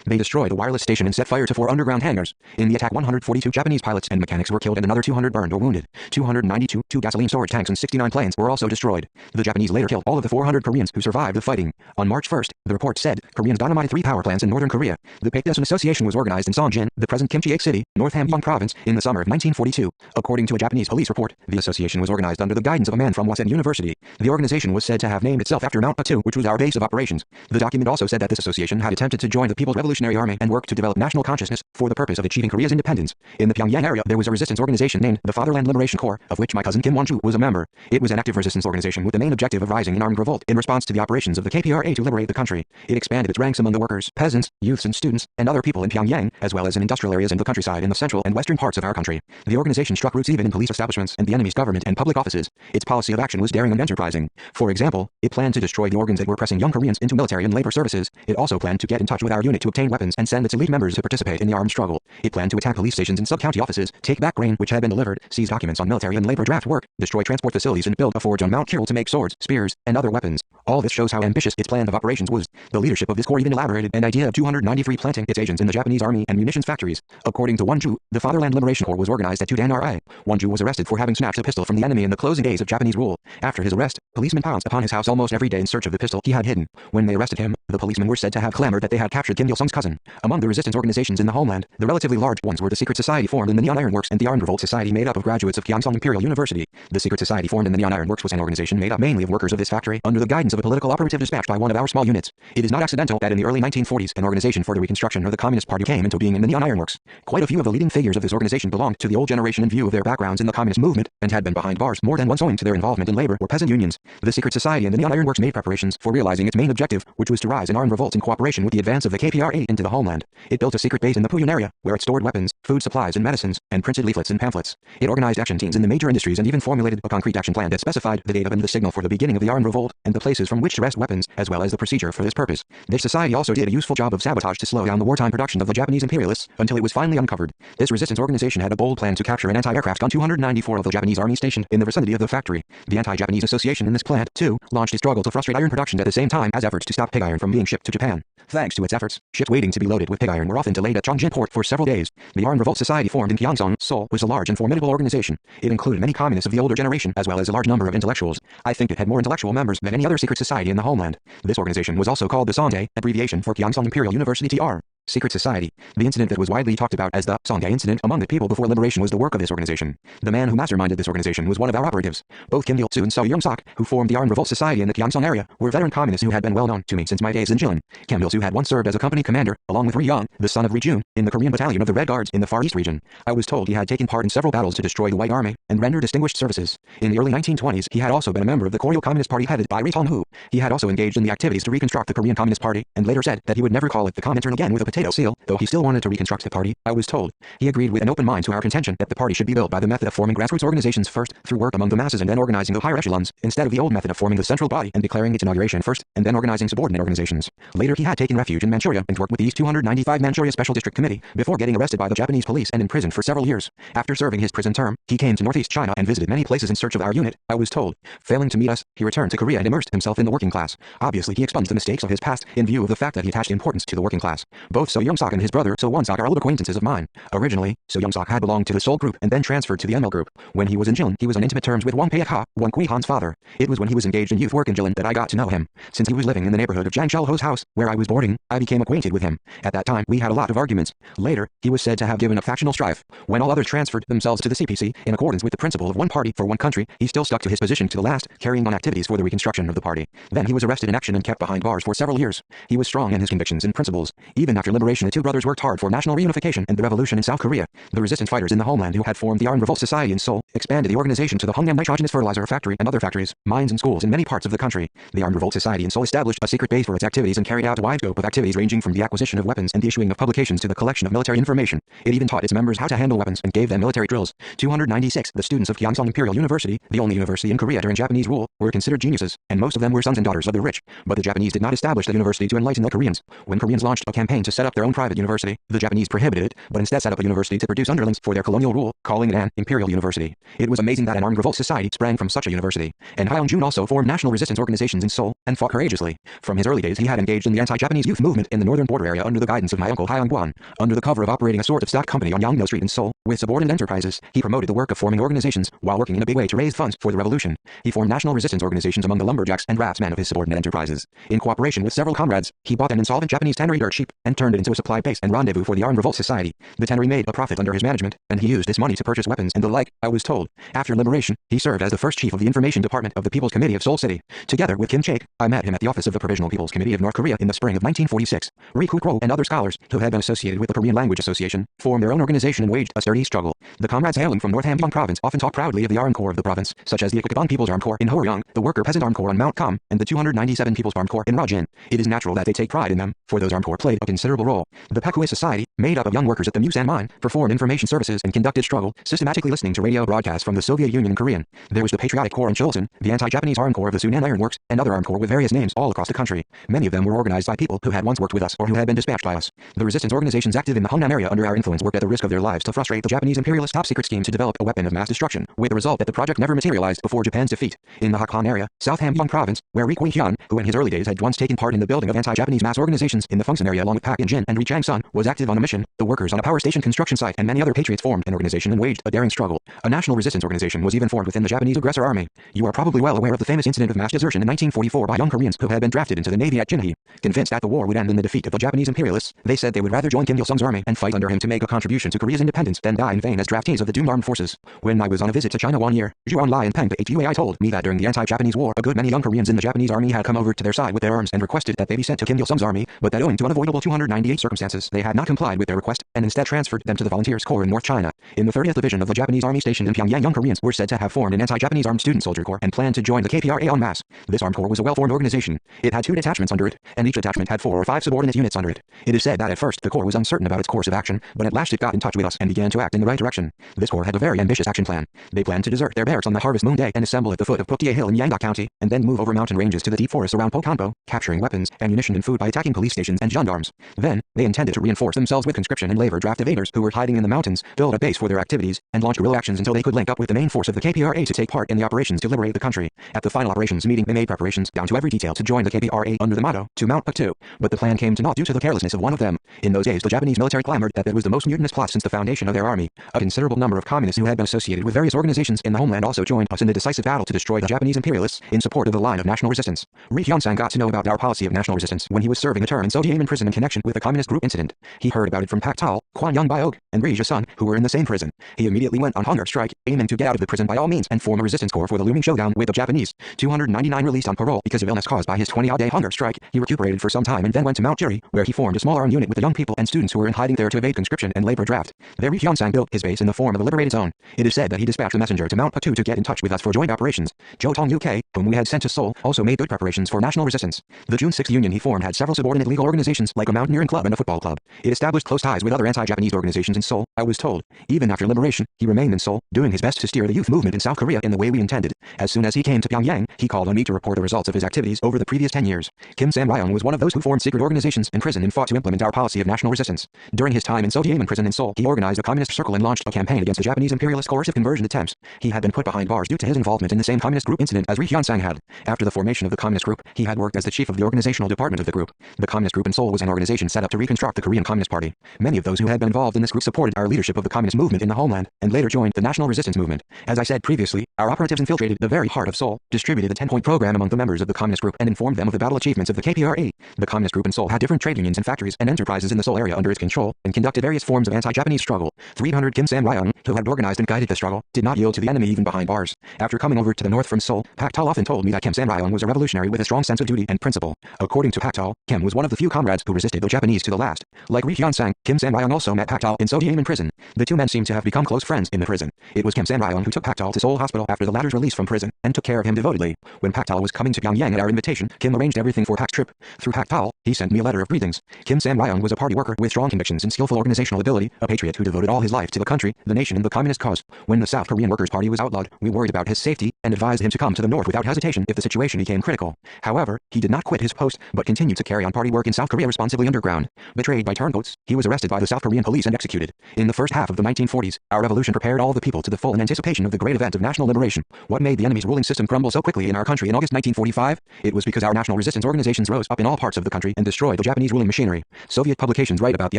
They destroyed a wireless station and set fire to 4 underground hangars. In the attack, 142 Japanese pilots and mechanics were killed and another 200 burned or wounded. 292 two gasoline storage tanks and 69 planes were also destroyed. The Japanese later killed all of the 400 Koreans who survived the fighting. On March 1st, the report said, Koreans dynamited 3 power plants in northern Korea. The Paekdasun Association was organized in Songjin, the present Kimchi-ake City, North Hamgyong Province, in the summer of 1942. According to a Japanese police report, the association was organized under the guidance of a man from Waseda University. The organization was said to have named itself after Mount Patu, which was our base of operations. The document also said that this association had attempted to join the People's Revolutionary Army and work to develop national consciousness for the purpose of achieving Korea's independence. In the Pyongyang area, there was a resistance organization named the Fatherland Liberation Corps, of which my cousin Kim Won-ju was a member. It was an active resistance organization with the main objective of rising in armed revolt in response to the operations of the KPRA to liberate the country. It expanded its ranks among the workers, peasants, youths and students, and other people in Pyongyang, as well as in industrial areas in the countryside in the central and western parts of our country. The organization struck roots even in police establishments and the enemy's government and public offices. Its policy of action was daring and enterprising. For example, it planned to destroy the organs that were pressing young Koreans into military and labor services. It also planned to get in touch with our unit to obtain weapons and send its elite members to participate in the armed struggle. It planned to attack police stations and sub-county offices, take back grain which had been delivered, seize documents on military and labor draft work, destroy transport facilities and build a forge on Mount Kiril to make swords, spears, and other weapons. All this shows how ambitious its plan of operations was. The leadership of this corps even elaborated an idea of 293 planting its agents in the Japanese army and munitions factories. According to Won-ju, the Fatherland Liberation Corps was organized at Tudan-ri. Won-ju was arrested for having snatched a pistol from the enemy in the closing days of Japanese rule. After his arrest, policemen pounced upon his house almost every day in search of the pistol he had hidden. When they arrested him, the policemen were said to have clamored that they had captured Kim Il-sung's cousin. Among the resistance organizations in the homeland, the relatively large ones were the Secret Society formed in the Neon Iron Works and the Armed Revolt Society made up of graduates of Gyeongsang Imperial University. The Secret Society formed in the Neon Iron Works was an organization made up mainly of workers of this factory under the guidance of a political operative dispatched by one of our small units. It is not accidental that in the early 1940s an organization for the reconstruction of the Communist Party came into being in the Neon Iron Works. Quite a few of the leading figures of this organization belonged to the old generation in view of their backgrounds in the communist movement. and had been behind bars more than once owing to their involvement in labor or peasant unions. The secret society and the Neon Iron Works made preparations for realizing its main objective, which was to rise in armed revolts in cooperation with the advance of the KPRA into the homeland. It built a secret base in the Puyun area, where it stored weapons, food supplies and medicines, and printed leaflets and pamphlets. It organized action teams in the major industries and even formulated a concrete action plan that specified the date and the signal for the beginning of the armed revolt, and the places from which to wrest weapons, as well as the procedure for this purpose. This society also did a useful job of sabotage to slow down the wartime production of the Japanese imperialists, until it was finally uncovered. This resistance organization had a bold plan to capture an anti-aircraft gun 294 of the Japanese army stationed in the vicinity of the factory. The anti-Japanese association in this plant, too, launched a struggle to frustrate iron production at the same time as efforts to stop pig iron from being shipped to Japan. Thanks to its efforts, ships waiting to be loaded with pig iron were often delayed at Chongjin port for several days. The Armed Revolt Society formed in Gyeongsang, Seoul, was a large and formidable organization. It included many communists of the older generation as well as a large number of intellectuals. I think it had more intellectual members than any other secret society in the homeland. This organization was also called the Songhae, abbreviation for Gyeongsang Imperial University TR. Secret Society. The incident that was widely talked about as the Songhae incident among the people before liberation was the work of this organization. The man who masterminded this organization was one of our operatives. Both Kim Il-soo and So Young-sok, who formed the Armed Revolt Society in the Gyeongsang area, were veteran communists who had been well known to me since my days in Jilin. Kim Il-soo had once served as a company commander, along with Ri Young, the son of Ri Jun, in the Korean battalion of the Red Guards in the Far East region. I was told he had taken part in several battles to destroy the White Army and render distinguished services. In the early 1920s, he had also been a member of the Koryo Communist Party headed by Ri Tong-hu. He had also engaged in the activities to reconstruct the Korean Communist Party, and later said that he would never call it the Comintern again with a potato seal, though he still wanted to reconstruct the party. I was told he agreed with an open mind to our contention that the party should be built by the method of forming grassroots organizations first, through work among the masses and then organizing the higher echelons, instead of the old method of forming the central body and declaring its inauguration first, and then organizing subordinate organizations. Later he had taken refuge in Manchuria and worked with the East 295 Manchuria Special District Committee, before getting arrested by the Japanese police and imprisoned for several years. After serving his prison term, he came to Northeast China and visited many places in search of our unit, I was told. Failing to meet us, he returned to Korea and immersed himself in the working class. Obviously he expunged the mistakes of his past, in view of the fact that he attached importance to the working class. Both So Young-sok and his brother So Won-sok are old acquaintances of mine. Originally, So Young-sok had belonged to the Seoul group and then transferred to the ML group. When he was in Jilin, he was on intimate terms with Wang Paek-ha, Wang Kui-han's father. It was when he was engaged in youth work in Jilin that I got to know him. Since he was living in the neighborhood of Jang Shel-ho's house, where I was boarding, I became acquainted with him. At that time, we had a lot of arguments. Later, he was said to have given up factional strife. When all others transferred themselves to the CPC, in accordance with the principle of one party for one country, he still stuck to his position to the last, carrying on activities for the reconstruction of the party. Then he was arrested in action and kept behind bars for several years. He was strong in his convictions and principles. Even after liberation, the two brothers worked hard for national reunification and the revolution in South Korea. The resistance fighters in the homeland who had formed the Armed Revolt Society in Seoul expanded the organization to the Hungnam Nitrogenous Fertilizer Factory and other factories, mines and schools in many parts of the country. The Armed Revolt Society in Seoul established a secret base for its activities and carried out a wide scope of activities ranging from the acquisition of weapons and the issuing of publications to the collection of military information. It even taught its members how to handle weapons and gave them military drills. 296. The students of Gyeongsang Imperial University, the only university in Korea during Japanese rule, were considered geniuses, and most of them were sons and daughters of the rich. But the Japanese did not establish the university to enlighten the Koreans. When Koreans launched a campaign to set up their own private university, the Japanese prohibited it, but instead set up a university to produce underlings for their colonial rule, calling it an imperial university. It was amazing that an armed revolt society sprang from such a university. And Hyun-jun also formed national resistance organizations in Seoul, and fought courageously. From his early days he had engaged in the anti-Japanese youth movement in the northern border area under the guidance of my uncle Hyun-gwan. Under the cover of operating a sort of stock company on Yangno Street in Seoul, with subordinate enterprises, he promoted the work of forming organizations, while working in a big way to raise funds for the revolution. He formed national resistance organizations among the lumberjacks and raftsmen of his subordinate enterprises. In cooperation with several comrades, he bought an insolvent Japanese tannery dirt cheap, and turned it into a supply base and rendezvous for the Armed Revolt Society. The tannery made a profit under his management, and he used this money to purchase weapons and the like, I was told. After liberation, he served as the first chief of the information department of the People's Committee of Seoul City. Together with Kim Chaek, I met him at the office of the Provisional People's Committee of North Korea in the spring of 1946. Ri Kuk-ro and other scholars, who had been associated with the Korean Language Association, formed their own organization and waged a sturdy struggle. The comrades hailing from North Hamgyong province often talk proudly of the Armed Corps of the province, such as the Ikkwang People's Armed Corps in Hworyong, the Worker Peasant Armed Corps on Mount Kam, and the 297 People's Armed Corps in Rajin. It is natural that they take pride in them, for those armed corps played a considerable role. The Paekui Society, made up of young workers at the Musan mine, performed information services and conducted struggle, systematically listening to radio broadcasts from the Soviet Union in Korean. There was the Patriotic Corps in Chilson, the anti-Japanese Armed Corps of the Sunan Iron Works, and other armed corps with various names all across the country. Many of them were organized by people who had once worked with us or who had been dispatched by us. The resistance organizations active in the Hungnam area under our influence worked at the risk of their lives to frustrate the Japanese imperialist top-secret scheme to develop a weapon of mass destruction, with the result that the project never materialized before Japan's defeat. In the Hakon area, South Hamgyong province, where Ri Kui-hyun, who in his early days had once taken part in the building of anti-Japanese mass organizations in the Fungsan area along with Pak In-jin and Ri Chang-sun, was active on a mission, the workers on a power station construction site and many other patriots formed an organization and waged a daring struggle. A national resistance organization was even formed within the Japanese aggressor army. You are probably well aware of the famous incident of mass desertion in 1944 by young Koreans who had been drafted into the Navy at Jinhae. Convinced that that the war would end in the defeat of the Japanese imperialists, they said they would rather join Kim Il-sung's army and fight under him to make a contribution to Korea's independence than die in vain as draftees of the doomed armed forces. When I was on a visit to China one year, Zhuan Lai and Peng Hui told me that during the anti-Japanese war, a good many young Koreans in the Japanese army had come over to their side with their arms and requested that they be sent to Kim Il-sung's army, but that owing to unavoidable 298 circumstances, they had not complied with their request and instead transferred them to the Volunteers Corps in North China. In the 30th Division of the Japanese Army stationed in Pyongyang, young Koreans were said to have formed an anti-Japanese armed student soldier corps and planned to join the KPRA en masse. This armed corps was a well-formed organization. It had 2 detachments under it, and each detachment had 4 or 5 subordinate units under it. It is said that at first the corps was uncertain about its course of action, but at last it got in touch with us and began to act in the right direction. This corps had a very ambitious action plan. They planned to desert their barracks on the Harvest Moon Day and assemble at the foot of Puktie Hill in Yangda County, and then move over mountain ranges to the deep forests around Pokanpo, capturing weapons, ammunition and food by attacking police stations and gendarmes. Then, they intended to reinforce themselves with conscription and labor draft evaders who were hiding in the mountains, build a base for their activities, and launch guerrilla actions until they could link up with the main force of the KPRA to take part in the operations to liberate the country. At the final operations meeting, they made preparations down to every detail to join the KPRA under the motto, "To Mount Puktu," but the plan came to naught due to the carelessness of one of them. In those days, the Japanese military clamored that it was the most mutinous plot since the foundation of their army. A considerable number of communists who had been associated with various organizations in the homeland also joined us in the decisive battle to destroy the Japanese imperialists in support of the line of national resistance. Ri Hyun-sang got to know about our policy of national resistance when he was serving a term in Sodium prison in connection with the communist group incident. He heard about it from Pak Tal, Kwan Young Byog, and Ri Ja-sun, who were in the same prison. He immediately went on hunger strike, aiming to get out of the prison by all means and form a resistance corps for the looming showdown with the Japanese. 299 released on parole because of illness caused by his 20-odd-day hunger strike. He recuperated for some time and then went to Mount Jiri, where he formed a small armed unit with the young people and students who were in hiding there to evade conscription and labor draft. There Ri Hyun-sang built his base in the form of a liberated zone. It is said that he dispatched a messenger to Mount Puktu to get in touch with us for joint operations. Jo Tong UK, whom we had sent to Seoul, also made good preparations for national resistance. The June 6th union he formed had several subordinate legal organizations like a mountaineering club and a football club. It established close ties with other anti-Japanese organizations in Seoul, I was told. Even after liberation, he remained in Seoul, doing his best to steer the youth movement in South Korea in the way we intended. As soon as he came to Pyongyang, he called on me to report the results of his activities over the previous 10 years. Kim Sam-ryong was one of those who formed secret organizations in prison and fought to implement our policy of national resistance. During his time in Sodium prison in Seoul, he organized a communist circle and launched a campaign against the Japanese imperialist coercive conversion attempts. He had been put behind bars due to his involvement in the same communist group incident as Ri Hyun-sang had. After the formation of the communist group, he had worked as the chief of the organizational department of the group. The communist group in Seoul was an organization set up to reconstruct the Korean Communist Party. Many of those who had been involved in this group supported our leadership of the communist movement in the homeland, and later joined the national resistance movement. As I said previously, our operatives infiltrated the very heart of Seoul, distributed the 10-point program among the members of the communist group, and informed them of the battle achievements of the KPRA. The communist group in Seoul had different trade unions and factories and enterprises in the Seoul area under its control, and conducted various forms of anti-Japanese struggle. 300 Kim Sam-ryong, who had organized and guided the struggle, did not yield to the enemy even behind bars. After coming over to the north from Seoul, Pak Tal often told me that Kim Sam-ryong was a revolutionary with a strong sense of duty and principle. According to Pak Tal, Kim was one of the few comrades who resisted the Japanese to the last. Like Ri Hyun-sang, Kim Sam-ryong also met Pak Tal in Sodium in prison. The two men seemed to have become close friends in the prison. It was Kim Sam-ryong who took Pak Tal to Seoul Hospital after the latter's release from prison, and took care of him devotedly. When Pak Tal was coming to Pyongyang at our invitation, Kim arranged everything for Pak's trip. Through Pak Tal, he sent me a letter of greetings. Kim Sam-ryong was a party worker with strong convictions and skillful organizational ability, a patriot who devoted all his life to the country, the nation and the communist cause. When the South Korean Workers' Party was outlawed, we worried about his safety, and advised him to come to the north without hesitation if the situation became critical. However, he did not quit his post, but continued to carry on party work in South Korea responsibly underground. Betrayed by turncoats, he was arrested by the South Korean police and executed. In the first half of the 1940s, our revolution prepared all the people to the full in anticipation of the great event of national liberation. What made the enemy's ruling system crumble so quickly in our country in August 1945? It was because our national resistance organizations rose up in all parts of the country and destroyed the Japanese ruling machinery. Soviet publications write about the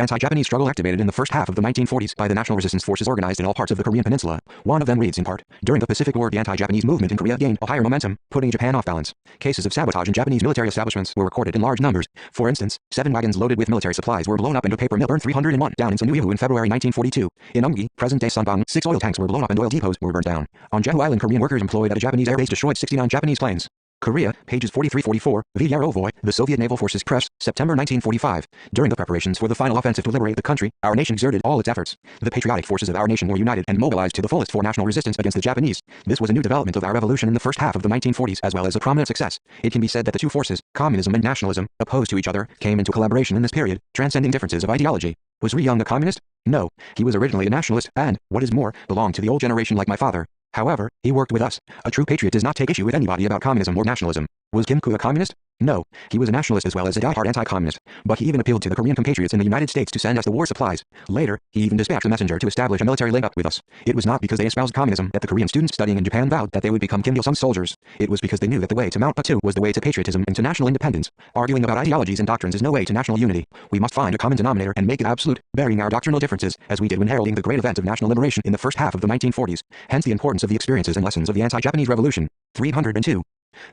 anti-Japanese struggle activated in the first half of the 1940s by the national resistance forces organized in all parts of the Korean peninsula. One of them reads in part, during the Pacific War the anti-Japanese movement in Korea gained a higher momentum, putting Japan off balance. Cases of sabotage in Japanese military establishments were recorded in large numbers. For instance, 7 wagons loaded with military supplies were blown up and a paper mill burned 301 down in Sunuihu in February 1942. In Umgi, present-day Sunbang, 6 oil tanks were blown up and oil depots were burned down. On Jeju Island, Korean workers employed at a Japanese airbase destroyed 69 Japanese planes. Korea, pages 43-44, V. Yarovoy, The Soviet Naval Forces Press, September 1945. During the preparations for the final offensive to liberate the country, our nation exerted all its efforts. The patriotic forces of our nation were united and mobilized to the fullest for national resistance against the Japanese. This was a new development of our revolution in the first half of the 1940s as well as a prominent success. It can be said that the two forces, communism and nationalism, opposed to each other, came into collaboration in this period, transcending differences of ideology. Was Ri Young a communist? No. He was originally a nationalist and, what is more, belonged to the old generation like my father. However, he worked with us. A true patriot does not take issue with anybody about communism or nationalism. Was Kim Koo a communist? No. He was a nationalist as well as a die-hard anti-communist. But he even appealed to the Korean compatriots in the United States to send us the war supplies. Later, he even dispatched a messenger to establish a military link-up with us. It was not because they espoused communism that the Korean students studying in Japan vowed that they would become Kim Il-sung's soldiers. It was because they knew that the way to Mount Puktu was the way to patriotism and to national independence. Arguing about ideologies and doctrines is no way to national unity. We must find a common denominator and make it absolute, burying our doctrinal differences, as we did when heralding the great event of national liberation in the first half of the 1940s. Hence the importance of the experiences and lessons of the anti-Japanese revolution. 302.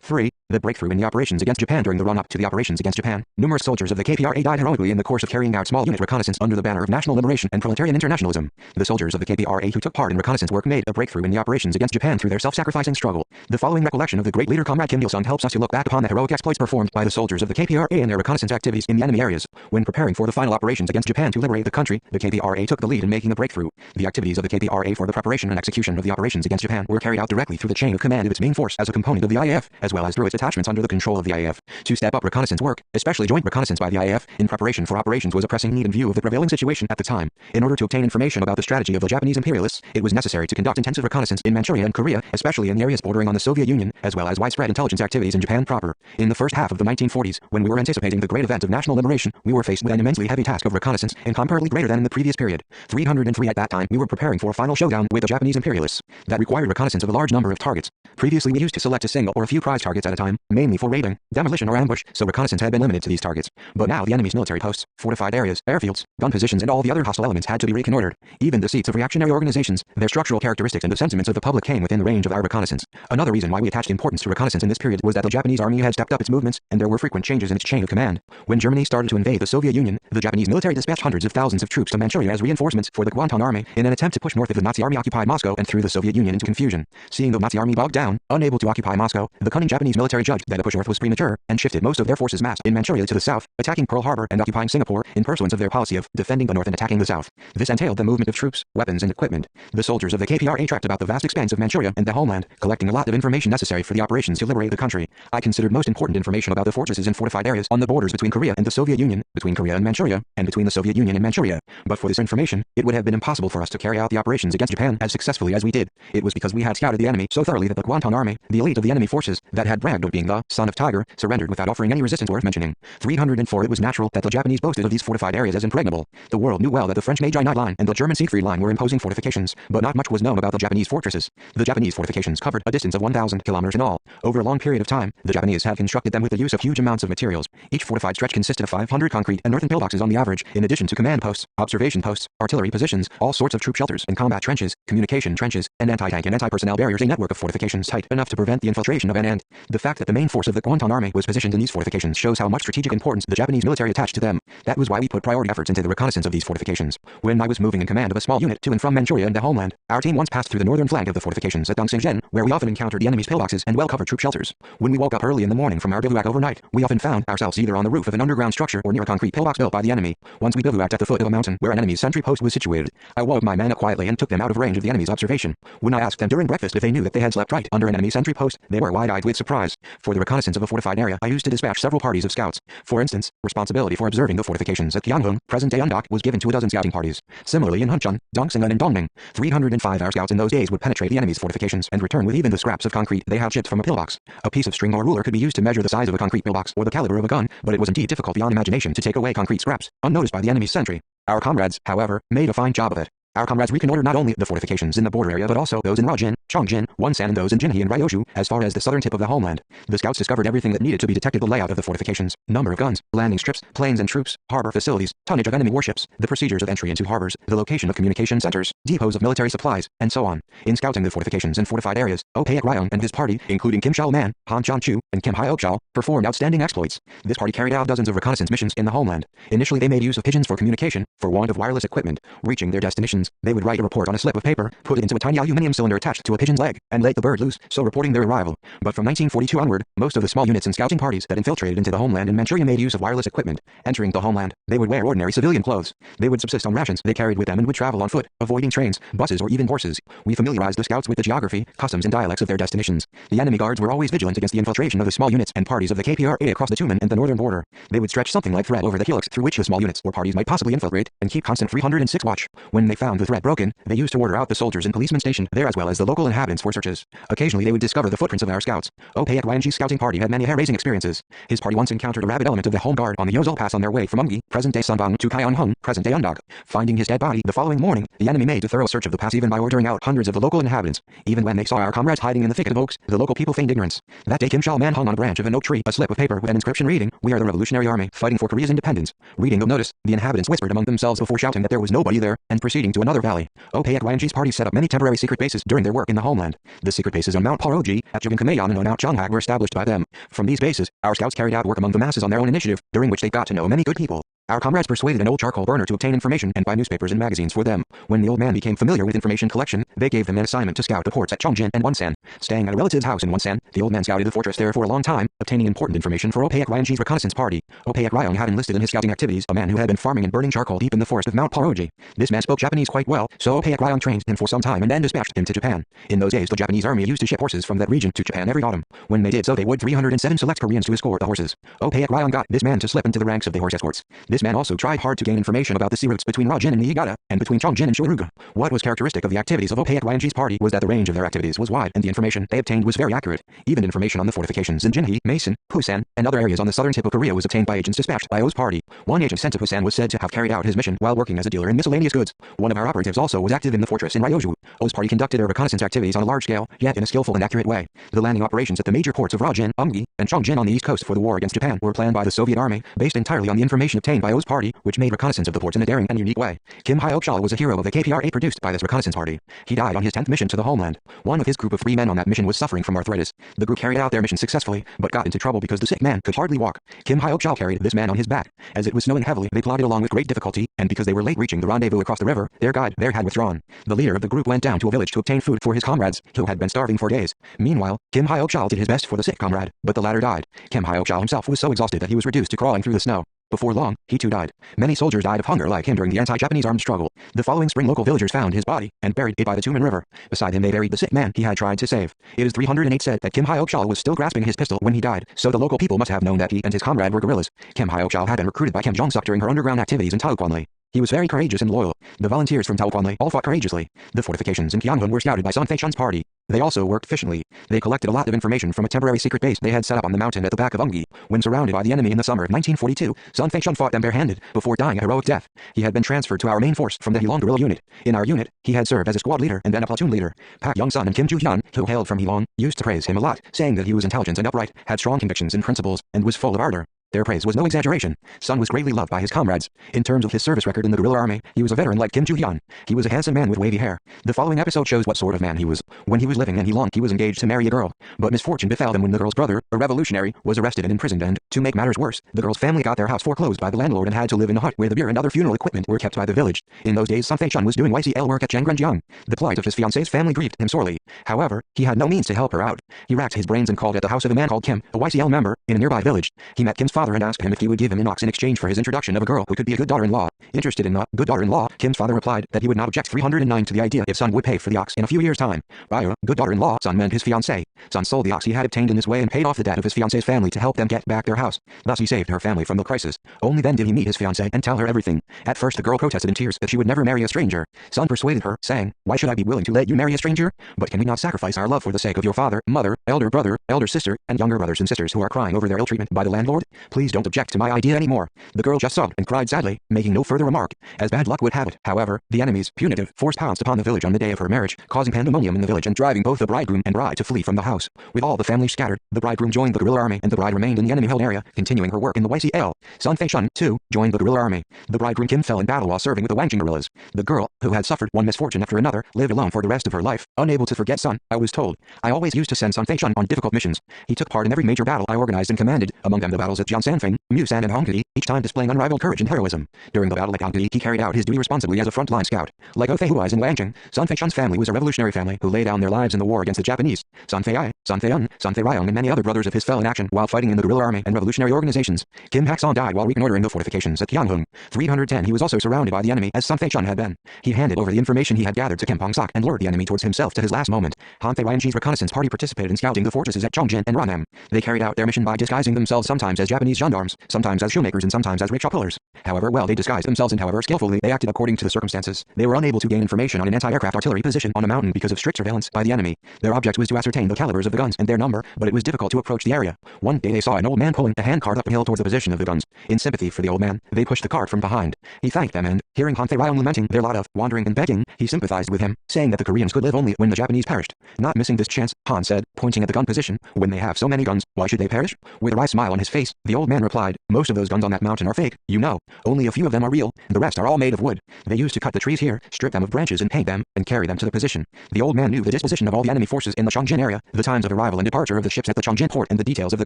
3. The breakthrough in the operations against Japan. During the run-up to the operations against Japan, numerous soldiers of the KPRA died heroically in the course of carrying out small unit reconnaissance under the banner of national liberation and proletarian internationalism. The soldiers of the KPRA who took part in reconnaissance work made a breakthrough in the operations against Japan through their self-sacrificing struggle. The following recollection of the great leader Comrade Kim Il-sung helps us to look back upon the heroic exploits performed by the soldiers of the KPRA in their reconnaissance activities in the enemy areas. When preparing for the final operations against Japan to liberate the country, the KPRA took the lead in making a breakthrough. The activities of the KPRA for the preparation and execution of the operations against Japan were carried out directly through the chain of command of its main force as a component of the IAF, as well as through its attachments under the control of the IAF. To step up reconnaissance work, especially joint reconnaissance by the IAF, in preparation for operations was a pressing need in view of the prevailing situation at the time. In order to obtain information about the strategy of the Japanese imperialists, it was necessary to conduct intensive reconnaissance in Manchuria and Korea, especially in the areas bordering on the Soviet Union, as well as widespread intelligence activities in Japan proper. In the first half of the 1940s, when we were anticipating the great event of national liberation, we were faced with an immensely heavy task of reconnaissance, incomparably greater than in the previous period. 303 at that time, we were preparing for a final showdown with the Japanese imperialists. That required reconnaissance of a large number of targets. Previously we used to select a single or a few prize targets at a time, mainly for raiding, demolition or ambush, so reconnaissance had been limited to these targets. But now the enemy's military posts, fortified areas, airfields, gun positions and all the other hostile elements had to be reconnoitered. Even the seats of reactionary organizations, their structural characteristics and the sentiments of the public came within the range of our reconnaissance. Another reason why we attached importance to reconnaissance in this period was that the Japanese army had stepped up its movements, and there were frequent changes in its chain of command. When Germany started to invade the Soviet Union, the Japanese military dispatched hundreds of thousands of troops to Manchuria as reinforcements for the Guantan army in an attempt to push north if the Nazi army occupied Moscow and threw the Soviet Union into confusion. Seeing the Nazi army bogged down, unable to occupy Moscow, the cunning Japanese military judged that a push north was premature and shifted most of their forces massed in Manchuria to the south, attacking Pearl Harbor and occupying Singapore in pursuance of their policy of defending the north and attacking the south. This entailed the movement of troops, weapons and equipment. The soldiers of the KPRA tracked about the vast expanse of Manchuria and the homeland, collecting a lot of information necessary for the operations to liberate the country. I considered most important information about the fortresses and fortified areas on the borders between Korea and the Soviet Union, between Korea and Manchuria, and between the Soviet Union and Manchuria. But for this information, it would have been impossible for us to carry out the operations against Japan as successfully as we did. It was because we had scouted the enemy so thoroughly that the Guantan army, the elite of the enemy forces, that had bragged of being the son of Tiger, surrendered without offering any resistance worth mentioning. 304 It was natural that the Japanese boasted of these fortified areas as impregnable. The world knew well that the French Meiji Night Line and the German Siegfried Line were imposing fortifications, but not much was known about the Japanese fortresses. The Japanese fortifications covered a distance of 1,000 kilometers in all. Over a long period of time, the Japanese had constructed them with the use of huge amounts of materials. Each fortified stretch consisted of 500 concrete and earthen pillboxes on the average, in addition to command posts, observation posts, artillery positions, all sorts of troop shelters and combat trenches, communication trenches, and anti-tank and anti-personnel barriers, a network of fortifications tight enough to prevent the infiltration of an ant. The fact that the main force of the Guantan army was positioned in these fortifications shows how much strategic importance the Japanese military attached to them. That was why we put priority efforts into the reconnaissance of these fortifications. When I was moving in command of a small unit to and from Manchuria and the homeland, our team once passed through the northern flank of the fortifications at Dongxingzhen, where we often encountered the enemy's pillboxes and well-covered troop shelters. When we woke up early in the morning from our bivouac overnight, we often found ourselves either on the roof of an underground structure or near a concrete pillbox built by the enemy. Once we bivouacked at the foot of a mountain where an enemy's sentry post was situated. I woke my men up quietly and took them out of range of the enemy's observation. When I asked them during breakfast if they knew that they had slept right under an enemy sentry post, they were wide-eyed with surprise. For the reconnaissance of a fortified area, I used to dispatch several parties of scouts. For instance, responsibility for observing the fortifications at Tianhong, present-day Undok, was given to a dozen scouting parties. Similarly in Hunchun, Dongxingzhen and Dongning, 305 our scouts in those days would penetrate the enemy's fortifications and return with even the scraps of concrete they had chipped from a pillbox. A piece of string or ruler could be used to measure the size of a concrete pillbox or the caliber of a gun, but it was indeed difficult beyond imagination to take away concrete scraps, unnoticed by the enemy's sentry. Our comrades, however, made a fine job of it. Our comrades reconnoitered not only the fortifications in the border area but also those in Rajin, Chongjin, Wonsan and those in Jinhe and Ryoshu, as far as the southern tip of the homeland. The scouts discovered everything that needed to be detected: the layout of the fortifications, number of guns, landing strips, planes and troops, harbor facilities, tonnage of enemy warships, the procedures of entry into harbors, the location of communication centers, depots of military supplies, and so on. In scouting the fortifications and fortified areas, Oh Taek Ryong and his party, including Kim Shao-man, Han Chan-chu, and Kim Hyok-chal, performed outstanding exploits. This party carried out dozens of reconnaissance missions in the homeland. Initially they made use of pigeons for communication, for want of wireless equipment. Reaching their destinations, they would write a report on a slip of paper, put it into a tiny aluminum cylinder attached to a pigeon's leg, and let the bird loose, so reporting their arrival. But from 1942 onward, most of the small units and scouting parties that infiltrated into the homeland in Manchuria made use of wireless equipment. Entering the homeland, they would wear ordinary civilian clothes. They would subsist on rations they carried with them and would travel on foot, avoiding trains, buses or even horses. We familiarized the scouts with the geography, customs and dialects of their destinations. The enemy guards were always vigilant against the infiltration of the small units and parties of the KPRA across the Tumen and the northern border. They would stretch something like thread over the helix through which the small units or parties might possibly infiltrate, and keep constant 306 watch. When they found the thread broken, they used to order out the soldiers and policemen stationed there as well as the local inhabitants for searches. Occasionally they would discover the footprints of our scouts. Oh Taek Yang's scouting party had many hair-raising experiences. His party once encountered a rabid element of the home guard on the Yozol Pass on their way from Umgi, present-day Sunbang, to Kyeonghung, present-day Undok. Finding his dead body the following morning, the enemy made a thorough search of the pass even by ordering out hundreds of the local inhabitants. Even when they saw our comrades hiding in the thicket of oaks, the local people feigned ignorance. That day Kim Shao-man hung on a branch of an oak tree a slip of paper with an inscription reading, "We are the Revolutionary Army, fighting for Korea's independence." Reading the notice, the inhabitants whispered among themselves before shouting that there was nobody there, and proceeding to to another valley. AUDIOBOOK's party set up many temporary secret bases during their work in the homeland. The secret bases on Mount Paroji, at Jugan and on Mount Chonghag were established by them. From these bases, our scouts carried out work among the masses on their own initiative, during which they got to know many good people. Our comrades persuaded an old charcoal burner to obtain information and buy newspapers and magazines for them. When the old man became familiar with information collection, they gave him an assignment to scout the ports at Chongjin and Wonsan. Staying at a relative's house in Wonsan, the old man scouted the fortress there for a long time, obtaining important information for AUDIOBOOK's reconnaissance party. AUDIOBOOK had enlisted in his scouting activities a man who had been farming and burning charcoal deep in the forest of Mount Paroji. This man spoke Japanese quite well, so AUDIOBOOK trained him for some time and then dispatched him to Japan. In those days, the Japanese army used to ship horses from that region to Japan every autumn. When they did so, they would 307 select Koreans to escort the horses. AUDIOBOOK got this man to slip into the ranks of the horse escorts. This man also tried hard to gain information about the sea routes between Rajin and Niigata, and between Chongjin and Shoruga. What was characteristic of the activities of AUDIOBOOK's party was that the range of their activities was wide and the information they obtained was very accurate. Even information on the fortifications in Jinhee, Mason, Busan, and other areas on the southern tip of Korea was obtained by agents dispatched by O's party. One agent sent to Busan was said to have carried out his mission while working as a dealer in miscellaneous goods. One of our operatives also was active in the fortress in Ryoju. O's party conducted their reconnaissance activities on a large scale, yet in a skillful and accurate way. The landing operations at the major ports of Rajin, Umgi, and Chongjin on the east coast for the war against Japan were planned by the Soviet army, based entirely on the information obtained by O's party, which made reconnaissance of the ports in a daring and unique way. Kim Hyok-chol was a hero of the KPRA produced by this reconnaissance party. He died on his 10th mission to the homeland. One of his group of 3 men on that mission was suffering from arthritis. The group carried out their mission successfully, but got into trouble because the sick man could hardly walk. Kim Hyok-chol carried this man on his back. As it was snowing heavily, they plodded along with great difficulty, and because they were late reaching the rendezvous across the river, their guide there had withdrawn. The leader of the group went down to a village to obtain food for his comrades, who had been starving for days. Meanwhile, Kim Hyok-chol did his best for the sick comrade, but the latter died. Kim Hyok-chol himself was so exhausted that he was reduced to crawling through the snow. Before long, he too died. Many soldiers died of hunger like him during the anti-Japanese armed struggle. The following spring, local villagers found his body and buried it by the Tumen River. Beside him they buried the sick man he had tried to save. It is 308 said that Kim Hyok-chol was still grasping his pistol when he died, so the local people must have known that he and his comrade were guerrillas. Kim Hyok-chol had been recruited by Kim Jong-suk during her underground activities in Taokwanli. He was very courageous and loyal. The volunteers from Taokwanli all fought courageously. The fortifications in Gyeongbun were scouted by Sun Fei-shun's party. They also worked efficiently. They collected a lot of information from a temporary secret base they had set up on the mountain at the back of Umgi. When surrounded by the enemy in the summer of 1942, Sun Fei-shun fought them barehanded, before dying a heroic death. He had been transferred to our main force from the Heilong guerrilla unit. In our unit, he had served as a squad leader and then a platoon leader. Pak Young-sun and Kim Joo-hyun, who hailed from Heilong, used to praise him a lot, saying that he was intelligent and upright, had strong convictions and principles, and was full of ardor. Their praise was no exaggeration. Sun was greatly loved by his comrades. In terms of his service record in the guerrilla army, he was a veteran like Kim Joo-hyun. He was a handsome man with wavy hair. The following episode shows what sort of man he was. When he was living in Heilong, he was engaged to marry a girl, but misfortune befell them when the girl's brother, a revolutionary, was arrested and imprisoned, and, to make matters worse, the girl's family got their house foreclosed by the landlord and had to live in a hut where the beer and other funeral equipment were kept by the village. In those days, Sun Fei-shun was doing YCL work at Jangrenjiang. The plight of his fiancée's family grieved him sorely. However, he had no means to help her out. He racked his brains and called at the house of a man called Kim, a YCL member, in a nearby village. He met Kim's father and asked him if he would give him an ox in exchange for his introduction of a girl who could be a good daughter-in-law. Interested in a good daughter-in-law, Kim's father replied that he would not object 309 to the idea if Sun would pay for the ox in a few years' time. By a good daughter-in-law, Sun meant his fiancée. Sun sold the ox he had obtained in this way and paid off the debt of his fiancée's family to help them get back their house. Thus he saved her family from the crisis. Only then did he meet his fiancée and tell her everything. At first the girl protested in tears that she would never marry a stranger. Sun persuaded her, saying, "Why should I be willing to let you marry a stranger? But can we not sacrifice our love for the sake of your father, mother, elder brother, elder sister, and younger brothers and sisters who are crying over their ill treatment by the landlord? Please don't object to my idea anymore." The girl just sobbed and cried sadly, making no further remark. As bad luck would have it, however, the enemy's punitive force pounced upon the village on the day of her marriage, causing pandemonium in the village and driving both the bridegroom and bride to flee from the house. With all the family scattered, the bridegroom joined the guerrilla army and the bride remained in the enemy-held area, continuing her work in the YCL. Sun Fei-shun, too, joined the guerrilla army. The bridegroom Kim fell in battle while serving with the Wangjing guerrillas. The girl, who had suffered one misfortune after another, lived alone for the rest of her life, unable to forget Sun. I was told. I always used to send Sun Fei-shun on difficult missions. He took part in every major battle I organized and commanded, among them the battles at Jiansanfeng, Musan and Hongkudi, each time displaying unrivaled courage and heroism. During the battle at Hongkudi, he carried out his duty responsibly as a frontline scout. Like Othaihuais in Wangjing, Sun Fei-shun's family was a revolutionary family who laid down their lives in the war against the Japanese. Sun Fei-ai, Sun Fei-un, Sun Fei-ryong and many other brothers of his fell in action while fighting in the guerrilla army and revolutionary organizations. Kim Hak-son died while reconnoitering the fortifications at Gyeonghung. 310 He was also surrounded by the enemy as Sun Fei-shun had been. He handed over the information he had gathered to Kim Pong-sok and lured the enemy towards himself to his last moment. Han Fei-ryong's reconnaissance party participated in scouting the fortresses at Chongjin and Ranam. They carried out their mission by disguising themselves sometimes as Japanese gendarmes, sometimes as shoemakers and sometimes as rickshaw pullers. However well they disguised themselves and however skillfully they acted according to the circumstances, they were unable to gain information on an anti-aircraft artillery position on a mountain because of strict surveillance by the enemy. Their object was to ascertain the calibers of the guns and their number, but it was difficult to approach the area. One day they saw an old man pulling a handcart up a hill towards the position of the guns. In sympathy for the old man, they pushed the cart from behind. He thanked them and, hearing Han Fei-ryong lamenting their lot of wandering and begging, he sympathized with him, saying that the Koreans could live only when the Japanese perished. Not missing this chance, Han said, pointing at the gun position. When they have so many guns, why should they perish? With a wry smile on his face, the old man replied, most of those guns on that mountain are fake, you know. Only a few of them are real, the rest are all made of wood. They used to cut the trees here, strip them of branches and paint them, and carry them to the position. The old man knew the disposition of all the enemy forces in the Chongjin area, the times of arrival and departure of the ships at the Chongjin port and the details of the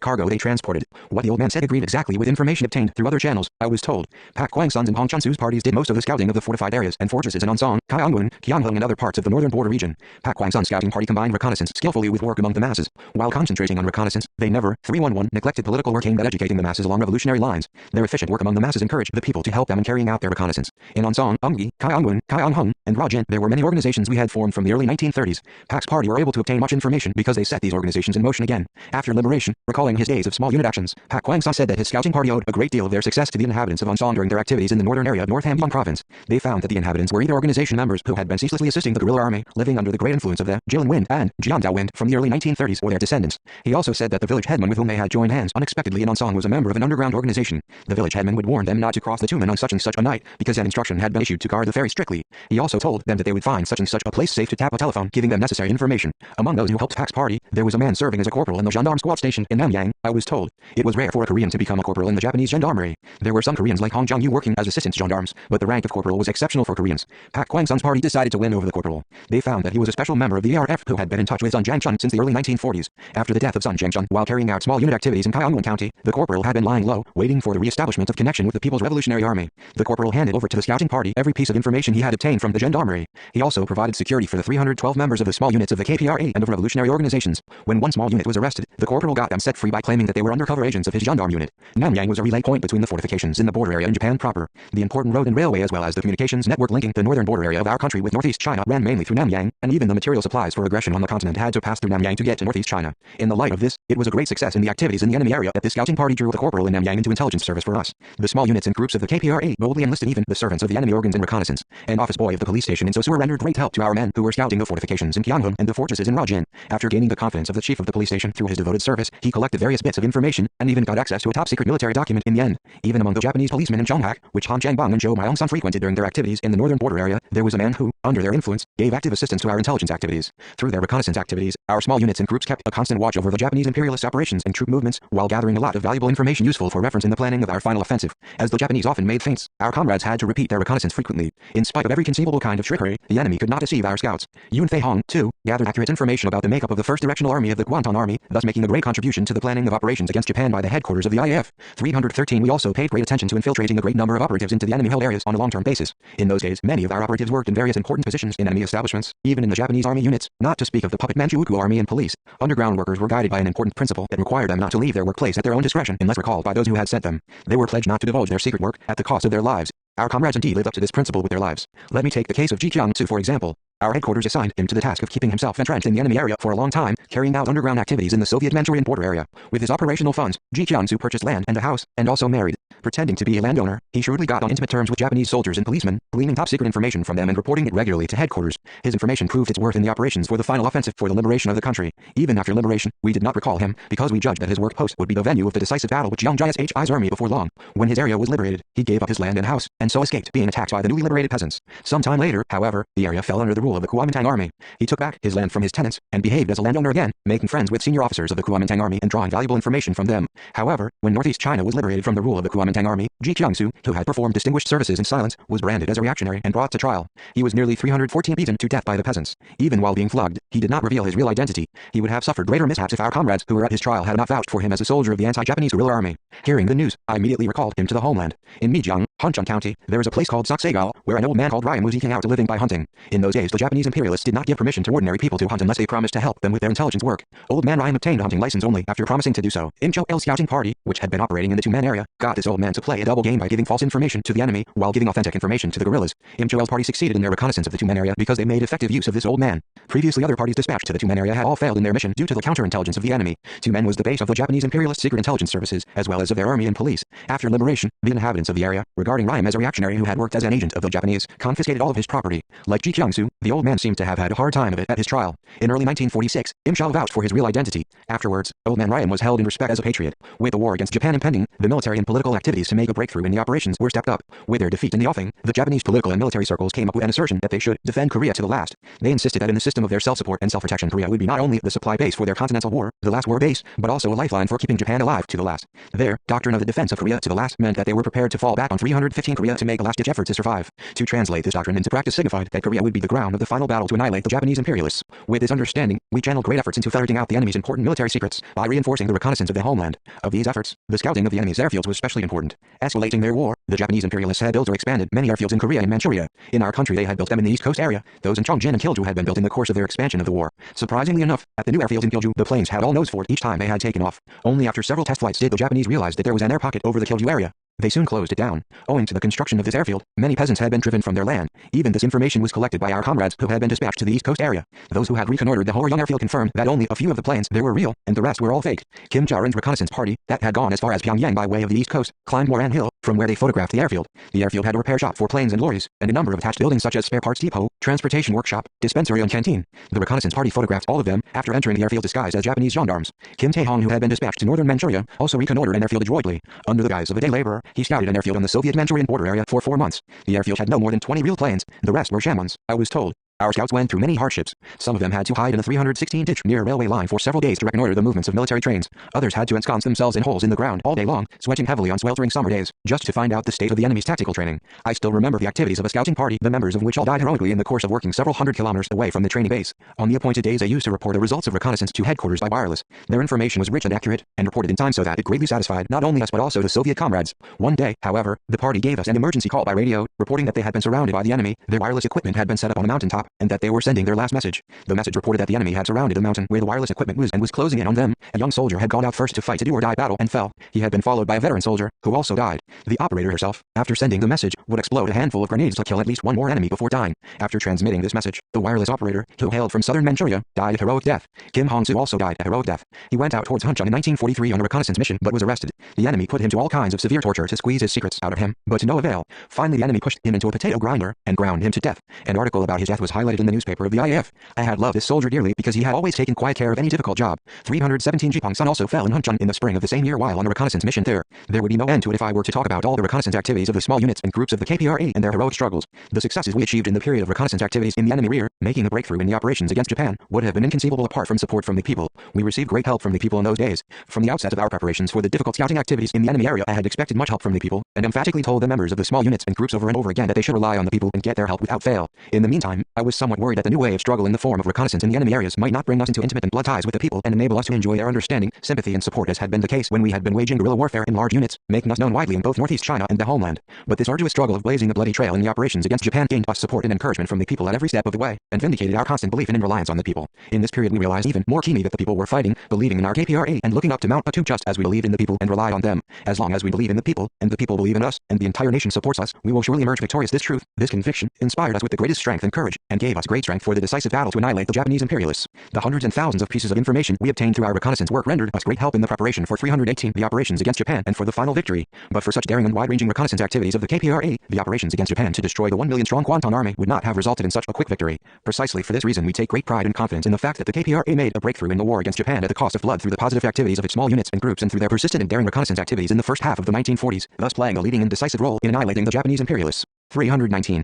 cargo they transported. What the old man said agreed exactly with information obtained through other channels, I was told. Pak Kwangsun's and Hong Chunsu's parties did most of the scouting of the fortified areas and fortresses in Onsong, Gyeongbun, Gyeonghung and other parts of the northern border region. Pak Kwangsun's scouting party combined reconnaissance skillfully with work among the masses. While concentrating on reconnaissance, they never, 311, neglected political work aimed at educating the masses along revolutionary lines. Their efficient work among the masses encouraged the people to help them in carrying out their reconnaissance. In Onsong, Umgi, Gyeongbun, Gyeonghung, and Rajin, there were many organizations we had formed from the early 1930s. Pak's party were able to obtain much information because they set these organizations in motion again. After liberation, recalling his days of small unit actions, Pak Kwangsun said that his scouting party owed a great deal of their success to the inhabitants of Onsong during their activities in the northern area of North Hamgyong province. They found that the inhabitants were either organization members who had been ceaselessly assisting the guerrilla army, living under the great influence of the Jilin Wind and Jiandao Wind from the early 1930s, or their descendants. He also said that the village headman with whom they had joined hands unexpectedly in Onsong was a member of an underground organization. The village headman would warn them not to cross the Tumen on such and such a night, because an instruction had been issued to guard the ferry strictly. He also told them that they would find such and such a place safe to tap a telephone, giving them necessary information. Among those who helped Pak's party, there was a man serving as a corporal in the gendarme squad station in Namyang, I was told. It was rare for a Korean to become a corporal in the Japanese gendarmerie. There were some Koreans like Hong Jong-yu working as assistant gendarmes, but the rank of corporal was exceptional for Koreans. Pak Kwangsun's party decided to win over the corporal. They found that he was a special member of the ARF who had been in touch with Sun Jiangchun since the early 1940s. After the death of Sun Jiangchun, while carrying out small unit activities in Gyeongbun County, the corporal had been lying low, waiting for the re-establishment of connection with the People's Revolutionary Army. The corporal handed over to the scouting party every piece of information he had obtained from the gendarmerie. He also provided security for the 312 members of the small units of the KPRA and of revolutionary organizations. When one small unit was arrested, the corporal got them set free by claiming that they were undercover agents of his gendarme unit. Namyang was a relay point between the fortifications in the border area and Japan proper. The important road and railway as well as the communications network linking the northern border area of our country with northeast China ran mainly through Namyang, and even the material supplies for aggression on the continent had to pass through Namyang to get to northeast China. In the light of this, it was a great success in the activities in the enemy area that the scouting party drew the corporal in Namyang into intelligence service for us. The small units and groups of the KPRA boldly enlisted even the servants of the enemy organs in reconnaissance. An office boy of the police station in Sosur rendered great help to our men who were scouting the fortifications in Gyeonghun and the fortresses in Rajin. After gaining the confidence of the chief of the police station through his devoted service, he collected various bits of information and even got access to a top-secret military document in the end. Even among the Japanese policemen in Chonghak, which Han Jiangbang and Zhou Myongsun frequented during their activities in the northern border area, there was a man who, under their influence, gave active assistance to our intelligence activities. Through their reconnaissance activities, our small units and groups kept a constant watch over the Japanese imperialist operations and troop movements, while gathering a lot of valuable information useful for reference in the planning of our final offensive. As the Japanese often made feints, our comrades had to repeat their reconnaissance frequently. In spite of every conceivable kind of trickery, the enemy could not deceive our scouts. Yun Fei Hong, too, gathered accurate information about the makeup of the First Directional Army of the Guantan Army, thus making a great contribution to the planning of operations against Japan by the headquarters of the IAF. 313 We also paid great attention to infiltrating a great number of operatives into the enemy-held areas on a long-term basis. In those days, many of our operatives worked in various important positions in enemy establishments, even in the Japanese army units, not to speak of the puppet Manchukuo army and police. Underground workers were guided by an important principle that required them not to leave their workplace at their own discretion unless recalled by those who had sent them. They were pledged not to divulge their secret work at the cost of their lives. Our comrades indeed lived up to this principle with their lives. Let me take the case of Ji Kyung-soo for example. Our headquarters assigned him to the task of keeping himself entrenched in the enemy area for a long time, carrying out underground activities in the Soviet Manchurian border area. With his operational funds, Ji Kyung-soo purchased land and a house, and also married. Pretending to be a landowner, he shrewdly got on intimate terms with Japanese soldiers and policemen, gleaning top-secret information from them and reporting it regularly to headquarters. His information proved its worth in the operations for the final offensive for the liberation of the country. Even after liberation, we did not recall him, because we judged that his work post would be the venue of the decisive battle with Jiang Jie's army before long. When his area was liberated, he gave up his land and house, and so escaped being attacked by the newly liberated peasants. Some time later, however, the area fell under the rule of the Kuomintang army. He took back his land from his tenants, and behaved as a landowner again, making friends with senior officers of the Kuomintang army and drawing valuable information from them. However, when northeast China was liberated from the rule of the Kuomintang army, Ji Kyung-soo, who had performed distinguished services in silence, was branded as a reactionary and brought to trial. He was nearly 314 beaten to death by the peasants. Even while being flogged, he did not reveal his real identity. He would have suffered greater mishaps if our comrades who were at his trial had not vouched for him as a soldier of the anti-Japanese guerrilla army. Hearing the news, I immediately recalled him to the homeland. In Mijiang, Hunchun County, there is a place called Saksegal, where an old man called Ryan was eking out a living by hunting. In those days, the Japanese imperialists did not give permission to ordinary people to hunt unless they promised to help them with their intelligence work. Old man Ryan obtained a hunting license only after promising to do so. Im Cho-il scouting party, which had been operating in the Tumen area, got this old man to play a double game by giving false information to the enemy while giving authentic information to the guerrillas. Im Cho-il's party succeeded in their reconnaissance of the Tumen area because they made effective use of this old man. Previously, other parties dispatched to the Tumen area had all failed in their mission due to the counterintelligence of the enemy. Tumen was the base of the Japanese imperialist secret intelligence services, as well as of their army and police. After liberation, the inhabitants of the area, regardless regarding Ryan as a reactionary who had worked as an agent of the Japanese, confiscated all of his property. Like Ji Kyung-soo, the old man seemed to have had a hard time of it at his trial. In early 1946, Im Shao vouched for his real identity. Afterwards, old man Ryan was held in respect as a patriot. With the war against Japan impending, the military and political activities to make a breakthrough in the operations were stepped up. With their defeat in the offing, the Japanese political and military circles came up with an assertion that they should defend Korea to the last. They insisted that in the system of their self-support and self-protection, Korea would be not only the supply base for their continental war, the last war base, but also a lifeline for keeping Japan alive to the last. Their doctrine of the defense of Korea to the last meant that they were prepared to fall back on 315 Korea to make a last-ditch effort to survive. To translate this doctrine into practice signified that Korea would be the ground of the final battle to annihilate the Japanese imperialists. With this understanding, we channeled great efforts into ferreting out the enemy's important military secrets by reinforcing the reconnaissance of the homeland. Of these efforts, the scouting of the enemy's airfields was especially important. Escalating their war, the Japanese imperialists had built or expanded many airfields in Korea and Manchuria. In our country they had built them in the East Coast area. Those in Chongjin and Kilju had been built in the course of their expansion of the war. Surprisingly enough, at the new airfields in Kilju, the planes had all nose forward each time they had taken off. Only after several test flights did the Japanese realize that there was an air pocket over the Kilju area. They soon closed it down. Owing to the construction of this airfield, many peasants had been driven from their land. Even this information was collected by our comrades who had been dispatched to the East Coast area. Those who had reconnoitered the Horyong airfield confirmed that only a few of the planes there were real, and the rest were all faked. Kim Jaren's reconnaissance party, that had gone as far as Pyongyang by way of the East Coast, climbed Moran Hill, from where they photographed the airfield. The airfield had a repair shop for planes and lorries, and a number of attached buildings such as spare parts depot, transportation workshop, dispensary and canteen. The reconnaissance party photographed all of them after entering the airfield disguised as Japanese gendarmes. Kim Tae-hong, who had been dispatched to northern Manchuria, also reconnoitered an airfield adroitly. Under the guise of a day laborer, he scouted an airfield on the Soviet Manchurian border area for 4 months. The airfield had no more than 20 real planes, the rest were sham ones, I was told. Our scouts went through many hardships. Some of them had to hide in a 316 ditch near a railway line for several days to reconnoiter the movements of military trains. Others had to ensconce themselves in holes in the ground all day long, sweating heavily on sweltering summer days, just to find out the state of the enemy's tactical training. I still remember the activities of a scouting party, the members of which all died heroically in the course of working several hundred kilometers away from the training base. On the appointed days they used to report the results of reconnaissance to headquarters by wireless. Their information was rich and accurate, and reported in time so that it greatly satisfied not only us but also the Soviet comrades. One day, however, the party gave us an emergency call by radio, reporting that they had been surrounded by the enemy, their wireless equipment had been set up on a mountaintop, and that they were sending their last message. The message reported that the enemy had surrounded the mountain where the wireless equipment was and was closing in on them. A young soldier had gone out first to fight a do-or-die battle and fell. He had been followed by a veteran soldier, who also died. The operator herself, after sending the message, would explode a handful of grenades to kill at least one more enemy before dying. After transmitting this message, the wireless operator, who hailed from southern Manchuria, died a heroic death. Kim Hong-soo also died a heroic death. He went out towards Hunchun in 1943 on a reconnaissance mission but was arrested. The enemy put him to all kinds of severe torture to squeeze his secrets out of him, but to no avail. Finally the enemy pushed him into a potato grinder and ground him to death. An article about his death was highlighted in the newspaper of the IAF. I had loved this soldier dearly because he had always taken quiet care of any difficult job. 317 Jipong Sun also fell in Hunchun in the spring of the same year while on a reconnaissance mission there. There would be no end to it if I were to talk about all the reconnaissance activities of the small units and groups of the KPRA and their heroic struggles. The successes we achieved in the period of reconnaissance activities in the enemy rear, making a breakthrough in the operations against Japan, would have been inconceivable apart from support from the people. We received great help from the people in those days. From the outset of our preparations for the difficult scouting activities in the enemy area, I had expected much help from the people, and emphatically told the members of the small units and groups over and over again that they should rely on the people and get their help without fail. In the meantime, I was somewhat worried that the new way of struggle in the form of reconnaissance in the enemy areas might not bring us into intimate and blood ties with the people and enable us to enjoy their understanding, sympathy and support as had been the case when we had been waging guerrilla warfare in large units, making us known widely in both northeast China and the homeland. But this arduous struggle of blazing the bloody trail in the operations against Japan gained us support and encouragement from the people at every step of the way, and vindicated our constant belief in and reliance on the people. In this period we realized even more keenly that the people were fighting, believing in our KPRA and looking up to Mount Batu just as we believed in the people and relied on them. As long as we believe in the people, and the people believe in us, and the entire nation supports us, we will surely emerge victorious. This truth, this conviction, inspired us with the greatest strength and courage, and gave us great strength for the decisive battle to annihilate the Japanese imperialists. The hundreds and thousands of pieces of information we obtained through our reconnaissance work rendered us great help in the preparation for 318, the operations against Japan, and for the final victory. But for such daring and wide-ranging reconnaissance activities of the KPRA, the operations against Japan to destroy the 1 million-strong Kwanton army would not have resulted in such a quick victory. Precisely for this reason we take great pride and confidence in the fact that the KPRA made a breakthrough in the war against Japan at the cost of blood through the positive activities of its small units and groups and through their persistent and daring reconnaissance activities in the first half of the 1940s, thus playing a leading and decisive role in annihilating the Japanese imperialists. 319.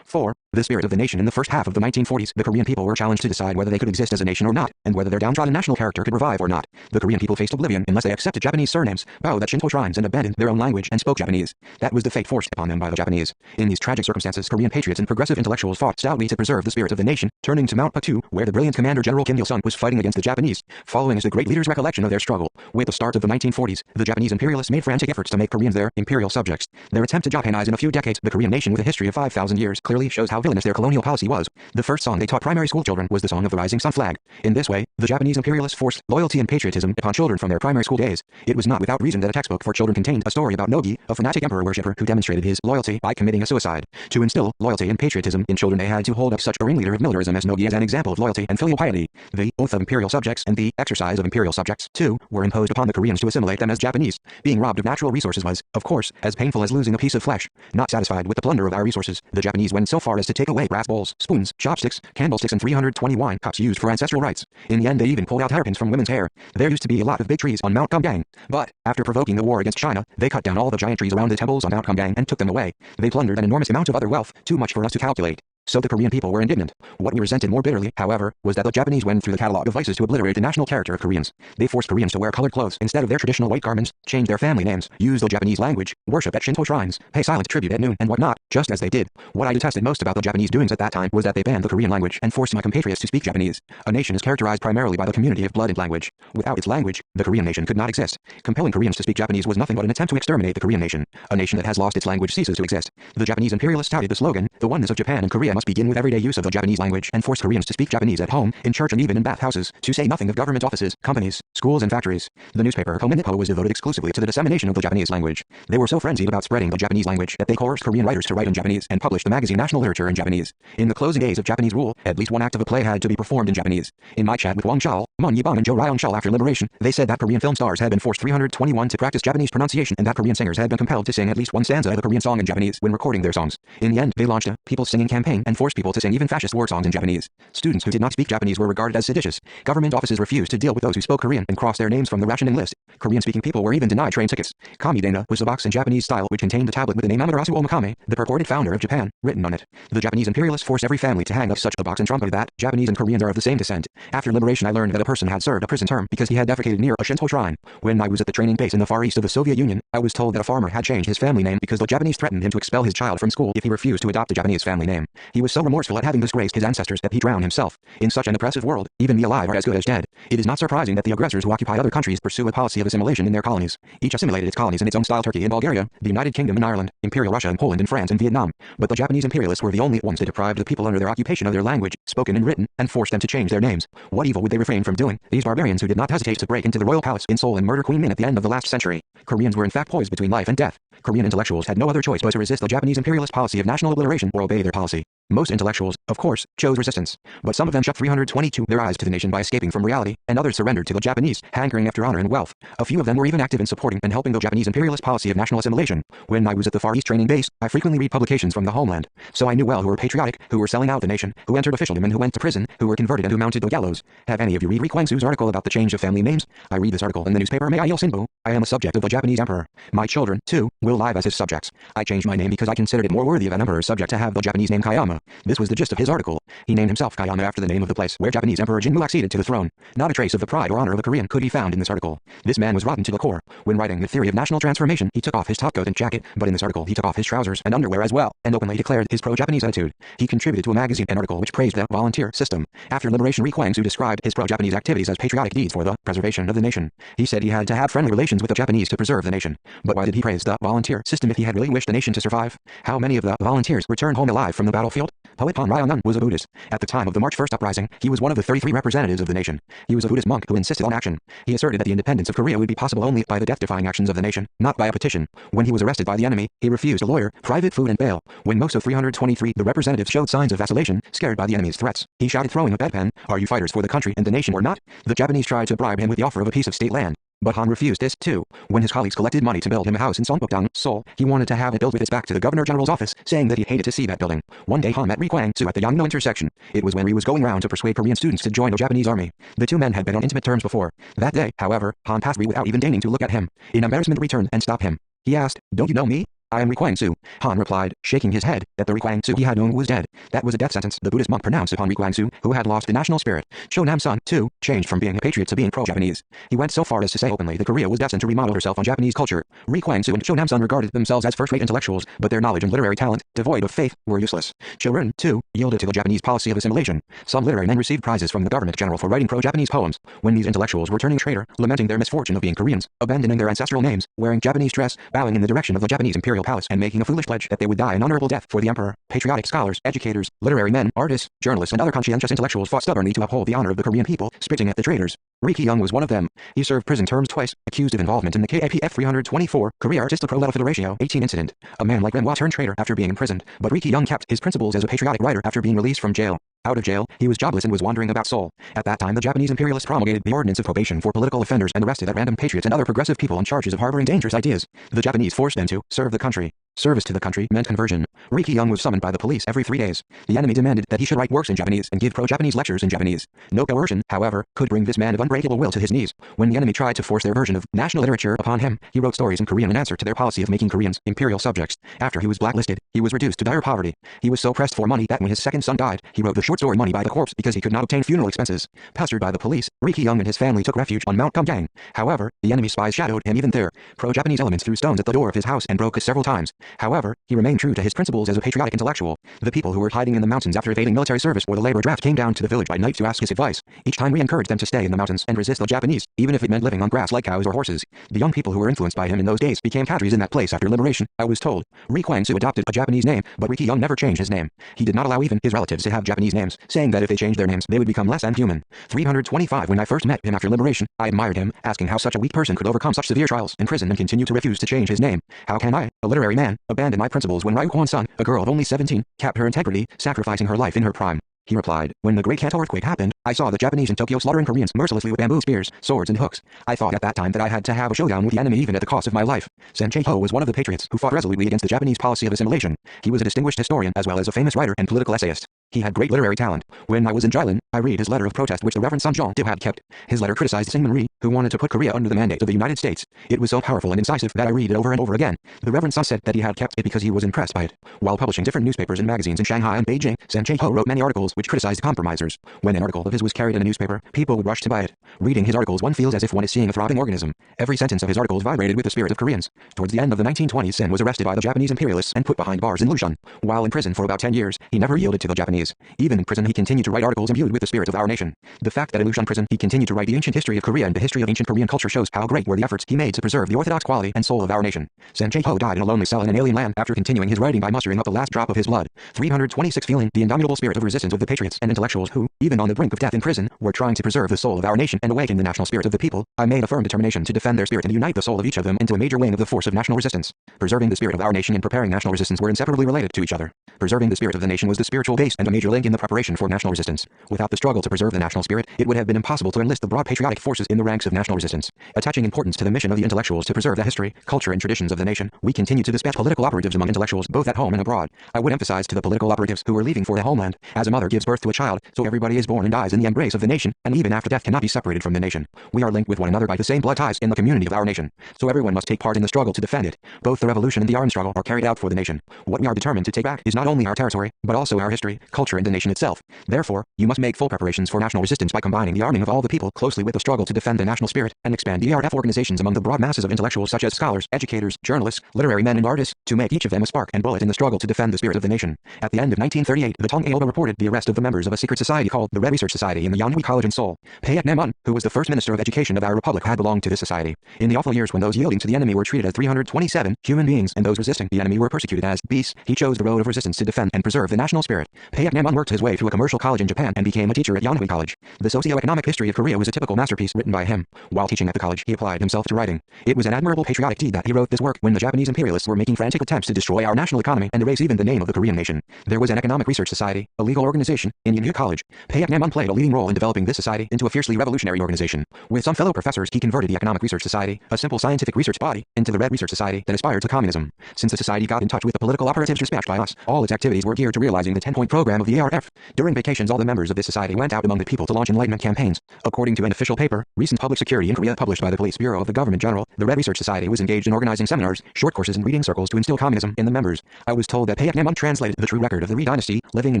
4. The spirit of the nation in the first half of the 1940s, the Korean people were challenged to decide whether they could exist as a nation or not, and whether their downtrodden national character could revive or not. The Korean people faced oblivion unless they accepted Japanese surnames, bowed at Shinto shrines and abandoned their own language and spoke Japanese. That was the fate forced upon them by the Japanese. In these tragic circumstances, Korean patriots and progressive intellectuals fought stoutly to preserve the spirit of the nation, turning to Mount Batu, where the brilliant Commander General Kim Il-sung was fighting against the Japanese. Following is the great leader's recollection of their struggle. With the start of the 1940s, the Japanese imperialists made frantic efforts to make Koreans their imperial subjects. Their attempt to Japanize in a few decades the Korean nation with a history of 5,000 years clearly shows how villainous their colonial policy was. The first song they taught primary school children was the song of the rising sun flag. In this way, the Japanese imperialists forced loyalty and patriotism upon children from their primary school days. It was not without reason that a textbook for children contained a story about Nogi, a fanatic emperor worshipper who demonstrated his loyalty by committing a suicide. To instill loyalty and patriotism in children, they had to hold up such a ringleader of militarism as Nogi as an example of loyalty and filial piety. The oath of imperial subjects and the exercise of imperial subjects, too, were imposed upon the Koreans to assimilate them as Japanese. Being robbed of natural resources was, of course, as painful as losing a piece of flesh. Not satisfied with the plunder of our resources, the Japanese went so far as to take away brass bowls, spoons, chopsticks, candlesticks, and 320 wine cups used for ancestral rites. In the end, they even pulled out hairpins from women's hair. There used to be a lot of big trees on Mount Kumgang, but after provoking the war against China, they cut down all the giant trees around the temples on Mount Kumgang and took them away. They plundered an enormous amount of other wealth, too much for us to calculate. So the Korean people were indignant. What we resented more bitterly, however, was that the Japanese went through the catalog of vices to obliterate the national character of Koreans. They forced Koreans to wear colored clothes instead of their traditional white garments, change their family names, use the Japanese language, worship at Shinto shrines, pay silent tribute at noon, and whatnot, just as they did. What I detested most about the Japanese doings at that time was that they banned the Korean language and forced my compatriots to speak Japanese. A nation is characterized primarily by the community of blood and language. Without its language, the Korean nation could not exist. Compelling Koreans to speak Japanese was nothing but an attempt to exterminate the Korean nation. A nation that has lost its language ceases to exist. The Japanese imperialists touted the slogan, "The oneness of Japan and Korea must begin with everyday use of the Japanese language," and forced Koreans to speak Japanese at home, in church, and even in bathhouses, to say nothing of government offices, companies, schools, and factories. The newspaper Kominippo was devoted exclusively to the dissemination of the Japanese language. They were so frenzied about spreading the Japanese language that they coerced Korean writers to write in Japanese and publish the magazine National Literature in Japanese. In the closing days of Japanese rule, at least one act of a play had to be performed in Japanese. In my chat with Wang Shao, Mon Yibang, and Jo Ryong Shul after liberation, they said that Korean film stars had been forced 321 to practice Japanese pronunciation and that Korean singers had been compelled to sing at least one stanza of a Korean song in Japanese when recording their songs. In the end, they launched a people singing campaign and forced people to sing even fascist war songs in Japanese. Students who did not speak Japanese were regarded as seditious. Government offices refused to deal with those who spoke Korean and crossed their names from the rationing list. Korean-speaking people were even denied train tickets. Kamidena was a box in Japanese style which contained a tablet with the name Amaterasu Omakame, the purported founder of Japan, written on it. The Japanese imperialists forced every family to hang up such a box and trumpet that Japanese and Koreans are of the same descent. After liberation, I learned that a person had served a prison term because he had defecated near a Shinto shrine. When I was at the training base in the far east of the Soviet Union, I was told that a farmer had changed his family name because the Japanese threatened him to expel his child from school if he refused to adopt a Japanese family name. He was so remorseful at having disgraced his ancestors that he drowned himself. In such an oppressive world, even the alive are as good as dead. It is not surprising that the aggressors who occupy other countries pursue a policy of assimilation in their colonies. Each assimilated its colonies in its own style: Turkey and Bulgaria, the United Kingdom and Ireland, Imperial Russia and Poland and France and Vietnam. But the Japanese imperialists were the only ones that deprived the people under their occupation of their language, spoken and written, and forced them to change their names. What evil would they refrain from doing, these barbarians who did not hesitate to break into the royal palace in Seoul and murder Queen Min at the end of the last century? Koreans were in fact poised between life and death. Korean intellectuals had no other choice but to resist the Japanese imperialist policy of national obliteration or obey their policy. Most intellectuals, of course, chose resistance, but some of them shut 322 their eyes to the nation by escaping from reality, and others surrendered to the Japanese, hankering after honor and wealth. A few of them were even active in supporting and helping the Japanese imperialist policy of national assimilation. When I was at the Far East training base, I frequently read publications from the homeland, so I knew well who were patriotic, who were selling out the nation, who entered officialdom and who went to prison, who were converted and who mounted the gallows. Have any of you read Ri Kwang-soo's article about the change of family names? I read this article in the newspaper Mail Sinbu. I am a subject of the Japanese emperor. My children, too, will live as his subjects. I changed my name because I considered it more worthy of an emperor's subject to have the Japanese name Kayama. This was the gist of his article. He named himself Kayama after the name of the place where Japanese Emperor Jinmu acceded to the throne. Not a trace of the pride or honor of a Korean could be found in this article. This man was rotten to the core. When writing The Theory of National Transformation, he took off his topcoat and jacket, but in this article he took off his trousers and underwear as well, and openly declared his pro-Japanese attitude. He contributed to a magazine an article which praised the volunteer system. After liberation, Ri Kwang-soo described his pro-Japanese activities as patriotic deeds for the preservation of the nation. He said he had to have friendly relations with the Japanese to preserve the nation. But why did he praise the volunteer system if he had really wished the nation to survive? How many of the volunteers returned home alive from the battlefield? Poet Pan Ryoung was a Buddhist. At the time of the March 1st uprising, he was one of the 33 representatives of the nation. He was a Buddhist monk who insisted on action. He asserted that the independence of Korea would be possible only by the death-defying actions of the nation, not by a petition. When he was arrested by the enemy, he refused a lawyer, private food and bail. When most of 323 the representatives showed signs of vacillation, scared by the enemy's threats, he shouted, throwing a bedpan, "Are you fighters for the country and the nation or not?" The Japanese tried to bribe him with the offer of a piece of state land. But Han refused this, too. When his colleagues collected money to build him a house in Songbukdong, Seoul, he wanted to have it built with its back to the Governor General's office, saying that he hated to see that building. One day Han met Ri Kwang-soo at the Yangno intersection. It was when Ri was going round to persuade Korean students to join the Japanese army. The two men had been on intimate terms before. That day, however, Han passed Ri without even deigning to look at him. In embarrassment, Ri turned and stopped him. He asked, "Don't you know me?" "I am Ri Kwang-soo." Han replied, shaking his head, that the Ri Kwang-soo he had known was dead. That was a death sentence the Buddhist monk pronounced upon Ri Kwang-soo, who had lost the national spirit. Cho Nam-sun, too, changed from being a patriot to being pro-Japanese. He went so far as to say openly that Korea was destined to remodel herself on Japanese culture. Ri Kwang-soo and Cho Nam-sun regarded themselves as first-rate intellectuals, but their knowledge and literary talent, devoid of faith, were useless. Cho Run, too, yielded to the Japanese policy of assimilation. Some literary men received prizes from the government general for writing pro-Japanese poems. When these intellectuals were turning traitor, lamenting their misfortune of being Koreans, abandoning their ancestral names, wearing Japanese dress, bowing in the direction of the Japanese imperial palace and making a foolish pledge that they would die an honorable death for the emperor. Patriotic scholars, educators, literary men, artists, journalists, and other conscientious intellectuals fought stubbornly to uphold the honor of the Korean people, spitting at the traitors. Ri Ki-young was one of them. He served prison terms twice, accused of involvement in the KAPF 324 Korea Artist to Pro Ratio 18 incident. A man like Renoir turned traitor after being imprisoned, but Ri Ki-young kept his principles as a patriotic writer after being released from jail. Out of jail, he was jobless and was wandering about Seoul. At that time, the Japanese imperialists promulgated the Ordinance of Probation for political offenders and arrested at random patriots and other progressive people on charges of harboring dangerous ideas. The Japanese forced them to serve the country. Service to the country meant conversion. Ri Ki-young was summoned by the police every 3 days. The enemy demanded that he should write works in Japanese and give pro-Japanese lectures in Japanese. No coercion, however, could bring this man of unbreakable will to his knees. When the enemy tried to force their version of national literature upon him, he wrote stories in Korean in answer to their policy of making Koreans imperial subjects. After he was blacklisted, he was reduced to dire poverty. He was so pressed for money that when his second son died, he wrote the short story Money by the Corpse because he could not obtain funeral expenses. Pestered by the police, Ri Ki-young and his family took refuge on Mount Kumgang. However, the enemy spies shadowed him even there. Pro-Japanese elements threw stones at the door of his house and broke it several times. However, he remained true to his principles as a patriotic intellectual. The people who were hiding in the mountains after evading military service or the labor draft came down to the village by night to ask his advice. Each time we encouraged them to stay in the mountains and resist the Japanese, even if it meant living on grass like cows or horses. The young people who were influenced by him in those days became cadres in that place after liberation, I was told. Ri Kwang-soo adopted a Japanese name, but Ri Ki-young never changed his name. He did not allow even his relatives to have Japanese names, saying that if they changed their names, they would become less than human. 325 When I first met him after liberation, I admired him, asking how such a weak person could overcome such severe trials in prison and continue to refuse to change his name. How can I, a literary man, abandon my principles when Rai Kwon-sun, a girl of only 17, kept her integrity, sacrificing her life in her prime? He replied, when the Great Kanto earthquake happened, I saw the Japanese in Tokyo slaughtering Koreans mercilessly with bamboo spears, swords and hooks. I thought at that time that I had to have a showdown with the enemy even at the cost of my life. Sen Chae-ho was one of the patriots who fought resolutely against the Japanese policy of assimilation. He was a distinguished historian as well as a famous writer and political essayist. He had great literary talent. When I was in Jilin, I read his letter of protest which the Reverend Sun Jong-dil had kept. His letter criticized Syngman Rhee, who wanted to put Korea under the mandate of the United States. It was so powerful and incisive that I read it over and over again. The Reverend Sun said that he had kept it because he was impressed by it. While publishing different newspapers and magazines in Shanghai and Beijing, Sen Chae-ho wrote many articles which criticized the compromisers. When an article of his was carried in a newspaper, people would rush to buy it. Reading his articles, one feels as if one is seeing a throbbing organism. Every sentence of his articles vibrated with the spirit of Koreans. Towards the end of the 1920s, Sen was arrested by the Japanese imperialists and put behind bars in Lushan. While in prison for about 10 years, he never yielded to the Japanese. Even in prison, he continued to write articles imbued with the spirit of our nation. The fact that in Lushan prison he continued to write the ancient history of Korea and the history of ancient Korean culture shows how great were the efforts he made to preserve the orthodox quality and soul of our nation. Sen Chae-ho died in a lonely cell in an alien land after continuing his writing by mustering up the last drop of his blood. 326 Feeling the indomitable spirit of resistance of the patriots and intellectuals who, even on the brink of death in prison, were trying to preserve the soul of our nation and awaken the national spirit of the people, I made a firm determination to defend their spirit and unite the soul of each of them into a major wing of the force of national resistance. Preserving the spirit of our nation and preparing national resistance were inseparably related to each other. Preserving the spirit of the nation was the spiritual base and a major link in the preparation for national resistance. Without the struggle to preserve the national spirit, it would have been impossible to enlist the broad patriotic forces in the ranks of national resistance. Attaching importance to the mission of the intellectuals to preserve the history, culture and traditions of the nation, we continue to dispatch political operatives among intellectuals both at home and abroad. I would emphasize to the political operatives who are leaving for the homeland, as a mother gives birth to a child, so everybody is born and dies in the embrace of the nation, and even after death cannot be separated from the nation. We are linked with one another by the same blood ties in the community of our nation, so everyone must take part in the struggle to defend it. Both the revolution and the armed struggle are carried out for the nation. What we are determined to take back is not only our territory, but also our history, culture and the nation itself. Therefore, you must make full preparations for national resistance by combining the arming of all the people closely with the struggle to defend the national spirit, and expand ERF organizations among the broad masses of intellectuals such as scholars, educators, journalists, literary men and artists, to make each of them a spark and bullet in the struggle to defend the spirit of the nation. At the end of 1938, the Tong Ailba reported the arrest of the members of a secret society called the Red Research Society in the Yonhui College in Seoul. Paek Naemun, who was the first minister of education of our republic, had belonged to this society. In the awful years when those yielding to the enemy were treated as 327 human beings and those resisting the enemy were persecuted as beasts, he chose the road of resistance to defend and preserve the national spirit. Paek Naemun worked his way through a commercial college in Japan and became a teacher at Yonhui College. The socio-economic history of Korea was a typical masterpiece written by him. While teaching at the college, he applied himself to writing. It was an admirable patriotic deed that he wrote this work when the Japanese imperialists were making frantic attempts to destroy our national economy and erase even the name of the Korean nation. There was an economic research society, a legal organization, in Yonhui College. Paek Naemun played a leading role in developing this society into a fiercely revolutionary organization. With some fellow professors, he converted the Economic Research Society, a simple scientific research body, into the Red Research Society that aspired to communism. Since the society got in touch with the political operatives dispatched by us, all its activities were geared to realizing the 10-point program of the ARF. During vacations, all the members of this society went out among the people to launch enlightenment campaigns. According to an official paper, Recent Public Security in Korea, published by the Police Bureau of the Government General, the Red Research Society was engaged in organizing seminars, short courses and reading circles to instill communism in the members. I was told that Paek Naemun translated the true record of the Rhee dynasty, living in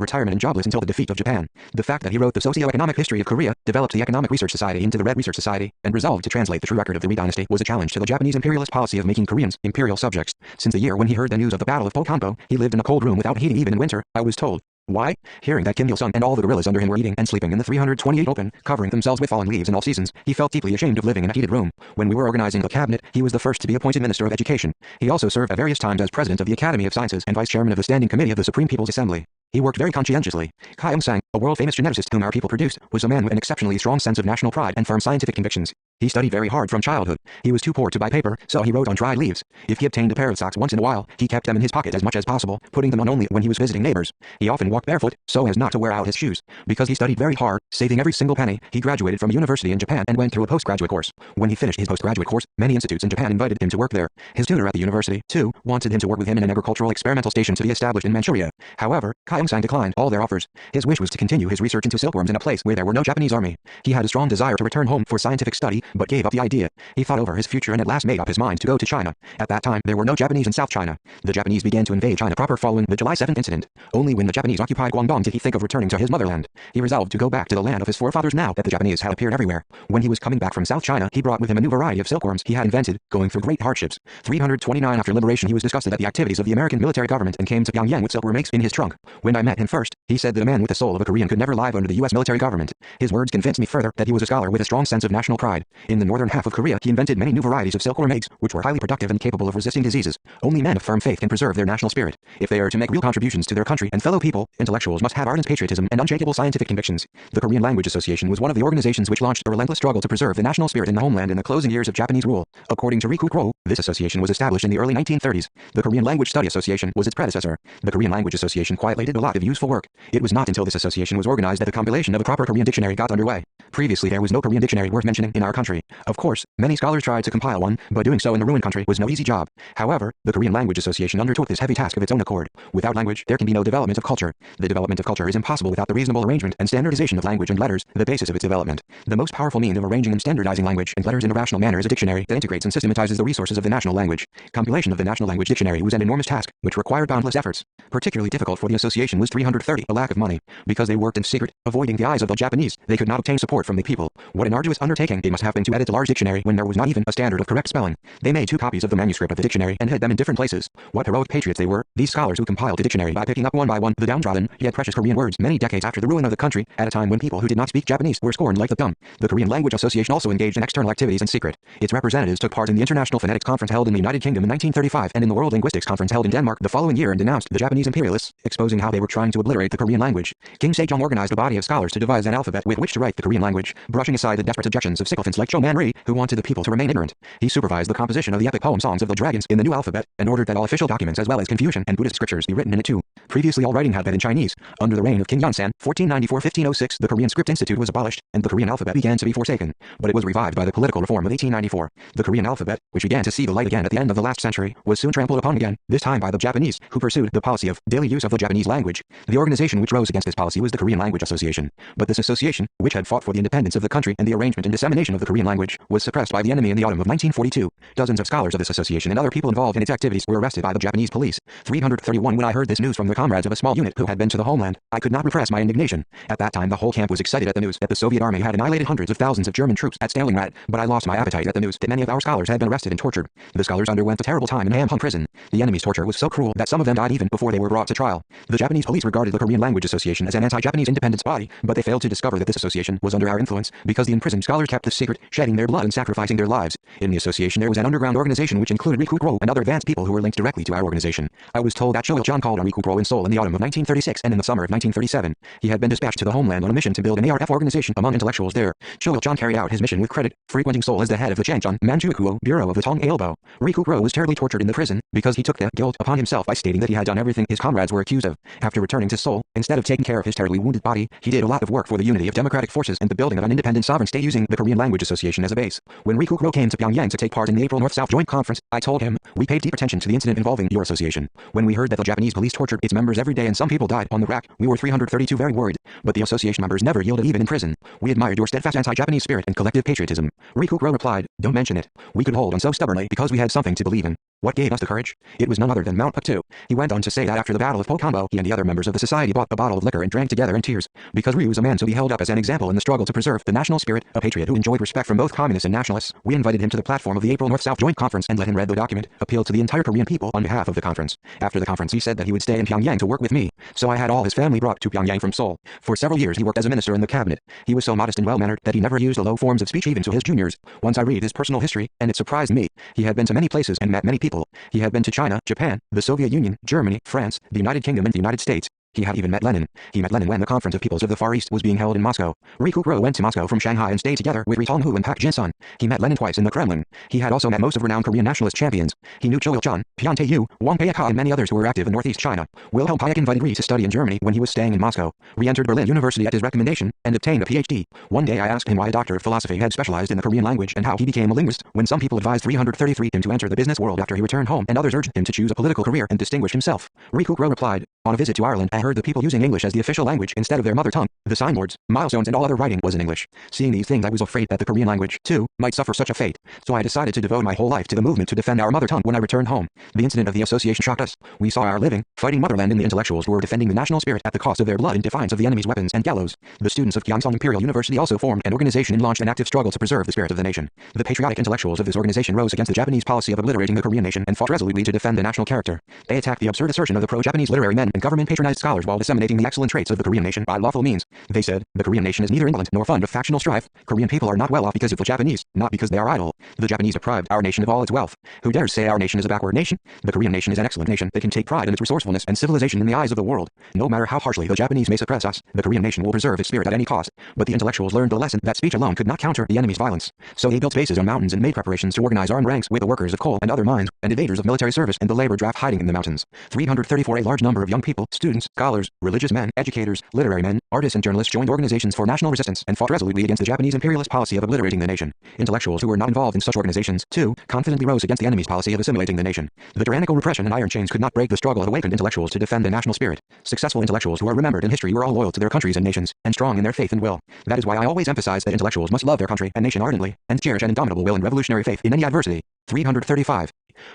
retirement and jobless until the defeat of Japan. The fact that he wrote the socio-economic history of Korea, developed the Economic Research Society into the Red Research Society, and resolved to translate the true record of the Rhee dynasty was a challenge to the Japanese imperialist policy of making Koreans imperial subjects. Since the year when he heard the news of the Battle of Pokampo, he lived in a cold room without heating even in winter, I was told. Why? Hearing that Kim Il-sung and all the gorillas under him were eating and sleeping in the 328 open, covering themselves with fallen leaves in all seasons, he felt deeply ashamed of living in a heated room. When we were organizing the cabinet, he was the first to be appointed Minister of Education. He also served at various times as President of the Academy of Sciences and Vice Chairman of the Standing Committee of the Supreme People's Assembly. He worked very conscientiously. Kyoung-sang, a world-famous geneticist whom our people produced, was a man with an exceptionally strong sense of national pride and firm scientific convictions. He studied very hard from childhood. He was too poor to buy paper, so he wrote on dried leaves. If he obtained a pair of socks once in a while, he kept them in his pocket as much as possible, putting them on only when he was visiting neighbors. He often walked barefoot, so as not to wear out his shoes. Because he studied very hard, saving every single penny, he graduated from a university in Japan and went through a postgraduate course. When he finished his postgraduate course, many institutes in Japan invited him to work there. His tutor at the university, too, wanted him to work with him in an agricultural experimental station to be established in Manchuria. However, Kyoung-sang declined all their offers. His wish was to continue his research into silkworms in a place where there were no Japanese army. He had a strong desire to return home for scientific study, but gave up the idea. He thought over his future and at last made up his mind to go to China. At that time, there were no Japanese in South China. The Japanese began to invade China proper following the July 7th incident. Only when the Japanese occupied Guangdong did he think of returning to his motherland. He resolved to go back to the land of his forefathers now that the Japanese had appeared everywhere. When he was coming back from South China, he brought with him a new variety of silkworms he had invented, going through great hardships. 329 after liberation, he was disgusted at the activities of the American military government and came to Pyongyang with silkworm eggs in his trunk. When I met him first, he said that a man with the soul of a Korean could never live under the U.S. military government. His words convinced me further that he was a scholar with a strong sense of national pride. In the northern half of Korea, he invented many new varieties of silkworm eggs, which were highly productive and capable of resisting diseases. Only men of firm faith can preserve their national spirit. If they are to make real contributions to their country and fellow people, intellectuals must have ardent patriotism and unshakable scientific convictions. The Korean Language Association was one of the organizations which launched a relentless struggle to preserve the national spirit in the homeland in the closing years of Japanese rule. According to Riku Kuo, this association was established in the early 1930s. The Korean Language Study Association was its predecessor. The Korean Language Association quietly did a lot of useful work. It was not until this association was organized that the compilation of a proper Korean dictionary got underway. Previously there was no Korean dictionary worth mentioning in our country. Of course, many scholars tried to compile one, but doing so in the ruined country was no easy job. However, the Korean Language Association undertook this heavy task of its own accord. Without language, there can be no development of culture. The development of culture is impossible without the reasonable arrangement and standardization of language and letters, the basis of its development. The most powerful means of arranging and standardizing language and letters in a rational manner is a dictionary that integrates and systematizes the resources of the national language. Compilation of the National Language Dictionary was an enormous task, which required boundless efforts. Particularly difficult for the association was 330, a lack of money. Because they worked in secret, avoiding the eyes of the Japanese, they could not obtain support from the people. What an arduous undertaking it must have been to edit a large dictionary when there was not even a standard of correct spelling. They made 2 copies of the manuscript of the dictionary and hid them in different places. What heroic patriots they were, these scholars who compiled the dictionary by picking up one by one the downtrodden, yet precious Korean words many decades after the ruin of the country, at a time when people who did not speak Japanese were scorned like the dumb. The Korean Language Association also engaged in external activities in secret. Its representatives took part in the International Phonetics Conference held in the United Kingdom in 1935 and in the World Linguistics Conference held in Denmark the following year and denounced the Japanese imperialists, exposing how they were trying to obliterate the Korean language. King Sejong organized a body of scholars to devise an alphabet with which to write the Korean language, brushing aside the desperate objections of sycophants like Cho Man-ri, who wanted the people to remain ignorant. He supervised the composition of the epic poem Songs of the Dragons in the new alphabet, and ordered that all official documents as well as Confucian and Buddhist scriptures be written in it too. Previously all writing had been in Chinese. Under the reign of King Yunsan, 1494-1506, the Korean Script Institute was abolished, and the Korean alphabet began to be forsaken. But it was revived by the political reform of 1894. The Korean alphabet, which began to see the light again at the end of the last century, was soon trampled upon again, this time by the Japanese, who pursued the policy of daily use of the Japanese language. The organization which rose against this policy was the Korean Language Association. But this association, which had fought for the independence of the country and the arrangement and dissemination of the Korean language, was suppressed by the enemy in the autumn of 1942. Dozens of scholars of this association and other people involved in its activities were arrested by the Japanese police. 331 When I heard this news from the comrades of a small unit who had been to the homeland, I could not repress my indignation. At that time the whole camp was excited at the news that the Soviet army had annihilated hundreds of thousands of German troops at Stalingrad, but I lost my appetite at the news that many of our scholars had been arrested and tortured. The scholars underwent a terrible time in Ham Hung prison. The enemy's torture was so cruel that some of them died even before they were brought to trial. The Japanese police regarded the Korean Language Association as an anti-Japanese independence body, but they failed to discover that this association was under our influence because the imprisoned scholars kept this secret, shedding their blood and sacrificing their lives. In the association there was an underground organization which included Riku Kuo and other advanced people who were linked directly to our organization. I was told that Cho Il-jong called on Riku Kuo in Seoul in the autumn of 1936 and in the summer of 1937. He had been dispatched to the homeland on a mission to build an ARF organization among intellectuals there. Cho Il-jong carried out his mission with credit, frequenting Seoul as the head of the Changchun Manchukuo Bureau of the Tong-Ailbo. Riku Kuo was terribly tortured in the prison because he took the guilt upon himself by stating that he had done everything his comrades were accused of. After returning to Seoul, instead of taking care of his terribly wounded body, he did a lot of work for the unity of democratic forces and the building of an independent sovereign state using the Korean Language Association as a base. When Riku Kuo came to Pyongyang to take part in the April North-South Joint Conference, I told him, we paid deep attention to the incident involving your association. When we heard that the Japanese police tortured its members every day and some people died on the rack, we were 332 very worried, but the association members never yielded even in prison. We admired your steadfast anti-Japanese spirit and collective patriotism. Riku Kuo replied, don't mention it. We could hold on so stubbornly because we had something to believe in. What gave us the courage? It was none other than Mount Puktu. He went on to say that after the Battle of Pokambo, he and the other members of the society bought a bottle of liquor and drank together in tears. Because Ryu was a man to be held up as an example in the struggle to preserve the national spirit, a patriot who enjoyed respect from both communists and nationalists, we invited him to the platform of the April North-South Joint Conference and let him read the document, appealed to the entire Korean people on behalf of the conference. After the conference he said that he would stay in Pyongyang to work with me, so I had all his family brought to Pyongyang from Seoul. For several years he worked as a minister in the cabinet. He was so modest and well-mannered that he never used the low forms of speech even to his juniors. Once I read his personal history, and it surprised me. He had been to many places and met many people. He had been to China, Japan, the Soviet Union, Germany, France, the United Kingdom and the United States. He had even met Lenin. He met Lenin when the Conference of Peoples of the Far East was being held in Moscow. Ri Kukro went to Moscow from Shanghai and stayed together with Ri Tonghu and Pak Jin-sun. He met Lenin twice in the Kremlin. He had also met most of renowned Korean nationalist champions. He knew Cho Il-chun, Pian Tae-yu, Wang Pei-ka and many others who were active in northeast China. Wilhelm Pieck invited Ri to study in Germany when he was staying in Moscow. Ri entered Berlin University at his recommendation and obtained a PhD. One day I asked him why a doctor of philosophy had specialized in the Korean language and how he became a linguist, when some people advised 333 him to enter the business world after he returned home and others urged him to choose a political career and distinguish himself. Ri Kukro replied, on a visit to Ireland I heard the people using English as the official language instead of their mother tongue. The signboards, milestones and all other writing was in English. Seeing these things I was afraid that the Korean language, too, might suffer such a fate. So I decided to devote my whole life to the movement to defend our mother tongue when I returned home. The incident of the association shocked us. We saw our living, fighting motherland in the intellectuals who were defending the national spirit at the cost of their blood in defiance of the enemy's weapons and gallows. The students of Gyeongsang Imperial University also formed an organization and launched an active struggle to preserve the spirit of the nation. The patriotic intellectuals of this organization rose against the Japanese policy of obliterating the Korean nation and fought resolutely to defend the national character. They attacked the absurd assertion of the pro-Japanese literary men and government-patronized scholars while disseminating the excellent traits of the Korean nation by lawful means. They said, the Korean nation is neither indolent nor fond of factional strife. Korean people are not well off because of the Japanese, not because they are idle. The Japanese deprived our nation of all its wealth. Who dares say our nation is a backward nation? The Korean nation is an excellent nation that can take pride in its resourcefulness and civilization in the eyes of the world. No matter how harshly the Japanese may suppress us, the Korean nation will preserve its spirit at any cost. But the intellectuals learned the lesson that speech alone could not counter the enemy's violence. So they built bases on mountains and made preparations to organize armed ranks with the workers of coal and other mines, and invaders of military service and the labor draft hiding in the mountains. 334 A large number of young people, students, scholars, religious men, educators, literary men, artists and journalists joined organizations for national resistance and fought resolutely against the Japanese imperialist policy of obliterating the nation. Intellectuals who were not involved in such organizations, too, confidently rose against the enemy's policy of assimilating the nation. The tyrannical repression and iron chains could not break the struggle of awakened intellectuals to defend the national spirit. Successful intellectuals who are remembered in history were all loyal to their countries and nations, and strong in their faith and will. That is why I always emphasize that intellectuals must love their country and nation ardently, and cherish an indomitable will and revolutionary faith in any adversity. 335.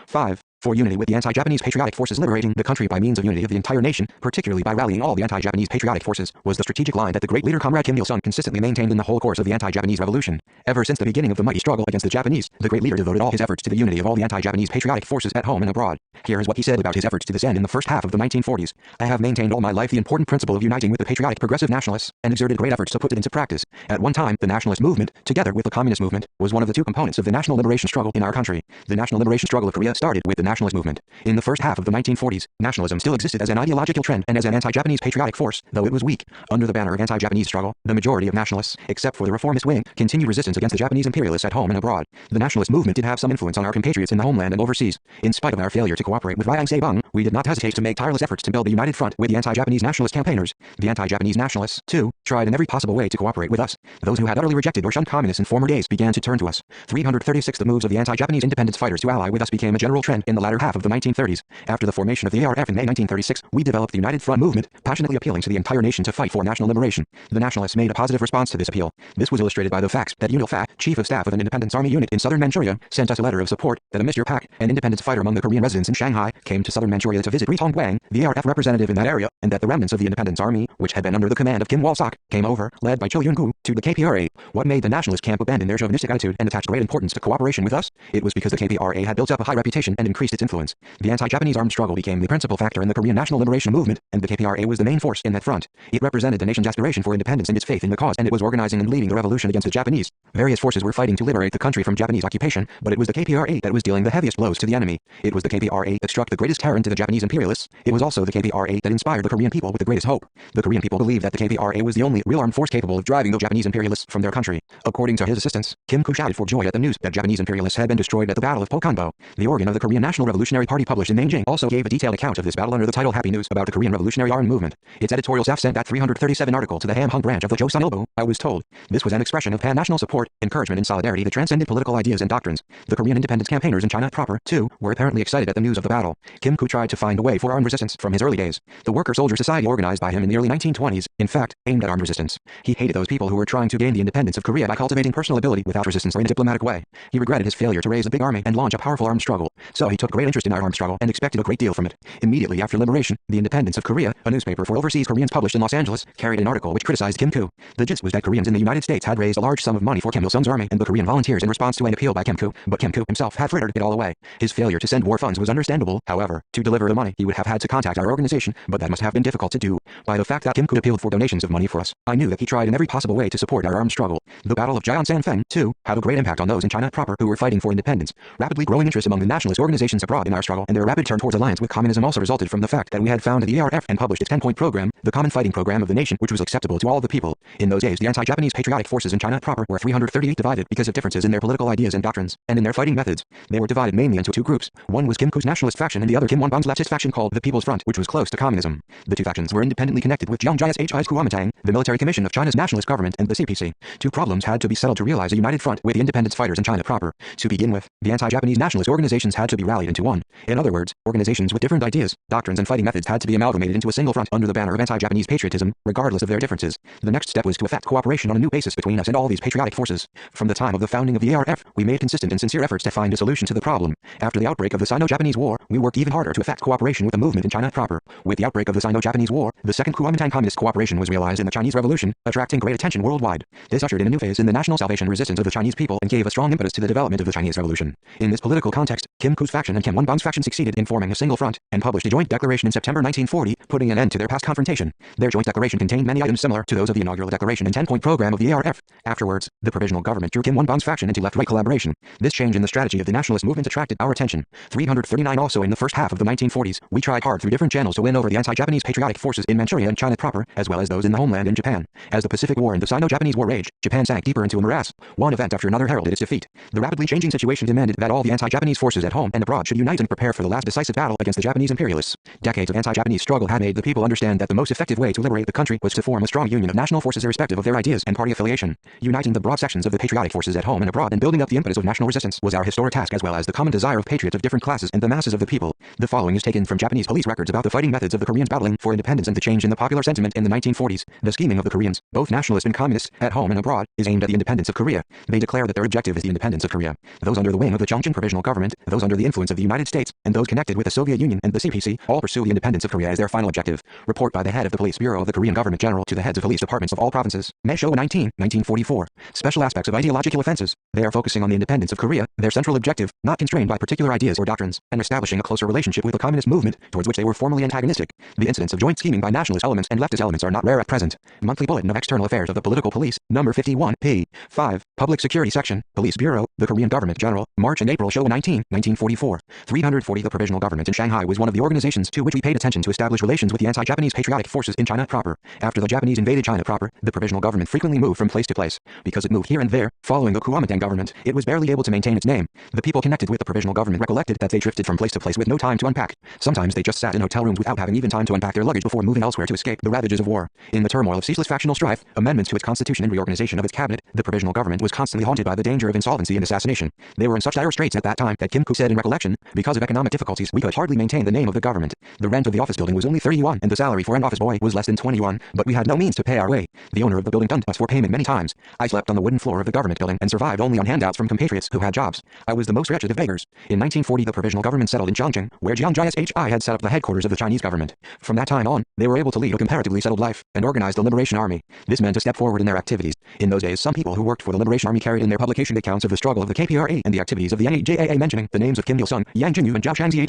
5. For unity with the anti-Japanese patriotic forces liberating the country by means of unity of the entire nation, particularly by rallying all the anti-Japanese patriotic forces, was the strategic line that the great leader Comrade Kim Il-sung consistently maintained in the whole course of the anti-Japanese revolution. Ever since the beginning of the mighty struggle against the Japanese, the great leader devoted all his efforts to the unity of all the anti-Japanese patriotic forces at home and abroad. Here is what he said about his efforts to this end in the first half of the 1940s. I have maintained all my life the important principle of uniting with the patriotic progressive nationalists, and exerted great efforts to put it into practice. At one time, the nationalist movement, together with the communist movement, was one of the two components of the national liberation struggle in our country. The national liberation struggle of Korea started with the nationalist movement. In the first half of the 1940s, nationalism still existed as an ideological trend and as an anti-Japanese patriotic force, though it was weak. Under the banner of anti-Japanese struggle, the majority of nationalists, except for the reformist wing, continued resistance against the Japanese imperialists at home and abroad. The nationalist movement did have some influence on our compatriots in the homeland and overseas. In spite of our failure to cooperate with Ryang Saebang, we did not hesitate to make tireless efforts to build a united front with the anti-Japanese nationalist campaigners. The anti-Japanese nationalists, too, tried in every possible way to cooperate with us. Those who had utterly rejected or shunned communists in former days began to turn to us. 336 The moves of the anti-Japanese independence fighters to ally with us became a general trend in the latter half of the 1930s. After the formation of the ARF in May 1936, we developed the United Front movement, passionately appealing to the entire nation to fight for national liberation. The nationalists made a positive response to this appeal. This was illustrated by the facts that UNILFA, chief of staff of an independence army unit in southern Manchuria, sent us a letter of support, that a Mr. Pak, an independence fighter among the Korean residents in Shanghai, came to southern Manchuria to visit Ri Tongguang, the ARF representative in that area, and that the remnants of the independence army, which had been under the command of Kim Wal-sok, came over, led by Cho Yun-gu, to the KPRA. What made the nationalist camp abandon their chauvinistic attitude and attach great importance to cooperation with us? It was because the KPRA had built up a high reputation and increased its influence. The anti-Japanese armed struggle became the principal factor in the Korean national liberation movement, and the KPRA was the main force in that front. It represented the nation's aspiration for independence and its faith in the cause, and it was organizing and leading the revolution against the Japanese. Various forces were fighting to liberate the country from Japanese occupation, but it was the KPRA that was dealing the heaviest blows to the enemy. It was the KPRA that struck the greatest terror into the Japanese imperialists. It was also the KPRA that inspired the Korean people with the greatest hope. The Korean people believed that the KPRA was the only real armed force capable of driving the Japanese imperialists from their country. According to his assistants, Kim Ku shouted for joy at the news that Japanese imperialists had been destroyed at the Battle of Pokambo. The organ of the Korean National Revolutionary Party published in Nanjing also gave a detailed account of this battle under the title Happy News about the Korean Revolutionary Armed Movement. Its editorial staff sent that 337 article to the Hamhung branch of the Joseon Ilbo, I was told. This was an expression of pan-national support, encouragement and solidarity that transcended political ideas and doctrines. The Korean independence campaigners in China proper, too, were apparently excited at the news of the battle. Kim Ku tried to find a way for armed resistance movements from his early days. The worker-soldier society organized by him in the early 1920s, in fact, aimed at armed resistance. He hated those people who were trying to gain the independence of Korea by cultivating personal ability without resistance or in a diplomatic way. He regretted his failure to raise a big army and launch a powerful armed struggle, so he took great interest in our armed struggle and expected a great deal from it. Immediately after liberation, The Independence of Korea, a newspaper for overseas Koreans published in Los Angeles, carried an article which criticized Kim Koo. The gist was that Koreans in the United States had raised a large sum of money for Kim Il-sung's army and the Korean volunteers in response to an appeal by Kim Koo, but Kim Koo himself had frittered it all away. His failure to send war funds was understandable, however. To deliver the money, he would have had to contact our organization, but that must have been difficult to do. By the fact that Kim Koo appealed for donations of money for us, I knew that he tried in every possible way to support our armed struggle. The Battle of Jiansanfeng, too, had a great impact on those in China proper who were fighting for independence. Rapidly growing interest among the nationalist organizations abroad in our struggle and their rapid turn towards alliance with communism also resulted from the fact that we had founded the ARF and published its 10-point program, the common fighting program of the nation, which was acceptable to all the people. In those days, the anti-Japanese patriotic forces in China proper were 338 divided because of differences in their political ideas and doctrines, and in their fighting methods. They were divided mainly into two groups. One was Kim Koo's nationalist faction and the other Kim Won-bong's leftist faction called the People's Front, which was close to communism. The two factions were independently connected with Jiang Jie's Kuomintang, the military commission of China's nationalist government, and the CPC. Two problems had to be settled to realize a united front with the independence fighters in China proper. To begin with, the anti-Japanese nationalist organizations had to be rallied into one. In other words, organizations with different ideas, doctrines and fighting methods had to be amalgamated into a single front under the banner of anti-Japanese patriotism, regardless of their differences. The next step was to effect cooperation on a new basis between us and all these patriotic forces. From the time of the founding of the ARF, we made consistent and sincere efforts to find a solution to the problem. After the outbreak of the Sino-Japanese War, we worked even harder to effect cooperation with the movement in China proper. With the outbreak of the Sino-Japanese War, the Second Kuomintang Communist cooperation was realized in the Chinese Revolution, attracting great attention worldwide. This ushered in a new phase in the national salvation resistance of the Chinese people and gave a strong impetus to the development of the Chinese Revolution. In this political context, Kim Koo's faction and Kim Won-bong's faction succeeded in forming a single front and published a joint declaration in September 1940, putting an end to their past confrontation. Their joint declaration contained many items similar to those of the inaugural declaration and 10-point program of the ARF. Afterwards, the provisional government drew Kim Won-bong's faction into left-right collaboration. This change in the strategy of the nationalist movement attracted our attention. 339 Also in the first half of the 1940s, we tried hard through different channels to win over the anti-Japanese patriotic forces in Manchuria and China proper, as well as those in the homeland in Japan. As the Pacific War and the Sino-Japanese War raged, Japan sank deeper into a morass. One event after another heralded its defeat. The rapidly changing situation demanded that all the anti-Japanese forces at home and abroad should unite and prepare for the last decisive battle against the Japanese imperialists. Decades of anti-Japanese struggle had made the people understand that the most effective way to liberate the country was to form a strong union of national forces irrespective of their ideas and party affiliation. Uniting the broad sections of the patriotic forces at home and abroad and building up the impetus of national resistance was our historic task, as well as the common desire of patriots of different classes and the masses of the people. The following is taken from Japanese police records about the fighting methods of the Koreans battling for independence and the change in the popular sentiment in the 1940s. The scheming of the Koreans, both nationalist and communist, at home and abroad, is aimed at the independence of Korea. They declare that their objective is the independence of Korea. Those under the wing of the Chongqing Provisional Government, those under the influence of the United States, and those connected with the Soviet Union and the CPC, all pursue the independence of Korea as their final objective. Report by the head of the Police Bureau of the Korean Government General to the heads of police departments of all provinces. May 19, 1944. Special aspects of ideological offenses. They are focusing on the independence of Korea, their central objective, not constrained by particular ideas or doctrines, and establishing a closer relationship with the communist movement, towards which they were formerly antagonistic. The incidents of joint scheming by nationalist elements and leftist elements are not rare at present. Monthly Bulletin of External Affairs of the Political Police, number 51, p. 5, Public Security Section, Police Bureau, the Korean Government General, March and April 19, 1944. 340 The provisional government in Shanghai was one of the organizations to which we paid attention to establish relations with the anti-Japanese patriotic forces in China proper. After the Japanese invaded China proper, the provisional government frequently moved from place to place. Because it moved here and there, following the Kuomintang government, it was barely able to maintain its name. The people connected with the provisional government recollected that they drifted from place to place with no time to unpack. Sometimes they just sat in hotel rooms without having even time to unpack their luggage before moving elsewhere to escape the ravages of war. In the turmoil of ceaseless factional strife, amendments to its constitution and reorganization of its cabinet, the provisional government was constantly haunted by the danger of insolvency and assassination. They were in such dire straits at that time that Kim Koo said in recollection, because of economic difficulties we could hardly maintain the name of the government. The rent of the office building was only 31 and the salary for an office boy was less than 21, but we had no means to pay our way. The owner of the building dumped us for payment many times. I slept on the wooden floor of the government building and survived only on handouts from compatriots who had jobs. I was the most wretched of beggars. In 1940 the provisional government settled in Chongqing, where Jiang Jie's had set up the headquarters of the Chinese government. From that time on, they were able to lead a comparatively settled life and organized a liberation army. This meant a step forward in their activities. In those days some people who worked for the liberation army carried in their publication accounts of the struggle of the KPRA and the activities of the NAJAA, mentioning the names of Kim Il-sung, Yang Jin-yu and Zhao Shangzi.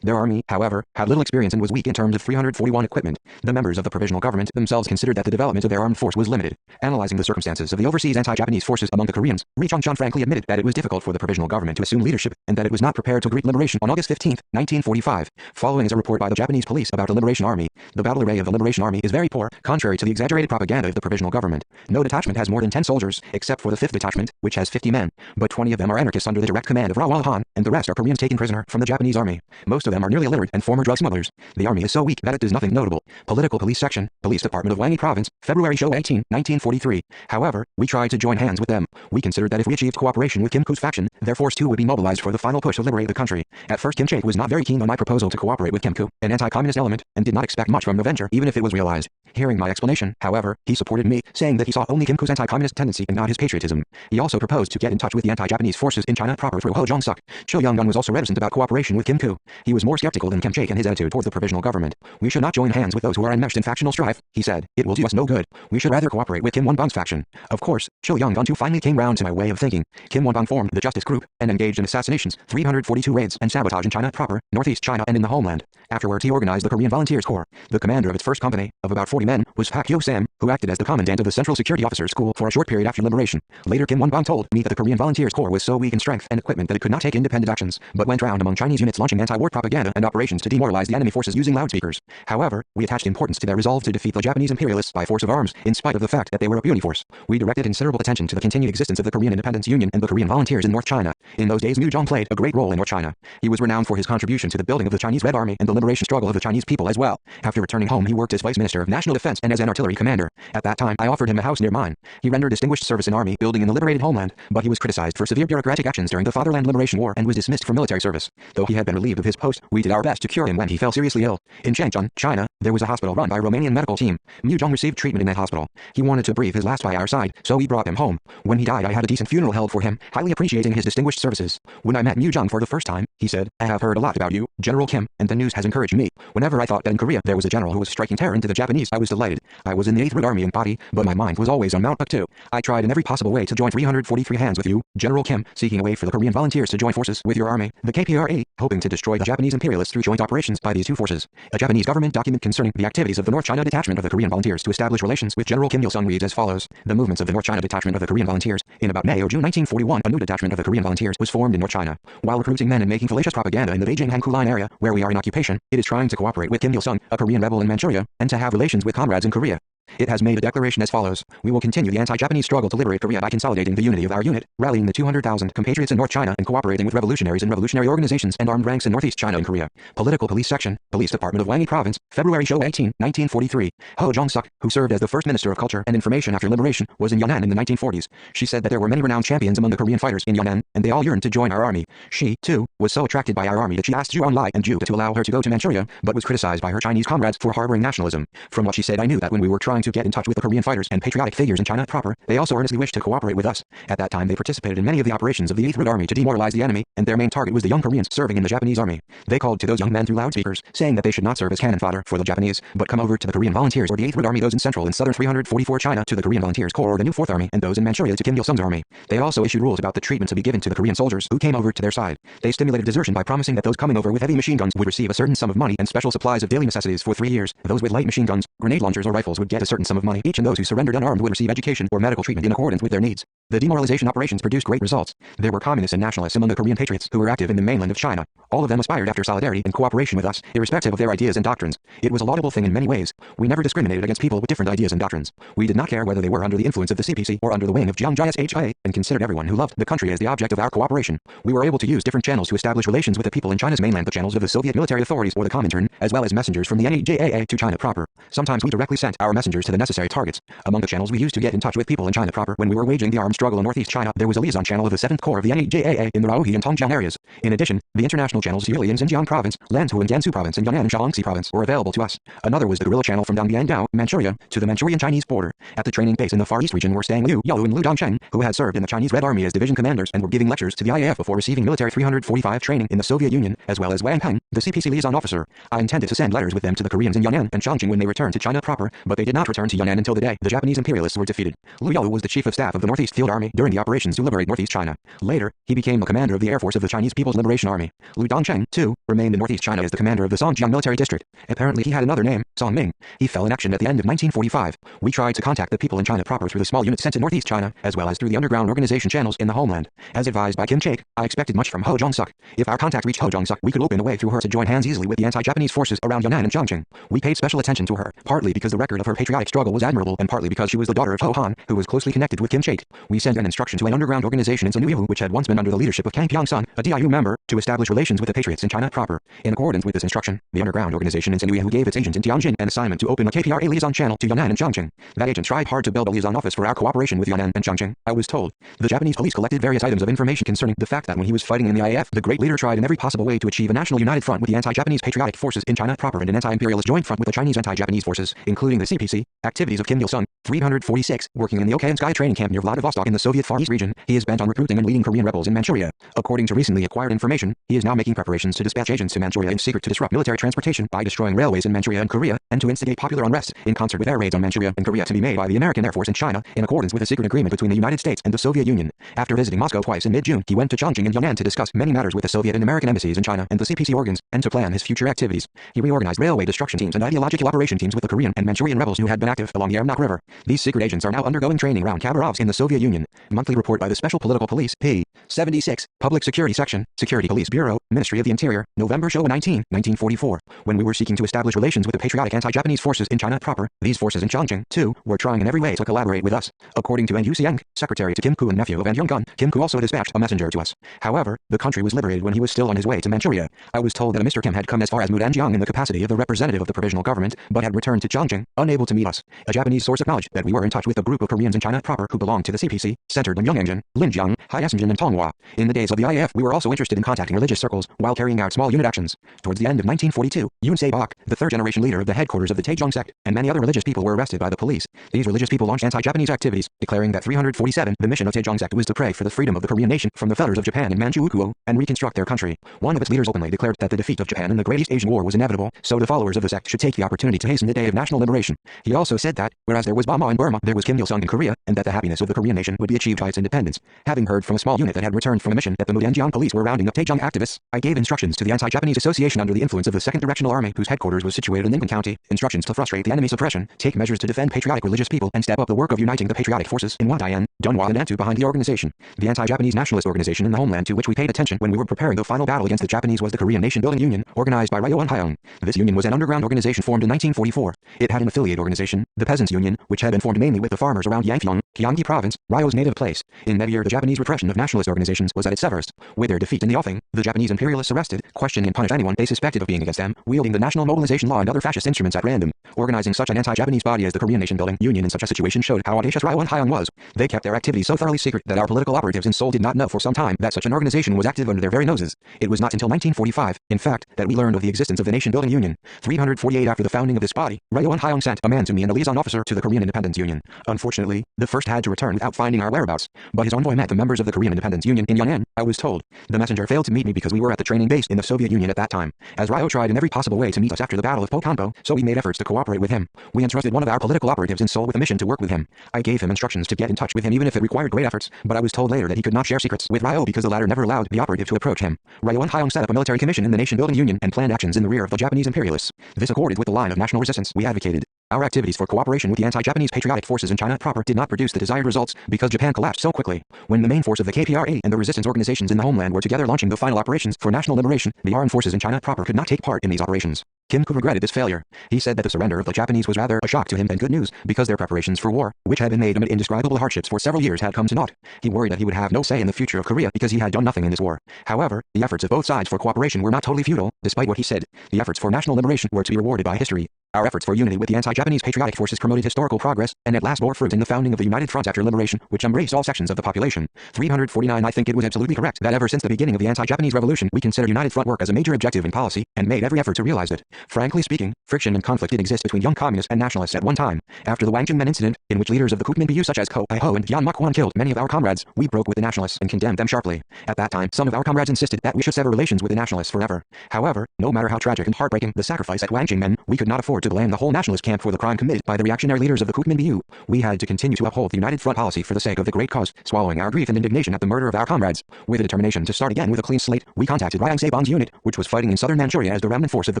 Their army, however, had little experience and was weak in terms of 341 equipment. The members of the provisional government themselves considered that the development of their armed force was limited. Analyzing the circumstances of the overseas anti-Japanese forces among the Koreans, Ri Chong-chan frankly admitted that it was difficult for the provisional government to assume leadership and that it was not prepared to greet liberation on August 15, 1945. Following is a report by the Japanese police about the liberation army. The battle array of the liberation army is very poor, contrary to the exaggerated propaganda of the provisional government. No detachment has more than 10 soldiers, except for the 5th Detachment, which has 50 men, but 20 of them are anarchists under the direct command of Ra Han, and the rest are Koreans taken prisoner from the Japanese army. Most of them are nearly illiterate and former drug smugglers. The army is so weak that it does nothing notable. Political Police Section, Police Department of Gyeonggi Province, February 18, 1943. However, we tried to join hands with them. We considered that if we achieved cooperation with Kim Ku's faction, their force too would be mobilized for the final push to liberate the country. At first Kim Chaek was not very keen on my proposal to cooperate with Kim Ku, an anti-communist element, and did not expect much from the venture even if it was realized. Hearing my explanation, however, he supported me, saying that he saw only Kim Ku's anti-communist tendency and not his patriotism. He also proposed to get in touch with the anti-Japanese forces in China proper through Ho Jong-suk. Cho Young-gun was also reticent about cooperation with Kim Ku. He was more skeptical than Kim Chaek in his attitude toward the provisional government. We should not join hands with those who are enmeshed in factional strife, he said. It will do us no good. We should rather cooperate with Kim Won-bong's faction. Of course, Cho Young-gun too finally came round to my way of thinking. Kim Won-bong formed the Justice Group and engaged in assassinations, 342 raids and sabotage in China proper, northeast China and in the homeland. Afterwards he organized the Korean Volunteers Corps. The commander of its first company, of about 40 men, was Pak Yo-sam, who acted as the commandant of the Central Security Officers School for a short period after liberation. Later Kim Won-bong told me that the Korean Volunteers Corps was so weak in strength and equipment that it could not take independent actions, but went round among Chinese units launching anti-war propaganda and operations to demoralize the enemy forces using loudspeakers. However, we attached importance to their resolve to defeat the Japanese imperialists by force of arms, in spite of the fact that they were a puny force. We directed considerable attention to the continued existence of the Korean Independence Union and the Korean Volunteers in North China. In those days Mu-jong played a great role in North China. He was renowned for his contribution to the building of the Chinese Red Army and the liberation struggle of the Chinese people as well. After returning home he worked as Vice Minister of National Defense and as an artillery commander. At that time I offered him a house near mine. He rendered distinguished service in army building in the liberated homeland, but he was criticized for severe bureaucratic actions during the Fatherland Liberation War and was dismissed from military service. Though he had been relieved of his post, we did our best to cure him when he fell seriously ill. In Changchun, China, there was a hospital run by a Romanian medical team. Mu-jong received treatment in that hospital. He wanted to breathe his last by our side, so we brought him home. When he died I had a decent funeral held for him, highly appreciating his distinguished services. When I met Mu-jong for the first time, he said, "I have heard a lot about you, General Kim, and the news has encouraged me. Whenever I thought that in Korea there was a general who was striking terror into the Japanese, I was delighted. I was in the 8th Red Army in body, but my mind was always on Mount Puktu. I tried in every possible way to join 343 hands with you, General Kim, seeking a way for the Korean volunteers to join forces with your army, the KPRA, hoping to destroy the Japanese imperialists through joint operations by these two forces." A Japanese government document concerning the activities of the North China Detachment of the Korean Volunteers to establish relations with General Kim Il-sung reads as follows. The movements of the North China Detachment of the Korean Volunteers. In about May or June 1941, a new detachment of the Korean Volunteers was formed in North China. While recruiting men and making fallacious propaganda in the Beijing-Hankou Line area, where we are in occupation, it is trying to cooperate with Kim Il-sung, a Korean rebel in Manchuria, and to have relations with comrades in Korea. It has made a declaration as follows. We will continue the anti-Japanese struggle to liberate Korea by consolidating the unity of our unit, rallying the 200,000 compatriots in North China and cooperating with revolutionaries and revolutionary organizations and armed ranks in Northeast China and Korea. Political Police Section, Police Department of Gyeonggi Province, February 18, 1943. Ho Jong-suk, who served as the first Minister of Culture and Information after liberation, was in Yan'an in the 1940s. She said that there were many renowned champions among the Korean fighters in Yan'an, and they all yearned to join our army. She, too, was so attracted by our army that she asked Zhu Enlai and Zhu to allow her to go to Manchuria, but was criticized by her Chinese comrades for harboring nationalism. From what she said I knew that when we were trying to get in touch with the Korean fighters and patriotic figures in China proper, they also earnestly wished to cooperate with us. At that time they participated in many of the operations of the 8th Red Army to demoralize the enemy, and their main target was the young Koreans serving in the Japanese army. They called to those young men through loudspeakers, saying that they should not serve as cannon fodder for the Japanese, but come over to the Korean Volunteers or the 8th Red Army, those in Central and Southern 344 China to the Korean Volunteers Corps or the new 4th Army, and those in Manchuria to Kim Il-sung's army. They also issued rules about the treatment to be given to the Korean soldiers who came over to their side. They stimulated desertion by promising that those coming over with heavy machine guns would receive a certain sum of money and special supplies of daily necessities for 3 years. Those with light machine guns, grenade launchers or rifles would get a certain sum of money each, and those who surrendered unarmed would receive education or medical treatment in accordance with their needs. The demoralization operations produced great results. There were communists and nationalists among the Korean patriots who were active in the mainland of China. All of them aspired after solidarity and cooperation with us, irrespective of their ideas and doctrines. It was a laudable thing in many ways. We never discriminated against people with different ideas and doctrines. We did not care whether they were under the influence of the CPC or under the wing of Jiang Jia SHA, and considered everyone who loved the country as the object of our cooperation. We were able to use different channels to establish relations with the people in China's mainland, the channels of the Soviet military authorities or the Comintern, as well as messengers from the NEJAA to China proper. Sometimes we directly sent our messengers to the necessary targets. Among the channels we used to get in touch with people in China proper when we were waging the armed struggle in Northeast China, there was a liaison channel of the 7th Corps of the NEJAA in the Raohe and Tongjiang areas. In addition, the international channels Yuli in Xinjiang Province, Lanzhou in Gansu Province, and Yan'an in Shaanxi Province were available to us. Another was the guerrilla channel from Dongbian-dao, Manchuria, to the Manchurian-Chinese border. At the training base in the Far East region were staying Liu Yalu and Liu Dongcheng, who had served in the Chinese Red Army as division commanders and were giving lectures to the IAF before receiving military 345 training in the Soviet Union, as well as Wang Peng, the CPC liaison officer. I intended to send letters with them to the Koreans in Yan'an and Chongqing when they returned to China proper, but they did not return to Yan'an until the day the Japanese imperialists were defeated. Liu Yalu was the chief of staff of the Northeast Field Army during the operations to liberate Northeast China. Later, he became the commander of the Air Force of the Chinese People's Liberation Army. Liu Dongcheng, too, remained in Northeast China as the commander of the Songjiang military district. Apparently he had another name, Song Ming. He fell in action at the end of 1945. We tried to contact the people in China proper through the small units sent to Northeast China, as well as through the underground organization channels in the homeland. As advised by Kim Chaek, I expected much from Ho Jong-suk. If our contact reached Ho Jong-suk, we could open a way through her to join hands easily with the anti-Japanese forces around Yan'an and Chongqing. We paid special attention to her, partly because the record of her patriotism patriotic struggle was admirable, and partly because she was the daughter of Ho Han, who was closely connected with Kim Chaek. We sent an instruction to an underground organization in Sinuihu, which had once been under the leadership of Kang Pyong-sun, a DIU member, to establish relations with the patriots in China proper. In accordance with this instruction, the underground organization in Sinuihu gave its agent in Tianjin an assignment to open a KPRA liaison channel to Yunnan and Chongqing. That agent tried hard to build a liaison office for our cooperation with Yunnan and Chongqing. I was told the Japanese police collected various items of information concerning the fact that when he was fighting in the IAF, the great leader tried in every possible way to achieve a national united front with the anti-Japanese patriotic forces in China proper and an anti-imperialist joint front with the Chinese anti-Japanese forces, including the CPC. Activities of Kim Il-sung, 346, working in the Okyanskaya training camp near Vladivostok in the Soviet Far East region. He is bent on recruiting and leading Korean rebels in Manchuria. According to recently acquired information, he is now making preparations to dispatch agents to Manchuria in secret to disrupt military transportation by destroying railways in Manchuria and Korea, and to instigate popular unrest, in concert with air raids on Manchuria and Korea to be made by the American Air Force in China, in accordance with a secret agreement between the United States and the Soviet Union. After visiting Moscow twice in mid-June, he went to Chongqing and Yunnan to discuss many matters with the Soviet and American embassies in China and the CPC organs, and to plan his future activities. He reorganized railway destruction teams and ideological operation teams with the Korean and Manchurian rebels who had been active along the Ermak River. These secret agents are now undergoing training around Khabarovsk in the Soviet Union. Monthly report by the Special Political Police, P. 76, Public Security Section, Security Police Bureau, Ministry of the Interior, November 19, 1944. When we were seeking to establish relations with the patriotic anti-Japanese forces in China proper, these forces in Chongqing, too, were trying in every way to collaborate with us. According to NU Sieng, secretary to Kim Koo and nephew of An Yong-gun, Kim Koo also dispatched a messenger to us. However, the country was liberated when he was still on his way to Manchuria. I was told that a Mr. Kim had come as far as Mudanjiang in the capacity of the representative of the provisional government, but had returned to Chongqing, unable to meet us. A Japanese source acknowledged that we were in touch with a group of Koreans in China proper who belonged to the CPC, centered in Yongangjin, Linjiang, Hyesengjin and Tonghua. In the days of the IAF, we were also interested in contacting religious circles while carrying out small unit actions. Towards the end of 1942, Yoon Se-bok, the third-generation leader of the headquarters of the Taejong sect, and many other religious people were arrested by the police. These religious people launched anti-Japanese activities, declaring that 347, the mission of Taejong sect was to pray for the freedom of the Korean nation from the fetters of Japan in Manchukuo, and reconstruct their country. One of its leaders openly declared that the defeat of Japan in the Great East Asian War was inevitable, so the followers of the sect should take the opportunity to hasten the day of national liberation. He also said that, whereas there was Bama in Burma, there was Kim Il-sung in Korea, and that the happiness of the Korean nation would be achieved by its independence. Having heard from a small unit that had returned from a mission that the Mudanjiang police were rounding up Taejong activists, I gave instructions to the anti-Japanese association under the influence of the 2nd Directional Army, whose headquarters was situated in Incheon County, instructions to frustrate the enemy suppression, take measures to defend patriotic religious people, and step up the work of uniting the patriotic forces in Wadayan, Dunhua and Antu behind the organization. The anti-Japanese nationalist organization in the homeland to which we paid attention when we were preparing the final battle against the Japanese was the Korean Nation Building Union, organized by Ryo Un-hyung. This union was an underground organization formed in 1944. It had an affiliate organization, the Peasants' Union, which had been formed mainly with the farmers around Yangpyeong, Gyeonggi Province, Ryo's native place. In that year, the Japanese repression of nationalist organizations was at its severest. With their defeat in the offing, the Japanese imperialists arrested, questioned and punished anyone they suspected of being against them, wielding the national mobilization law and other fascist instruments at random. Organizing such an anti-Japanese body as the Korean Nation Building Union in such a situation showed how audacious Ryo Un-hyung was. They kept their activities so thoroughly secret that our political operatives in Seoul did not know for some time that such an organization was active under their very noses. It was not until 1945, in fact, that we learned of the existence of the Nation Building Union. 348 after the founding of this body, Ryo Un-hyung sent a man to me and a liaison officer to the Korean Independence Union. Unfortunately, the first had to return without finding our whereabouts, but his envoy met the members of the Korean Independence Union in Yunnan, I was told. The messenger failed to meet me because we were at the training base in the Soviet Union at that time. As Ryo tried in every possible way to meet us after the Battle of Pokampo, so we made efforts to cooperate with him. We entrusted one of our political operatives in Seoul with a mission to work with him. I gave him instructions to get in touch with him even if it required great efforts, but I was told later that he could not share secrets with Ryo because the latter never allowed the operative to approach him. Ryo Un-hyung set up a military commission in the Nation Building Union and planned actions in the rear of the Japanese imperialists. This accorded with the line of national resistance we advocated. Our activities for cooperation with the anti-Japanese patriotic forces in China proper did not produce the desired results because Japan collapsed so quickly. When the main force of the KPRA and the resistance organizations in the homeland were together launching the final operations for national liberation, the armed forces in China proper could not take part in these operations. Kim Koo regretted this failure. He said that the surrender of the Japanese was rather a shock to him than good news, because their preparations for war, which had been made amid indescribable hardships for several years, had come to naught. He worried that he would have no say in the future of Korea because he had done nothing in this war. However, the efforts of both sides for cooperation were not totally futile, despite what he said. The efforts for national liberation were to be rewarded by history. Our efforts for unity with the anti-Japanese patriotic forces promoted historical progress, and at last bore fruit in the founding of the United Front after liberation, which embraced all sections of the population. 349 I think it was absolutely correct that ever since the beginning of the anti-Japanese revolution we considered United Front work as a major objective in policy, and made every effort to realize it. Frankly speaking, friction and conflict did exist between young communists and nationalists at one time. After the Wangjingmen incident, in which leaders of the Kookmin-Biu such as Ko Ai-ho and Yan Muk-won killed many of our comrades, we broke with the nationalists and condemned them sharply. At that time, some of our comrades insisted that we should sever relations with the nationalists forever. However, no matter how tragic and heartbreaking the sacrifice at Wangjingmen, we could not afford to blame the whole nationalist camp for the crime committed by the reactionary leaders of the Kookmin-Biu. We had to continue to uphold the United Front policy for the sake of the great cause, swallowing our grief and indignation at the murder of our comrades. With a determination to start again with a clean slate, we contacted Ryang Se-bong's unit, which was fighting in southern Manchuria as the remnant force of the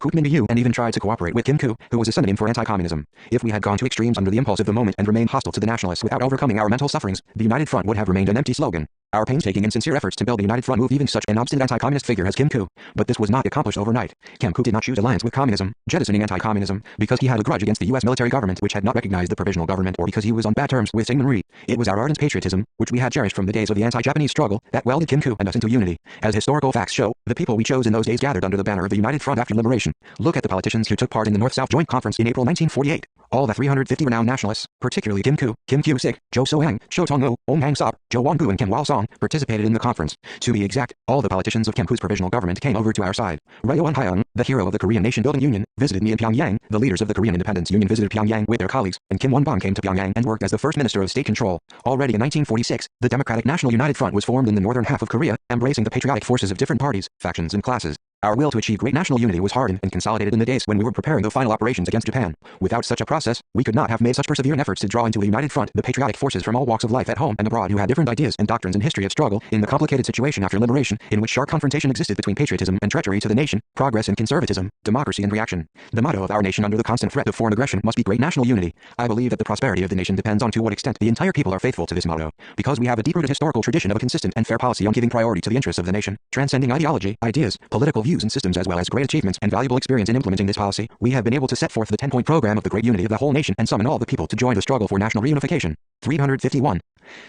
Kookmin-Biu, and even tried to cooperate with Kim Koo, who was a synonym for anti-communism. If we had gone to extremes under the impulse of the moment and remained hostile to the nationalists without overcoming our mental sufferings, the United Front would have remained an empty slogan. Our painstaking and sincere efforts to build a united front moved even such an obstinate anti-communist figure as Kim Koo. But this was not accomplished overnight. Kim Koo did not choose alliance with communism, jettisoning anti-communism, because he had a grudge against the U.S. military government which had not recognized the provisional government or because he was on bad terms with Syngman Rhee. It was our ardent patriotism, which we had cherished from the days of the anti-Japanese struggle, that welded Kim Koo and us into unity. As historical facts show, the people we chose in those days gathered under the banner of the United Front after liberation. Look at the politicians who took part in the North-South Joint Conference in April 1948. All the 350 renowned nationalists, particularly Kim Koo, Kim Kyu-sik, Jo So-ang, Cho Tong-oh, Ong Hang-sop, Jo Won-gu and Kim Wal-song, participated in the conference. To be exact, all the politicians of Kim Koo's provisional government came over to our side. Reo Un-hyung, the hero of the Korean Nation-Building Union, visited me in Pyongyang. The leaders of the Korean Independence Union visited Pyongyang with their colleagues, and Kim Won-bong came to Pyongyang and worked as the first minister of state control. Already in 1946, the Democratic National United Front was formed in the northern half of Korea, embracing the patriotic forces of different parties, factions and classes. Our will to achieve great national unity was hardened and consolidated in the days when we were preparing the final operations against Japan. Without such a process, we could not have made such persevering efforts to draw into a united front the patriotic forces from all walks of life at home and abroad who had different ideas and doctrines and history of struggle in the complicated situation after liberation, in which sharp confrontation existed between patriotism and treachery to the nation, progress and conservatism, democracy and reaction. The motto of our nation under the constant threat of foreign aggression must be great national unity. I believe that the prosperity of the nation depends on to what extent the entire people are faithful to this motto, because we have a deep-rooted historical tradition of a consistent and fair policy on giving priority to the interests of the nation, transcending ideology, ideas, political views and systems, as well as great achievements and valuable experience in implementing this policy. We have been able to set forth the 10-point program of the great unity of the whole nation and summon all the people to join the struggle for national reunification. 351.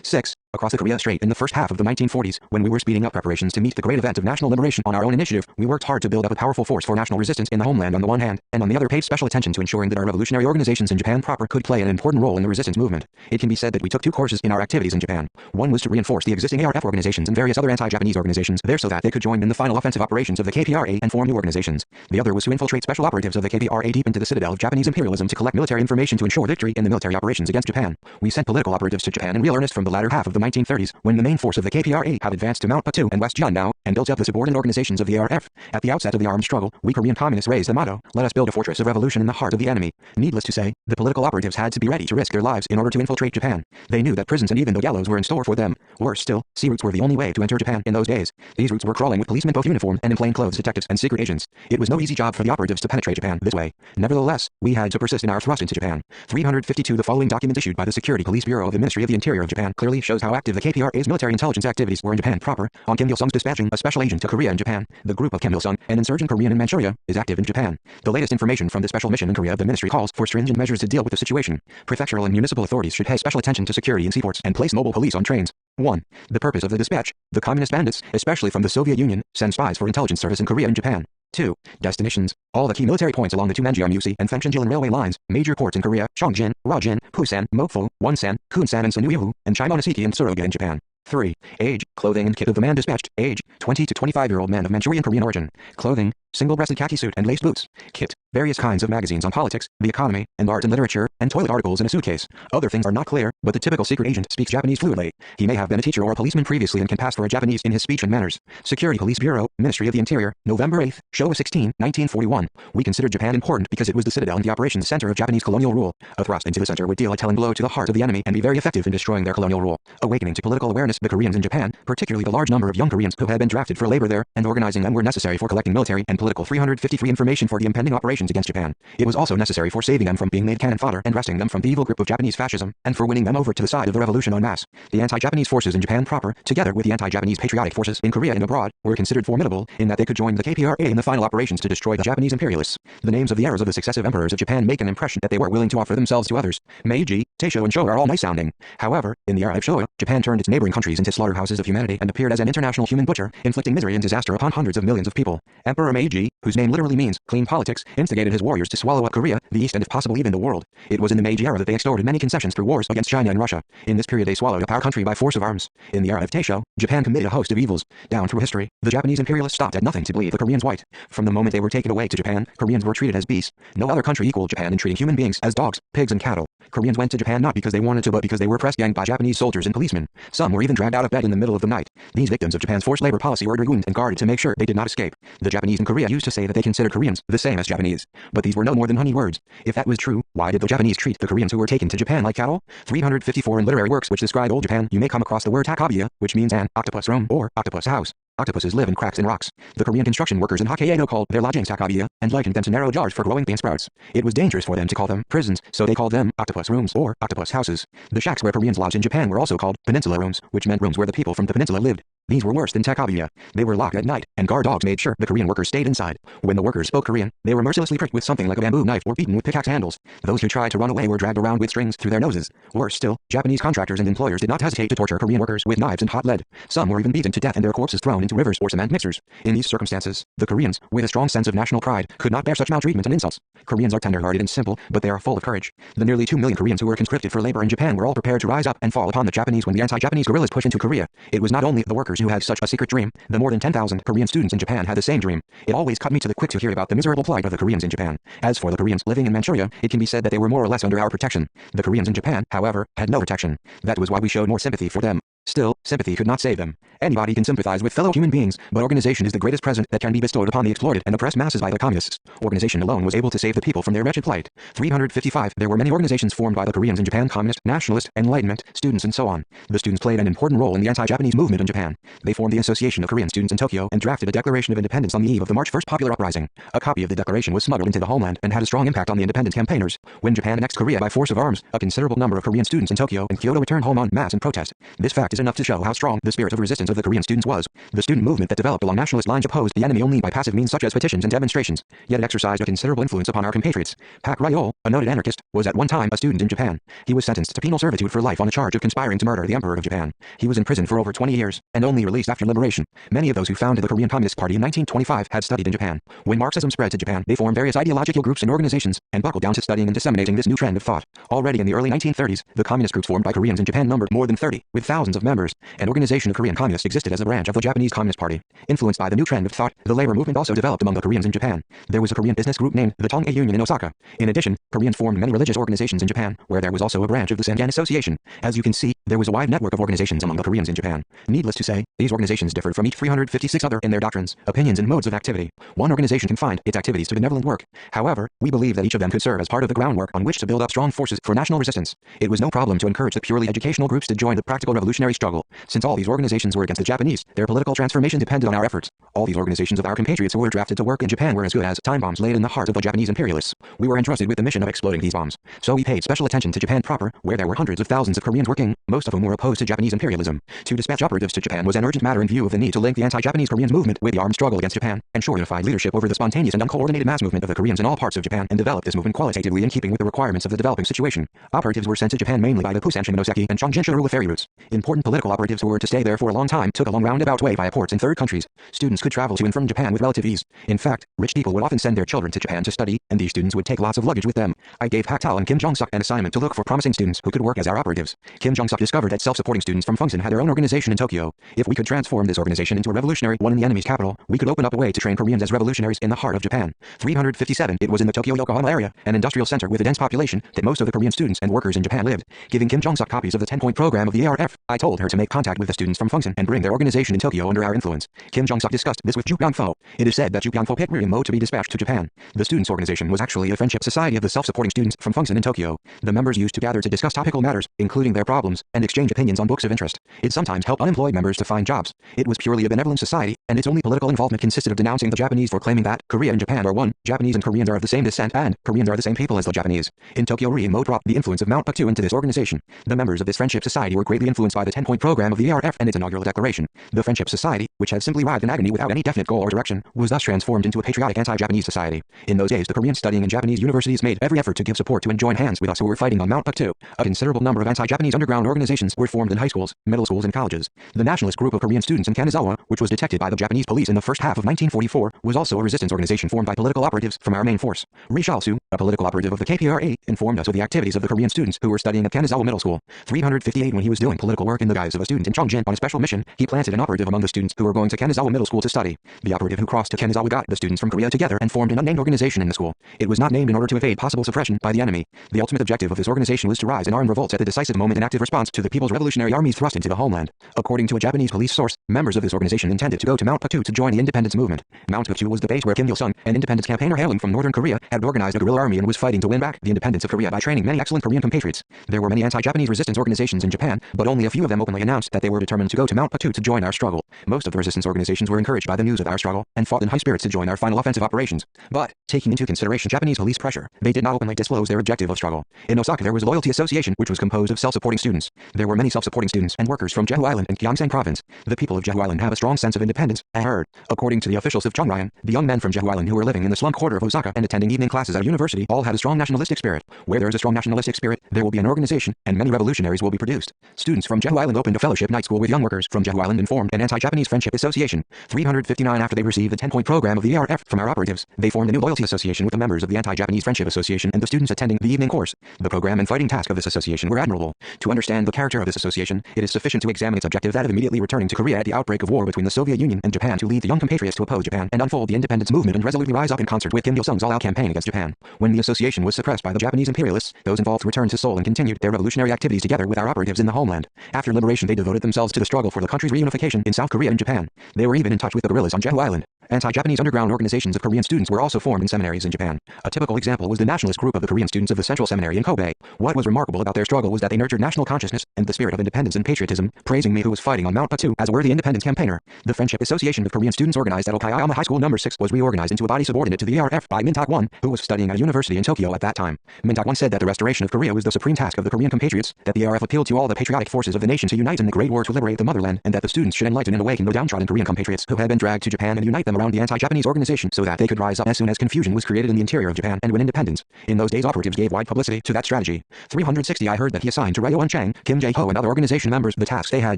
6. Across the Korea Strait in the first half of the 1940s, when we were speeding up preparations to meet the great event of national liberation on our own initiative, we worked hard to build up a powerful force for national resistance in the homeland on the one hand, and on the other paid special attention to ensuring that our revolutionary organizations in Japan proper could play an important role in the resistance movement. It can be said that we took two courses in our activities in Japan. One was to reinforce the existing ARF organizations and various other anti-Japanese organizations there so that they could join in the final offensive operations of the KPRA and form new organizations. The other was to infiltrate special operatives of the KPRA deep into the citadel of Japanese imperialism to collect military information to ensure victory in the military operations against Japan. We sent political operatives to Japan in real earnest from the latter half of the 1930s, when the main force of the KPRA had advanced to Mount Patu and West Jeonnam, and built up the subordinate organizations of the ARF. At the outset of the armed struggle, we Korean communists raised the motto, "Let us build a fortress of revolution in the heart of the enemy." Needless to say, the political operatives had to be ready to risk their lives in order to infiltrate Japan. They knew that prisons and even the gallows were in store for them. Worse still, sea routes were the only way to enter Japan in those days. These routes were crawling with policemen both uniformed and in plain clothes, detectives and secret agents. It was no easy job for the operatives to penetrate Japan this way. Nevertheless, we had to persist in our thrust into Japan. 352. The following document issued by the Security Police Bureau of the Ministry of the Interior of Japan clearly shows how active the KPRA's military intelligence activities were in Japan proper. On Kim Il-sung's dispatching a special agent to Korea and Japan, the group of Kim Il-sung, an insurgent Korean in Manchuria, is active in Japan. The latest information from the special mission in Korea of the ministry calls for stringent measures to deal with the situation. Prefectural and municipal authorities should pay special attention to security in seaports and place mobile police on trains. 1. The purpose of the dispatch. The communist bandits, especially from the Soviet Union, send spies for intelligence service in Korea and Japan. 2. Destinations. All the key military points along the two Manjil-Musi and Fengshan-Jilin railway lines, major ports in Korea, Chongjin, Rajin, Pusan, Mokpo, Wonsan, Kunsan and Sunuihu, and Shimonoseki and Suruga in Japan. 3. Age, clothing and kit of the man dispatched. Age, 20 to 25-year-old man of Manchurian Korean origin. Clothing, single-breasted khaki suit and laced boots. Kit, various kinds of magazines on politics, the economy, and art and literature, and toilet articles in a suitcase. Other things are not clear, but the typical secret agent speaks Japanese fluently. He may have been a teacher or a policeman previously and can pass for a Japanese in his speech and manners. Security Police Bureau, Ministry of the Interior, November 8, Showa 16, 1941. We considered Japan important because it was the citadel and the operations center of Japanese colonial rule. A thrust into the center would deal a telling blow to the heart of the enemy and be very effective in destroying their colonial rule. Awakening to political awareness, the Koreans in Japan, particularly the large number of young Koreans who had been drafted for labor there, and organizing them were necessary for collecting military and political 353 information for the impending operations against Japan. It was also necessary for saving them from being made cannon fodder and wresting them from the evil grip of Japanese fascism, and for winning them over to the side of the revolution en masse. The anti-Japanese forces in Japan proper, together with the anti-Japanese patriotic forces in Korea and abroad, were considered formidable in that they could join the KPRA in the final operations to destroy the Japanese imperialists. The names of the heirs of the successive emperors of Japan make an impression that they were willing to offer themselves to others. Meiji, Taisho and Showa are all nice sounding. However, in the era of Showa, Japan turned its neighboring countries into slaughterhouses of humanity and appeared as an international human butcher, inflicting misery and disaster upon hundreds of millions of people. Emperor Meiji, whose name literally means clean politics, instigated his warriors to swallow up Korea, the East and if possible even the world. It was in the Meiji era that they extorted many concessions through wars against China and Russia. In this period they swallowed up our country by force of arms. In the era of Taisho, Japan committed a host of evils. Down through history, the Japanese imperialists stopped at nothing to bleed the Koreans white. From the moment they were taken away to Japan, Koreans were treated as beasts. No other country equaled Japan in treating human beings as dogs, pigs and cattle. Koreans went to Japan not because they wanted to but because they were press ganged by Japanese soldiers and policemen. Some were even dragged out of bed in the middle of the night. These victims of Japan's forced labor policy were dragooned and guarded to make sure they did not escape. The Japanese in Korea used to say that they considered Koreans the same as Japanese. But these were no more than honey words. If that was true, why did the Japanese treat the Koreans who were taken to Japan like cattle? 354 In literary works which describe old Japan, you may come across the word Takabiya, which means an octopus room or octopus house. Octopuses live in cracks in rocks. The Korean construction workers in Hokkaido called their lodgings sakabia and likened them to narrow jars for growing bean sprouts. It was dangerous for them to call them prisons, so they called them octopus rooms or octopus houses. The shacks where Koreans lodged in Japan were also called peninsula rooms, which meant rooms where the people from the peninsula lived. These were worse than takabia. They were locked at night, and guard dogs made sure the Korean workers stayed inside. When the workers spoke Korean, they were mercilessly pricked with something like a bamboo knife or beaten with pickaxe handles. Those who tried to run away were dragged around with strings through their noses. Worse still, Japanese contractors and employers did not hesitate to torture Korean workers with knives and hot lead. Some were even beaten to death and their corpses thrown into rivers or cement mixers. In these circumstances, the Koreans, with a strong sense of national pride, could not bear such maltreatment and insults. Koreans are tender-hearted and simple, but they are full of courage. The nearly 2 million Koreans who were conscripted for labor in Japan were all prepared to rise up and fall upon the Japanese when the anti-Japanese guerrillas pushed into Korea. It was not only the workers who had such a secret dream. The more than 10,000 Korean students in Japan had the same dream. It always cut me to the quick to hear about the miserable plight of the Koreans in Japan. As for the Koreans living in Manchuria, it can be said that they were more or less under our protection. The Koreans in Japan, however, had no protection. That was why we showed more sympathy for them. Still, sympathy could not save them. Anybody can sympathize with fellow human beings, but organization is the greatest present that can be bestowed upon the exploited and oppressed masses by the communists. Organization alone was able to save the people from their wretched plight. 355. There were many organizations formed by the Koreans in Japan: communist, nationalist, enlightenment, students, and so on. The students played an important role in the anti-Japanese movement in Japan. They formed the Association of Korean Students in Tokyo and drafted a Declaration of Independence on the eve of the March 1st popular uprising. A copy of the declaration was smuggled into the homeland and had a strong impact on the independence campaigners. When Japan annexed Korea by force of arms, a considerable number of Korean students in Tokyo and Kyoto returned home en masse in protest. This fact is enough to show how strong the spirit of resistance of the Korean students was. The student movement that developed along nationalist lines opposed the enemy only by passive means such as petitions and demonstrations, yet it exercised a considerable influence upon our compatriots. Pak Ryol, a noted anarchist, was at one time a student in Japan. He was sentenced to penal servitude for life on a charge of conspiring to murder the Emperor of Japan. He was in prison for over 20 years, and only released after liberation. Many of those who founded the Korean Communist Party in 1925 had studied in Japan. When Marxism spread to Japan, they formed various ideological groups and organizations, and buckled down to studying and disseminating this new trend of thought. Already in the early 1930s, the communist groups formed by Koreans in Japan numbered more than 30, with thousands of members. An organization of Korean communists existed as a branch of the Japanese Communist Party. Influenced by the new trend of thought, the labor movement also developed among the Koreans in Japan. There was a Korean business group named the Tonghae Union in Osaka. In addition, Koreans formed many religious organizations in Japan, where there was also a branch of the Sangan Association. As you can see, there was a wide network of organizations among the Koreans in Japan. Needless to say, these organizations differed from each 356 other in their doctrines, opinions, and modes of activity. One organization confined its activities to benevolent work. However, we believe that each of them could serve as part of the groundwork on which to build up strong forces for national resistance. It was no problem to encourage the purely educational groups to join the practical revolutionary struggle. Since all these organizations were against the Japanese, their political transformation depended on our efforts. All these organizations of our compatriots who were drafted to work in Japan were as good as time bombs laid in the heart of the Japanese imperialists. We were entrusted with the mission of exploding these bombs. So we paid special attention to Japan proper, where there were hundreds of thousands of Koreans working, most of whom were opposed to Japanese imperialism. To dispatch operatives to Japan was an urgent matter in view of the need to link the anti-Japanese Koreans movement with the armed struggle against Japan, ensure unified leadership over the spontaneous and uncoordinated mass movement of the Koreans in all parts of Japan, and develop this movement qualitatively in keeping with the requirements of the developing situation. Operatives were sent to Japan mainly by the Busan Shimonoseki and Chongjin Shirua ferry routes. Important political operatives who were to stay there for a long time took a long roundabout way via ports in third countries. Students could travel to and from Japan with relative ease. In fact, rich people would often send their children to Japan to study, and these students would take lots of luggage with them. I gave Haktal and Kim Jong-suk an assignment to look for promising students who could work as our operatives. Kim Jong-suk discovered that self-supporting students from Fungsin had their own organization in Tokyo. If we could transform this organization into a revolutionary one in the enemy's capital, we could open up a way to train Koreans as revolutionaries in the heart of Japan. 357. It was in the Tokyo-Yokohama area, an industrial center with a dense population, that most of the Korean students and workers in Japan lived. Giving Kim Jong-suk copies of the 10-point program of the ARF, I told her to make contact with the students from Fungsin and bring their organization in Tokyo under our influence. Kim Jong-suk discussed this with Ju Byung-fo. It is said that Ju Byung-fo picked Miriam Mo to be dispatched to Japan. The students' organization was actually a friendship society of the self-supporting students from Fungsin in Tokyo. The members used to gather to discuss topical matters, including their problems, and exchange opinions on books of interest. It sometimes helped unemployed members to find jobs. It was purely a benevolent society, and its only political involvement consisted of denouncing the Japanese for claiming that Korea and Japan are one, Japanese and Koreans are of the same descent, and Koreans are the same people as the Japanese. In Tokyo, Ri Mo brought the influence of Mount Puktu into this organization. The members of this friendship society were greatly influenced by the 10-point program of the ARF and its inaugural declaration. The friendship society, which had simply writhed in agony without any definite goal or direction, was thus transformed into a patriotic anti-Japanese society. In those days, the Koreans studying in Japanese universities made every effort to give support to and join hands with us who were fighting on Mount Puktu. A considerable number of anti-Japanese underground organizations were formed in high schools, middle schools, and colleges. The nationalist group of Korean students in Kanazawa, which was detected by the Japanese police in the first half of 1944, was also a resistance organization formed by political operatives from our main force. Ri Shalsu, a political operative of the KPRA, informed us of the activities of the Korean students who were studying at Kanazawa Middle School. 358. When he was doing political work in the guise of a student in Chongjin on a special mission, he planted an operative among the students who were going to Kanazawa Middle School to study. The operative who crossed to Kanazawa got the students from Korea together and formed an unnamed organization in the school. It was not named in order to evade possible suppression by the enemy. The ultimate objective of this organization was to rise in armed revolts at the decisive moment in active response to the People's Revolutionary Army thrust into the homeland. According to a Japanese police source, members of this organization intended to go to Mount Puktu to join the independence movement. Mount Puktu was the base where Kim Il-sung, an independence campaigner hailing from northern Korea, had organized a guerrilla army and was fighting to win back the independence of Korea by training many excellent Korean compatriots. There were many anti-Japanese resistance organizations in Japan, but only a few of them openly announced that they were determined to go to Mount Patu to join our struggle. Most of the resistance organizations were encouraged by the news of our struggle and fought in high spirits to join our final offensive operations. But, taking into consideration Japanese police pressure, they did not openly disclose their objective of struggle. In Osaka there was a loyalty association which was composed of self-supporting students. There were many self-supporting students and workers from Jeju Island and Gyeongsang Province. The people of Jeju Island have a strong sense of independence, I heard. According to the officials of Chongryan, the young men from Jeju Island who were living in the slum quarter of Osaka and attending evening classes at a university all had a strong nationalistic spirit. Where there is a strong nationalistic spirit, there will be an organization, and many revolutionaries will be produced. Students from Jeju Island opened a fellowship night school with young workers from Jeju Island and formed an anti-Japanese friendship association. 359 after they received the 10-point program of the ARF from our operatives, they formed a new loyalty association with the members of the anti-Japanese friendship association and the students attending the evening course. The program and fighting task of this association were admirable. To understand the character of this association, it is sufficient to examine its objective, that of immediately returning to Korea at the outbreak of war between the Soviet Union and Japan to lead the young compatriots to oppose Japan and unfold the independence movement and resolutely rise up in concert with Kim Il-sung's all-out campaign against Japan. When the association was suppressed by the Japanese imperialists, those involved returned to Seoul and continued their revolutionary activities together with our operatives in the homeland. After liberation they devoted themselves to the struggle for the country's reunification in South Korea and Japan. They were even in touch with the guerrillas on Jeju Island. Anti-Japanese underground organizations of Korean students were also formed in seminaries in Japan. A typical example was the nationalist group of the Korean students of the Central Seminary in Kobe. What was remarkable about their struggle was that they nurtured national consciousness and the spirit of independence and patriotism, praising me who was fighting on Mount Patu as a worthy independence campaigner. The Friendship Association of Korean students organized at Okayama High School No. 6 was reorganized into a body subordinate to the ARF by Min Tak-won, who was studying at a university in Tokyo at that time. Min Tak-won said that the restoration of Korea was the supreme task of the Korean compatriots, that the ARF appealed to all the patriotic forces of the nation to unite in the great war to liberate the motherland, and that the students should enlighten and awaken the downtrodden Korean compatriots who had been dragged to Japan and unite them around the anti-Japanese organization so that they could rise up as soon as confusion was created in the interior of Japan and win independence. In those days operatives gave wide publicity to that strategy. 360 I heard that he assigned to Ryo Chang, Kim Jae-ho and other organization members the tasks they had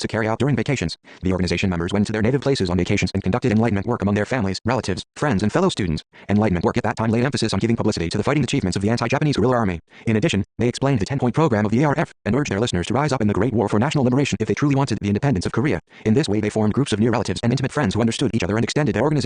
to carry out during vacations. The organization members went to their native places on vacations and conducted enlightenment work among their families, relatives, friends and fellow students. Enlightenment work at that time laid emphasis on giving publicity to the fighting achievements of the anti-Japanese guerrilla army. In addition, they explained the 10-point program of the ARF and urged their listeners to rise up in the great war for national liberation if they truly wanted the independence of Korea. In this way they formed groups of near relatives and intimate friends who understood each other and extended their organizations.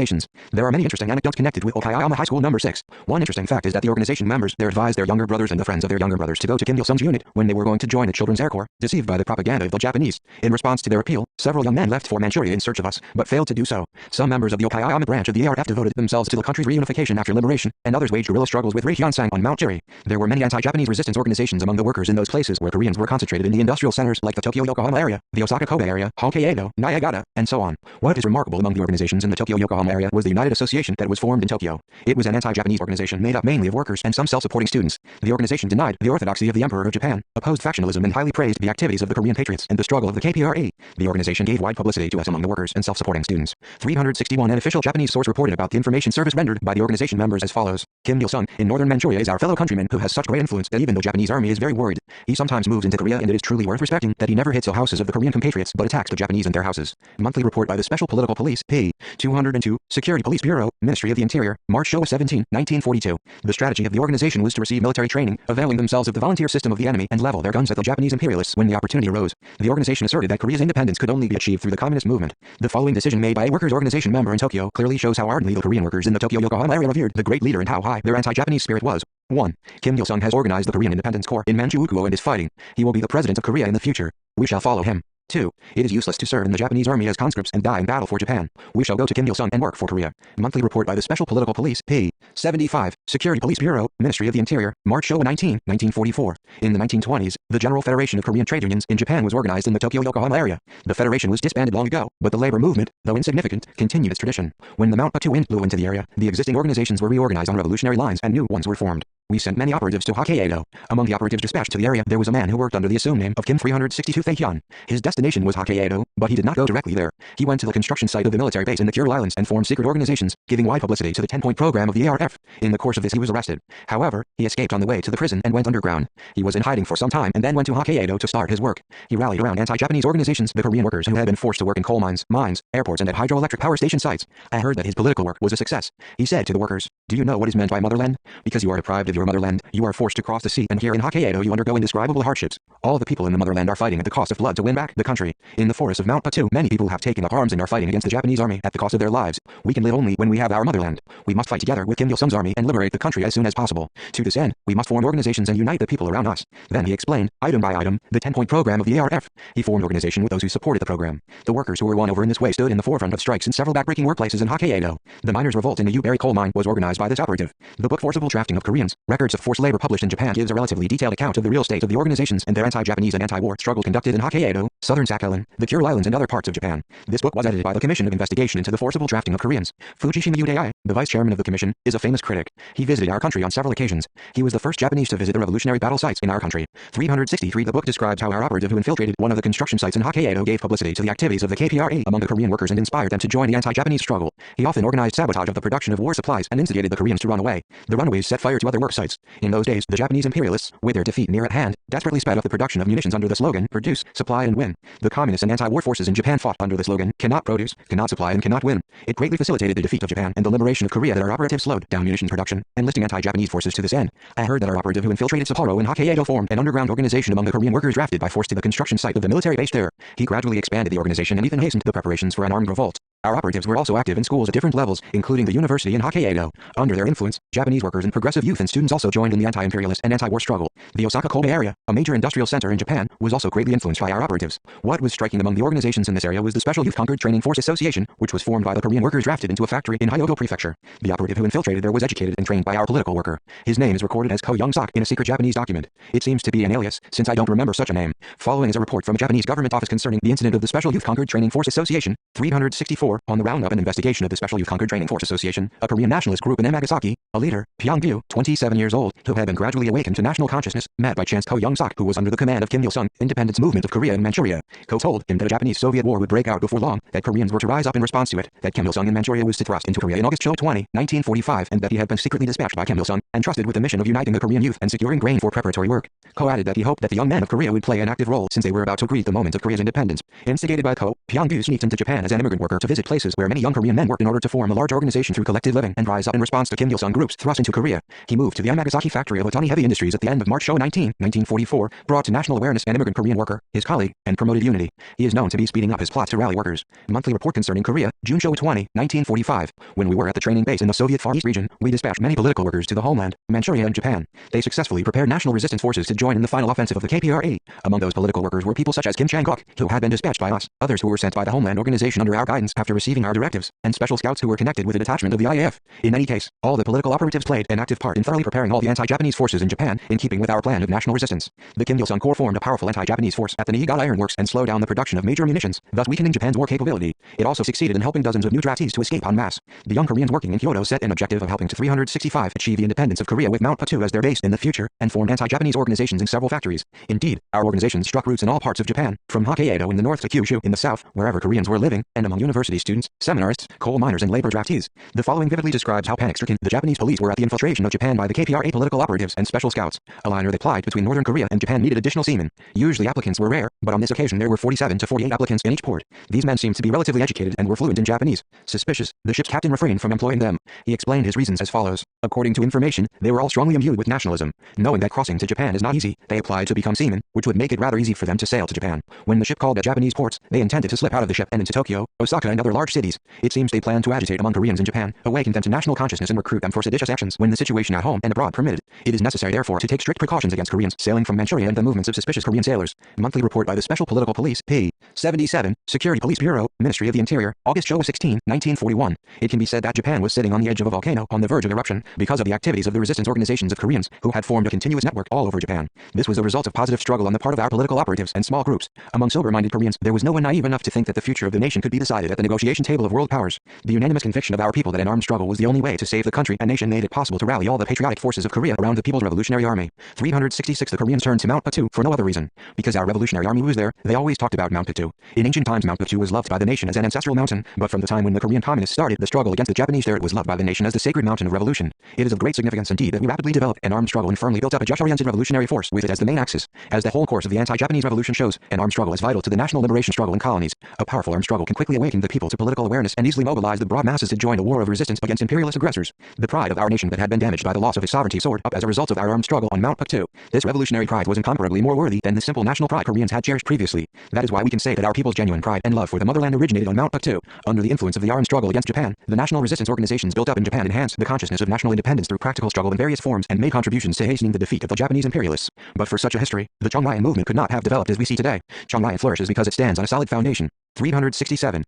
There are many interesting anecdotes connected with Okayama High School No. 6. One interesting fact is that the organization members there advised their younger brothers and the friends of their younger brothers to go to Kim Il-sung's unit when they were going to join the Children's Air Corps, deceived by the propaganda of the Japanese. In response to their appeal, several young men left for Manchuria in search of us, but failed to do so. Some members of the Okayama branch of the ARF devoted themselves to the country's reunification after liberation, and others waged guerrilla struggles with Gyeongsang on Mount Jiri. There were many anti-Japanese resistance organizations among the workers in those places where Koreans were concentrated in the industrial centers like the Tokyo-Yokohama area, the Osaka-Kobe area, Hokkaido, Niigata, and so on. What is remarkable among the organizations in the Tokyo-Yokohama area was the United Association that was formed in Tokyo. It was an anti-Japanese organization made up mainly of workers and some self-supporting students. The organization denied the orthodoxy of the Emperor of Japan, opposed factionalism and highly praised the activities of the Korean patriots and the struggle of the KPRA. The organization gave wide publicity to us among the workers and self-supporting students. 361 An official Japanese source reported about the information service rendered by the organization members as follows. Kim Il-sung in northern Manchuria is our fellow countryman who has such great influence that even the Japanese army is very worried. He sometimes moves into Korea and it is truly worth respecting that he never hits the houses of the Korean compatriots but attacks the Japanese in their houses. Monthly report by the Special Political Police, p. 202, Security Police Bureau, Ministry of the Interior, March 17, 1942. The strategy of the organization was to receive military training, availing themselves of the volunteer system of the enemy and level their guns at the Japanese imperialists when the opportunity arose. The organization asserted that Korea's independence could only be achieved through the communist movement. The following decision made by a workers' organization member in Tokyo clearly shows how ardently the Korean workers in the Tokyo-Yokohama area revered the great leader and how high their anti-Japanese spirit was. 1. Kim Il-sung has organized the Korean Independence Corps in Manchukuo and is fighting. He will be the president of Korea in the future. We shall follow him. 2. It is useless to serve in the Japanese army as conscripts and die in battle for Japan. We shall go to Kim Il-sung and work for Korea. Monthly report by the Special Political Police, p. 75, Security Police Bureau, Ministry of the Interior, March 19, 1944. In the 1920s, the General Federation of Korean Trade Unions in Japan was organized in the Tokyo-Yokohama area. The federation was disbanded long ago, but the labor movement, though insignificant, continued its tradition. When the Mount Patu wind blew into the area, the existing organizations were reorganized on revolutionary lines and new ones were formed. We sent many operatives to Hokkaido. Among the operatives dispatched to the area, there was a man who worked under the assumed name of Kim 362 Taehyun. His destination was Hokkaido, but he did not go directly there. He went to the construction site of the military base in the Kuril Islands and formed secret organizations, giving wide publicity to the 10-point program of the ARF. In the course of this he was arrested. However, he escaped on the way to the prison and went underground. He was in hiding for some time and then went to Hokkaido to start his work. He rallied around anti-Japanese organizations, the Korean workers who had been forced to work in coal mines, airports and at hydroelectric power station sites. I heard that his political work was a success. He said to the workers, "Do you know what is meant by motherland? Because you are deprived of your motherland, you are forced to cross the sea, and here in Hokkaido you undergo indescribable hardships. All the people in the motherland are fighting at the cost of blood to win back the country. In the forests of Mount Patu, many people have taken up arms and are fighting against the Japanese army at the cost of their lives. We can live only when we have our motherland. We must fight together with Kim Il-sung's army and liberate the country as soon as possible. To this end, we must form organizations and unite the people around us." Then he explained, item by item, the 10-point program of the ARF. He formed organization with those who supported the program. The workers who were won over in this way stood in the forefront of strikes in several backbreaking workplaces in Hokkaido. The miners' revolt in the Yubari coal mine was organized by this operative. The book Forcible Drafting of Koreans Records of Forced Labor published in Japan gives a relatively detailed account of the real state of the organizations and their anti-Japanese and anti-war struggle conducted in Hokkaido, southern Sakhalin, the Kuril Islands and other parts of Japan. This book was edited by the Commission of Investigation into the Forcible Drafting of Koreans. Fujishima Udai, the vice chairman of the commission, is a famous critic. He visited our country on several occasions. He was the first Japanese to visit the revolutionary battle sites in our country. 363 The book describes how our operative who infiltrated one of the construction sites in Hokkaido gave publicity to the activities of the KPRA among the Korean workers and inspired them to join the anti-Japanese struggle. He often organized sabotage of the production of war supplies and instigated the Koreans to run away. The runaways set fire to other work sites. In those days, the Japanese imperialists, with their defeat near at hand, desperately sped up the production of munitions under the slogan, produce, supply and win. The communists and anti-war forces in Japan fought under the slogan, cannot produce, cannot supply and cannot win. It greatly facilitated the defeat of Japan and the liberation of Korea that our operatives slowed down munitions production, enlisting anti-Japanese forces to this end. I heard that our operative who infiltrated Sapporo and Hokkaido formed an underground organization among the Korean workers drafted by force to the construction site of the military base there. He gradually expanded the organization and even hastened the preparations for an armed revolt. Our operatives were also active in schools at different levels, including the university in Hokkaido. Under their influence, Japanese workers and progressive youth and students also joined in the anti-imperialist and anti-war struggle. The Osaka-Kobe area, a major industrial center in Japan, was also greatly influenced by our operatives. What was striking among the organizations in this area was the Special Youth Conquered Training Force Association, which was formed by the Korean workers drafted into a factory in Hyogo Prefecture. The operative who infiltrated there was educated and trained by our political worker. His name is recorded as Ko Young-sok in a secret Japanese document. It seems to be an alias, since I don't remember such a name. Following is a report from a Japanese government office concerning the incident of the Special Youth Conquered Training Force Association, 364, on the roundup and investigation of the Special Youth Conquered Training Force Association, a Korean nationalist group in Amagasaki. A leader, Pyonggyu, 27 years old, who had been gradually awakened to national consciousness, met by chance Ko Young-sok, who was under the command of Kim Il-sung, independence movement of Korea and Manchuria. Ko told him that a Japanese-Soviet war would break out before long, that Koreans were to rise up in response to it, that Kim Il-sung in Manchuria was to thrust into Korea in August 20, 1945, and that he had been secretly dispatched by Kim Il-sung, and trusted with the mission of uniting the Korean youth and securing grain for preparatory work. Ko added that he hoped that the young men of Korea would play an active role since they were about to greet the moment of Korea's independence. Instigated by Ko, Pyonggyu sneaked into Japan as an immigrant worker to visit places where many young Korean men worked in order to form a large organization through collective living and rise up in response to Kim Il-sung groups thrust into Korea. He moved to the Amagasaki factory of Otani Heavy Industries at the end of March 19, 1944, brought to national awareness an immigrant Korean worker, his colleague, and promoted unity. He is known to be speeding up his plot to rally workers. Monthly report concerning Korea, June 20, 1945. When we were at the training base in the Soviet Far East region, we dispatched many political workers to the homeland, Manchuria and Japan. They successfully prepared national resistance forces to join in the final offensive of the KPRA. Among those political workers were people such as Kim Chang-guk, who had been dispatched by us, others who were sent by the Homeland Organization under our guidance after receiving our directives, and special scouts who were connected with a detachment of the IAF. In any case, all the political operatives played an active part in thoroughly preparing all the anti-Japanese forces in Japan, in keeping with our plan of national resistance. The Kim Il-sung Corps formed a powerful anti-Japanese force at the Niigata Iron Works and slowed down the production of major munitions, thus weakening Japan's war capability. It also succeeded in helping dozens of new draftees to escape en masse. The young Koreans working in Kyoto set an objective of helping to 365 achieve the independence of Korea with Mount Patu as their base in the future, and formed anti-Japanese organizations in several factories. Indeed, our organizations struck roots in all parts of Japan, from Hokkaido in the north to Kyushu in the south, wherever Koreans were living, and among university students, seminarists, coal miners and labor draftees. The following vividly describes how panic-stricken the Japanese police were at the infiltration of Japan by the KPRA political operatives and special scouts. A liner they plied between northern Korea and Japan needed additional seamen. Usually applicants were rare, but on this occasion there were 47 to 48 applicants in each port. These men seemed to be relatively educated and were fluent in Japanese. Suspicious, the ship's captain refrained from employing them. He explained his reasons as follows. According to information, they were all strongly imbued with nationalism. Knowing that crossing to Japan is not easy, they applied to become seamen, which would make it rather easy for them to sail to Japan. When the ship called at Japanese ports, they intended to slip out of the ship and into Tokyo, Osaka and other large cities. It seems they planned to agitate among Koreans in Japan, awaken them to national consciousness and recruit them for seditious actions when the situation at home and abroad permitted. It is necessary therefore to take strict precautions against Koreans sailing from Manchuria and the movements of suspicious Korean sailors. Monthly report by the Special Political Police, p. 77, Security Police Bureau, Ministry of the Interior, August 16, 1941. It can be said that Japan was sitting on the edge of a volcano on the verge of eruption because of the activities of the resistance organizations of Koreans who had formed a continuous network all over Japan. This was a result of positive struggle on the part of our political operatives and small groups. Among sober-minded Koreans, there was no one naive enough to think that the future of the nation could be decided at the negotiation table of world powers. The unanimous conviction of our people that an armed struggle was the only way to save the country and nation made it possible to rally all the patriotic forces of Korea around the People's Revolutionary Army. 366 The Koreans turned to Mount Patu for no other reason. Because our Revolutionary Army was there, they always talked about Mount Patu. In ancient times Mount Patu was loved by the nation as an ancestral mountain, but from the time when the Korean communists started the struggle against the Japanese there it was loved by the nation as the sacred mountain of revolution. It is of great significance indeed that we rapidly developed an armed struggle and firmly built up a just-oriented revolutionary force with it as the main axis. As the whole course of the anti-Japanese revolution shows, an armed struggle is vital to the national liberation struggle in colonies. A powerful armed struggle can quickly awaken the people to political awareness and easily mobilize the broad masses to join a war of resistance against imperialist aggressors. The pride of our nation that had been damaged by the loss of its sovereignty soared up as a result of our armed struggle on Mount Patu. This revolutionary pride was incomparably more worthy than the simple national pride Koreans had cherished previously. That is why we can say that our people's genuine pride and love for the motherland originated on Mount Patu. Under the influence of the armed struggle against Japan, the national resistance organizations built up in Japan enhanced the consciousness of national independence through practical struggle in various forms and made contributions to hastening the defeat of the Japanese imperialists. But for such a history, the Chonglyan movement could not have developed as we see today. Chonglyan flourishes because it stands on a solid foundation. 367.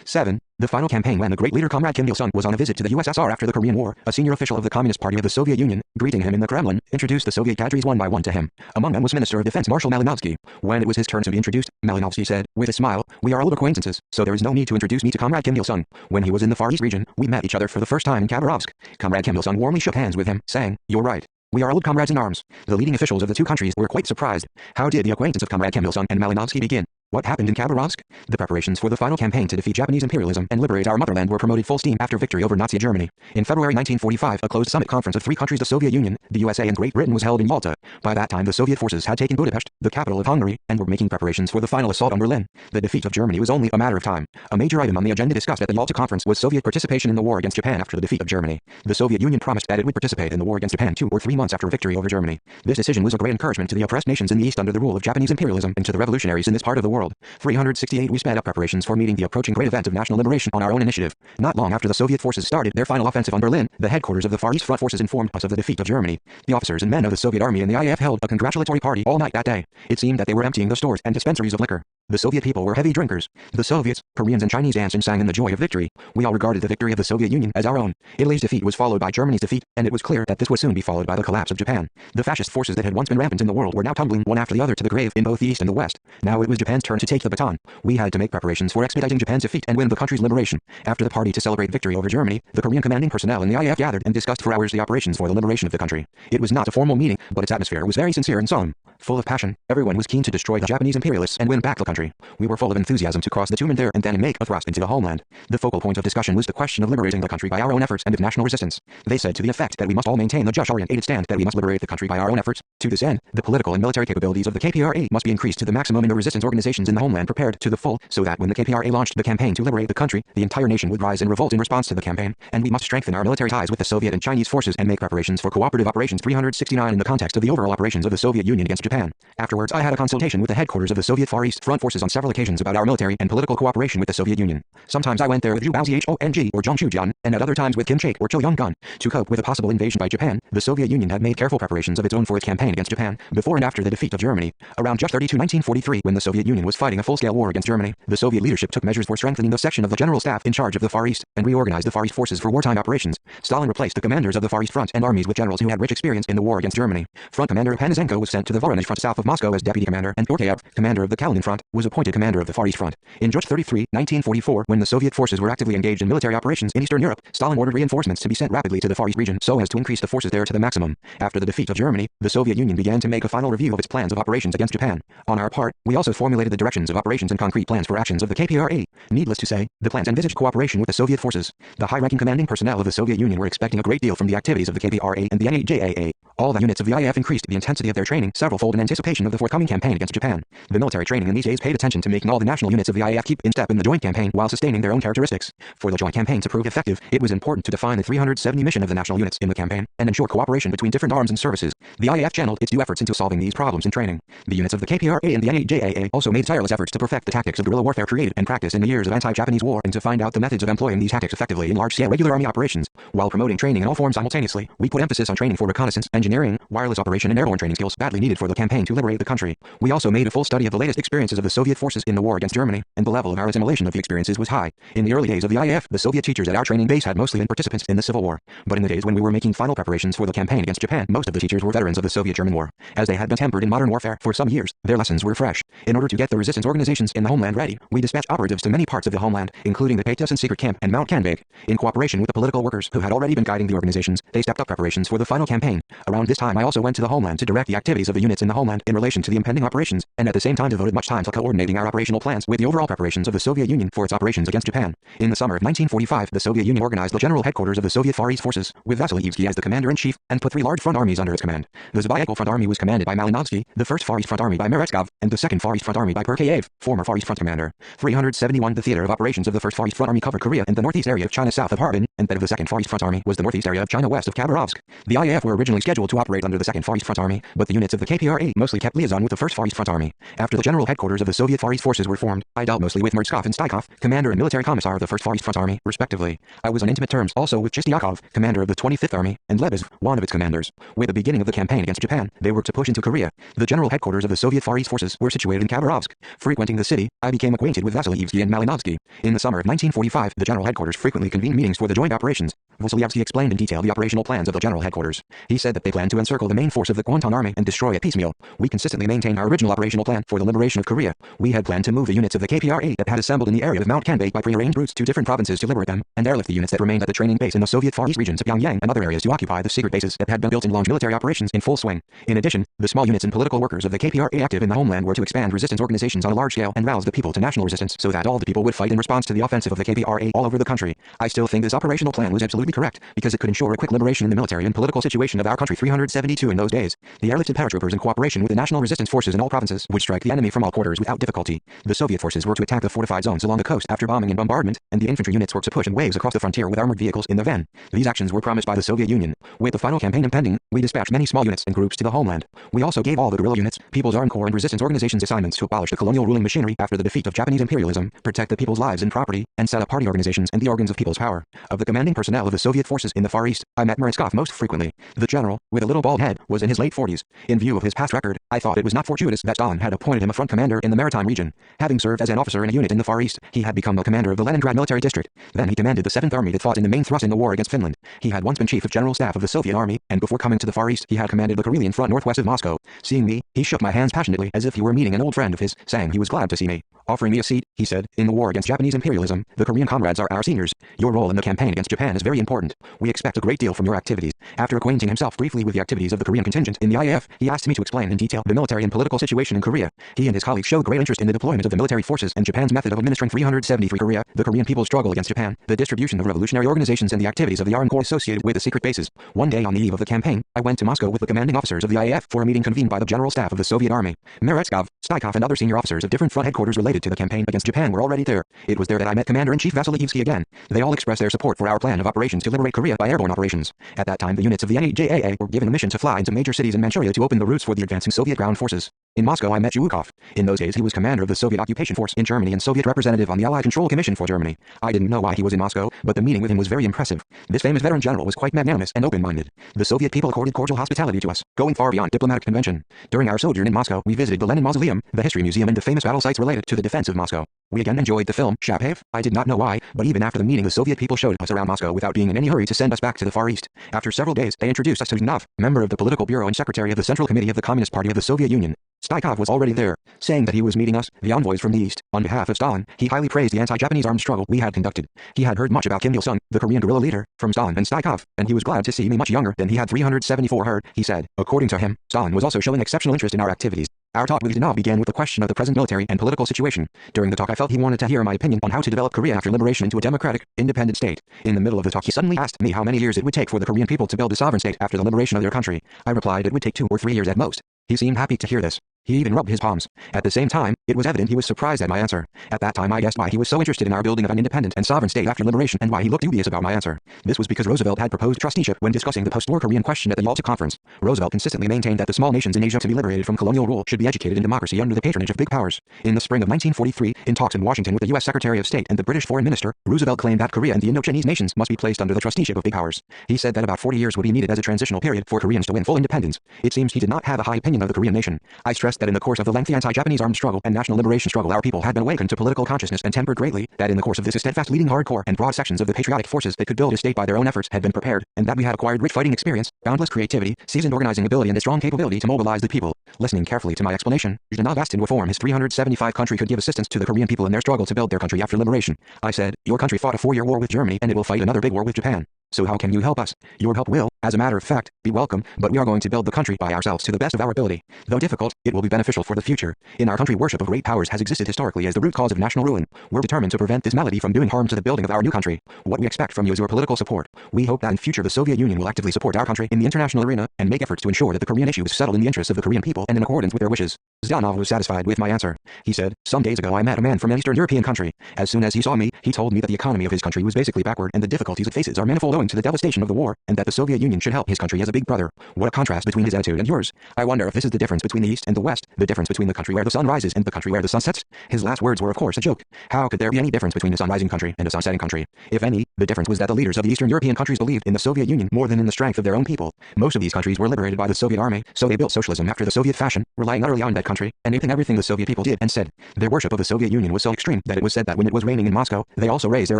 7. The final campaign when the great leader Comrade Kim Il-sung was on a visit to the USSR after the Korean War, a senior official of the Communist Party of the Soviet Union, greeting him in the Kremlin, introduced the Soviet cadres one by one to him. Among them was Minister of Defense Marshal Malinovsky. When it was his turn to be introduced, Malinovsky said, with a smile, "We are old acquaintances, so there is no need to introduce me to Comrade Kim Il-sung. When he was in the Far East region, we met each other for the first time in Khabarovsk." Comrade Kim Il-sung warmly shook hands with him, saying, "You're right. We are old comrades in arms." The leading officials of the two countries were quite surprised. How did the acquaintance of Comrade Kim Il-sung and Malinovsky begin? What happened in Khabarovsk? The preparations for the final campaign to defeat Japanese imperialism and liberate our motherland were promoted full steam after victory over Nazi Germany. In February 1945, a closed summit conference of three countries, the Soviet Union, the USA and Great Britain, was held in Malta. By that time the Soviet forces had taken Budapest, the capital of Hungary, and were making preparations for the final assault on Berlin. The defeat of Germany was only a matter of time. A major item on the agenda discussed at the Yalta conference was Soviet participation in the war against Japan after the defeat of Germany. The Soviet Union promised that it would participate in the war against Japan 2 or 3 months after victory over Germany. This decision was a great encouragement to the oppressed nations in the East under the rule of Japanese imperialism and to the revolutionaries in this part of the world. 368. We sped up preparations for meeting the approaching great event of national liberation on our own initiative. Not long after the Soviet forces started their final offensive on Berlin, the headquarters of the Far East Front forces informed us of the defeat of Germany. The officers and men of the Soviet Army and the IAF held a congratulatory party all night that day. It seemed that they were emptying the stores and dispensaries of liquor. The Soviet people were heavy drinkers. The Soviets, Koreans and Chinese danced and sang in the joy of victory. We all regarded the victory of the Soviet Union as our own. Italy's defeat was followed by Germany's defeat, and it was clear that this would soon be followed by the collapse of Japan. The fascist forces that had once been rampant in the world were now tumbling one after the other to the grave in both the East and the West. Now it was Japan's turn to take the baton. We had to make preparations for expediting Japan's defeat and win the country's liberation. After the party to celebrate victory over Germany, the Korean commanding personnel in the IAF gathered and discussed for hours the operations for the liberation of the country. It was not a formal meeting, but its atmosphere was very sincere and solemn. Full of passion, everyone was keen to destroy the Japanese imperialists and win back the country. We were full of enthusiasm to cross the Tumen there and then make a thrust into the homeland. The focal point of discussion was the question of liberating the country by our own efforts and of national resistance. They said to the effect that we must all maintain the just-orientated stand that we must liberate the country by our own efforts. To this end, the political and military capabilities of the KPRA must be increased to the maximum and the resistance organizations in the homeland prepared to the full, so that when the KPRA launched the campaign to liberate the country, the entire nation would rise in revolt in response to the campaign, and we must strengthen our military ties with the Soviet and Chinese forces and make preparations for cooperative operations. 369 in the context of the overall operations of the Soviet Union against Japan. Afterwards, I had a consultation with the headquarters of the Soviet Far East Front forces on several occasions about our military and political cooperation with the Soviet Union. Sometimes I went there with Zhu Baozhong or Zhang Shujian, and at other times with Kim Chaek or Cho Young-gun. To cope with a possible invasion by Japan, the Soviet Union had made careful preparations of its own for its campaign against Japan, before and after the defeat of Germany. Around just 1943, when the Soviet Union was fighting a full-scale war against Germany, the Soviet leadership took measures for strengthening the section of the General Staff in charge of the Far East, and reorganized the Far East forces for wartime operations. Stalin replaced the commanders of the Far East Front and armies with generals who had rich experience in the war against Germany. Front Commander Panizenko was sent to the Voronezh Front south of Moscow as deputy commander, and Tortayev, commander of the Kalinin Front, was appointed commander of the Far East Front. In June 33, 1944, when the Soviet forces were actively engaged in military operations in Eastern Europe, Stalin ordered reinforcements to be sent rapidly to the Far East region so as to increase the forces there to the maximum. After the defeat of Germany, the Soviet Union began to make a final review of its plans of operations against Japan. On our part, we also formulated the directions of operations and concrete plans for actions of the KPRA. Needless to say, the plans envisaged cooperation with the Soviet forces. The high-ranking commanding personnel of the Soviet Union were expecting a great deal from the activities of the KPRA and the NAJAA. All the units of the IAF increased the intensity of their training several-fold in anticipation of the forthcoming campaign against Japan. The military training in these days paid attention to making all the national units of the IAF keep in step in the joint campaign while sustaining their own characteristics. For the joint campaign to prove effective, it was important to define the 370 mission of the national units in the campaign and ensure cooperation between different arms and services. The IAF channeled its due efforts into solving these problems in training. The units of the KPRA and the NAJAA also made tireless efforts to perfect the tactics of guerrilla warfare created and practiced in the years of anti-Japanese war and to find out the methods of employing these tactics effectively in large-scale regular army operations. While promoting training in all forms simultaneously, we put emphasis on training for reconnaissance, engineering, wireless operation and airborne training skills badly needed for the campaign to liberate the country. We also made a full study of the latest experiences of the Soviet forces in the war against Germany, and the level of our assimilation of the experiences was high. In the early days of the IAF, the Soviet teachers at our training base had mostly been participants in the Civil War. But in the days when we were making final preparations for the campaign against Japan, most of the teachers were veterans of the Soviet-German War. As they had been tempered in modern warfare for some years, their lessons were fresh. In order to get the resistance organizations in the homeland ready, we dispatched operatives to many parts of the homeland, including the TTS and Secret Camp and Mount Kanvig. In cooperation with the political workers who had already been guiding the organizations, they stepped up preparations for the final campaign. Around this time I also went to the homeland to direct the activities of the units in the homeland in relation to the impending operations, and at the same time devoted much time to coordinating our operational plans with the overall preparations of the Soviet Union for its operations against Japan. In the summer of 1945, the Soviet Union organized the general headquarters of the Soviet Far East forces, with Vasilyevsky as the commander-in-chief, and put 3 large front armies under its command. The Zbayevo Front Army was commanded by Malinovsky, the 1st Far East Front Army by Merezkov, and the 2nd Far East Front Army by Perkayev, former Far East Front commander. 371 The theater of operations of the 1st Far East Front Army covered Korea and the northeast area of China south of Harbin, and that of the Second Far East Front Army was the northeast area of China west of Khabarovsk. The IAF were originally scheduled to operate under the Second Far East Front Army, but the units of the KPRA mostly kept liaison with the First Far East Front Army. After the general headquarters of the Soviet Far East forces were formed, I dealt mostly with Mertzkov and Stykov, commander and military commissar of the First Far East Front Army, respectively. I was on intimate terms also with Chistyakov, commander of the 25th Army, and Lebesov, one of its commanders. With the beginning of the campaign against Japan, they worked to push into Korea. The general headquarters of the Soviet Far East forces were situated in Khabarovsk. Frequenting the city, I became acquainted with Vasilyevsky and Malinovsky. In the summer of 1945, the general headquarters frequently convened meetings for the joint operations. Vasilyevsky explained in detail the operational plans of the general headquarters. He said that they planned to encircle the main force of the Kwantung Army and destroy it piecemeal. We consistently maintained our original operational plan for the liberation of Korea. We had planned to move the units of the KPRA that had assembled in the area of Mount Kanbei by prearranged routes to different provinces to liberate them, and airlift the units that remained at the training base in the Soviet Far East regions of Pyongyang and other areas to occupy the secret bases that had been built and launch military operations in full swing. In addition, the small units and political workers of the KPRA active in the homeland were to expand resistance organizations on a large scale and rouse the people to national resistance so that all the people would fight in response to the offensive of the KPRA all over the country. I still think this operational plan was absolutely correct, because it could ensure a quick liberation in the military and political situation of our country. 372 in those days. The airlifted paratroopers in cooperation with the national resistance forces in all provinces would strike the enemy from all quarters without difficulty. The Soviet forces were to attack the fortified zones along the coast after bombing and bombardment, and the infantry units were to push in waves across the frontier with armored vehicles in the van. These actions were promised by the Soviet Union. With the final campaign impending, we dispatched many small units and groups to the homeland. We also gave all the guerrilla units, People's Armed Corps and resistance organizations assignments to abolish the colonial ruling machinery after the defeat of Japanese imperialism, protect the people's lives and property, and set up party organizations and the organs of people's power. Of the commanding personnel of the Soviet forces in the Far East, I met Mertzkov most frequently. The general, with a little bald head, was in his late 40s. In view of his past record, I thought it was not fortuitous that Stalin had appointed him a front commander in the maritime region. Having served as an officer in a unit in the Far East, he had become the commander of the Leningrad military district. Then he commanded the 7th Army that fought in the main thrust in the war against Finland. He had once been chief of general staff of the Soviet Army, and before coming to the Far East, he had commanded the Karelian front northwest of Moscow. Seeing me, he shook my hands passionately as if he were meeting an old friend of his, saying he was glad to see me. Offering me a seat, he said, "In the war against Japanese imperialism, the Korean comrades are our seniors. Your role in the campaign against Japan is very important. We expect a great deal from your activities." After acquainting himself briefly with the activities of the Korean contingent in the IAF, he asked me to explain in detail the military and political situation in Korea. He and his colleagues showed great interest in the deployment of the military forces and Japan's method of administering 373 Korea, the Korean people's struggle against Japan, the distribution of revolutionary organizations and the activities of the Armed Corps associated with the secret bases. One day on the eve of the campaign, I went to Moscow with the commanding officers of the IAF for a meeting convened by the general staff of the Soviet Army. Merezkov, Stykov and other senior officers of different front headquarters related to the campaign against Japan were already there. It was there that I met Commander-in-Chief Vasilyevsky again. They all expressed their support for our plan of operations to liberate Korea by airborne operations. At that time the units of the NAJAA were given a mission to fly into major cities in Manchuria to open the routes for the advancing Soviet ground forces. In Moscow I met Zhukov. In those days he was commander of the Soviet occupation force in Germany and Soviet representative on the Allied Control Commission for Germany. I didn't know why he was in Moscow, but the meeting with him was very impressive. This famous veteran general was quite magnanimous and open-minded. The Soviet people accorded cordial hospitality to us, going far beyond diplomatic convention. During our sojourn in Moscow we visited the Lenin Mausoleum, the history museum and the famous battle sites related to the defense of Moscow. We again enjoyed the film Shapev. I did not know why, but even after the meeting the Soviet people showed us around Moscow without being in any hurry to send us back to the Far East. After several days they introduced us to Zhdanov, member of the political bureau and secretary of the Central Committee of the Communist Party of the Soviet Union. Stykov was already there, saying that he was meeting us, the envoys from the East. On behalf of Stalin, he highly praised the anti-Japanese armed struggle we had conducted. He had heard much about Kim Il-sung, the Korean guerrilla leader, from Stalin and Stykov, and he was glad to see me much younger than he had 374 heard, he said. According to him, Stalin was also showing exceptional interest in our activities. Our talk with Zhdanov began with the question of the present military and political situation. During the talk I felt he wanted to hear my opinion on how to develop Korea after liberation into a democratic, independent state. In the middle of the talk he suddenly asked me how many years it would take for the Korean people to build a sovereign state after the liberation of their country. I replied it would take 2 or 3 years at most. He seemed happy to hear this. He even rubbed his palms. At the same time, it was evident he was surprised at my answer. At that time I guessed why he was so interested in our building of an independent and sovereign state after liberation and why he looked dubious about my answer. This was because Roosevelt had proposed trusteeship when discussing the post-war Korean question at the Yalta Conference. Roosevelt consistently maintained that the small nations in Asia to be liberated from colonial rule should be educated in democracy under the patronage of big powers. In the spring of 1943, in talks in Washington with the U.S. Secretary of State and the British Foreign Minister, Roosevelt claimed that Korea and the Indo-Chinese nations must be placed under the trusteeship of big powers. He said that about 40 years would be needed as a transitional period for Koreans to win full independence. It seems he did not have a high opinion of the Korean nation. I stressed that in the course of the lengthy anti-Japanese armed struggle and national liberation struggle our people had been awakened to political consciousness and tempered greatly, that in the course of this a steadfast leading hardcore and broad sections of the patriotic forces that could build a state by their own efforts had been prepared, and that we had acquired rich fighting experience, boundless creativity, seasoned organizing ability and a strong capability to mobilize the people. Listening carefully to my explanation, Zhdanov asked in what form his 375 country could give assistance to the Korean people in their struggle to build their country after liberation. I said, your country fought a 4-year war with Germany and it will fight another big war with Japan. So how can you help us? Your help will, as a matter of fact, be welcome, but we are going to build the country by ourselves to the best of our ability. Though difficult, it will be beneficial for the future. In our country worship of great powers has existed historically as the root cause of national ruin. We're determined to prevent this malady from doing harm to the building of our new country. What we expect from you is your political support. We hope that in future the Soviet Union will actively support our country in the international arena and make efforts to ensure that the Korean issue is settled in the interests of the Korean people and in accordance with their wishes. Zdanov was satisfied with my answer. He said, "Some days ago I met a man from an Eastern European country. As soon as he saw me, he told me that the economy of his country was basically backward and the difficulties it faces are manifold owing to the devastation of the war, and that the Soviet Union should help his country as a big brother." What a contrast between his attitude and yours. I wonder if this is the difference between the East and the West, the difference between the country where the sun rises and the country where the sun sets. His last words were of course a joke. How could there be any difference between a sun-rising country and a sun-setting country? If any, the difference was that the leaders of the Eastern European countries believed in the Soviet Union more than in the strength of their own people. Most of these countries were liberated by the Soviet army, so they built socialism after the Soviet fashion, relying utterly on that country, and aping everything the Soviet people did and said. Their worship of the Soviet Union was so extreme that it was said that when it was raining in Moscow, they also raised their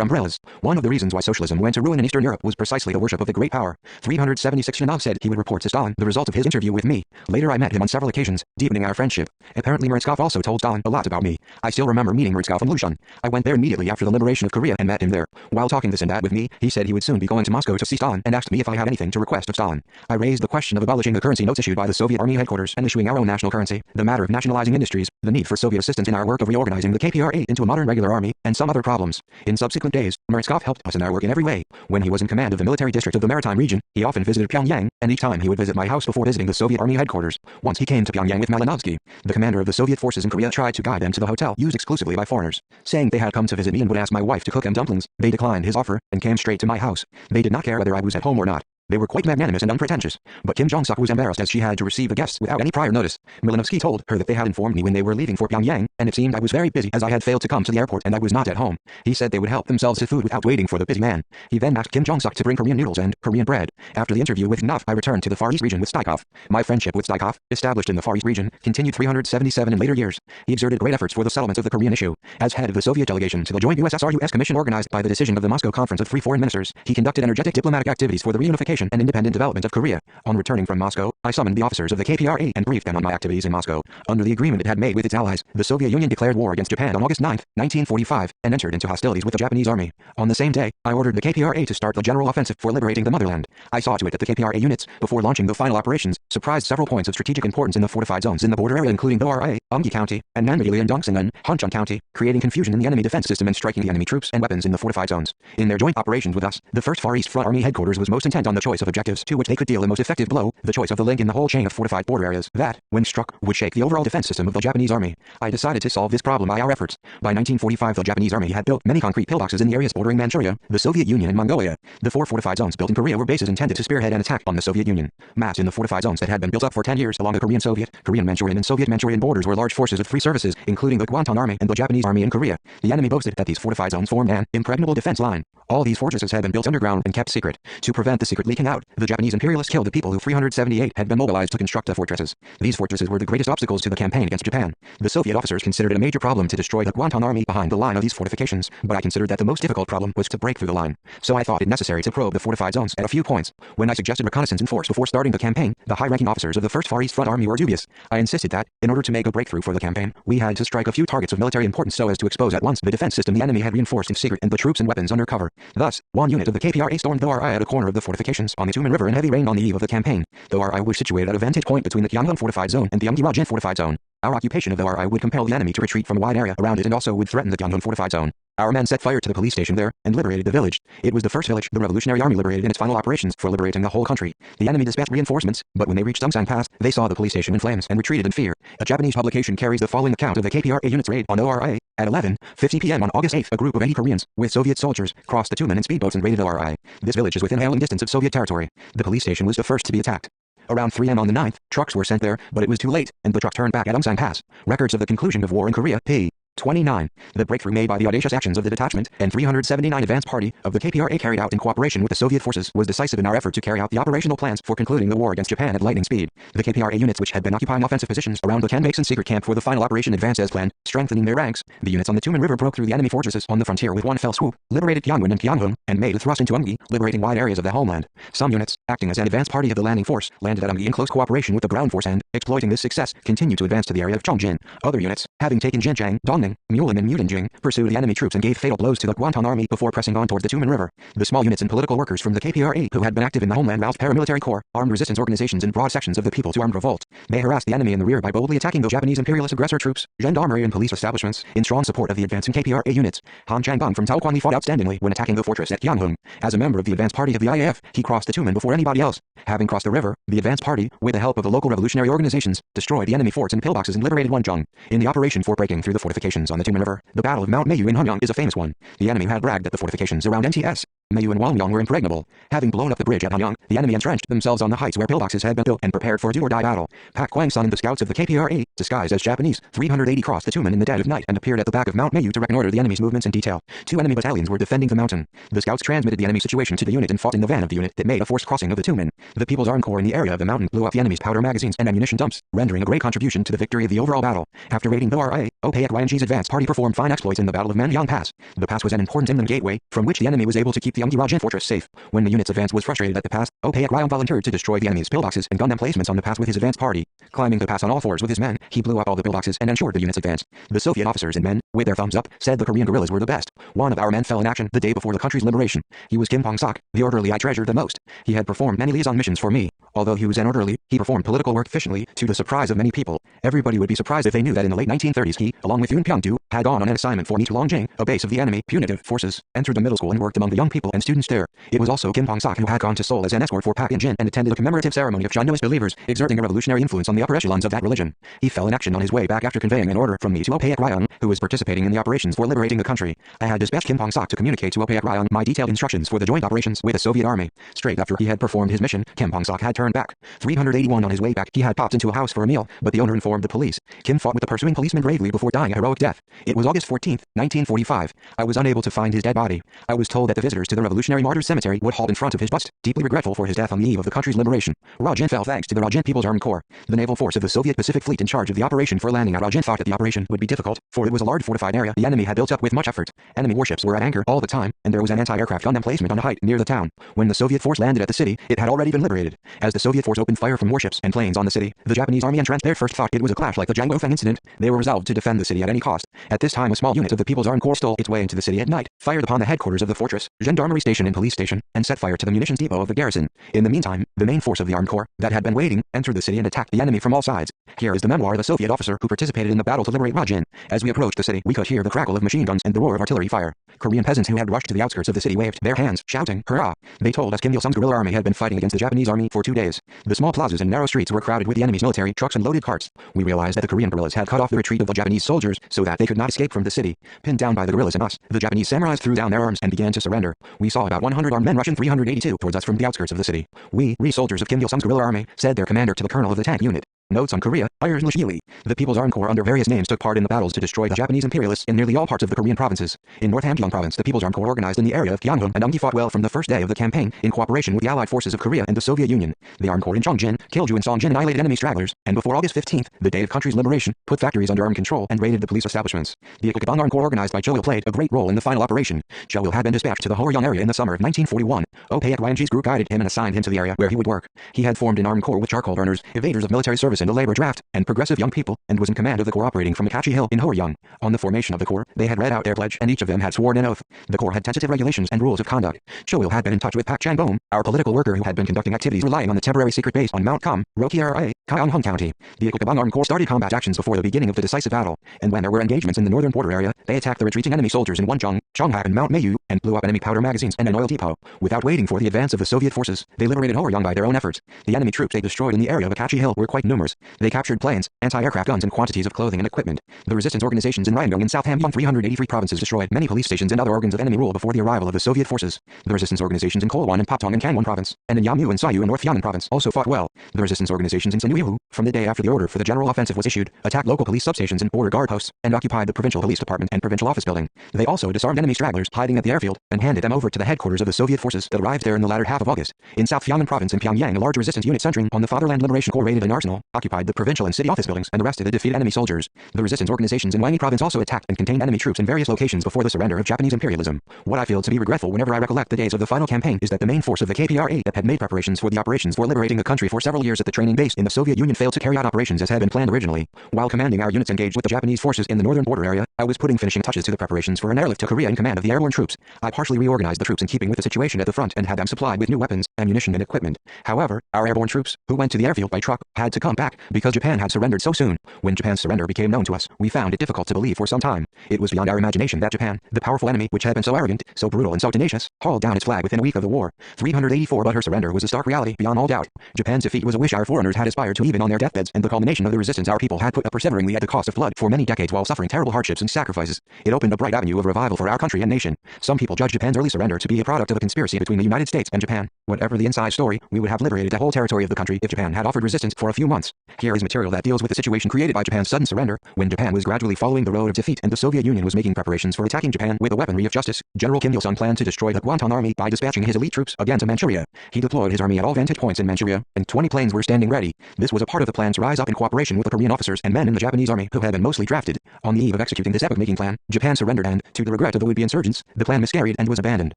umbrellas. One of the reasons why socialism went to ruin in Eastern Europe was precisely the worship of the great power. 376 Shanov said he would report to Stalin the result of his interview with me. Later I met him on several occasions, deepening our friendship. Apparently Meretskov also told Stalin a lot about me. I still remember meeting Meretskov in Lushan. I went there immediately after the liberation of Korea and met him there. While talking this and that with me, he said he would soon be going to Moscow to see Stalin and asked me if I had anything to request of Stalin. I raised the question of abolishing the currency notes issued by the Soviet Army headquarters and issuing our own national currency, the matter of nationalizing industries, the need for Soviet assistance in our work of reorganizing the KPRA into a modern regular army, and some other problems. In subsequent days, Meretskov helped us in our work in every way. When he was in command of the military district of the Maritime region, he often visited Pyongyang, and each time he would visit my house before visiting the Soviet Army headquarters. Once he came to Pyongyang with Malinovsky, the commander of the Soviet forces in Korea, tried to guide them to the hotel used exclusively by foreigners, saying they had come to visit me and would ask my wife to cook them dumplings. They declined his offer and came straight to my house. They did not care whether I was at home or not. They were quite magnanimous and unpretentious, but Kim Jong-suk was embarrassed as she had to receive the guests without any prior notice. Malinovsky told her that they had informed me when they were leaving for Pyongyang, and it seemed I was very busy as I had failed to come to the airport and I was not at home. He said they would help themselves to food without waiting for the busy man. He then asked Kim Jong-suk to bring Korean noodles and Korean bread. After the interview with Nov, I returned to the Far East region with Stykov. My friendship with Stykov, established in the Far East region, continued 377 in later years. He exerted great efforts for the settlements of the Korean issue. As head of the Soviet delegation to the joint USSR-US Commission organized by the decision of the Moscow Conference of Free Foreign Ministers, he conducted energetic diplomatic activities for the reunification and independent development of Korea. On returning from Moscow, I summoned the officers of the KPRA and briefed them on my activities in Moscow. Under the agreement it had made with its allies, the Soviet Union declared war against Japan on August 9, 1945, and entered into hostilities with the Japanese army. On the same day, I ordered the KPRA to start the general offensive for liberating the motherland. I saw to it that the KPRA units, before launching the final operations, surprised several points of strategic importance in the fortified zones in the border area including Dora, Umgi County, and Nanmagili and Dongsingan, Hunchun County, creating confusion in the enemy defense system and striking the enemy troops and weapons in the fortified zones. In their joint operations with us, the 1st Far East Front Army headquarters was most intent on the choice of objectives to which they could deal the most effective blow, the choice of the link in the whole chain of fortified border areas that, when struck, would shake the overall defense system of the Japanese army. I decided to solve this problem by our efforts. By 1945 the Japanese army had built many concrete pillboxes in the areas bordering Manchuria, the Soviet Union and Mongolia. The 4 fortified zones built in Korea were bases intended to spearhead an attack on the Soviet Union. Massed in the fortified zones that had been built up for 10 years along the Korean-Soviet, Korean-Manchurian and Soviet-Manchurian borders were large forces of three services, including the Kwantung Army and the Japanese army in Korea. The enemy boasted that these fortified zones formed an impregnable defense line. All these fortresses had been built underground and kept secret. To prevent the secret leaking out, the Japanese imperialists killed the people who 378 had been mobilized to construct the fortresses. These fortresses were the greatest obstacles to the campaign against Japan. The Soviet officers considered it a major problem to destroy the Kwantung Army behind the line of these fortifications, but I considered that the most difficult problem was to break through the line. So I thought it necessary to probe the fortified zones at a few points. When I suggested reconnaissance in force before starting the campaign, the high-ranking officers of the 1st Far East Front Army were dubious. I insisted that, in order to make a breakthrough for the campaign, we had to strike a few targets of military importance so as to expose at once the defense system the enemy had reinforced in secret and the troops and weapons under cover. Thus, one unit of the KPRA stormed Dora at a corner of the fortifications on the Tumen River in heavy rain on the eve of the campaign. Dora was situated at a vantage point between the Gyeongbuk fortified zone and the Umgi fortified zone. Our occupation of Dora would compel the enemy to retreat from a wide area around it and also would threaten the Gyeongbuk fortified zone. Our men set fire to the police station there and liberated the village. It was the first village the Revolutionary Army liberated in its final operations for liberating the whole country. The enemy dispatched reinforcements, but when they reached Dungsang Pass, they saw the police station in flames and retreated in fear. A Japanese publication carries the following account of the KPRA unit's raid on ORA. At 11:50 p.m. on August 8, a group of 80 Koreans, with Soviet soldiers, crossed the Tumen in speedboats and raided ORA. This village is within hailing distance of Soviet territory. The police station was the first to be attacked. Around 3 a.m. on the 9th, trucks were sent there, but it was too late, and the truck turned back at Dungsang Pass. Records of the conclusion of war in Korea, p. 29. The breakthrough made by the audacious actions of the detachment and 379 advance party of the KPRA carried out in cooperation with the Soviet forces was decisive in our effort to carry out the operational plans for concluding the war against Japan at lightning speed. The KPRA units which had been occupying offensive positions around the Kanbakesan secret camp for the final operation advanced as planned, strengthening their ranks. The units on the Tumen River broke through the enemy fortresses on the frontier with one fell swoop, liberated Gyeongbuk and Gyeonghung, and made a thrust into Umgi, liberating wide areas of the homeland. Some units, acting as an advance party of the landing force, landed at Umgi in close cooperation with the ground force and, exploiting this success, continued to advance to the area of Chongjin. Other units, having taken Jinchang, Dongning, Yang, Mulan and Mudanjing pursued the enemy troops and gave fatal blows to the Guantang army before pressing on towards the Tumen River. The small units and political workers from the KPRA who had been active in the homeland roused paramilitary corps, armed resistance organizations and broad sections of the people to armed revolt. They harassed the enemy in the rear by boldly attacking the Japanese imperialist aggressor troops, gendarmerie and police establishments, in strong support of the advancing KPRA units. Han Changbang from Taoquan fought outstandingly when attacking the fortress at Qianghong. As a member of the advance party of the IAF, he crossed the Tumen before anybody else. Having crossed the river, the advance party, with the help of the local revolutionary organizations, destroyed the enemy forts and pillboxes and liberated Wencheng. In the operation for breaking through the fortifications on the Tumen River, the Battle of Mount Mayu in Hunyang is a famous one. The enemy had bragged that the fortifications around TTS, Mayu and Wangyang were impregnable. Having blown up the bridge at Hanyang, the enemy entrenched themselves on the heights where pillboxes had been built and prepared for a do-or-die battle. Pak Kwang-sun and the scouts of the KPRA, disguised as Japanese, 380 crossed the Tumen in the dead of night and appeared at the back of Mount Mayu to reconnoiter the enemy's movements in detail. 2 enemy battalions were defending the mountain. The scouts transmitted the enemy situation to the unit and fought in the van of the unit that made a forced crossing of the Tumen. The People's Armed Corps in the area of the mountain blew up the enemy's powder magazines and ammunition dumps, rendering a great contribution to the victory of the overall battle. After raiding the RA, Opaek advance party performed fine exploits in the Battle of Manyang Pass. The pass was an important inland gateway, from which the enemy was able to keep the Yonggi Rajan fortress safe. When the unit's advance was frustrated at the pass, Opaek volunteered to destroy the enemy's pillboxes and gun emplacements on the pass with his advance party. Climbing the pass on all fours with his men, he blew up all the pillboxes and ensured the unit's advance. The Soviet officers and men, with their thumbs up, said the Korean guerrillas were the best. One of our men fell in action the day before the country's liberation. He was Kim Pong-sok, the orderly I treasured the most. He had performed many liaison missions for me. Although he was an orderly, he performed political work efficiently, to the surprise of many people. Everybody would be surprised if they knew that in the late 1930s he, along with Yoon Pyong-do, had gone on an assignment for Nichulongjing, a base of the enemy punitive forces, entered the middle school and worked among the young people and students there. It was also Kim Pong-sok who had gone to Seoul as an escort for Pak In-jin and attended a commemorative ceremony of Shintoist believers, exerting a revolutionary influence on the upper echelons of that religion. He fell in action on his way back after conveying an order from me to Opaek Ryong, who was participating in the operations for liberating the country. I had dispatched Kim Pong-sok to communicate to Opaek Ryong my detailed instructions for the joint operations with the Soviet army. Straight after he had performed his mission, Kim Pong-sok had turned back. 381 on his way back, he had popped into a house for a meal, but the owner informed the police. Kim fought with the pursuing policeman bravely before dying a heroic death. It was August 14, 1945. I was unable to find his dead body. I was told that the visitors to the Revolutionary Martyrs Cemetery would halt in front of his bust, deeply regretful for his death on the eve of the country's liberation. Rajan fell thanks to the Rajan People's Armed Corps. The naval force of the Soviet Pacific Fleet in charge of the operation for landing at Rajan thought that the operation would be difficult, for it was a large fortified area the enemy had built up with much effort. Enemy warships were at anchor all the time, and there was an anti-aircraft gun emplacement on a height near the town. When the Soviet force landed at the city, it had already been liberated. As the Soviet force opened fire from warships and planes on the city, the Japanese army entrenched. Their first thought it was a clash like the Janggofeng incident. They were resolved to defend the city at any cost. At this time a small unit of the People's Armed Corps stole its way into the city at night, fired upon the headquarters of the fortress, gendarmerie station and police station, and set fire to the munitions depot of the garrison. In the meantime, the main force of the Armed Corps, that had been waiting, entered the city and attacked the enemy from all sides. Here is the memoir of a Soviet officer who participated in the battle to liberate Rajan. As we approached the city, we could hear the crackle of machine guns and the roar of artillery fire. Korean peasants who had rushed to the outskirts of the city waved their hands, shouting, "Hurrah!" They told us Kim Il-sung's guerrilla army had been fighting against the Japanese army for 2 days. The small plazas and narrow streets were crowded with the enemy's military trucks and loaded carts. We realized that the Korean guerrillas had cut off the retreat of the Japanese soldiers so that they could not escape from the city. Pinned down by the guerrillas and us, the Japanese samurais threw down their arms and began to surrender. We saw about 100 armed men rushing 382 towards us from the outskirts of the city. We soldiers of Kim Il-sung's guerrilla army, said their commander to the colonel of the tank unit. Notes on Korea, Irish Lishili. The People's Armed Corps under various names took part in the battles to destroy the Japanese imperialists in nearly all parts of the Korean provinces. In North Hamgyong province, the People's Armed Corps organized in the area of Gyeongbuk and Unggi fought well from the first day of the campaign in cooperation with the Allied forces of Korea and the Soviet Union. The Armed Corps in Chongjin, Kilju and Songjin annihilated enemy stragglers, and before August 15th, the day of country's liberation, put factories under armed control and raided the police establishments. The Ikukabang Armed Corps organized by Cho Il played a great role in the final operation. Cho Il had been dispatched to the Horyong area in the summer of 1941. Opaek Ryangji's group guided him and assigned him to the area where he would work. He had formed an armed corps with charcoal burners, evaders of military service and a labor draft, and progressive young people, and was in command of the corps operating from Makachi Hill in Horyong. On the formation of the corps, they had read out their pledge and each of them had sworn an oath. The corps had tentative regulations and rules of conduct. Cho Il had been in touch with Pak Changbom, our political worker who had been conducting activities relying on the temporary secret base on Mount Kam, Rokiara, Gyeonghung County. The Ikukabang Armed Corps started combat actions before the beginning of the decisive battle, and when there were engagements in the northern border area, they attacked the retreating enemy soldiers in Wencheng, Chonghak and Mount Mayu, and blew up enemy powder magazines and an oil depot. Without waiting for the advance of the Soviet forces, they liberated Horyong by their own efforts. The enemy troops they destroyed in the area of Akachi Hill were quite numerous. They captured planes, anti-aircraft guns and quantities of clothing and equipment. The resistance organizations in Ryanggang and South Hamgyong 383 provinces destroyed many police stations and other organs of enemy rule before the arrival of the Soviet forces. The resistance organizations in Kolwon and Paptong and Kangwon province, and in Yamyu and Sayu in North Yannan province also fought well. The resistance organizations in Sinuihu, from the day after the order for the general offensive was issued, attacked local police substations and border guard posts, and occupied the provincial police department and provincial office building. They also disarmed enemy stragglers hiding at the airfield and handed them over to the headquarters of the Soviet forces that arrived there in the latter half of August. In South Pyongyang province in Pyongyang, a large resistance unit centering on the Fatherland Liberation Corps raided an arsenal, occupied the provincial and city office buildings, and arrested the defeated enemy soldiers. The resistance organizations in Gwangi province also attacked and contained enemy troops in various locations before the surrender of Japanese imperialism. What I feel to be regretful whenever I recollect the days of the final campaign is that the main force of the KPRA that had made preparations for the operations for liberating the country for several years at the training base in the Soviet Union failed to carry out operations as had been planned originally. While commanding our units engaged with the Japanese forces in the northern border area, I was putting finishing touches to the preparations for an airlift to Korea in command of the airborne troops. I partially reorganized the troops in keeping with the situation at the front and had them supplied with new weapons, ammunition and equipment. However, our airborne troops, who went to the airfield by truck, had to come back because Japan had surrendered so soon. When Japan's surrender became known to us, we found it difficult to believe for some time. It was beyond our imagination that Japan, the powerful enemy which had been so arrogant, so brutal and so tenacious, hauled down its flag within a week of the war. 384 But her surrender was a stark reality beyond all doubt. Japan's defeat was a wish our foreigners had aspired to even on their deathbeds, and the culmination of the resistance our people had put up perseveringly at the cost of blood for many decades while suffering terrible hardships and sacrifices. It opened a bright avenue of revival for our country and nation. Some people judge Japan's early surrender to be a product of a conspiracy between the United States and Japan. Whatever the inside story, we would have liberated the whole territory of the country if Japan had offered resistance for a few months. Here is material that deals with the situation created by Japan's sudden surrender, when Japan was gradually following the road of defeat and the Soviet Union was making preparations for attacking Japan with the weaponry of justice. General Kim Il-sung planned to destroy the Guantan army by dispatching his elite troops again to Manchuria. He deployed his army at all vantage points in Manchuria, and 20 planes were standing ready. This was a part of the plan to rise up in cooperation with the Korean officers and men in the Japanese army who had been mostly drafted. On the eve of executing this epoch-making plan, Japan surrendered and, to the regret of the would-be insurgents, the plan miscarried and was abandoned.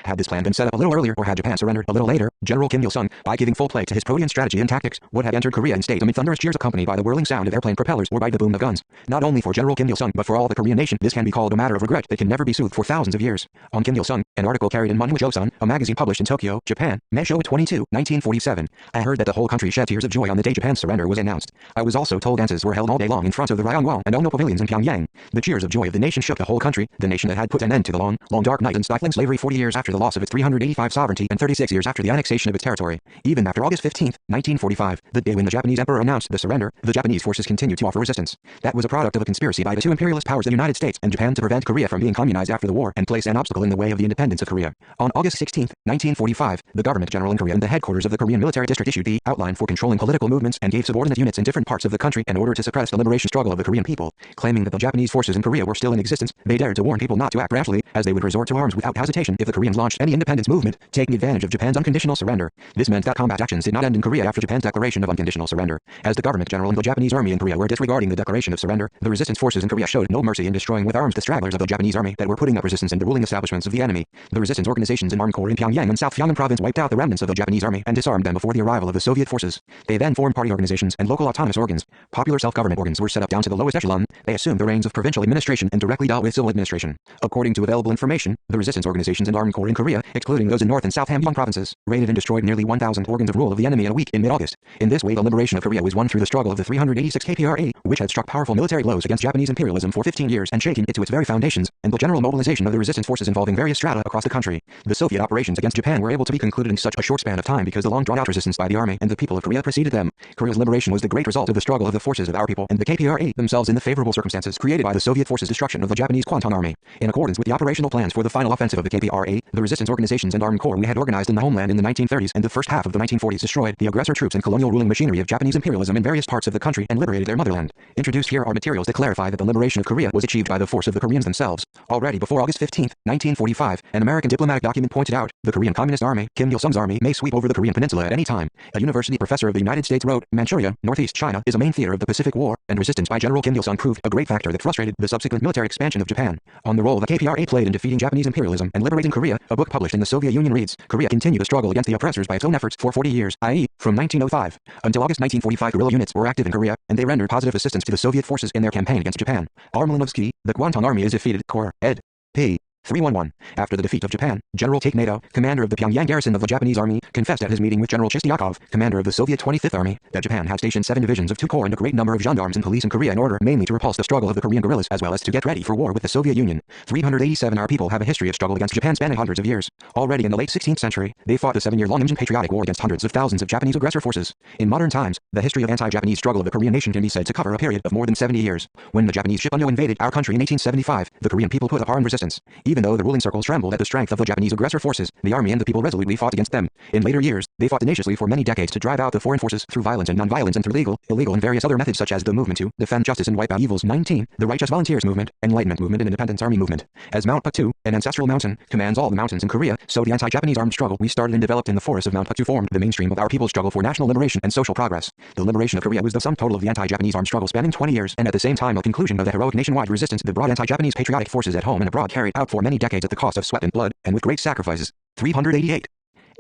Had this plan been set up a little earlier or had Japan surrendered a little later, General Kim Il-sung, by giving full play to his Protean strategy and tactics, would have entered Korea in state amid thunderous cheers accompanied by the whirling sound of airplane propellers or by the boom of guns. Not only for General Kim Il-sung but for all the Korean nation, this can be called a matter of regret that can never be soothed for thousands of years. On Kim Il-sung, an article carried in Manhwa Joseon, a magazine published in Tokyo, Japan, May 22, 1947. I heard that the whole country shed tears of joy on the day Japan's surrender was announced. I was also told dances were held all day long in front of the Ryangwon and Ono pavilions in Pyongyang. The cheers of joy of the nation shook the whole country, the nation that had put an end to the long, dark night and stifling slavery 40 years after the loss of its 385 sovereignty and 36 years after the annexation of its territory. Even after August 15, 1945, the day when the Japanese emperor announced the surrender, the Japanese forces continued to offer resistance. That was a product of a conspiracy by the two imperialist powers, the United States and Japan, to prevent Korea from being communized after the war and place an obstacle in the way of the independence of Korea. On August 16, 1945, the government general in Korea and the headquarters of the Korean military district issued the outline for controlling political movements and gave subordinate units in different parts of the country in order to suppress the liberation struggle of the Korean people. Claiming that the Japanese forces in Korea were still in existence, they dared to warn people not to act rashly, as they would resort to arms without hesitation if the Koreans launched any independence movement, taking advantage of Japan's unconditional surrender. This meant that combat actions did not end in Korea after Japan's declaration of unconditional surrender. As the government general and the Japanese army in Korea were disregarding the declaration of surrender, the resistance forces in Korea showed no mercy in destroying with arms the stragglers of the Japanese army that were putting up resistance in the ruling establishments of the enemy. The resistance organizations and armed corps in Pyongyang and South Pyongyang province wiped out the remnants of the Japanese army and disarmed them before the arrival of the Soviet forces. They then formed party organizations and local autonomous organs. Popular self-government organs were set up down to the lowest echelon. They assumed the reins of provincial administration and directly dealt with civil administration. According to available information, the resistance organizations and armed corps in Korea, excluding those in North and South Hamgyong provinces, raided and destroyed nearly 1,000 organs of rule of the enemy in a week in mid-August. In this way, the liberation of Korea was won through the struggle of the 386 KPRA, which had struck powerful military blows against Japanese imperialism for 15 years and shaken it to its very foundations, and the general mobilization of the resistance forces involving various strata across the country. The Soviet operations against Japan were able to be concluded in such a short span of time because the long drawn-out resistance by the army and the people of Korea preceded them. Korea's liberation was the great result of the struggle of the forces of our people and the KPRA themselves in the favorable circumstances created by the Soviet forces' destruction of the Japanese Kwantan army. In accordance with the operational plans for the final offensive of the KPRA, the resistance organizations and armed corps we had organized in the homeland in the 1930s and the first half of the 1940s destroyed the aggressor troops and colonial ruling machinery of Japanese imperialism in various parts of the country and liberated their motherland. Introduced here are materials that clarify that the liberation of Korea was achieved by the force of the Koreans themselves. Already before August 15, 1945, an American diplomatic document pointed out, the Korean Communist Army, Kim Il-sung's army, may sweep over the Korean peninsula at any time. A university professor of the United States wrote, Manchuria, northeast China, is a main theater of the Pacific War, and resistance by General Kim Il-sung proved a great factor that frustrated the subsequent military expansion of Japan. On the role the KPRA played in defeating Japanese imperialism and liberating Korea, a book published in the Soviet Union reads, Korea continued to struggle against the oppressors by its own efforts for 40 years, i.e., from 1905 until August 1945. Guerrilla units were active in Korea, and they rendered positive assistance to the Soviet forces in their campaign against Japan. R. Malinovsky, the Guantan Army is defeated, Corps, ed. p. 311. After the defeat of Japan, General Take NATO, commander of the Pyongyang garrison of the Japanese army, confessed at his meeting with General Chistyakov, commander of the Soviet 25th Army, that Japan had stationed 7 divisions of 2 corps and a great number of gendarmes and police in Korea in order mainly to repulse the struggle of the Korean guerrillas as well as to get ready for war with the Soviet Union. 387 Our people have a history of struggle against Japan spanning hundreds of years. Already in the late 16th century, they fought a 7-year-long Imjin patriotic war against hundreds of thousands of Japanese aggressor forces. In modern times, the history of anti-Japanese struggle of the Korean nation can be said to cover a period of more than 70 years. When the Japanese ship Uno invaded our country in 1875, the Korean people put up armed resistance. Even Even though the ruling circles trembled at the strength of the Japanese aggressor forces, the army and the people resolutely fought against them. In later years, they fought tenaciously for many decades to drive out the foreign forces through violence and non-violence and through legal, illegal and various other methods such as the movement to defend justice and wipe out evils. 19. The Righteous Volunteers Movement, Enlightenment Movement and Independence Army Movement. As Mount Puktu, an ancestral mountain, commands all the mountains in Korea, so the anti-Japanese armed struggle we started and developed in the forests of Mount Puktu formed the mainstream of our people's struggle for national liberation and social progress. The liberation of Korea was the sum total of the anti-Japanese armed struggle spanning 20 years and at the same time a conclusion of the heroic nationwide resistance the broad anti-Japanese patriotic forces at home and abroad carried out for many decades at the cost of sweat and blood and with great sacrifices. 388.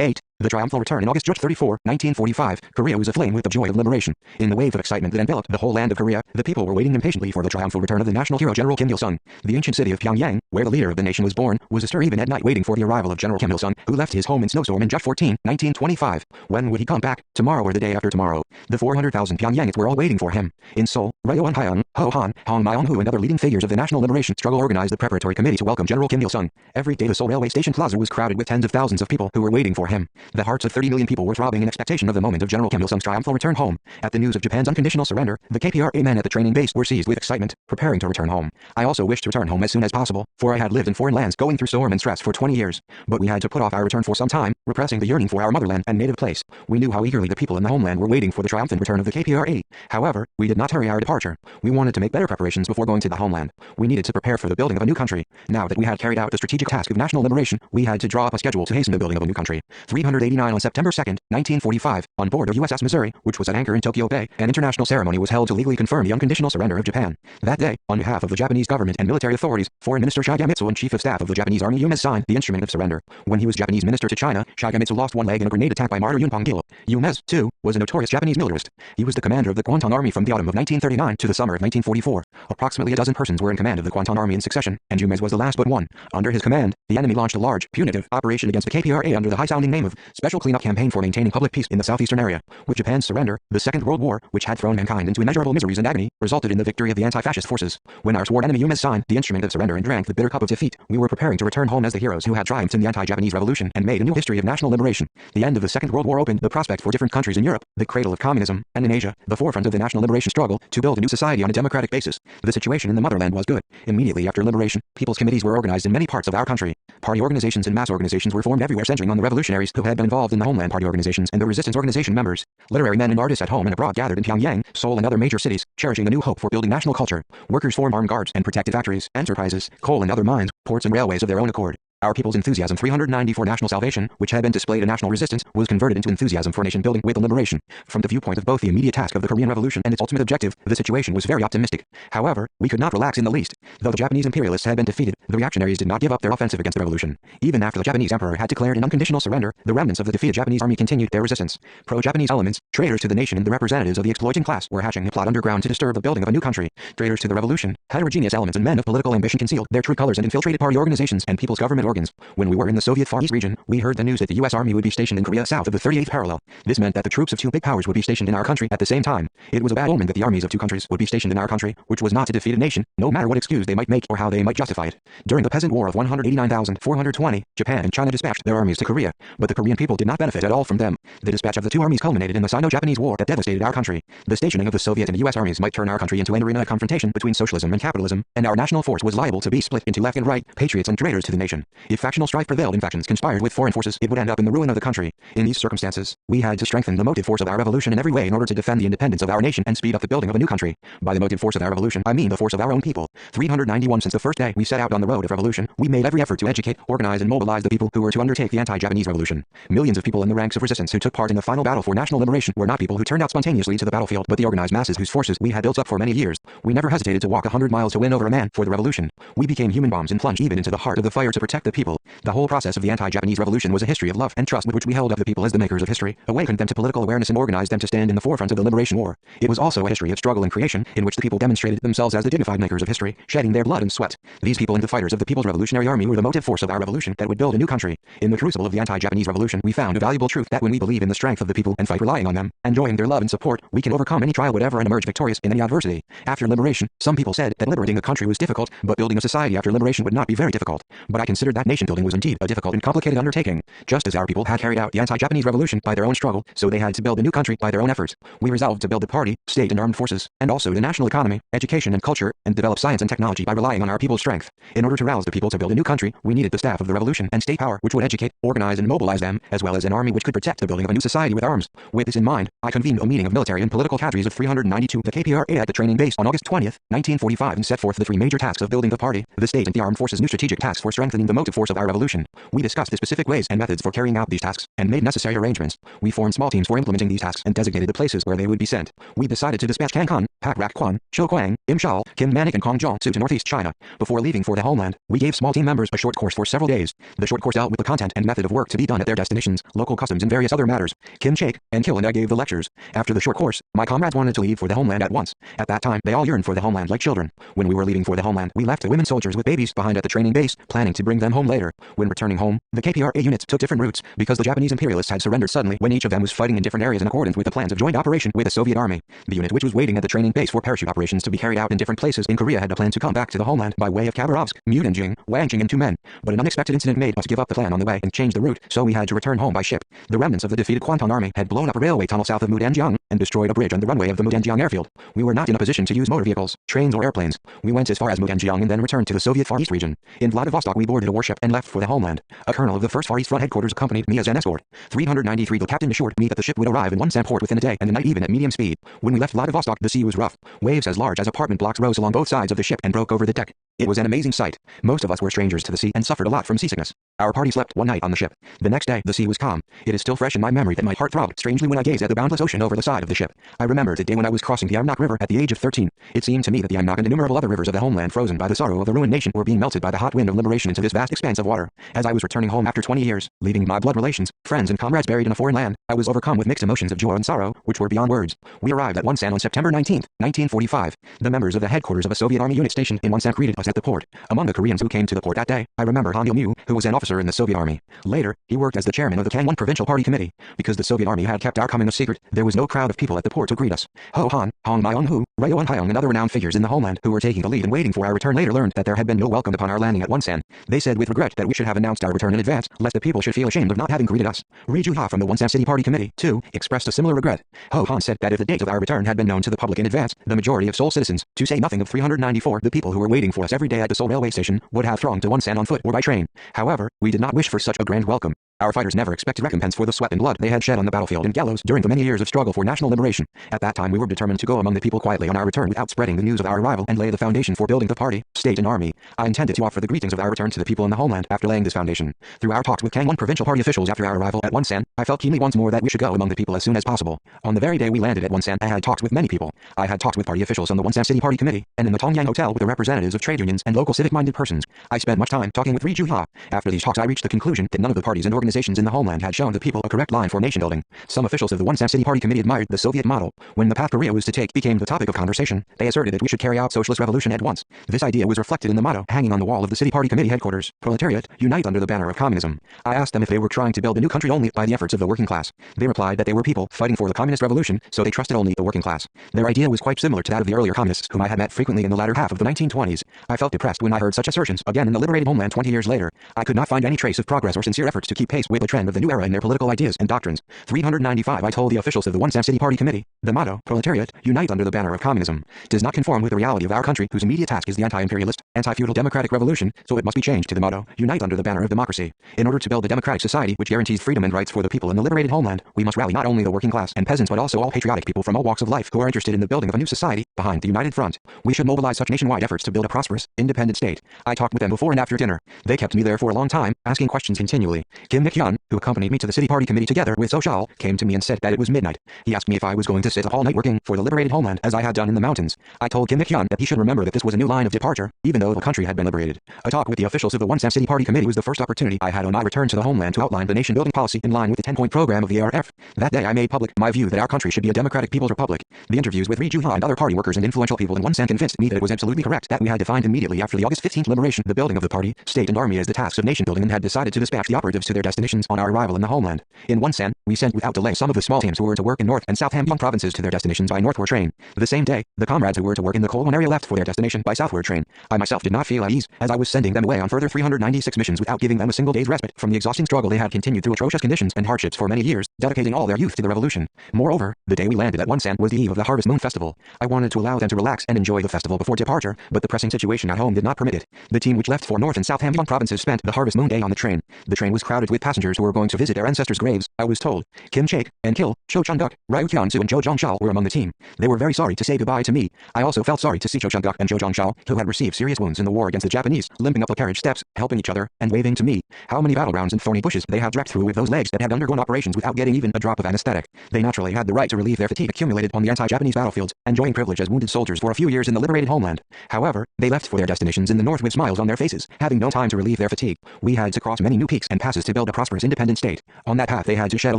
8. The triumphal return in August 34, 1945, Korea was aflame with the joy of liberation. In the wave of excitement that enveloped the whole land of Korea, the people were waiting impatiently for the triumphal return of the national hero General Kim Il-sung. The ancient city of Pyongyang, where the leader of the nation was born, was astir even at night waiting for the arrival of General Kim Il-sung, who left his home in snowstorm in July 14, 1925. When would he come back? Tomorrow or the day after tomorrow? The 400,000 Pyongyangites were all waiting for him. In Seoul, Ryo Eun-hyun, Ho Han, Hong Myung-hoo and other leading figures of the national liberation struggle organized the preparatory committee to welcome General Kim Il-sung. Every day the Seoul railway station plaza was crowded with tens of thousands of people who were waiting for him. The hearts of 30 million people were throbbing in expectation of the moment of General Kim Il-sung's triumphal return home. At the news of Japan's unconditional surrender, the KPRA men at the training base were seized with excitement, preparing to return home. I also wished to return home as soon as possible, for I had lived in foreign lands going through storm and stress for 20 years. But we had to put off our return for some time, repressing the yearning for our motherland and native place. We knew how eagerly the people in the homeland were waiting for the triumphant return of the KPRA. However, we did not hurry our departure. We wanted to make better preparations before going to the homeland. We needed to prepare for the building of a new country. Now that we had carried out the strategic task of national liberation, we had to draw up a schedule to hasten the building of a new country. 389 on September 2, 1945, on board of USS Missouri, which was at anchor in Tokyo Bay, an international ceremony was held to legally confirm the unconditional surrender of Japan. That day, on behalf of the Japanese government and military authorities, Foreign Minister Shigemitsu and Chief of Staff of the Japanese Army Umez signed the instrument of surrender. When he was Japanese minister to China, Shigemitsu lost one leg in a grenade attack by martyr Yunpong-gil. Umez, too, was a notorious Japanese militarist. He was the commander of the Kwantung Army from the autumn of 1939 to the summer of 1944. Approximately a dozen persons were in command of the Kwantung Army in succession, and Umez was the last but one. Under his command, the enemy launched a large, punitive operation against the KPRA under the high-sounding name of Special Cleanup Campaign for Maintaining Public Peace in the Southeastern Area. With Japan's surrender, the Second World War, which had thrown mankind into immeasurable miseries and agony, resulted in the victory of the anti-fascist forces. When our sworn enemy Umez signed the instrument of surrender and drank the bitter cup of defeat, we were preparing to return home as the heroes who had triumphed in the anti-Japanese revolution and made a new history of national liberation. The end of the Second World War opened the prospect for different countries in Europe, the cradle of communism, and in Asia, the forefront of the national liberation struggle, to build a new society on a democratic basis. The situation in the motherland was good. Immediately after liberation, people's committees were organized in many parts of our country. Party organizations and mass organizations were formed everywhere centering on the revolutionaries who had been involved in the homeland party organizations and the resistance organization members. Literary men and artists at home and abroad gathered in Pyongyang, Seoul and other major cities, cherishing a new hope for building national culture. Workers formed armed guards and protected factories, enterprises, coal and other mines, ports and railways of their own accord. Our people's enthusiasm 390 for national salvation, which had been displayed in national resistance, was converted into enthusiasm for nation building with the liberation. From the viewpoint of both the immediate task of the Korean Revolution and its ultimate objective, the situation was very optimistic. However, we could not relax in the least. Though the Japanese imperialists had been defeated, the reactionaries did not give up their offensive against the revolution. Even after the Japanese emperor had declared an unconditional surrender, the remnants of the defeated Japanese army continued their resistance. Pro-Japanese elements, traitors to the nation and the representatives of the exploiting class were hatching a plot underground to disturb the building of a new country. Traitors to the revolution, heterogeneous elements and men of political ambition concealed their true colors and infiltrated party organizations and people's government organs. When we were in the Soviet Far East region, we heard the news that the U.S. Army would be stationed in Korea south of the 38th parallel. This meant that the troops of two big powers would be stationed in our country at the same time. It was a bad omen that the armies of two countries would be stationed in our country, which was not to defeat a nation, no matter what excuse they might make or how they might justify it. During the Peasant War of 189,420, Japan and China dispatched their armies to Korea, but the Korean people did not benefit at all from them. The dispatch of the two armies culminated in the Sino-Japanese War that devastated our country. The stationing of the Soviet and U.S. armies might turn our country into an arena of confrontation between socialism and capitalism, and our national force was liable to be split into left and right, patriots and traitors to the nation. If factional strife prevailed and factions conspired with foreign forces, it would end up in the ruin of the country. In these circumstances, we had to strengthen the motive force of our revolution in every way in order to defend the independence of our nation and speed up the building of a new country. By the motive force of our revolution, I mean the force of our own people. 391 Since the first day we set out on the road of revolution, we made every effort to educate, organize and mobilize the people who were to undertake the anti-Japanese revolution. Millions of people in the ranks of resistance who took part in the final battle for national liberation were not people who turned out spontaneously to the battlefield, but the organized masses whose forces we had built up for many years. We never hesitated to walk 100 miles to win over a man for the revolution. We became human bombs and plunged even into the heart of the fire to protect the people. The whole process of the anti-Japanese revolution was a history of love and trust with which we held up the people as the makers of history, awakened them to political awareness and organized them to stand in the forefront of the liberation war. It was also a history of struggle and creation, in which the people demonstrated themselves as the dignified makers of history, shedding their blood and sweat. These people and the fighters of the People's Revolutionary Army were the motive force of our revolution that would build a new country. In the crucible of the anti-Japanese revolution, we found a valuable truth that when we believe in the strength of the people and fight relying on them, enjoying their love and support, we can overcome any trial whatever and emerge victorious in any adversity. After liberation, some people said that liberating a country was difficult, but building a society after liberation would not be very difficult. But I considered considered that nation building was indeed a difficult and complicated undertaking. Just as our people had carried out the anti-Japanese revolution by their own struggle, so they had to build a new country by their own efforts. We resolved to build the party, state and armed forces, and also the national economy, education and culture, and develop science and technology by relying on our people's strength. In order to rouse the people to build a new country, we needed the staff of the revolution and state power which would educate, organize and mobilize them, as well as an army which could protect the building of a new society with arms. With this in mind, I convened a meeting of military and political cadres of 392 the KPRA at the training base on August 20th, 1945 and set forth the three major tasks of building the party, the state and the armed forces' new strategic tasks for strengthening the motive force of our revolution. We discussed the specific ways and methods for carrying out these tasks, and made necessary arrangements. We formed small teams for implementing these tasks and designated the places where they would be sent. We decided to dispatch Kang Kun, Pak Rak Kwan, Cho Kwang, Im Shal, Kim Manik and Kong Jong-su to northeast China. Before leaving for the homeland, we gave small team members a short course for several days. The short course dealt with the content and method of work to be done at their destinations, local customs and various other matters. Kim Chake and Kil and I gave the lectures. After the short course, my comrades wanted to leave for the homeland at once. At that time, they all yearned for the homeland like children. When we were leaving for the homeland, we left the women soldiers with babies behind at the training base, planning to bring them home later. When returning home, the KPRA units took different routes, because the Japanese imperialists had surrendered suddenly when each of them was fighting in different areas in accordance with the plans of joint operation with the Soviet Army. The unit which was waiting at the training base for parachute operations to be carried out in different places in Korea had a plan to come back to the homeland by way of Khabarovsk, Mudanjing, Wangjing and Tumen, but an unexpected incident made us give up the plan on the way and change the route, so we had to return home by ship. The remnants of the defeated Kwantung Army had blown up a railway tunnel south of Mudanjiang and destroyed a bridge on the runway of the Mudanjiang airfield. We were not in a position to use motor vehicles, trains or airplanes. We went as far as Mudanjiang and then returned to the Soviet Far East region. In Vladivostok we boarded a warship and left for the homeland. A colonel of the 1st Far East Front headquarters accompanied me as an escort. 393 the captain assured me that the ship would arrive in Wonsan port within a day and a night even at medium speed. When we left Vladivostok the sea was rough. Waves as large as apartment blocks rose along both sides of the ship and broke over the deck. It was an amazing sight. Most of us were strangers to the sea and suffered a lot from seasickness. Our party slept one night on the ship. The next day, the sea was calm. It is still fresh in my memory that my heart throbbed strangely when I gazed at the boundless ocean over the side of the ship. I remember the day when I was crossing the Amnok River at the age of 13. It seemed to me that the Amnok and innumerable other rivers of the homeland frozen by the sorrow of the ruined nation were being melted by the hot wind of liberation into this vast expanse of water. As I was returning home after 20 years, leaving my blood relations, friends and comrades buried in a foreign land, I was overcome with mixed emotions of joy and sorrow, which were beyond words. We arrived at Wonsan on September 19, 1945. The members of the headquarters of a Soviet Army unit stationed in Wonsan greeted us at the port. Among the Koreans who came to the port that day, I remember Han Il-mu, who was an officer in the Soviet Army. Later, he worked as the chairman of the Kangwon Provincial Party Committee. Because the Soviet Army had kept our coming a secret, there was no crowd of people at the port to greet us. Ho Han, Hong Myung-hu, Ryo Hyung and other renowned figures in the homeland who were taking the lead and waiting for our return later learned that there had been no welcome upon our landing at Wonsan. They said with regret that we should have announced our return in advance, lest the people should feel ashamed of not having greeted us. Ri Ju-ha from the Wonsan City Party Committee, too, expressed a similar regret. Ho Han said that if the date of our return had been known to the public in advance, the majority of Seoul citizens, to say nothing of 394 the people who were waiting for us every day at the Seoul railway station, would have thronged to Wonsan on foot or by train. However, we did not wish for such a grand welcome. Our fighters never expected recompense for the sweat and blood they had shed on the battlefield and gallows during the many years of struggle for national liberation. At that time we were determined to go among the people quietly on our return without spreading the news of our arrival and lay the foundation for building the party, state and army. I intended to offer the greetings of our return to the people in the homeland after laying this foundation. Through our talks with Kangwon Provincial Party officials after our arrival at Wonsan, I felt keenly once more that we should go among the people as soon as possible. On the very day we landed at Wonsan, I had talks with many people. I had talks with party officials on the Wonsan City Party Committee, and in the Tongyang Hotel with the representatives of trade unions and local civic-minded persons. I spent much time talking with Ri Ju-ha. After these talks I reached the conclusion that none of the parties and organizations in the homeland had shown the people a correct line for nation building. Some officials of the Wonsan City Party Committee admired the Soviet model. When the path Korea was to take became the topic of conversation, they asserted that we should carry out socialist revolution at once. This idea was reflected in the motto hanging on the wall of the City Party Committee headquarters: Proletariat, unite under the banner of communism. I asked them if they were trying to build a new country only by the efforts of the working class. They replied that they were people fighting for the communist revolution, so they trusted only the working class. Their idea was quite similar to that of the earlier communists whom I had met frequently in the latter half of the 1920s. I felt depressed when I heard such assertions again in the liberated homeland 20 years later. I could not find any trace of progress or sincere efforts to keep pace with the trend of the new era in their political ideas and doctrines. 395 I told the officials of the Wonsan City Party Committee, the motto, Proletariat, unite under the banner of communism, does not conform with the reality of our country whose immediate task is the anti-imperialist, anti-feudal democratic revolution, so it must be changed to the motto, unite under the banner of democracy. In order to build a democratic society which guarantees freedom and rights for the people in the liberated homeland, we must rally not only the working class and peasants but also all patriotic people from all walks of life who are interested in the building of a new society behind the united front. We should mobilize such nationwide efforts to build a prosperous, independent state. I talked with them before and after dinner. They kept me there for a long time, asking questions continually. Kim Mik-hyun, who accompanied me to the City Party Committee together with So Shal, came to me and said that it was midnight. He asked me if I was going to sit up all night working for the liberated homeland as I had done in the mountains. I told Kim Mik-hyun that he should remember that this was a new line of departure, even though the country had been liberated. A talk with the officials of the Wonsan City Party Committee was the first opportunity I had on my return to the homeland to outline the nation-building policy in line with the 10-point program of the ARF. That day I made public my view that our country should be a democratic people's republic. The interviews with Ri Ju-ha and other party workers and influential people in Wonsan convinced me that it was absolutely correct that we had defined immediately after the August 15th liberation the building of the party, state and army as the tasks of nation building and had decided to dispatch the operatives to their destinations on our arrival in the homeland. In Wonsan, we sent without delay some of the small teams who were to work in North and South Hamgyong provinces to their destinations by northward train. The same day, the comrades who were to work in the Kolwon area left for their destination by southward train. I myself did not feel at ease, as I was sending them away on further 396 missions without giving them a single day's respite from the exhausting struggle they had continued through atrocious conditions and hardships for many years, dedicating all their youth to the revolution. Moreover, the day we landed at Wonsan was the eve of the Harvest Moon Festival. I wanted to allow them to relax and enjoy the festival before departure, but the pressing situation at home did not permit it. The team which left for North and South Hamgyong provinces spent the Harvest Moon Day on the train. The train was crowded with passengers who were going to visit their ancestors' graves, I was told. Kim Chaek and Kil, Cho Chun-duk, Ryu Kyung-soo and Jo Jong-shal were among the team. They were very sorry to say goodbye to me. I also felt sorry to see Cho Chun-duk and Jo Jong-shal, who had received serious wounds in the war against the Japanese, limping up the carriage steps, helping each other, and waving to me. How many battlegrounds and thorny bushes they had trekked through with those legs that had undergone operations without getting even a drop of anesthetic. They naturally had the right to relieve their fatigue accumulated on the anti-Japanese battlefields, enjoying privilege as wounded soldiers for a few years in the liberated homeland. However, they left for their destinations in the north with smiles on their faces, having no time to relieve their fatigue. We had to cross many new peaks and passes to build a prosperous independent state. On that path they had to shed a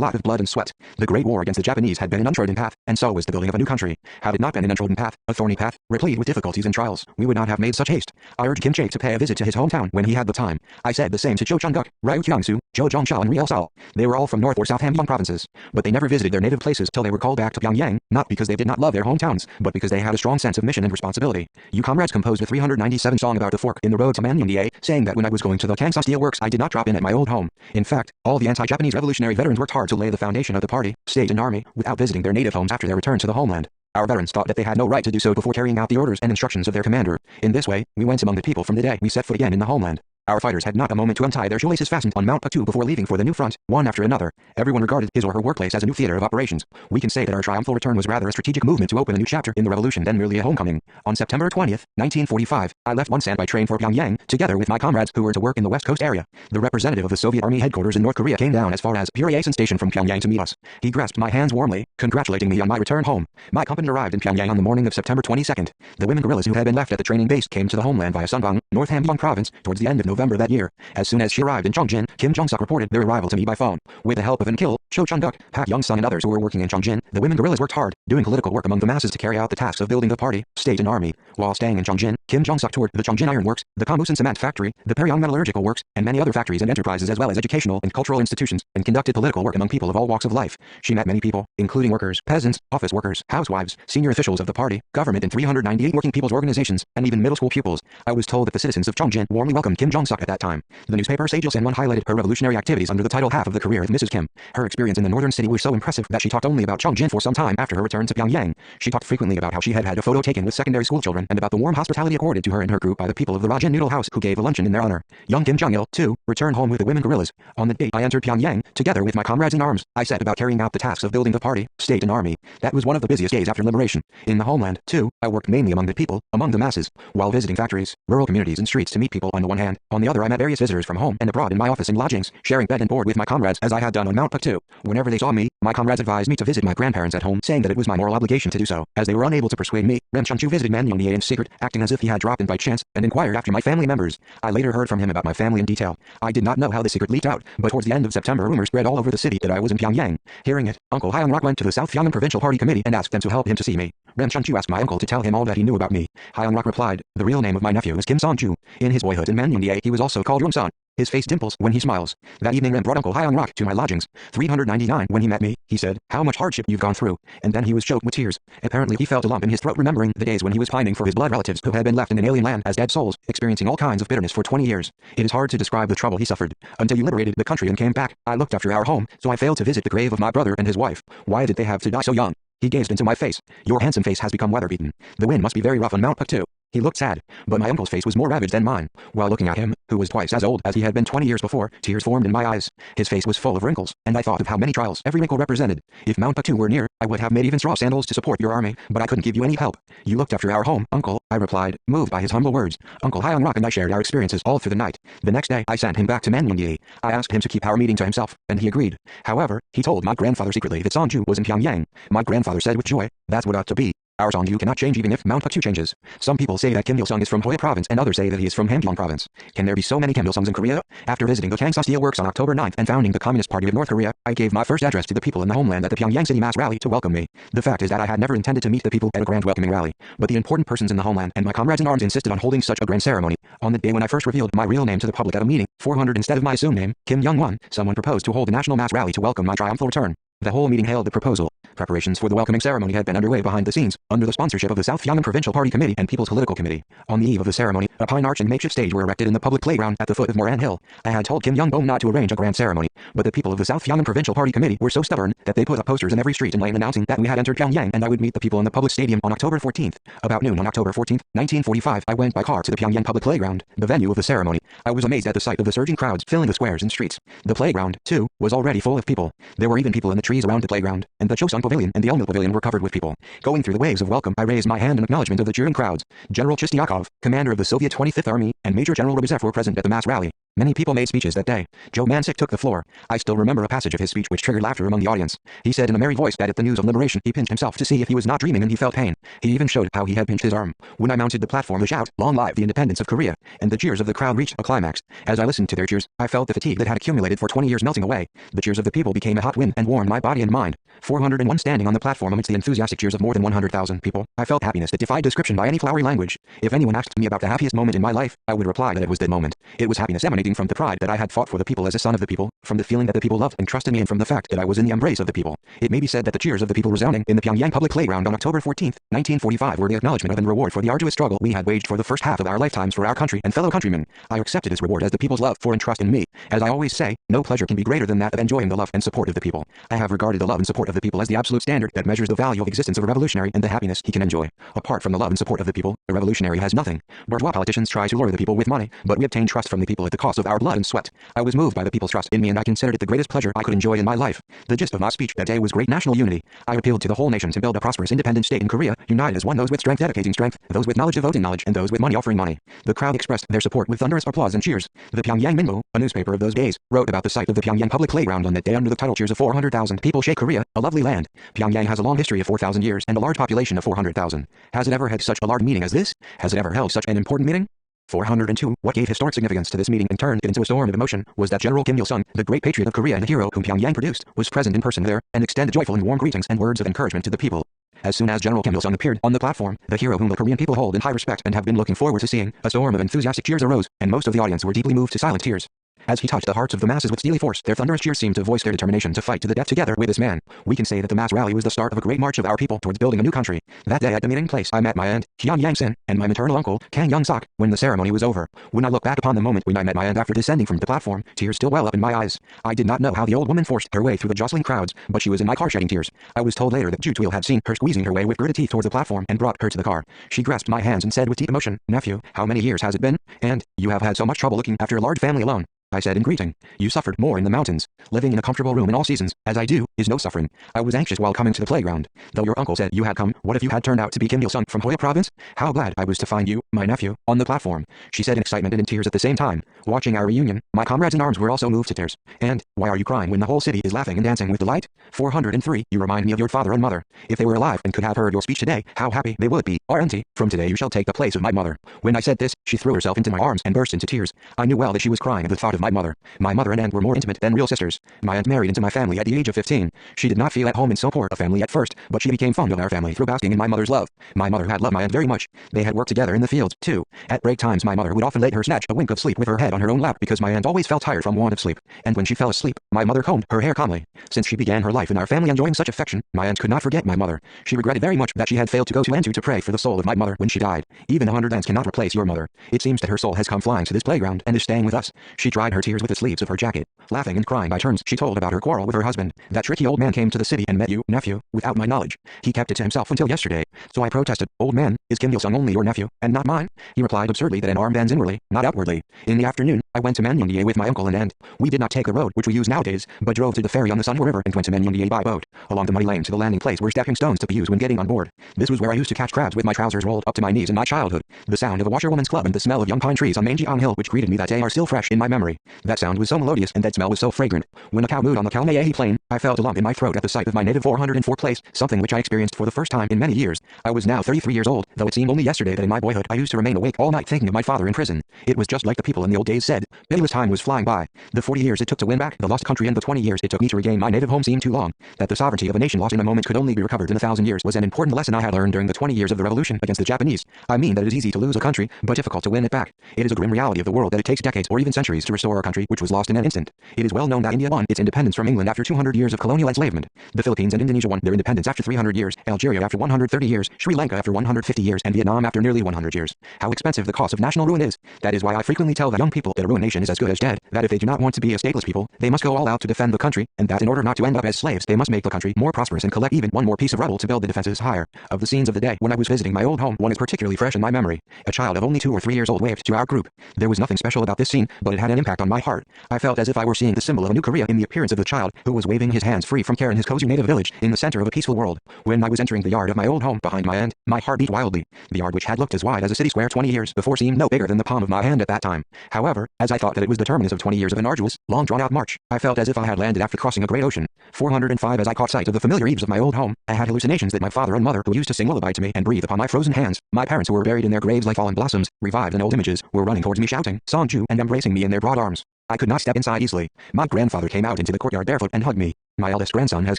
lot of blood and sweat. The Great War against the Japanese had been an untrodden path, and so was the building of a new country. Had it not been an untrodden path, a thorny path, replete with difficulties and trials, we would not have made such haste. I urged Kim Chaek to pay a visit to his hometown when he had the time. I said the same to Cho Chun-duk, Ryu Kyung-soo, Jo Jong-shal and Riel Sal. They were all from North or South Hamgyong provinces, but they never visited their native places till they were called back to Pyongyang, not because they did not love their hometowns, but because they had a strong sense of mission and responsibility. You comrades composed a 397 song about the fork in the road to Manyundi, saying that when I was going to the Kangsan Steel Works I did not drop in at my old home. In fact, all the anti-Japanese revolutionary veterans worked hard to lay the foundation of the party, state and army, without visiting their native homes after their return to the homeland. Our veterans thought that they had no right to do so before carrying out the orders and instructions of their commander. In this way, we went among the people from the day we set foot again in the homeland. Our fighters had not a moment to untie their shoelaces fastened on Mount Paktu before leaving for the new front, one after another. Everyone regarded his or her workplace as a new theater of operations. We can say that our triumphal return was rather a strategic movement to open a new chapter in the revolution than merely a homecoming. On September 20th, 1945, I left Wonsan by train for Pyongyang, together with my comrades who were to work in the West Coast area. The representative of the Soviet Army headquarters in North Korea came down as far as Puryeasan Station from Pyongyang to meet us. He grasped my hands warmly, congratulating me on my return home. My company arrived in Pyongyang on the morning of September 22nd. The women guerrillas who had been left at the training base came to the homeland via Sunbang, North Hamgyong province, towards the end of November that year. As soon as she arrived in Chongjin, Kim Jong-suk reported their arrival to me by phone. With the help of Kil, Cho Chun-duk, Pak Young-sun and others who were working in Chongjin, the women guerrillas worked hard, doing political work among the masses to carry out the tasks of building the party, state and army. While staying in Chongjin, Kim Jong-suk toured the Chongjin Iron Works, the Kamusan Cement Factory, the Peryong Metallurgical Works, and many other factories and enterprises as well as educational and cultural institutions, and conducted political work among people of all walks of life. She met many people, including workers, peasants, office workers, housewives, senior officials of the party, government and 398 working people's organizations, and even middle school pupils. I was told that the citizens of Chongjin warmly welcomed Kim Jong-suk at that time. The newspaper Sejil San highlighted her revolutionary activities under the title Half of the Career of Mrs. Kim. Her experience in the northern city was so impressive that she talked only about Chongjin for some time after her return to Pyongyang. She talked frequently about how she had had a photo taken with secondary school children and about the warm hospitality accorded to her and her group by the people of the Rajan Noodle House who gave a luncheon in their honor. Young Kim Jong-il, too, returned home with the women guerrillas. On the date I entered Pyongyang, together with my comrades in arms, I set about carrying out the tasks of building the party, state and army. That was one of the busiest days after liberation. In the homeland, too, I worked mainly among the people, among the masses, while visiting factories, rural communities and streets to meet people on the one hand. On the other I met various visitors from home and abroad in my office and lodgings, sharing bed and board with my comrades as I had done on Mount Paktu. Whenever they saw me, my comrades advised me to visit my grandparents at home, saying that it was my moral obligation to do so. As they were unable to persuade me, Rem Chunchu visited Manyundi in secret, acting as if he had dropped in by chance, and inquired after my family members. I later heard from him about my family in detail. I did not know how the secret leaked out, but towards the end of September rumors spread all over the city that I was in Pyongyang. Hearing it, Uncle Hyung-rak went to the South Pyongyang Provincial Party Committee and asked them to help him to see me. Rem Chunchu asked my uncle to tell him all that he knew about me. Hyung-rak replied, "The real name of my nephew is Kim Son-ju. In his boyhood in Manyundi he was also called Rung-san. His face dimples when he smiles." That evening Rem brought Uncle Hyung-rak to my lodgings. 399 when he met me, he said, "How much hardship you've gone through," and then he was choked with tears. Apparently he felt a lump in his throat remembering the days when he was pining for his blood relatives who had been left in an alien land as dead souls, experiencing all kinds of bitterness for 20 years. It is hard to describe the trouble he suffered. Until you liberated the country and came back, I looked after our home, so I failed to visit the grave of my brother and his wife. Why did they have to die so young? He gazed into my face. Your handsome face has become weather-beaten. The wind must be very rough on Mount Paktu. He looked sad, but my uncle's face was more ravaged than mine. While looking at him, who was twice as old as he had been 20 years before, tears formed in my eyes. His face was full of wrinkles, and I thought of how many trials every wrinkle represented. If Mount Paktu were near, I would have made even straw sandals to support your army, but I couldn't give you any help. You looked after our home, uncle, I replied, moved by his humble words. Uncle Hyung-rak and I shared our experiences all through the night. The next day, I sent him back to Manyundi. I asked him to keep our meeting to himself, and he agreed. However, he told my grandfather secretly that Sonju was in Pyongyang. My grandfather said with joy, "That's what ought to be." Our song you cannot change even if Mount Puktu changes. Some people say that Kim Il-sung is from Hoi Province and others say that he is from Hamgyong Province. Can there be so many Kim Il-sungs in Korea? After visiting the Kangsa Steel Works on October 9th and founding the Communist Party of North Korea, I gave my first address to the people in the homeland at the Pyongyang City mass rally to welcome me. The fact is that I had never intended to meet the people at a grand welcoming rally, but the important persons in the homeland and my comrades in arms insisted on holding such a grand ceremony. On the day when I first revealed my real name to the public at a meeting, 400 instead of my assumed name, Kim Young-won, someone proposed to hold a national mass rally to welcome my triumphal return. The whole meeting hailed the proposal. Preparations for the welcoming ceremony had been underway behind the scenes, under the sponsorship of the South Pyongyang Provincial Party Committee and People's Political Committee. On the eve of the ceremony, a pine arch and makeshift stage were erected in the public playground at the foot of Moran Hill. I had told Kim Young-bom not to arrange a grand ceremony, but the people of the South Pyongyang Provincial Party Committee were so stubborn that they put up posters in every street and lane announcing that we had entered Pyongyang and I would meet the people in the public stadium on October 14th. About noon on October 14th, 1945, I went by car to the Pyongyang Public Playground, the venue of the ceremony. I was amazed at the sight of the surging crowds filling the squares and streets. The playground, too, was already full of people. There were even people in the trees around the playground, and the Chosun Pavilion and the Elmil Pavilion were covered with people. Going through the waves of welcome, I raised my hand in acknowledgement of the cheering crowds. General Chistyakov, commander of the Soviet 25th Army, and Major General Rubezev were present at the mass rally. Many people made speeches that day. Joe Mansik took the floor. I still remember a passage of his speech which triggered laughter among the audience. He said in a merry voice that at the news of liberation he pinched himself to see if he was not dreaming and he felt pain. He even showed how he had pinched his arm. When I mounted the platform the shout, "Long live the independence of Korea," and the cheers of the crowd reached a climax. As I listened to their cheers, I felt the fatigue that had accumulated for 20 years melting away. The cheers of the people became a hot wind and warmed my body and mind. 401 standing on the platform amidst the enthusiastic cheers of more than 100,000 people. I felt happiness that defied description by any flowery language. If anyone asked me about the happiest moment in my life, I would reply that it was that moment. It was happiness emanating from the pride that I had fought for the people as a son of the people, from the feeling that the people loved and trusted me and from the fact that I was in the embrace of the people. It may be said that the cheers of the people resounding in the Pyongyang Public Playground on October 14th, 1945 were the acknowledgement of and reward for the arduous struggle we had waged for the first half of our lifetimes for our country and fellow countrymen. I accepted this reward as the people's love for and trust in me. As I always say, no pleasure can be greater than that of enjoying the love and support of the people. I have regarded the love and support of the people as the absolute standard that measures the value of existence of a revolutionary and the happiness he can enjoy. Apart from the love and support of the people, a revolutionary has nothing. Bourgeois politicians try to lure the people with money, but we obtain trust from the people at the cost of our blood and sweat. I was moved by the people's trust in me and I considered it the greatest pleasure I could enjoy in my life. The gist of my speech that day was great national unity. I appealed to the whole nation to build a prosperous independent state in Korea, united as one, those with strength dedicating strength, those with knowledge devoting knowledge, and those with money offering money. The crowd expressed their support with thunderous applause and cheers. The Pyongyang Minbo, a newspaper of those days, wrote about the site of the Pyongyang Public Playground on that day under the title "Cheers of 400,000 People Shake Korea, a Lovely Land." Pyongyang has a long history of 4,000 years and a large population of 400,000. Has it ever had such a large meeting as this? Has it ever held such an important meeting? 402. What gave historic significance to this meeting and turned it into a storm of emotion was that General Kim Il-sung, the great patriot of Korea and the hero whom Pyongyang produced, was present in person there and extended joyful and warm greetings and words of encouragement to the people. As soon as General Kim Il-sung appeared on the platform, the hero whom the Korean people hold in high respect and have been looking forward to seeing, a storm of enthusiastic cheers arose, and most of the audience were deeply moved to silent tears. As he touched the hearts of the masses with steely force, their thunderous cheers seemed to voice their determination to fight to the death together with this man. We can say that the mass rally was the start of a great march of our people towards building a new country. That day at the meeting place, I met my aunt, Hyun Yang-sin, and my maternal uncle, Kang Young-sok, when the ceremony was over. When I look back upon the moment when I met my aunt after descending from the platform, tears still well up in my eyes. I did not know how the old woman forced her way through the jostling crowds, but she was in my car shedding tears. I was told later that Ju Tweel had seen her squeezing her way with gritted teeth towards the platform and brought her to the car. She grasped my hands and said with deep emotion, "Nephew, how many years has it been? And you have had so much trouble looking after a large family alone." I said in greeting. "You suffered more in the mountains. Living in a comfortable room in all seasons, as I do, is no suffering. I was anxious while coming to the playground. Though your uncle said you had come, what if you had turned out to be Kim Il-sung from Hoi Province? How glad I was to find you, my nephew, on the platform," she said in excitement and in tears at the same time. Watching our reunion, my comrades in arms were also moved to tears. "And, why are you crying when the whole city is laughing and dancing with delight?" 403. You remind me of your father and mother. If they were alive and could have heard your speech today, how happy they would be. Our auntie, from today you shall take the place of my mother. When I said this, she threw herself into my arms and burst into tears. I knew well that she was crying at the thought of my mother. My mother and aunt were more intimate than real sisters. My aunt married into my family at the age of 15. She did not feel at home in so poor a family at first, but she became fond of our family through basking in my mother's love. My mother had loved my aunt very much. They had worked together in the fields, too. At break times my mother would often let her snatch a wink of sleep with her head on her own lap because my aunt always felt tired from want of sleep. And when she fell asleep, my mother combed her hair calmly. Since she began her life in our family enjoying such affection, my aunt could not forget my mother. She regretted very much that she had failed to go to Antu to pray for the soul of my mother when she died. Even 100 aunts cannot replace your mother. It seems that her soul has come flying to this playground and is staying with us. She dried her tears with the sleeves of her jacket. Laughing and crying by turns, she told about her quarrel with her husband. "That tricky old man came to the city and met you, nephew, without my knowledge. He kept it to himself until yesterday. So I protested, 'Old man, is Kim Il-sung only your nephew, and not mine?' He replied absurdly that an arm bends inwardly, not outwardly. In the afternoon, I went to Manyongdae with my uncle and aunt. We did not take the road which we use nowadays, but drove to the ferry on the Sunwoo River and went to Manyongdae by boat. Along the muddy lane to the landing place were stepping stones to be used when getting on board. This was where I used to catch crabs with my trousers rolled up to my knees in my childhood. The sound of a washerwoman's club and the smell of young pine trees on Manjiang Hill which greeted me that day are still fresh in my memory. That sound was so melodious and that smell was so fragrant. When a cow mooed on the Kalmayahi plain, I felt a lump in my throat at the sight of my native 404 place, something which I experienced for the first time in many years. I was now 33 years old, though it seemed only yesterday that in my boyhood I used to remain awake all night thinking of my father in prison. It was just like the people in the old days said, pitiless time was flying by. The 40 years it took to win back the lost country and the 20 years it took me to regain my native home seemed too long. That the sovereignty of a nation lost in a moment could only be recovered in 1,000 years was an important lesson I had learned during the 20 years of the revolution against the Japanese. I mean that it is easy to lose a country, but difficult to win it back. It is a grim reality of the world that it takes decades or even centuries to restore a country which was lost in an instant. It is well known that India won its independence from England after 200 years of colonial enslavement. The Philippines and Indonesia won their independence after 300 years, Algeria after 130 years, Sri Lanka after 150 years, and Vietnam after nearly 100 years. How expensive the cost of national ruin is. That is why I frequently tell the young people that a ruined nation is as good as dead, that if they do not want to be a stateless people, they must go all out to defend the country, and that in order not to end up as slaves, they must make the country more prosperous and collect even one more piece of rubble to build the defenses higher. Of the scenes of the day when I was visiting my old home, one is particularly fresh in my memory. A child of only 2 or 3 years old waved to our group. There was nothing special about this scene, but it had an impact on my heart. I felt as if I were seeing the symbol of a new Korea in the appearance of the child, who was waving his hands free from care in his cozy native village, in the center of a peaceful world. When I was entering the yard of my old home behind my aunt, my heart beat wildly. The yard, which had looked as wide as a city square 20 years before, seemed no bigger than the palm of my hand at that time. However, as I thought that it was the terminus of 20 years of an arduous, long drawn-out march, I felt as if I had landed after crossing a great ocean. 405 As I caught sight of the familiar eaves of my old home, I had hallucinations that my father and mother, who used to sing lullaby to me and breathe upon my frozen hands, my parents who were buried in their graves like fallen blossoms, revived in old images, were running towards me shouting, Songju, and embracing me in their broad arms. I could not step inside easily. My grandfather came out into the courtyard barefoot and hugged me. My eldest grandson has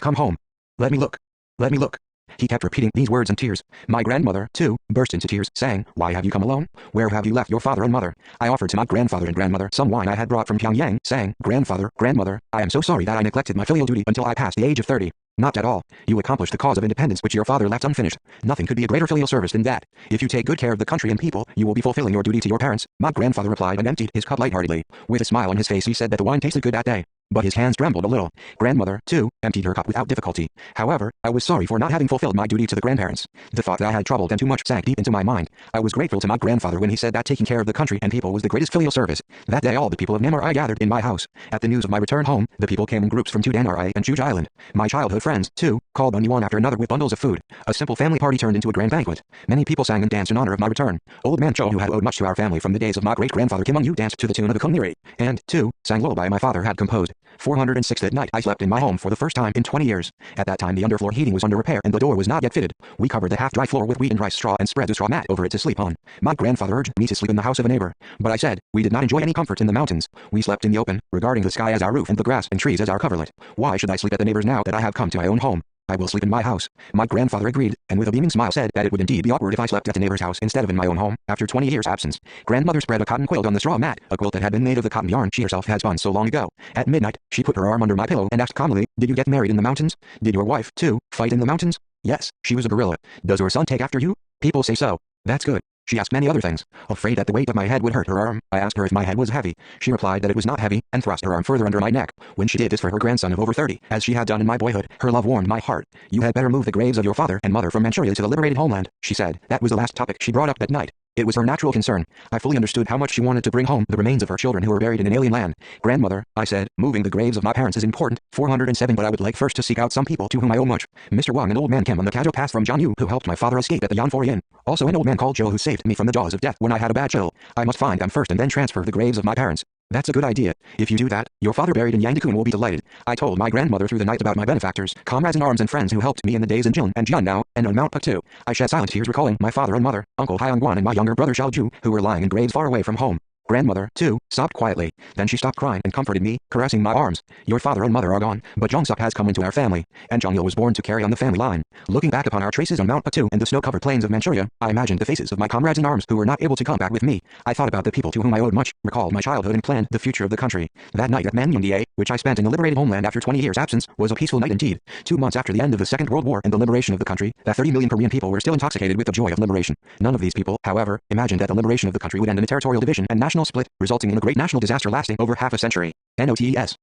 come home. Let me look. Let me look. He kept repeating these words in tears. My grandmother, too, burst into tears, saying, Why have you come alone? Where have you left your father and mother? I offered to my grandfather and grandmother some wine I had brought from Pyongyang, saying, Grandfather, grandmother, I am so sorry that I neglected my filial duty until I passed the age of 30. Not at all. You accomplished the cause of independence which your father left unfinished. Nothing could be a greater filial service than that. If you take good care of the country and people, you will be fulfilling your duty to your parents. My grandfather replied and emptied his cup lightheartedly. With a smile on his face he said that the wine tasted good that day. But his hands trembled a little. Grandmother, too, emptied her cup without difficulty. However, I was sorry for not having fulfilled my duty to the grandparents. The thought that I had troubled them too much sank deep into my mind. I was grateful to my grandfather when he said that taking care of the country and people was the greatest filial service. That day all the people of Namur gathered in my house. At the news of my return home, the people came in groups from Tudanrai and Chuj Island. My childhood friends, too, called on one after another with bundles of food. A simple family party turned into a grand banquet. Many people sang and danced in honor of my return. Old man Cho, who had owed much to our family from the days of my great-grandfather Kim Ung-yu, danced to the tune of the Kumniri, and, too, sang lullaby my father had composed. 406 That night I slept in my home for the first time in 20 years. At that time the underfloor heating was under repair and the door was not yet fitted. We covered the half-dry floor with wheat and rice straw and spread a straw mat over it to sleep on. My grandfather urged me to sleep in the house of a neighbor, but I said, we did not enjoy any comfort in the mountains. We slept in the open, regarding the sky as our roof and the grass and trees as our coverlet. Why should I sleep at the neighbor's now that I have come to my own home? I will sleep in my house. My grandfather agreed, and with a beaming smile said that it would indeed be awkward if I slept at the neighbor's house instead of in my own home. After 20 years' absence, grandmother spread a cotton quilt on the straw mat, a quilt that had been made of the cotton yarn she herself had spun so long ago. At midnight, she put her arm under my pillow and asked calmly, Did you get married in the mountains? Did your wife, too, fight in the mountains? Yes, she was a gorilla. Does your son take after you? People say so. That's good. She asked many other things. Afraid that the weight of my head would hurt her arm, I asked her if my head was heavy. She replied that it was not heavy, and thrust her arm further under my neck. When she did this for her grandson of over 30, as she had done in my boyhood, her love warmed my heart. You had better move the graves of your father and mother from Manchuria to the liberated homeland, she said. That was the last topic she brought up that night. It was her natural concern. I fully understood how much she wanted to bring home the remains of her children who were buried in an alien land. Grandmother, I said, moving the graves of my parents is important. 407 But I would like first to seek out some people to whom I owe much. Mr. Wang and old man Kim on the Kajo Pass from John Yu, who helped my father escape at the Yanfor Inn. Also an old man called Joe who saved me from the jaws of death when I had a bad chill. I must find them first and then transfer the graves of my parents. That's a good idea. If you do that, your father buried in Yangdakun will be delighted. I told my grandmother through the night about my benefactors, comrades in arms and friends who helped me in the days in June and Jiannao, and on Mount Paktu. I shed silent tears recalling my father and mother, Uncle Hyungwan and my younger brother Xiaoju, who were lying in graves far away from home. Grandmother, too, sobbed quietly. Then she stopped crying and comforted me, caressing my arms. Your father and mother are gone, but Jongsup has come into our family, and Jongyil was born to carry on the family line. Looking back upon our traces on Mount Paktu and the snow-covered plains of Manchuria, I imagined the faces of my comrades in arms who were not able to come back with me. I thought about the people to whom I owed much, recalled my childhood and planned the future of the country. That night at Manyundia, which I spent in the liberated homeland after 20 years' absence, was a peaceful night indeed. 2 months after the end of the Second World War and the liberation of the country, that 30 million Korean people were still intoxicated with the joy of liberation. None of these people, however, imagined that the liberation of the country would end in a territorial division and national split, resulting in a great national disaster lasting over half a century. NOTES.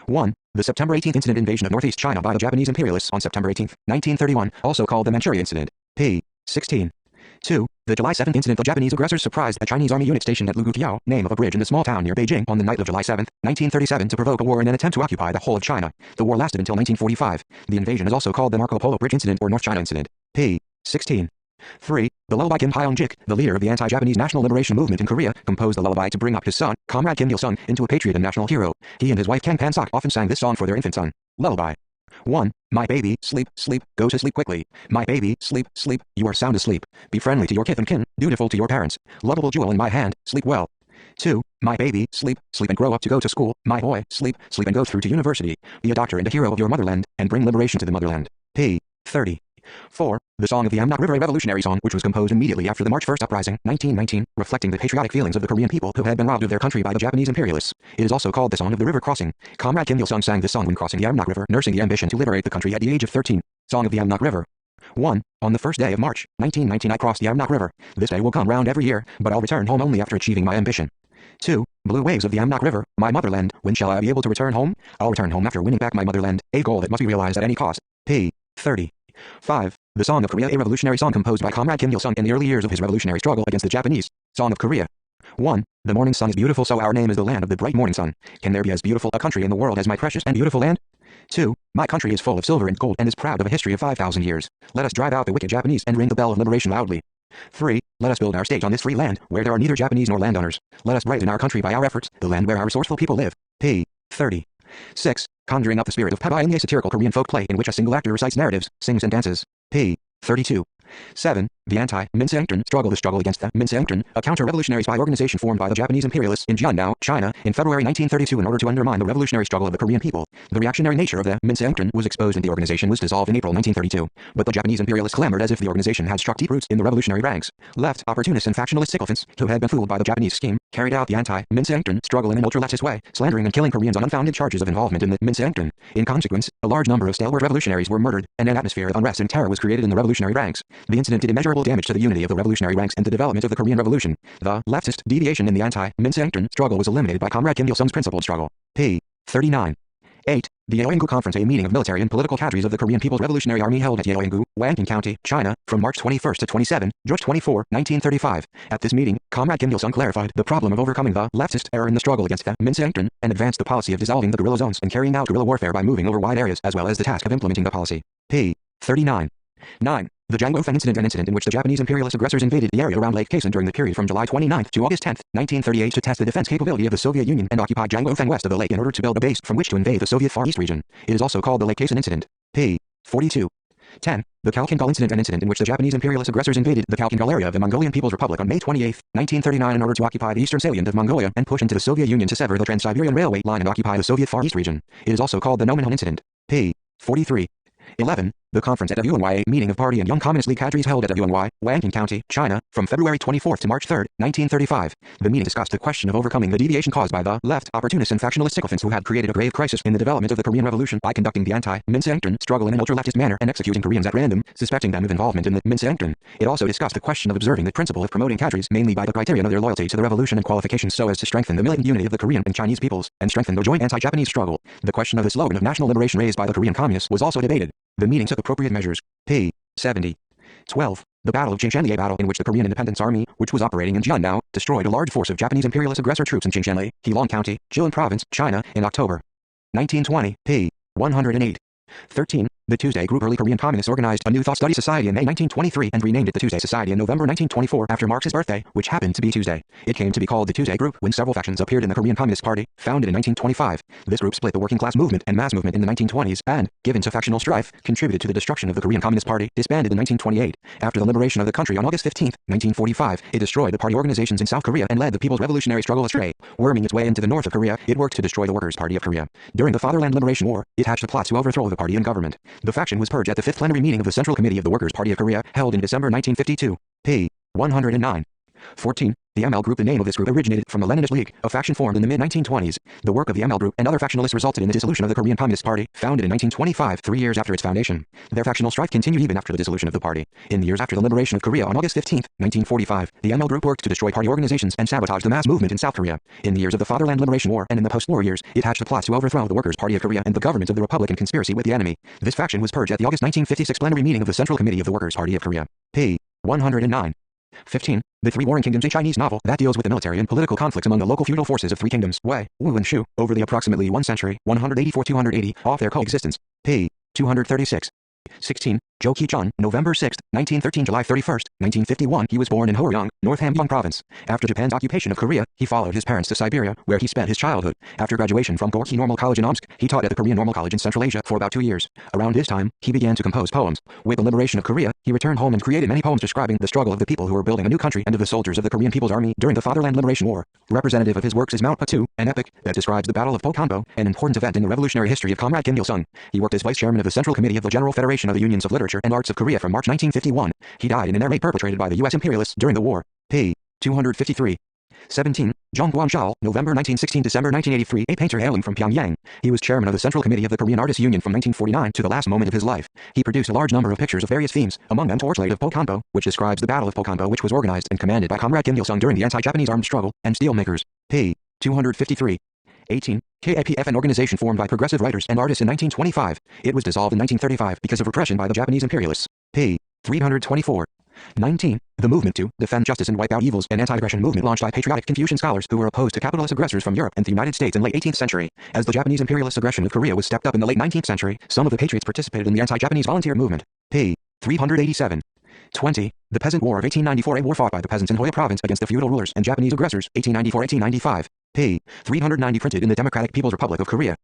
1. The September 18th incident invasion of northeast China by the Japanese imperialists on September 18, 1931, also called the Manchuria Incident. p. 16. 2. The July 7th incident, the Japanese aggressors surprised a Chinese army unit stationed at Luguqiao, name of a bridge in a small town near Beijing, on the night of July 7, 1937 to provoke a war in an attempt to occupy the whole of China. The war lasted until 1945. The invasion is also called the Marco Polo Bridge Incident or North China Incident. p. 16. 3. The lullaby Kim Hyung-jik, the leader of the anti-Japanese national liberation movement in Korea, composed the lullaby to bring up his son, Comrade Kim Il-sung, into a patriot and national hero. He and his wife Kang Pan-sok often sang this song for their infant son. Lullaby. 1. My baby, sleep, sleep, go to sleep quickly. My baby, sleep, sleep, you are sound asleep. Be friendly to your kith and kin, dutiful to your parents. Lovable jewel in my hand, sleep well. 2. My baby, sleep, sleep and grow up to go to school. My boy, sleep, sleep and go through to university. Be a doctor and a hero of your motherland, and bring liberation to the motherland. p. 30. 4. The Song of the Amnok River, a revolutionary song which was composed immediately after the March 1st uprising, 1919, reflecting the patriotic feelings of the Korean people who had been robbed of their country by the Japanese imperialists. It is also called the Song of the River Crossing. Comrade Kim Il-sung sang this song when crossing the Amnok River, nursing the ambition to liberate the country at the age of 13. Song of the Amnok River. 1. On the first day of March, 1919 I crossed the Amnok River. This day will come round every year, but I'll return home only after achieving my ambition. 2. Blue waves of the Amnok River, my motherland, when shall I be able to return home? I'll return home after winning back my motherland, a goal that must be realized at any cost. p. 30. 5. The Song of Korea, a revolutionary song composed by Comrade Kim Il-sung in the early years of his revolutionary struggle against the Japanese. Song of Korea. 1. The morning sun is beautiful, so our name is the land of the bright morning sun. Can there be as beautiful a country in the world as my precious and beautiful land? 2. My country is full of silver and gold and is proud of a history of 5,000 years. Let us drive out the wicked Japanese and ring the bell of liberation loudly. 3. Let us build our state on this free land, where there are neither Japanese nor landowners. Let us brighten our country by our efforts, the land where our resourceful people live. p. 30. 6. Conjuring up the spirit of Pabain, a satirical Korean folk play in which a single actor recites narratives, sings and dances. p. 32. 7. The anti-Minseongtun struggle. The struggle against the Minseongtun, a counter-revolutionary spy organization formed by the Japanese imperialists in Jiandao, China, in February 1932 in order to undermine the revolutionary struggle of the Korean people. The reactionary nature of the Minseongtun was exposed and the organization was dissolved in April 1932. But the Japanese imperialists clamored as if the organization had struck deep roots in the revolutionary ranks. Left, opportunists and factionalist sycophants, who had been fooled by the Japanese scheme, carried out the anti-Minseongtun struggle in an ultra-leftist way, slandering and killing Koreans on unfounded charges of involvement in the Minseongtun. In consequence, a large number of stalwart revolutionaries were murdered, and an atmosphere of unrest and terror was created in the revolutionary ranks. The incident did immeasurable damage to the unity of the revolutionary ranks and the development of the Korean Revolution. The leftist deviation in the anti-Minseongtun struggle was eliminated by Comrade Kim Il-sung's principled struggle. p. 39. 8. The Yeoinggu Conference, a meeting of military and political cadres of the Korean People's Revolutionary Army held at Yeoinggu, Wanking County, China, from March 21 to 27, June 24, 1935. At this meeting, Comrade Kim Il-sung clarified the problem of overcoming the leftist error in the struggle against the Minseongtun, and advanced the policy of dissolving the guerrilla zones and carrying out guerrilla warfare by moving over wide areas, as well as the task of implementing the policy. p. 39. 9. The Jangwon-fen incident, an incident in which the Japanese imperialist aggressors invaded the area around Lake Khasan during the period from July 29 to August 10, 1938 to test the defense capability of the Soviet Union and occupied Jangwon-fen west of the lake in order to build a base from which to invade the Soviet Far East region. It is also called the Lake Khasan incident. p. 42. 10. The Khalkhin incident, an incident in which the Japanese imperialist aggressors invaded the Khalkhin area of the Mongolian People's Republic on May 28, 1939 in order to occupy the eastern salient of Mongolia and push into the Soviet Union to sever the Trans-Siberian Railway line and occupy the Soviet Far East region. It is also called the Nomonhan incident. p. 43. 11. The conference at Uny, a meeting of Party and Young Communist League cadres held at Uny, Wanking County, China, from February 24 to March 3, 1935. The meeting discussed the question of overcoming the deviation caused by the left, opportunists and factionalist sycophants who had created a grave crisis in the development of the Korean Revolution by conducting the anti-Minseongtun struggle in an ultra-leftist manner and executing Koreans at random, suspecting them of involvement in the Minseongtun. It also discussed the question of observing the principle of promoting cadres mainly by the criterion of their loyalty to the revolution and qualifications so as to strengthen the militant unity of the Korean and Chinese peoples, and strengthen the joint anti-Japanese struggle. The question of the slogan of national liberation raised by the Korean communists was also debated. The meeting took appropriate measures. p. 70. 12. The Battle of Chingshanli, a battle in which the Korean Independence Army, which was operating in Jiandao, destroyed a large force of Japanese imperialist aggressor troops in Chingshanli, Heilong County, Jilin Province, China, in October 1920. p. 108. 13. The Tuesday Group, early Korean communists, organized a new thought study society in May 1923 and renamed it the Tuesday Society in November 1924 after Marx's birthday, which happened to be Tuesday. It came to be called the Tuesday Group when several factions appeared in the Korean Communist Party, founded in 1925. This group split the working class movement and mass movement in the 1920s and, given to factional strife, contributed to the destruction of the Korean Communist Party, disbanded in 1928. After the liberation of the country on August 15, 1945, it destroyed the party organizations in South Korea and led the People's Revolutionary Struggle astray. Worming its way into the north of Korea, it worked to destroy the Workers' Party of Korea. During the Fatherland Liberation War, it hatched a plot to overthrow the party and government. The faction was purged at the 5th plenary meeting of the Central Committee of the Workers' Party of Korea, held in December 1952. p. 109. 14. The ML Group, the name of this group originated from the Leninist League, a faction formed in the mid-1920s. The work of the ML Group and other factionalists resulted in the dissolution of the Korean Communist Party, founded in 1925, 3 years after its foundation. Their factional strife continued even after the dissolution of the party. In the years after the liberation of Korea on August 15, 1945, the ML Group worked to destroy party organizations and sabotage the mass movement in South Korea. In the years of the Fatherland Liberation War and in the post-war years, it hatched a plot to overthrow the Workers' Party of Korea and the government of the Republic in conspiracy with the enemy. This faction was purged at the August 1956 plenary meeting of the Central Committee of the Workers' Party of Korea. p. 109. 15. The Three Warring Kingdoms, a Chinese novel that deals with the military and political conflicts among the local feudal forces of three kingdoms, Wei, Wu and Shu, over the approximately 1 century, 184-280, off their coexistence. p. 236. 16. Jo Ki-chun, November 6, 1913 July 31, 1951. He was born in Horyong, North Hamgyong Province. After Japan's occupation of Korea, he followed his parents to Siberia, where he spent his childhood. After graduation from Gorky Normal College in Omsk, he taught at the Korean Normal College in Central Asia for about 2 years. Around this time, he began to compose poems. With the liberation of Korea, he returned home and created many poems describing the struggle of the people who were building a new country and of the soldiers of the Korean People's Army during the Fatherland Liberation War. Representative of his works is Mount Patu, an epic that describes the Battle of Pokanbo, an important event in the revolutionary history of Comrade Kim Il-sung. He worked as vice chairman of the Central Committee of the General Federation of the Unions of Literature and Arts of Korea from March 1951. He died in an air raid perpetrated by the U.S. imperialists during the war. p. 253. 17. Jung Guangzhao, November 1916 December 1983, a painter hailing from Pyongyang. He was chairman of the Central Committee of the Korean Artists Union from 1949 to the last moment of his life. He produced a large number of pictures of various themes, among them Torchlight of Pokanbo, which describes the Battle of Pokanbo, which was organized and commanded by Comrade Kim Il-sung during the anti-Japanese armed struggle, and Steelmakers. p. 253. 18. KAPF, an organization formed by progressive writers and artists in 1925. It was dissolved in 1935 because of repression by the Japanese imperialists. p. 324. 19. The movement to defend justice and wipe out evils, an anti-aggression movement launched by patriotic Confucian scholars who were opposed to capitalist aggressors from Europe and the United States in late 18th century. As the Japanese imperialist aggression of Korea was stepped up in the late 19th century, some of the patriots participated in the anti-Japanese volunteer movement. p. 387. 20. The Peasant War of 1894, a war fought by the peasants in Hoya Province against the feudal rulers and Japanese aggressors, 1894-1895. p. 390, printed in the Democratic People's Republic of Korea.